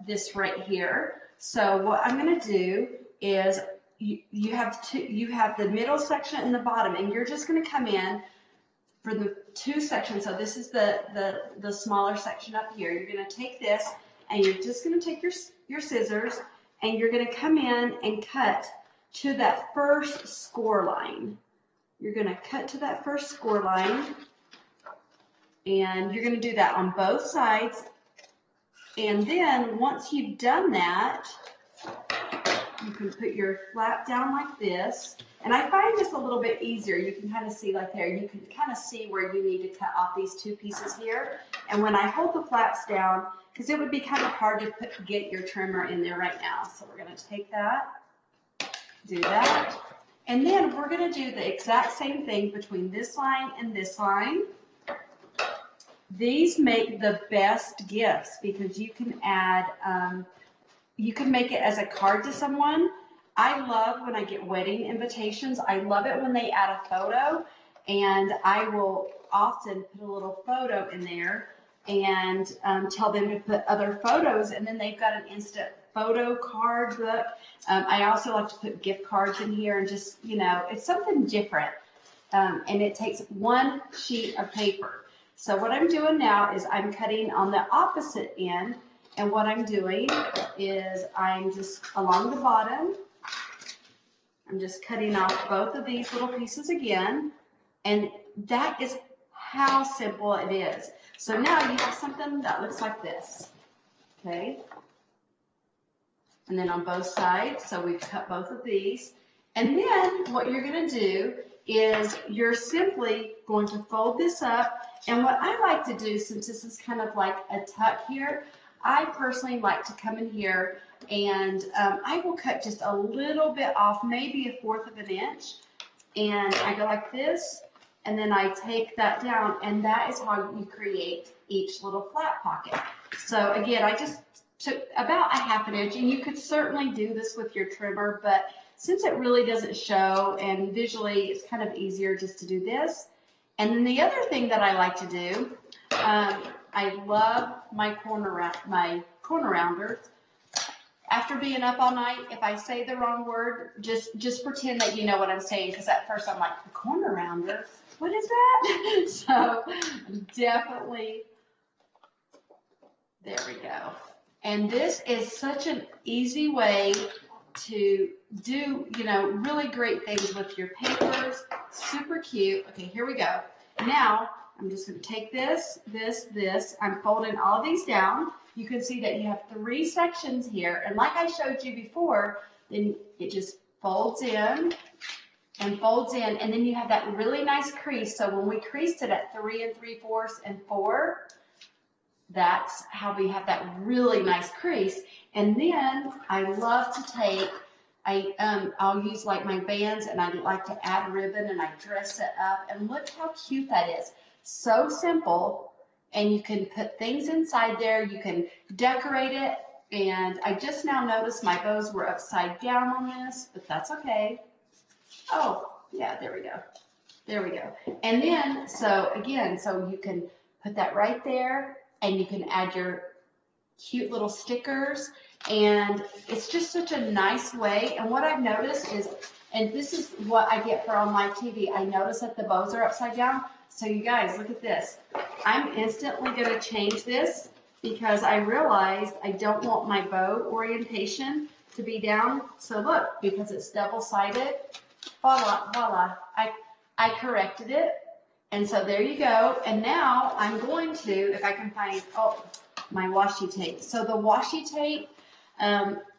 this right here. So what I'm going to do is you have the middle section and the bottom, and you're just going to come in for the two sections. So this is the smaller section up here. You're going to take this, and you're just going to take your scissors, and you're going to come in and cut to that first score line. You're going to cut to that first score line, and you're going to do that on both sides. And then once you've done that, you can put your flap down like this. And I find this a little bit easier. You can kind of see like there, you can kind of see where you need to cut off these two pieces here. And when I hold the flaps down, because it would be kind of hard to get your trimmer in there right now. So we're going to take that, do that. And then we're going to do the exact same thing between this line and this line. These make the best gifts because you can add, you can make it as a card to someone. I love when I get wedding invitations. I love it when they add a photo, and I will often put a little photo in there and tell them to put other photos, and then they've got an instant photo card book. I also like to put gift cards in here and just, you know, it's something different. And it takes one sheet of paper. So what I'm doing now is I'm cutting on the opposite end, and what I'm doing is I'm just along the bottom, I'm just cutting off both of these little pieces again, and that is how simple it is. So now you have something that looks like this, okay? And then on both sides, so we've cut both of these. And then what you're going to do is you're simply going to fold this up. And what I like to do, since this is kind of like a tuck here, I personally like to come in here and I will cut just a little bit off, maybe 1/4 of an inch. And I go like this, and then I take that down, and that is how you create each little flap pocket. So again, I just took about 1/2 inch, and you could certainly do this with your trimmer, but since it really doesn't show and visually it's kind of easier just to do this. And then the other thing that I like to do, I love my corner rounders. after being up all night, if I say the wrong word, just pretend that you know what I'm saying, because at first I'm like, the corner rounder, what is that? So definitely, there we go. And this is such an easy way to do, you know, really great things with your papers. Super cute. Okay, here we go. Now, I'm just going to take this. I'm folding all of these down. You can see that you have 3 sections here. And like I showed you before, then it just folds in and folds in. And then you have that really nice crease. So when we creased it at 3 3/4 and 4, that's how we have that really nice crease. And then I love to take, I'll use like my bands, and I like to add ribbon, and I dress it up. And look how cute that is. So simple. And you can put things inside there. You can decorate it. And I just now noticed my bows were upside down on this, but that's okay. Oh, yeah, there we go. There we go. And then, so again, so you can put that right there, and you can add your cute little stickers. And it's just such a nice way. And what I've noticed is, and this is what I get for on my TV, I notice that the bows are upside down. So you guys, look at this. I'm instantly going to change this because I realized I don't want my bow orientation to be down. So look, because it's double-sided, voila, voila. I corrected it. And so there you go. And now I'm going to, if I can find, my washi tape. So the washi tape,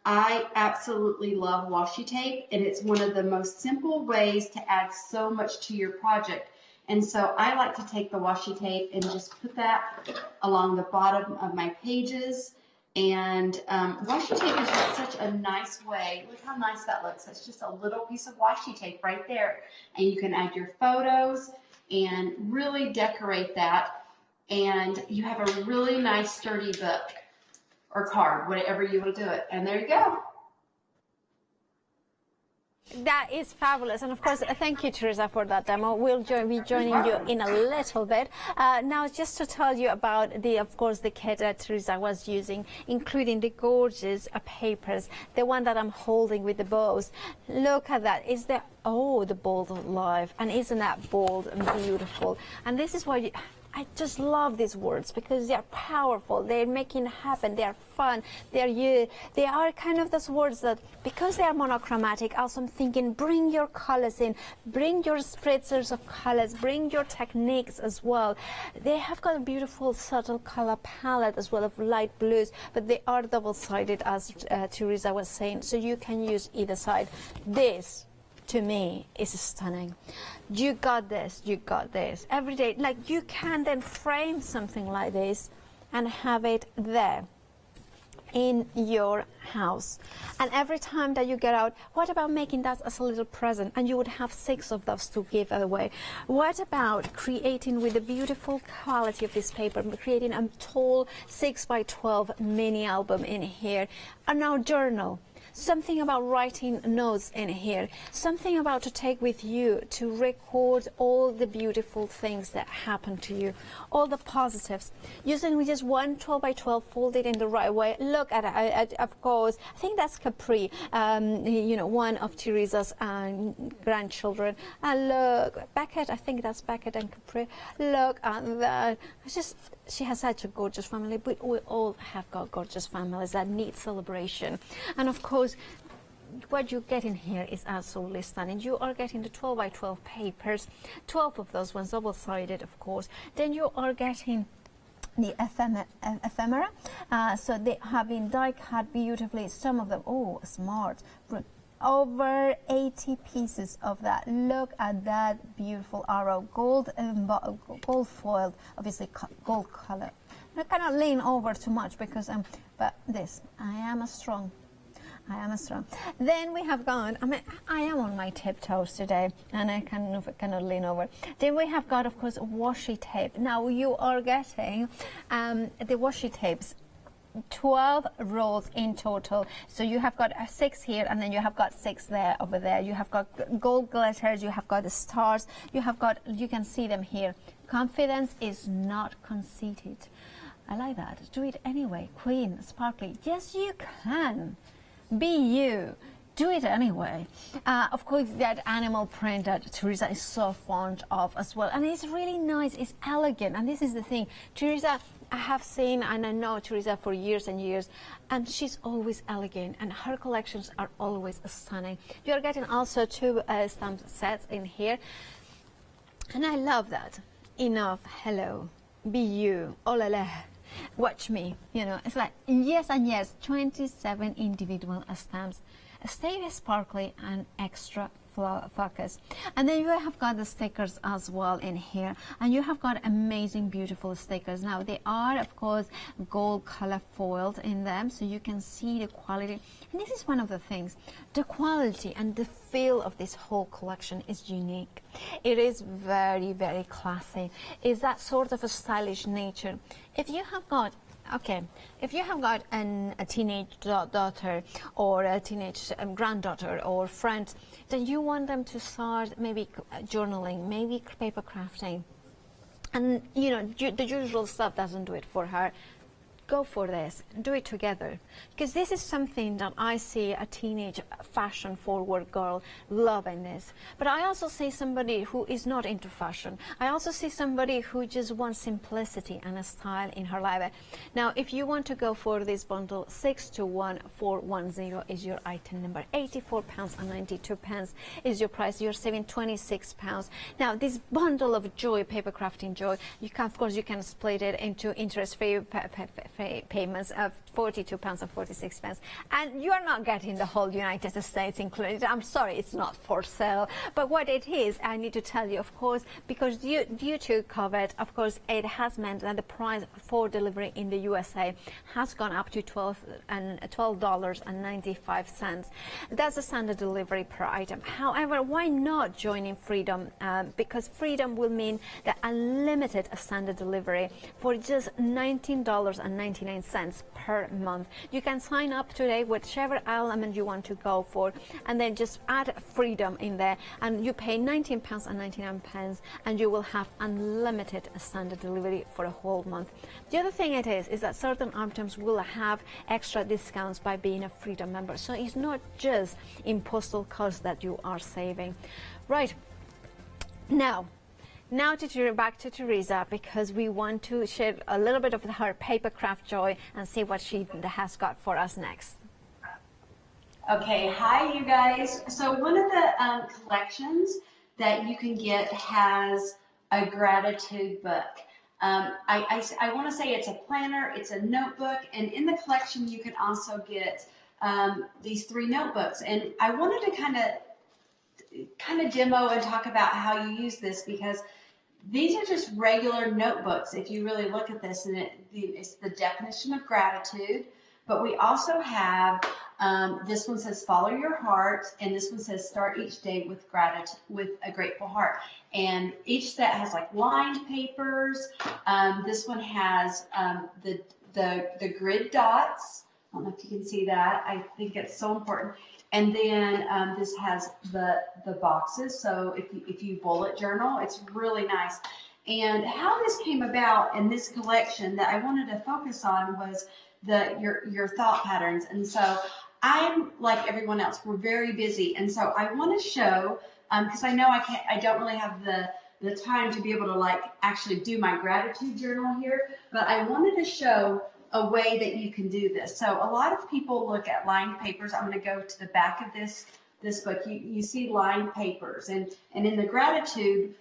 I absolutely love washi tape, and it's one of the most simple ways to add so much to your project. And so I like to take the washi tape and just put that along the bottom of my pages. And washi tape is just such a nice way. Look how nice that looks. It's just a little piece of washi tape right there. And you can add your photos and really decorate that. And you have a really nice sturdy book or card, whatever you want to do it. And there you go. That is fabulous, and of course, thank you, Teresa, for that demo. We'll be joining you in a little bit. Now, just to tell you about of course, the kit that Teresa was using, including the gorgeous papers, the one that I'm holding with the bows. Look at that. Is there, the bold life, and isn't that bold and beautiful? And this is why I just love these words, because they are powerful, they're making it happen, they are fun, they are kind of those words that, because they are monochromatic, also I'm thinking, bring your colors in, bring your spritzers of colors, bring your techniques as well. They have got a beautiful subtle color palette as well of light blues, but they are double-sided, as Teresa was saying, so you can use either side. This, to me, is stunning. You got this, you got this. Every day, like, you can then frame something like this and have it there in your house. And every time that you get out, what about making that as a little present? And you would have 6 of those to give away. What about creating, with the beautiful quality of this paper, creating a tall 6x12 mini album in here, and our journal. Something about writing notes in here, something about to take with you to record all the beautiful things that happen to you, all the positives. Using with just one 12x12 folded in the right way. Look at it, of course, I think that's Capri, you know, one of Teresa's grandchildren. And look, Beckett, I think that's Beckett and Capri. Look at that. It's just, she has such a gorgeous family, but we all have got gorgeous families that need celebration. And of course, what you get in here is absolutely stunning. You are getting the 12x12 papers, 12 of those ones double-sided, of course. Then you are getting the ephemera. So they have been die-cut beautifully. Some of them, smart. Over 80 pieces of that. Look at that beautiful arrow, gold foiled, obviously gold color. I cannot lean over too much because but this, I am strong. Then we have got, I am on my tiptoes today, and I cannot lean over. Then we have got, of course, washi tape. Now you are getting the washi tapes. 12 rolls in total, so you have got 6 here, and then you have got 6 there, over there. You have got gold glitters, you have got the stars, you can see them here. Confidence is not conceited. I like that. Do it anyway. Queen, sparkly. Yes, you can. Be you. Do it anyway. Of course, that animal print that Teresa is so fond of as well. And it's really nice, it's elegant. And this is the thing. Teresa, I have seen and I know Teresa for years and years, and she's always elegant and her collections are always stunning. You're getting also 2 stamp sets in here. And I love that. Enough, hello, be you, oh la la. Watch me, you know, it's like yes and yes, 27 individual stamps. Stay sparkly and extra focus. And then you have got the stickers as well in here, and you have got amazing beautiful stickers. Now they are of course gold color foiled in them, so you can see the quality. And this is one of the things, the quality and the feel of this whole collection is unique. It is very, very classy. It's that sort of a stylish nature. If you have got if you have got a teenage daughter or a teenage granddaughter or friend, then you want them to start maybe journaling, maybe paper crafting, and you know the usual stuff doesn't do it for her. Go for this, do it together, because this is something that I see a teenage fashion forward girl loving this. But I also see somebody who is not into fashion. I also see somebody who just wants simplicity and a style in her life. Now if you want to go for this bundle, 621410 is your item number. £84.92 is your price. You're saving £26. Now this bundle of joy, paper crafting joy, you can, of course you can split it into interest-free payments of £42.46, and you're not getting the whole United States included. I'm sorry, it's not for sale, but what it is, I need to tell you, of course, because due to COVID, of course, it has meant that the price for delivery in the USA has gone up to $12.95. That's a standard delivery per item. However, why not join in Freedom? Because Freedom will mean the unlimited standard delivery for just $19.99 per month. You can sign up today, whichever element you want to go for, and then just add Freedom in there, and you pay £19.99, and you will have unlimited standard delivery for a whole month. The other thing it is that certain items will have extra discounts by being a Freedom member, so it's not just in postal costs that you are saving. Right, now back to Teresa, because we want to share a little bit of her paper craft joy and see what she has got for us next. Okay, hi you guys. So one of the collections that you can get has a gratitude book. I want to say it's a planner, it's a notebook, and in the collection you can also get these 3 notebooks. And I wanted to kind of demo and talk about how you use this, because these are just regular notebooks if you really look at this, and it's the definition of gratitude. But we also have, this one says follow your heart, and this one says start each day with gratitude, with a grateful heart. And each set has like lined papers. This one has the grid dots. I don't know if you can see that. I think it's so important. And then this has the boxes, so if you bullet journal, it's really nice. And how this came about in this collection that I wanted to focus on was your thought patterns. And so I'm like everyone else, we're very busy, and so I want to show, because I know I don't really have the time to be able to like actually do my gratitude journal here, but I wanted to show a way that you can do this. So a lot of people look at lined papers. I'm going to go to the back of this book. You see lined papers, and in the gratitude,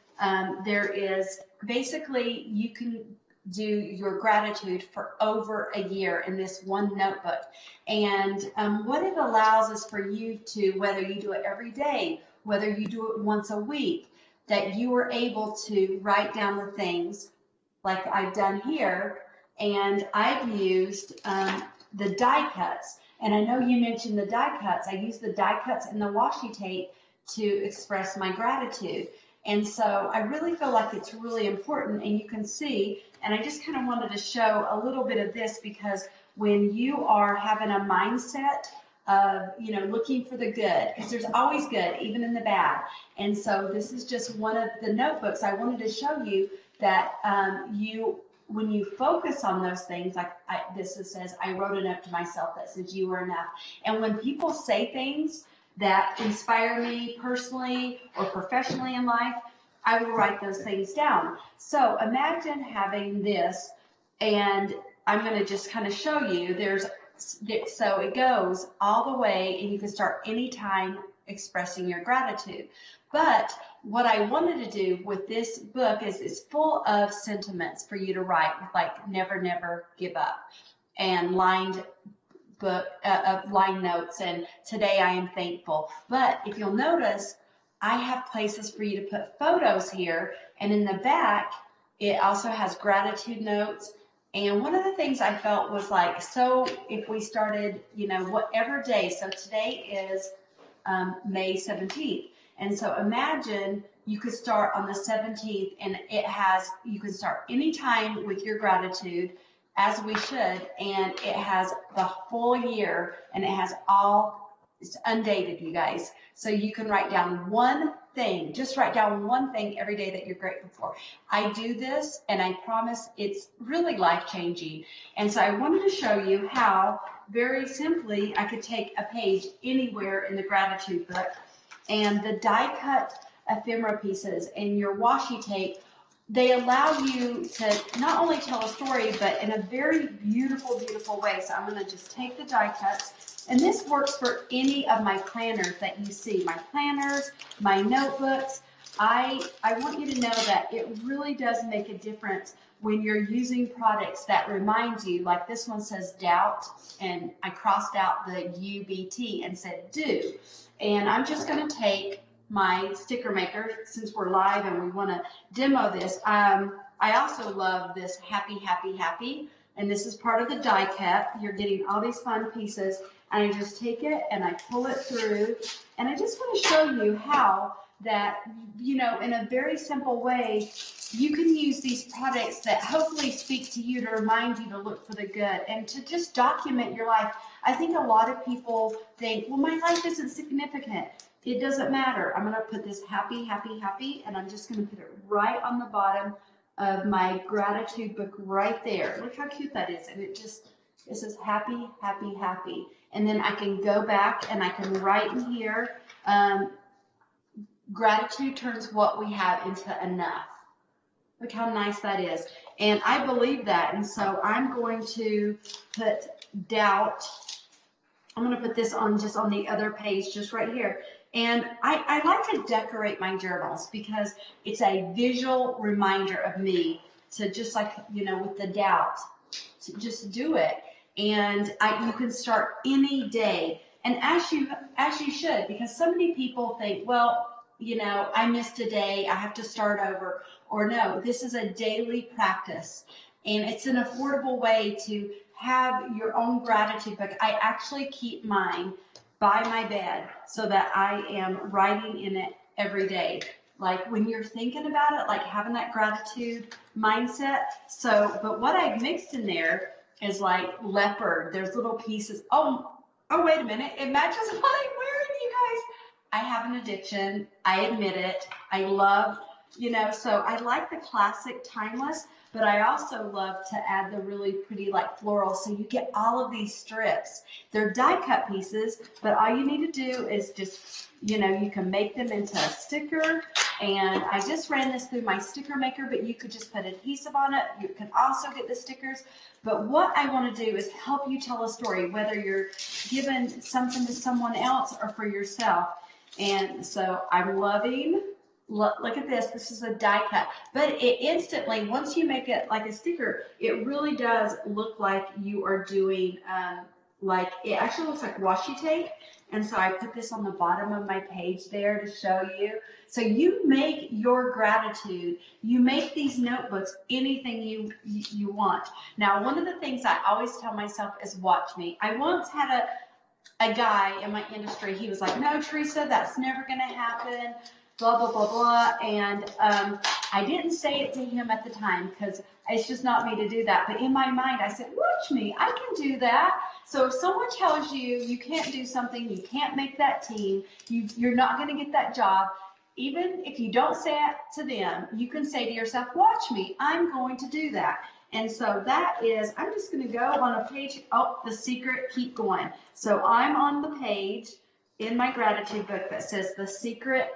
there is basically you can do your gratitude for over a year in this one notebook. And what it allows is for you to, whether you do it every day, whether you do it once a week, that you are able to write down the things like I've done here. And I've used the die cuts. And I know you mentioned the die cuts. I use the die cuts and the washi tape to express my gratitude. And so I really feel like it's really important, and you can see, and I just kind of wanted to show a little bit of this, because when you are having a mindset of, you know, looking for the good, because there's always good, even in the bad. And so this is just one of the notebooks I wanted to show you that you when you focus on those things, like says, I wrote a note to myself that says you are enough. And when people say things that inspire me personally or professionally in life, I will write those things down. So imagine having this, and I'm going to just kind of show you. So it goes all the way, and you can start anytime expressing your gratitude. But what I wanted to do with this book is it's full of sentiments for you to write, like never, never give up, and lined line notes, and today I am thankful. But if you'll notice, I have places for you to put photos here, and in the back, it also has gratitude notes. And one of the things I felt was like, so if we started, whatever day, so today is May 17th. And so imagine you could start on the 17th, and you can start anytime with your gratitude, as we should, and it has the full year, and it's undated, you guys. So you can write down one thing, just write down one thing every day that you're grateful for. I do this, and I promise it's really life-changing. And so I wanted to show you how, very simply, I could take a page anywhere in the gratitude book, and the die-cut ephemera pieces and your washi tape, they allow you to not only tell a story, but in a very beautiful, beautiful way. So I'm going to just take the die cuts, and this works for any of my planners that you see, my planners, my notebooks. I want you to know that it really does make a difference when you're using products that remind you, like this one says doubt, and I crossed out the UBT and said do. And I'm just going to take my sticker maker, since we're live and we want to demo this. I also love this happy, happy, happy. And this is part of the die cut. You're getting all these fun pieces. And I just take it and I pull it through. And I just want to show you how that, in a very simple way, you can use these products that hopefully speak to you to remind you to look for the good and to just document your life. I think a lot of people think, well, my life isn't significant. It doesn't matter. I'm going to put this happy, happy, happy, and I'm just going to put it right on the bottom of my gratitude book right there. Look how cute that is. And it says happy, happy, happy. And then I can go back and I can write in here, gratitude turns what we have into enough. Look how nice that is. And I believe that. And so I'm going to put doubt. I'm going to put this on just on the other page, just right here. And I like to decorate my journals because it's a visual reminder of me to just like, with the doubt, to just do it. And you can start any day. And as you should, because so many people think, well, I missed a day, I have to start over. Or no, this is a daily practice. And it's an affordable way to have your own gratitude book. I actually keep mine by my bed so that I am writing in it every day. Like when you're thinking about it, like having that gratitude mindset. So, but what I've mixed in there is like leopard. There's little pieces. Oh, wait a minute. It matches what I'm wearing, you guys. I have an addiction. I admit it. I love, so I like the classic timeless, but I also love to add the really pretty like floral. So you get all of these strips. They're die cut pieces, but all you need to do is just, you can make them into a sticker. And I just ran this through my sticker maker, but you could just put adhesive on it. You can also get the stickers. But what I want to do is help you tell a story, whether you're giving something to someone else or for yourself. And so I'm loving, look at this. This is a die cut. But it instantly, once you make it like a sticker, it really does look like you are doing, it actually looks like washi tape. And so I put this on the bottom of my page there to show you. So you make your gratitude, you make these notebooks anything you want. Now, one of the things I always tell myself is watch me. I once had a guy in my industry, he was like, no, Teresa, that's never going to happen, blah, blah, blah, blah. And I didn't say it to him at the time because it's just not me to do that. But in my mind, I said, watch me, I can do that. So if someone tells you you can't do something, you can't make that team, you're not going to get that job, even if you don't say it to them, you can say to yourself, watch me, I'm going to do that. And so that is, I'm just going to go on a page. Oh, the secret, keep going. So I'm on the page in my gratitude book that says the secret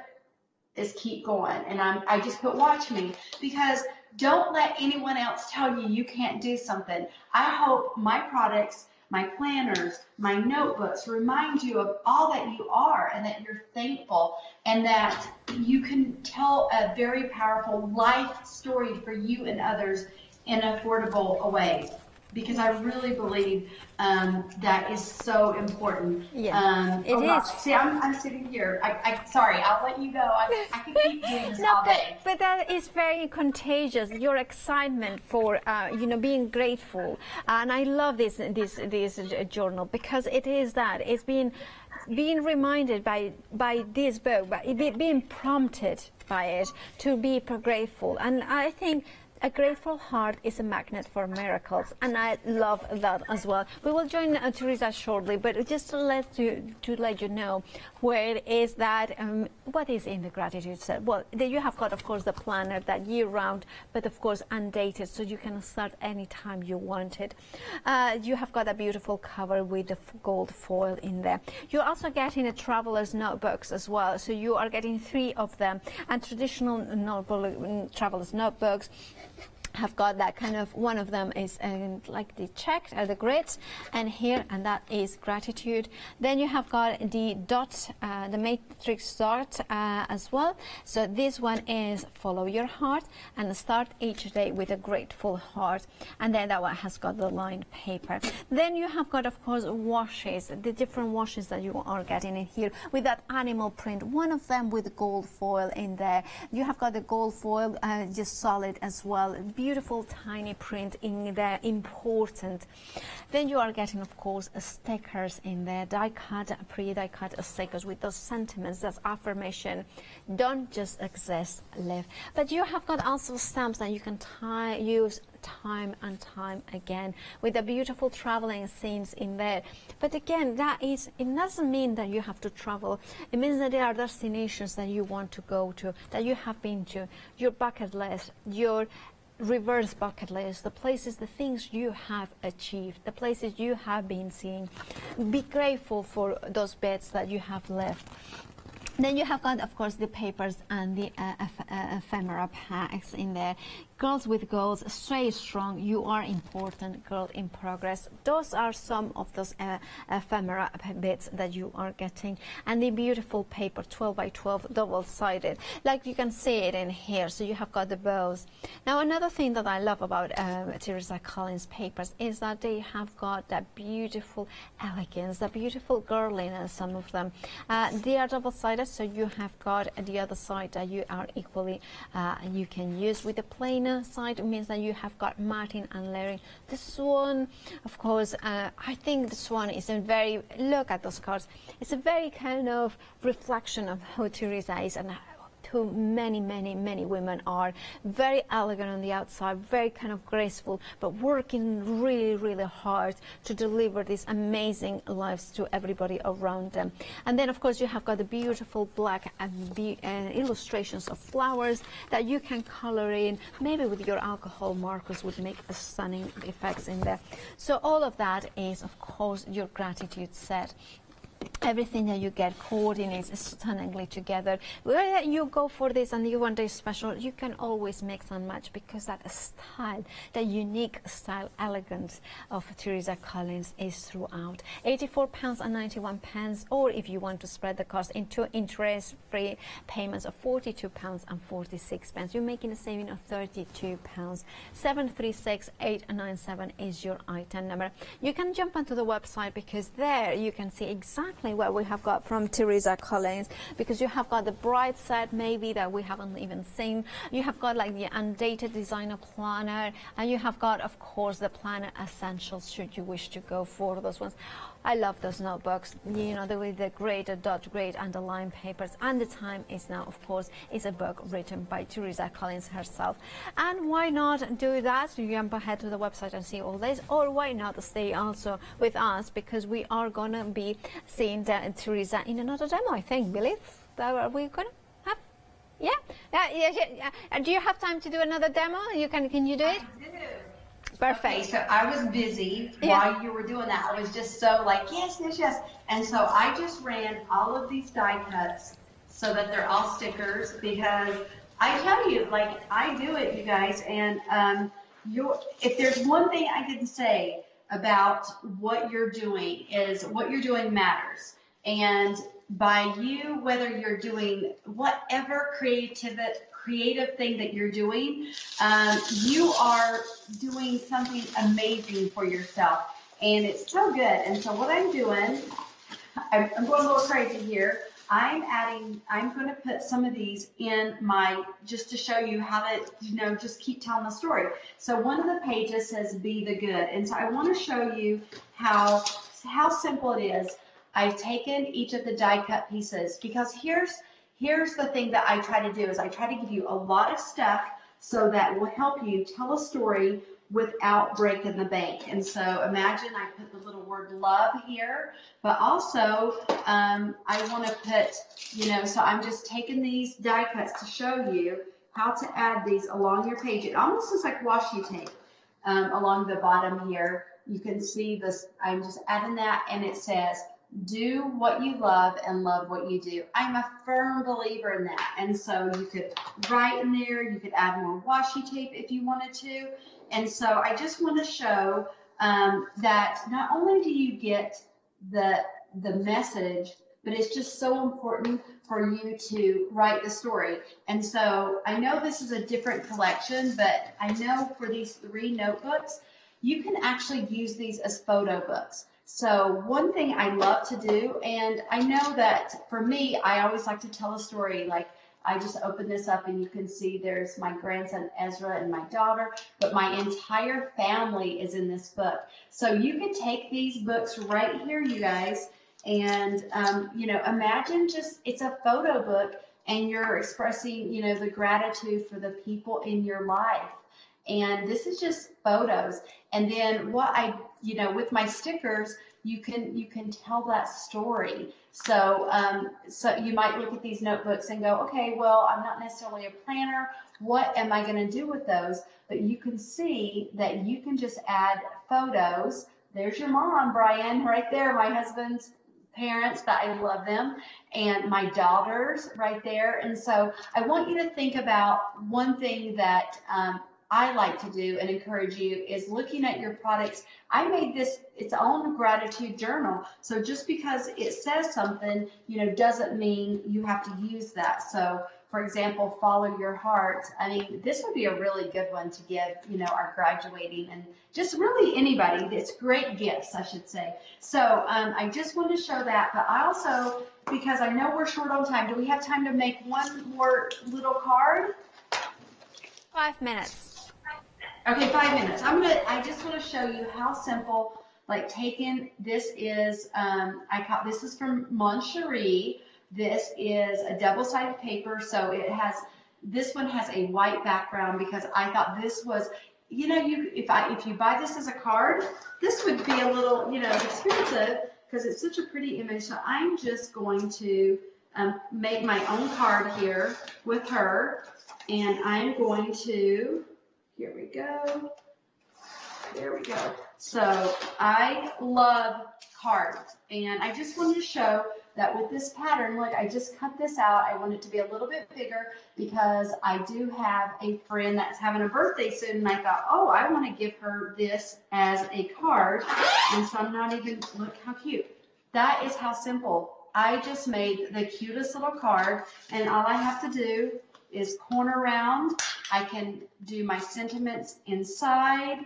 is keep going. And I just put watch me, because don't let anyone else tell you you can't do something. I hope my products, my planners, my notebooks remind you of all that you are, and that you're thankful, and that you can tell a very powerful life story for you and others in affordable ways. Because I really believe that is so important. Yeah, it is. See, I'm sitting here. Sorry, I'll let you go. I can keep doing this all day. But that is very contagious. Your excitement for being grateful, and I love this journal, because it is that it's being reminded by this book, by being prompted by it to be grateful, and I think a grateful heart is a magnet for miracles, and I love that as well. We will join Teresa shortly, but just to let you know where it is that what is in the gratitude set. Well, you have got, of course, the planner that year-round, but of course undated, so you can start anytime you want it. You have got a beautiful cover with the gold foil in there. You're also getting a traveler's notebooks as well, so you are getting 3 of them, and traditional traveler's notebooks have got that kind of, one of them is like the check, the grids, and here, and that is gratitude. Then you have got the dot, the matrix dot as well. So this one is follow your heart and start each day with a grateful heart. And then that one has got the lined paper. Then you have got, of course, washes, the different washes that you are getting in here with that animal print, one of them with gold foil in there. You have got the gold foil just solid as well. Beautiful tiny print in there, important. Then you are getting, of course, stickers in there, die cut, pre-die cut stickers with those sentiments, that's affirmation. Don't just exist, live. But you have got also stamps that you can use time and time again with the beautiful traveling scenes in there. But again, it doesn't mean that you have to travel. It means that there are destinations that you want to go to, that you have been to, your bucket list, your reverse bucket list, the places, the things you have achieved, the places you have been seeing. Be grateful for those bits that you have left. Then you have got, of course, the papers and the ephemera packs in there. Girls with goals, stay strong, you are important, girl in progress. Those are some of those ephemera bits that you are getting. And the beautiful paper, 12 by 12, double-sided. Like you can see it in here, so you have got the bows. Now, another thing that I love about Teresa Collins papers is that they have got that beautiful elegance, that beautiful girliness, some of them. They are double-sided, so you have got the other side that you are equally, you can use with the plain side. It means that you have got matting and layering. The swan, of course, I think the swan is a very, look at those cards, it's a very kind of reflection of who Teresa is and who many women are. Very elegant on the outside, very kind of graceful, but working really hard to deliver these amazing lives to everybody around them. And then, of course, you have got the beautiful black illustrations of flowers that you can color in, maybe with your alcohol markers would make a stunning effects in there. So all of that is, of course, your gratitude set. Everything that you get coordinates stunningly together. Whether you go for this and you want a special, you can always mix and match, because that style, that unique style, elegance of Teresa Collins is throughout. £84.91, or if you want to spread the cost into interest-free payments of £42.46, you're making a saving of £32. 736-897 is your item number. You can jump onto the website, because there you can see exactly what we have got from Teresa Collins, because you have got the bride set maybe that we haven't even seen. You have got like the undated designer planner, and you have got, of course, the planner essentials should you wish to go for those ones. I love those notebooks, you know, the great dot grade underline papers. And the time is now, of course, is a book written by Teresa Collins herself. And why not do that? You jump ahead to the website and see all this, or why not stay also with us, because we are going to be seeing Teresa in another demo, I think. Believe that are we going to have? Yeah. Do you have time to do another demo? Can you do it? I do. Perfect. Okay, so I was busy while you were doing that. I was just so like, yes, yes, yes. And so I just ran all of these die cuts so that they're all stickers, because I tell you, like, I do it, you guys, and if there's one thing I can say about what you're doing, is what you're doing matters. And by you, whether you're doing whatever creative thing that you're doing, you are doing something amazing for yourself, and it's so good. And so what I'm doing, I'm going a little crazy here. I'm going to put some of these in just to show you how to, just keep telling the story. So one of the pages says, be the good. And so I want to show you how simple it is. I've taken each of the die cut pieces, because here's the thing that I try to do, is I try to give you a lot of stuff so that will help you tell a story without breaking the bank. And so imagine I put the little word love here, but also I want to put, so I'm just taking these die cuts to show you how to add these along your page. It almost looks like washi tape along the bottom here. You can see this, I'm just adding that, and it says, do what you love and love what you do. I'm a firm believer in that. And so you could write in there, you could add more washi tape if you wanted to. And so I just want to show that not only do you get the message, but it's just so important for you to write the story. And so I know this is a different collection, but I know for these 3 notebooks, you can actually use these as photo books. So one thing I love to do, and I know that for me, I always like to tell a story. Like, I just open this up and you can see there's my grandson Ezra and my daughter, but my entire family is in this book. So you can take these books right here, you guys, and imagine it's a photo book, and you're expressing, the gratitude for the people in your life. And this is just photos. And then with my stickers, you can tell that story. So you might look at these notebooks and go, okay, well, I'm not necessarily a planner. What am I going to do with those? But you can see that you can just add photos. There's your mom, Brian, right there, my husband's parents, that I love them, and my daughters right there. And so I want you to think about one thing that I like to do and encourage you is looking at your products. I made this its own gratitude journal. So just because it says something, doesn't mean you have to use that. So for example, follow your heart. I mean, this would be a really good one to give, our graduating and just really anybody. It's great gifts, I should say. So I just wanted to show that, but I also, because I know we're short on time, do we have time to make one more little card? 5 minutes. Okay, 5 minutes. I just want to show you how simple, like this is, this is from Moncherie. This is a double-sided paper, so this one has a white background, because I thought this was, if you buy this as a card, this would be a little, expensive, because it's such a pretty image. So I'm just going to make my own card here with her, and I'm going to, here we go. There we go. So I love cards, and I just wanted to show that with this pattern, look, I just cut this out. I want it to be a little bit bigger because I do have a friend that's having a birthday soon, and I thought, oh, I want to give her this as a card, and so I'm not even, look how cute. That is how simple. I just made the cutest little card, and all I have to do is corner round. I can do my sentiments inside,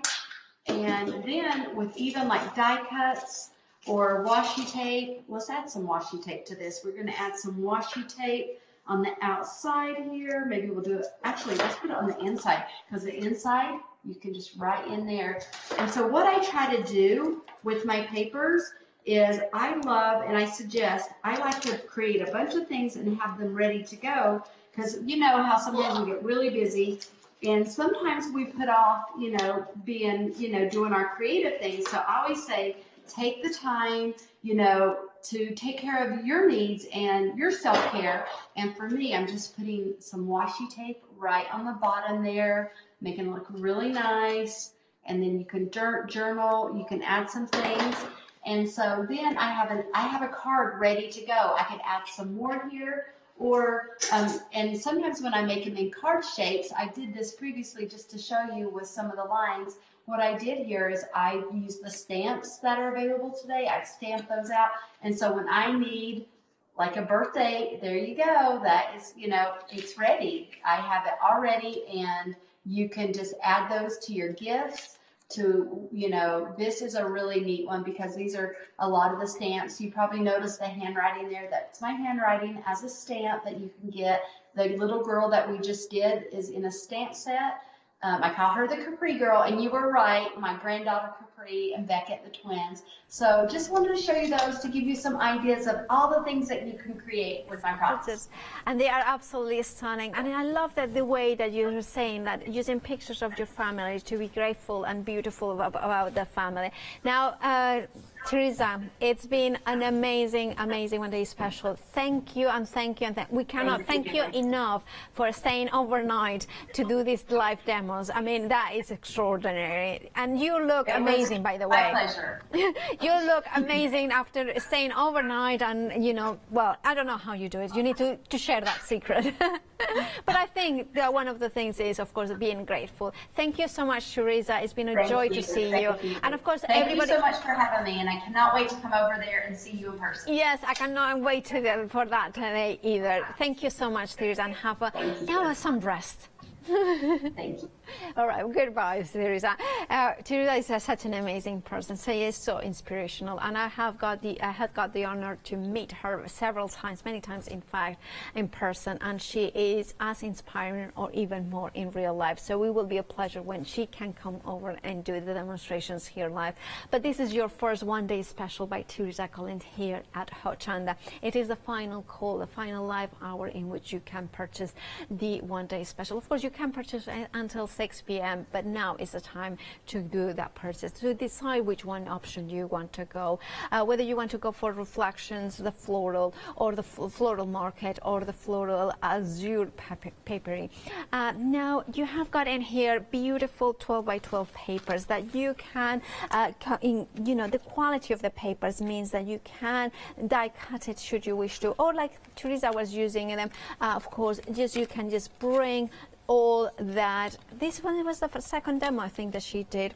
and then with even like die cuts or washi tape, let's add some washi tape to this. We're going to add some washi tape on the outside here. Maybe we'll do it, actually, let's put it on the inside, because the inside, you can just write in there. And so what I try to do with my papers is I love, and I suggest, I like to create a bunch of things and have them ready to go, because you know how sometimes we get really busy, and sometimes we put off, being, doing our creative things. So I always say, take the time, to take care of your needs and your self-care. And for me, I'm just putting some washi tape right on the bottom there, making it look really nice. and then you can journal, you can add some things. And so then I have a card ready to go. I could add some more here, or and sometimes when I make them in card shapes, I did this previously just to show you with some of the lines. What I did here is I used the stamps that are available today. I stamped those out, and so when I need like a birthday, there you go. That is, you know, it's ready. I have it already, and you can just add those to your gifts. To, you know, this is a really neat one because these are a lot of the stamps. You probably noticed the handwriting there. That's my handwriting as a stamp that you can get. The little girl that we just did is in a stamp set. I call her the Capri girl, and you were right, my granddaughter Capri and Beckett, the twins. So just wanted to show you those to give you some ideas of all the things that you can create with my products. And they are absolutely stunning. And I love that the way that you're saying that, using pictures of your family to be grateful and beautiful about the family. Now, Teresa, it's been an amazing, amazing one day special. Thank you and thank you. And we cannot thank you enough for staying overnight to do these live demos. I mean, that is extraordinary. And you look amazing, by the way. My pleasure. You look amazing after staying overnight, and, you know, well, I don't know how you do it. You need to share that secret. But I think that one of the things is, of course, being grateful. Thank you so much, Teresa. It's been a joy to see you. And of course, Thank everybody. you so much for having me, and I cannot wait to come over there and see you in person. Yes, I cannot wait for that today either. Thank you so much, Teresa, and have some rest. Thank you. All right, goodbye, Teresa. Teresa is such an amazing person. She is so inspirational, and I had got the honor to meet her several times, many times, in fact, in person. And she is as inspiring, or even more, in real life. So it will be a pleasure when she can come over and do the demonstrations here live. But this is your first one-day special by Teresa Collins here at Hochanda. It is the final call, the final live hour in which you can purchase the one-day special. Of course, you can purchase until 6 p.m. but now is the time to do that purchase, to decide which one option you want to go, whether you want to go for reflections, the floral, or the floral market, or the floral azure papery. Now you have got in here beautiful 12 by 12 papers that you can, you know, the quality of the papers means that you can die cut it should you wish to, or like Teresa was using them, of course, just you can just bring all that. This one was the second demo, I think, that she did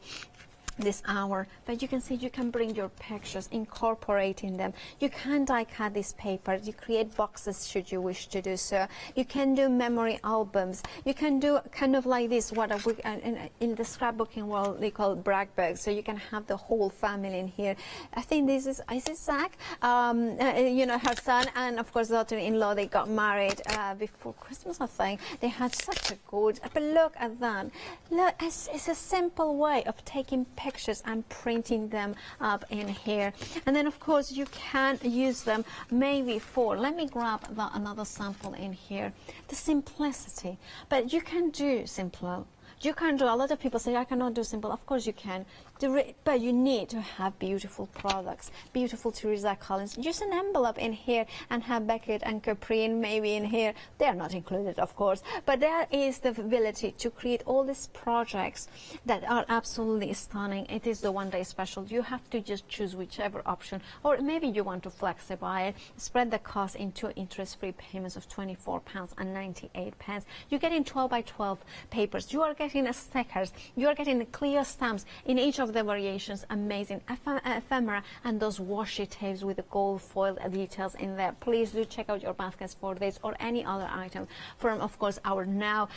this hour, but you can see you can bring your pictures, incorporating them. You can die cut these papers, you create boxes should you wish to do so. You can do memory albums. You can do kind of like this, what in the scrapbooking world they call brag bags, so you can have the whole family in here. I think this is Zach, you know, her son, and of course daughter-in-law. They got married before Christmas, I think. They had such a good, but look at that. Look, it's a simple way of taking pictures and printing them up in here. And then of course you can use them maybe for, let me grab another sample in here, the simplicity. But you can do simple. You can do, a lot of people say I cannot do simple. Of course you can do it, but you need to have beautiful products, beautiful Teresa Collins. Use an envelope in here and have Beckett and Capri maybe in here. They are not included, of course, but there is the ability to create all these projects that are absolutely stunning. It is the one-day special. You have to just choose whichever option, or maybe you want to flexify it, spread the cost into interest-free payments of £24.98. You're getting 12 by 12 papers. You are getting stickers. You are getting the clear stamps in each of the variations. Amazing ephemera, and those washi tapes with the gold foil details in there. Please do check out your baskets for this or any other item from, of course, our now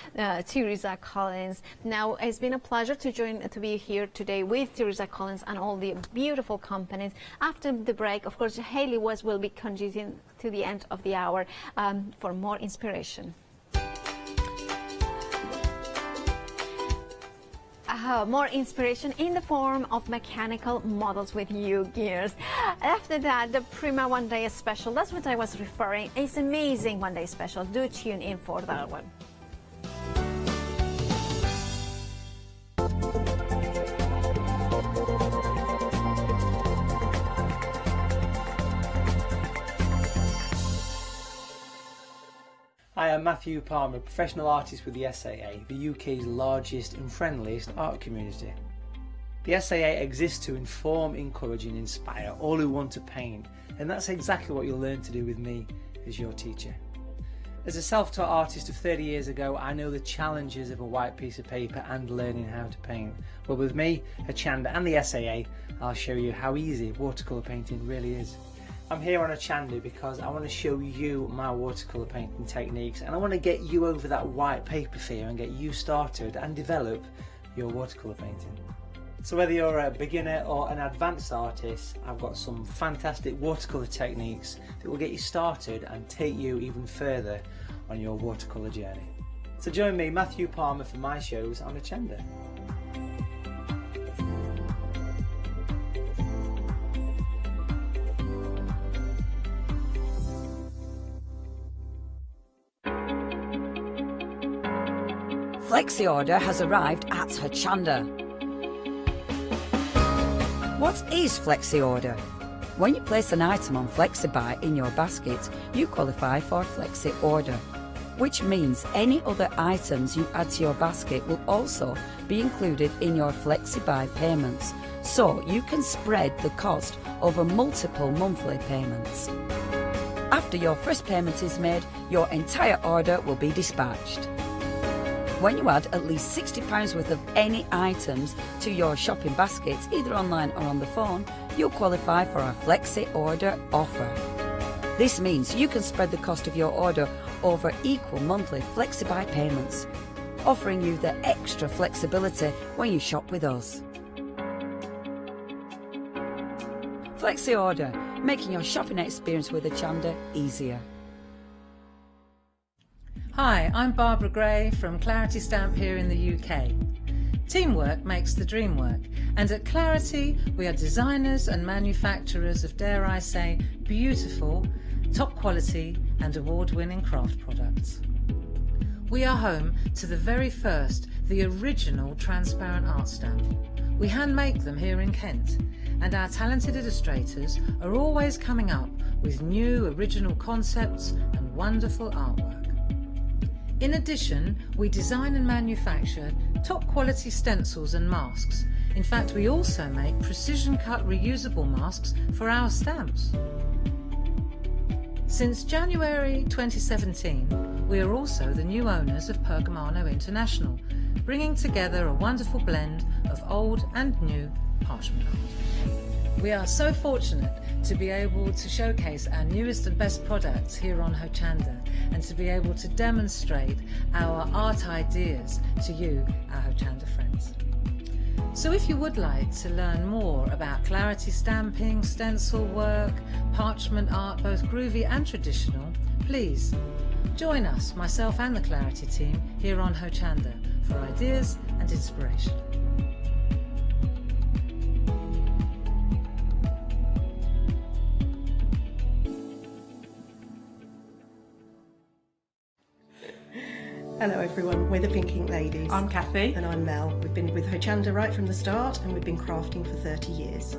Teresa Collins. Now it's been a pleasure to be here today with Teresa Collins and all the beautiful companies. After the break, of course, Hayley will be contributing to the end of the hour for more inspiration. More inspiration in the form of mechanical models with new gears. After that, the Prima One Day Special, that's what I was referring. It's amazing One Day Special. Do tune in for that one. Hi, I'm Matthew Palmer, professional artist with the SAA, the UK's largest and friendliest art community. The SAA exists to inform, encourage and inspire all who want to paint, and that's exactly what you'll learn to do with me as your teacher. As a self-taught artist of 30 years ago, I know the challenges of a white piece of paper and learning how to paint. Well, with me, Hochanda and the SAA, I'll show you how easy watercolour painting really is. I'm here on Hochanda because I want to show you my watercolour painting techniques, and I want to get you over that white paper fear and get you started and develop your watercolour painting. So whether you're a beginner or an advanced artist, I've got some fantastic watercolour techniques that will get you started and take you even further on your watercolour journey. So join me, Matthew Palmer, for my shows on Hochanda. Flexi Order has arrived at Hochanda. What is Flexi Order? When you place an item on FlexiBuy in your basket, you qualify for Flexi Order, which means any other items you add to your basket will also be included in your FlexiBuy payments, so you can spread the cost over multiple monthly payments. After your first payment is made, your entire order will be dispatched. When you add at least £60 worth of any items to your shopping basket, either online or on the phone, you'll qualify for our Flexi Order offer. This means you can spread the cost of your order over equal monthly FlexiBuy payments, offering you the extra flexibility when you shop with us. Flexi Order, making your shopping experience with Hochanda easier. Hi, I'm Barbara Gray from Clarity Stamp here in the UK. Teamwork makes the dream work, and at Clarity we are designers and manufacturers of, dare I say, beautiful, top quality and award-winning craft products. We are home to the very first, the original transparent art stamp. We hand make them here in Kent, and our talented illustrators are always coming up with new original concepts and wonderful artwork. In addition, we design and manufacture top quality stencils and masks. In fact, we also make precision cut reusable masks for our stamps. Since January 2017, we are also the new owners of Pergamano International, bringing together a wonderful blend of old and new parchment art. We are so fortunate to be able to showcase our newest and best products here on Hochanda, and to be able to demonstrate our art ideas to you, our Hochanda friends. So if you would like to learn more about Clarity stamping, stencil work, parchment art, both groovy and traditional, please join us, myself and the Clarity team, here on Hochanda for ideas and inspiration. Hello everyone, we're the Pink Ink Ladies. I'm Kathy. And I'm Mel. We've been with Hochanda right from the start, and we've been crafting for 30 years.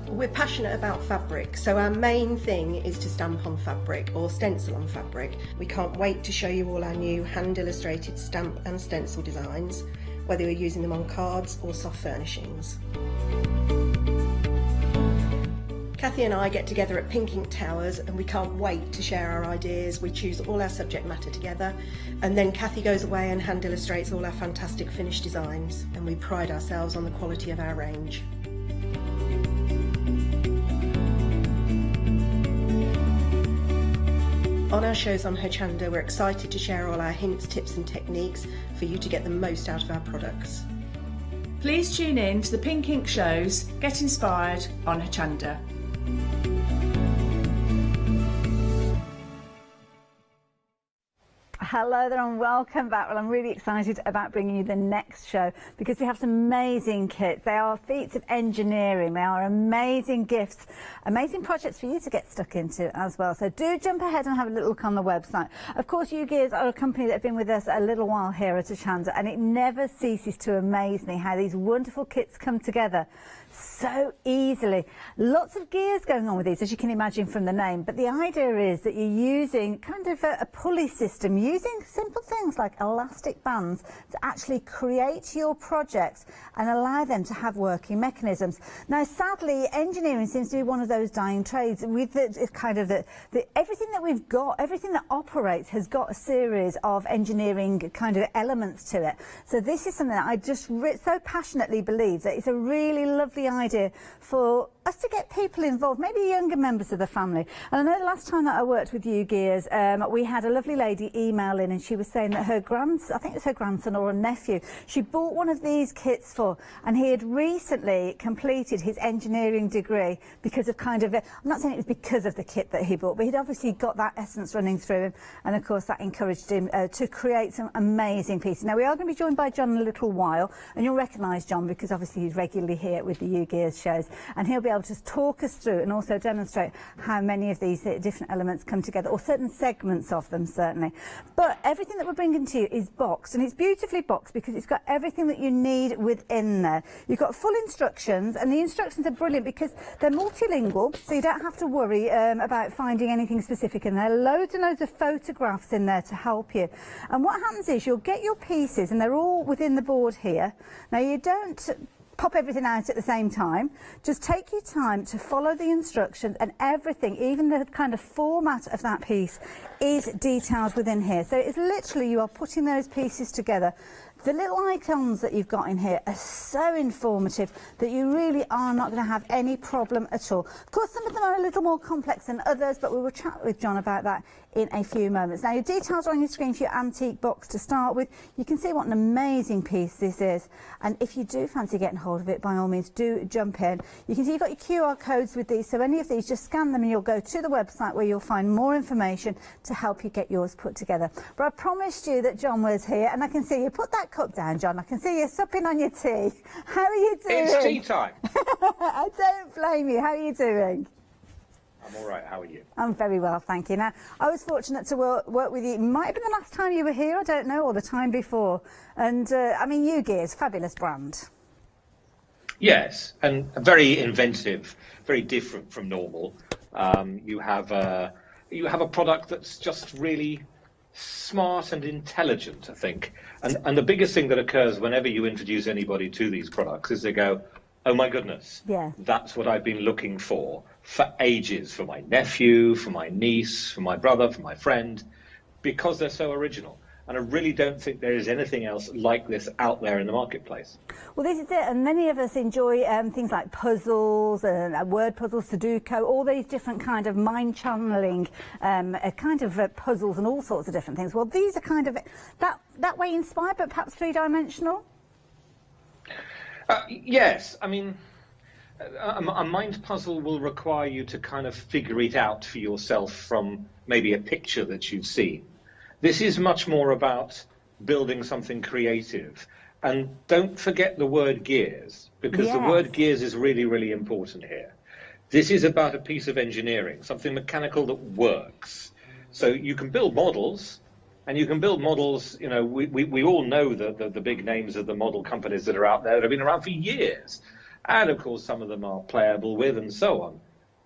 We're passionate about fabric, so our main thing is to stamp on fabric or stencil on fabric. We can't wait to show you all our new hand illustrated stamp and stencil designs, whether you're using them on cards or soft furnishings. Kathy and I get together at Pink Ink Towers, and we can't wait to share our ideas. We choose all our subject matter together, and then Kathy goes away and hand illustrates all our fantastic finished designs, and we pride ourselves on the quality of our range. On our shows on Hochanda, we're excited to share all our hints, tips and techniques for you to get the most out of our products. Please tune in to the Pink Ink shows, get inspired on Hochanda. Hello there and welcome back. Well, I'm really excited about bringing you the next show because we have some amazing kits. They are feats of engineering. They are amazing gifts, amazing projects for you to get stuck into as well. So do jump ahead and have a little look on the website. Of course, you Gears are a company that have been with us a little while here at Hochanda, and it never ceases to amaze me how these wonderful kits come together so easily. Lots of gears going on with these, as you can imagine from the name, but the idea is that you're using kind of a pulley system, using using simple things like elastic bands to actually create your projects and allow them to have working mechanisms. Now, sadly, engineering seems to be one of those dying trades. With everything that we've got, everything that operates has got a series of engineering kind of elements to it. So this is something that I just so passionately believe that it's a really lovely idea for us to get people involved, maybe younger members of the family. And I know the last time that I worked with you, Gears, we had a lovely lady email in, and she was saying that her grandson, I think it's her grandson or a nephew, she bought one of these kits for, and he had recently completed his engineering degree because of I'm not saying it was because of the kit that he bought, but he'd obviously got that essence running through him, and of course that encouraged him to create some amazing pieces. Now, we are going to be joined by John in a little while, and you'll recognise John because obviously he's regularly here with the U Gears shows, and he'll be able to talk us through and also demonstrate how many of these different elements come together, or certain segments of them, certainly. But everything that we're bringing to you is boxed, and it's beautifully boxed because it's got everything that you need within there. You've got full instructions, and the instructions are brilliant because they're multilingual, so you don't have to worry about finding anything specific in there. Loads and loads of photographs in there to help you. And what happens is you'll get your pieces, and they're all within the board here. Now, you don't pop everything out at the same time. Just take your time to follow the instructions, and everything, even the kind of format of that piece, is detailed within here. So it's literally, you are putting those pieces together. The little icons that you've got in here are so informative that you really are not going to have any problem at all. Of course, some of them are a little more complex than others, but we will chat with John about that in a few moments. Now, your details are on your screen for your antique box to start with. You can see what an amazing piece this is, and if you do fancy getting hold of it, by all means, do jump in. You can see you've got your QR codes with these, so any of these, just scan them and you'll go to the website where you'll find more information to help you get yours put together. But I promised you that John was here, and I can see you put that cup down, John. I can see you supping on your tea. How are you doing? It's tea time. I don't blame you. How are you doing? I'm all right. How are you? I'm very well, thank you. Now, I was fortunate to work with you. It might have been the last time you were here, I don't know, or the time before. And, I mean, U Gears, fabulous brand. Yes, and very inventive, very different from normal. You have a product that's just really smart and intelligent, I think. And the biggest thing that occurs whenever you introduce anybody to these products is they go, oh my goodness, yeah, that's what I've been looking for ages, for my nephew, for my niece, for my brother, for my friend, because they're so original. And I really don't think there is anything else like this out there in the marketplace. Well, this is it, and many of us enjoy things like puzzles and word puzzles, Sudoku, all these different kind of mind-channeling puzzles and all sorts of different things. Well, these are kind of that way inspired, but perhaps three-dimensional? Yes, I mean, a mind puzzle will require you to kind of figure it out for yourself from maybe a picture that you've seen. This is much more about building something creative. And don't forget the word gears, because the word gears is really, really important here. This is about a piece of engineering, something mechanical that works. So you can build models, and you can build models, you know, we all know the big names of the model companies that are out there that have been around for years. And, of course, some of them are playable with and so on.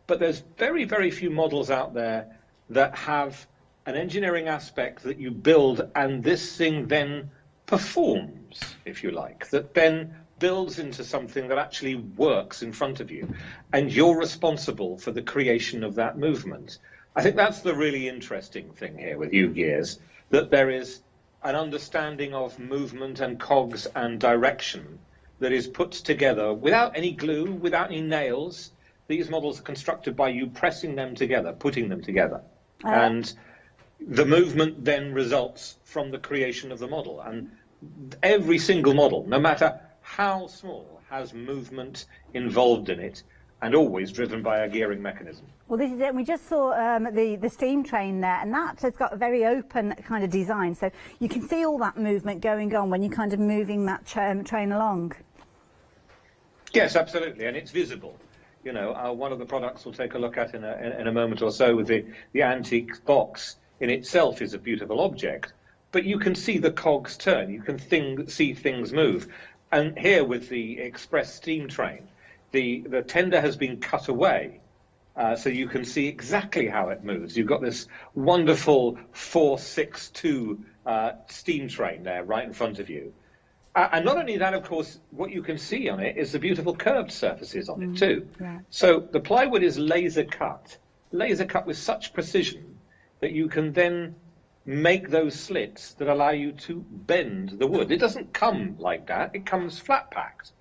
But there's very, very few models out there that have an engineering aspect that you build and this thing then performs, if you like, that then builds into something that actually works in front of you. And you're responsible for the creation of that movement. I think that's the really interesting thing here with U-Gears, that there is an understanding of movement and cogs and direction that is put together without any glue, without any nails. These models are constructed by you pressing them together, putting them together. And the movement then results from the creation of the model. And every single model, no matter how small, has movement involved in it and always driven by a gearing mechanism. Well, this is it. We just saw the steam train there, and that has got a very open kind of design. So you can see all that movement going on when you're kind of moving that train along. Yes, absolutely, and it's visible. You know, one of the products we'll take a look at in a moment or so with the antique box in itself is a beautiful object, but you can see the cogs turn, you can see things move. And here with the express steam train, the tender has been cut away so you can see exactly how it moves. You've got this wonderful 462 steam train there right in front of you. And not only that, of course, what you can see on it is the beautiful curved surfaces on it too. Yeah. So the plywood is laser cut with such precision that you can then make those slits that allow you to bend the wood. It doesn't come like that, it comes flat packed.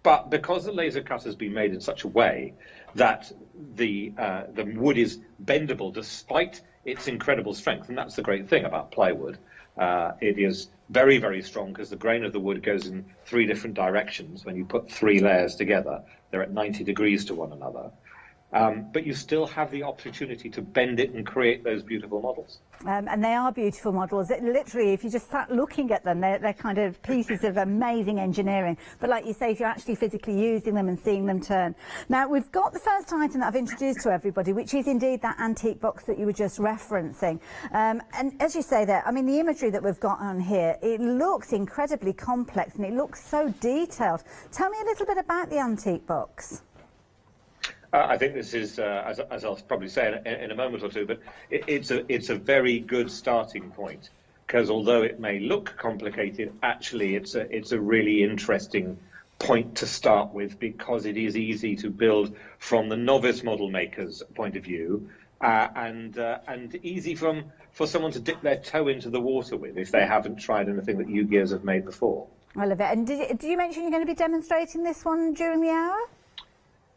But because the laser cut has been made in such a way that the wood is bendable despite its incredible strength, and that's the great thing about plywood, it is very, very strong because the grain of the wood goes in 3 different directions. When you put 3 layers together, they're at 90 degrees to one another. But you still have the opportunity to bend it and create those beautiful models. And they are beautiful models. Literally, if you just start looking at them, they're kind of pieces of amazing engineering. But like you say, if you're actually physically using them and seeing them turn. Now, we've got the first item that I've introduced to everybody, which is indeed that antique box that you were just referencing. And as you say there, I mean, the imagery that we've got on here, it looks incredibly complex and it looks so detailed. Tell me a little bit about the antique box. I think this is, as I'll probably say in a moment or two, but it's a very good starting point, because although it may look complicated, actually it's a really interesting point to start with, because it is easy to build from the novice model maker's point of view, and easy for someone to dip their toe into the water with if they haven't tried anything that you gears have made before. I love it. And did you mention you're going to be demonstrating this one during the hour?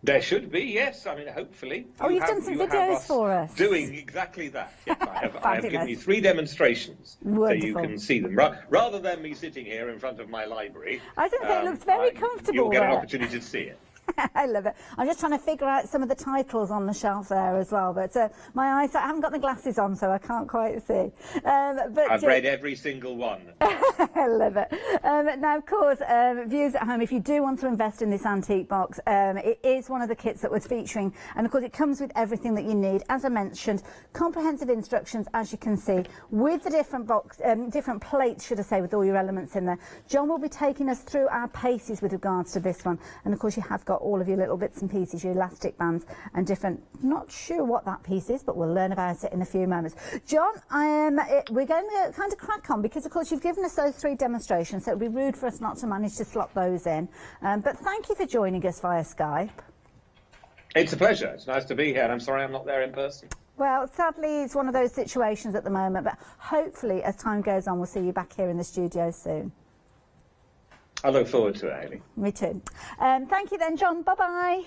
There should be, yes. I mean, hopefully. You've done some videos for us. Doing exactly that. Yes, I have given you 3 demonstrations so you can see them. Rather than me sitting here in front of my library, I was going to say, it looks very comfortable. You'll get an opportunity to see it. I love it. I'm just trying to figure out some of the titles on the shelf there as well, but my eyesight, I haven't got the glasses on, so I can't quite see. But I've read every single one. I love it. Now, of course, viewers at home, if you do want to invest in this antique box, it is one of the kits that we're featuring, and of course it comes with everything that you need. As I mentioned, comprehensive instructions, as you can see, with the different plates, should I say, with all your elements in there. John will be taking us through our paces with regards to this one, and of course you have got all of your little bits and pieces, your elastic bands and different, not sure what that piece is, but we'll learn about it in a few moments. John, we're going to kind of crack on, because of course you've given us those 3 demonstrations, so it would be rude for us not to manage to slot those in. But thank you for joining us via Skype. It's a pleasure. It's nice to be here, and I'm sorry I'm not there in person. Well, sadly, it's one of those situations at the moment, but hopefully as time goes on, we'll see you back here in the studio soon. I look forward to it, Hayley. Me too. Thank you then, John. Bye-bye.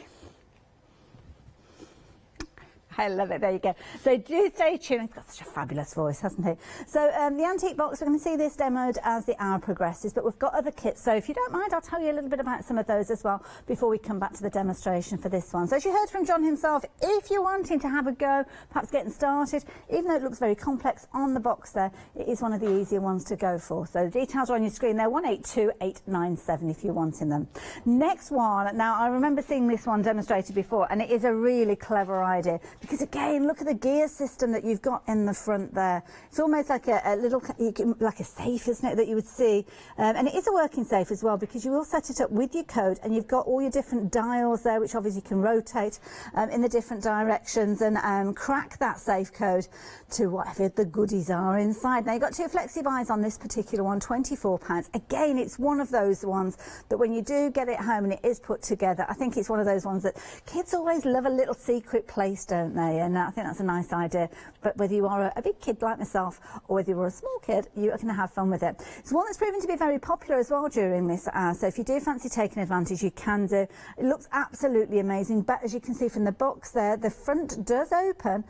I love it. There you go. So do stay tuned. He's got such a fabulous voice, hasn't he? So the antique box, we're going to see this demoed as the hour progresses, but we've got other kits. So if you don't mind, I'll tell you a little bit about some of those as well before we come back to the demonstration for this one. So as you heard from John himself, if you're wanting to have a go, perhaps getting started, even though it looks very complex on the box there, it is one of the easier ones to go for. So the details are on your screen there, 182897 if you're wanting them. Next one. Now, I remember seeing this one demonstrated before, and it is a really clever idea, because again, look at the gear system that you've got in the front there. It's almost like a little, like a safe, isn't it, that you would see. And it is a working safe as well, because you will set it up with your code, and you've got all your different dials there, which obviously can rotate in the different directions and crack that safe code to whatever the goodies are inside. Now, you've got 2 flexi buys on this particular one, £24. Again, it's one of those ones that when you do get it home and it is put together, I think it's one of those ones that kids always love a little secret place, don't they? And I think that's a nice idea. But whether you are a big kid like myself or whether you're a small kid, you are going to have fun with it. It's one that's proven to be very popular as well during this hour. So if you do fancy taking advantage, you can do. It looks absolutely amazing. But as you can see from the box there, the front does open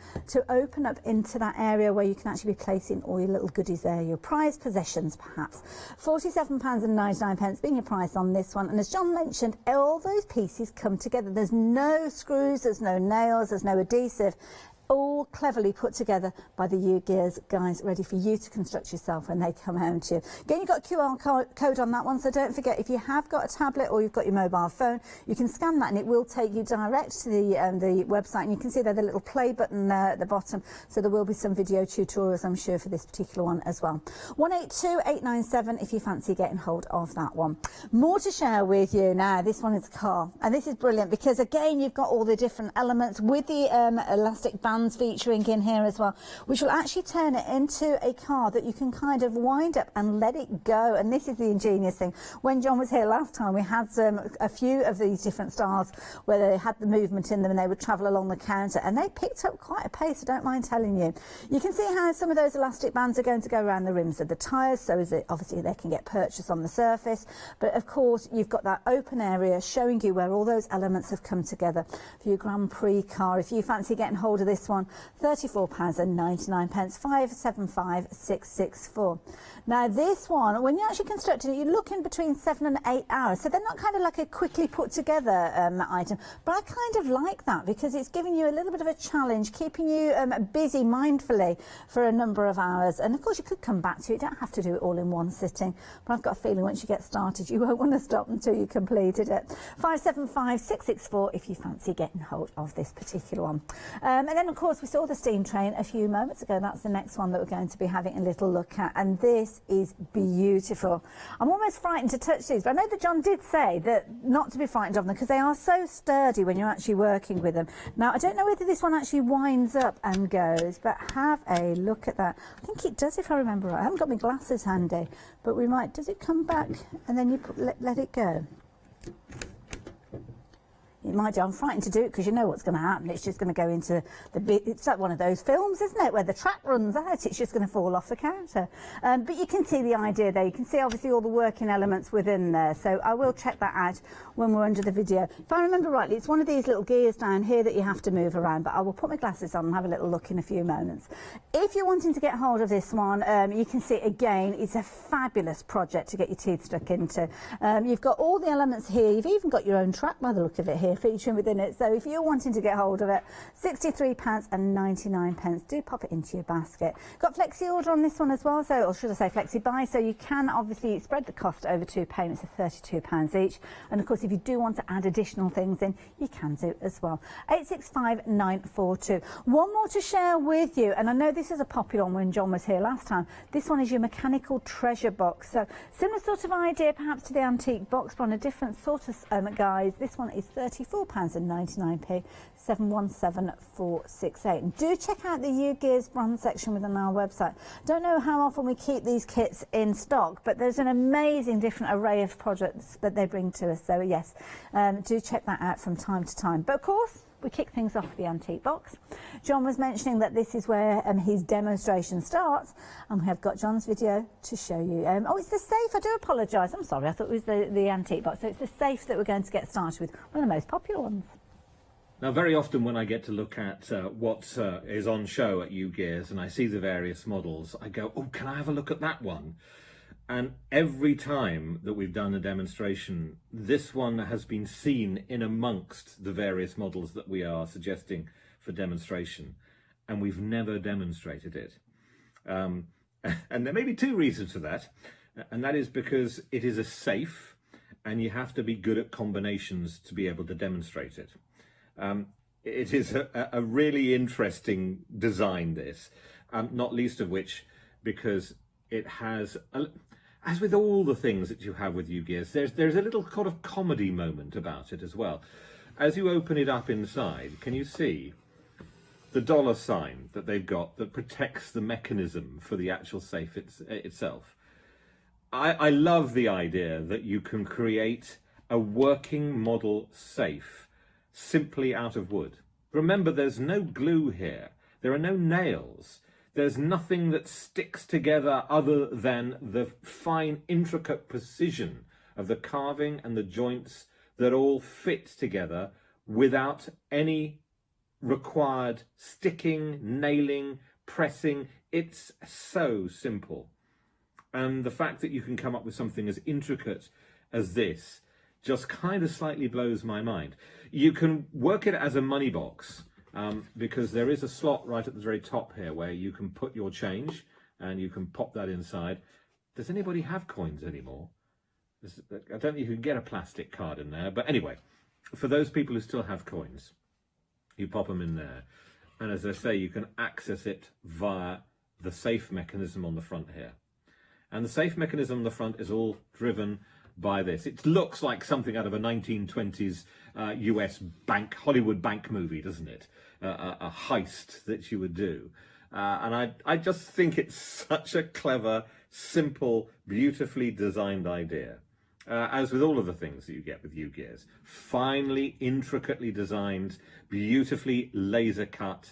up into that area where you can actually be placing all your little goodies there, your prized possessions perhaps. £47.99 being your price on this one. And as John mentioned, all those pieces come together. There's no screws, there's no nails, there's no adhesive. all cleverly put together by the U-Gears guys, ready for you to construct yourself when they come home to you. Again, you've got a QR code on that one, so don't forget, if you have got a tablet or you've got your mobile phone, you can scan that and it will take you direct to the website, and you can see there the little play button there at the bottom, so there will be some video tutorials, I'm sure, for this particular one as well. 182897 if you fancy getting hold of that one. More to share with you now. This one is a car, and this is brilliant because again you've got all the different elements with the elastic bands featuring in here as well, which will actually turn it into a car that you can kind of wind up and let it go. And this is the ingenious thing. When John was here last time, we had a few of these different styles where they had the movement in them and they would travel along the counter, and they picked up quite a pace, I don't mind telling you. You can see how some of those elastic bands are going to go around the rims of the tyres, so as it, obviously they can get purchased on the surface, but of course you've got that open area showing you where all those elements have come together for your Grand Prix car. If you fancy getting hold of this one, £34.99, 575664. Now this one, when you're actually constructing it, you're looking between 7 and 8 hours, so they're not kind of like a quickly put together item, but I kind of like that because it's giving you a little bit of a challenge, keeping you busy mindfully for a number of hours. And of course you could come back to it, you don't have to do it all in one sitting, but I've got a feeling once you get started you won't want to stop until you completed it. 575664 if you fancy getting hold of this particular one. And then of course we saw the steam train a few moments ago. That's the next one that we're going to be having a little look at, and this is beautiful. I'm almost frightened to touch these, but I know that John did say that not to be frightened of them because they are so sturdy when you're actually working with them. Now I don't know whether this one actually winds up and goes, but have a look at that. I think it does, if I remember right. I haven't got my glasses handy, but we might. Does it come back and then you let it go? It might do. I'm frightened to do it because you know what's going to happen. It's just going to go into the bit. It's like one of those films, isn't it, where the track runs out. It's just going to fall off the counter. But you can see the idea there. You can see obviously all the working elements within there. So I will check that out when we're under the video. If I remember rightly, it's one of these little gears down here that you have to move around. But I will put my glasses on and have a little look in a few moments. If you're wanting to get hold of this one, you can see again, it's a fabulous project to get your teeth stuck into. You've got all the elements here. You've even got your own track by the look of it here, featuring within it. So if you're wanting to get hold of it, £63.99. Do pop it into your basket. Got flexi order on this one as well, so, or should I say flexi buy, so you can obviously spread the cost over 2 payments of £32 each. And of course if you do want to add additional things in, you can do as well. 865942. One more to share with you, and I know this is a popular one when John was here last time. This one is your mechanical treasure box. So similar sort of idea perhaps to the antique box, but on a different sort of guise. This one is £34.99, 717468. And do check out the U-Gears brand section within our website. Don't know how often we keep these kits in stock, but there's an amazing different array of projects that they bring to us. So yes, do check that out from time to time. But of course, we kick things off with the antique box. John was mentioning that this is where his demonstration starts, and we have got John's video to show you. Oh, it's the safe. I do apologise. I'm sorry. I thought it was the antique box. So it's the safe that we're going to get started with. One of the most popular ones. Now, very often when I get to look at what is on show at U-Gears and I see the various models, I go, oh, can I have a look at that one? And every time that we've done a demonstration, this one has been seen in amongst the various models that we are suggesting for demonstration, and we've never demonstrated it. And there may be two reasons for that, and that is because it is a safe, and you have to be good at combinations to be able to demonstrate it. It is a really interesting design, this, not least of which because it has, as with all the things that you have with U-Gears, there's a little kind of comedy moment about it as well. As you open it up inside, can you see the dollar sign that they've got that protects the mechanism for the actual safe itself? I love the idea that you can create a working model safe simply out of wood. Remember, there's no glue here. There are no nails. There's nothing that sticks together other than the fine, intricate precision of the carving and the joints that all fit together without any required sticking, nailing, pressing. It's so simple. And the fact that you can come up with something as intricate as this just kind of slightly blows my mind. You can work it as a money box because there is a slot right at the very top here where you can put your change and you can pop that inside. Does anybody have coins anymore? I don't think you can get a plastic card in there, but anyway, for those people who still have coins, you pop them in there. And as I say, you can access it via the safe mechanism on the front here. And the safe mechanism on the front is all driven by this. It looks like something out of a 1920s US bank, Hollywood bank movie, doesn't it? A heist that you would do. And I just think it's such a clever, simple, beautifully designed idea. As with all of the things that you get with U-Gears. Finely, intricately designed, beautifully laser cut,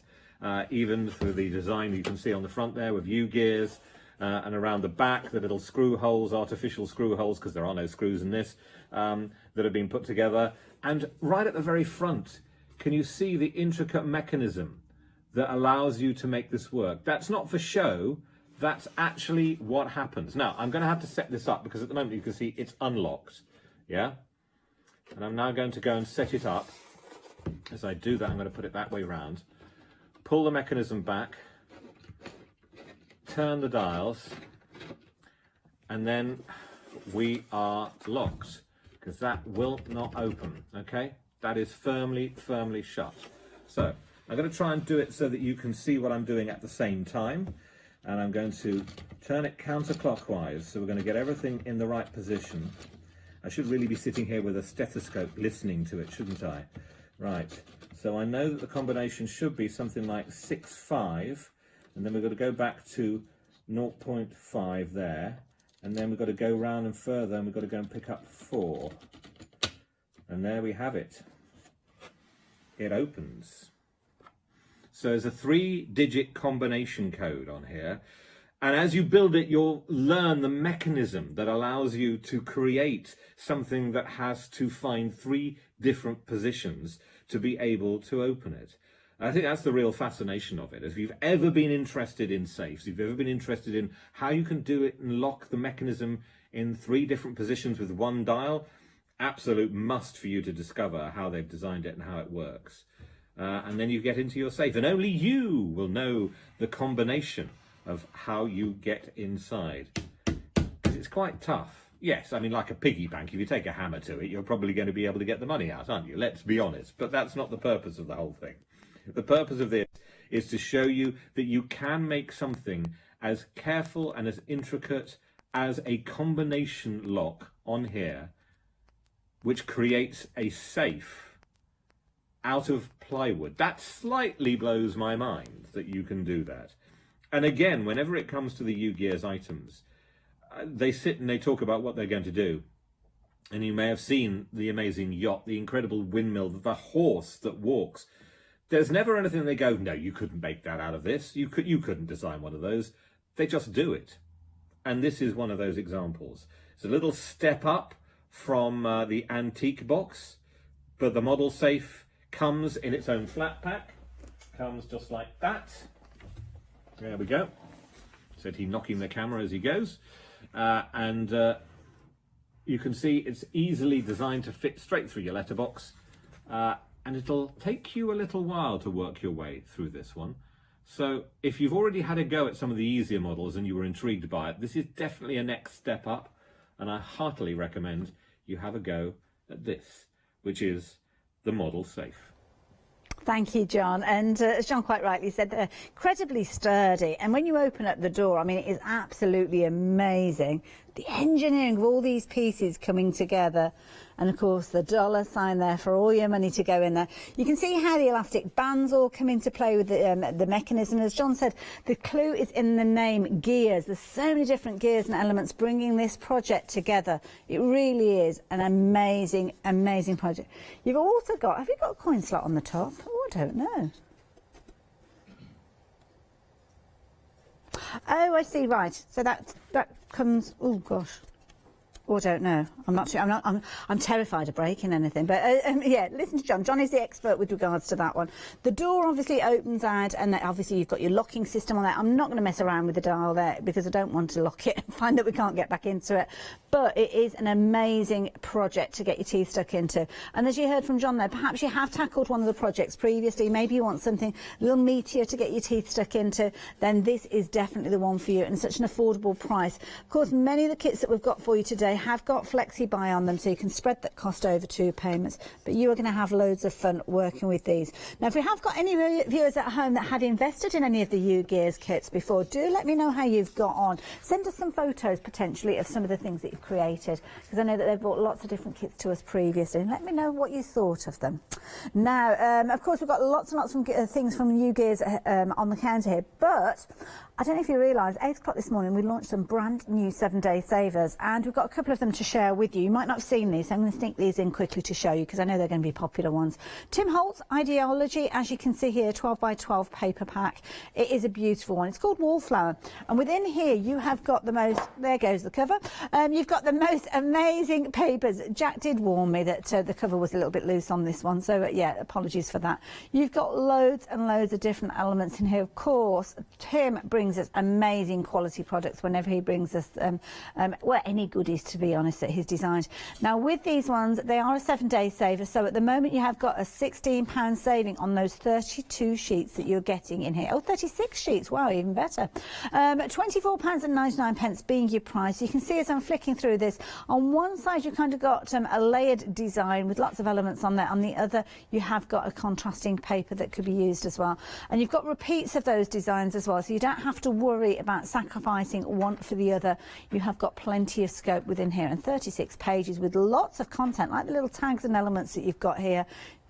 even through the design you can see on the front there with U-Gears, and around the back, the little screw holes, artificial screw holes, because there are no screws in this, that have been put together. And right at the very front, can you see the intricate mechanism that allows you to make this work? That's not for show. That's actually what happens. Now, I'm going to have to set this up because at the moment you can see it's unlocked. Yeah? And I'm now going to go and set it up. As I do that, I'm going to put it that way round. Pull the mechanism back. Turn the dials. And then we are locked because that will not open. Okay? That is firmly, firmly shut. So I'm going to try and do it so that you can see what I'm doing at the same time. And I'm going to turn it counterclockwise, so we're going to get everything in the right position. I should really be sitting here with a stethoscope listening to it, shouldn't I? Right, so I know that the combination should be something like 6.5, and then we've got to go back to 0.5 there, and then we've got to go round and further, and we've got to go and pick up 4. And there we have it. It opens. So there's a 3-digit combination code on here. And as you build it, you'll learn the mechanism that allows you to create something that has to find 3 different positions to be able to open it. I think that's the real fascination of it. If you've ever been interested in safes, if you've ever been interested in how you can do it and lock the mechanism in 3 different positions with 1 dial, absolute must for you to discover how they've designed it and how it works. And then you get into your safe, and only you will know the combination of how you get inside. It's quite tough. Yes, I mean, like a piggy bank, if you take a hammer to it, you're probably going to be able to get the money out, aren't you? Let's be honest. But that's not the purpose of the whole thing. The purpose of this is to show you that you can make something as careful and as intricate as a combination lock on here, which creates a safe out of plywood. That slightly blows my mind that you can do that. And again, whenever it comes to the U-Gears items, they sit and they talk about what they're going to do. And you may have seen the amazing yacht, the incredible windmill, the horse that walks. There's never anything they go, no, you couldn't make that out of this. You couldn't design one of those. They just do it. And this is one of those examples. It's a little step up from the antique box, but the model safe comes in its own flat pack, comes just like that. There we go. Said he knocking the camera as he goes. And you can see it's easily designed to fit straight through your letterbox. And it'll take you a little while to work your way through this one. So if you've already had a go at some of the easier models and you were intrigued by it, this is definitely a next step up. And I heartily recommend you have a go at this, which is the model safe. Thank you, John. And as John quite rightly said, they're incredibly sturdy. And when you open up the door, I mean, it is absolutely amazing. The engineering of all these pieces coming together. And of course, the dollar sign there for all your money to go in there. You can see how the elastic bands all come into play with the mechanism. As John said, the clue is in the name gears. There's so many different gears and elements bringing this project together. It really is an amazing, amazing project. You've also got, have you got a coin slot on the top? Oh, I don't know. Oh, I see, right. So that comes, oh gosh. Oh, I don't know. I'm terrified of breaking anything. But yeah, listen to John. John is the expert with regards to that one. The door obviously opens out, and obviously you've got your locking system on there. I'm not going to mess around with the dial there because I don't want to lock it and find that we can't get back into it. But it is an amazing project to get your teeth stuck into. And as you heard from John there, perhaps you have tackled one of the projects previously. Maybe you want something a little meatier to get your teeth stuck into. Then this is definitely the one for you, and such an affordable price. Of course, many of the kits that we've got for you today have got flexi buy on them, so you can spread that cost over 2 payments, but you are going to have loads of fun working with these. Now, if we have got any viewers at home that have invested in any of the U-Gears kits before, do let me know how you've got on. Send us some photos potentially of some of the things that you've created, because I know that they've brought lots of different kits to us previously, and let me know what you thought of them. Now, of course, we've got lots and lots of things from U-Gears on the counter here, but I don't know if you realise, 8 o'clock this morning we launched some brand new 7-day savers, and we've got a couple of them to share with you. You might not have seen these, so I'm going to sneak these in quickly to show you because I know they're going to be popular ones. Tim Holt's Ideology, as you can see here, 12 by 12 paper pack. It is a beautiful one. It's called Wallflower, and within here you have got the most, there goes the cover, you've got the most amazing papers. Jack did warn me that the cover was a little bit loose on this one, so yeah, apologies for that. You've got loads and loads of different elements in here. Of course, Tim brings us amazing quality products whenever he brings us well, any goodies, to be honest, that he's designed. Now, with these ones, they are a 7-day saver, so at the moment you have got a £16 saving on those 32 sheets that you're getting in here. Oh, 36 sheets, wow, even better. £24.99 being your price. You can see as I'm flicking through this, on one side you've kind of got a layered design with lots of elements on there. On the other, you have got a contrasting paper that could be used as well. And you've got repeats of those designs as well, so you don't have to worry about sacrificing one for the other. You have got plenty of scope within here, and 36 pages with lots of content, like the little tags and elements that you've got here.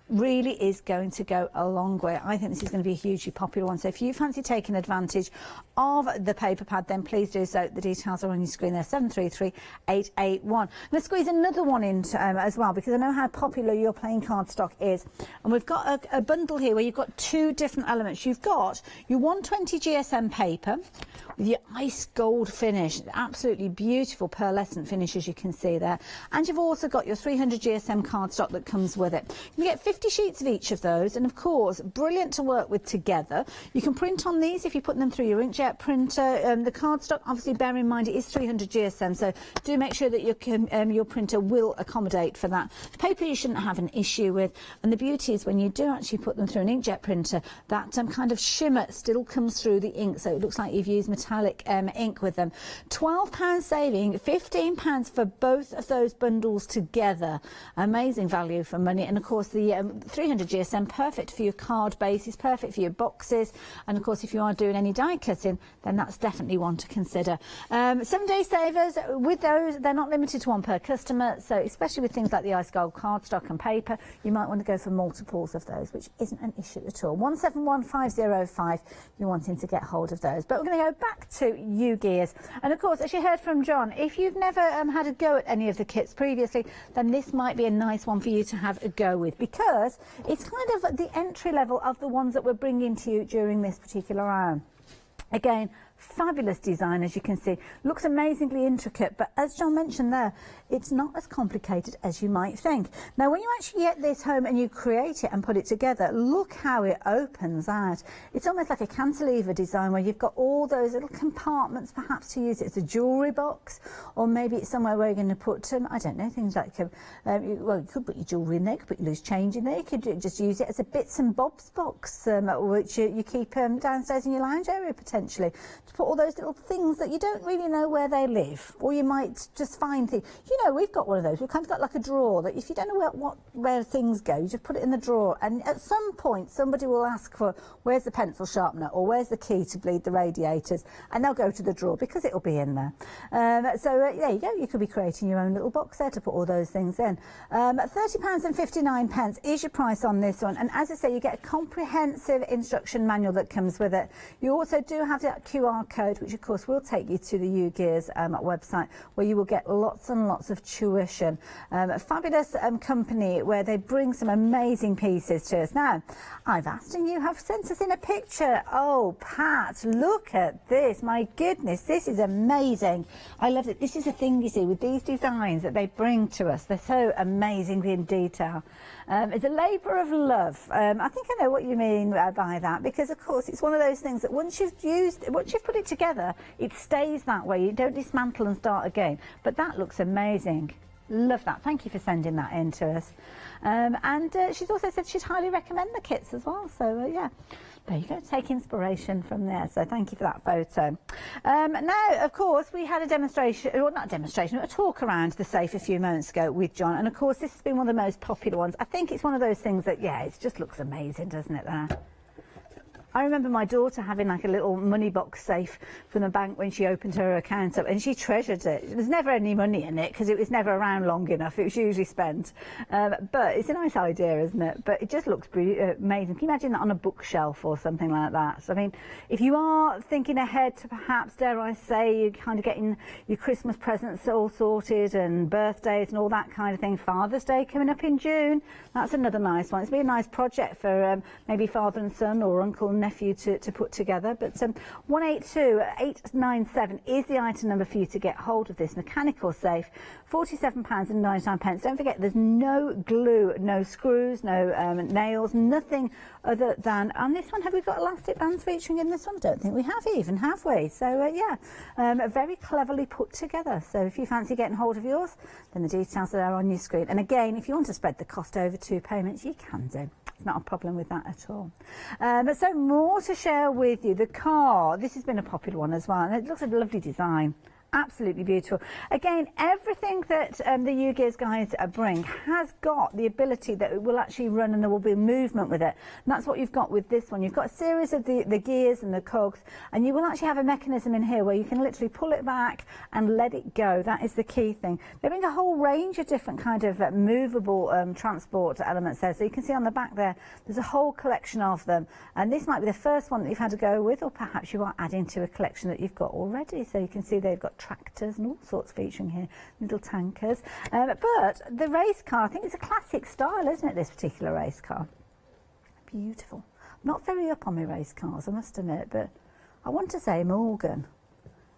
Really is going to go a long way. I think this is going to be a hugely popular one. So if you fancy taking advantage of the paper pad, then please do so. The details are on your screen there, 733881. Let's squeeze another one in as well, because I know how popular your playing card stock is. And we've got a bundle here where you've got 2 different elements. You've got your 120 GSM paper with your ice gold finish, absolutely beautiful pearlescent finish, as you can see there. And you've also got your 300 GSM cardstock that comes with it. You get 50 sheets of each of those, and of course, brilliant to work with together. You can print on these if you put them through your inkjet printer. The cardstock, obviously, bear in mind it is 300 GSM, so do make sure that your printer will accommodate for that. Paper you shouldn't have an issue with, and the beauty is when you do actually put them through an inkjet printer, that kind of shimmer still comes through the ink, so it looks like you've used metallic ink with them. £12 saving, £15 for both of those bundles together. Amazing value for money, and of course the 300 GSM, perfect for your card bases, perfect for your boxes, and of course if you are doing any die cutting, then that's definitely one to consider. 7-day savers, with those, they're not limited to one per customer, so especially with things like the ice gold cardstock and paper, you might want to go for multiples of those, which isn't an issue at all. 171505, you're wanting to get hold of those. But we're going to go back to U-Gears, and of course, as you heard from John, if you've never had a go at any of the kits previously, then this might be a nice one for you to have a go with, because it's kind of at the entry level of the ones that we're bringing to you during this particular round. Again, fabulous design, as you can see. Looks amazingly intricate, but as John mentioned there, it's not as complicated as you might think. Now, when you actually get this home and you create it and put it together, look how it opens out. It's almost like a cantilever design where you've got all those little compartments, perhaps to use it as a jewellery box, or maybe it's somewhere where you're going to put, I don't know, things like, well, you could put your jewellery in there, you could put your loose change in there, you could just use it as a bits and bobs box, which you keep downstairs in your lounge area, potentially, to put all those little things that you don't really know where they live, or you might just find things. You know, we've got one of those. We've kind of got like a drawer that if you don't know where things go, you just put it in the drawer, and at some point somebody will ask for, where's the pencil sharpener, or where's the key to bleed the radiators, and they'll go to the drawer because it'll be in there. So there you go. You could be creating your own little box there to put all those things in. £30.59 is your price on this one, and as I say, you get a comprehensive instruction manual that comes with it. You also do have that QR QR code, which of course will take you to the UGears website, where you will get lots and lots of tuition. A fabulous company where they bring some amazing pieces to us. Now, I've asked and you have sent us in a picture. Oh, Pat, look at this. My goodness, this is amazing. I love it. This is the thing, you see, with these designs that they bring to us. They're so amazing in detail. It's a labour of love. I think I know what you mean by that, because of course it's one of those things that once you've put it together, it stays that way. You don't dismantle and start again. But that looks amazing. Love that. Thank you for sending that in to us. And she's also said she'd highly recommend the kits as well. So yeah, there you go. Take inspiration from there. So thank you for that photo. Now, of course, we had a demonstration, or not a demonstration, but a talk around the safe a few moments ago with John. And of course, this has been one of the most popular ones. I think it's one of those things that, yeah, it just looks amazing, doesn't it, there? I remember my daughter having like a little money box safe from the bank when she opened her account up, and she treasured it. There was never any money in it because it was never around long enough. It was usually spent. But it's a nice idea, isn't it? But it just looks amazing. Can you imagine that on a bookshelf or something like that? So, I mean, if you are thinking ahead to perhaps, dare I say, you're kind of getting your Christmas presents all sorted and birthdays and all that kind of thing. Father's Day coming up in June. That's another nice one. It's been a nice project for maybe father and son or uncle and nephew to put together. But 182897 is the item number for you to get hold of this mechanical safe. £47.99. Don't forget, there's no glue, no screws, no nails, nothing other than, on this one, have we got elastic bands featuring in this one? I don't think we have even, have we? So yeah, very cleverly put together. So if you fancy getting hold of yours, then the details are there on your screen. And again, if you want to spread the cost over 2 payments, you can do. It's not a problem with that at all. So more to share with you. The car, this has been a popular one as well, and it looks like a lovely design. Absolutely beautiful. Again, everything that the UGears guys bring has got the ability that it will actually run and there will be movement with it. And that's what you've got with this one. You've got a series of the gears and the cogs, and you will actually have a mechanism in here where you can literally pull it back and let it go. That is the key thing. They bring a whole range of different kind of movable transport elements there. So you can see on the back there, there's a whole collection of them. And this might be the first one that you've had to go with, or perhaps you are adding to a collection that you've got already. So you can see they've got tractors and all sorts featuring here, little tankers. But the race car, I think it's a classic style, isn't it, this particular race car? Beautiful. Not very up on my race cars, I must admit, but I want to say Morgan.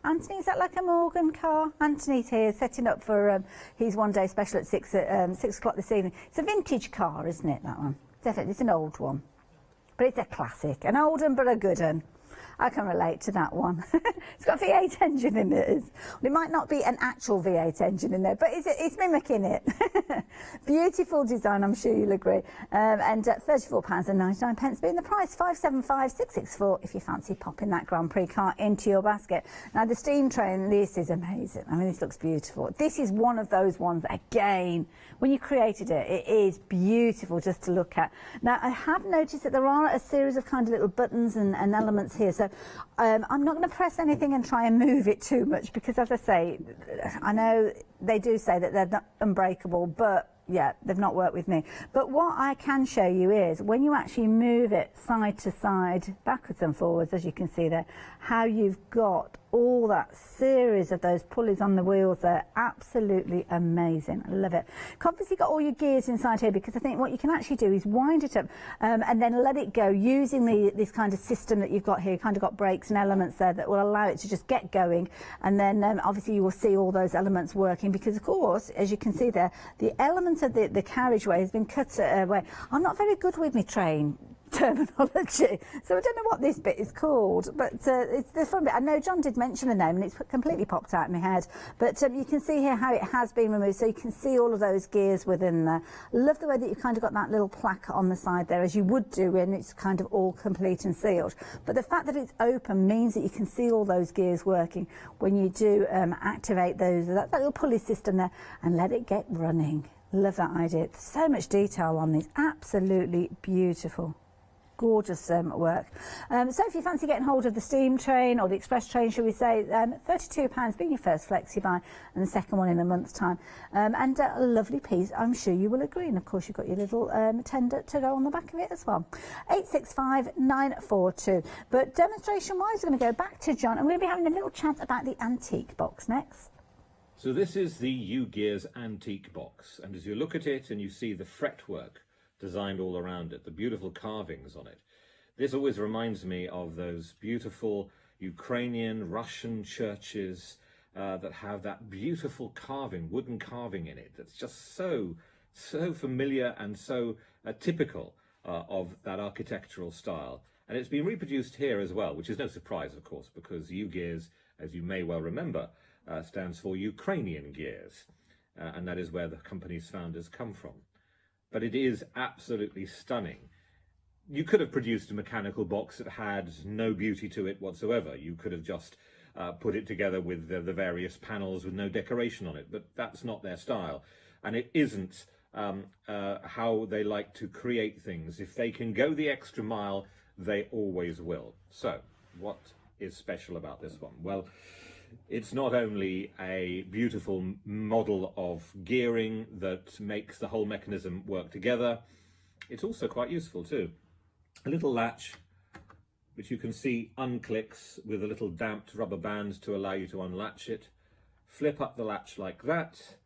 Anthony, is that like a Morgan car? Anthony's here setting up for his one-day special at 6 o'clock this evening. It's a vintage car, isn't it, that one? Definitely, it's an old one. But it's a classic, an old one but a good one. I can relate to that one. It's got a V8 engine in it. Well, it might not be an actual V8 engine in there, but it's mimicking it. Beautiful design, I'm sure you'll agree. And £34.99 being the price, 575,664 if you fancy popping that Grand Prix car into your basket. Now, the steam train, this is amazing. I mean, this looks beautiful. This is one of those ones, again, when you created it, it is beautiful just to look at. Now, I have noticed that there are a series of kind of little buttons and elements here. So I'm not going to press anything and try and move it too much because, as I say, I know they do say that they're not unbreakable, but yeah, they've not worked with me. But what I can show you is when you actually move it side to side, backwards and forwards, as you can see there, how you've got all that series of those pulleys on the wheels there. Absolutely amazing. I love it. You've obviously got all your gears inside here, because I think what you can actually do is wind it up and then let it go using this kind of system that you've got here. You've kind of got brakes and elements there that will allow it to just get going, and then obviously you will see all those elements working, because of course, as you can see there, the elements of the carriageway has been cut away. I'm not very good with my train terminology, so I don't know what this bit is called, but it's the fun bit. I know John did mention the name and it's completely popped out in my head, but you can see here how it has been removed, so you can see all of those gears within there. Love the way that you've kind of got that little plaque on the side there, as you would do when it's kind of all complete and sealed, but the fact that it's open means that you can see all those gears working when you do activate that little pulley system there and let it get running. Love that idea. So much detail on these, absolutely beautiful. gorgeous work. So if you fancy getting hold of the steam train or the express train, shall we say, £32 being your first flexi buy and the second one in a month's time. And a lovely piece, I'm sure you will agree. And of course you've got your little tender to go on the back of it as well. 865942. But demonstration wise, we're going to go back to John and we're going to be having a little chat about the antique box next. So this is the U-Gears antique box, and as you look at it and you see the fretwork designed all around it, the beautiful carvings on it, this always reminds me of those beautiful Ukrainian, Russian churches that have that beautiful carving, wooden carving in it, that's just so familiar and so typical of that architectural style. And it's been reproduced here as well, which is no surprise, of course, because U-Gears, as you may well remember, stands for Ukrainian Gears, and that is where the company's founders come from. But it is absolutely stunning. You could have produced a mechanical box that had no beauty to it whatsoever. You could have just put it together with the various panels with no decoration on it, but that's not their style. And it isn't how they like to create things. If they can go the extra mile, they always will. So, what is special about this one? Well, it's not only a beautiful model of gearing that makes the whole mechanism work together, it's also quite useful too. A little latch, which you can see unclicks with a little damped rubber band to allow you to unlatch it. Flip up the latch like that,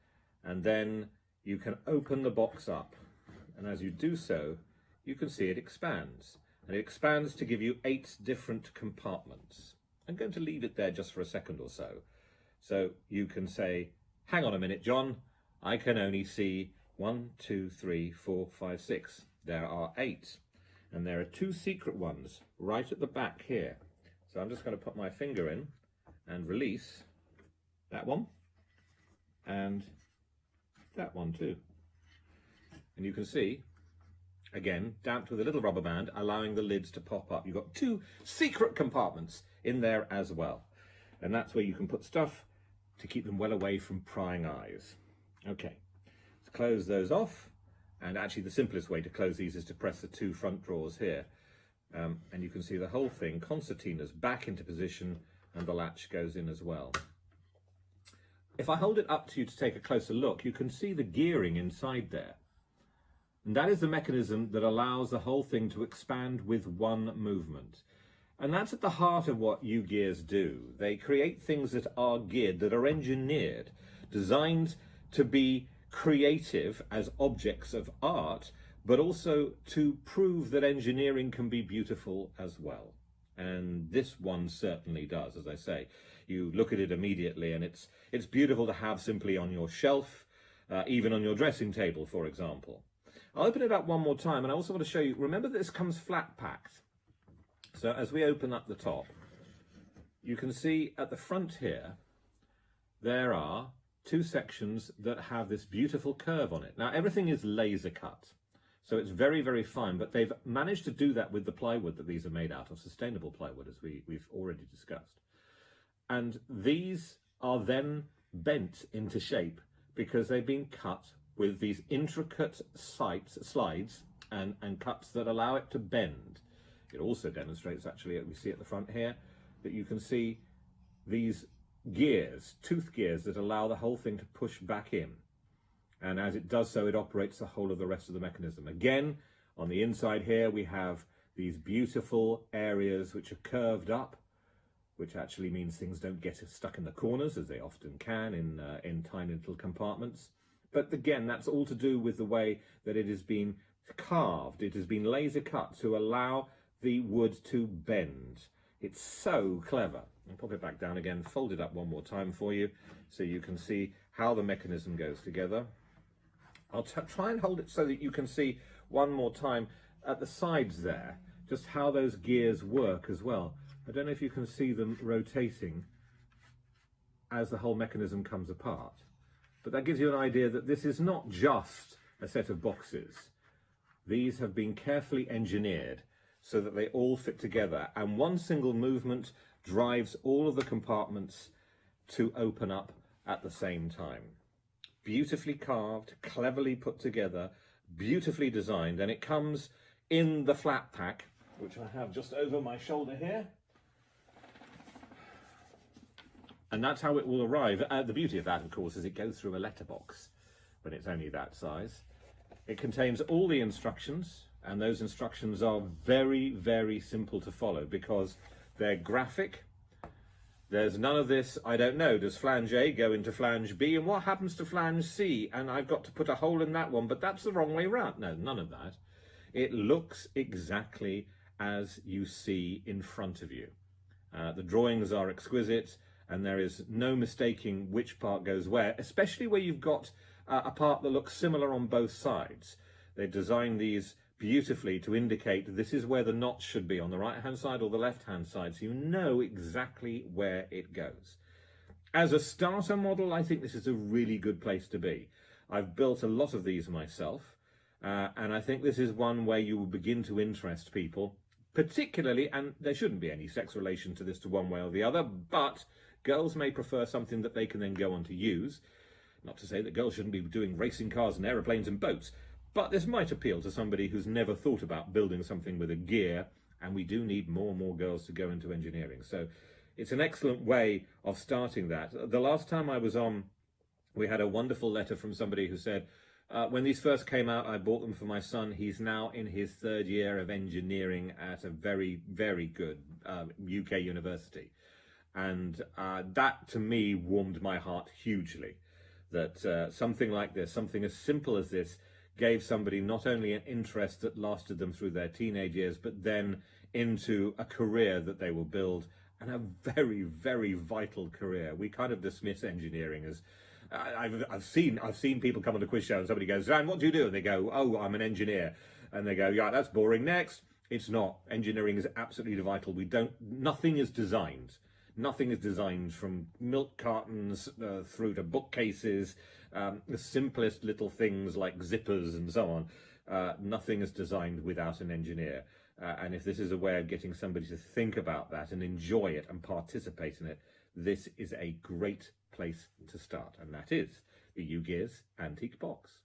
and then you can open the box up. And as you do so, you can see it expands. And it expands to give you 8 different compartments. I'm going to leave it there just for a second or so. So you can say, hang on a minute, John, I can only see 1, 2, 3, 4, 5, 6. There are 8. And there are 2 secret ones right at the back here. So I'm just going to put my finger in and release that one and that one too. And you can see, again, damped with a little rubber band, allowing the lids to pop up. You've got 2 secret compartments in there as well. And that's where you can put stuff to keep them well away from prying eyes. Okay, let's close those off. And actually the simplest way to close these is to press the 2 front drawers here. And you can see the whole thing, concertina's back into position, and the latch goes in as well. If I hold it up to you to take a closer look, you can see the gearing inside there. And that is the mechanism that allows the whole thing to expand with one movement. And that's at the heart of what U-Gears do. They create things that are geared, that are engineered, designed to be creative as objects of art, but also to prove that engineering can be beautiful as well. And this one certainly does, as I say. You look at it immediately and it's beautiful to have simply on your shelf, even on your dressing table, for example. I'll open it up one more time, and I also want to show you, remember this comes flat packed. So as we open up the top, you can see at the front here, there are 2 sections that have this beautiful curve on it. Now everything is laser cut, so it's very, very fine, but they've managed to do that with the plywood that these are made out of, sustainable plywood, as we've already discussed. And these are then bent into shape because they've been cut with these intricate slides and cuts that allow it to bend. It also demonstrates, actually, we see at the front here, that you can see these gears, tooth gears, that allow the whole thing to push back in. And as it does so, it operates the whole of the rest of the mechanism. Again, on the inside here, we have these beautiful areas which are curved up, which actually means things don't get stuck in the corners, as they often can in tiny little compartments. But again, that's all to do with the way that it has been carved. It has been laser cut to allow the wood to bend. It's so clever. I'll pop it back down again, fold it up one more time for you so you can see how the mechanism goes together. I'll try and hold it so that you can see one more time at the sides there, just how those gears work as well. I don't know if you can see them rotating as the whole mechanism comes apart. But that gives you an idea that this is not just a set of boxes. These have been carefully engineered so that they all fit together, and one single movement drives all of the compartments to open up at the same time. Beautifully carved, cleverly put together, beautifully designed, and it comes in the flat pack which I have just over my shoulder here. And that's how it will arrive. The beauty of that, of course, is it goes through a letterbox when it's only that size. It contains all the instructions, and those instructions are very, very simple to follow because they're graphic. There's none of this, I don't know, does flange A go into flange B, and what happens to flange C? And I've got to put a hole in that one, but that's the wrong way round. No, none of that. It looks exactly as you see in front of you. The drawings are exquisite, and there is no mistaking which part goes where, especially where you've got a part that looks similar on both sides. They designed these beautifully to indicate this is where the notch should be, on the right hand side or the left hand side, so you know exactly where it goes. As a starter model, I think this is a really good place to be. I've built a lot of these myself, and I think this is one where you will begin to interest people, particularly, and there shouldn't be any sex relation to this to one way or the other, but girls may prefer something that they can then go on to use. Not to say that girls shouldn't be doing racing cars and aeroplanes and boats, but this might appeal to somebody who's never thought about building something with a gear, and we do need more and more girls to go into engineering. So it's an excellent way of starting that. The last time I was on, we had a wonderful letter from somebody who said, when these first came out, I bought them for my son. He's now in his 3rd year of engineering at a very, very good UK university. And that, to me, warmed my heart hugely. That something like this, something as simple as this, gave somebody not only an interest that lasted them through their teenage years, but then into a career that they will build, and a very, very vital career. We kind of dismiss engineering as, I've seen people come on the quiz show and somebody goes, "Dan, what do you do?" And they go, "Oh, I'm an engineer." And they go, "Yeah, that's boring, next." It's not. Engineering is absolutely vital. Nothing is designed. Nothing is designed, from milk cartons through to bookcases, the simplest little things like zippers and so on. Nothing is designed without an engineer. And if this is a way of getting somebody to think about that and enjoy it and participate in it, this is a great place to start. And that is the U-Gears Antique Box.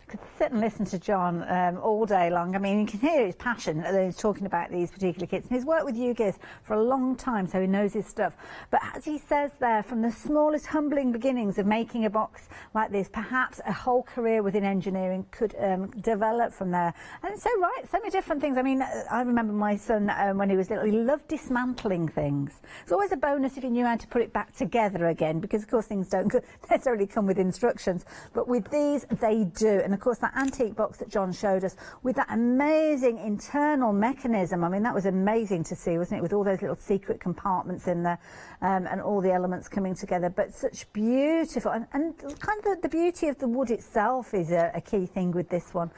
I could sit and listen to John all day long. I mean, you can hear his passion that he's talking about these particular kits. And he's worked with U-Gears for a long time, so he knows his stuff. But as he says there, from the smallest humbling beginnings of making a box like this, perhaps a whole career within engineering could develop from there. And it's so right, so many different things. I mean, I remember my son, when he was little, he loved dismantling things. It's always a bonus if you knew how to put it back together again, because, of course, things don't necessarily come with instructions. But with these, they do. And of course, that antique box that John showed us with that amazing internal mechanism, I mean, that was amazing to see, wasn't it, with all those little secret compartments in there, and all the elements coming together. But such beautiful, and kind of the beauty of the wood itself is a key thing with this one.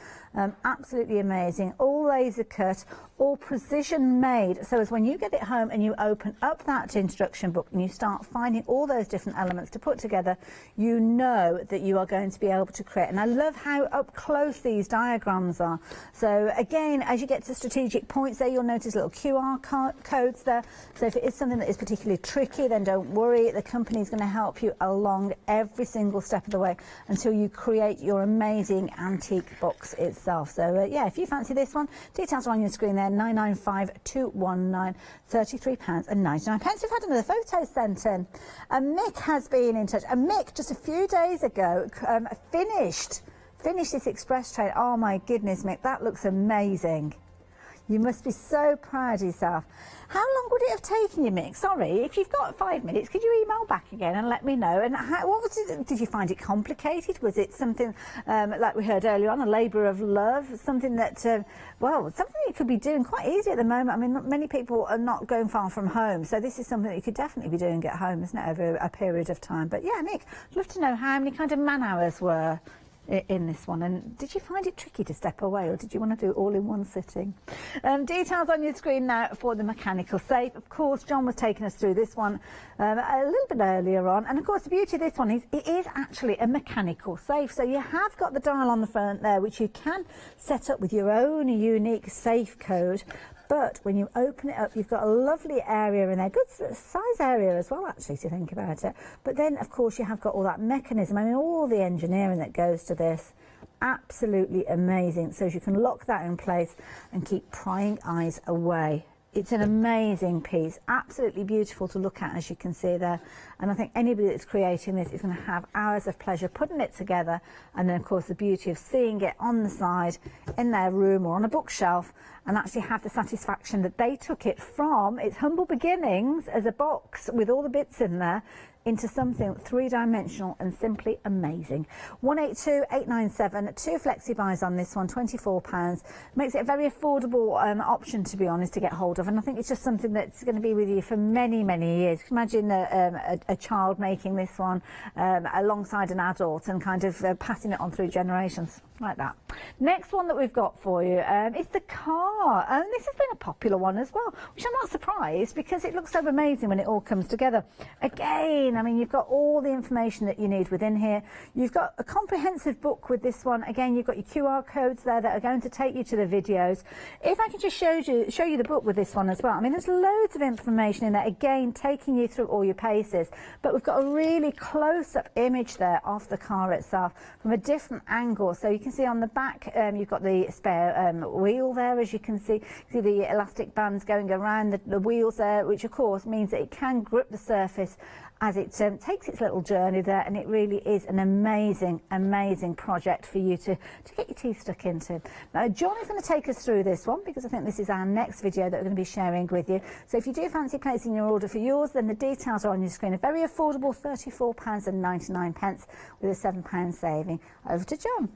Absolutely amazing, all laser cut, all precision made, so as when you get it home and you open up that instruction book and you start finding all those different elements to put together, you know that you are going to be able to create. And I love how up close these diagrams are. So again, as you get to strategic points there, you'll notice little QR codes there. So if it is something that is particularly tricky, then don't worry, the company is going to help you along every single step of the way until you create your amazing antique box itself. So yeah, if you fancy this one, details are on your screen there, 995-219, £33.99. We've had another photo sent in. Mick has been in touch, and Mick just a few days ago finished this express train. Oh my goodness, Mick, that looks amazing. You must be so proud of yourself. How long would it have taken you, Mick? Sorry, if you've got 5 minutes, could you email back again and let me know? And what was it? Did you find it complicated? Was it something, like we heard earlier on, a labour of love? Something that, well, something you could be doing quite easy at the moment. I mean, many people are not going far from home, so this is something that you could definitely be doing at home, isn't it, over a period of time? But yeah, Mick, I'd love to know how many kind of man hours were in this one, and did you find it tricky to step away, or did you want to do it all in one sitting? Details on your screen now for the mechanical safe. Of course, John was taking us through this one a little bit earlier on, and of course the beauty of this one is it is actually a mechanical safe. So you have got the dial on the front there, which you can set up with your own unique safe code. But when you open it up, you've got a lovely area in there, good size area as well, actually, to think about it. But then, of course, you have got all that mechanism. I mean, all the engineering that goes to this. absolutely amazing. So you can lock that in place and keep prying eyes away. It's an amazing piece, absolutely beautiful to look at, as you can see there. And I think anybody that's creating this is going to have hours of pleasure putting it together. And then, of course, the beauty of seeing it on the side in their room or on a bookshelf, and actually have the satisfaction that they took it from its humble beginnings as a box with all the bits in there into something three-dimensional and simply amazing. 182,897, 2 flexi buys on this one, £24. Makes it a very affordable option, to be honest, to get hold of. And I think it's just something that's going to be with you for many, many years. Imagine a child making this one alongside an adult and kind of passing it on through generations like that. Next one that we've got for you is the car. And this has been a popular one as well, which I'm not surprised because it looks so amazing when it all comes together. Again, I mean, you've got all the information that you need within here. You've got a comprehensive book with this one. Again, you've got your QR codes there that are going to take you to the videos. If I can just show you the book with this one as well. I mean, there's loads of information in there, again, taking you through all your paces. But we've got a really close-up image there of the car itself from a different angle. So you can see on the back, you've got the spare wheel there, as you can see. See the elastic bands going around the wheels there, which of course means that it can grip the surface as it takes its little journey there, and it really is an amazing, amazing project for you to get your teeth stuck into. Now, John is going to take us through this one because I think this is our next video that we're going to be sharing with you. So if you do fancy placing your order for yours, then the details are on your screen. A very affordable £34.99 with a £7 saving. Over to John.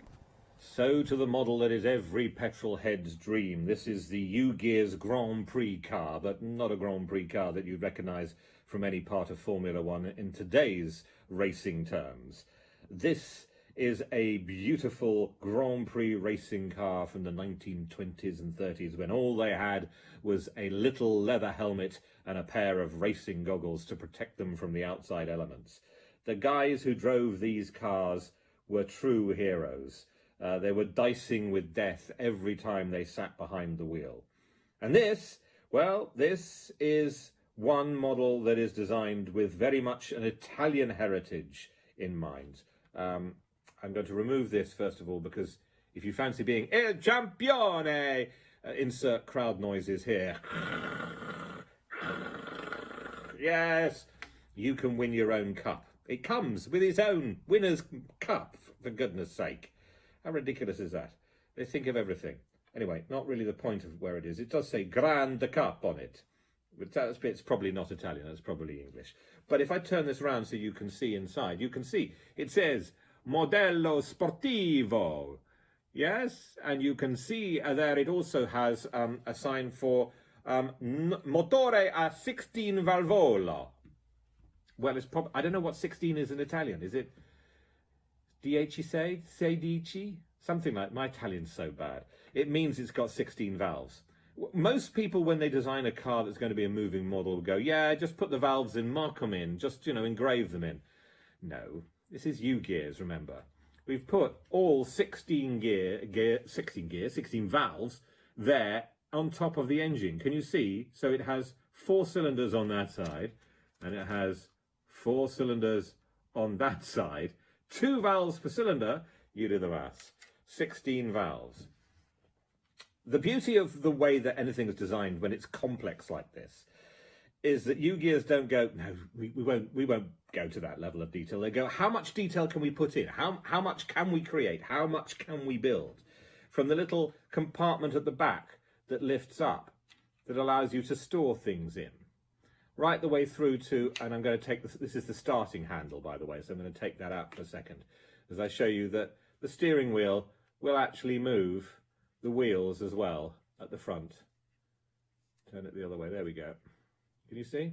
So to the model that is every petrol head's dream. This is the U-Gears Grand Prix car, but not a Grand Prix car that you'd recognise from any part of Formula One in today's racing terms. This is a beautiful Grand Prix racing car from the 1920s and 30s when all they had was a little leather helmet and a pair of racing goggles to protect them from the outside elements. The guys who drove these cars were true heroes. They were dicing with death every time they sat behind the wheel. And this, well, this is one model that is designed with very much an Italian heritage in mind. I'm going to remove this first of all because if you fancy being Il Campione, insert crowd noises here. Yes, you can win your own cup. It comes with its own winner's cup, for goodness sake. How ridiculous is that? They think of everything. Anyway, not really the point of where it is. It does say Grande Cup on it. It's probably not Italian, it's probably English. But if I turn this around so you can see inside, you can see it says Modello Sportivo. Yes, and you can see there it also has a sign for Motore a 16 valvola. Well, it's probably, I don't know what 16 is in Italian. Is it Sedici? Something like, my Italian's so bad. It means it's got 16 valves. Most people, when they design a car that's going to be a moving model, will go, yeah, just put the valves in, mark them in, just, you know, engrave them in. No, this is U-Gears, remember. We've put all 16 valves there on top of the engine. Can you see? So it has 4 cylinders on that side, and it has 4 cylinders on that side. 2 valves per cylinder, you do the maths. 16 valves. The beauty of the way that anything is designed when it's complex like this is that U-Gears don't go, no, we won't go to that level of detail. They go, how much detail can we put in? How much can we create? How much can we build? From the little compartment at the back that lifts up, that allows you to store things in, right the way through to, and I'm going to take this is the starting handle, by the way, so I'm going to take that out for a second, as I show you that the steering wheel will actually move the wheels as well at the front. Turn it the other way, there we go. Can you see?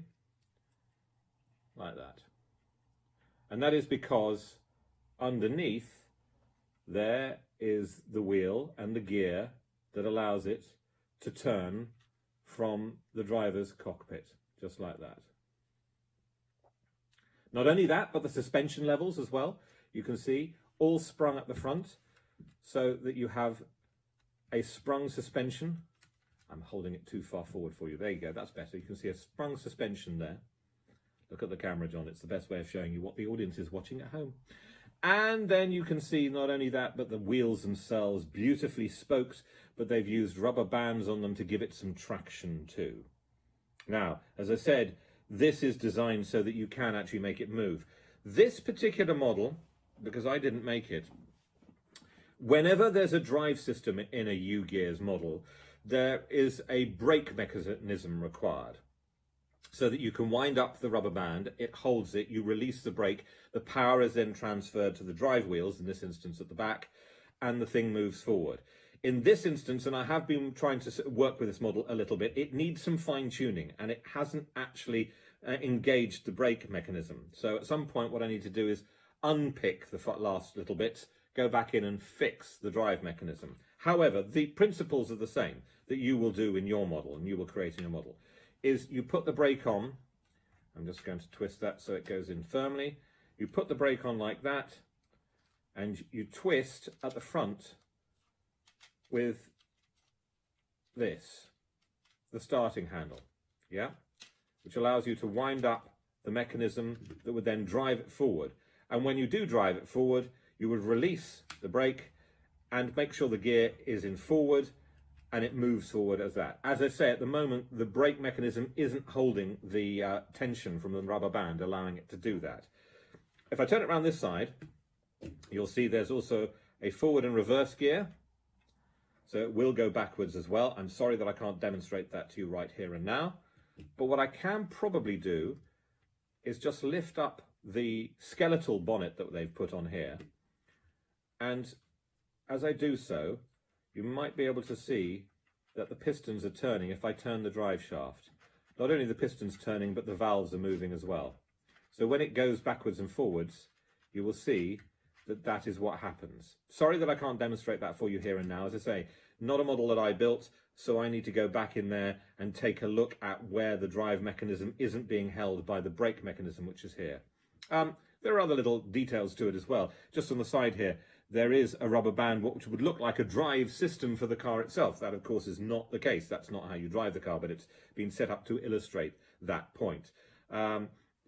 Like that. And that is because underneath there is the wheel and the gear that allows it to turn from the driver's cockpit, just like that. Not only that, but the suspension levels as well, you can see, all sprung at the front, so that you have a sprung suspension. I'm holding it too far forward for you. There you go, that's better. You can see a sprung suspension there. Look at the camera, John. It's the best way of showing you what the audience is watching at home. And then you can see not only that, but the wheels themselves beautifully spoked, but they've used rubber bands on them to give it some traction too. Now, as I said, this is designed so that you can actually make it move. This particular model, because I didn't make it, whenever there's a drive system in a U-Gears model, there is a brake mechanism required so that you can wind up the rubber band, it holds it, you release the brake, the power is then transferred to the drive wheels, in this instance at the back, and the thing moves forward. In this instance, and I have been trying to work with this model a little bit, it needs some fine-tuning, and it hasn't actually engaged the brake mechanism. So at some point what I need to do is unpick the last little bits, go back in and fix the drive mechanism. However, the principles are the same that you will do in your model, and you will create in your model, is you put the brake on. I'm just going to twist that so it goes in firmly. You put the brake on like that, and you twist at the front with this, the starting handle, yeah, which allows you to wind up the mechanism that would then drive it forward. And when you do drive it forward, you would release the brake and make sure the gear is in forward and it moves forward as that. As I say, at the moment, the brake mechanism isn't holding the tension from the rubber band, allowing it to do that. If I turn it around this side, you'll see there's also a forward and reverse gear. So it will go backwards as well. I'm sorry that I can't demonstrate that to you right here and now. But what I can probably do is just lift up the skeletal bonnet that they've put on here. And as I do so, you might be able to see that the pistons are turning if I turn the drive shaft. Not only the pistons turning, but the valves are moving as well. So when it goes backwards and forwards, you will see that that is what happens. Sorry that I can't demonstrate that for you here and now. As I say, not a model that I built, so I need to go back in there and take a look at where the drive mechanism isn't being held by the brake mechanism, which is here. There are other little details to it as well. Just on the side here, there is a rubber band which would look like a drive system for the car itself. That, of course, is not the case. That's not how you drive the car, but it's been set up to illustrate that point.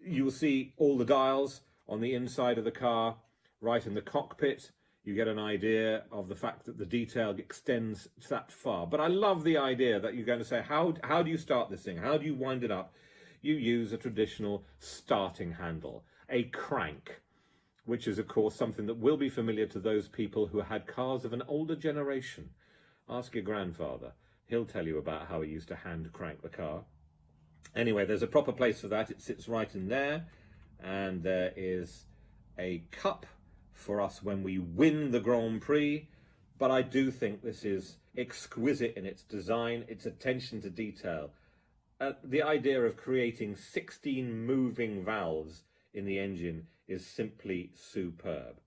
You will see all the dials on the inside of the car, right in the cockpit. You get an idea of the fact that the detail extends that far. But I love the idea that you're going to say, how do you start this thing? How do you wind it up? You use a traditional starting handle, a crank, which is, of course, something that will be familiar to those people who had cars of an older generation. Ask your grandfather. He'll tell you about how he used to hand crank the car. Anyway, there's a proper place for that. It sits right in there. And there is a cup for us when we win the Grand Prix. But I do think this is exquisite in its design, its attention to detail. The idea of creating 16 moving valves in the engine is simply superb.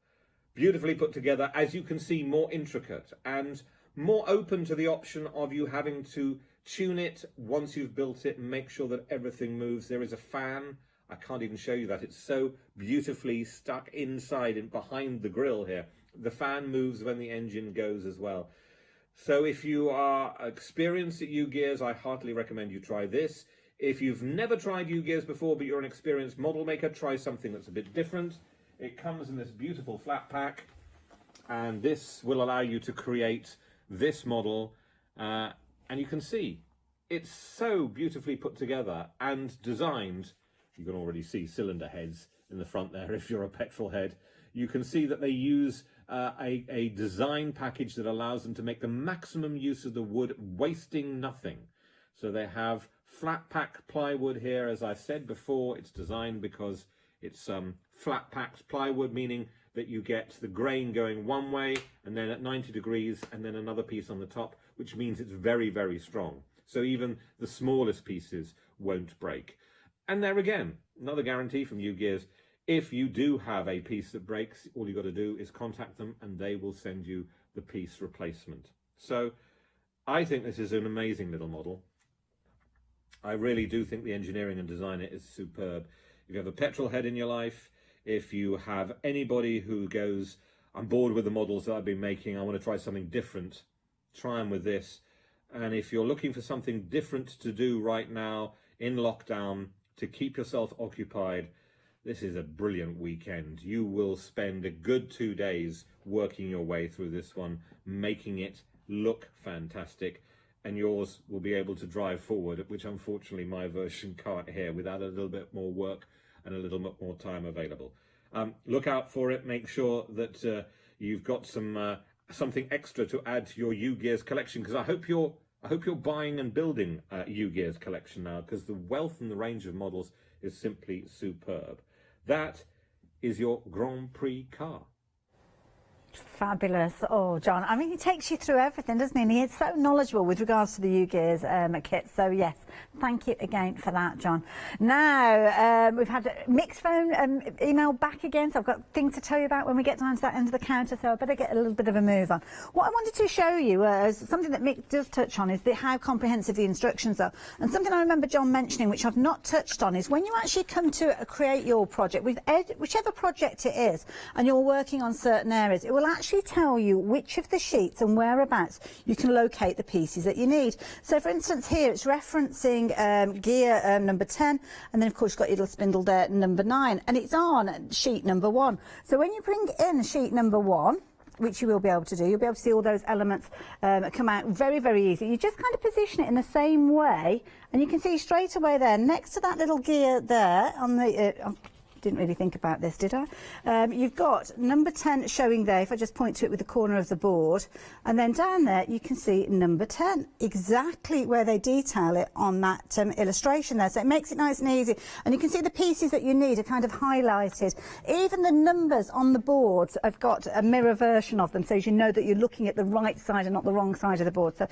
Beautifully put together, as you can see, more intricate and more open to the option of you having to tune it once you've built it and make sure that everything moves. There is a fan. I can't even show you that. It's so beautifully stuck inside and behind the grille here. The fan moves when the engine goes as well. So if you are experienced at U-Gears, I heartily recommend you try this. If you've never tried U-Gears before, but you're an experienced model maker, try something that's a bit different. It comes in this beautiful flat pack, and this will allow you to create this model. And you can see it's so beautifully put together and designed. You can already see cylinder heads in the front there if you're a petrol head. You can see that they use a design package that allows them to make the maximum use of the wood, wasting nothing. So they have flat pack plywood here. As I've said before, it's designed because it's flat packed plywood, meaning that you get the grain going one way and then at 90 degrees and then another piece on the top, which means it's very, very strong. So even the smallest pieces won't break. And there again, another guarantee from U-Gears. If you do have a piece that breaks, all you got to do is contact them and they will send you the piece replacement. So I think this is an amazing little model. I really do think the engineering and design it is superb. If you have a petrol head in your life, if you have anybody who goes, I'm bored with the models that I've been making, I want to try something different, try them with this. And if you're looking for something different to do right now in lockdown to keep yourself occupied, this is a brilliant weekend. You will spend a good 2 days working your way through this one, making it look fantastic, and yours will be able to drive forward, which unfortunately my version can't here, without a little bit more work and a little bit more time available. Look out for it. Make sure that you've got something extra to add to your U-Gears collection, because I hope you're buying and building a U-Gears collection now, because the wealth and the range of models is simply superb. That is your Grand Prix car. Fabulous. Oh, John, I mean, he takes you through everything, doesn't he? And he is so knowledgeable with regards to the U-Gears kit. So, yes, thank you again for that, John. Now, we've had Mick's phone email back again, so I've got things to tell you about when we get down to that end of the counter, so I better get a little bit of a move on. What I wanted to show you is something that Mick does touch on, is how comprehensive the instructions are. And something I remember John mentioning, which I've not touched on, is when you actually come to create your project, with whichever project it is, and you're working on certain areas, it will actually tell you which of the sheets and whereabouts you can locate the pieces that you need. So for instance here it's referencing gear number 10, and then of course you've got your little spindle there, number 9, and it's on sheet number 1. So when you bring in sheet number 1, which you will be able to do, you'll be able to see all those elements come out very, very easy. You just kind of position it in the same way, and you can see straight away there, next to that little gear there on the didn't really think about this, did I? You've got number 10 showing there, if I just point to it with the corner of the board, and then down there you can see number 10, exactly where they detail it on that illustration there. So it makes it nice and easy, and you can see the pieces that you need are kind of highlighted. Even the numbers on the boards have got a mirror version of them, so as you know that you're looking at the right side and not the wrong side of the board. So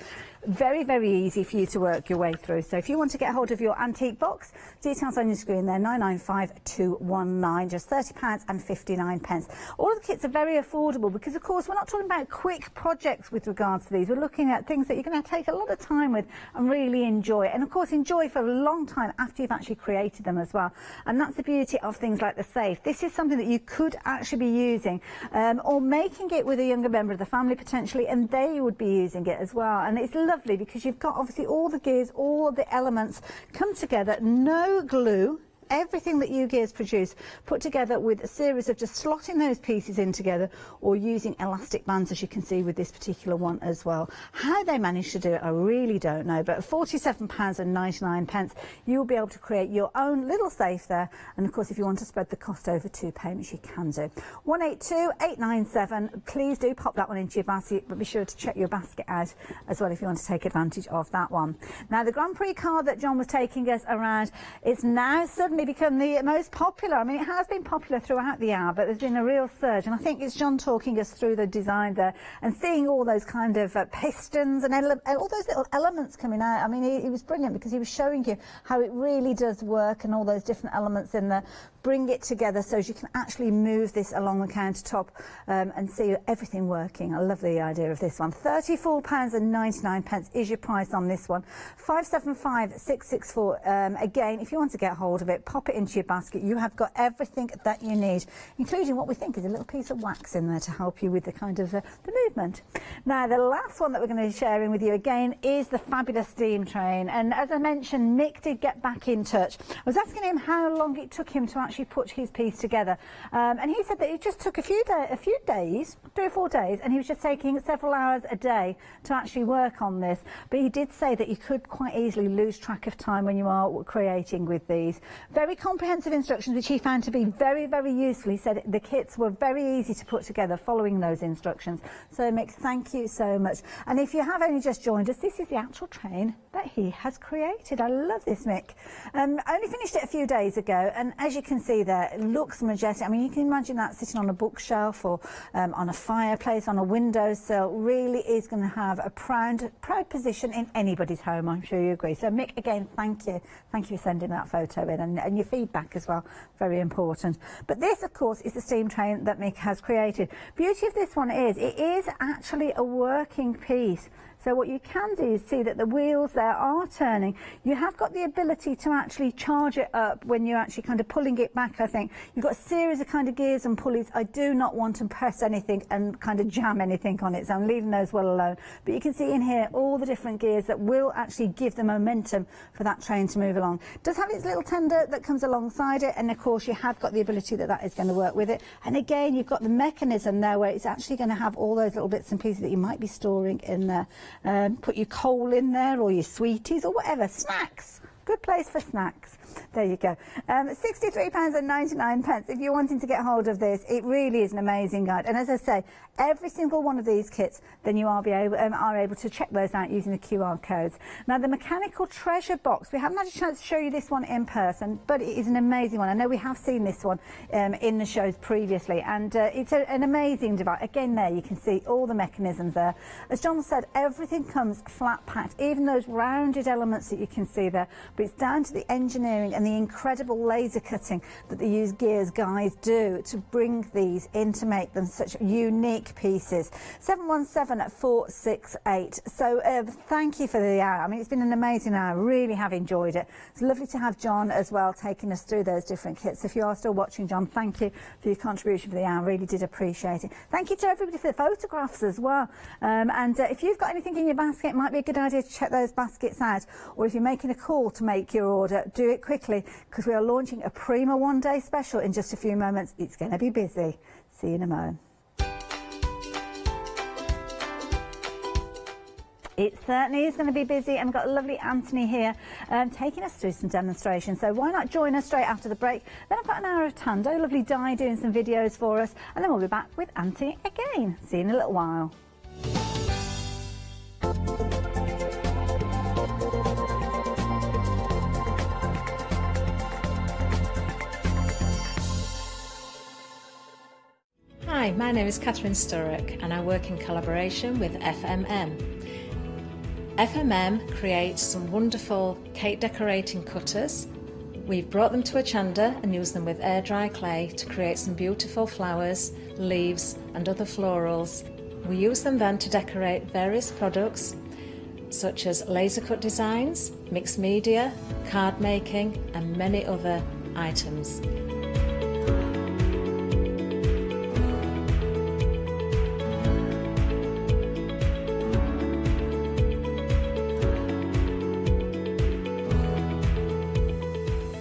very, very easy for you to work your way through. So if you want to get hold of your antique box, details on your screen there, 995219, just £30.59. All of the kits are very affordable, because of course we're not talking about quick projects with regards to these. We're looking at things that you're going to take a lot of time with and really enjoy, and of course enjoy for a long time after you've actually created them as well. And that's the beauty of things like the safe. This is something that you could actually be using or making it with a younger member of the family potentially, and they would be using it as well. And it's lovely because you've got obviously all the gears, all the elements come together, no glue. Everything that U-Gears produce put together with a series of just slotting those pieces in together, or using elastic bands, as you can see with this particular one as well. How they managed to do it, I really don't know, but £47.99 you'll be able to create your own little safe there. And of course if you want to spread the cost over 2 payments, you can do. 182897, please do pop that one into your basket, but be sure to check your basket out as well if you want to take advantage of that one. Now the Grand Prix car that John was taking us around, it's now suddenly become the most popular. I mean, it has been popular throughout the hour, but there's been a real surge, and I think it's John talking us through the design there and seeing all those kind of pistons and all those little elements coming out. I mean, he was brilliant, because he was showing you how it really does work, and all those different elements in there bring it together so you can actually move this along the countertop and see everything working. I love the idea of this one. £34.99 is your price on this one. 575664. Again, if you want to get hold of it, pop it into your basket. You have got everything that you need, including what we think is a little piece of wax in there to help you with the kind of the movement. Now the last one that we're going to be sharing with you again is the fabulous steam train, and as I mentioned, Mick did get back in touch. I was asking him how long it took him to actually put his piece together, and he said that it just took a few days, 3 or 4 days, and he was just taking several hours a day to actually work on this. But he did say that you could quite easily lose track of time when you are creating with these. Very comprehensive instructions, which he found to be very, very useful. He said the kits were very easy to put together following those instructions. So Mick, thank you so much. And if you have only just joined us, this is the actual train that he has created. I love this, Mick. I only finished it a few days ago, and as you can see there, it looks majestic. I mean, you can imagine that sitting on a bookshelf or on a fireplace, on a windowsill. Really is going to have a proud position in anybody's home, I'm sure you agree. So Mick, again, thank you for sending that photo in, and your feedback as well, very important. But this of course is the steam train that Mick has created. Beauty of this one is it is actually a working piece. So what you can do is see that the wheels there are turning. You have got the ability to actually charge it up when you're actually kind of pulling it back, I think. You've got a series of kind of gears and pulleys. I do not want to press anything and kind of jam anything on it, so I'm leaving those well alone. But you can see in here all the different gears that will actually give the momentum for that train to move along. It does have its little tender that comes alongside it, and of course you have got the ability that is going to work with it. And again, you've got the mechanism there where it's actually going to have all those little bits and pieces that you might be storing in there. Put your coal in there, or your sweeties, or whatever. Snacks. Good place for snacks. There you go. £63.99 if you're wanting to get hold of this. It really is an amazing guide. And as I say, every single one of these kits, then you are able to check those out using the QR codes. Now, the mechanical treasure box, we haven't had a chance to show you this one in person, but it is an amazing one. I know we have seen this one in the shows previously, and it's an amazing device. Again, there you can see all the mechanisms there. As John said, everything comes flat packed, even those rounded elements that you can see there. But it's down to the engineering and the incredible laser cutting that the used gears guys do to bring these in to make them such unique pieces. 717-468. So thank you for the hour. I mean, it's been an amazing hour. I really have enjoyed it. It's lovely to have John as well taking us through those different kits. If you are still watching, John, thank you for your contribution for the hour. I really did appreciate it. Thank you to everybody for the photographs as well. And if you've got anything in your basket, it might be a good idea to check those baskets out. Or if you're making a call to make your order, do it quickly, because we are launching a Prima one-day special in just a few moments. It's going to be busy. See you in a moment. It certainly is going to be busy, and we've got lovely Anthony here taking us through some demonstrations. So why not join us straight after the break? Then I've got an hour of Tando, lovely Di doing some videos for us, and then we'll be back with Anthony again. See you in a little while. Hi, my name is Catherine Sturrock and I work in collaboration with FMM. FMM creates some wonderful cake decorating cutters. We've brought them to Hochanda and used them with air dry clay to create some beautiful flowers, leaves and other florals. We use them then to decorate various products such as laser cut designs, mixed media, card making and many other items.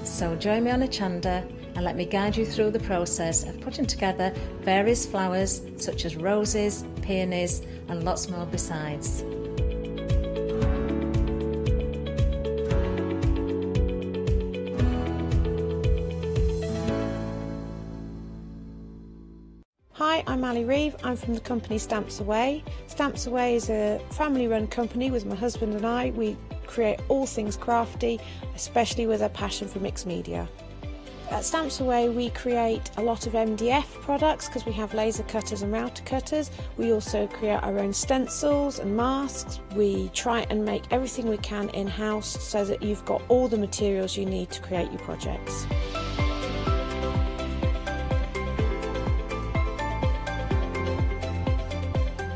So join me on Hochanda and let me guide you through the process of putting together various flowers such as roses, peonies and lots more besides. Hi, I'm Ali Reeve. I'm from the company Stamps Away. Stamps Away is a family-run company with my husband and I. We create all things crafty, especially with a passion for mixed media. At Stamps Away we create a lot of MDF products because we have laser cutters and router cutters. We also create our own stencils and masks. We try and make everything we can in-house so that you've got all the materials you need to create your projects.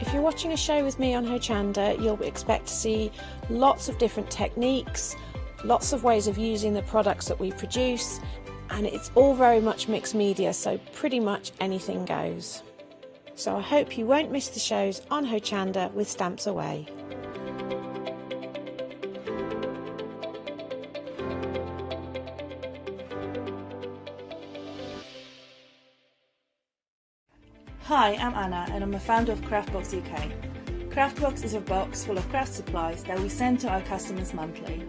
If you're watching a show with me on Hochanda, you'll expect to see lots of different techniques, lots of ways of using the products that we produce, and it's all very much mixed media, so pretty much anything goes. So I hope you won't miss the shows on Hochanda with Stamps Away. Hi, I'm Anna and I'm a founder of Craftbox UK. Craftbox is a box full of craft supplies that we send to our customers monthly.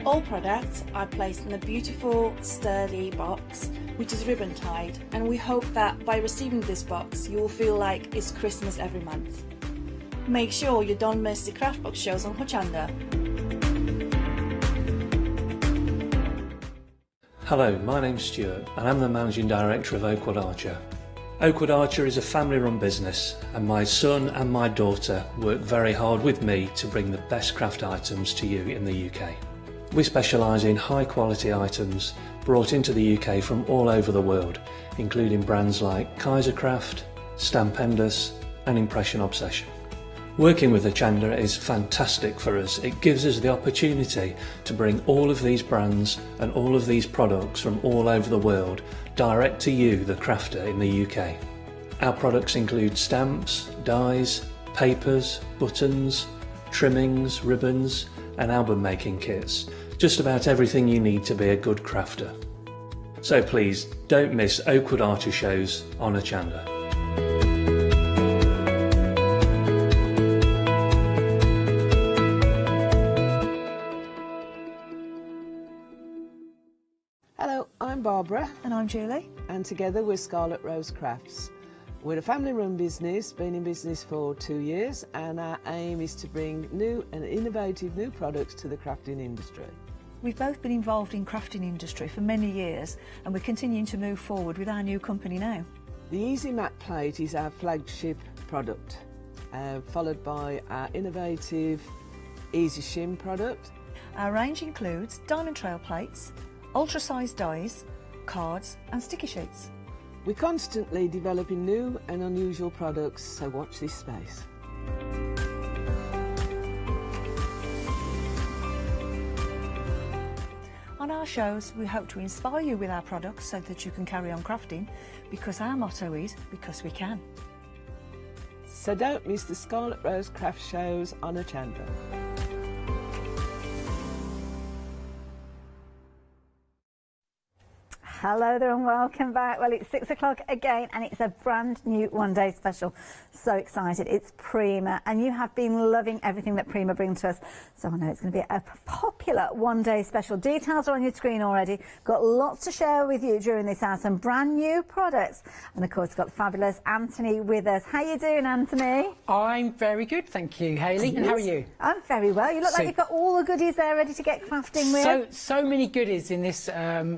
All products are placed in a beautiful, sturdy box, which is ribbon tied, and we hope that by receiving this box, you will feel like it's Christmas every month. Make sure you don't miss the Craftbox shows on Hochanda. Hello, my name's Stuart and I'm the Managing Director of Oakwood Archer. Oakwood Archer is a family-run business and my son and my daughter work very hard with me to bring the best craft items to you in the UK. We specialise in high-quality items brought into the UK from all over the world, including brands like Kaisercraft, stamp enders and impression obsession. Working with Hochanda is fantastic for us. It gives us the opportunity to bring all of these brands and all of these products from all over the world direct to you, the crafter in the UK. Our products include stamps, dies, papers, buttons, trimmings, ribbons and album making kits. Just about everything you need to be a good crafter. So please don't miss Oakwood Artist Shows on Hochanda. Hello, I'm Barbara. And I'm Julie. And together we're Scarlet Rose Crafts. We're a family-run business, been in business for 2 years, and our aim is to bring new and innovative new products to the crafting industry. We've both been involved in crafting industry for many years, and we're continuing to move forward with our new company now. The Easy Mat Plate is our flagship product, followed by our innovative Easy Shim product. Our range includes diamond trail plates, ultra-sized dies, cards and sticky sheets. We're constantly developing new and unusual products, so watch this space. On our shows, we hope to inspire you with our products so that you can carry on crafting, because our motto is, because we can. So don't miss the Scarlet Rose Craft Shows on Hochanda. Hello there and welcome back. Well, it's 6 o'clock again and it's a brand new one-day special. So excited. It's Prima and you have been loving everything that Prima brings to us. So I know it's going to be a popular one-day special. Details are on your screen already. Got lots to share with you during this hour. Some brand new products. And of course, got the fabulous Anthony with us. How you doing, Anthony? I'm very good, thank you, Hayley. And how are you? I'm very well. You look like you've got all the goodies there ready to get crafting with. So many goodies in this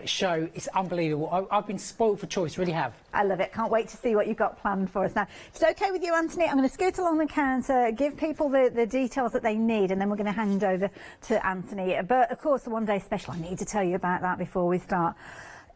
show. It's unbelievable. I've been spoilt for choice, really have. I love it. Can't wait to see what you've got planned for us. Now, if it's okay with you, Anthony, I'm going to scoot along the counter, give people the details that they need, and then we're going to hand over to Anthony. But, of course, the one-day special, I need to tell you about that before we start.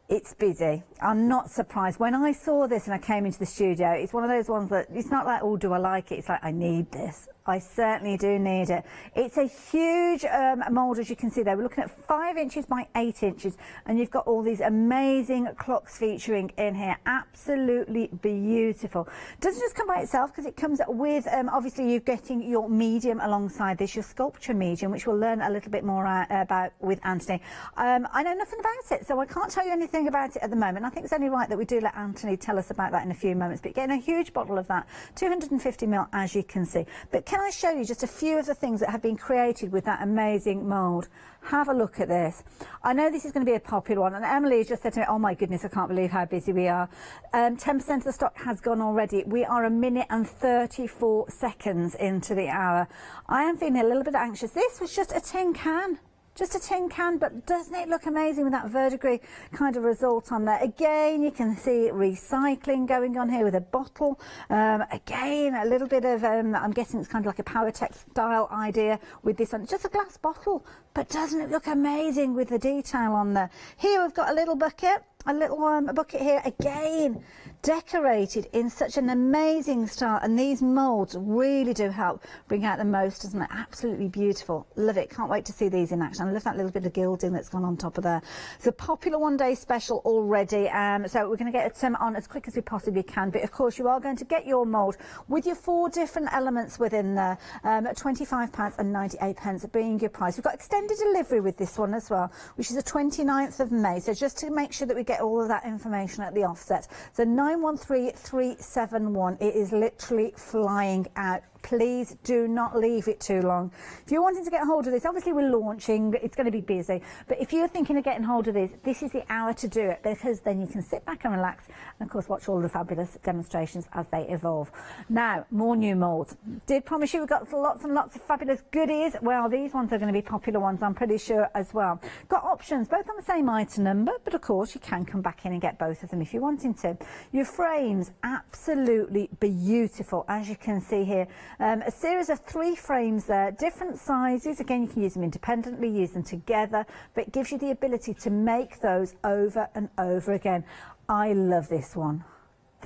It's busy. I'm not surprised. When I saw this and I came into the studio, it's one of those ones that it's not like, oh, do I like it? It's like, I need this. I certainly do need it. It's a huge mould, as you can see there. We're looking at 5 inches by 8 inches, and you've got all these amazing clocks featuring in here. Absolutely beautiful. Doesn't just come by itself, because it comes with, obviously, you're getting your medium alongside this, your sculpture medium, which we'll learn a little bit more about with Anthony. I know nothing about it, so I can't tell you anything about it at the moment. I think it's only right that we do let Anthony tell us about that in a few moments. But getting a huge bottle of that, 250ml, as you can see. But can I show you just a few of the things that have been created with that amazing mould? Have a look at this. I know this is going to be a popular one, and Emily has just said to me, oh my goodness, I can't believe how busy we are. 10% of the stock has gone already. We are 1 minute and 34 seconds into the hour. I am feeling a little bit anxious. This was just a tin can. Just a tin can, but doesn't it look amazing with that verdigris kind of result on there? Again, you can see recycling going on here with a bottle. Again, a little bit of, I'm guessing it's kind of like a Powertech style idea with this one. Just a glass bottle, but doesn't it look amazing with the detail on there? Here we've got a little bucket. A little bucket here, again, decorated in such an amazing style, and these moulds really do help bring out the most, doesn't it? Absolutely beautiful. Love it. Can't wait to see these in action. I love that little bit of gilding that's gone on top of there. It's a popular one-day special already, so we're going to get some on as quick as we possibly can. But, of course, you are going to get your mould with your 4 different elements within there, £25.98 being your price. We've got extended delivery with this one as well, which is the 29th of May. So just to make sure that we get all of that information at the offset. So 913371, it is literally flying out. Please do not leave it too long. If you're wanting to get hold of this, obviously we're launching, it's going to be busy, but if you're thinking of getting hold of this is the hour to do it, because then you can sit back and relax and of course watch all the fabulous demonstrations as they evolve. Now, more new moulds. Did promise you we've got lots and lots of fabulous goodies. Well, these ones are going to be popular ones, I'm pretty sure, as well. Got options both on the same item number, but of course you can come back in and get both of them if you're wanting to. Your frames, absolutely beautiful, as you can see here. A series of 3 frames there, different sizes. Again, you can use them independently, use them together, but it gives you the ability to make those over and over again. I love this one.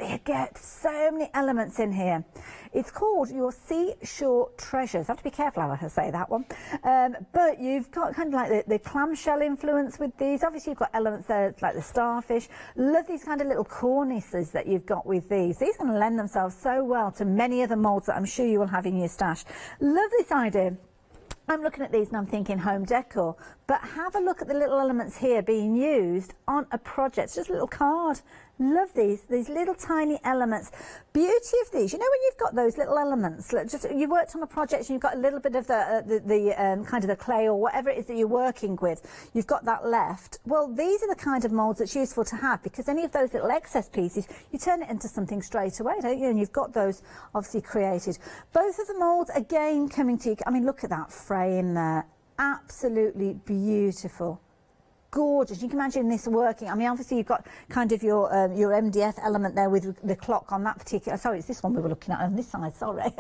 They get so many elements in here. It's called your Seashore Treasures. I have to be careful how I say that one. But you've got kind of like the clamshell influence with these. Obviously, you've got elements there like the starfish. Love these kind of little cornices that you've got with these. These are going to lend themselves so well to many other moulds that I'm sure you will have in your stash. Love this idea. I'm looking at these and I'm thinking home decor, but have a look at the little elements here being used on a project. It's just a little card. Love these little tiny elements. Beauty of these, you know, when you've got those little elements, like just you worked on a project and you've got a little bit of the kind of the clay or whatever it is that you're working with, you've got that left. Well, these are the kind of moulds that's useful to have, because any of those little excess pieces, you turn it into something straight away, don't you? And you've got those obviously created. Both of the moulds, again, coming to you. I mean, look at that frame there. Absolutely beautiful. Gorgeous. You can imagine this working. I mean, obviously you've got kind of your MDF element there with the clock on that particular. Sorry, it's this one we were looking at on this side. Sorry, I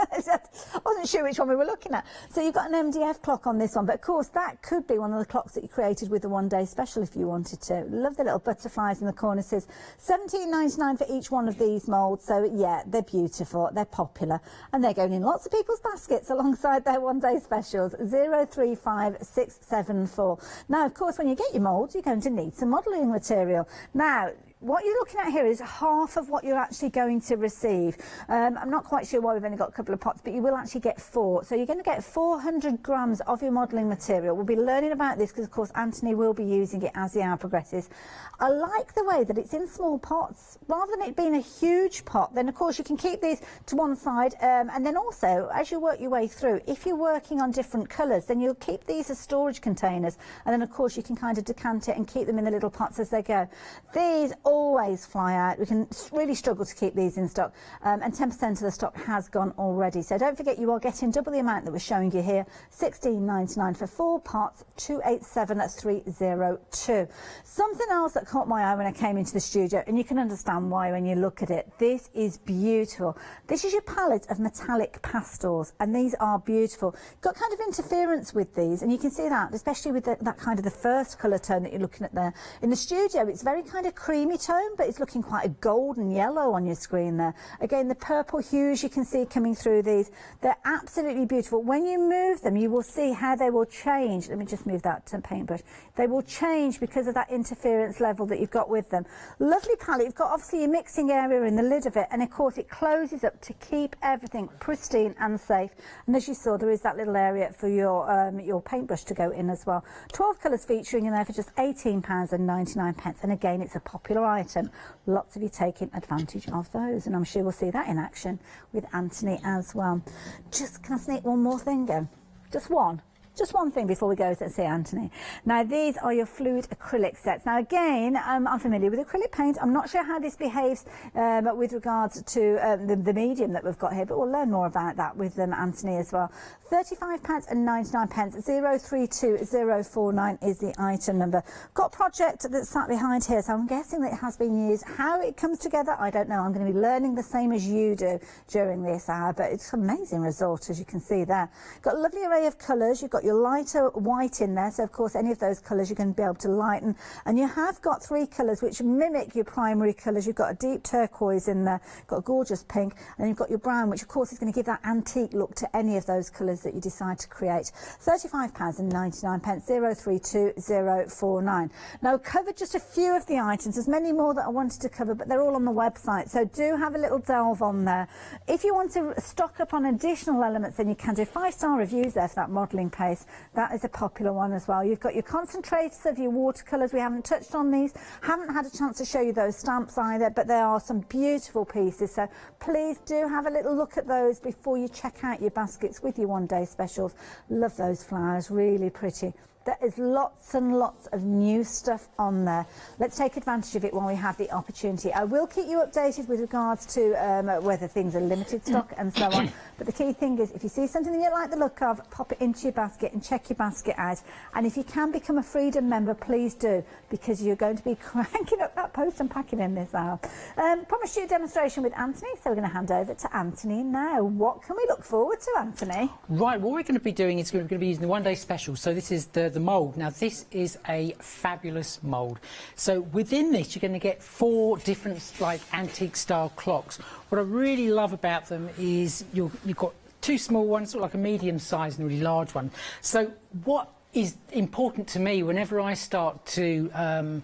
wasn't sure which one we were looking at. So you've got an MDF clock on this one, but of course that could be one of the clocks that you created with the one-day special if you wanted to. Love the little butterflies in the cornices. $17.99 for each one of these moulds. So yeah, they're beautiful. They're popular, and they're going in lots of people's baskets alongside their one-day specials. 035674. Now, of course, when you get your mould, you're going to need some modelling material. Now, what you're looking at here is half of what you're actually going to receive. I'm not quite sure why we've only got a couple of pots, but you will actually get 4. So you're going to get 400 grams of your modelling material. We'll be learning about this because, of course, Anthony will be using it as the hour progresses. I like the way that it's in small pots. Rather than it being a huge pot, then, of course, you can keep these to one side. And then also, as you work your way through, if you're working on different colours, then you'll keep these as storage containers. And then, of course, you can kind of decant it and keep them in the little pots as they go. These always fly out. We can really struggle to keep these in stock, and 10% of the stock has gone already. So don't forget, you are getting double the amount that we're showing you here. $16.99 for 4 pots, $287,302. Something else that caught my eye when I came into the studio, and you can understand why when you look at it. This is beautiful. This is your palette of metallic pastels, and these are beautiful. Got kind of interference with these, and you can see that, especially with that kind of the first colour tone that you're looking at there. In the studio, it's very kind of creamy tone, but it's looking quite a golden yellow on your screen there. Again, the purple hues you can see coming through these, they're absolutely beautiful. When you move them, you will see how they will change. Let me just move that to paintbrush. They will change because of that interference level that you've got with them. Lovely palette. You've got obviously your mixing area in the lid of it, and of course it closes up to keep everything pristine and safe. And as you saw, there is that little area for your paintbrush to go in as well. 12 colours featuring in there for just £18.99. And again, it's a popular item. Lots of you taking advantage of those, and I'm sure we'll see that in action with Anthony as well. Just, can I sneak one more thing in? Just one thing before we go to see Anthony. Now, these are your fluid acrylic sets. Now, again, I'm familiar with acrylic paint. I'm not sure how this behaves with regards to the medium that we've got here, but we'll learn more about that with Anthony as well. £35.99. 032049 is the item number. Got a project that's sat behind here, so I'm guessing that it has been used. How it comes together, I don't know. I'm going to be learning the same as you do during this hour, but it's an amazing result, as you can see there. Got a lovely array of colours. You've got your lighter white in there, so of course any of those colours you're going to be able to lighten, and you have got 3 colours which mimic your primary colours. You've got a deep turquoise in there, got a gorgeous pink, and you've got your brown, which of course is going to give that antique look to any of those colours that you decide to create. £35.99. 032049. Now, covered just a few of the items. There's many more that I wanted to cover, but they're all on the website, so do have a little delve on there. If you want to stock up on additional elements, then you can do 5-star reviews there for that modelling paste. That is a popular one as well. You've got your concentrators of your watercolours. We haven't touched on these, haven't had a chance to show you those stamps either, but there are some beautiful pieces, so please do have a little look at those before you check out your baskets with your one-day specials. Love those flowers, really pretty. There is lots and lots of new stuff on there. Let's take advantage of it while we have the opportunity. I will keep you updated with regards to whether things are limited stock and so on. But the key thing is, if you see something that you like the look of, pop it into your basket and check your basket out. And if you can become a Freedom member, please do, because you're going to be cranking up that post and packing in this hour. Promised you a demonstration with Anthony, so we're going to hand over to Anthony now. What can we look forward to, Anthony? Right, what we're going to be doing is we're going to be using the one-day special. So this is the the mould. Now this is a fabulous mould. So within this you're going to get 4 different like antique style clocks. What I really love about them is you've got 2 small ones, sort of like a medium size and a really large one. So what is important to me whenever I start to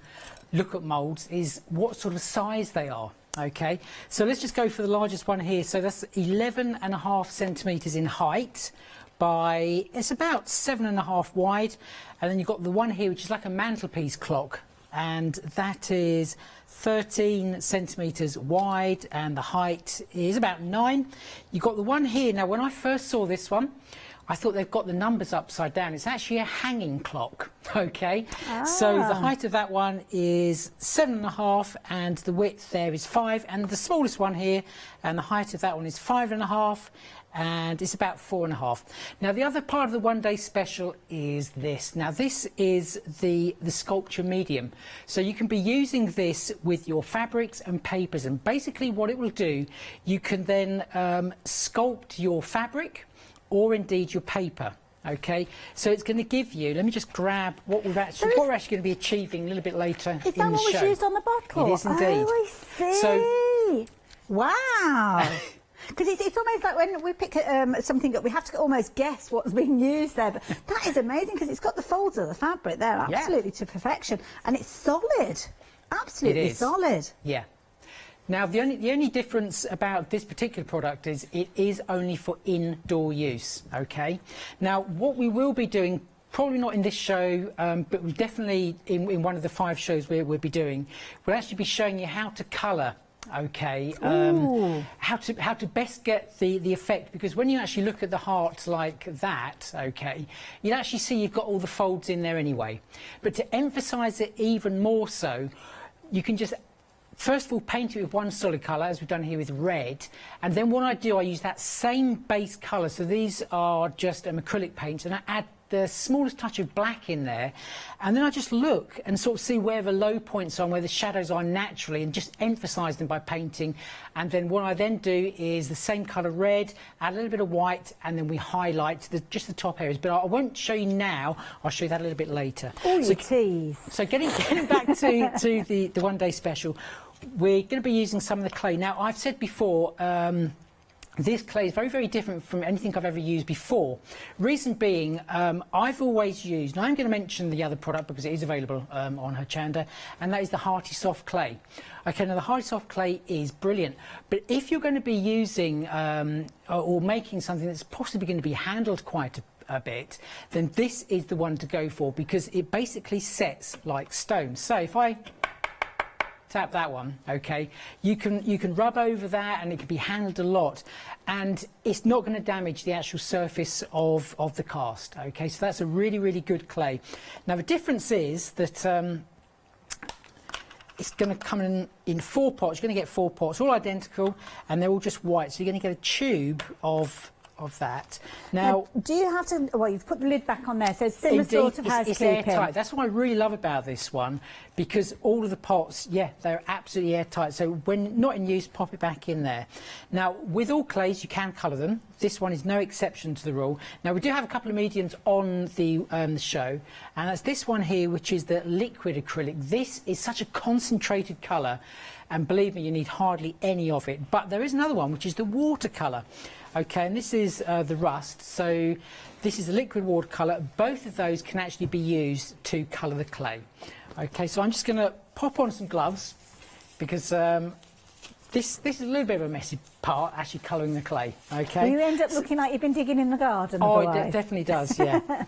look at moulds is what sort of size they are. Okay, so let's just go for the largest one here. So that's 11.5 centimetres in height by, it's about 7.5 wide. And then you've got the one here which is like a mantelpiece clock, and that is 13 centimetres wide, and the height is about 9. You've got the one here. Now when I first saw this one, I thought they've got the numbers upside down. It's actually a hanging clock, okay? So the height of that one is 7.5 and the width there is 5, and the smallest one here, and the height of that one is 5.5 and it's about 4.5. Now the other part of the one day special is this. Now this is the sculpture medium. So you can be using this with your fabrics and papers, and basically what it will do, you can then sculpt your fabric or indeed your paper. Okay, so it's going to give you, let me just grab what we're actually going to be achieving a little bit later in the show. Is that what was used on the bottle? It is indeed. Oh, I see. So, wow. Because it's almost like when we pick something up, we have to almost guess what's being used there. But that is amazing because it's got the folds of the fabric there absolutely to perfection. And it's solid. Absolutely solid. Yeah. Now, the only difference about this particular product is it is only for indoor use, okay? Now, what we will be doing, probably not in this show, but we'll definitely in one of the 5 shows we'll be doing, we'll actually be showing you how to colour, okay? How to best get the effect, because when you actually look at the heart like that, okay, you'll actually see you've got all the folds in there anyway. But to emphasise it even more so, you can just first of all paint it with one solid colour, as we've done here with red, and then what I do, I use that same base colour, so these are just acrylic paints, and I add the smallest touch of black in there, and then I just look and sort of see where the low points are and where the shadows are naturally, and just emphasise them by painting. And then what I then do is the same colour red, add a little bit of white, and then we highlight just the top areas. But I won't show you now, I'll show you that a little bit later. Oh, you tease. So getting back to the one day special, we're going to be using some of the clay. Now, I've said before, this clay is very, very different from anything I've ever used before. Reason being, I've always used, and I'm going to mention the other product because it is available on Hochanda, and that is the Hearty Soft Clay. Okay, now the Hearty Soft Clay is brilliant, but if you're going to be using or making something that's possibly going to be handled quite a bit, then this is the one to go for, because it basically sets like stone. So if I tap that one, okay, you can rub over that and it can be handled a lot, and it's not going to damage the actual surface of the cast. Okay, so that's a really, really good clay. Now the difference is that it's going to come in 4 pots. You're going to get 4 pots, all identical, and they're all just white, so you're going to get a tube of that. Now, do you have to, well, you've put the lid back on there, so it's similar sort of housekeeping. It's airtight. That's what I really love about this one, because all of the pots, yeah, they're absolutely airtight. So when not in use, pop it back in there. Now, with all clays, you can colour them. This one is no exception to the rule. Now, we do have a couple of mediums on the show, and that's this one here, which is the liquid acrylic. This is such a concentrated colour, and believe me, you need hardly any of it. But there is another one, which is the watercolour. Okay, and this is the rust, so this is the liquid watercolour. Both of those can actually be used to colour the clay. Okay, so I'm just going to pop on some gloves, because this is a little bit of a messy part, actually colouring the clay. Okay. You end up looking like you've been digging in the garden. Oh, it definitely does, yeah.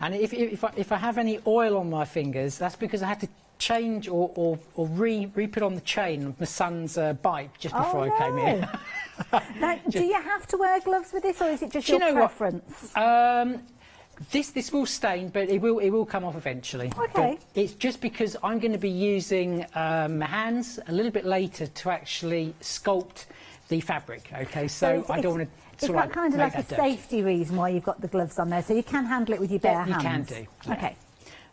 And if I have any oil on my fingers, that's because I had to change or re-put on the chain of my son's bike just before I came here. Now, do you have to wear gloves with this, or is it just your preference? This will stain, but it will come off eventually. Okay. But it's just because I'm going to be using my hands a little bit later to actually sculpt the fabric. Okay, so I don't want to. Is that kind of like a safety reason why you've got the gloves on there, so you can handle it with your bare hands? You can do. Yeah. Okay.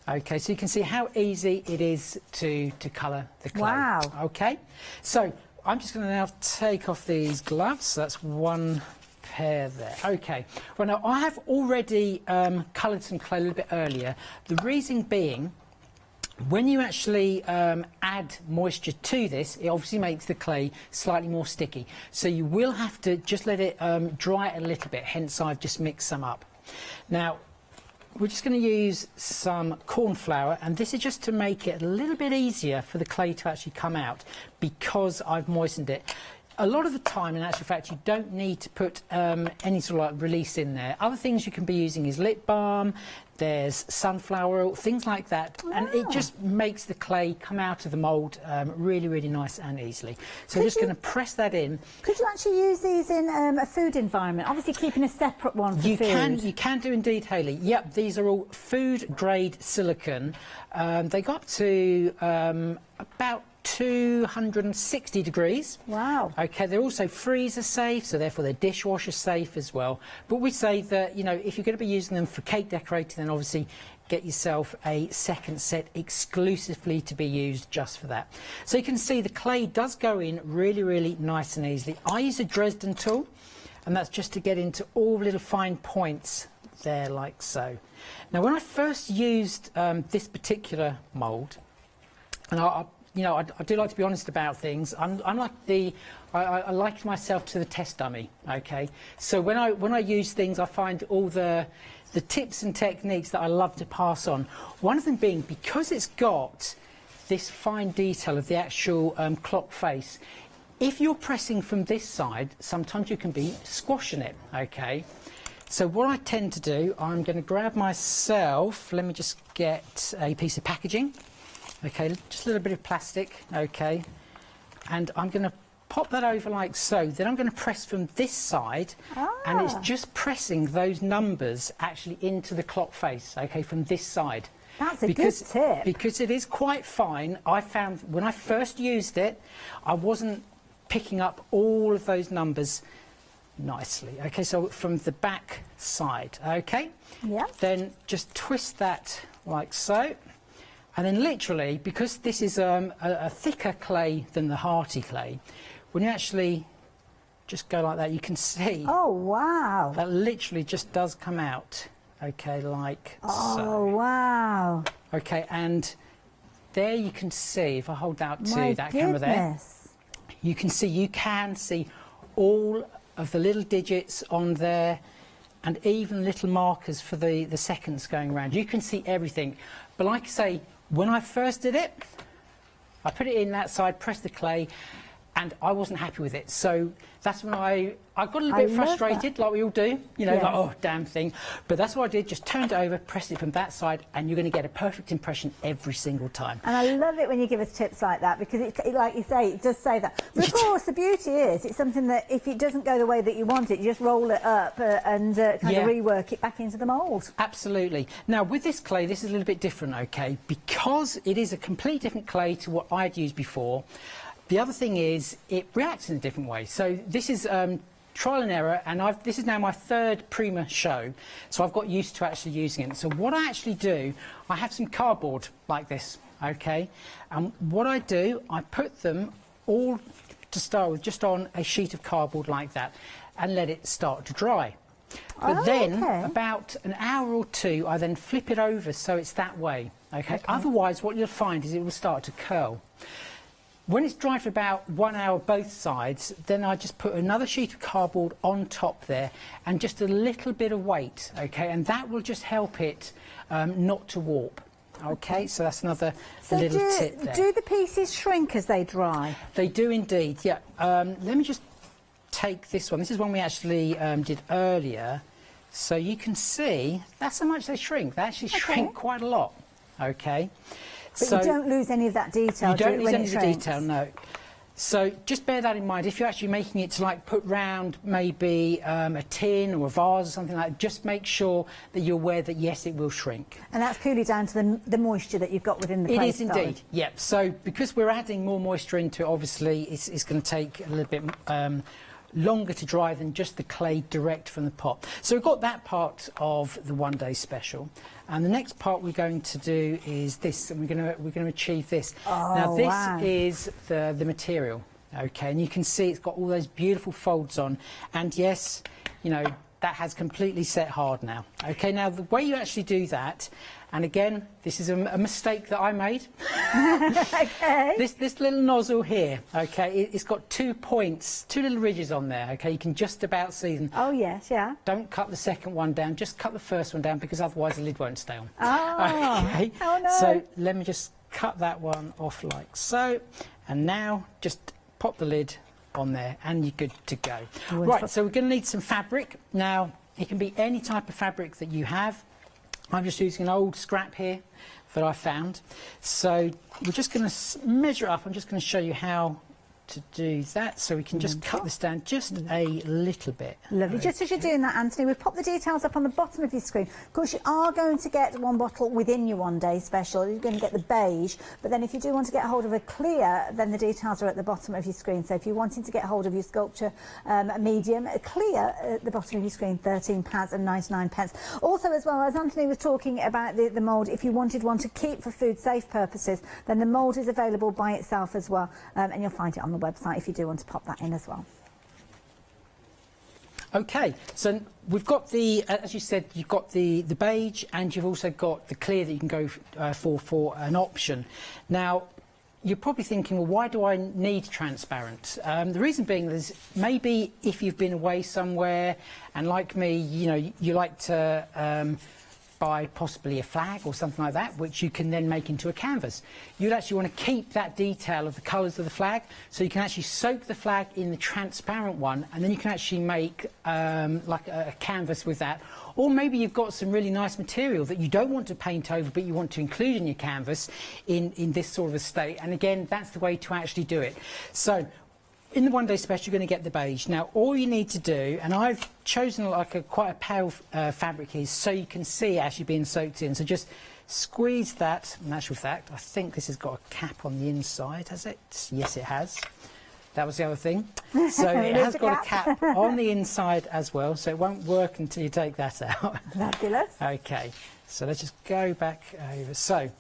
Okay, so you can see how easy it is to colour the clay. Wow. Okay, so I'm just going to now take off these gloves. So that's one pair there. Okay, well now I have already coloured some clay a little bit earlier. The reason being, when you actually add moisture to this, it obviously makes the clay slightly more sticky. So you will have to just let it dry a little bit, hence I've just mixed some up. Now, we're just going to use some corn flour, and this is just to make it a little bit easier for the clay to actually come out because I've moistened it. A lot of the time, in actual fact, you don't need to put any sort of like release in there. Other things you can be using is lip balm, there's sunflower oil, things like that. And it just makes the clay come out of the mould really, really nice and easily. So I'm just going to press that in. Could you actually use these in a food environment? Obviously keeping a separate one for food. You can do indeed, Hayley. Yep, these are all food-grade silicone. They go up to about 260 degrees. Wow. Okay, they're also freezer safe, so therefore they're dishwasher safe as well. But we say that, you know, if you're going to be using them for cake decorating, then obviously get yourself a second set exclusively to be used just for that. So you can see the clay does go in really, really nice and easily. I use a Dresden tool, and that's just to get into all the little fine points there like so. Now, when I first used this particular mould, and I do like to be honest about things. I'm like I like myself to the test dummy. Okay, so when I use things, I find all the tips and techniques that I love to pass on. One of them being, because it's got this fine detail of the actual clock face. If you're pressing from this side, sometimes you can be squashing it. Okay, so what I tend to do, I'm going to grab myself. Let me just get a piece of packaging. Okay, just a little bit of plastic, okay, and I'm going to pop that over like so. Then I'm going to press from this side, and it's just pressing those numbers actually into the clock face, okay, from this side. That's a good tip. Because it is quite fine. I found when I first used it, I wasn't picking up all of those numbers nicely. Okay, so from the back side, okay? Yeah. Then just twist that like so. And then literally, because this is a thicker clay than the hearty clay, when you actually just go like that, you can see. Oh, wow. That literally just does come out, okay, like so. Oh, wow. Okay, and there you can see, if I hold out to that camera there, you can see all of the little digits on there, and even little markers for the seconds going around. You can see everything. But like I say, when I first did it, I put it in that side, pressed the clay, and I wasn't happy with it. So that's when I got a little bit frustrated, like we all do, you know, like, oh, damn thing. But that's what I did, just turned it over, pressed it from that side, and you're going to get a perfect impression every single time. And I love it when you give us tips like that, because it, like you say, it does say that. But of course, the beauty is, it's something that if it doesn't go the way that you want it, you just roll it up and kind of rework it back into the mould. Absolutely. Now, with this clay, this is a little bit different, okay? Because it is a completely different clay to what I'd used before. The other thing is, it reacts in a different way. So this is trial and error, and this is now my third Prima show, so I've got used to actually using it. So what I actually do, I have some cardboard like this, okay? And what I do, I put them all, to start with, just on a sheet of cardboard like that, and let it start to dry. But then, about an hour or two, I then flip it over so it's that way, okay? Otherwise, what you'll find is it will start to curl. When it's dried for about 1 hour both sides, then I just put another sheet of cardboard on top there and just a little bit of weight, okay, and that will just help it not to warp. Okay, so that's another little tip there. Do the pieces shrink as they dry? They do indeed, yeah. Let me just take this one. This is one we actually did earlier. So you can see that's how much they shrink. They actually shrink quite a lot, okay. But you don't lose any of that detail. You don't lose any of the detail, no. So just bear that in mind. If you're actually making it to like put round maybe a tin or a vase or something like that, just make sure that you're aware that yes, it will shrink. And that's purely down to the moisture that you've got within the clay. It is indeed, yeah. So because we're adding more moisture into it, obviously it's going to take a little bit longer to dry than just the clay direct from the pot. So we've got that part of the one-day special, and the next part we're going to do is this, and we're going to achieve this. Now this is the material, okay, and you can see it's got all those beautiful folds on, and yes, you know, that has completely set hard now. Okay, now the way you actually do that, and again, this is a mistake that I made. Okay. This little nozzle here, okay, it's got 2 points, 2 little ridges on there, okay, you can just about see them. Oh, yes, yeah. Don't cut the second one down, just cut the first one down, because otherwise the lid won't stay on. Oh, okay. Oh no. So let me just cut that one off like so, and now just pop the lid on there and you're good to go. Wonderful. Right, so we're going to need some fabric. Now, it can be any type of fabric that you have. I'm just using an old scrap here that I found. So we're just going to measure up. I'm just going to show you how to do that, so we can just cut this down just a little bit. Lovely. Just as you're doing that, Anthony, we've popped the details up on the bottom of your screen. Of course, you are going to get one bottle within your one-day special. You're going to get the beige, but then if you do want to get hold of a clear, then the details are at the bottom of your screen. So if you're wanting to get hold of your sculpture medium, a clear at the bottom of your screen, £13.99. Also, as well, as Anthony was talking about the mould, if you wanted one to keep for food-safe purposes, then the mould is available by itself as well, and you'll find it on the website if you do want to pop that in as well. Okay, so we've got the, as you said, you've got the beige, and you've also got the clear that you can go for an option. Now, you're probably thinking, well, why do I need transparent? The reason being is maybe if you've been away somewhere, and like me, you know, you like to buy possibly a flag or something like that, which you can then make into a canvas. You'd actually want to keep that detail of the colours of the flag, so you can actually soak the flag in the transparent one, and then you can actually make like a canvas with that. Or maybe you've got some really nice material that you don't want to paint over, but you want to include in your canvas in this sort of a state. And again, that's the way to actually do it. So in the one-day special, you're going to get the beige. Now, all you need to do, and I've chosen like quite a pale fabric here, so you can see it actually being soaked in. So just squeeze that. In actual fact, I think this has got a cap on the inside, has it? Yes, it has. That was the other thing. So it has got a cap on the inside as well, so it won't work until you take that out. Fabulous. Okay, so let's just go back over. So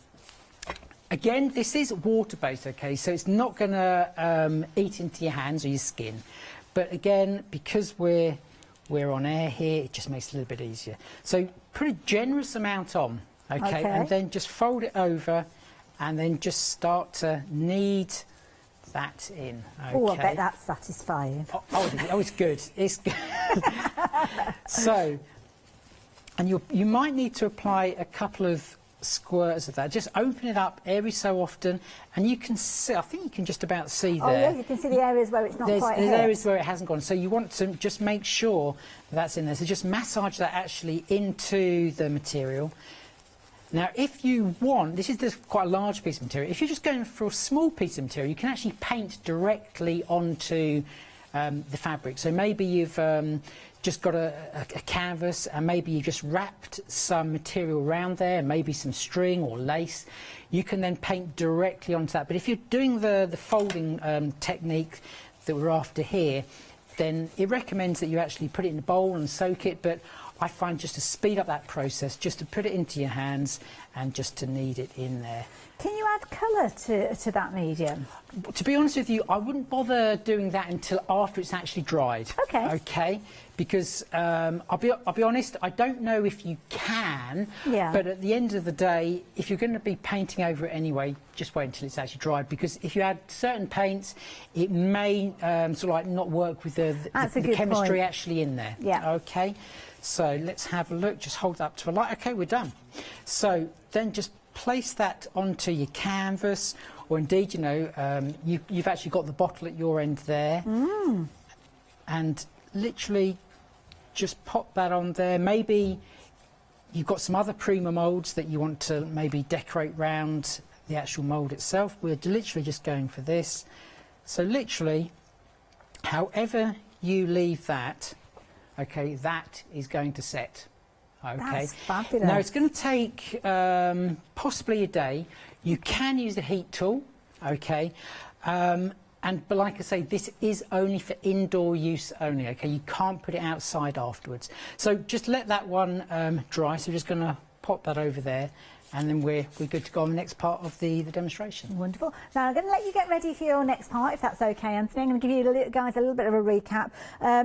again, this is water-based, okay, so it's not going to eat into your hands or your skin. But again, because we're on air here, it just makes it a little bit easier. So put a generous amount on, okay, and then just fold it over, and then just start to knead that in. Okay. Oh, I bet that's satisfying. Oh, it's good. It's good. So, and you might need to apply a couple of squirts of that. Just open it up every so often, and you can see, I think you can just about see there. Oh yeah, you can see the areas where it's not quite hit. There's areas where it hasn't gone, so you want to just make sure that's in there. So just massage that actually into the material. Now, if you want, this is quite a large piece of material, if you're just going for a small piece of material, you can actually paint directly onto the fabric. So maybe you've just got a canvas, and maybe you've just wrapped some material around there, maybe some string or lace. You can then paint directly onto that. But if you're doing the folding technique that we're after here, then it recommends that you actually put it in a bowl and soak it. But I find just to speed up that process, just to put it into your hands and just to knead it in there. Can you add colour to that medium? To be honest with you, I wouldn't bother doing that until after it's actually dried. Okay. Okay, because I'll be honest, I don't know if you can, but at the end of the day, if you're going to be painting over it anyway, just wait until it's actually dried, because if you add certain paints, it may sort of like not work with the chemistry actually in there. Yeah. Okay, so let's have a look. Just hold that up to the light. Okay, we're done. So then just place that onto your canvas, or indeed, you know, you've actually got the bottle at your end there, and literally just pop that on there. Maybe you've got some other Prima moulds that you want to maybe decorate round the actual mould itself. We're literally just going for this. So literally, however you leave that, okay, that is going to set. Okay. That's fabulous. Now it's going to take possibly a day. You can use the heat tool, okay, but like I say, this is only for indoor use only. Okay, you can't put it outside afterwards. So just let that one dry. So we're just going to pop that over there, and then we're good to go on the next part of the demonstration. Wonderful. Now I'm going to let you get ready for your next part, if that's okay, Anthony. I'm going to give you guys a little bit of a recap.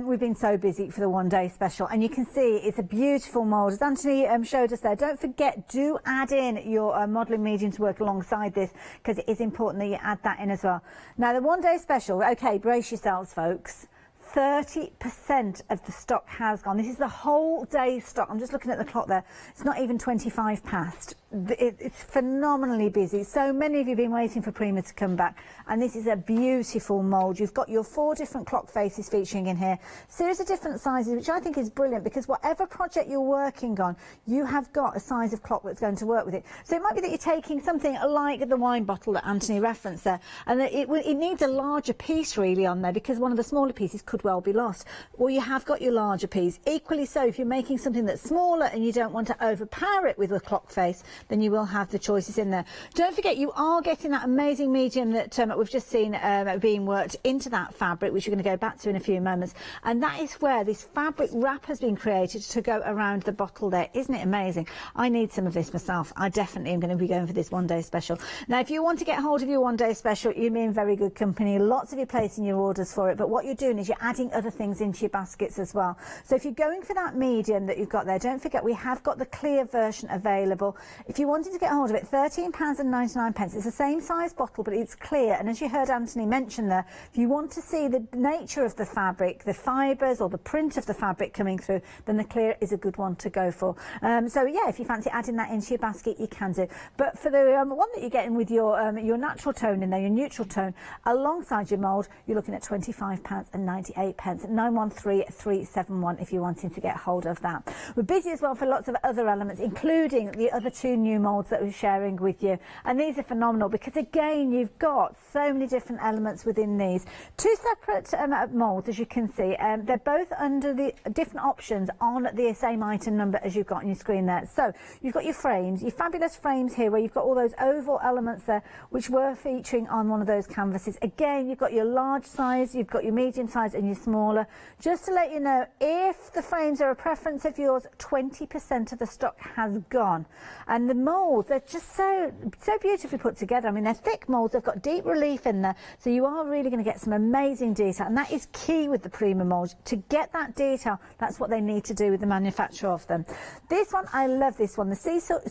We've been so busy for the one-day special, and you can see it's a beautiful mould. As Anthony showed us there, don't forget, do add in your modelling medium to work alongside this, because it is important that you add that in as well. Now the one-day special, okay, brace yourselves, folks. 30% of the stock has gone. This is the whole day stock. I'm just looking at the clock there. It's not even 25 past. It's phenomenally busy. So many of you have been waiting for Prima to come back, and this is a beautiful mould. You've got your 4 different clock faces featuring in here, series of different sizes, which I think is brilliant, because whatever project you're working on, you have got a size of clock that's going to work with it. So it might be that you're taking something like the wine bottle that Anthony referenced there, and it needs a larger piece really on there, because one of the smaller pieces could well be lost. Well, you have got your larger piece. Equally so, if you're making something that's smaller and you don't want to overpower it with a clock face, then you will have the choices in there. Don't forget, you are getting that amazing medium that we've just seen being worked into that fabric, which you're going to go back to in a few moments, and that is where this fabric wrap has been created to go around the bottle there. Isn't it amazing? I need some of this myself. I definitely am going to be going for this one-day special. Now, if you want to get hold of your one-day special, you're in very good company. Lots of you placing your orders for it, but what you're doing is you're adding other things into your baskets as well. So if you're going for that medium that you've got there, don't forget we have got the clear version available. If you wanted to get hold of it, £13.99. It's the same size bottle, but it's clear. And as you heard Anthony mention there, if you want to see the nature of the fabric, the fibres or the print of the fabric coming through, then the clear is a good one to go for. So yeah, if you fancy adding that into your basket, you can do. But for the one that you're getting with your natural tone in there, your neutral tone, alongside your mould, you're looking at £25.98. 913371 if you're wanting to get hold of that. We're busy as well for lots of other elements, including the other 2 new moulds that we're sharing with you, and these are phenomenal because again you've got so many different elements within these. 2 separate moulds, as you can see. They're both under the different options on the same item number as you've got on your screen there. So you've got your frames, your fabulous frames here, where you've got all those oval elements there which were featuring on one of those canvases. Again, you've got your large size, you've got your medium size and your smaller. Just to let you know, if the frames are a preference of yours, 20% of the stock has gone. And the moulds, they're just so beautifully put together. I mean, they're thick moulds, they've got deep relief in there, so you are really going to get some amazing detail, and that is key with the Prima moulds. To get that detail, that's what they need to do with the manufacture of them. This one, I love this one, the Seashore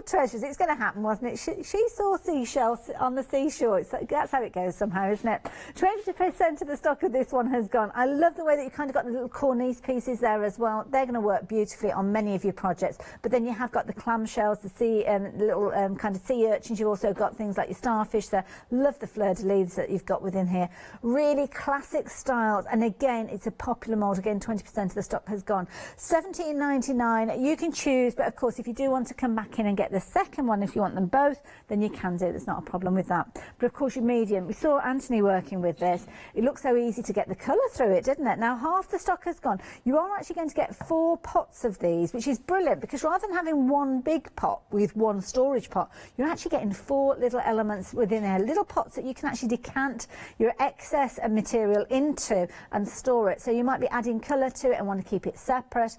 Treasures. It's going to happen, wasn't it? She saw seashells on the seashore. That's how it goes somehow, isn't it? 20% of the stock of this one has gone. I love the way that you kind of got the little cornice pieces there as well. They're going to work beautifully on many of your projects. But then you have got the clamshells, the sea little kind of sea urchins. You've also got things like your starfish there. Love the fleur-de-lis that you've got within here. Really classic styles. And again, it's a popular mould. Again, 20% of the stock has gone. £17.99. You can choose, but of course, if you do want to come back in and get the second one, if you want them both, then you can do. There's not a problem with that. But of course, your medium. We saw Anthony working with this. It looked so easy to get the colour through it, didn't it? Now, half the stock has gone. You are actually going to get 4 pots of these, which is brilliant, because rather than having one big pot with one storage pot, you're actually getting 4 little elements within there, little pots that you can actually decant your excess material into and store it. So you might be adding colour to it and want to keep it separate.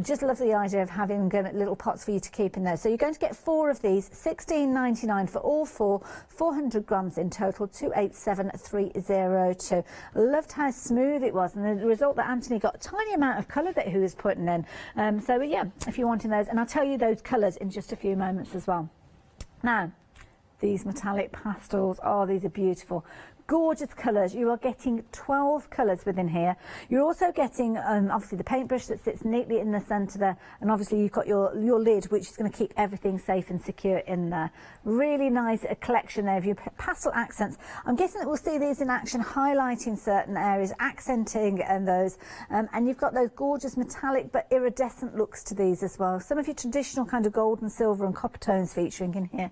Just love the idea of having little pots for you to keep in there. So you're going to get 4 of these, £16.99 for all 4, 400 grams in total, 287302. Loved how smooth it was, and the result that Anthony got, a tiny amount of colour that he was putting in. So yeah, if you're wanting those, and I'll tell you those colours in just a few moments as well. Now, these metallic pastels, these are beautiful. Gorgeous colours. You are getting 12 colours within here. You're also getting obviously the paintbrush that sits neatly in the centre there, and obviously you've got your lid, which is going to keep everything safe and secure in there. Really nice collection there of your pastel accents. I'm guessing that we'll see these in action, highlighting certain areas, accenting those, and you've got those gorgeous metallic but iridescent looks to these as well. Some of your traditional kind of gold and silver and copper tones featuring in here,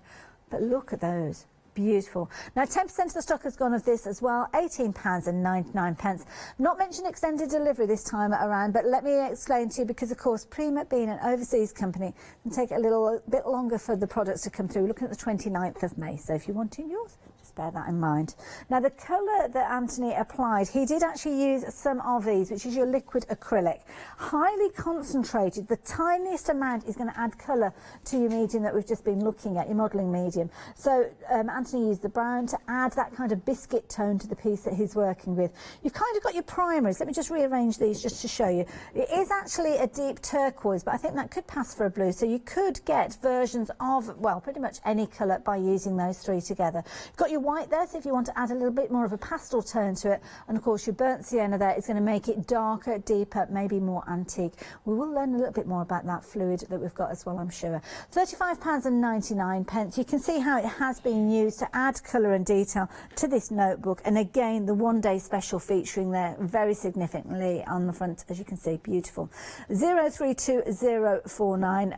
but look at those. Beautiful. Now, 10% of the stock has gone of this as well, £18.99. Not mention extended delivery this time around, but let me explain to you, because of course Prima being an overseas company can take a little bit longer for the products to come through. We're looking at the 29th of May, so if you want yours, just just bear that in mind. Now the colour that Anthony applied, he did actually use some of these, which is your liquid acrylic. Highly concentrated, the tiniest amount is going to add colour to your medium that we've just been looking at, your modelling medium. So Anthony used the brown to add that kind of biscuit tone to the piece that he's working with. You've kind of got your primaries. Let me just rearrange these just to show you. It is actually a deep turquoise, but I think that could pass for a blue. So you could get versions of, well, pretty much any colour by using those three together. You've got your white there, so if you want to add a little bit more of a pastel tone to it, and of course your burnt sienna there is going to make it darker, deeper, maybe more antique. We will learn a little bit more about that fluid that we've got as well, I'm sure. £35.99. You can see how it has been used to add colour and detail to this notebook, and again the one-day special featuring there very significantly on the front, as you can see. Beautiful. 032049.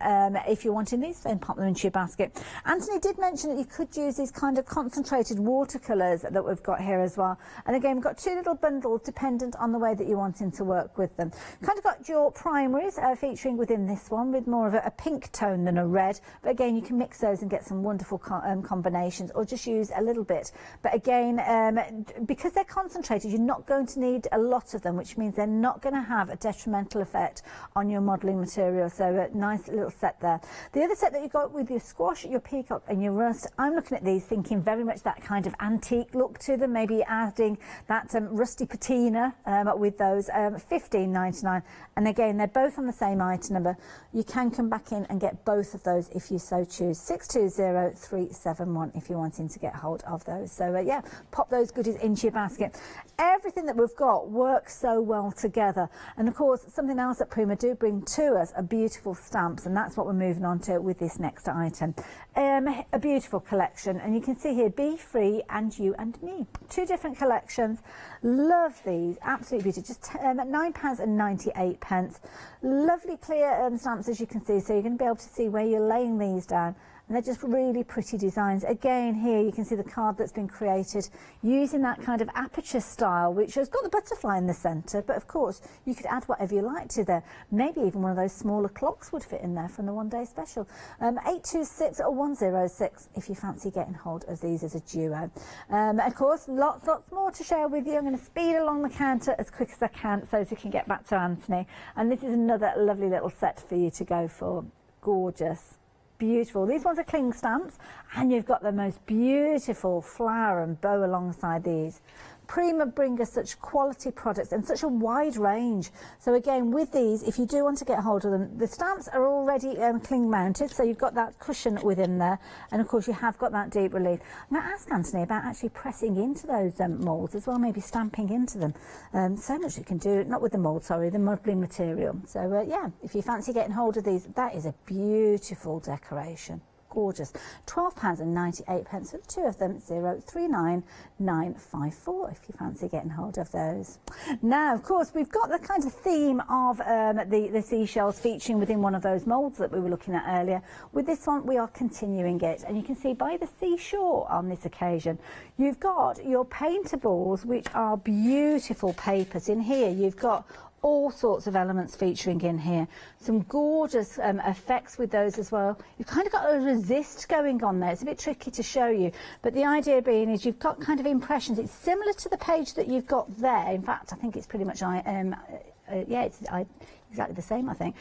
If you're wanting these, then pop them into your basket. Anthony did mention that you could use these kind of concentrated watercolours that we've got here as well, and again we've got two little bundles dependent on the way that you're wanting to work with them. Kind of got your primaries featuring within this one with more of a pink tone than a red, but again you can mix those and get some wonderful combinations, or just use a little bit. But again, because they're concentrated, you're not going to need a lot of them, which means they're not going to have a detrimental effect on your modelling material. So a nice little set there. The other set that you've got with your squash, your peacock and your rust, I'm looking at these thinking very much that kind of antique look to them, maybe adding that rusty patina with those. $15.99, and again they're both on the same item number. You can come back in and get both of those if you so choose. 620371 if you're wanting to get hold of those. So yeah, pop those goodies into your basket. Everything that we've got works so well together, and of course something else that Prima do bring to us are beautiful stamps, and that's what we're moving on to with this next item. A beautiful collection, and you can see here Be Free and You and Me, two different collections. Love these, absolutely beautiful. Just £9.98. Lovely clear stamps, as you can see, so you're going to be able to see where you're laying these down. And they're just really pretty designs. Again, here you can see the card that's been created using that kind of aperture style, which has got the butterfly in the centre, but of course you could add whatever you like to there. Maybe even one of those smaller clocks would fit in there from the one-day special. 826106 if you fancy getting hold of these as a duo. Of course, lots more to share with you. I'm going to speed along the counter as quick as I can so as we can get back to Anthony. And this is another lovely little set for you to go for. Gorgeous. Beautiful. These ones are cling stamps, and you've got the most beautiful flower and bow alongside these. Prima bring us such quality products and such a wide range. So again, with these, if you do want to get hold of them, the stamps are already cling mounted, so you've got that cushion within there, and of course you have got that deep relief. I'm going to ask Anthony about actually pressing into those moulds as well, maybe stamping into them. So much you can do, not with the mould, sorry, the modelling material. So yeah, if you fancy getting hold of these, that is a beautiful decoration. Gorgeous. £12.98 for the two of them. 039954 if you fancy getting hold of those. Now, of course, we've got the kind of theme of the seashells featuring within one of those moulds that we were looking at earlier. With this one, we are continuing it, and you can see by the seashore on this occasion, you've got your paintables, which are beautiful papers. In here, you've got all sorts of elements featuring in here. Some gorgeous effects with those as well. You've kind of got a resist going on there. It's a bit tricky to show you, but the idea being is you've got kind of impressions. It's similar to the page that you've got there. In fact, I think it's pretty much it's exactly the same, I think.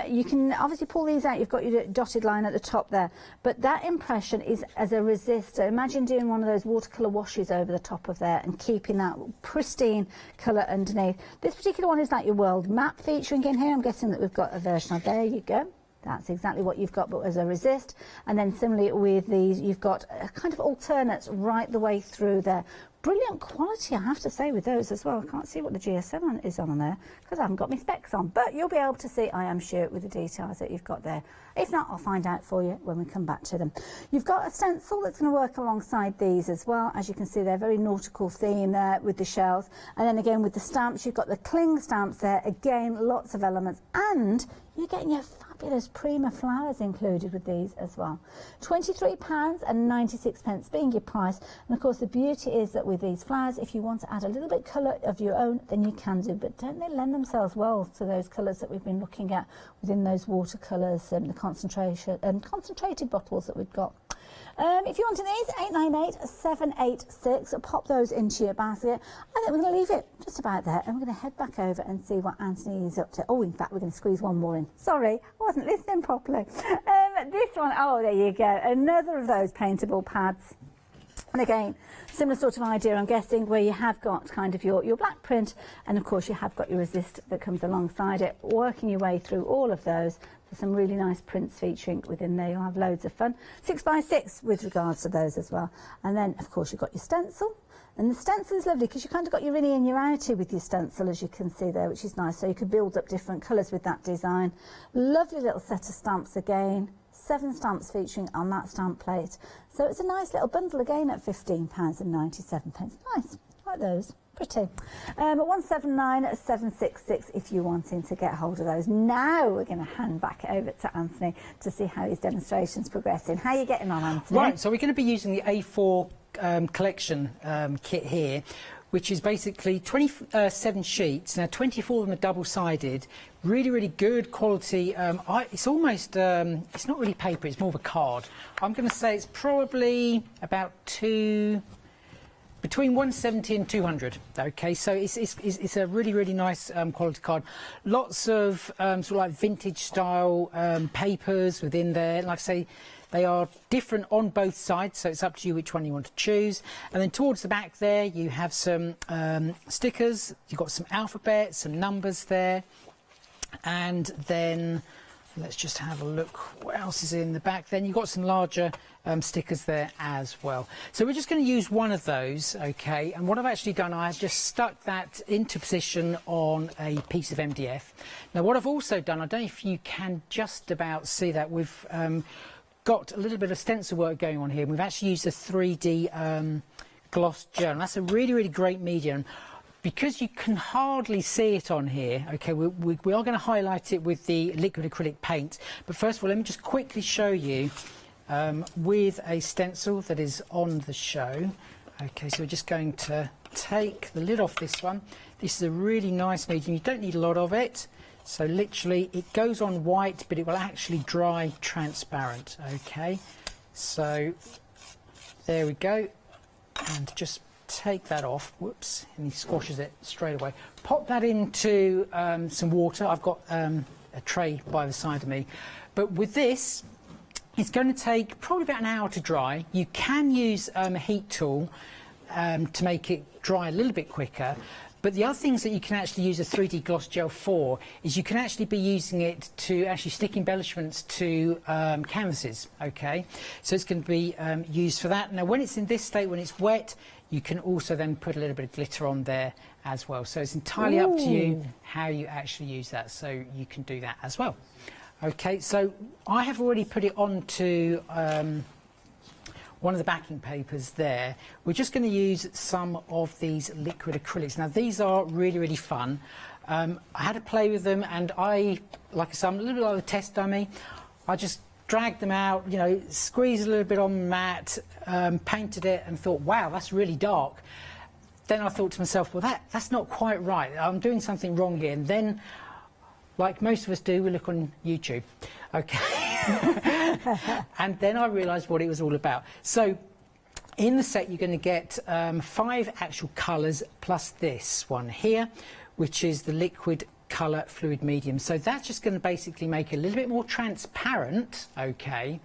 You can obviously pull these out. You've got your dotted line at the top there, but that impression is as a resistor. Imagine doing one of those watercolour washes over the top of there and keeping that pristine colour underneath. This particular one is like your world map featuring in here. I'm guessing that we've got a version of. There you go. That's exactly what you've got, but as a resist. And then similarly with these, you've got a kind of alternates right the way through there. Brilliant quality, I have to say, with those as well. I can't see what the GSM is on there because I haven't got my specs on, but you'll be able to see, I am sure, with the details that you've got there. If not, I'll find out for you when we come back to them. You've got a stencil that's going to work alongside these as well. As you can see, they're very nautical theme there with the shells. And then again with the stamps, you've got the cling stamps there. Again, lots of elements, and you're getting your fabulous Prima flowers included with these as well. £23.96 being your price. And of course, the beauty is that with these flowers, if you want to add a little bit colour of your own, then you can do. But don't they lend themselves well to those colours that we've been looking at within those watercolours and the concentrated bottles that we've got? If you want these, 898-786, pop those into your basket. I think we're going to leave it just about there, and we're going to head back over and see what Anthony is up to. Oh, in fact, we're going to squeeze one more in. Sorry, I wasn't listening properly. This one, oh, there you go. Another of those paintable pads. And again, similar sort of idea, I'm guessing, where you have got kind of your black print, and of course you have got your resist that comes alongside it, working your way through all of those. There's some really nice prints featuring within there. You'll have loads of fun. 6x6 with regards to those as well. And then, of course, you've got your stencil. And the stencil is lovely because you kind of got your innie and your outie with your stencil, as you can see there, which is nice. So you can build up different colours with that design. Lovely little set of stamps again. 7 stamps featuring on that stamp plate. So it's a nice little bundle again at £15.97. Nice, like those. Pretty. 179766 if you're wanting to get hold of those. Now we're going to hand back over to Anthony to see how his demonstration's progressing. How are you getting on, Anthony? Right, so we're going to be using the A4 collection kit here, which is basically 27 sheets. Now 24 of them are double-sided, really good quality. It's almost, it's not really paper, it's more of a card. I'm going to say it's probably about between 170 and 200. Okay, so it's a really nice quality card. Lots of sort of like vintage style papers within there. Like I say, they are different on both sides, so it's up to you which one you want to choose. And then towards the back there, you have some stickers. You've got some alphabet, some numbers there, and then let's just have a look what else is in the back. Then you've got some larger stickers there as well. So we're just going to use one of those, okay? And what I've actually done, I've just stuck that into position on a piece of MDF. Now what I've also done, I don't know if you can just about see that, we've got a little bit of stencil work going on here. We've actually used a 3D gloss gel, and that's a really great medium. Because you can hardly see it on here, okay, we are going to highlight it with the liquid acrylic paint. But first of all, let me just quickly show you with a stencil that is on the show. Okay, so we're just going to take the lid off this one. This is a really nice medium. You don't need a lot of it. So literally, it goes on white, but it will actually dry transparent. Okay, so there we go. And just take that off, whoops, and he squashes it straight away. Pop that into some water. I've got a tray by the side of me, but with this it's going to take probably about an hour to dry. You can use a heat tool to make it dry a little bit quicker, but the other things that you can actually use a 3D gloss gel for is you can actually be using it to actually stick embellishments to canvases. Okay, so it's going to be used for that. Now when it's in this state, when it's wet, you can also then put a little bit of glitter on there as well. So it's entirely up to you how you actually use that. So you can do that as well. Okay, so I have already put it onto one of the backing papers there. We're just going to use some of these liquid acrylics. Now these are really fun. I had to play with them, and like I said, I'm a little bit like a test dummy. I just dragged them out, you know, squeezed a little bit on the mat, painted it, and thought, wow, that's really dark. Then I thought to myself, well, that's not quite right. I'm doing something wrong here. And then, like most of us do, we look on YouTube. Okay. And then I realised what it was all about. So in the set, you're going to get 5 actual colours plus this one here, which is the liquid colour fluid medium. So that's just going to basically make it a little bit more transparent, okay,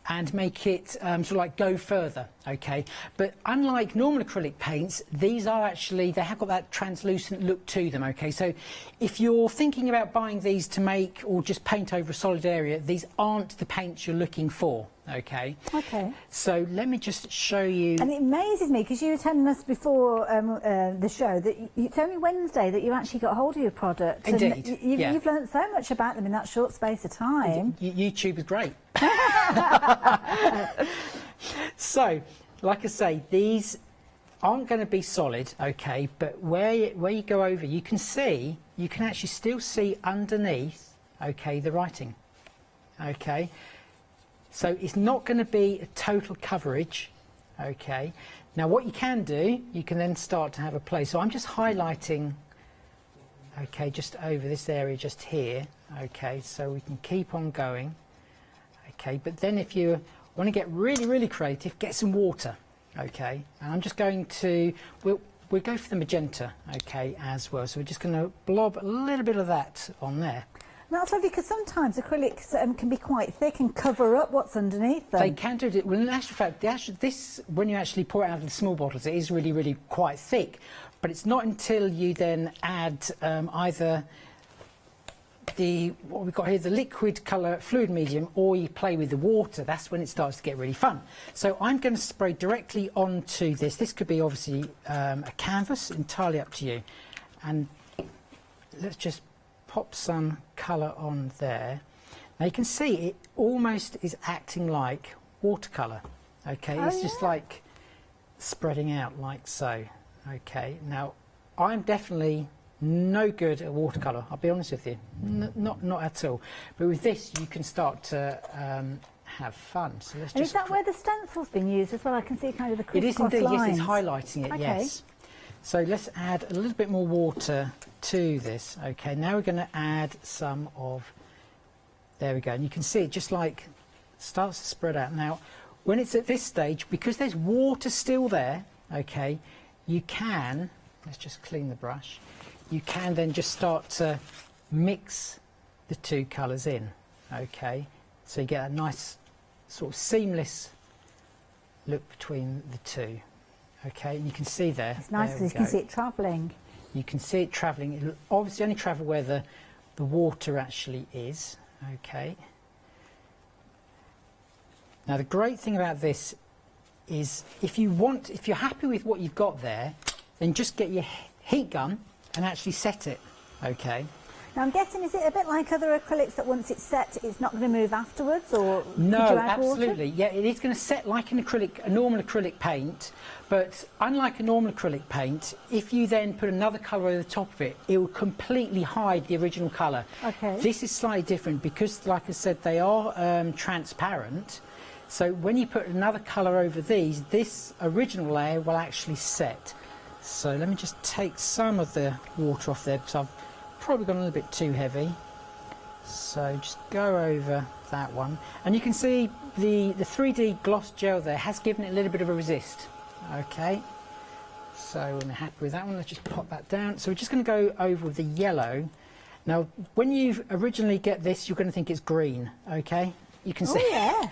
and make it sort of like go further, okay. But unlike normal acrylic paints, these are actually, they have got that translucent look to them, okay. So if you're thinking about buying these to make or just paint over a solid area, these aren't the paints you're looking for, okay. Okay. So let me just show you. And it amazes me because you were telling us before the show that it's only Wednesday that you actually got hold of your product. Indeed. And you've learned so much about them in that short space of time. YouTube is great. So, like I say, these aren't going to be solid, okay, but where you go over, you can actually still see underneath, okay, the writing, okay. So it's not going to be a total coverage, okay. Now what you can do, you can then start to have a play. So I'm just highlighting, okay, just over this area just here, okay, so we can keep on going, okay. But then if you want to get really, really creative, get some water, okay? And I'm just going to, we'll go for the magenta, okay, as well. So we're just going to blob a little bit of that on there. That's lovely, because sometimes acrylics can be quite thick and cover up what's underneath them. They can do it. Well, in actual fact, this, when you actually pour it out of the small bottles, it is really, really quite thick. But it's not until you then add either what we've got here, the liquid colour fluid medium, or you play with the water, that's when it starts to get really fun. So I'm going to spray directly onto this. This could be obviously a canvas, entirely up to you. And let's just pop some colour on there. Now you can see it almost is acting like watercolour. Okay, it's just like spreading out like so. Okay, now I'm definitely no good at watercolour, I'll be honest with you, not at all. But with this you can start to have fun. So let's and is that where the stencil's been used as well? I can see kind of the crisscross lines. It is indeed, lines. yes, it's highlighting it, okay. Yes. So let's add a little bit more water to this. Okay, now we're going to add some of, there we go, and you can see it just like starts to spread out. Now when it's at this stage, because there's water still there, okay, you can, let's just clean the brush, you can then just start to mix the two colours in, okay, so you get a nice sort of seamless look between the two. Okay, and you can see there. It's nice because you can see it travelling. You can see it travelling. It'll obviously only travel where the water actually is. Okay. Now the great thing about this is if you're happy with what you've got there, then just get your heat gun and actually set it. Okay. Now I'm guessing, is it a bit like other acrylics that once it's set, it's not going to move afterwards, or no? Could you add Absolutely, water? yeah. It is going to set like an acrylic, a normal acrylic paint, but unlike a normal acrylic paint, if you then put another colour over the top of it, it will completely hide the original colour. Okay. This is slightly different because, like I said, they are transparent. So when you put another colour over these, this original layer will actually set. So let me just take some of the water off there because I've probably gone a little bit too heavy. So just go over that one, and you can see the 3D gloss gel there has given it a little bit of a resist. Okay, so I'm happy with that one. Let's just pop that down. So we're just going to go over with the yellow. Now when you originally get this, you're going to think it's green. Okay, you can see. Oh yes.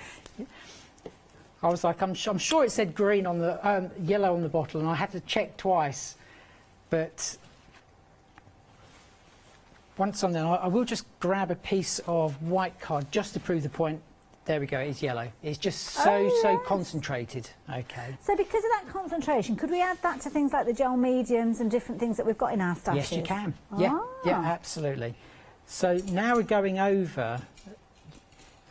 I was like, I'm sure it said green on the yellow on the bottle, and I had to check twice. But once on there, I will just grab a piece of white card just to prove the point. There we go, it's yellow. It's just so concentrated. Okay. So because of that concentration, could we add that to things like the gel mediums and different things that we've got in our stashes? Yes, you can. Yeah, yeah, absolutely. So now we're going over,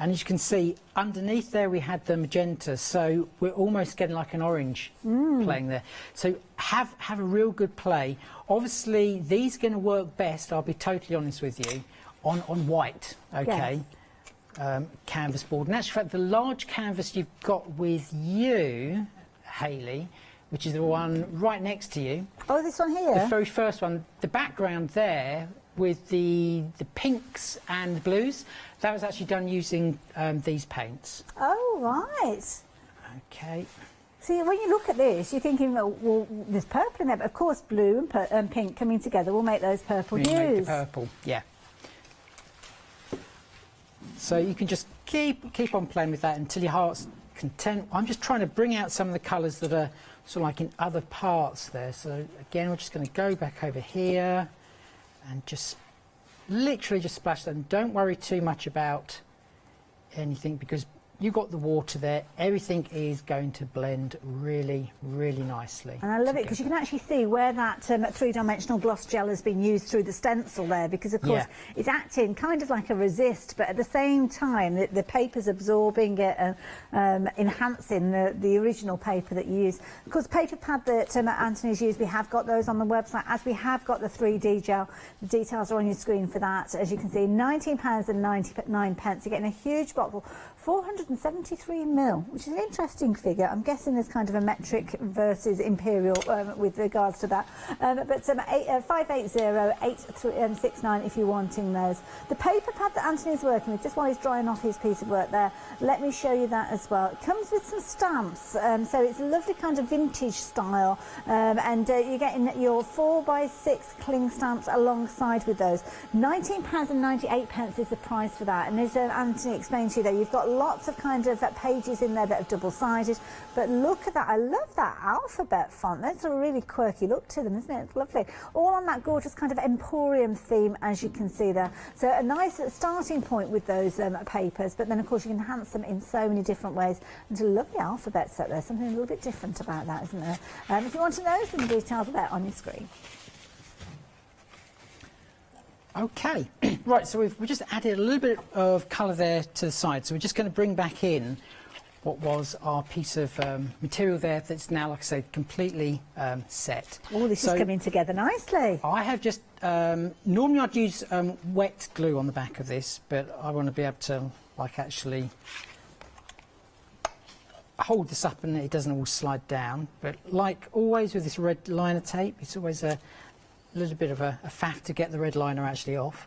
and as you can see, underneath there we had the magenta, so we're almost getting like an orange playing there. So have a real good play. Obviously, these are going to work best, I'll be totally honest with you, on white, okay? Yes. Canvas board. And actually, in fact, the large canvas you've got with you, Hayley, which is the one right next to you. Oh, this one here? The very first one. The background there with the pinks and blues, that was actually done using these paints. Oh, right. Okay. See, when you look at this, you're thinking, well, there's purple in there, but of course blue and pink coming together will make those purple hues. Make the purple, yeah. So you can just keep on playing with that until your heart's content. I'm just trying to bring out some of the colours that are sort of like in other parts there. So again, we're just going to go back over here and just literally just splash them. Don't worry too much about anything because you've got the water there. Everything is going to blend really, really nicely. And I love it because you can actually see where that three-dimensional gloss gel has been used through the stencil there, because of course it's acting kind of like a resist, but at the same time the paper's absorbing it and enhancing the original paper that you use. Of course, paper pad that Anthony's used, we have got those on the website, as we have got the 3D gel. The details are on your screen for that. As you can see, £19.99. You're getting a huge bottle 473 mil, which is an interesting figure. I'm guessing there's kind of a metric versus imperial with regards to that. But 580-8369 if you're wanting those. The paper pad that Anthony's working with, just while he's drying off his piece of work there, let me show you that as well. It comes with some stamps, so it's a lovely kind of vintage style, and you're getting your 4x6 cling stamps alongside with those. £19.98 is the price for that, and as Anthony explained to you there, you've got lots of kind of pages in there that are double-sided, but look at that. I love that alphabet font. That's a really quirky look to them, isn't it? It's lovely. All on that gorgeous kind of emporium theme, as you can see there. So a nice starting point with those papers, but then of course you can enhance them in so many different ways. There's a lovely alphabet set there, something a little bit different about that, isn't there? If you want to know some details of that on your screen. Okay, right, so we've just added a little bit of colour there to the side, so we're just going to bring back in what was our piece of material there that's now, like I say, completely set. Oh, this is coming together nicely. I have just, normally I'd use wet glue on the back of this, but I want to be able to, like, actually hold this up and it doesn't all slide down. But like always with this red liner tape, it's always a little bit of a faff to get the red liner actually off.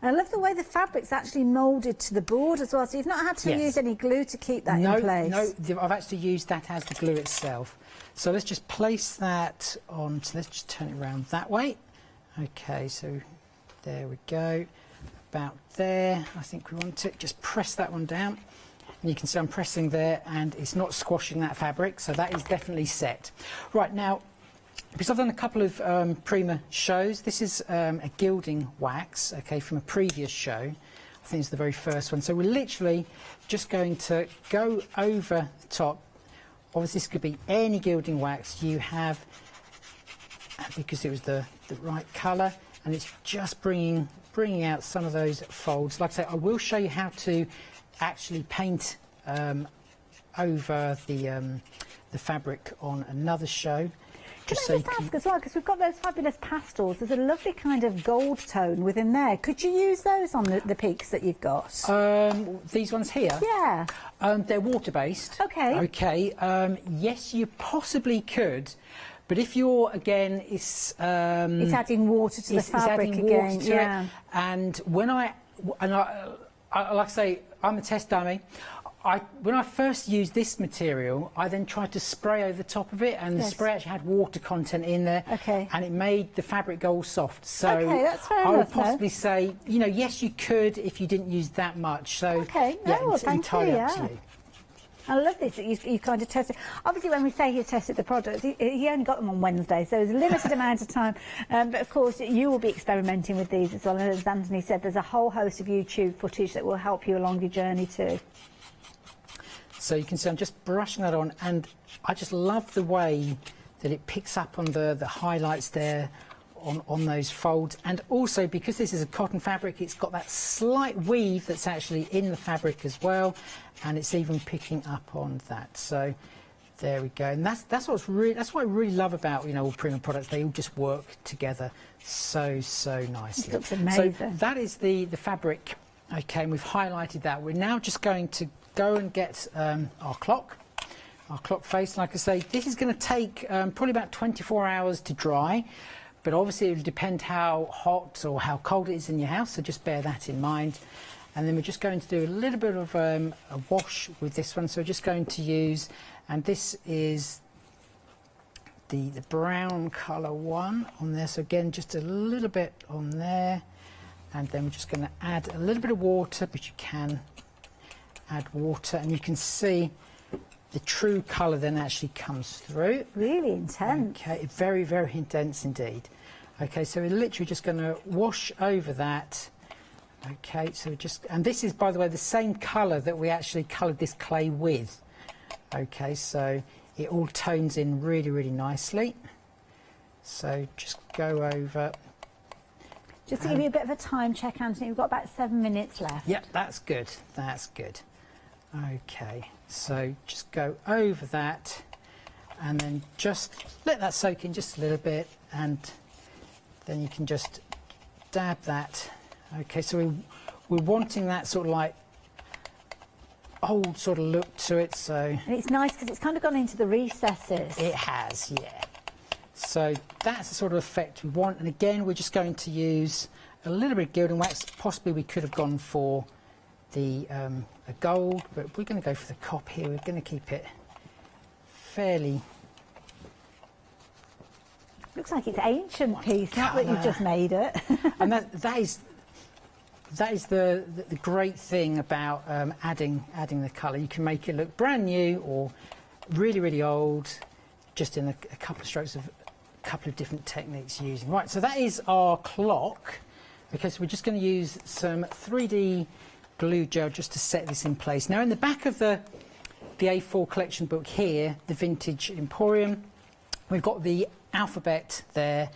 I love the way the fabric's actually moulded to the board as well, so you've not had to use any glue to keep that in place. No, I've actually used that as the glue itself. So let's just place that on, so let's just turn it around that way. Okay, so there we go, about there. I think we want to just press that one down. And you can see I'm pressing there and it's not squashing that fabric, so that is definitely set. Right, now, because I've done a couple of Prima shows, this is a gilding wax, okay, from a previous show. I think it's the very first one. So we're literally just going to go over the top. Obviously, this could be any gilding wax you have, because it was the right colour, and it's just bringing out some of those folds. Like I say, I will show you how to actually paint over the fabric on another show. Can I just ask as well, because we've got those fabulous pastels, there's a lovely kind of gold tone within there. Could you use those on the peaks that you've got? These ones here? Yeah. They're water-based. Okay. Okay. Yes, you possibly could. But if you're, again, it's adding water to the fabric again. Yeah. And when I like I say, I'm a test dummy. When I first used this material, I then tried to spray over the top of it, and the spray actually had water content in there, and it made the fabric go all soft. So that's fair I would enough, possibly say, you know, yes, you could if you didn't use that much. So it's entirely up to you. I love this that you kind of tested. Obviously, when we say he tested the products, he only got them on Wednesday, so there's a limited amount of time. But of course, you will be experimenting with these as well. And as Anthony said, there's a whole host of YouTube footage that will help you along your journey too. So you can see I'm just brushing that on, and I just love the way that it picks up on the highlights there on those folds. And also, because this is a cotton fabric, it's got that slight weave that's actually in the fabric as well, and it's even picking up on that. So there we go. And that's what I really love about, you know, all Prima products. They all just work together so nicely. It looks amazing. So that is the fabric. Okay, and we've highlighted that. We're now just going to go and get our clock face. Like I say, this is going to take probably about 24 hours to dry, but obviously it will depend how hot or how cold it is in your house, so just bear that in mind. And then we're just going to do a little bit of a wash with this one. So we're just going to use, and this is the brown colour one on there. So again, just a little bit on there, and then we're just going to add a little bit of water, but you can add water, and you can see the true colour then actually comes through. Really intense. Okay, very intense indeed. Okay, so we're literally just going to wash over that. Okay, so and this is, by the way, the same colour that we actually coloured this clay with. Okay, so it all tones in really nicely. So just go over. Just to give you a bit of a time check, Anthony, we've got about 7 minutes left. Yep, that's good. That's good. Okay, so just go over that and then just let that soak in just a little bit, and then you can just dab that. Okay, so we're wanting that sort of like old sort of look to it. So and it's nice because it's kind of gone into the recesses. It has, yeah. So that's the sort of effect we want. And again, we're just going to use a little bit of gilding wax. Possibly we could have gone for the a gold, but we're going to go for the copper here. We're going to keep it fairly. Looks like it's ancient piece, not that you've just made it. And that is the great thing about adding the colour. You can make it look brand new or really, really old, just in a couple of strokes of a couple of different techniques using. Right, so that is our clock, because we're just going to use some 3D glue gel just to set this in place. Now, in the back of the A4 collection book here, the Vintage Emporium, we've got the alphabet there.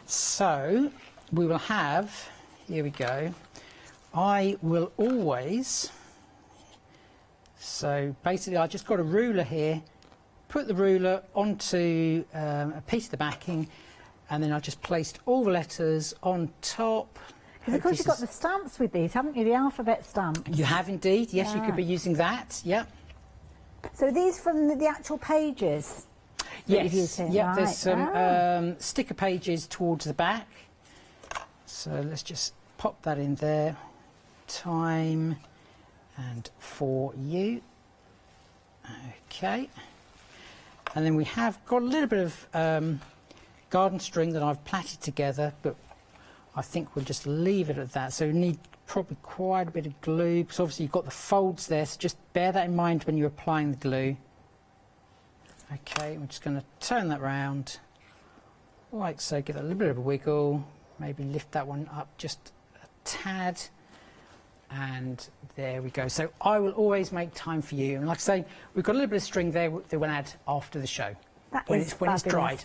So we will have, here we go, I will always, so basically I just got a ruler here, put the ruler onto a piece of the backing, and then I just placed all the letters on top. Because of course you've got the stamps with these, haven't you? The alphabet stamps. You have indeed, yes, yeah. You could be using that, yeah. So these from the actual pages? Yes, yeah, right. There's some sticker pages towards the back. So let's just pop that in there. Time and for you. Okay. And then we have got a little bit of garden string that I've plaited together, but I think we'll just leave it at that. So we need probably quite a bit of glue, because obviously you've got the folds there, so just bear that in mind when you're applying the glue. Okay, we're just going to turn that round, like so, give it a little bit of a wiggle, maybe lift that one up just a tad, and there we go. So I will always make time for you, and like I say, we've got a little bit of string there that we'll add after the show. When it's dried.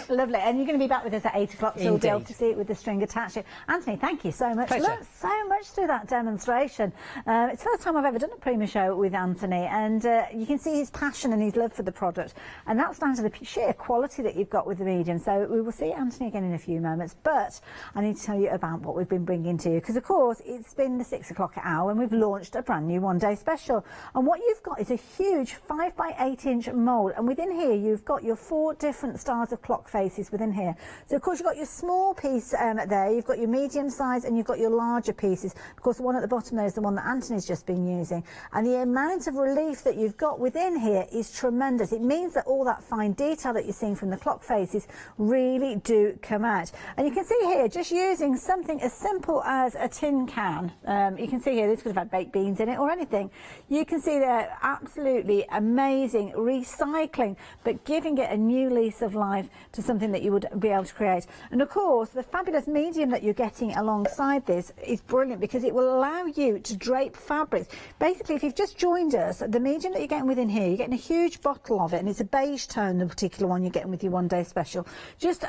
Lovely. And you're going to be back with us at 8 o'clock, so Indeed. we'll be able to see it with the string attached. Anthony, thank you so much. Pleasure. Learned so much through that demonstration. It's the first time I've ever done a Prima show with Anthony, and you can see his passion and his love for the product. And that's down to the sheer quality that you've got with the medium. So we will see Anthony again in a few moments. But I need to tell you about what we've been bringing to you, because of course it's been the 6 o'clock hour and we've launched a brand new one-day special. And what you've got is a huge 5 by 8 inch mould, and within here you've got your 4 different styles of clock faces within here. So of course you've got your small piece there, you've got your medium size, and you've got your larger pieces. Of course the one at the bottom there is the one that Anthony's just been using, and the amount of relief that you've got within here is tremendous. It means that all that fine detail that you're seeing from the clock faces really do come out. And you can see here, just using something as simple as a tin can, you can see here this could have had baked beans in it or anything. You can see there absolutely amazing recycling, but giving it a new lease of life to something that you would be able to create. And of course the fabulous medium that you're getting alongside this is brilliant, because it will allow you to drape fabrics. Basically, if you've just joined us, the medium that you're getting within here, you're getting a huge bottle of it, and it's a beige tone, the particular one you're getting with your one-day special. Just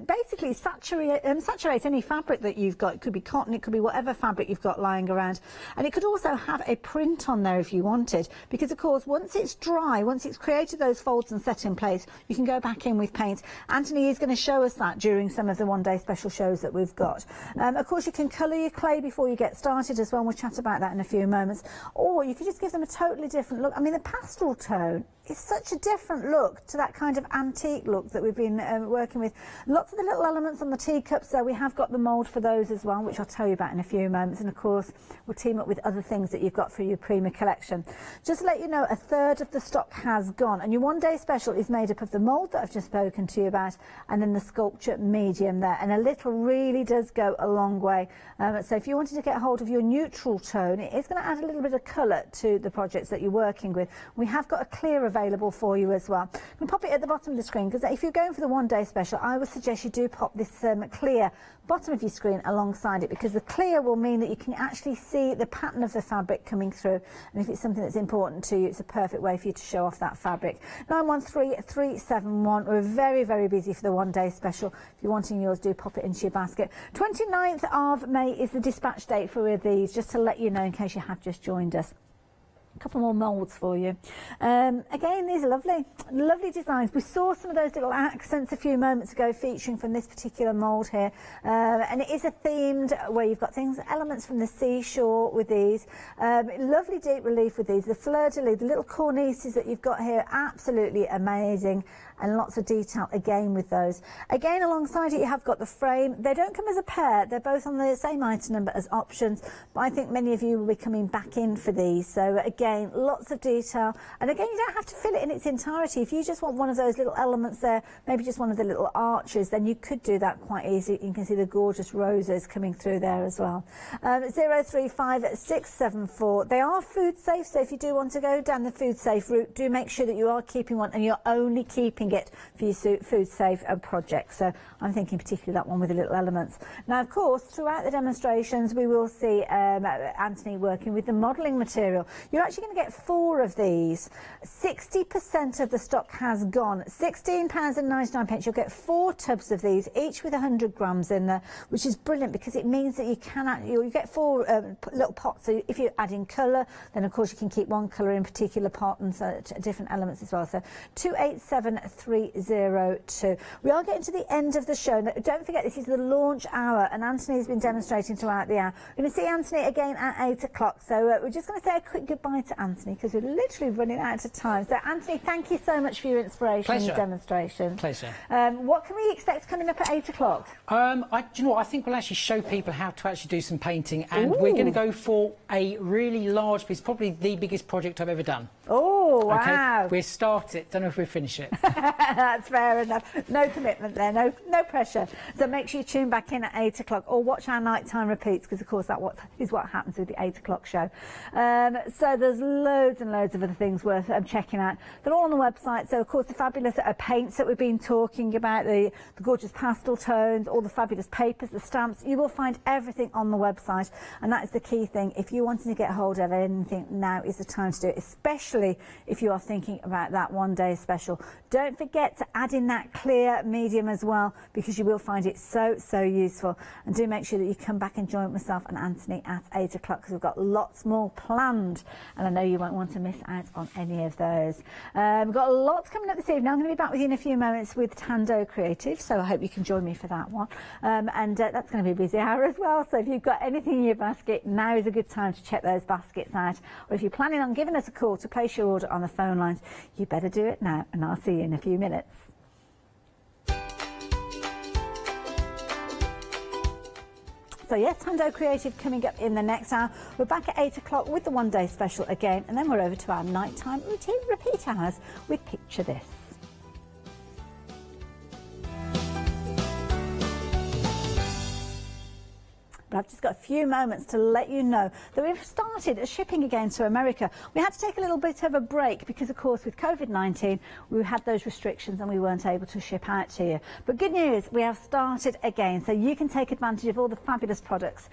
basically saturate any fabric that you've got. It could be cotton, it could be whatever fabric you've got lying around, and it could also have a print on there if you wanted, because of course once it's dry, once it's created those folds and set in place, you can go back in with paint. Anthony is going to show us that during some of the one-day special shows that we've got. Of course you can colour your clay before you get started as well, and we'll chat about that in a few moments, or you could just give them a totally different look. I mean, the pastel tone is such a different look to that kind of antique look that we've been working with. Lots of the little elements on the teacups, so we have got the mould for those as well, which I'll tell you about in a few moments, and of course we'll team up with other things that you've got for your Prima collection. Just to let you know, a third of the stock has gone, and your one-day special is made up of the mould that I've just spoken to you about, and then the sculpture medium there, and a little really does go a long way. So if you wanted to get hold of your neutral tone, it is going to add a little bit of colour to the projects that you're working with. We have got a clear available for you as well. We'll pop it at the bottom of the screen, because if you're going for the one-day special, I would suggest you do pop this clear bottom of your screen alongside it, because the clear will mean that you can actually see the pattern of the fabric coming through, and if it's something that's important to you, it's a perfect way for you to show off that fabric. 913371. We're very, very busy for the one-day special. If you're wanting yours, do pop it into your basket. 29th of May is the dispatch date for these, just to let you know in case you have just joined us. A couple more moulds for you. Again, these are lovely designs. We saw some of those little accents a few moments ago featuring from this particular mould here, and it is a themed where you've got elements from the seashore with these. Lovely deep relief with these. The fleur-de-lis, the little cornices that you've got here, absolutely amazing, and lots of detail again with those. Again, alongside it you have got the frame. They don't come as a pair, they're both on the same item number as options, but I think many of you will be coming back in for these. So again, lots of detail, and again, you don't have to fill it in its entirety. If you just want one of those little elements there, maybe just one of the little arches, then you could do that quite easy. You can see the gorgeous roses coming through there as well. 035674. They are food safe, so if you do want to go down the food safe route, do make sure that you are keeping one, and you're only keeping it for your food safe project. So I'm thinking particularly that one with the little elements. Now, of course, throughout the demonstrations, we will see Anthony working with the modelling material. You're actually going to get 4 of these. 60% of the stock has gone. £16.99. You'll get 4 tubs of these, each with 100 grams in there, which is brilliant because it means that you get 4 little pots. So if you're adding colour, then of course you can keep one colour in particular pot and so different elements as well. So 287302. We are getting to the end of the show. Now, don't forget, this is the launch hour, and Anthony has been demonstrating throughout the hour. We're going to see Anthony again at 8 o'clock. So we're just going to say a quick goodbye to Anthony because we're literally running out of time. So Anthony, thank you so much for your inspiration and your demonstration. Pleasure. What can we expect coming up at 8 o'clock? Do you know what? I think we'll actually show people how to actually do some painting, and we're going to go for a really large piece, probably the biggest project I've ever done. Oh, wow. Okay, we'll start it, don't know if we'll finish it. That's fair enough. No commitment there, no pressure. So make sure you tune back in at 8 o'clock or watch our nighttime repeats, because of course that is what happens with the 8 o'clock show. So there's loads and loads of other things worth checking out. They're all on the website. So of course the fabulous paints that we've been talking about, the gorgeous pastel tones, all the fabulous papers, the stamps, you will find everything on the website, and that is the key thing. If you're wanting to get hold of anything, now is the time to do it, especially if you are thinking about that one-day special. Don't forget to add in that clear medium as well, because you will find it so useful. And do make sure that you come back and join myself and Anthony at 8 o'clock, because we've got lots more planned, and I know you won't want to miss out on any of those. We've got lots coming up this evening. I'm going to be back with you in a few moments with Tando Creative, so I hope you can join me for that one. And that's going to be a busy hour as well, so if you've got anything in your basket, now is a good time to check those baskets out. Or if you're planning on giving us a call to place your order on the phone lines, you better do it now, and I'll see you in a few minutes. So yes, Tando Creative coming up in the next hour. We're back at 8 o'clock with the one-day special again, and then we're over to our nighttime routine repeat hours with Picture This. But I've just got a few moments to let you know that we've started shipping again to America. We had to take a little bit of a break because, of course, with COVID-19, we had those restrictions and we weren't able to ship out to you. But good news, we have started again, so you can take advantage of all the fabulous products